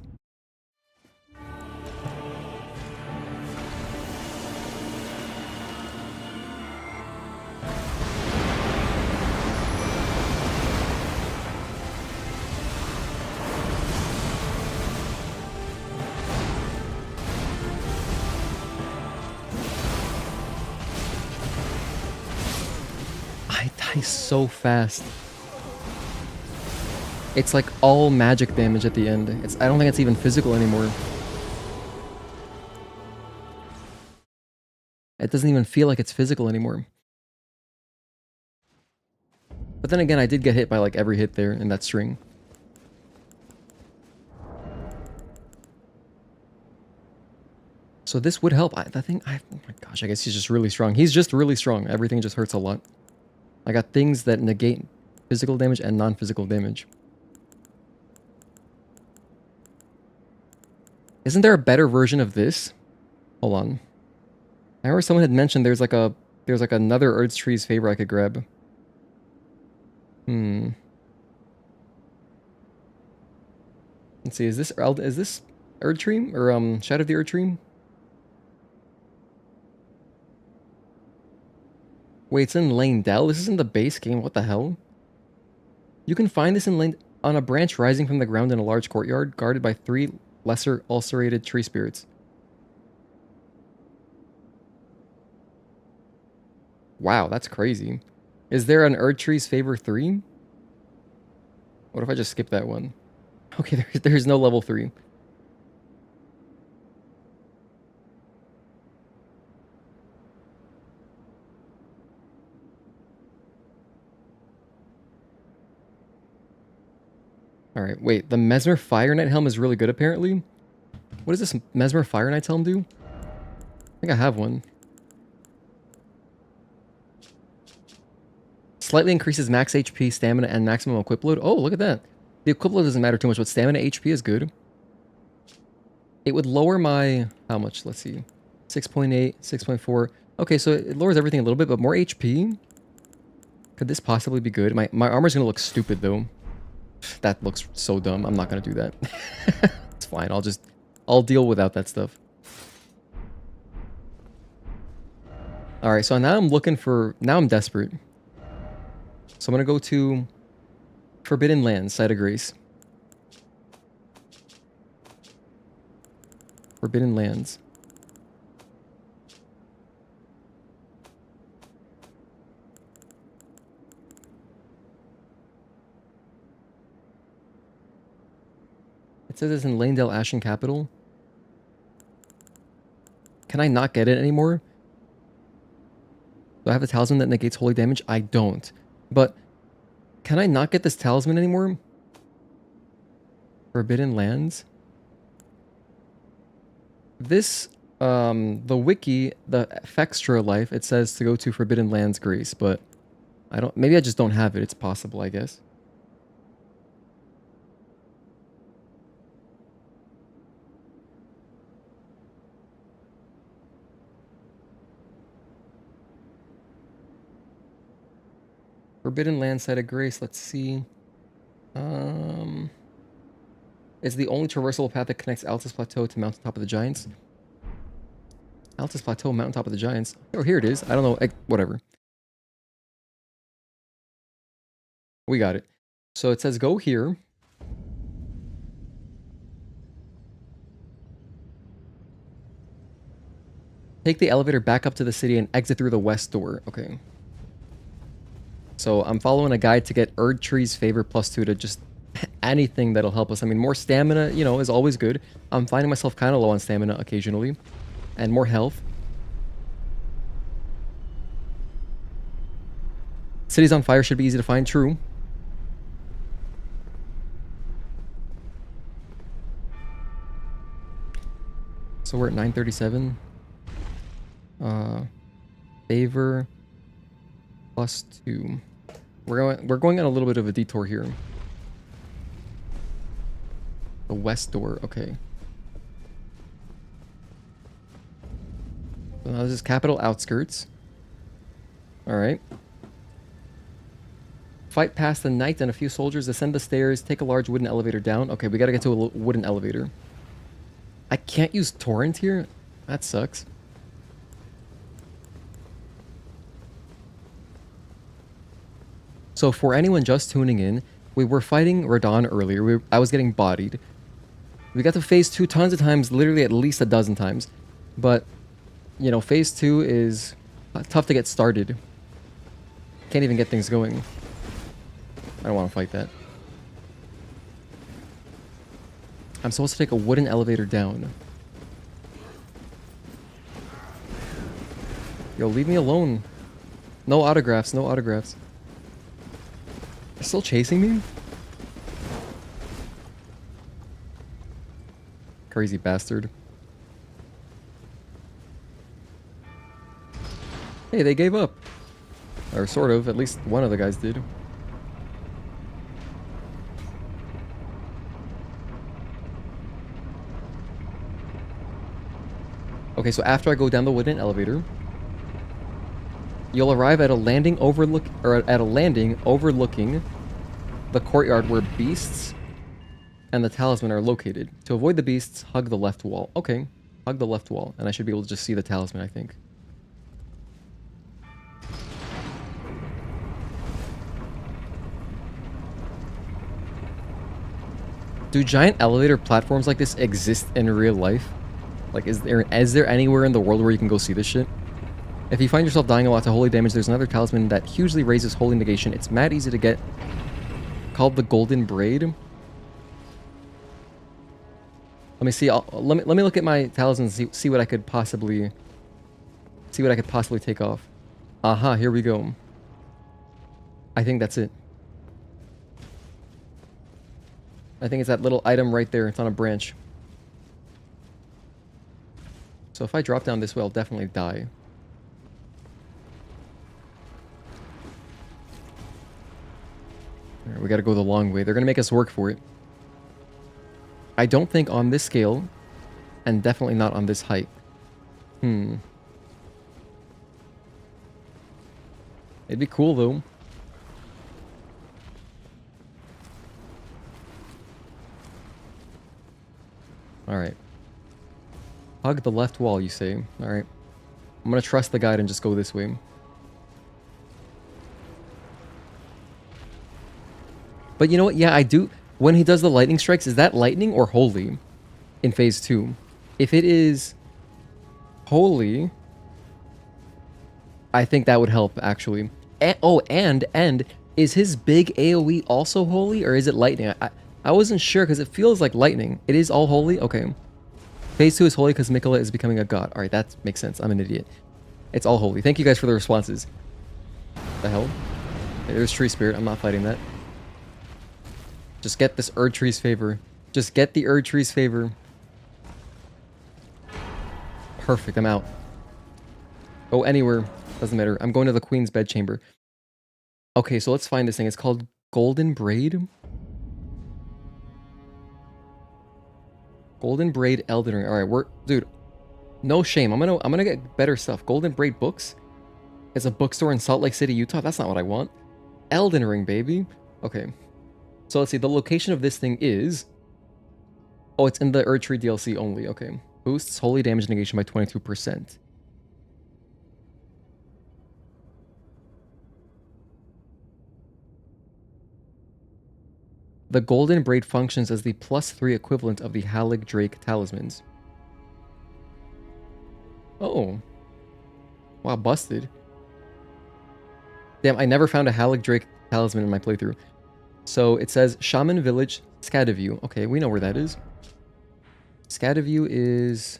I die so fast. It's like all magic damage at the end. I don't think it's even physical anymore. It doesn't even feel like it's physical anymore. But then again, I did get hit by like every hit there in that string. So this would help. Oh my gosh, I guess he's just really strong. He's just really strong. Everything just hurts a lot. I got things that negate physical damage and non-physical damage. Isn't there a better version of this? Hold on. I remember someone had mentioned there's like another Erdtree's favor I could grab. Let's see, is this Erdtree or Shadow of the Erdtree? Wait, it's in Lanedell? This isn't the base game, what the hell? You can find this in on a branch rising from the ground in a large courtyard, guarded by 3 lesser ulcerated tree spirits. Wow, that's crazy. Is there an Erdtree's Favor 3? What if I just skip that one? Okay, there's no level 3. Alright, wait, the Mesmer Fire Knight Helm is really good apparently? What does this Mesmer Fire Knight Helm do? I think I have one. Slightly increases max HP, stamina, and maximum equip load. Oh, look at that. The equip load doesn't matter too much, but stamina HP is good. It would lower my... How much? Let's see. 6.8, 6.4. Okay, so it lowers everything a little bit, but more HP? Could this possibly be good? My armor's gonna look stupid, though. That looks so dumb. I'm not gonna do that. It's fine. I'll deal without that stuff. Alright, so now I'm looking for... Now I'm desperate. So I'm gonna go to Forbidden Lands, Site of Grace. Forbidden Lands. It says it's in Lanedell Ashen Capital. Can I not get it anymore? Do I have a talisman that negates holy damage? I don't. But can I not get this talisman anymore? Forbidden Lands? This, the wiki, the Fextra life, it says to go to Forbidden Lands Grace, but I don't, maybe I just don't have it. It's possible, I guess. Forbidden Land, Site of Grace, let's see. It's the only traversable path that connects Altus Plateau to Mountaintop of the Giants. Altus Plateau, Mountaintop of the Giants. Oh, here it is. I don't know. Whatever. We got it. So it says go here. Take the elevator back up to the city and exit through the west door. Okay. So I'm following a guide to get Erdtree's Favor +2 to just anything that'll help us. I mean, more stamina, you know, is always good. I'm finding myself kind of low on stamina occasionally. And more health. City's on fire should be easy to find. True. So we're at 937. Favor +2. We're going on a little bit of a detour here. The west door, okay. So now this is Capital Outskirts. Alright. Fight past the knight and a few soldiers, ascend the stairs, take a large wooden elevator down. Okay, we gotta get to a wooden elevator. I can't use torrent here? That sucks. So for anyone just tuning in, we were fighting Radahn earlier. I was getting bodied. We got to phase 2 tons of times, literally at least a dozen times. But, you know, phase 2 is tough to get started. Can't even get things going. I don't want to fight that. I'm supposed to take a wooden elevator down. Yo, leave me alone. No autographs, no autographs. They're still chasing me? Crazy bastard. Hey, they gave up. Or sort of, at least one of the guys did. Okay, so after I go down the wooden elevator, you'll arrive at a landing overlooking the courtyard where beasts and the talisman are located. To avoid the beasts, hug the left wall. Okay, hug the left wall, and I should be able to just see the talisman, I think. Do giant elevator platforms like this exist in real life? Like, is there anywhere in the world where you can go see this shit? If you find yourself dying a lot to holy damage, there's another talisman that hugely raises holy negation. It's mad easy to get. Called the Golden Braid. Let me see. Let me look at my talismans and see what I could possibly take off. Aha, here we go. I think that's it. I think it's that little item right there. It's on a branch. So if I drop down this way, I'll definitely die. All right, we gotta go the long way. They're gonna make us work for it. I don't think on this scale, and definitely not on this height. It'd be cool though. Alright. Hug the left wall, you say. Alright. I'm gonna trust the guide and just go this way. But you know what? Yeah, I do. When he does the lightning strikes, is that lightning or holy in phase 2? If it is holy, I think that would help, actually. And is his big AoE also holy, or is it lightning? I wasn't sure because it feels like lightning. It is all holy? Okay. Phase 2 is holy because Mikola is becoming a god. Alright, that makes sense. I'm an idiot. It's all holy. Thank you guys for the responses. The hell? There's Tree Spirit. I'm not fighting that. Just get this Erdtree's favor. Just get the Erdtree's favor. Perfect. I'm out. Go anywhere. Doesn't matter. I'm going to the Queen's bedchamber. Okay, so let's find this thing. It's called Golden Braid. Golden Braid Elden Ring. All right, dude. No shame. I'm gonna get better stuff. Golden Braid Books. It's a bookstore in Salt Lake City, Utah. That's not what I want. Elden Ring, baby. Okay. So let's see. The location of this thing is. Oh, it's in the Erdtree DLC only. Okay. Boosts holy damage negation by 22%. The Golden Braid functions as the +3 equivalent of the Halig Drake talismans. Oh. Wow, busted. Damn, I never found a Halig Drake talisman in my playthrough. So it says Shaman Village, Scaduview. Okay, we know where that is. Scaduview is...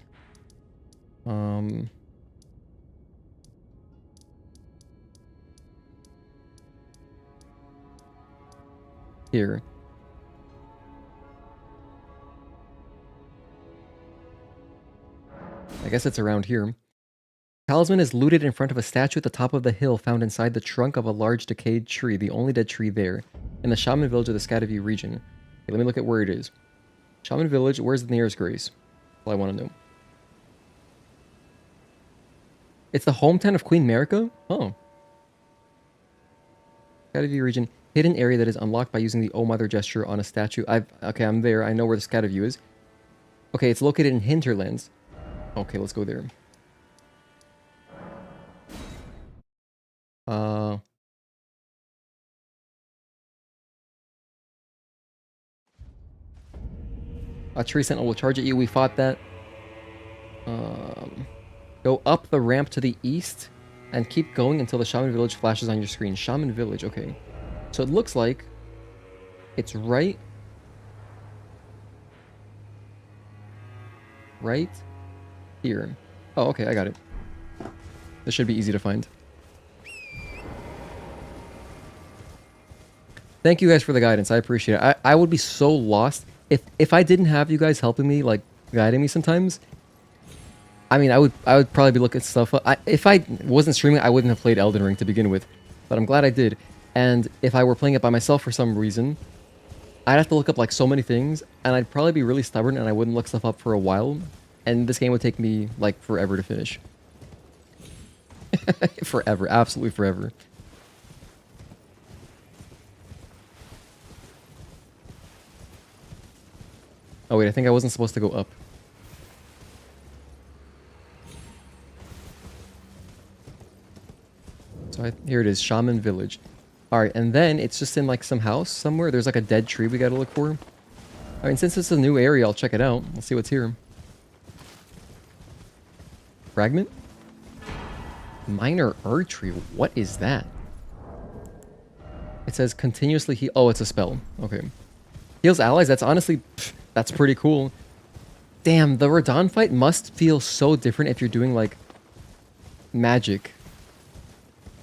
here. I guess it's around here. Talisman is looted in front of a statue at the top of the hill found inside the trunk of a large decayed tree, the only dead tree there, in the Shaman Village of the Scaduview region. Okay, let me look at where it is. Shaman Village, where's the nearest grace? That's all I want to know. It's the hometown of Queen Marika? Oh. Scaduview region, hidden area that is unlocked by using the Oh Mother gesture on a statue. Okay, I'm there. I know where the Scaduview is. Okay, it's located in Hinterlands. Okay, let's go there. A tree sentinel will charge at you. We fought that. Go up the ramp to the east and keep going until the Shaman Village flashes on your screen. Shaman Village, okay. So it looks like it's right here. Oh, okay, I got it. This should be easy to find. Thank you guys for the guidance. I appreciate it. I would be so lost if I didn't have you guys helping me, like guiding me sometimes. I mean, I would probably be looking at stuff up. If I wasn't streaming, I wouldn't have played Elden Ring to begin with, but I'm glad I did. And if I were playing it by myself for some reason, I'd have to look up like so many things, and I'd probably be really stubborn and I wouldn't look stuff up for a while, and this game would take me like forever to finish. Forever, absolutely forever. Oh wait, I think I wasn't supposed to go up. So here it is, Shaman Village. Alright, and then it's just in like some house somewhere. There's like a dead tree we gotta look for. I mean, since it's a new area, I'll check it out. Let's see what's here. Fragment? Minor Erdtree. What is that? It says continuously heal. Oh, it's a spell. Okay. Heals allies. That's honestly, that's pretty cool. Damn, the Radahn fight must feel so different if you're doing like magic.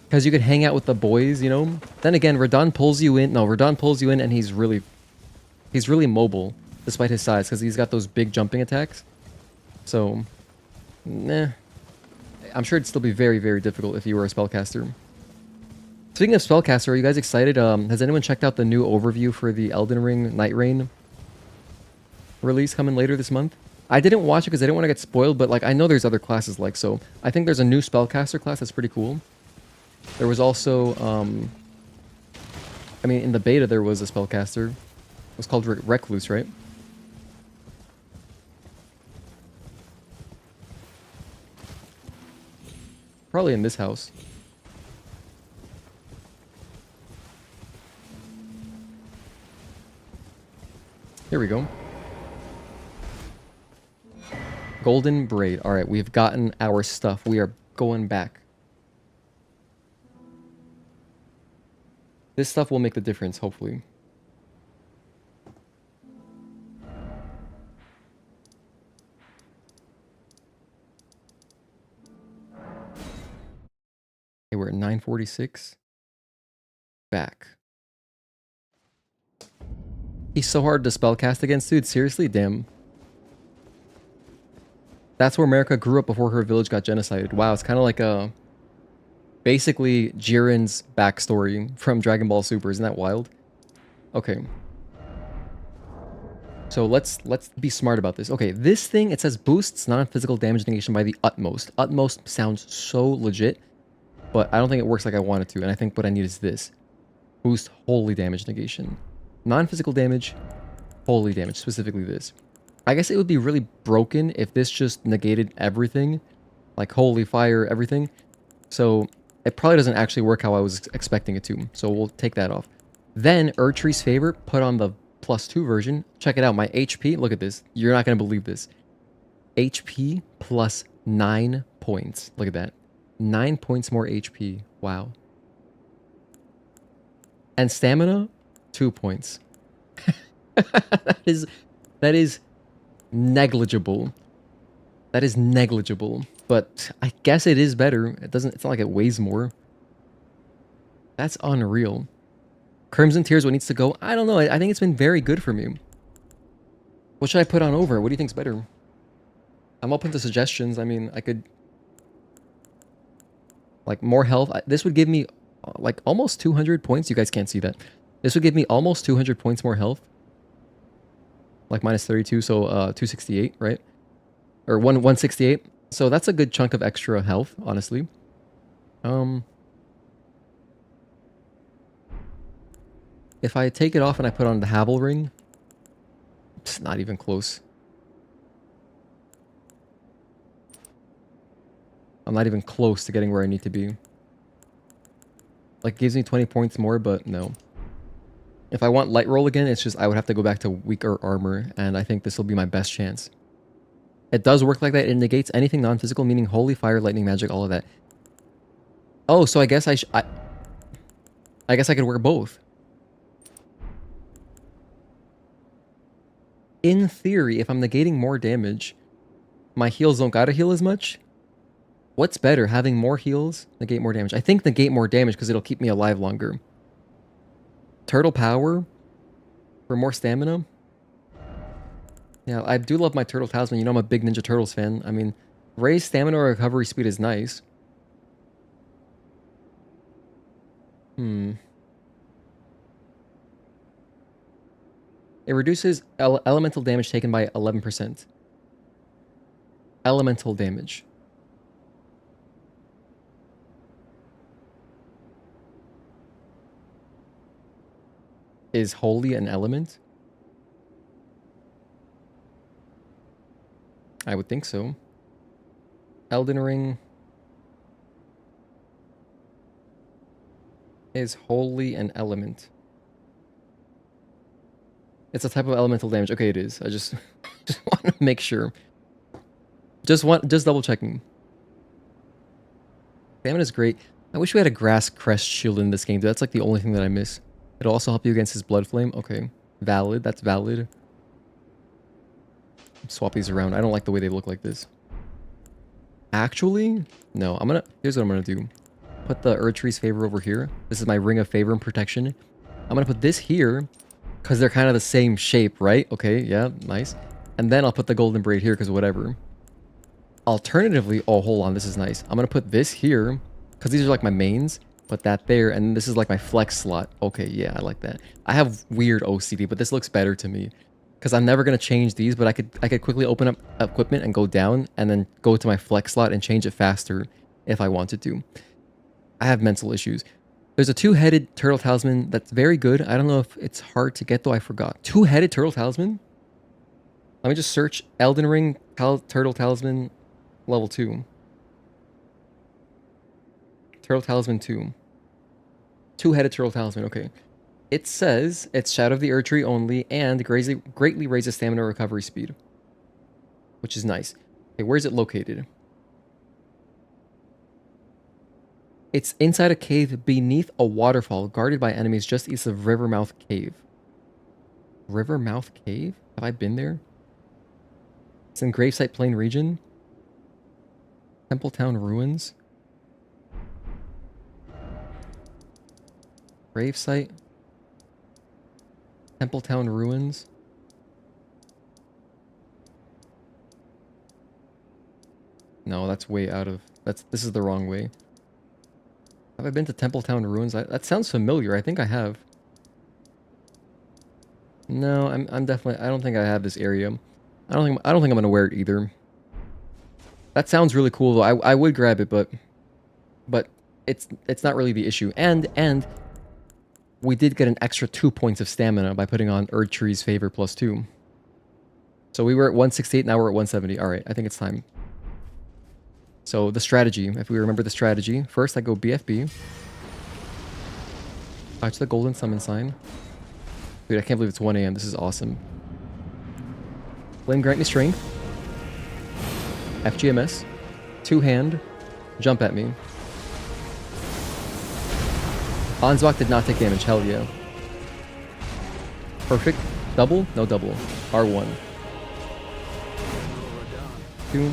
Because you could hang out with the boys, you know? Then again, Radahn pulls you in. No, Radahn pulls you in and he's really mobile despite his size because he's got those big jumping attacks. So, nah. I'm sure it'd still be very, very difficult if you were a spellcaster. Speaking of spellcaster, are you guys excited? Has anyone checked out the new overview for the Elden Ring Night Rain release coming later this month? I didn't watch it because I didn't want to get spoiled, but like I know there's other classes like so. I think there's a new spellcaster class that's pretty cool. There was also, I mean, in the beta there was a spellcaster. It was called Recluse, right? Probably in this house. Here we go. Golden Braid. Alright, we've gotten our stuff. We are going back. This stuff will make the difference, hopefully. Okay, we're at 946. Back. He's so hard to spellcast against, dude. Seriously? Damn. That's where America grew up before her village got genocided. Wow, it's kind of like a... basically Jiren's backstory from Dragon Ball Super. Isn't that wild? Okay. So let's be smart about this. Okay, this thing, it says boosts non-physical damage negation by the utmost. Utmost sounds so legit, but I don't think it works like I want it to. And I think what I need is this. Boost holy damage negation. Non-physical damage, holy damage, specifically this. I guess it would be really broken if this just negated everything. Like holy fire, everything. So it probably doesn't actually work how I was expecting it to. So we'll take that off. Then Erdtree's favor, put on the +2 version. Check it out. My HP, look at this. You're not going to believe this. HP plus 9 points. Look at that. 9 points more HP. Wow. And stamina, 2 points. that is negligible. That is negligible. But I guess it is better. It's not like it weighs more. That's unreal. Crimson Tears, what needs to go? I don't know. I think it's been very good for me. What should I put on over? What do you think's better? I'm open to suggestions. I mean, I could... like, more health. This would give me, like, almost 200 points. You guys can't see that. This would give me almost 200 points more health. Like, minus 32, so 268, right? Or 168. So that's a good chunk of extra health, honestly. If I take it off and I put on the Havel Ring, it's not even close. I'm not even close to getting where I need to be. Like, gives me 20 points more, but no. If I want Light Roll again, it's just I would have to go back to weaker armor, and I think this will be my best chance. It does work like that. It negates anything non-physical, meaning holy, fire, lightning, magic, all of that. Oh, so I guess I guess I could wear both. In theory, if I'm negating more damage, my heals don't gotta heal as much. What's better, having more heals, negate more damage? I think negate more damage because it'll keep me alive longer. Turtle power for more stamina. Yeah, I do love my turtle talisman. You know I'm a big Ninja Turtles fan. I mean, raised stamina or recovery speed is nice. It reduces elemental damage taken by 11%. Elemental damage. Is holy an element? I would think so. Elden Ring is wholly an element. It's a type of elemental damage. Okay, it is. I just just want to make sure. Just double checking. Stamina is great. I wish we had a grass crest shield in this game. That's like the only thing that I miss. It'll also help you against his blood flame. Okay, valid. That's valid. Swap these around. I don't like the way they look like this. Actually, no. Here's what I'm gonna do. Put the Erdtree's favor over here. This is my ring of favor and protection. I'm gonna put this here because they're kind of the same shape, right? Okay, yeah, nice. And then I'll put the golden braid here because whatever. Alternatively, oh, hold on, this is nice. I'm gonna put this here because these are like my mains. Put that there, and this is like my flex slot. Okay, yeah, I like that. I have weird OCD, but this looks better to me because I'm never gonna change these. But I could quickly open up equipment and go down, and then go to my flex slot and change it faster if I wanted to. I have mental issues. There's a two-headed turtle talisman that's very good. I don't know if it's hard to get though. I forgot. Two-headed turtle talisman. Let me just search Elden Ring turtle talisman level 2. Turtle talisman 2. Two-headed turtle talisman. Okay. It says it's Shadow of the Erdtree only and greatly raises stamina recovery speed, which is nice. Okay, where is it located? It's inside a cave beneath a waterfall, guarded by enemies just east of Rivermouth Cave. Rivermouth Cave? Have I been there? It's in Gravesite Plain region. Templetown Ruins. Gravesite. Templetown Ruins. No, that's way out of... This is the wrong way. Have I been to Templetown Ruins? That sounds familiar. I think I have. No, I'm definitely... I don't think I have this area. I don't think I'm gonna wear it either. That sounds really cool though. I would grab it, but it's not really the issue. And we did get an extra 2 points of stamina by putting on Erdtree's favor +2. So we were at 168, now we're at 170. All right, I think it's time. So the strategy, if we remember the strategy, first I go BFB. Touch the golden summon sign. Dude, I can't believe it's 1 AM. This is awesome. Flame grant me strength. FGMS. Two-hand. Jump at me. Ansbach did not take damage. Hell yeah. Perfect. Double? No double. R1. 2.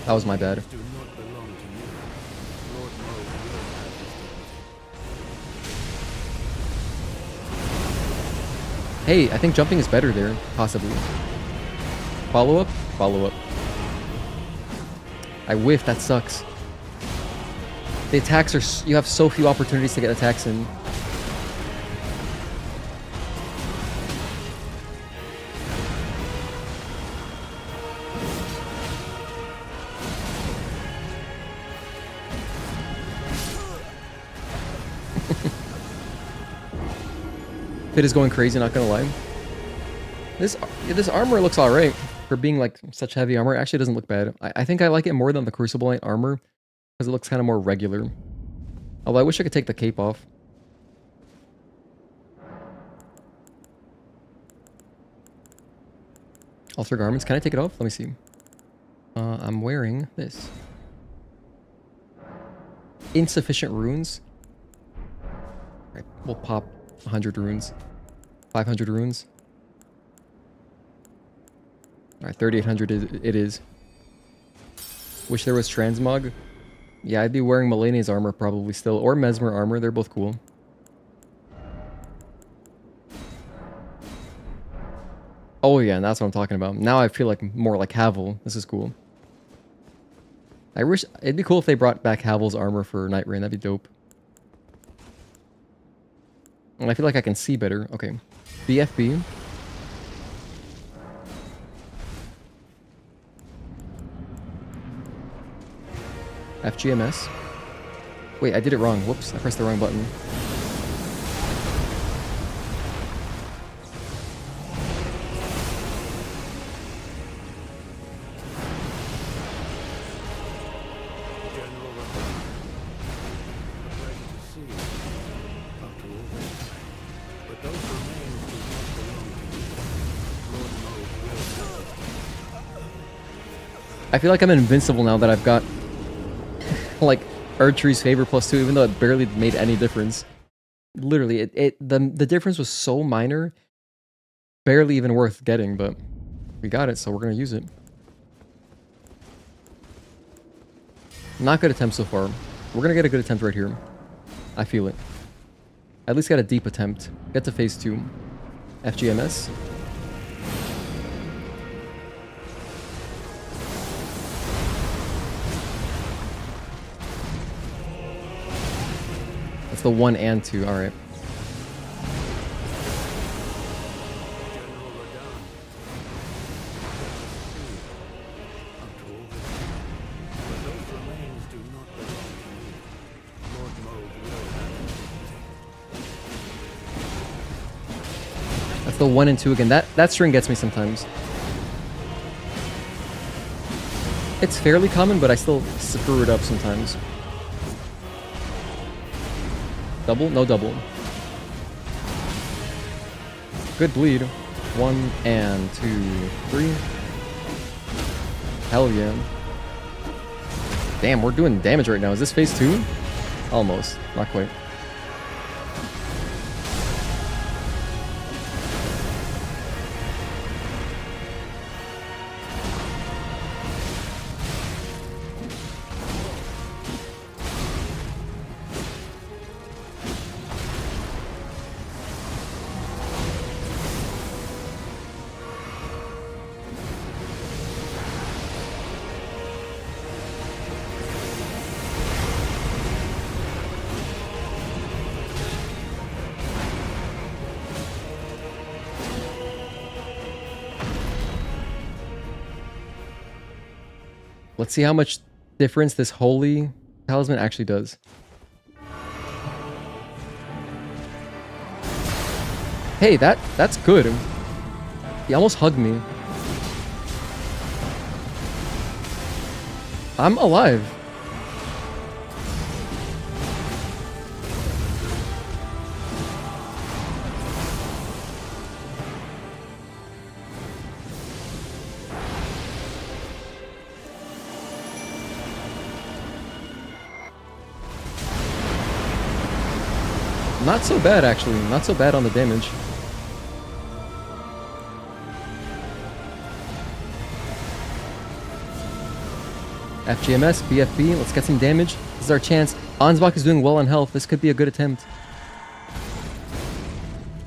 That was my bad. Hey, I think jumping is better there, possibly. Follow up? Follow up. I whiffed, that sucks. The attacks are... You have so few opportunities to get attacks in. Pit is going crazy, not gonna lie. This armor looks alright for being like such heavy armor. It actually doesn't look bad. I think I like it more than the Crucible Knight armor because it looks kind of more regular. Although I wish I could take the cape off. Alter garments. Can I take it off? Let me see. I'm wearing this. Insufficient runes. Alright, we'll pop 100 runes. 500 runes. Alright, 3800 it is. Wish there was transmog. Yeah, I'd be wearing Melene's armor probably still. Or Mesmer armor, they're both cool. Oh yeah, and that's what I'm talking about. Now I feel like more like Havel. This is cool. I wish... It'd be cool if they brought back Havel's armor for Night Rain. That'd be dope. And I feel like I can see better. Okay. BFB. FGMS. Wait, I did it wrong. Whoops, I pressed the wrong button. I feel like I'm invincible now that I've got like Erdtree's favor +2, even though it barely made any difference. Literally, the difference was so minor, barely even worth getting, but we got it, so we're gonna use it. Not good attempt so far. We're gonna get a good attempt right here. I feel it. At least get a deep attempt. Get to phase 2. FGMS. That's the 1 and 2, alright. That's the 1 and 2 again. That string gets me sometimes. It's fairly common, but I still screw it up sometimes. Double? No double. Good bleed. 1 and 2, 3. Hell yeah. Damn, we're doing damage right now. Is this phase 2? Almost. Not quite. Let's see how much difference this holy talisman actually does. Hey, that's good. He almost hugged me. I'm alive. Not so bad, actually. Not so bad on the damage. FGMS, BFB, let's get some damage. This is our chance. Ansbach is doing well on health. This could be a good attempt.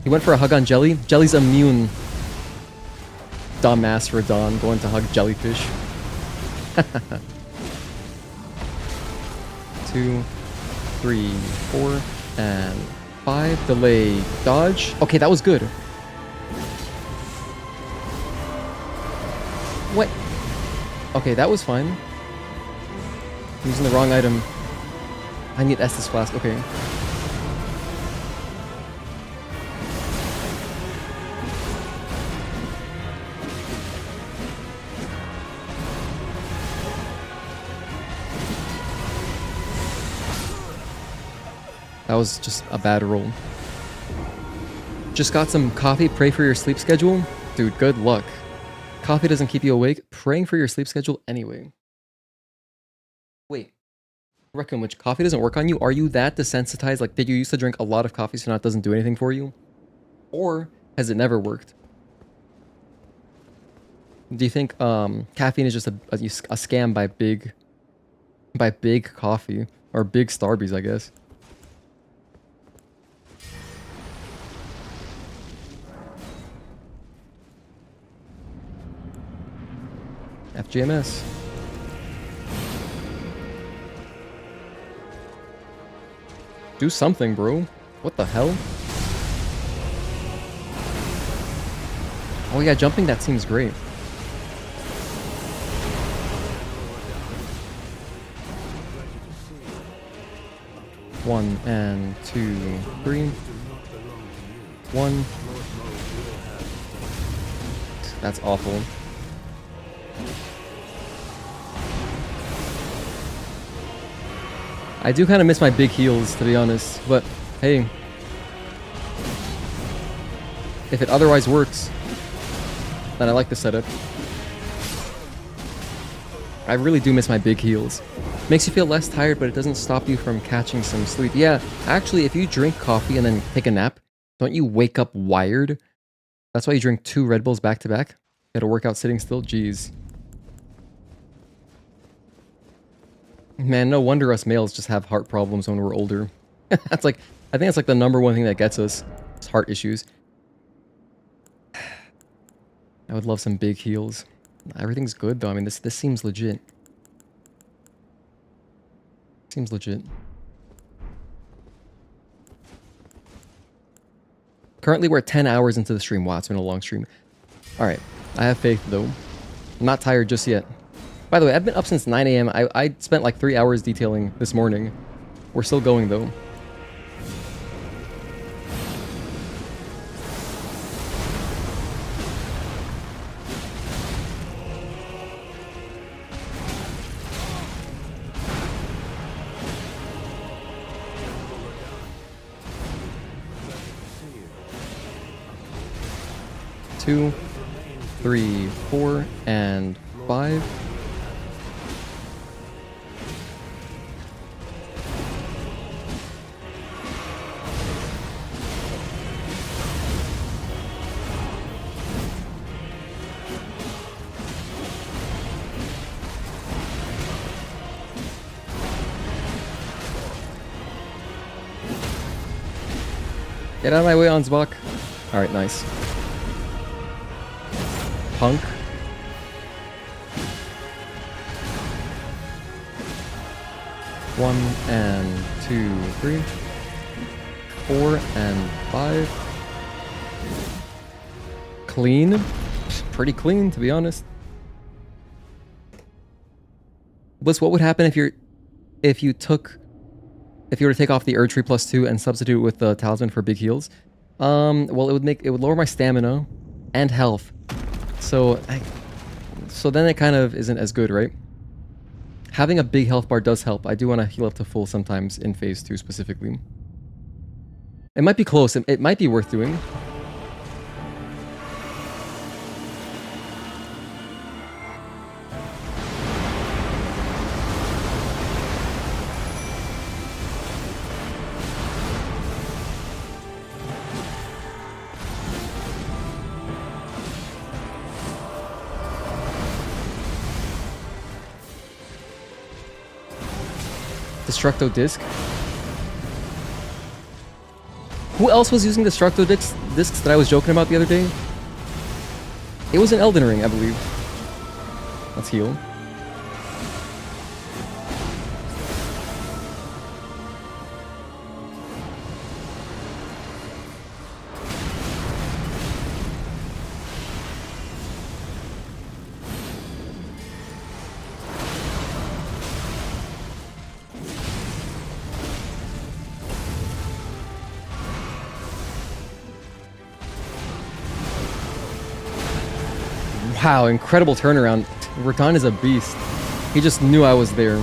He went for a hug on Jelly. Jelly's immune. Dumbass Radahn going to hug Jellyfish. 2, 3, 4, and 5. Delay. Dodge. Okay, that was good. What? Okay, that was fine. I'm using the wrong item. I need Estus Flask. Okay. That was just a bad roll. Just got some coffee. Pray for your sleep schedule. Dude, good luck. Coffee doesn't keep you awake. Praying for your sleep schedule anyway. Wait. Reckon which coffee doesn't work on you? Are you that desensitized? Like, did you used to drink a lot of coffee so now it doesn't do anything for you? Or has it never worked? Do you think caffeine is just a scam by big coffee or big Starbies, I guess? FGMS. Do something, bro. What the hell? Oh yeah, jumping that seems great. One and 2, 3. 1. That's awful. I do kind of miss my big heals, to be honest, but hey. If it otherwise works, then I like the setup. I really do miss my big heals. Makes you feel less tired, but it doesn't stop you from catching some sleep. Yeah, actually, if you drink coffee and then take a nap, don't you wake up wired? That's why you drink 2 Red Bulls back to back? Gotta work out sitting still? Jeez. Man, no wonder us males just have heart problems when we're older. That's like, I think that's like the #1 thing that gets us. It's heart issues. I would love some big heals. Everything's good though. I mean, this seems legit. Seems legit. Currently, we're 10 hours into the stream. Wow, it's been a long stream. Alright, I have faith though. I'm not tired just yet. By the way, I've been up since 9 AM. I spent like 3 hours detailing this morning. We're still going though. Two, 3, 4, and 5. Get out of my way, Ansbach. Alright, nice. Punk. One and 2, 3, 4 and 5. Clean. Pretty clean, to be honest. Bliss, what would happen if you were to take off the Erdtree +2 and substitute with the talisman for big heals? Well, it would lower my stamina and health. So then it kind of isn't as good, right? Having a big health bar does help. I do want to heal up to full sometimes in phase 2 specifically. It might be close. It might be worth doing. Destructo Disc. Who else was using Destructo discs that I was joking about the other day? It was in Elden Ring, I believe. Let's heal. Wow, incredible turnaround. Radahn is a beast. He just knew I was there.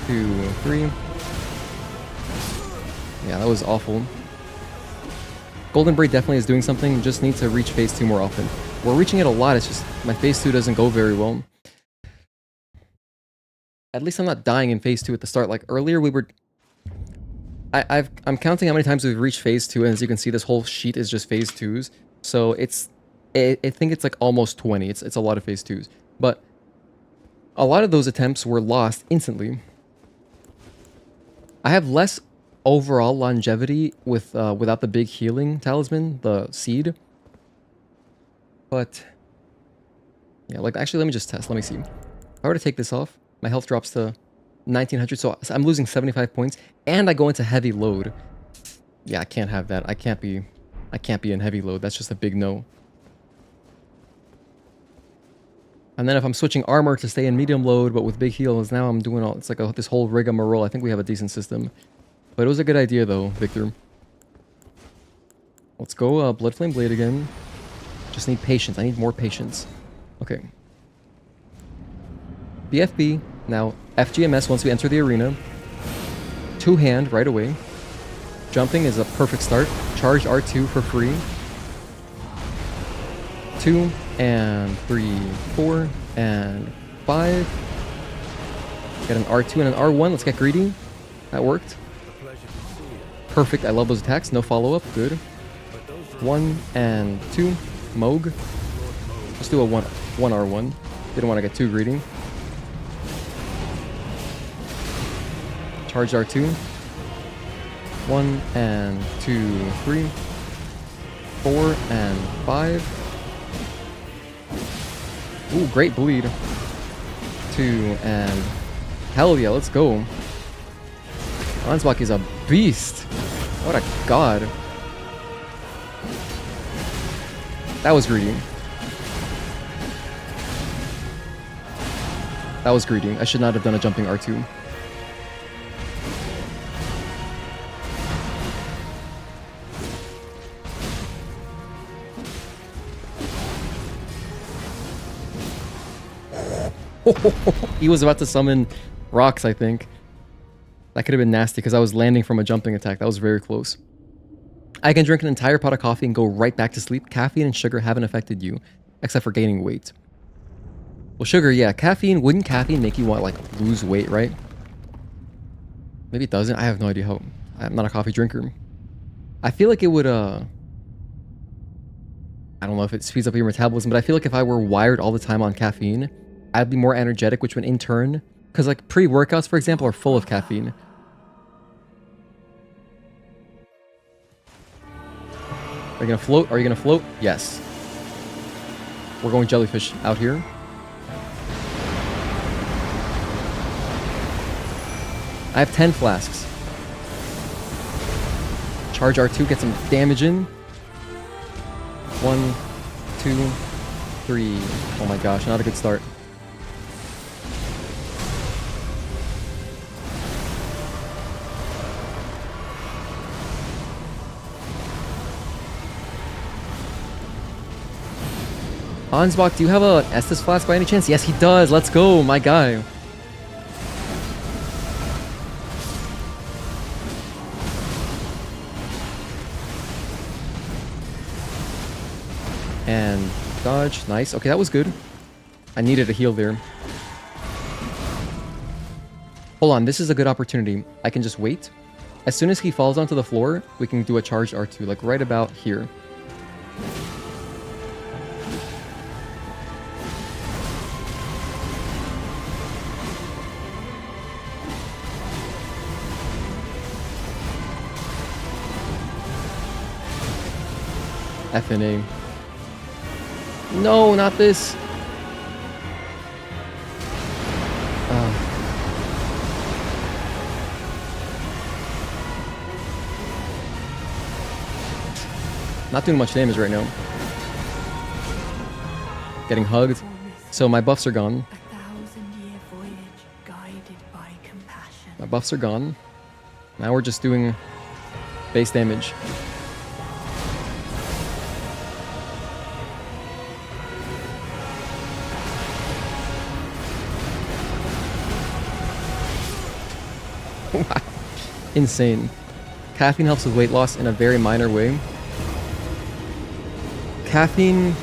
Two, 3. Yeah, that was awful. Golden Braid definitely is doing something. Just need to reach phase 2 more often. We're reaching it a lot. It's just my phase 2 doesn't go very well. At least I'm not dying in phase 2 at the start. Like earlier we were... I'm counting how many times we've reached phase 2, and as you can see, this whole sheet is just phase 2s. So I think it's like almost 20. It's a lot of phase 2s. But a lot of those attempts were lost instantly. I have less overall longevity with without the big healing talisman, the seed. But yeah, like actually, let me just test. Let me see. If I were to take this off, my health drops to 1900, so I'm losing 75 points, and I go into heavy load. Yeah, I can't have that. I can't be in heavy load. That's just a big no. And then if I'm switching armor to stay in medium load, but with big heals, now I'm doing all, it's like this whole rigmarole. I think we have a decent system. But it was a good idea though, Victor. Let's go Blood Flame Blade again. Just need patience. I need more patience. Okay. BFB. Now, FGMS once we enter the arena. 2-hand right away. Jumping is a perfect start. Charge R2 for free. 2, and 3, 4, and 5. Get an R2 and an R1. Let's get greedy. That worked. Perfect. I love those attacks. No follow-up. Good. 1 and 2. Moog. Let's do a 1 R1. Didn't want to get too greedy. Charge R2. 1 and 2, 3. 4 and 5. Ooh, great bleed. 2 and... Hell yeah, let's go. Ansbach is a beast. What a god. That was greedy. That was greedy. I should not have done a jumping R2. He was about to summon rocks, I think. That could have been nasty because I was landing from a jumping attack. That was very close. I can drink an entire pot of coffee and go right back to sleep. Caffeine and sugar haven't affected you, except for gaining weight. Well, sugar, yeah. Wouldn't caffeine make you want, like, lose weight, right? Maybe it doesn't. I have no idea how. I'm not a coffee drinker. I feel like it would, I don't know if it speeds up your metabolism, but I feel like if I were wired all the time on caffeine, I'd be more energetic, which would in turn... Because, like, pre-workouts, for example, are full of caffeine. Are you gonna float? Are you gonna float? Yes. We're going jellyfish out here. I have 10 flasks. Charge R2, get some damage in. 1, 2, 3. Oh my gosh, not a good start. Ansbach, do you have a Estus flask by any chance? Yes, he does. Let's go, my guy. And dodge. Nice. Okay, that was good. I needed a heal there. Hold on. This is a good opportunity. I can just wait. As soon as he falls onto the floor, we can do a charged R2, like right about here. FNA. No, not this. Not doing much damage right now. Getting hugged. So my buffs are gone. My buffs are gone. Now we're just doing base damage. Wow. Insane. Caffeine helps with weight loss in a very minor way. Caffeine...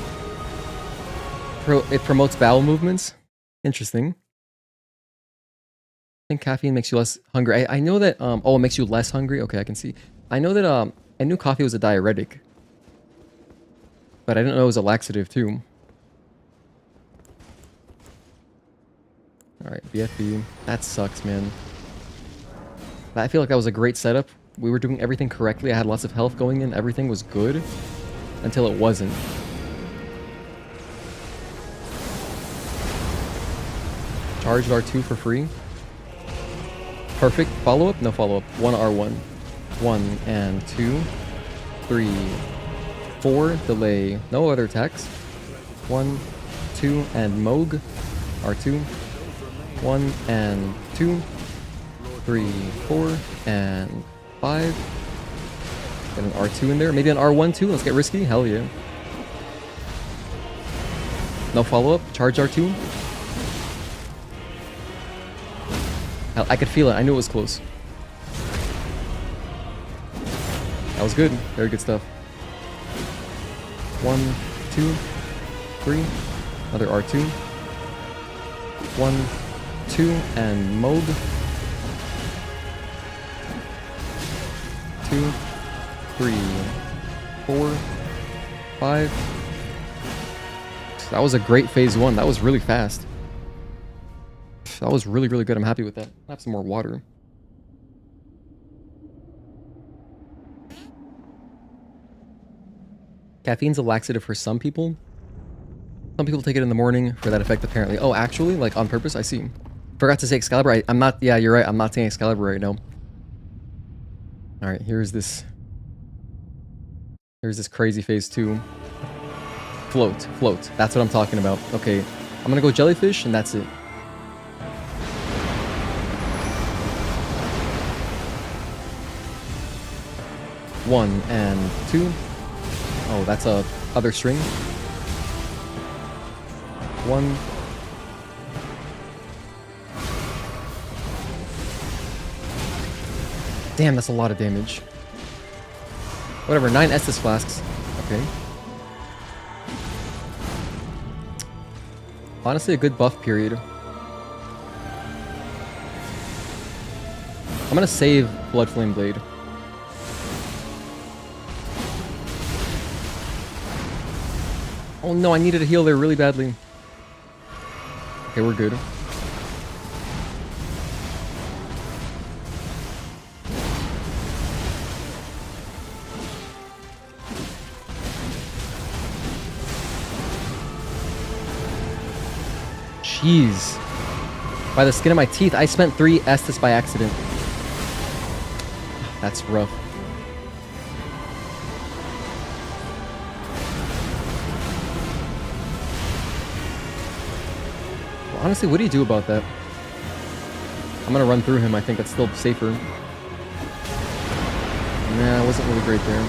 it promotes bowel movements. Interesting. I think caffeine makes you less hungry. I know that... oh, it makes you less hungry? Okay, I can see. I know that I knew coffee was a diuretic. But I didn't know it was a laxative too. Alright, BFB. That sucks, man. I feel like that was a great setup. We were doing everything correctly. I had lots of health going in. Everything was good. Until it wasn't. Charged R2 for free. Perfect. Follow-up? No follow-up. 1 R1. 1 and 2. 3. 4. Delay. No other attacks. 1, 2, and Moog. R2. 1 and 2. 3, 4, and 5. Get an R2 in there. Maybe an R1 too. Let's get risky. Hell yeah. No follow-up. Charge R2. Hell, I could feel it. I knew it was close. That was good. Very good stuff. 1, 2, 3. Another R2. 1, 2, and mode. 2, 3, 4, 5. That was a great phase 1. That was really fast. That was really, really good. I'm happy with that. I have some more water. Caffeine's a laxative for some people. Some people take it in the morning for that effect, apparently. Oh, actually? Like, on purpose? I see. Forgot to say Excalibur. I'm not... Yeah, you're right. I'm not saying Excalibur right now. Alright, here's this... Here's this crazy phase 2. Float. Float. That's what I'm talking about. Okay. I'm gonna go Jellyfish, and that's it. One and 2. Oh, that's a other string. 1. Damn, that's a lot of damage. Whatever, 9 Estus Flasks. Okay. Honestly, a good buff period. I'm gonna save Blood Flame Blade. Oh no, I needed a heal there really badly. Okay, we're good. Jeez. By the skin of my teeth, I spent 3 Estus by accident. That's rough. Well, honestly, what do you do about that? I'm gonna run through him. I think that's still safer. Nah, it wasn't really great there.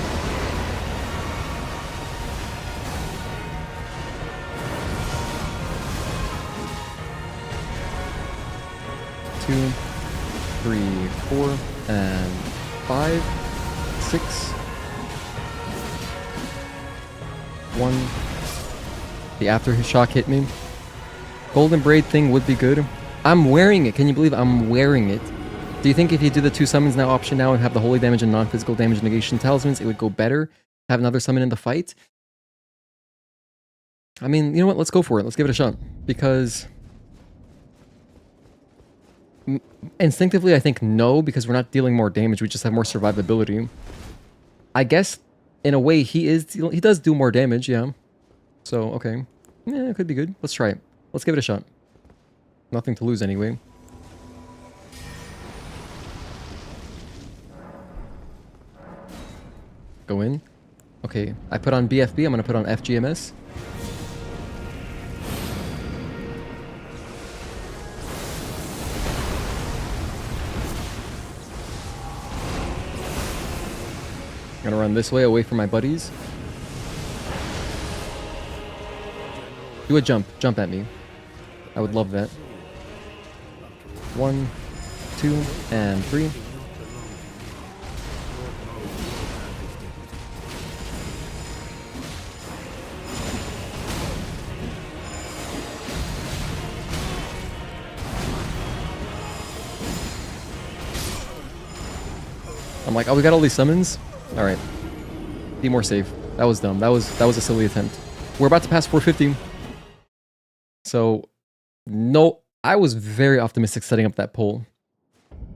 Two, 3, 4, and 5, 6. 1. The aftershock hit me. Golden Braid thing would be good. I'm wearing it. Can you believe I'm wearing it? Do you think if you do the 2 summons now option now and have the holy damage and non-physical damage negation talismans, it would go better? Have another summon in the fight? I mean, you know what? Let's go for it. Let's give it a shot. Because... instinctively, I think no, because we're not dealing more damage. We just have more survivability. I guess, in a way, he does do more damage, yeah. So, okay. Yeah, it could be good. Let's try it. Let's give it a shot. Nothing to lose anyway. Go in. Okay, I put on BFB. I'm going to put on FGMS. I'm gonna run this way away from my buddies. Do a jump. Jump at me. I would love that. 1, 2, and 3. I'm like, oh, we got all these summons? Alright. Be more safe. That was dumb. That was a silly attempt. We're about to pass 450. So, no, I was very optimistic setting up that poll.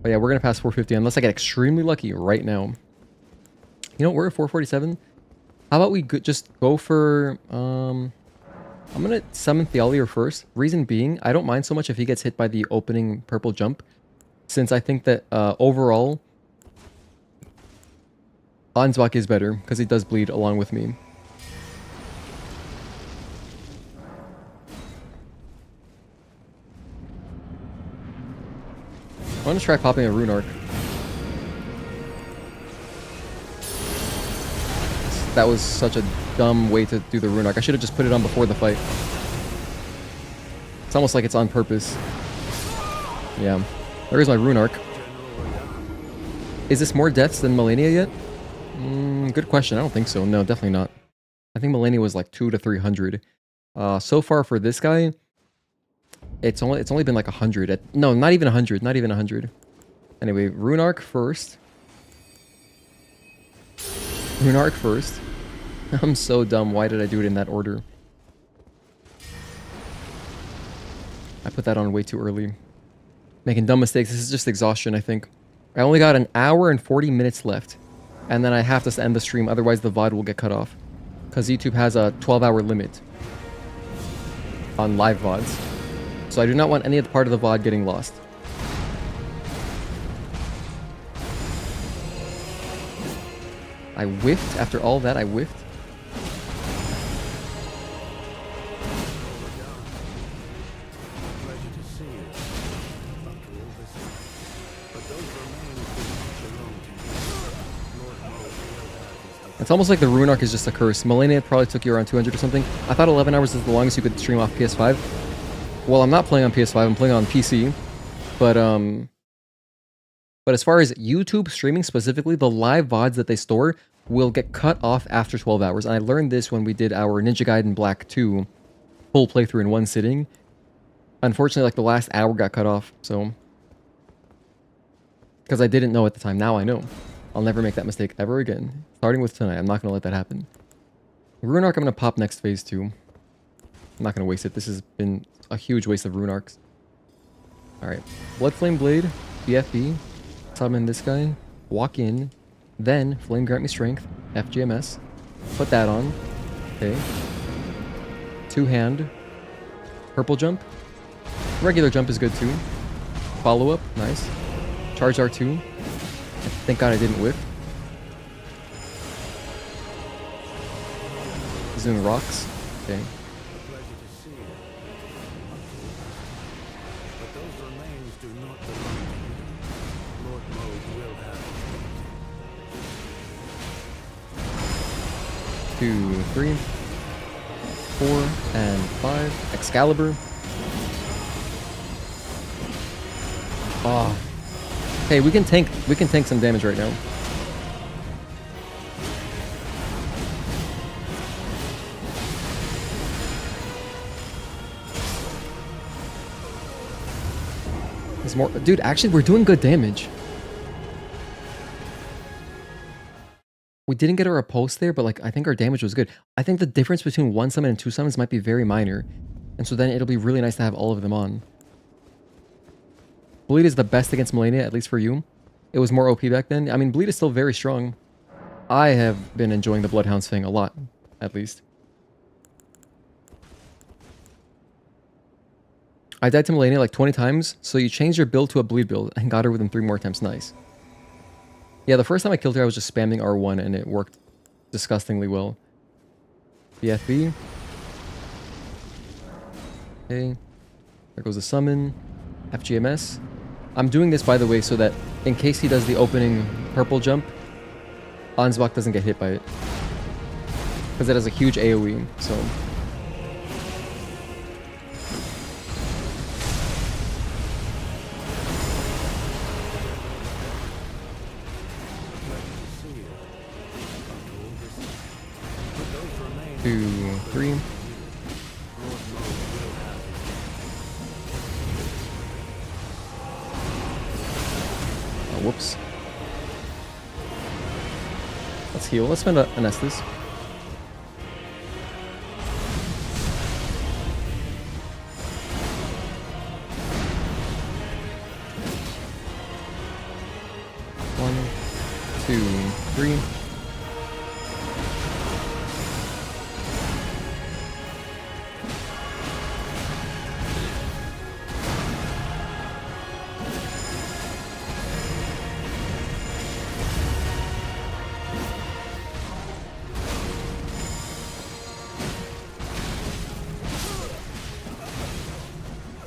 But yeah, we're going to pass 450 unless I get extremely lucky right now. You know what? We're at 447. How about we just go for... I'm going to summon Theolier first. Reason being, I don't mind so much if he gets hit by the opening purple jump. Since I think that overall... Ansbach is better, because he does bleed along with me. I want to try popping a Rune Arc. That was such a dumb way to do the Rune Arc. I should have just put it on before the fight. It's almost like it's on purpose. Yeah. There's my Rune Arc. Is this more deaths than Malenia yet? Good question. I don't think so. No, definitely not. I think Malenia was like 200 to 300. So far for this guy, it's only been like 100. No, not even 100. Not even 100. Anyway, Rune Arc first. Rune Arc first. I'm so dumb. Why did I do it in that order? I put that on way too early. Making dumb mistakes. This is just exhaustion, I think. I only got an hour and 40 minutes left. And then I have to end the stream, otherwise the VOD will get cut off. Because YouTube has a 12-hour limit on live VODs. So I do not want any of the part of the VOD getting lost. I whiffed. After all that, I whiffed.
Pleasure to see you. After all this time. But those remains do not belong to you. Lord Mo will have his
It's almost like the Rune Arc is just a curse. Millennia probably took you around 200 or something. I thought 11 hours is the longest you could stream off PS5. Well, I'm not playing on PS5. I'm playing on PC. But as far as YouTube streaming specifically, the live VODs that they store will get cut off after 12 hours. And I learned this when we did our Ninja Gaiden Black 2 full playthrough in one sitting. Unfortunately, like the last hour got cut off, so... Because I didn't know at the time. Now I know. I'll never make that mistake ever again. Starting with tonight, I'm not going to let that happen. Rune Arc I'm going to pop next phase 2. I'm not going to waste it. This has been a huge waste of Rune Arcs. Alright. Bloodflame Blade, BFB. Summon this guy. Walk in. Then, Flame Grant Me Strength. FGMS. Put that on. Okay. Two-hand. Purple Jump. Regular Jump is good too. Follow-up. Nice. Charge R2. Thank God I didn't whiff. Zoom rocks. Okay.
pleasure to see you. But those remains do not belong to you. Lord Mo will have his
2, 3, 4, and 5. Excalibur. Oh. Hey, we can tank some damage right now. There's more. Dude, actually we're doing good damage. We didn't get a riposte there, but like I think our damage was good. I think the difference between one summon and two summons might be very minor. And so then it'll be really nice to have all of them on. Bleed is the best against Millennia, at least for you. It was more OP back then. I mean, Bleed is still very strong. I have been enjoying the Bloodhound's thing a lot, at least. I died to Millennia like 20 times, so you changed your build to a Bleed build and got her within 3 more attempts. Nice. Yeah, the first time I killed her, I was just spamming R1 and it worked disgustingly well. BFB. Okay. There goes the summon. FGMS. I'm doing this, by the way, so that in case he does the opening purple jump, Ansbach doesn't get hit by it. Because it has a huge AoE, so... Two, three. Oh, whoops. Let's heal. Let's spend an Estus. One, two, three.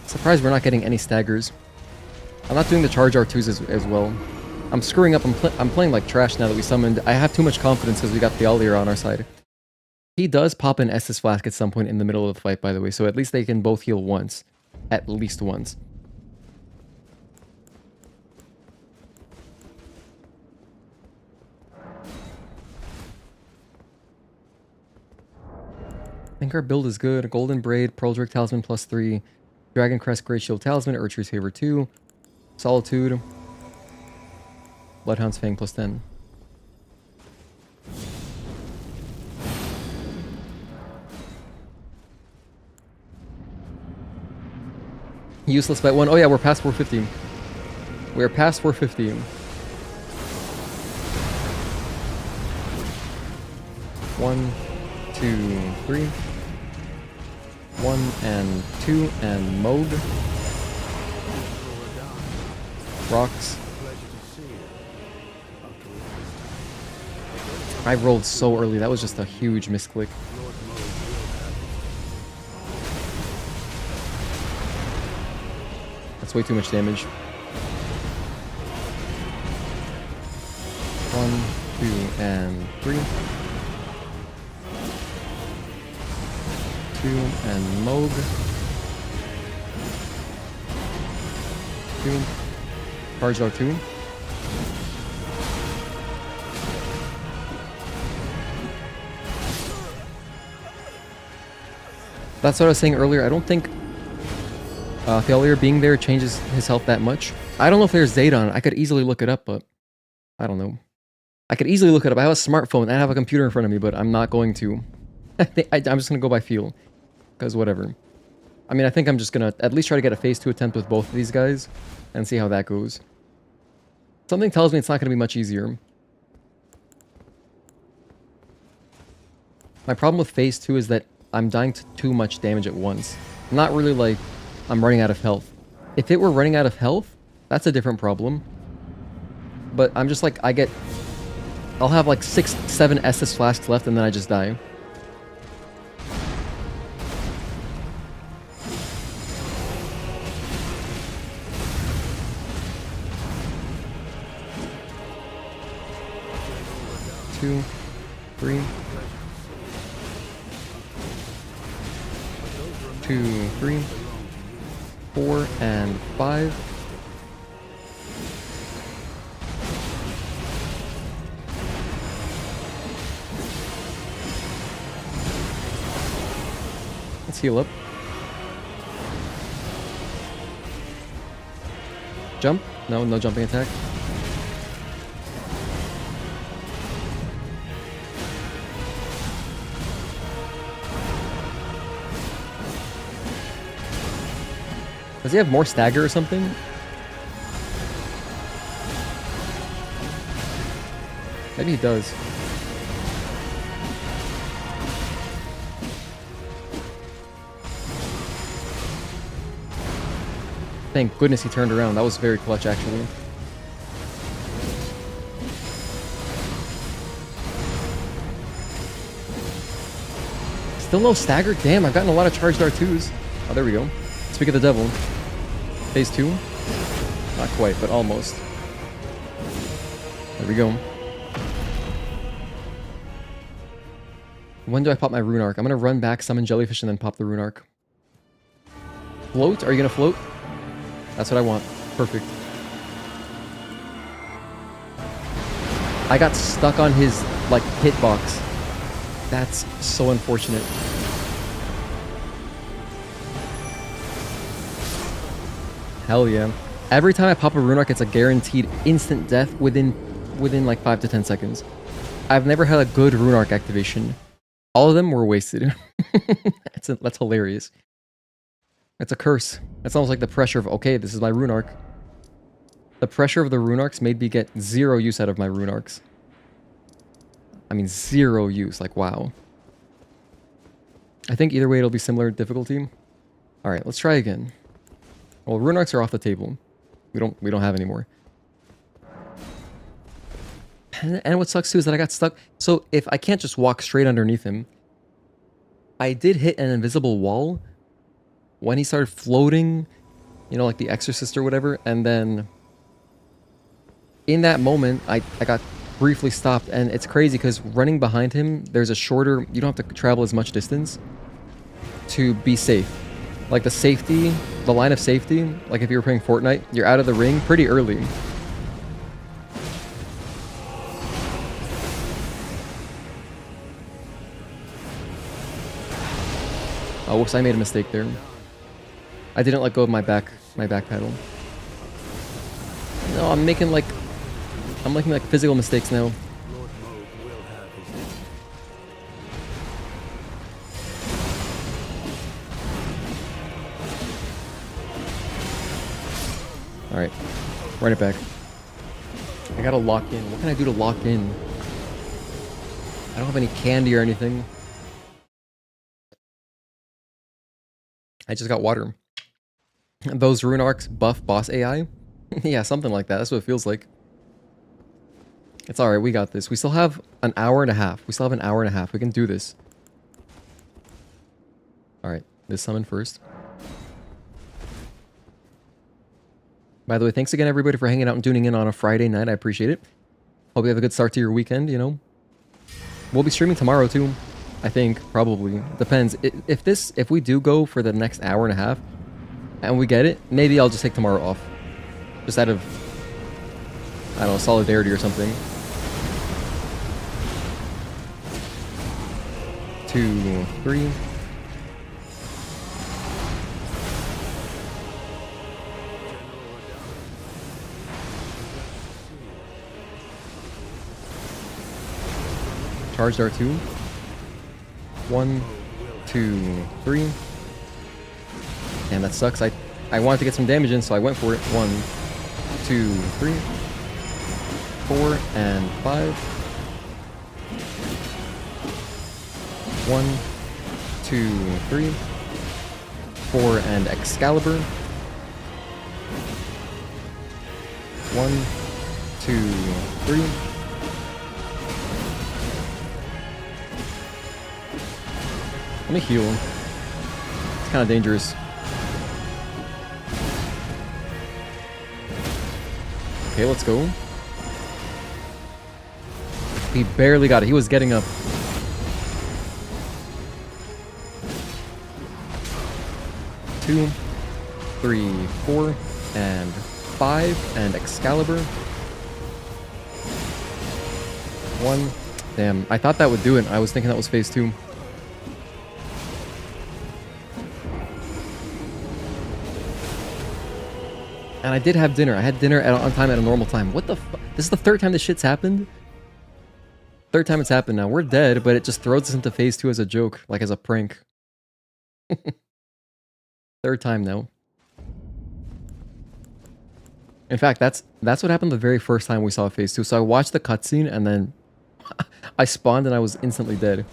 Surprised we're not getting any staggers. I'm not doing the charge R2s as well. I'm screwing up. I'm playing like trash now that we summoned. I have too much confidence because we got the Aldir on our side. He does pop an Estus Flask at some point in the middle of the fight, by the way, so at least they can both heal once. At least once. think our build is good. Golden Braid, Pearl Drake Talisman +3, Dragon Crest Great Shield Talisman, Erdtree's Favor 2, Solitude, Bloodhound's Fang +10. Useless bet 1. Oh yeah, we're past 450. We're past 450. 1, 2, 3. 1 and 2 and mode. Rocks. I rolled so early. That was just a huge misclick. That's way too much damage. 1, 2, and 3. 2 and Moog. 2. Charge out 2. That's what I was saying earlier. I don't think Failure being there changes his health that much. I don't know if there's data on it. I could easily look it up, but I don't know. I could easily look it up. I have a smartphone and I have a computer in front of me, but I'm not going to. I'm just going to go by feel. Because whatever. I mean, I think I'm just going to at least try to get a phase 2 attempt with both of these guys and see how that goes. Something tells me it's not going to be much easier. My problem with phase 2 is that I'm dying to too much damage at once. Not really like I'm running out of health. If it were running out of health, that's a different problem. But I'm just like, I'll have like 6, 7 Estus flasks left and then I just die. Two, 3. 2, 3, 4, and 5. Let's heal up. Jump? No, no jumping attack. Does he have more stagger or something? Maybe he does. Thank goodness he turned around. That was very clutch, actually. Still no stagger? Damn, I've gotten a lot of charged R2s. Oh, there we go. Speak of the devil. Phase 2? Not quite, but almost. There we go. When do I pop my rune arc? I'm gonna run back, summon jellyfish, and then pop the rune arc. Float? Are you gonna float? That's what I want. Perfect. I got stuck on his, like, hitbox. That's so unfortunate. Hell yeah. Every time I pop a rune arc, it's a guaranteed instant death within like 5 to 10 seconds. I've never had a good rune arc activation. All of them were wasted. That's hilarious. It's a curse. It's almost like the pressure of, okay, this is my rune arc. The pressure of the rune arcs made me get 0 use out of my rune arcs. I mean, 0 use. Like, wow. I think either way it'll be similar difficulty. Alright, let's try again. Well, rune arcs are off the table. We don't have any more. And what sucks too is that I got stuck. So if I can't just walk straight underneath him, I did hit an invisible wall when he started floating, you know, like the Exorcist or whatever. And then in that moment, I got briefly stopped. And it's crazy because running behind him, there's a shorter, you don't have to travel as much distance to be safe. Like the safety, the line of safety, like if you were playing Fortnite, you're out of the ring pretty early. Oh, whoops, I made a mistake there. I didn't let go of my back pedal. No, I'm making like physical mistakes now.
Lord Moog will have his day.
Alright. Run it back. I gotta lock in. What can I do to lock in? I don't have any candy or anything. I just got water. Those rune arcs buff boss AI? Yeah, something like that. That's what it feels like. It's alright, we got this. We still have an hour and a half. We can do this. Alright, this summon first. By the way, thanks again everybody for hanging out and tuning in on a Friday night. I appreciate it. Hope you have a good start to your weekend, you know. We'll be streaming tomorrow too. I think, probably. Depends. If we do go for the next hour and a half, and we get it, maybe I'll just take tomorrow off. Just out of, I don't know, solidarity or something. 2, 3. Charged R2. 1, 2, 3. And that sucks. I wanted to get some damage in, so I went for it. 1, 2, 3, 4, and 5. 1, 2, 3, 4, and Excalibur. 1, 2, 3. Let me heal. It's kind of dangerous. Okay, let's go. He barely got it. He was getting up. Two, 3, 4, and 5, and Excalibur. 1. Damn, I thought that would do it. I was thinking that was phase 2. And I did have dinner. I had dinner on time at a normal time. What the fuck? This is the third time this shit's happened? Third time it's happened now. We're dead, but it just throws us into phase 2 as a joke. Like as a prank. Third time now. In fact, that's what happened the very first time we saw phase 2. So I watched the cutscene and then I spawned and I was instantly dead.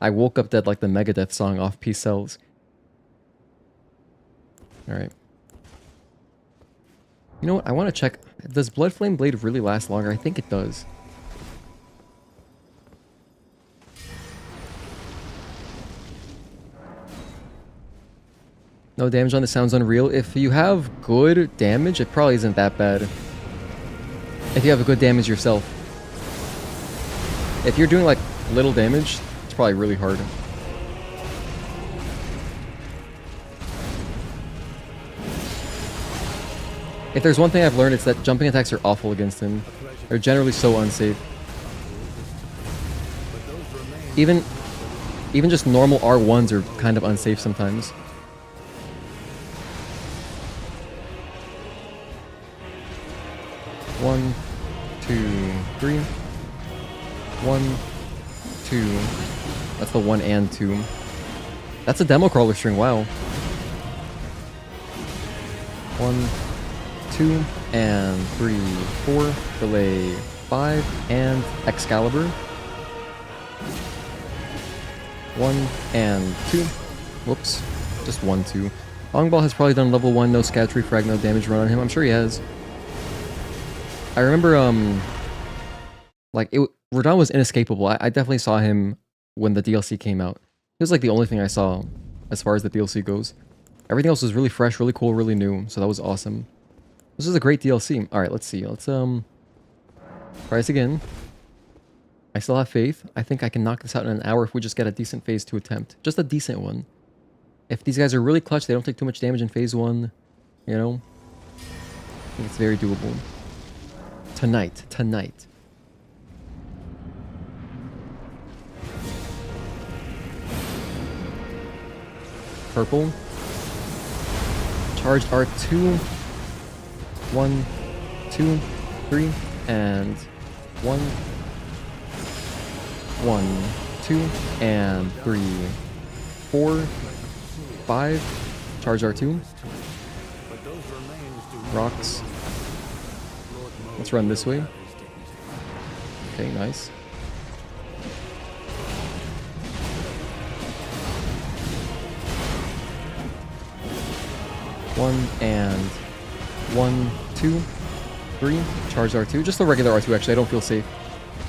I woke up dead like the Megadeth song off Peace Cells. Alright. You know what? I want to check. Does Bloodflame Blade really last longer? I think it does. No damage on this sounds unreal. If you have good damage, it probably isn't that bad. If you have a good damage yourself. If you're doing like little damage, it's probably really hard. If there's one thing I've learned, it's that jumping attacks are awful against him. They're generally so unsafe. Even just normal R1s are kind of unsafe sometimes. One, 2, 3. 1, 2. That's the 1 and 2. That's a demo crawler string, wow. 1, 2, and 3, 4, delay 5, and Excalibur. 1 and 2. Whoops. Just 1, 2. Longball has probably done level 1, no Scadutree frag, no damage run on him. I'm sure he has. I remember, like, Radahn was inescapable. I definitely saw him when the DLC came out. It was like the only thing I saw as far as the DLC goes. Everything else was really fresh, really cool, really new, so that was awesome. This is a great DLC. Alright, let's see. Let's, try this again. I still have faith. I think I can knock this out in an hour if we just get a decent phase 2 attempt. Just a decent one. If these guys are really clutch, they don't take too much damage in phase 1, you know? I think it's very doable. Tonight. purple. Charged R2. 1, 2, 3, and 1, 1, 2, and 3, 4, 5. Charge R2.
But those remains do not
Rocks.
belong to you. Lord Mo
Let's run this way.
will have his dignity.
Okay, nice. One and 1, 2, 3. Charge R2. Just the regular R2 actually. I don't feel safe.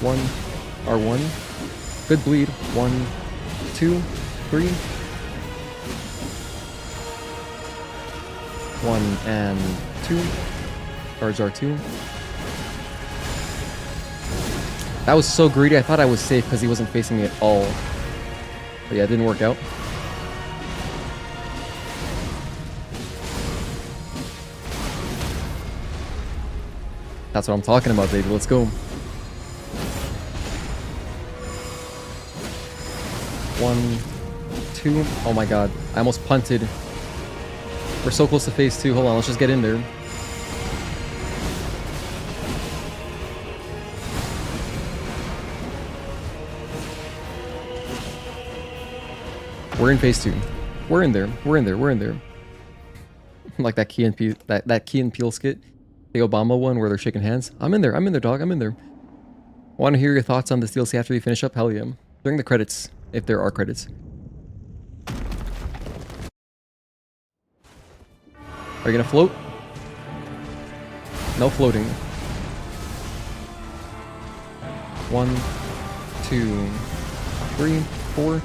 1, R1. Good bleed. 1, 2, 3. 1 and 2. Charge R2. That was so greedy. I thought I was safe because he wasn't facing me at all. But yeah, it didn't work out. That's what I'm talking about, baby. Let's go. 1, 2. Oh my god. I almost punted. We're so close to phase 2. Hold on, let's just get in there. We're in phase 2. We're in there. We're in there. We're in there. Like that Key and Peele, that Key and Peele skit. The Obama one where they're shaking hands. I'm in there. I'm in there, dog. I'm in there. Want to hear your thoughts on this DLC after we finish up? Hell yeah. During the credits, if there are credits. Are you gonna float? No floating. 1, 2, 3, 4,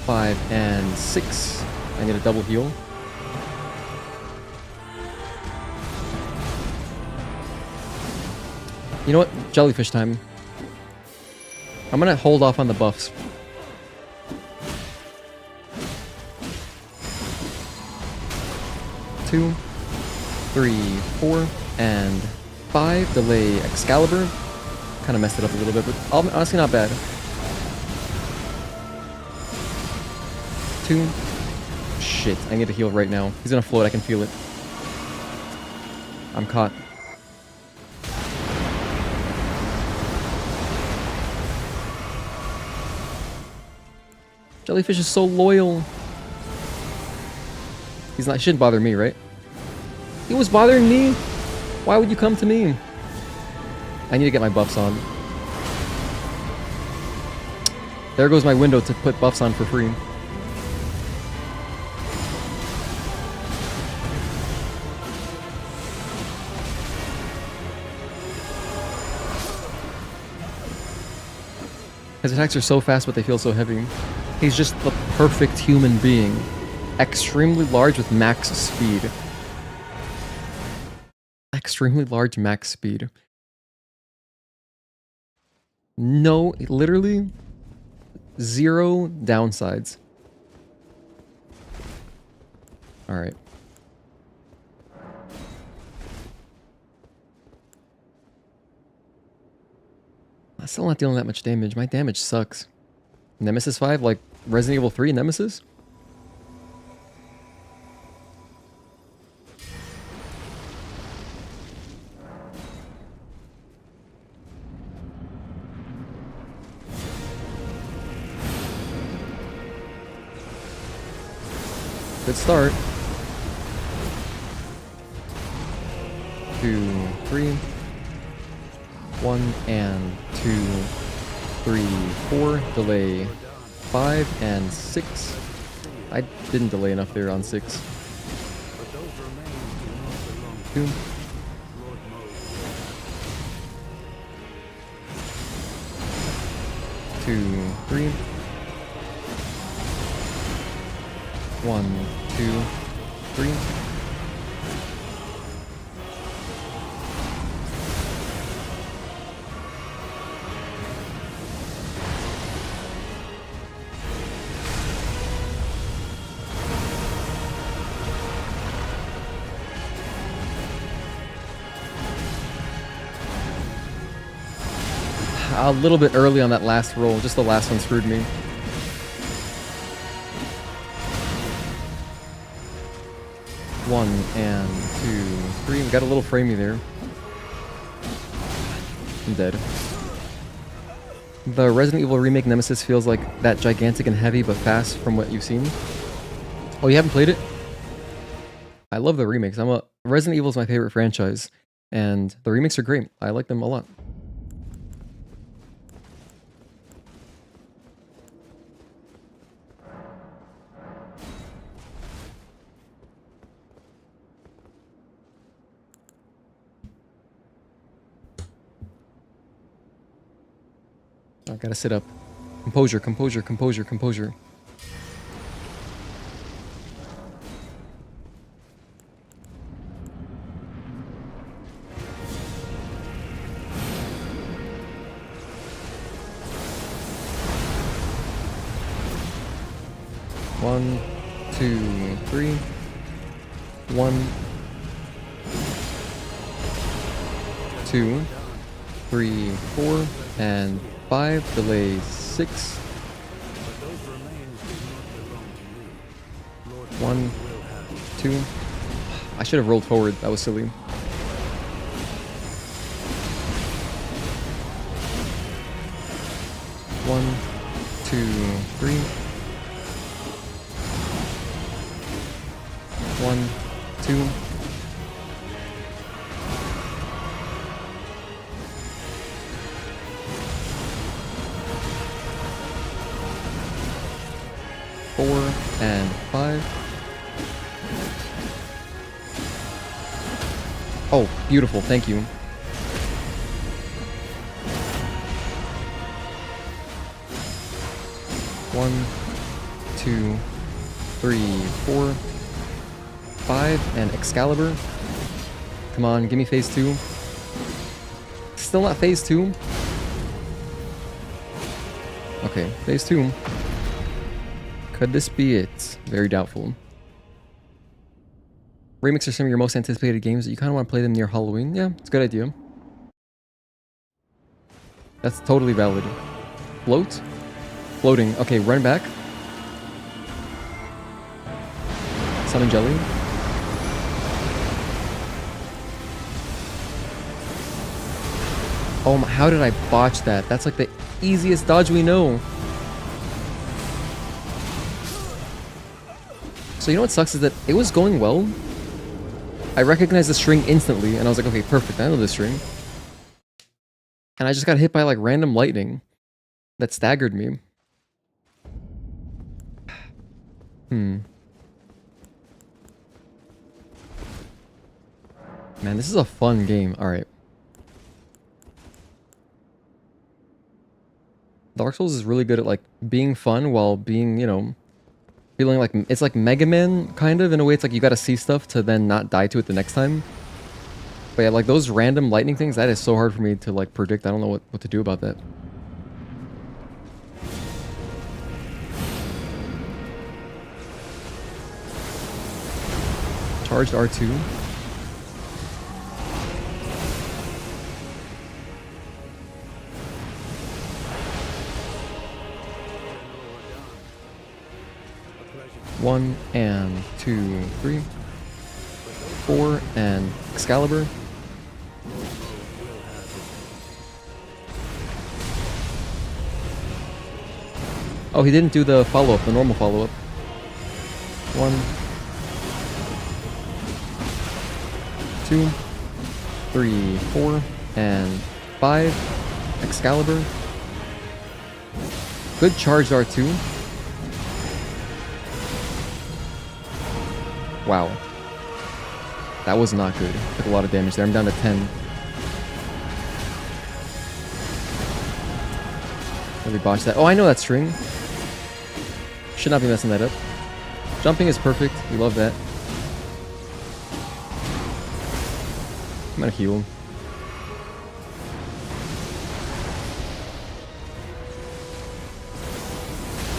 5, and 6. I need a double heal. You know what? Jellyfish time. I'm gonna hold off on the buffs. Two, 3, 4, and 5. Delay Excalibur. Kind of messed it up a little bit, but honestly not bad. 2. Shit, I need to heal right now. He's gonna float, I can feel it. I'm caught. Jellyfish is so loyal. He's not. He shouldn't bother me, right? He was bothering me. Why would you come to me? I need to get my buffs on. There goes my window to put buffs on for free. His attacks are so fast, but they feel so heavy. He's just the perfect human being. Extremely large with max speed. Extremely large max speed. No, literally 0 downsides. Alright. I'm still not dealing that much damage. My damage sucks. Nemesis 5, like Resident Evil 3 Nemesis? Good start. 2, 3. 1 and 2, 3, 4. Delay 5 and 6. I didn't delay enough there on 6.
But those remains do not belong to
2.
Lord Mo.
2, 3. 1, 2, 3. A little bit early on that last roll. Just the last one screwed me. 1 and 2, 3. We got a little framey there. I'm dead. The Resident Evil Remake Nemesis feels like that gigantic and heavy but fast from what you've seen. Oh, you haven't played it? I love the remakes. Resident Evil is my favorite franchise, and the remakes are great. I like them a lot. I gotta sit up. Composure, composure, composure, composure. One, 2, 3. 1, 2, 3, 4, and 5. Delay 6. 1, 2. I should have rolled forward. That was silly. One, 2, 3. 1, 2. Four and 5. Oh, beautiful. Thank you. One, 2, 3, 4, 5, and Excalibur. Come on, give me phase 2. Still not phase 2. Okay, phase 2. Could this be it? Very doubtful. Remakes are some of your most anticipated games that you kind of want to play them near Halloween. Yeah, it's a good idea. That's totally valid. Float? Floating. Okay, run back. Summon Jelly. Oh my, how did I botch that? That's like the easiest dodge we know. So you know what sucks is that it was going well. I recognized the string instantly and I was like, okay, perfect, I know this string. And I just got hit by like random lightning that staggered me. Man, this is a fun game. Alright. Dark Souls is really good at like being fun while being, you know, feeling like it's like Mega Man kind of in a way. It's like you gotta see stuff to then not die to it the next time. But yeah, like those random lightning things, that is so hard for me to like predict. I don't know what to do about that. Charged R2. One and 2, 3, 4, and Excalibur. Oh, he didn't do the follow-up, the normal follow-up. 1, 2, 3, 4, and 5. Excalibur. Good charged R2. Wow. That was not good. Took a lot of damage there. I'm down to 10. Really botched that. Oh, I know that string. Should not be messing that up. Jumping is perfect. We love that. I'm gonna heal.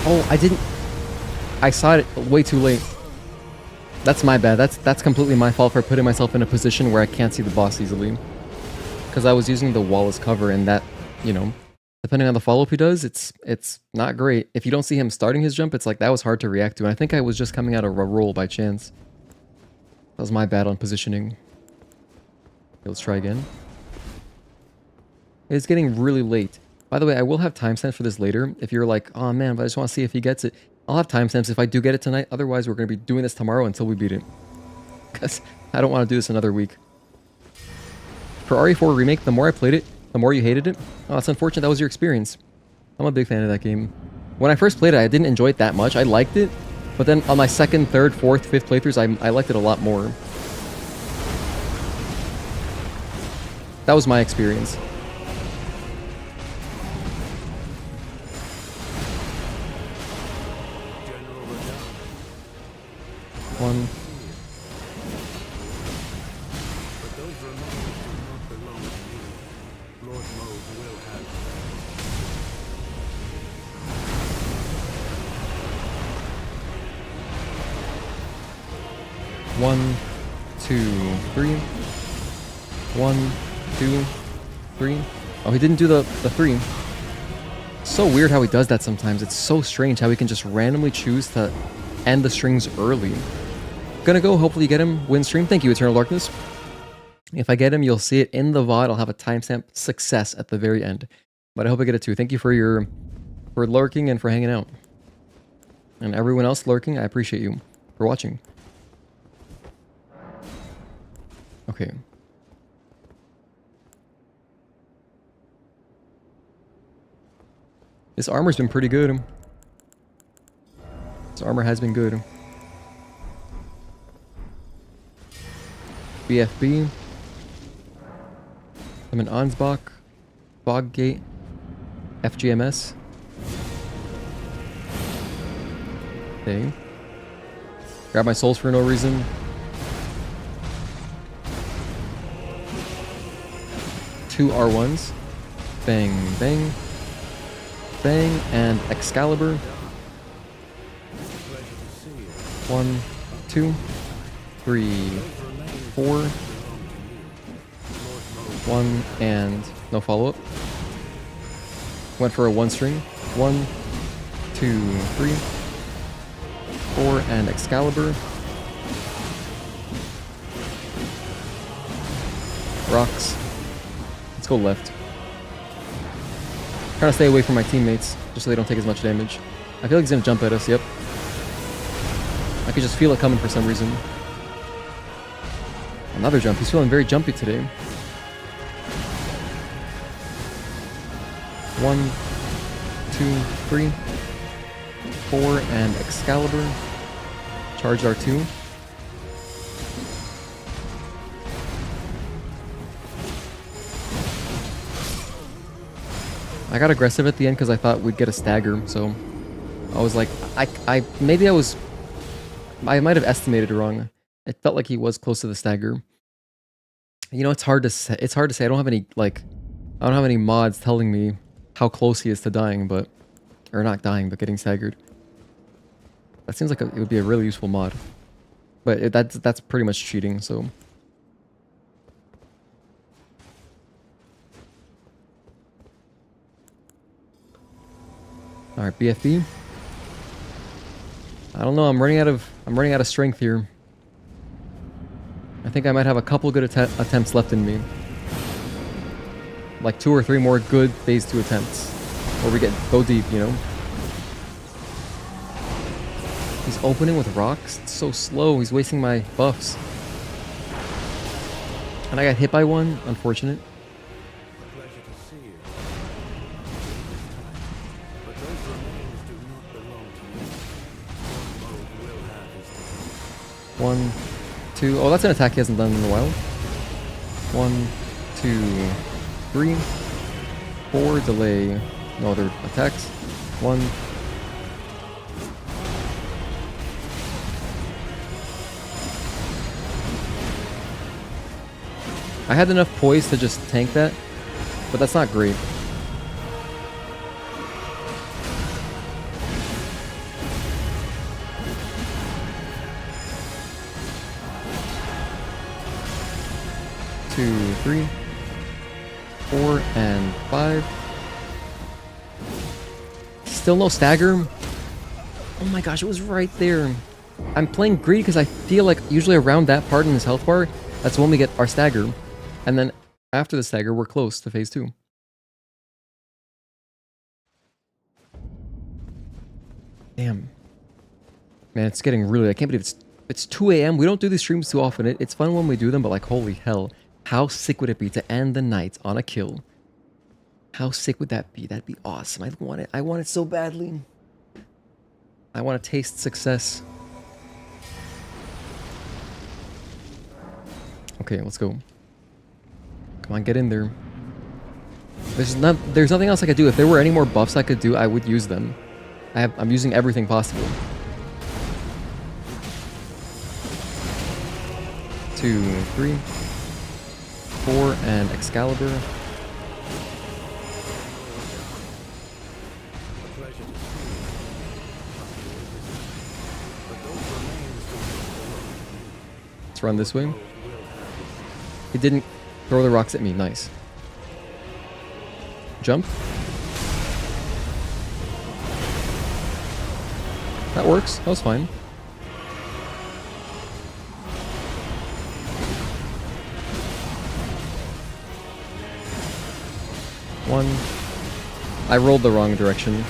Oh, I didn't... I saw it way too late. That's my bad. That's completely my fault for putting myself in a position where I can't see the boss easily. Because I was using the wall as cover, and that, you know, depending on the follow-up he does, it's not great. If you don't see him starting his jump, it's like that was hard to react to. And I think I was just coming out of a roll by chance. That was my bad on positioning. Okay, let's try again. It's getting really late. By the way, I will have timestamps for this later. If you're like, oh man, but I just want to see if he gets it. I'll have timestamps if I do get it tonight. Otherwise, we're going to be doing this tomorrow until we beat it. Because I don't want to do this another week. For RE4 Remake, the more I played it, the more you hated it. Oh, it's unfortunate that was your experience. I'm a big fan of that game. When I first played it, I didn't enjoy it that much. I liked it. But then on my second, third, fourth, fifth playthroughs, I liked it a lot more. That was my experience. One.
But those remains do not belong to you. Lord Mode will have them.
1, 2, 3. 1, 2, 3. Oh, he didn't do the 3. So weird how he does that sometimes. It's so strange how he can just randomly choose to end the strings early. Gonna go hopefully get him, win stream. Thank you, Eternal Darkness. If I get him, you'll see it in the VOD. I'll have a timestamp success at the very end. But I hope I get it too. Thank you for lurking and for hanging out. And everyone else lurking, I appreciate you for watching. Okay. This armor's been pretty good. This armor has been good. BFB. I'm an Ansbach. Boggate. FGMS. Okay. Grab my souls for no reason. Two R1s. Bang, bang. Bang, and Excalibur. 1, 2, 3, 4. 1, and no follow-up. Went for a 1 string. 1, 2, 3, 4, and Excalibur. Rocks. Let's go left. Trying to stay away from my teammates, just so they don't take as much damage. I feel like he's gonna jump at us, yep. I could just feel it coming for some reason. Another jump, he's feeling very jumpy today. 1, 2, 3, 4, and Excalibur. Charge R2. I got aggressive at the end because I thought we'd get a stagger, so I was like, I might have estimated it wrong. It felt like he was close to the stagger. You know, it's hard to say. It's hard to say. I don't have any mods telling me how close he is to dying, or not dying, but getting staggered. That seems like it would be a really useful mod, but that's pretty much cheating. So. All right, BFB. I don't know. I'm running out of strength here. I think I might have a couple good attempts left in me. Like 2 or 3 more good phase 2 attempts, where we go deep. You know. He's opening with rocks. It's so slow. He's wasting my buffs. And I got hit by one. Unfortunate. One, 2. Oh, that's an attack he hasn't done in a while. 1, 2, 3, 4. Delay. No other attacks. 1. I had enough poise to just tank that, but that's not great. Two, 3, 4, and 5. Still no stagger. Oh my gosh, it was right there. I'm playing greedy because I feel like usually around that part in this health bar, that's when we get our stagger. And then after the stagger, we're close to phase 2. Damn. Man, it's getting really... I can't believe it's 2 a.m. We don't do these streams too often. It's fun when we do them, but like, holy hell. How sick would it be to end the night on a kill? How sick would that be? That'd be awesome. I want it. I want it so badly. I want to taste success. Okay, let's go. Come on, get in there. There's nothing else I could do. If there were any more buffs I could do, I would use them. I'm using everything possible. 2, 3, 4, and Excalibur. Let's run this way. He didn't throw the rocks at me. Nice. Jump. That works. That was fine. One. I rolled the wrong direction.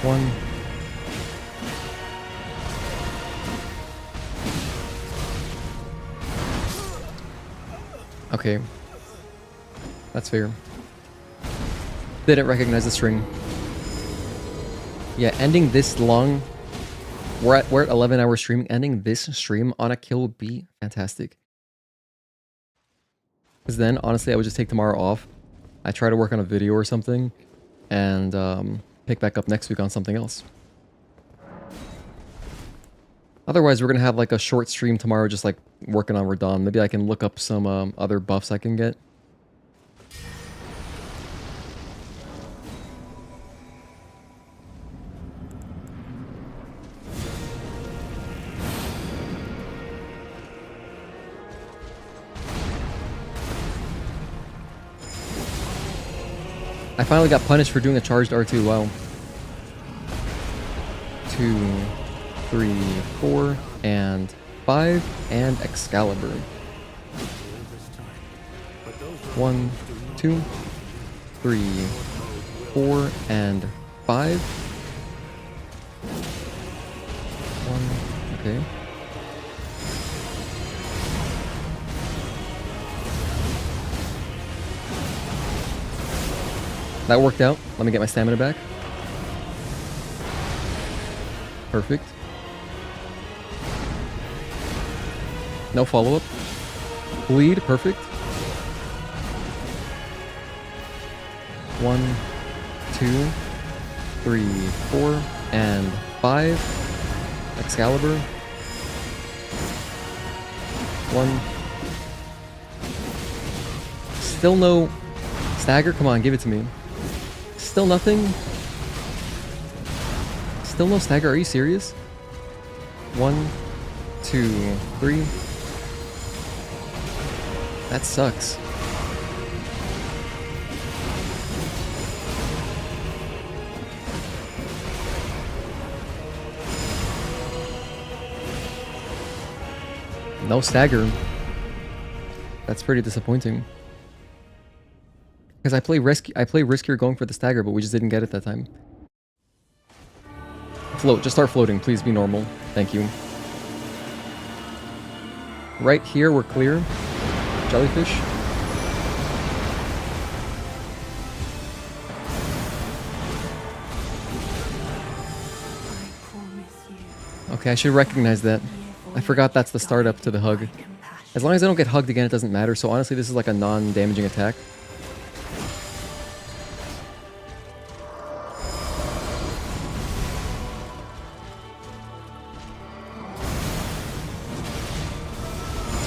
One. Okay. That's fair. Didn't recognize the string. Yeah, ending this long... We're at 11-hour streaming. Ending this stream on a kill would be fantastic. Because then, honestly, I would just take tomorrow off. I try to work on a video or something. And pick back up next week on something else. Otherwise, we're going to have like a short stream tomorrow just like working on Radahn. Maybe I can look up some other buffs I can get. I finally got punished for doing a charged R2, wow. 2, 3, 4, and 5, and Excalibur. 1, 2, 3, 4, and 5. 1, okay. That worked out. Let me get my stamina back. Perfect. No follow-up. Bleed, perfect. 1, 2, 3, 4, and 5. Excalibur. 1. Still no stagger? Come on, give it to me. Still nothing? Still no stagger? Are you serious? 1, 2, 3. That sucks. No stagger. That's pretty disappointing. Because I play riskier going for the stagger, but we just didn't get it that time. Float, just start floating. Please be normal. Thank you. Right here, we're clear. Jellyfish. Okay, I should recognize that. I forgot that's the startup to the hug. As long as I don't get hugged again, it doesn't matter. So honestly, this is like a non-damaging attack.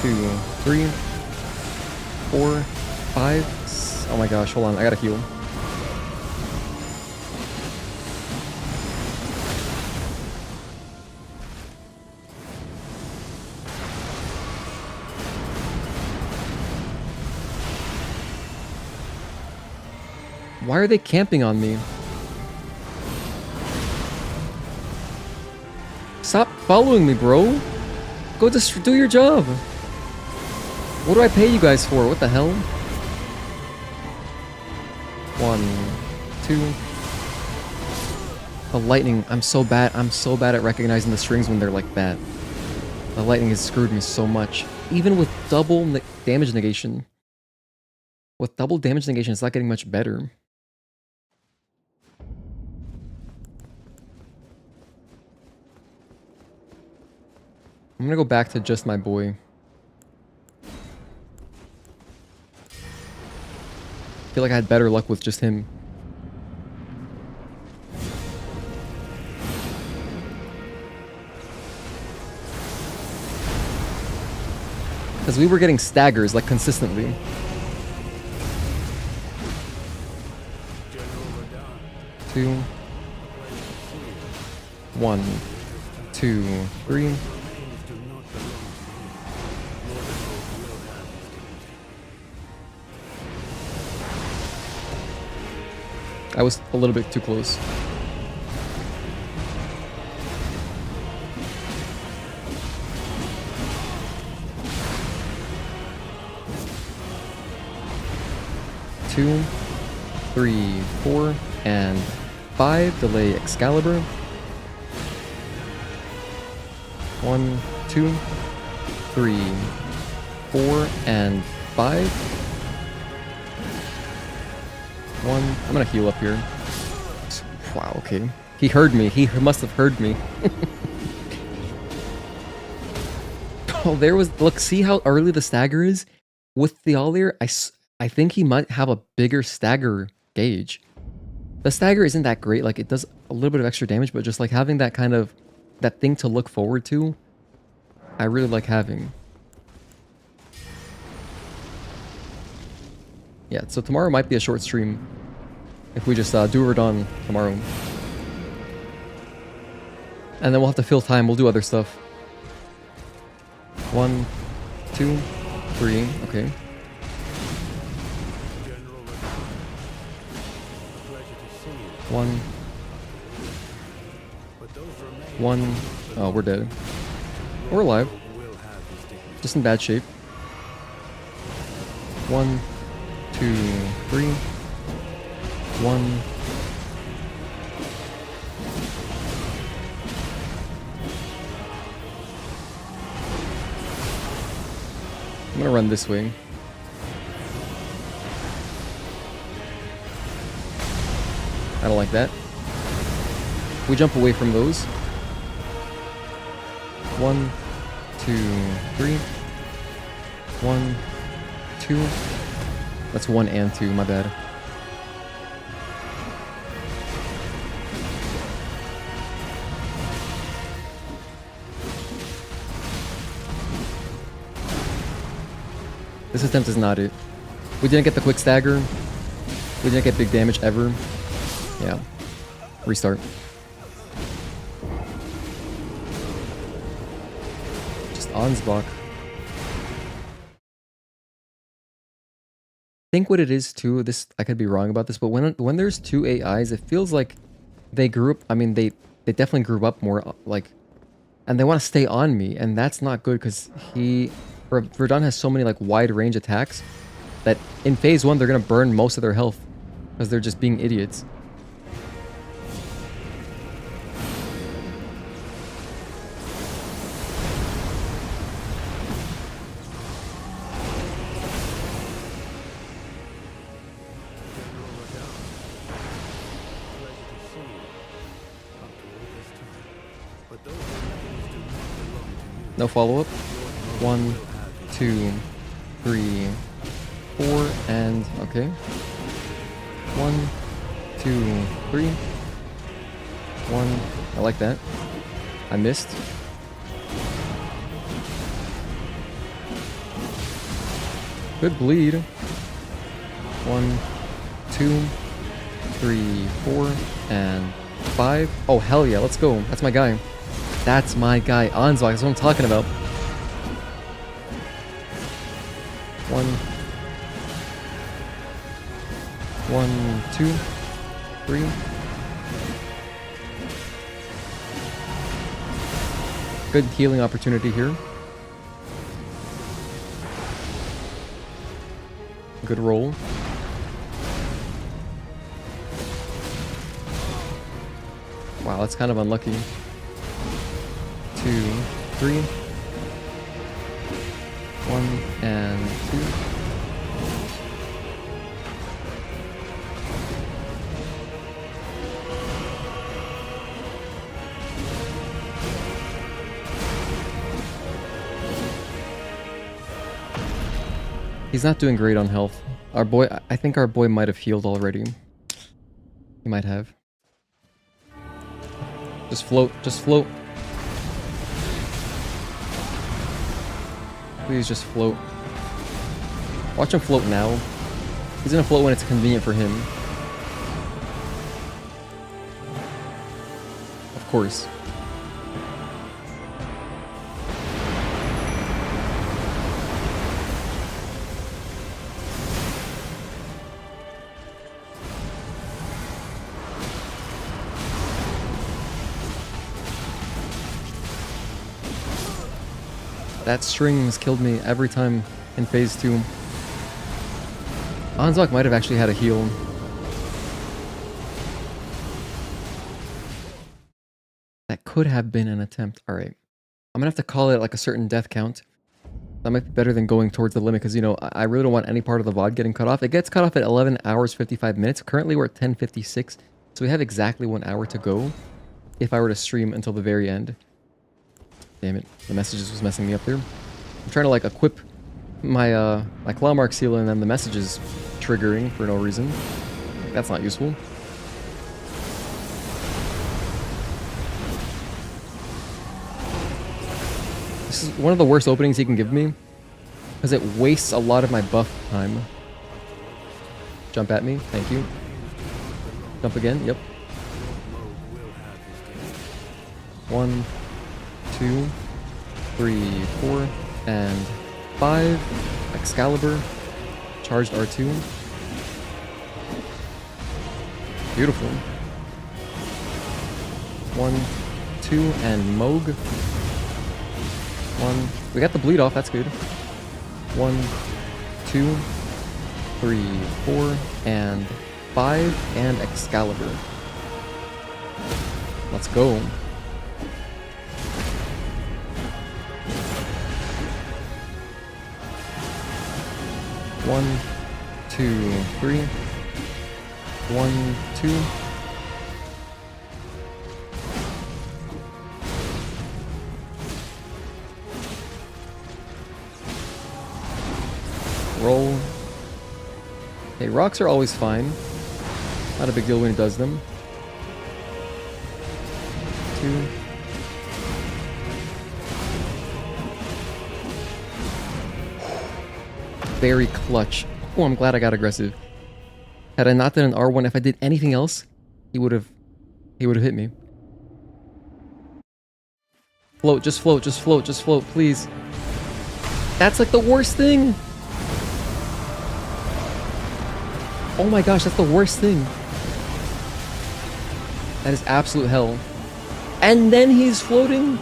Two, 3, 4, 5. Oh my gosh, hold on, I gotta heal. Why are they camping on me? Stop following me, bro. Go just do your job. What do I pay you guys for? What the hell? 1, 2. The lightning. I'm so bad at recognizing the strings when they're like that. The lightning has screwed me so much. Even with double damage negation. With double damage negation, it's not getting much better. I'm gonna go back to just my boy. I feel like I had better luck with just him. Because we were getting staggers, like, consistently. Two. 1, 2, 3. I was a little bit too close. Two, 3, 4, and 5. Delay Excalibur. 1, 2, 3, 4, and 5. 1. I'm gonna heal up here. Wow, okay. He heard me. He must have heard me. Oh, there was... Look, see how early the stagger is? With the Alir, I think he might have a bigger stagger gauge. The stagger isn't that great. Like, it does a little bit of extra damage, but just like having that kind of... that thing to look forward to, I really like having. Yeah, so tomorrow might be a short stream. If we just do Radahn tomorrow. And then we'll have to fill time, we'll do other stuff. 1, 2, 3, okay. One. 1. Oh, we're dead. We're alive. Just in bad shape. 1, 2, 3. 1. I'm gonna run this way. I don't like that. We jump away from those. 1, 2, 3. 1, 2. That's 1 and 2, my bad. This attempt is not it. We didn't get the quick stagger. We didn't get big damage ever. Yeah. Restart. Just Ansbach. I think what it is too, this I could be wrong about this, but when there's two AIs, it feels like they grew up. I mean, they definitely grew up more, like, and they want to stay on me, and that's not good because Radahn has so many like wide range attacks that in phase 1 they're gonna burn most of their health because they're just being idiots. No follow-up. 1, 2, 3, 4, and okay. 1, 2, 3. 1. I like that. I missed. Good bleed. 1, 2, 3, 4, and 5. Oh, hell yeah, let's go. That's my guy. That's my guy. Ansbach, that's what I'm talking about. 1. 1, 2, 3. Good healing opportunity here. Good roll. Wow, that's kind of unlucky. 2, 3. 1 and 2. He's not doing great on health. Our boy, I think our boy might have healed already. He might have. Just float, just float. Please just float. Watch him float now. He's gonna float when it's convenient for him. Of course. That string has killed me every time in phase 2. Anzok might have actually had a heal. That could have been an attempt. Alright. I'm gonna have to call it like a certain death count. That might be better than going towards the limit because, you know, I really don't want any part of the VOD getting cut off. It gets cut off at 11 hours 55 minutes. Currently we're at 10:56. So we have exactly 1 hour to go if I were to stream until the very end. Damn it, the messages was messing me up there. I'm trying to like equip my my claw mark seal and then the messages triggering for no reason. That's not useful. This is one of the worst openings he can give me because it wastes a lot of my buff time. Jump at me, thank you. Jump again, yep. 1, 2, 3, 4, and 5. Excalibur. Charged R2. Beautiful. 1, 2, and Moog. 1. We got the bleed off, that's good. 1, 2, 3, 4, and 5, and Excalibur. Let's go. One, 2, 3. 1, 2. Roll. Okay, rocks are always fine. Not a big deal when he does them. 2. Very clutch. Oh, I'm glad I got aggressive. Had I not done an R1, if I did anything else, he would have hit me. Float, just float, just float, just float, please. That's like the worst thing. Oh my gosh, that's the worst thing. That is absolute hell. And then he's floating.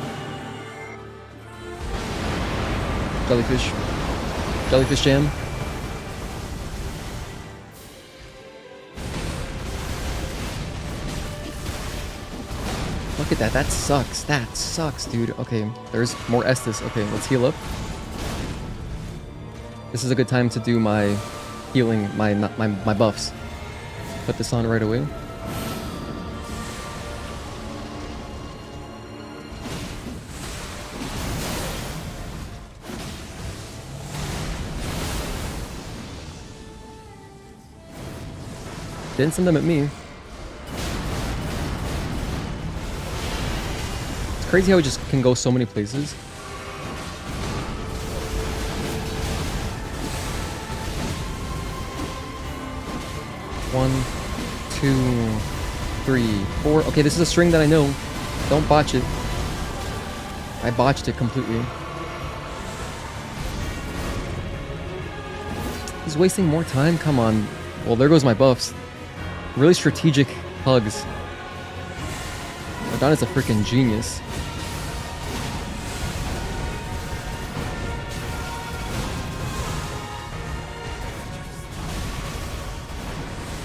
Jellyfish. Jellyfish jam. Look at that. That sucks. That sucks, dude. Okay, there's more Estus. Okay, let's heal up. This is a good time to do my healing, my buffs. Put this on right away. Didn't send them at me. It's crazy how it just can go so many places. One, 2, 3, 4. Okay, this is a string that I know. Don't botch it. I botched it completely. He's wasting more time. Come on. Well, there goes my buffs. Really strategic hugs. Radahn is a freaking genius.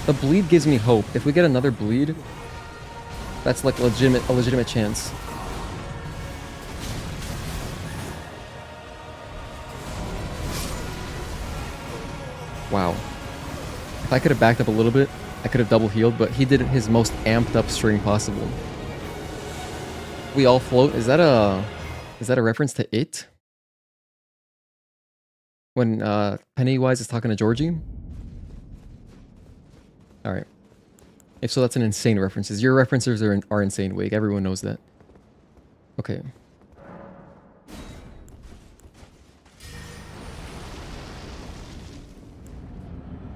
The bleed gives me hope. If we get another bleed, that's like a legitimate chance. Wow. If I could have backed up a little bit, I could have double healed, but he did his most amped up string possible. We all float. Is that a reference to It? When Pennywise is talking to Georgie? Alright. If so, that's an insane reference. Your references are insane, Wig. Everyone knows that. Okay.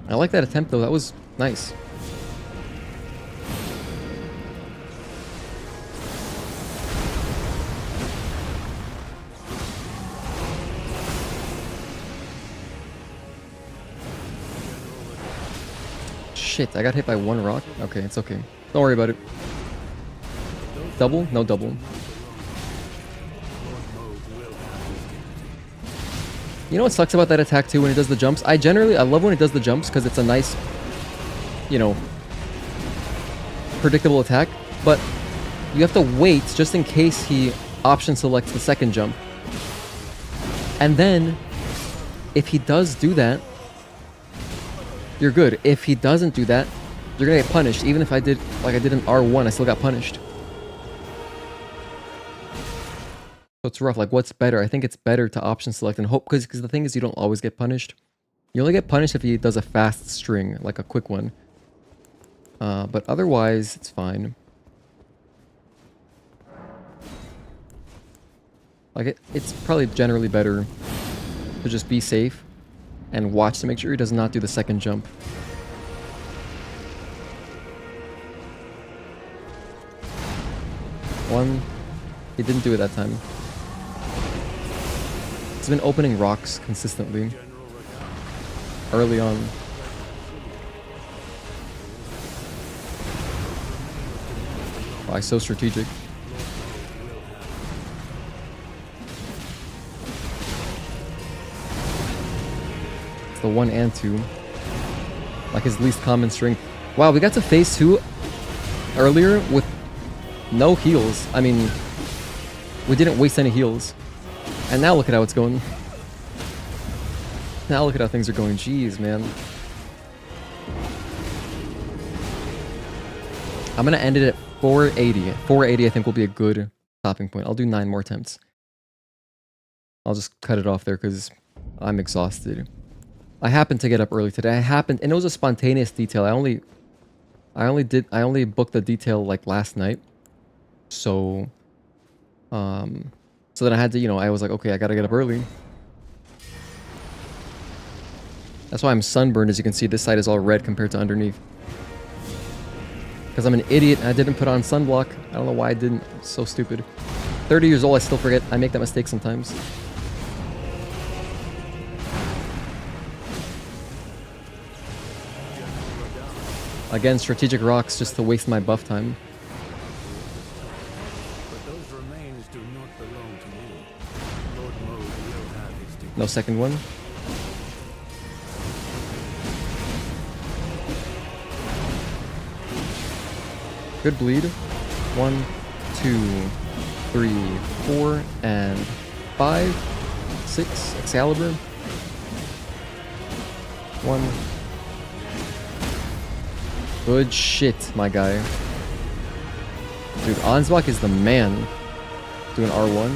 I like that attempt, though. That was nice. Shit, I got hit by one rock. Okay, it's okay. Don't worry about it. Double? No double. You know what sucks about that attack too when it does the jumps? I love when it does the jumps because it's a nice, you know, predictable attack. But you have to wait just in case he option selects the second jump. And then, if he does do that, you're good. If he doesn't do that, you're gonna get punished. Even if I did, like I did in R1, I still got punished. So it's rough. Like, what's better? I think it's better to option select and hope, because the thing is, you don't always get punished. You only get punished if he does a fast string, like a quick one. But otherwise, it's fine. Like, it's probably generally better to just be safe and watch to make sure he does not do the second jump. One. He didn't do it that time. He's been opening rocks consistently. Early on. Wow, he's so strategic. It's the 1 and 2. Like his least common strength. Wow, we got to phase 2 earlier with no heals. I mean, we didn't waste any heals. And now look at how it's going. Now look at how things are going. Jeez, man. I'm gonna end it at 480. 480 I think will be a good stopping point. I'll do 9 more attempts. I'll just cut it off there because I'm exhausted. I happened to get up early today. And it was a spontaneous detail. I only booked the detail like last night. So then I had to, I was like, okay, I gotta get up early. That's why I'm sunburned. As you can see, this side is all red compared to underneath. Because I'm an idiot and I didn't put on sunblock. I don't know why I didn't. It's so stupid. 30 years old, I still forget. I make that mistake sometimes. Again, strategic rocks just to waste my buff time. No second one. Good bleed. 1, 2, 3, 4, and 5, 6. Excalibur. 1. Good shit, my guy. Dude, Ansbach is the man. Doing R1.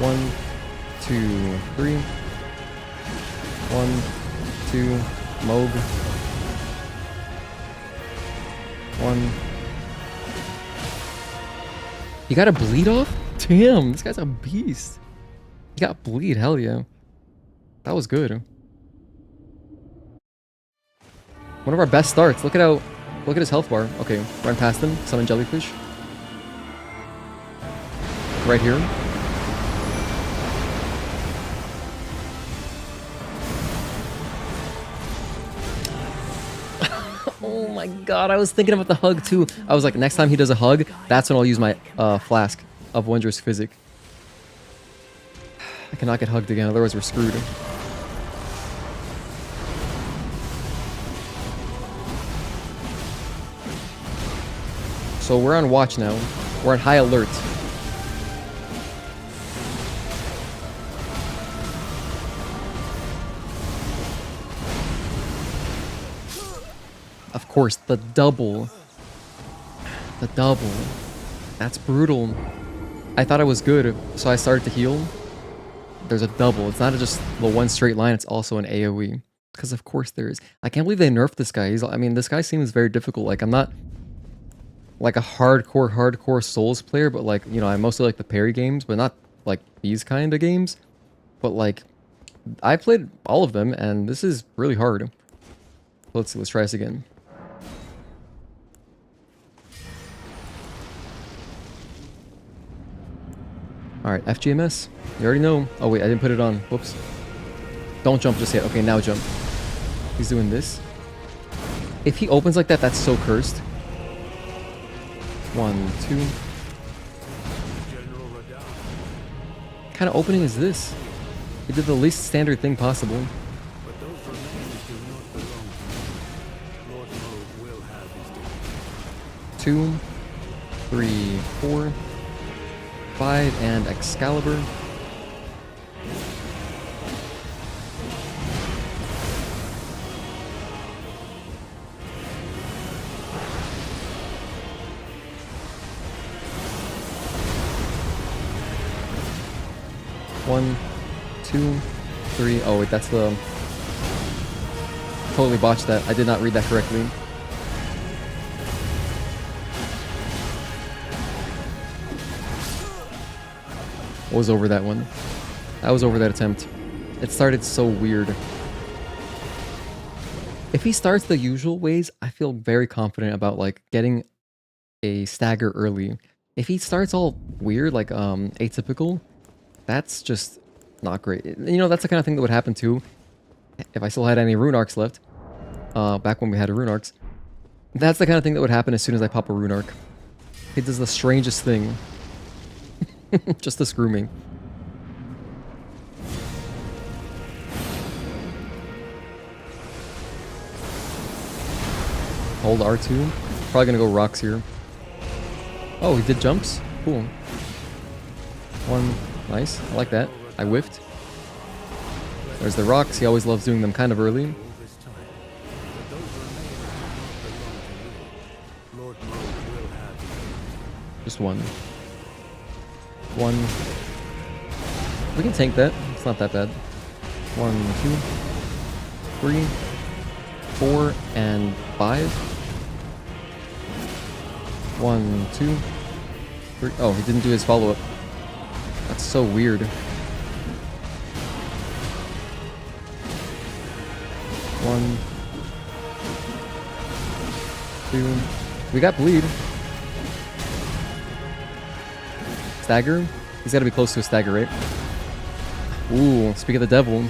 1, 2, 3. 1, 2. Moog. 1. You got a bleed off? Damn, this guy's a beast. He got bleed, hell yeah. That was good. One of our best starts. Look at his health bar. Okay, run past him. Summon jellyfish. Right here. my god, I was thinking about the hug too. I was like, next time he does a hug, that's when I'll use my flask of Wondrous Physic. I cannot get hugged again, otherwise we're screwed. So we're on watch now. We're on high alert. Of course, the double. The double. That's brutal. I thought I was good, so I started to heal. There's a double. It's not just the one straight line, it's also an AoE. Because of course there is. I can't believe they nerfed this guy. I mean, this guy seems very difficult. Like, I'm not like a hardcore Souls player, but like, you know, I mostly like the parry games, but not like these kind of games. But like, I played all of them, and this is really hard. Let's see, let's try this again. Alright, FGMS. You already know. Oh wait, I didn't put it on. Whoops. Don't jump just yet. Okay, now jump. He's doing this. If he opens like that, that's so cursed. 1, 2. What kind of opening is this? He did the least standard thing possible.
But those remains do not belong to me. Lord Mode will have his day.
2, 3, 4, 5, and Excalibur. One, 2, 3. Oh wait, that's the... Totally botched that. I did not read that correctly. I was over that one. I was over that attempt. It started so weird. If he starts the usual ways, I feel very confident about like getting a stagger early. If he starts all weird, like atypical, that's just not great. You know, that's the kind of thing that would happen too if I still had any rune arcs left. Back when we had rune arcs. That's the kind of thing that would happen as soon as I pop a rune arc. He does the strangest thing. Just to screw me. Hold R2. Probably gonna go rocks here. Oh, he did jumps? Cool. 1. Nice. I like that. I whiffed. There's the rocks. He always loves doing them kind of early. Just 1. 1. We can tank that. It's not that bad. 1, 2, 3, 4, and 5. 1, 2, 3. Oh, he didn't do his follow-up. That's so weird. 1, 2. We got bleed. Stagger? He's got to be close to a stagger, right? Ooh, speak of the devil.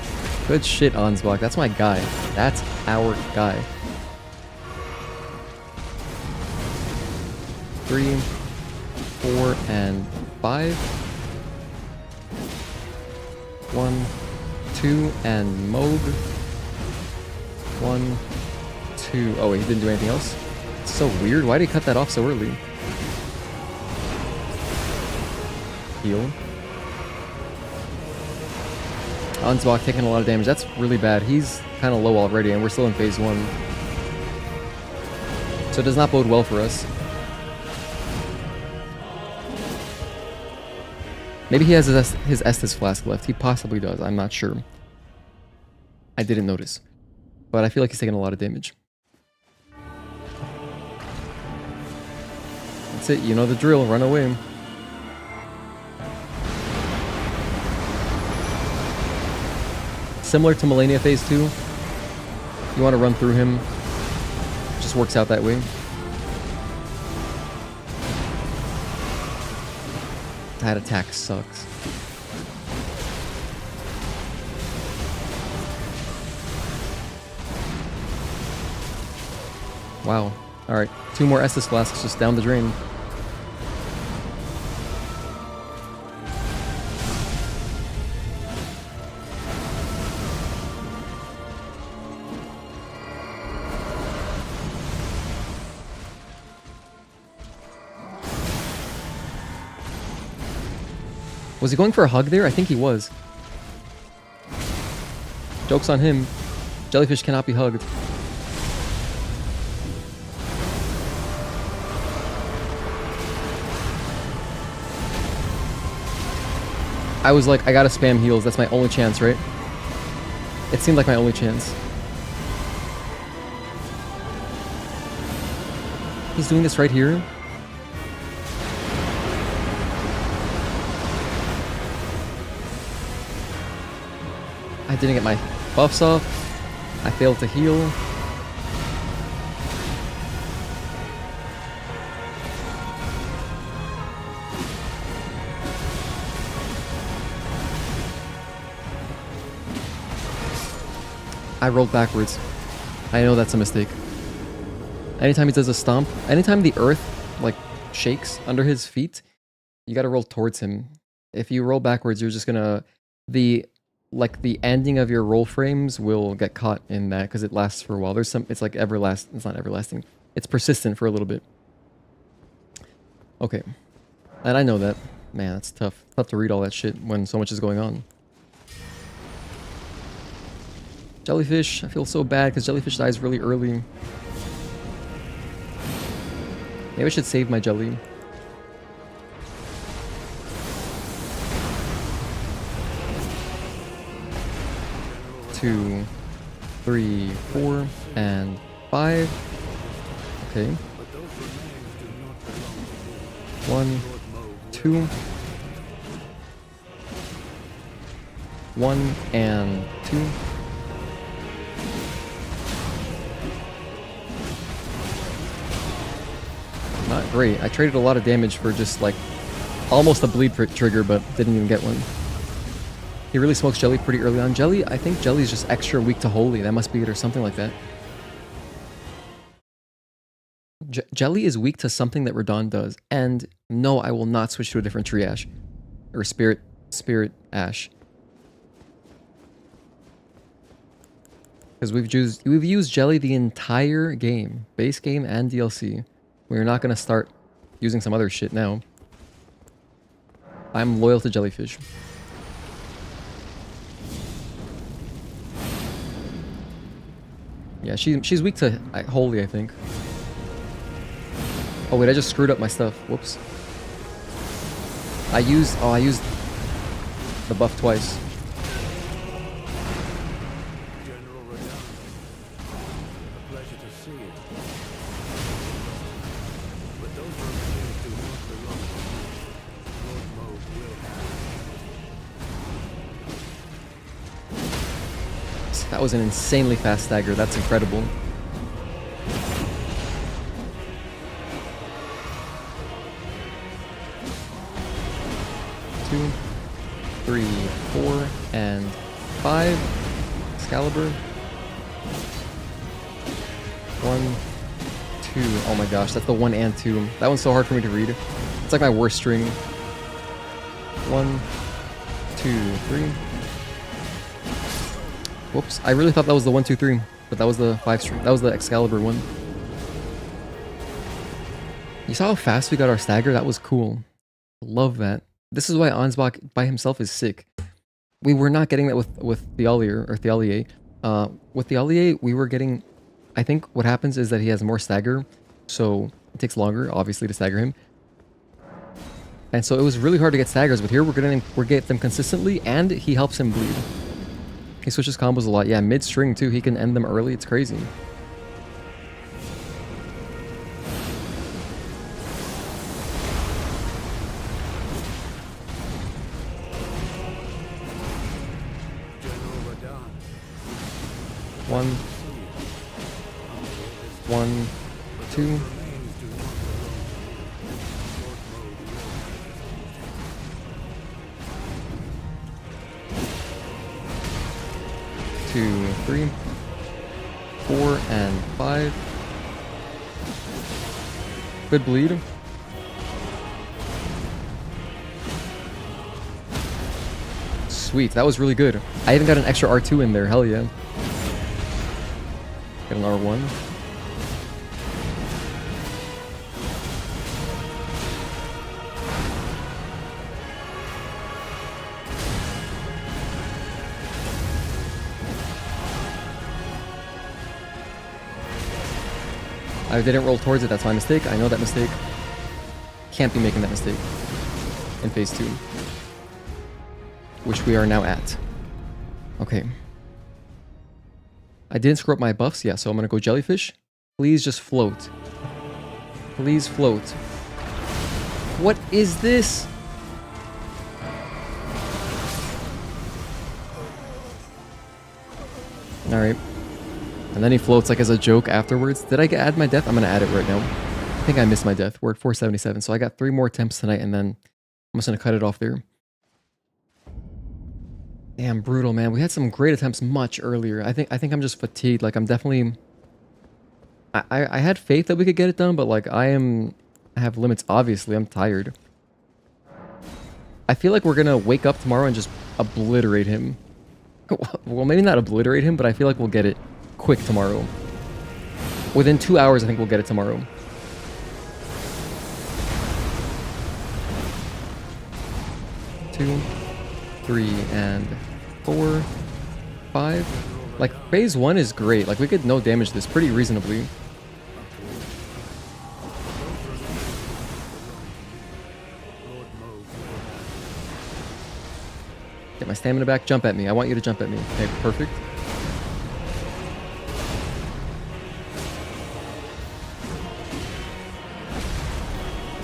Good shit, Ansbach. That's my guy. That's our guy. 3, 4, and 5. 1, 2, and Moog. 1, 2. Oh wait, he didn't do anything else? It's so weird. Why did he cut that off so early? Heal. Ansbach taking a lot of damage. That's really bad. He's kind of low already, and we're still in phase 1. So it does not bode well for us. Maybe he has his Estus flask left. He possibly does. I'm not sure. I didn't notice. But I feel like he's taking a lot of damage. That's it. You know the drill. Run away. Similar to Melania Phase 2. You want to run through him. It just works out that way. That attack sucks. Wow. Alright, 2 more Estus flasks just down the drain. Was he going for a hug there? I think he was. Joke's on him. Jellyfish cannot be hugged. I was like, I gotta spam heals. That's my only chance, right? It seemed like my only chance. He's doing this right here. I didn't get my buffs off. I failed to heal. I rolled backwards. I know that's a mistake. Anytime he does a stomp, anytime the earth like shakes under his feet, you gotta roll towards him. If you roll backwards, you're just gonna the ending of your roll frames will get caught in that because it lasts for a while. There's some, it's like everlasting. It's not everlasting. It's persistent for a little bit. Okay, and I know that. Man, that's tough. Tough to read all that shit when so much is going on. Jellyfish, I feel so bad because Jellyfish dies really early. Maybe I should save my jelly. Two, 3, 4, and 5. Okay. 1, 2. 1 and 2. Not great. I traded a lot of damage for just like almost a bleed trigger, but didn't even get one. He really smokes Jelly pretty early on. Jelly, I think Jelly is just extra weak to Holy. That must be it or something like that. Jelly is weak to something that Radahn does. And no, I will not switch to a different tree ash. Or spirit ash. Because we've used Jelly the entire game. Base game and DLC. We're not going to start using some other shit now. I'm loyal to Jellyfish. Yeah, she's weak to Holy, I think. Oh wait, I just screwed up my stuff. Whoops. I used the buff twice.
General Radahn, a pleasure to see you. But those remains do not belong to you. Lord Mode will have.
That was an insanely fast stagger. That's incredible. Two, 3, 4, and 5. Excalibur. 1, 2. Oh my gosh, that's the 1 and 2. That one's so hard for me to read. It's like my worst string. 1, 2, 3. Whoops, I really thought that was the 1, 2, 3, but that was the 5 string. That was the Excalibur one. You saw how fast we got our stagger? That was cool. Love that. This is why Ansbach by himself is sick. We were not getting that with Thialier or Thialier. With Thialier, we were getting. I think what happens is that he has more stagger, so it takes longer, obviously, to stagger him. And so it was really hard to get staggers, but here we're getting them consistently, and he helps him bleed. He switches combos a lot. Yeah, mid-string too. He can end them early. It's crazy.
General Radahn,
1, 1, 2.
remains do not belong to you. Lord Mode will have.
2, 3, 4, and 5. Good bleed. Sweet, that was really good. I even got an extra R2 in there, hell yeah. Got an R1. I didn't roll towards it, that's my mistake. I know that mistake. Can't be making that mistake in phase 2. Which we are now at. Okay. I didn't screw up my buffs, yeah, so I'm gonna go jellyfish. Please just float. Please float. What is this? Alright. And then he floats like as a joke afterwards. Did I add my death? I'm gonna add it right now. I think I missed my death. We're at 477, so I got 3 more attempts tonight, and then I'm just gonna cut it off there. Damn, brutal, man. We had some great attempts much earlier. I think I'm just fatigued. Like, I'm definitely... I had faith that we could get it done, but like I have limits, obviously. I'm tired. I feel like we're gonna wake up tomorrow and just obliterate him. Well, maybe not obliterate him, but I feel like we'll get it quick tomorrow. Within 2 hours, I think we'll get it tomorrow. Two, 3, and 4, 5. Like, phase 1 is great. Like, we could no damage this pretty reasonably. Get my stamina back. Jump at me. I want you to jump at me. Okay, perfect.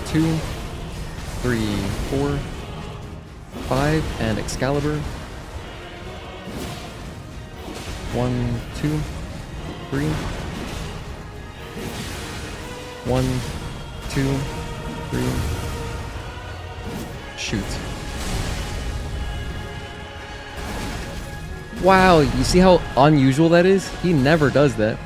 Two, 3, 4, 5, and Excalibur. 1, 2, 3. 1, 2, 3. Shoot. Wow, you see how unusual that is? He never does that.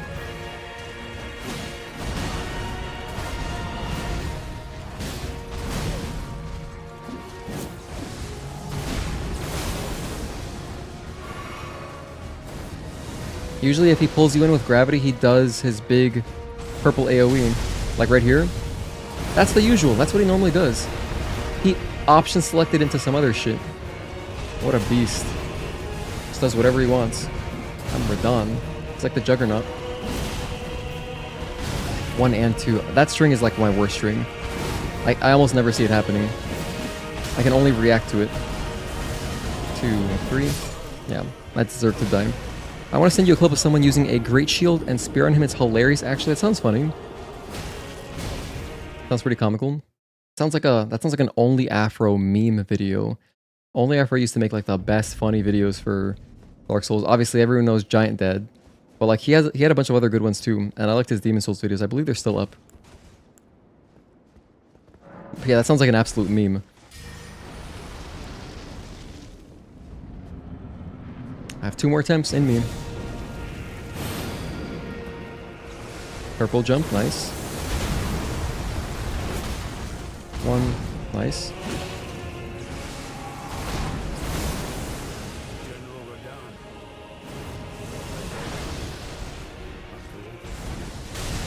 Usually if he pulls you in with gravity, he does his big purple AoE. Like right here. That's the usual. That's what he normally does. He option selected into some other shit. What a beast. Just does whatever he wants. I'm Radahn. It's like the Juggernaut. 1 and 2. That string is like my worst string. I almost never see it happening. I can only react to it. 2, 3. Yeah, I deserve to die. I want to send you a clip of someone using a great shield and spear on him. It's hilarious, actually. That sounds funny. Sounds pretty comical. That sounds like an Only Afro meme video. Only Afro used to make like the best funny videos for Dark Souls. Obviously, everyone knows Giant Dad, but like he had a bunch of other good ones too. And I liked his Demon Souls videos. I believe they're still up. But yeah, that sounds like an absolute meme. I have 2 more attempts in me. Purple jump, nice. 1, nice.
General Radahn.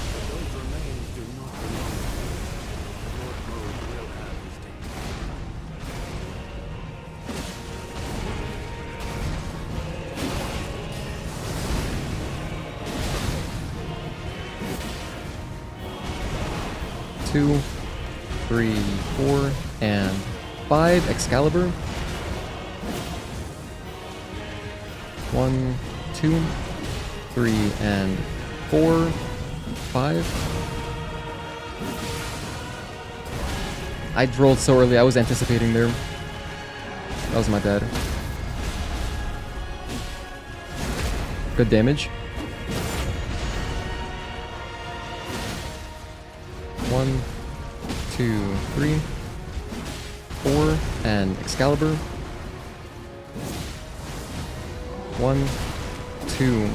But those remains do not belong to you. Lord Mode will have his day.
Two, 3, 4, and 5. Excalibur. 1, 2, 3, and 4, 5. I rolled so early. I was anticipating there. That was my bad. Good damage. 1, 2, 3, 4, and Excalibur. 1, 2,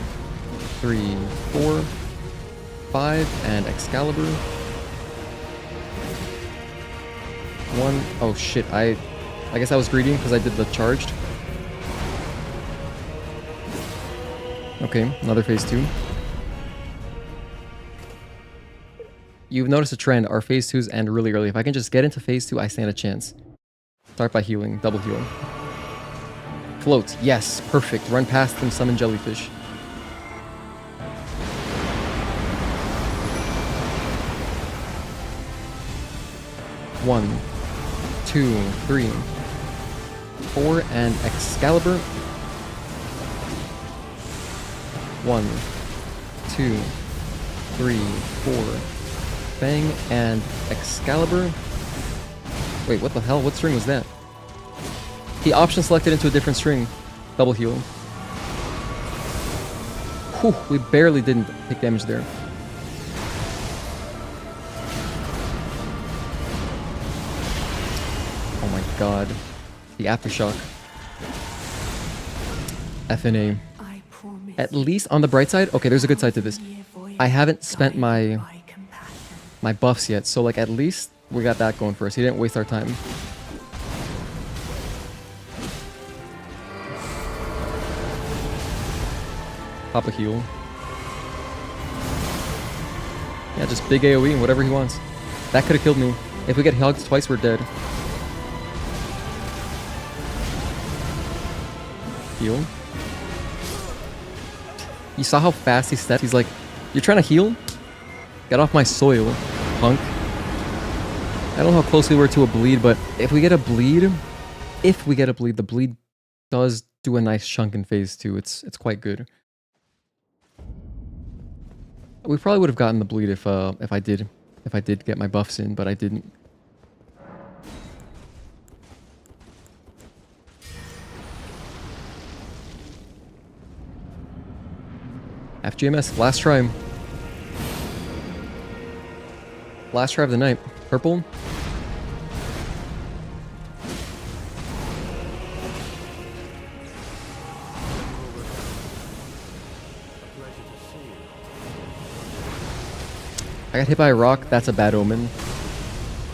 3, 4, 5, and Excalibur. One. Oh shit, I guess I was greedy because I did the charged. Okay, another phase 2. You've noticed a trend. Our phase 2s end really early. If I can just get into phase 2, I stand a chance. Start by healing. Double heal. Float. Yes, perfect. Run past them, summon jellyfish. One, 2, 3, 4, and Excalibur. 1, 2, 3, 4. Fang and Excalibur. Wait, what the hell? What string was that? He option selected into a different string. Double heal. Whew, we barely didn't take damage there. Oh my god. The aftershock. FNA. At least on the bright side, okay, there's a good side to this. I haven't spent my buffs yet, so like at least we got that going for us. He didn't waste our time. Pop a heal. Yeah, just big AoE, whatever he wants. That could have killed me. If we get hugged twice, we're dead. Heal. You saw how fast he stepped? He's like, you're trying to heal? Get off my soil, punk. I don't know how close we were to a bleed, but if we get a bleed, the bleed does do a nice chunk in phase 2. It's quite good. We probably would have gotten the bleed if I did get my buffs in, but I didn't. FGMS, last try. Last try of the night. Purple. I got hit by a rock, that's a bad omen.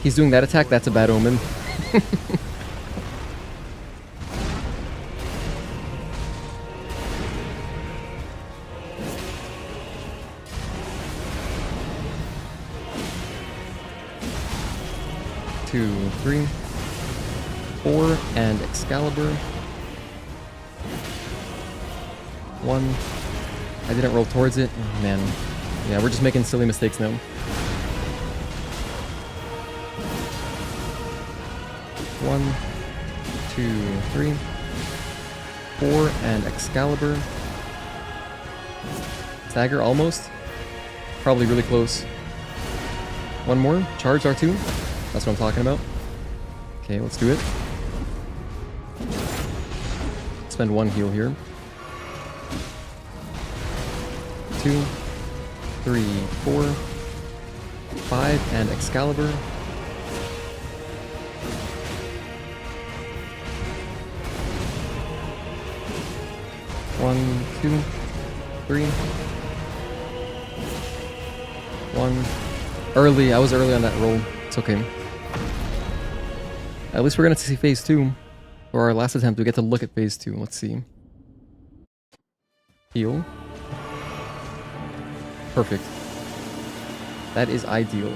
He's doing that attack, that's a bad omen. Two, 3, 4, and Excalibur. 1. I didn't roll towards it. Oh, man. Yeah, we're just making silly mistakes now. One, 2, 3, 4, and Excalibur. Stagger almost. Probably really close. One more. Charge R2. That's what I'm talking about. Okay, let's do it. Spend 1 heal here. 2, 3, 4, 5, and Excalibur. One, 2, 3. 1. Early, I was early on that roll. It's okay. At least we're gonna see phase 2. For our last attempt, we get to look at phase 2. Let's see. Heal. Perfect. That is ideal.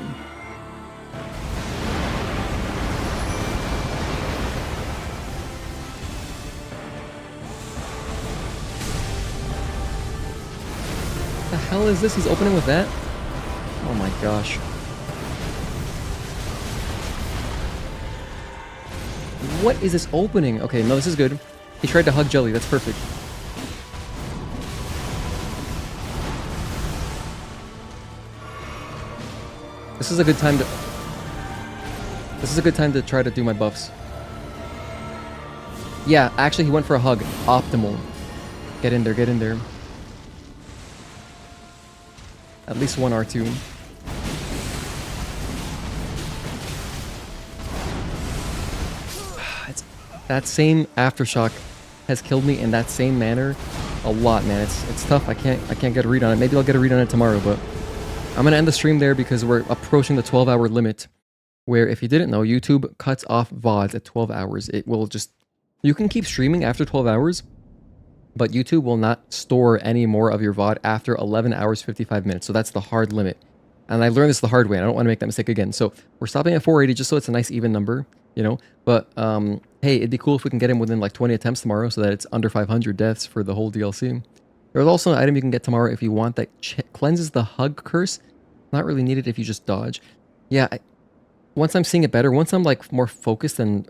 What the hell is this? He's opening with that? Oh my gosh. What is this opening? Okay, no, this is good. He tried to hug Jelly. That's perfect. This is a good time to... This is a good time to try to do my buffs. Yeah, actually he went for a hug. Optimal. Get in there, get in there. At least 1 R2. That same aftershock has killed me in that same manner a lot, man. It's tough. I can't get a read on it. Maybe I'll get a read on it tomorrow, but I'm gonna end the stream there because we're approaching the 12-hour limit. where if you didn't know, YouTube cuts off VODs at 12 hours. It will just, you can keep streaming after 12 hours, but YouTube will not store any more of your VOD after 11 hours, 55 minutes. So that's the hard limit. And I learned this the hard way. I don't want to make that mistake again. So we're stopping at 480 just so it's a nice even number, you know. But hey, it'd be cool if we can get in within like 20 attempts tomorrow so that it's under 500 deaths for the whole DLC. There's also an item you can get tomorrow if you want that cleanses the hug curse. Not really needed if you just dodge. Yeah, once I'm seeing it better, once I'm like more focused and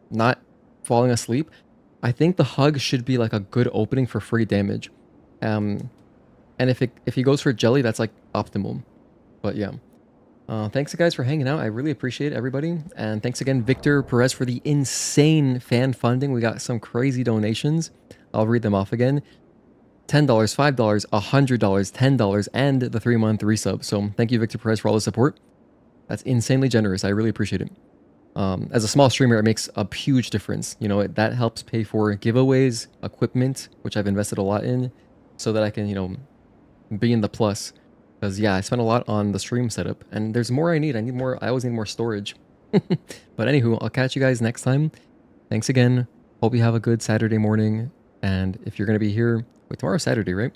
not falling asleep, I think the hug should be like a good opening for free damage. And if he goes for jelly, that's like optimal. But yeah. Thanks guys for hanging out. I really appreciate everybody. And thanks again, Victor Perez, for the insane fan funding. We got some crazy donations. I'll read them off again. $10, $5, $100, $10, and the 3-month resub. So thank you, Victor Perez, for all the support. That's insanely generous. I really appreciate it. As a small streamer, it makes a huge difference. You know, that helps pay for giveaways, equipment, which I've invested a lot in, so that I can, you know, be in the plus. Because, yeah, I spent a lot on the stream setup, and there's more I need. I always need more storage. But anywho, I'll catch you guys next time. Thanks again. Hope you have a good Saturday morning. And if you're going to be here, wait, tomorrow's Saturday, right?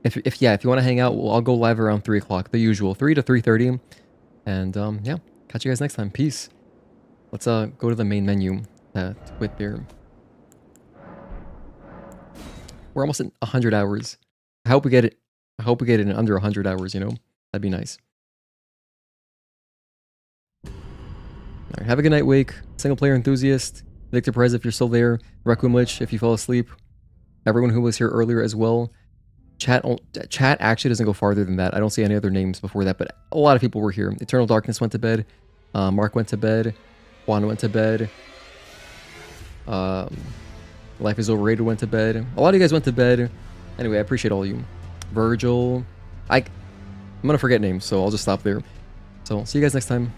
If you want to hang out, I'll go live around 3 o'clock, the usual, 3 to 3:30. And yeah, catch you guys next time. Peace. Let's go to the main menu to quit there. We're almost at 100 hours. I hope we get it. I hope we get it in under 100 hours, you know? That'd be nice. Alright, have a good night, Wake. Single player enthusiast. Victor Perez, if you're still there. Requiem Lich, if you fell asleep. Everyone who was here earlier as well. Chat actually doesn't go farther than that. I don't see any other names before that, but a lot of people were here. Eternal Darkness went to bed. Mark went to bed. Juan went to bed. Life is Overrated went to bed. A lot of you guys went to bed. Anyway, I appreciate all of you. Virgil. I'm gonna forget names, so I'll just stop there. So, see you guys next time.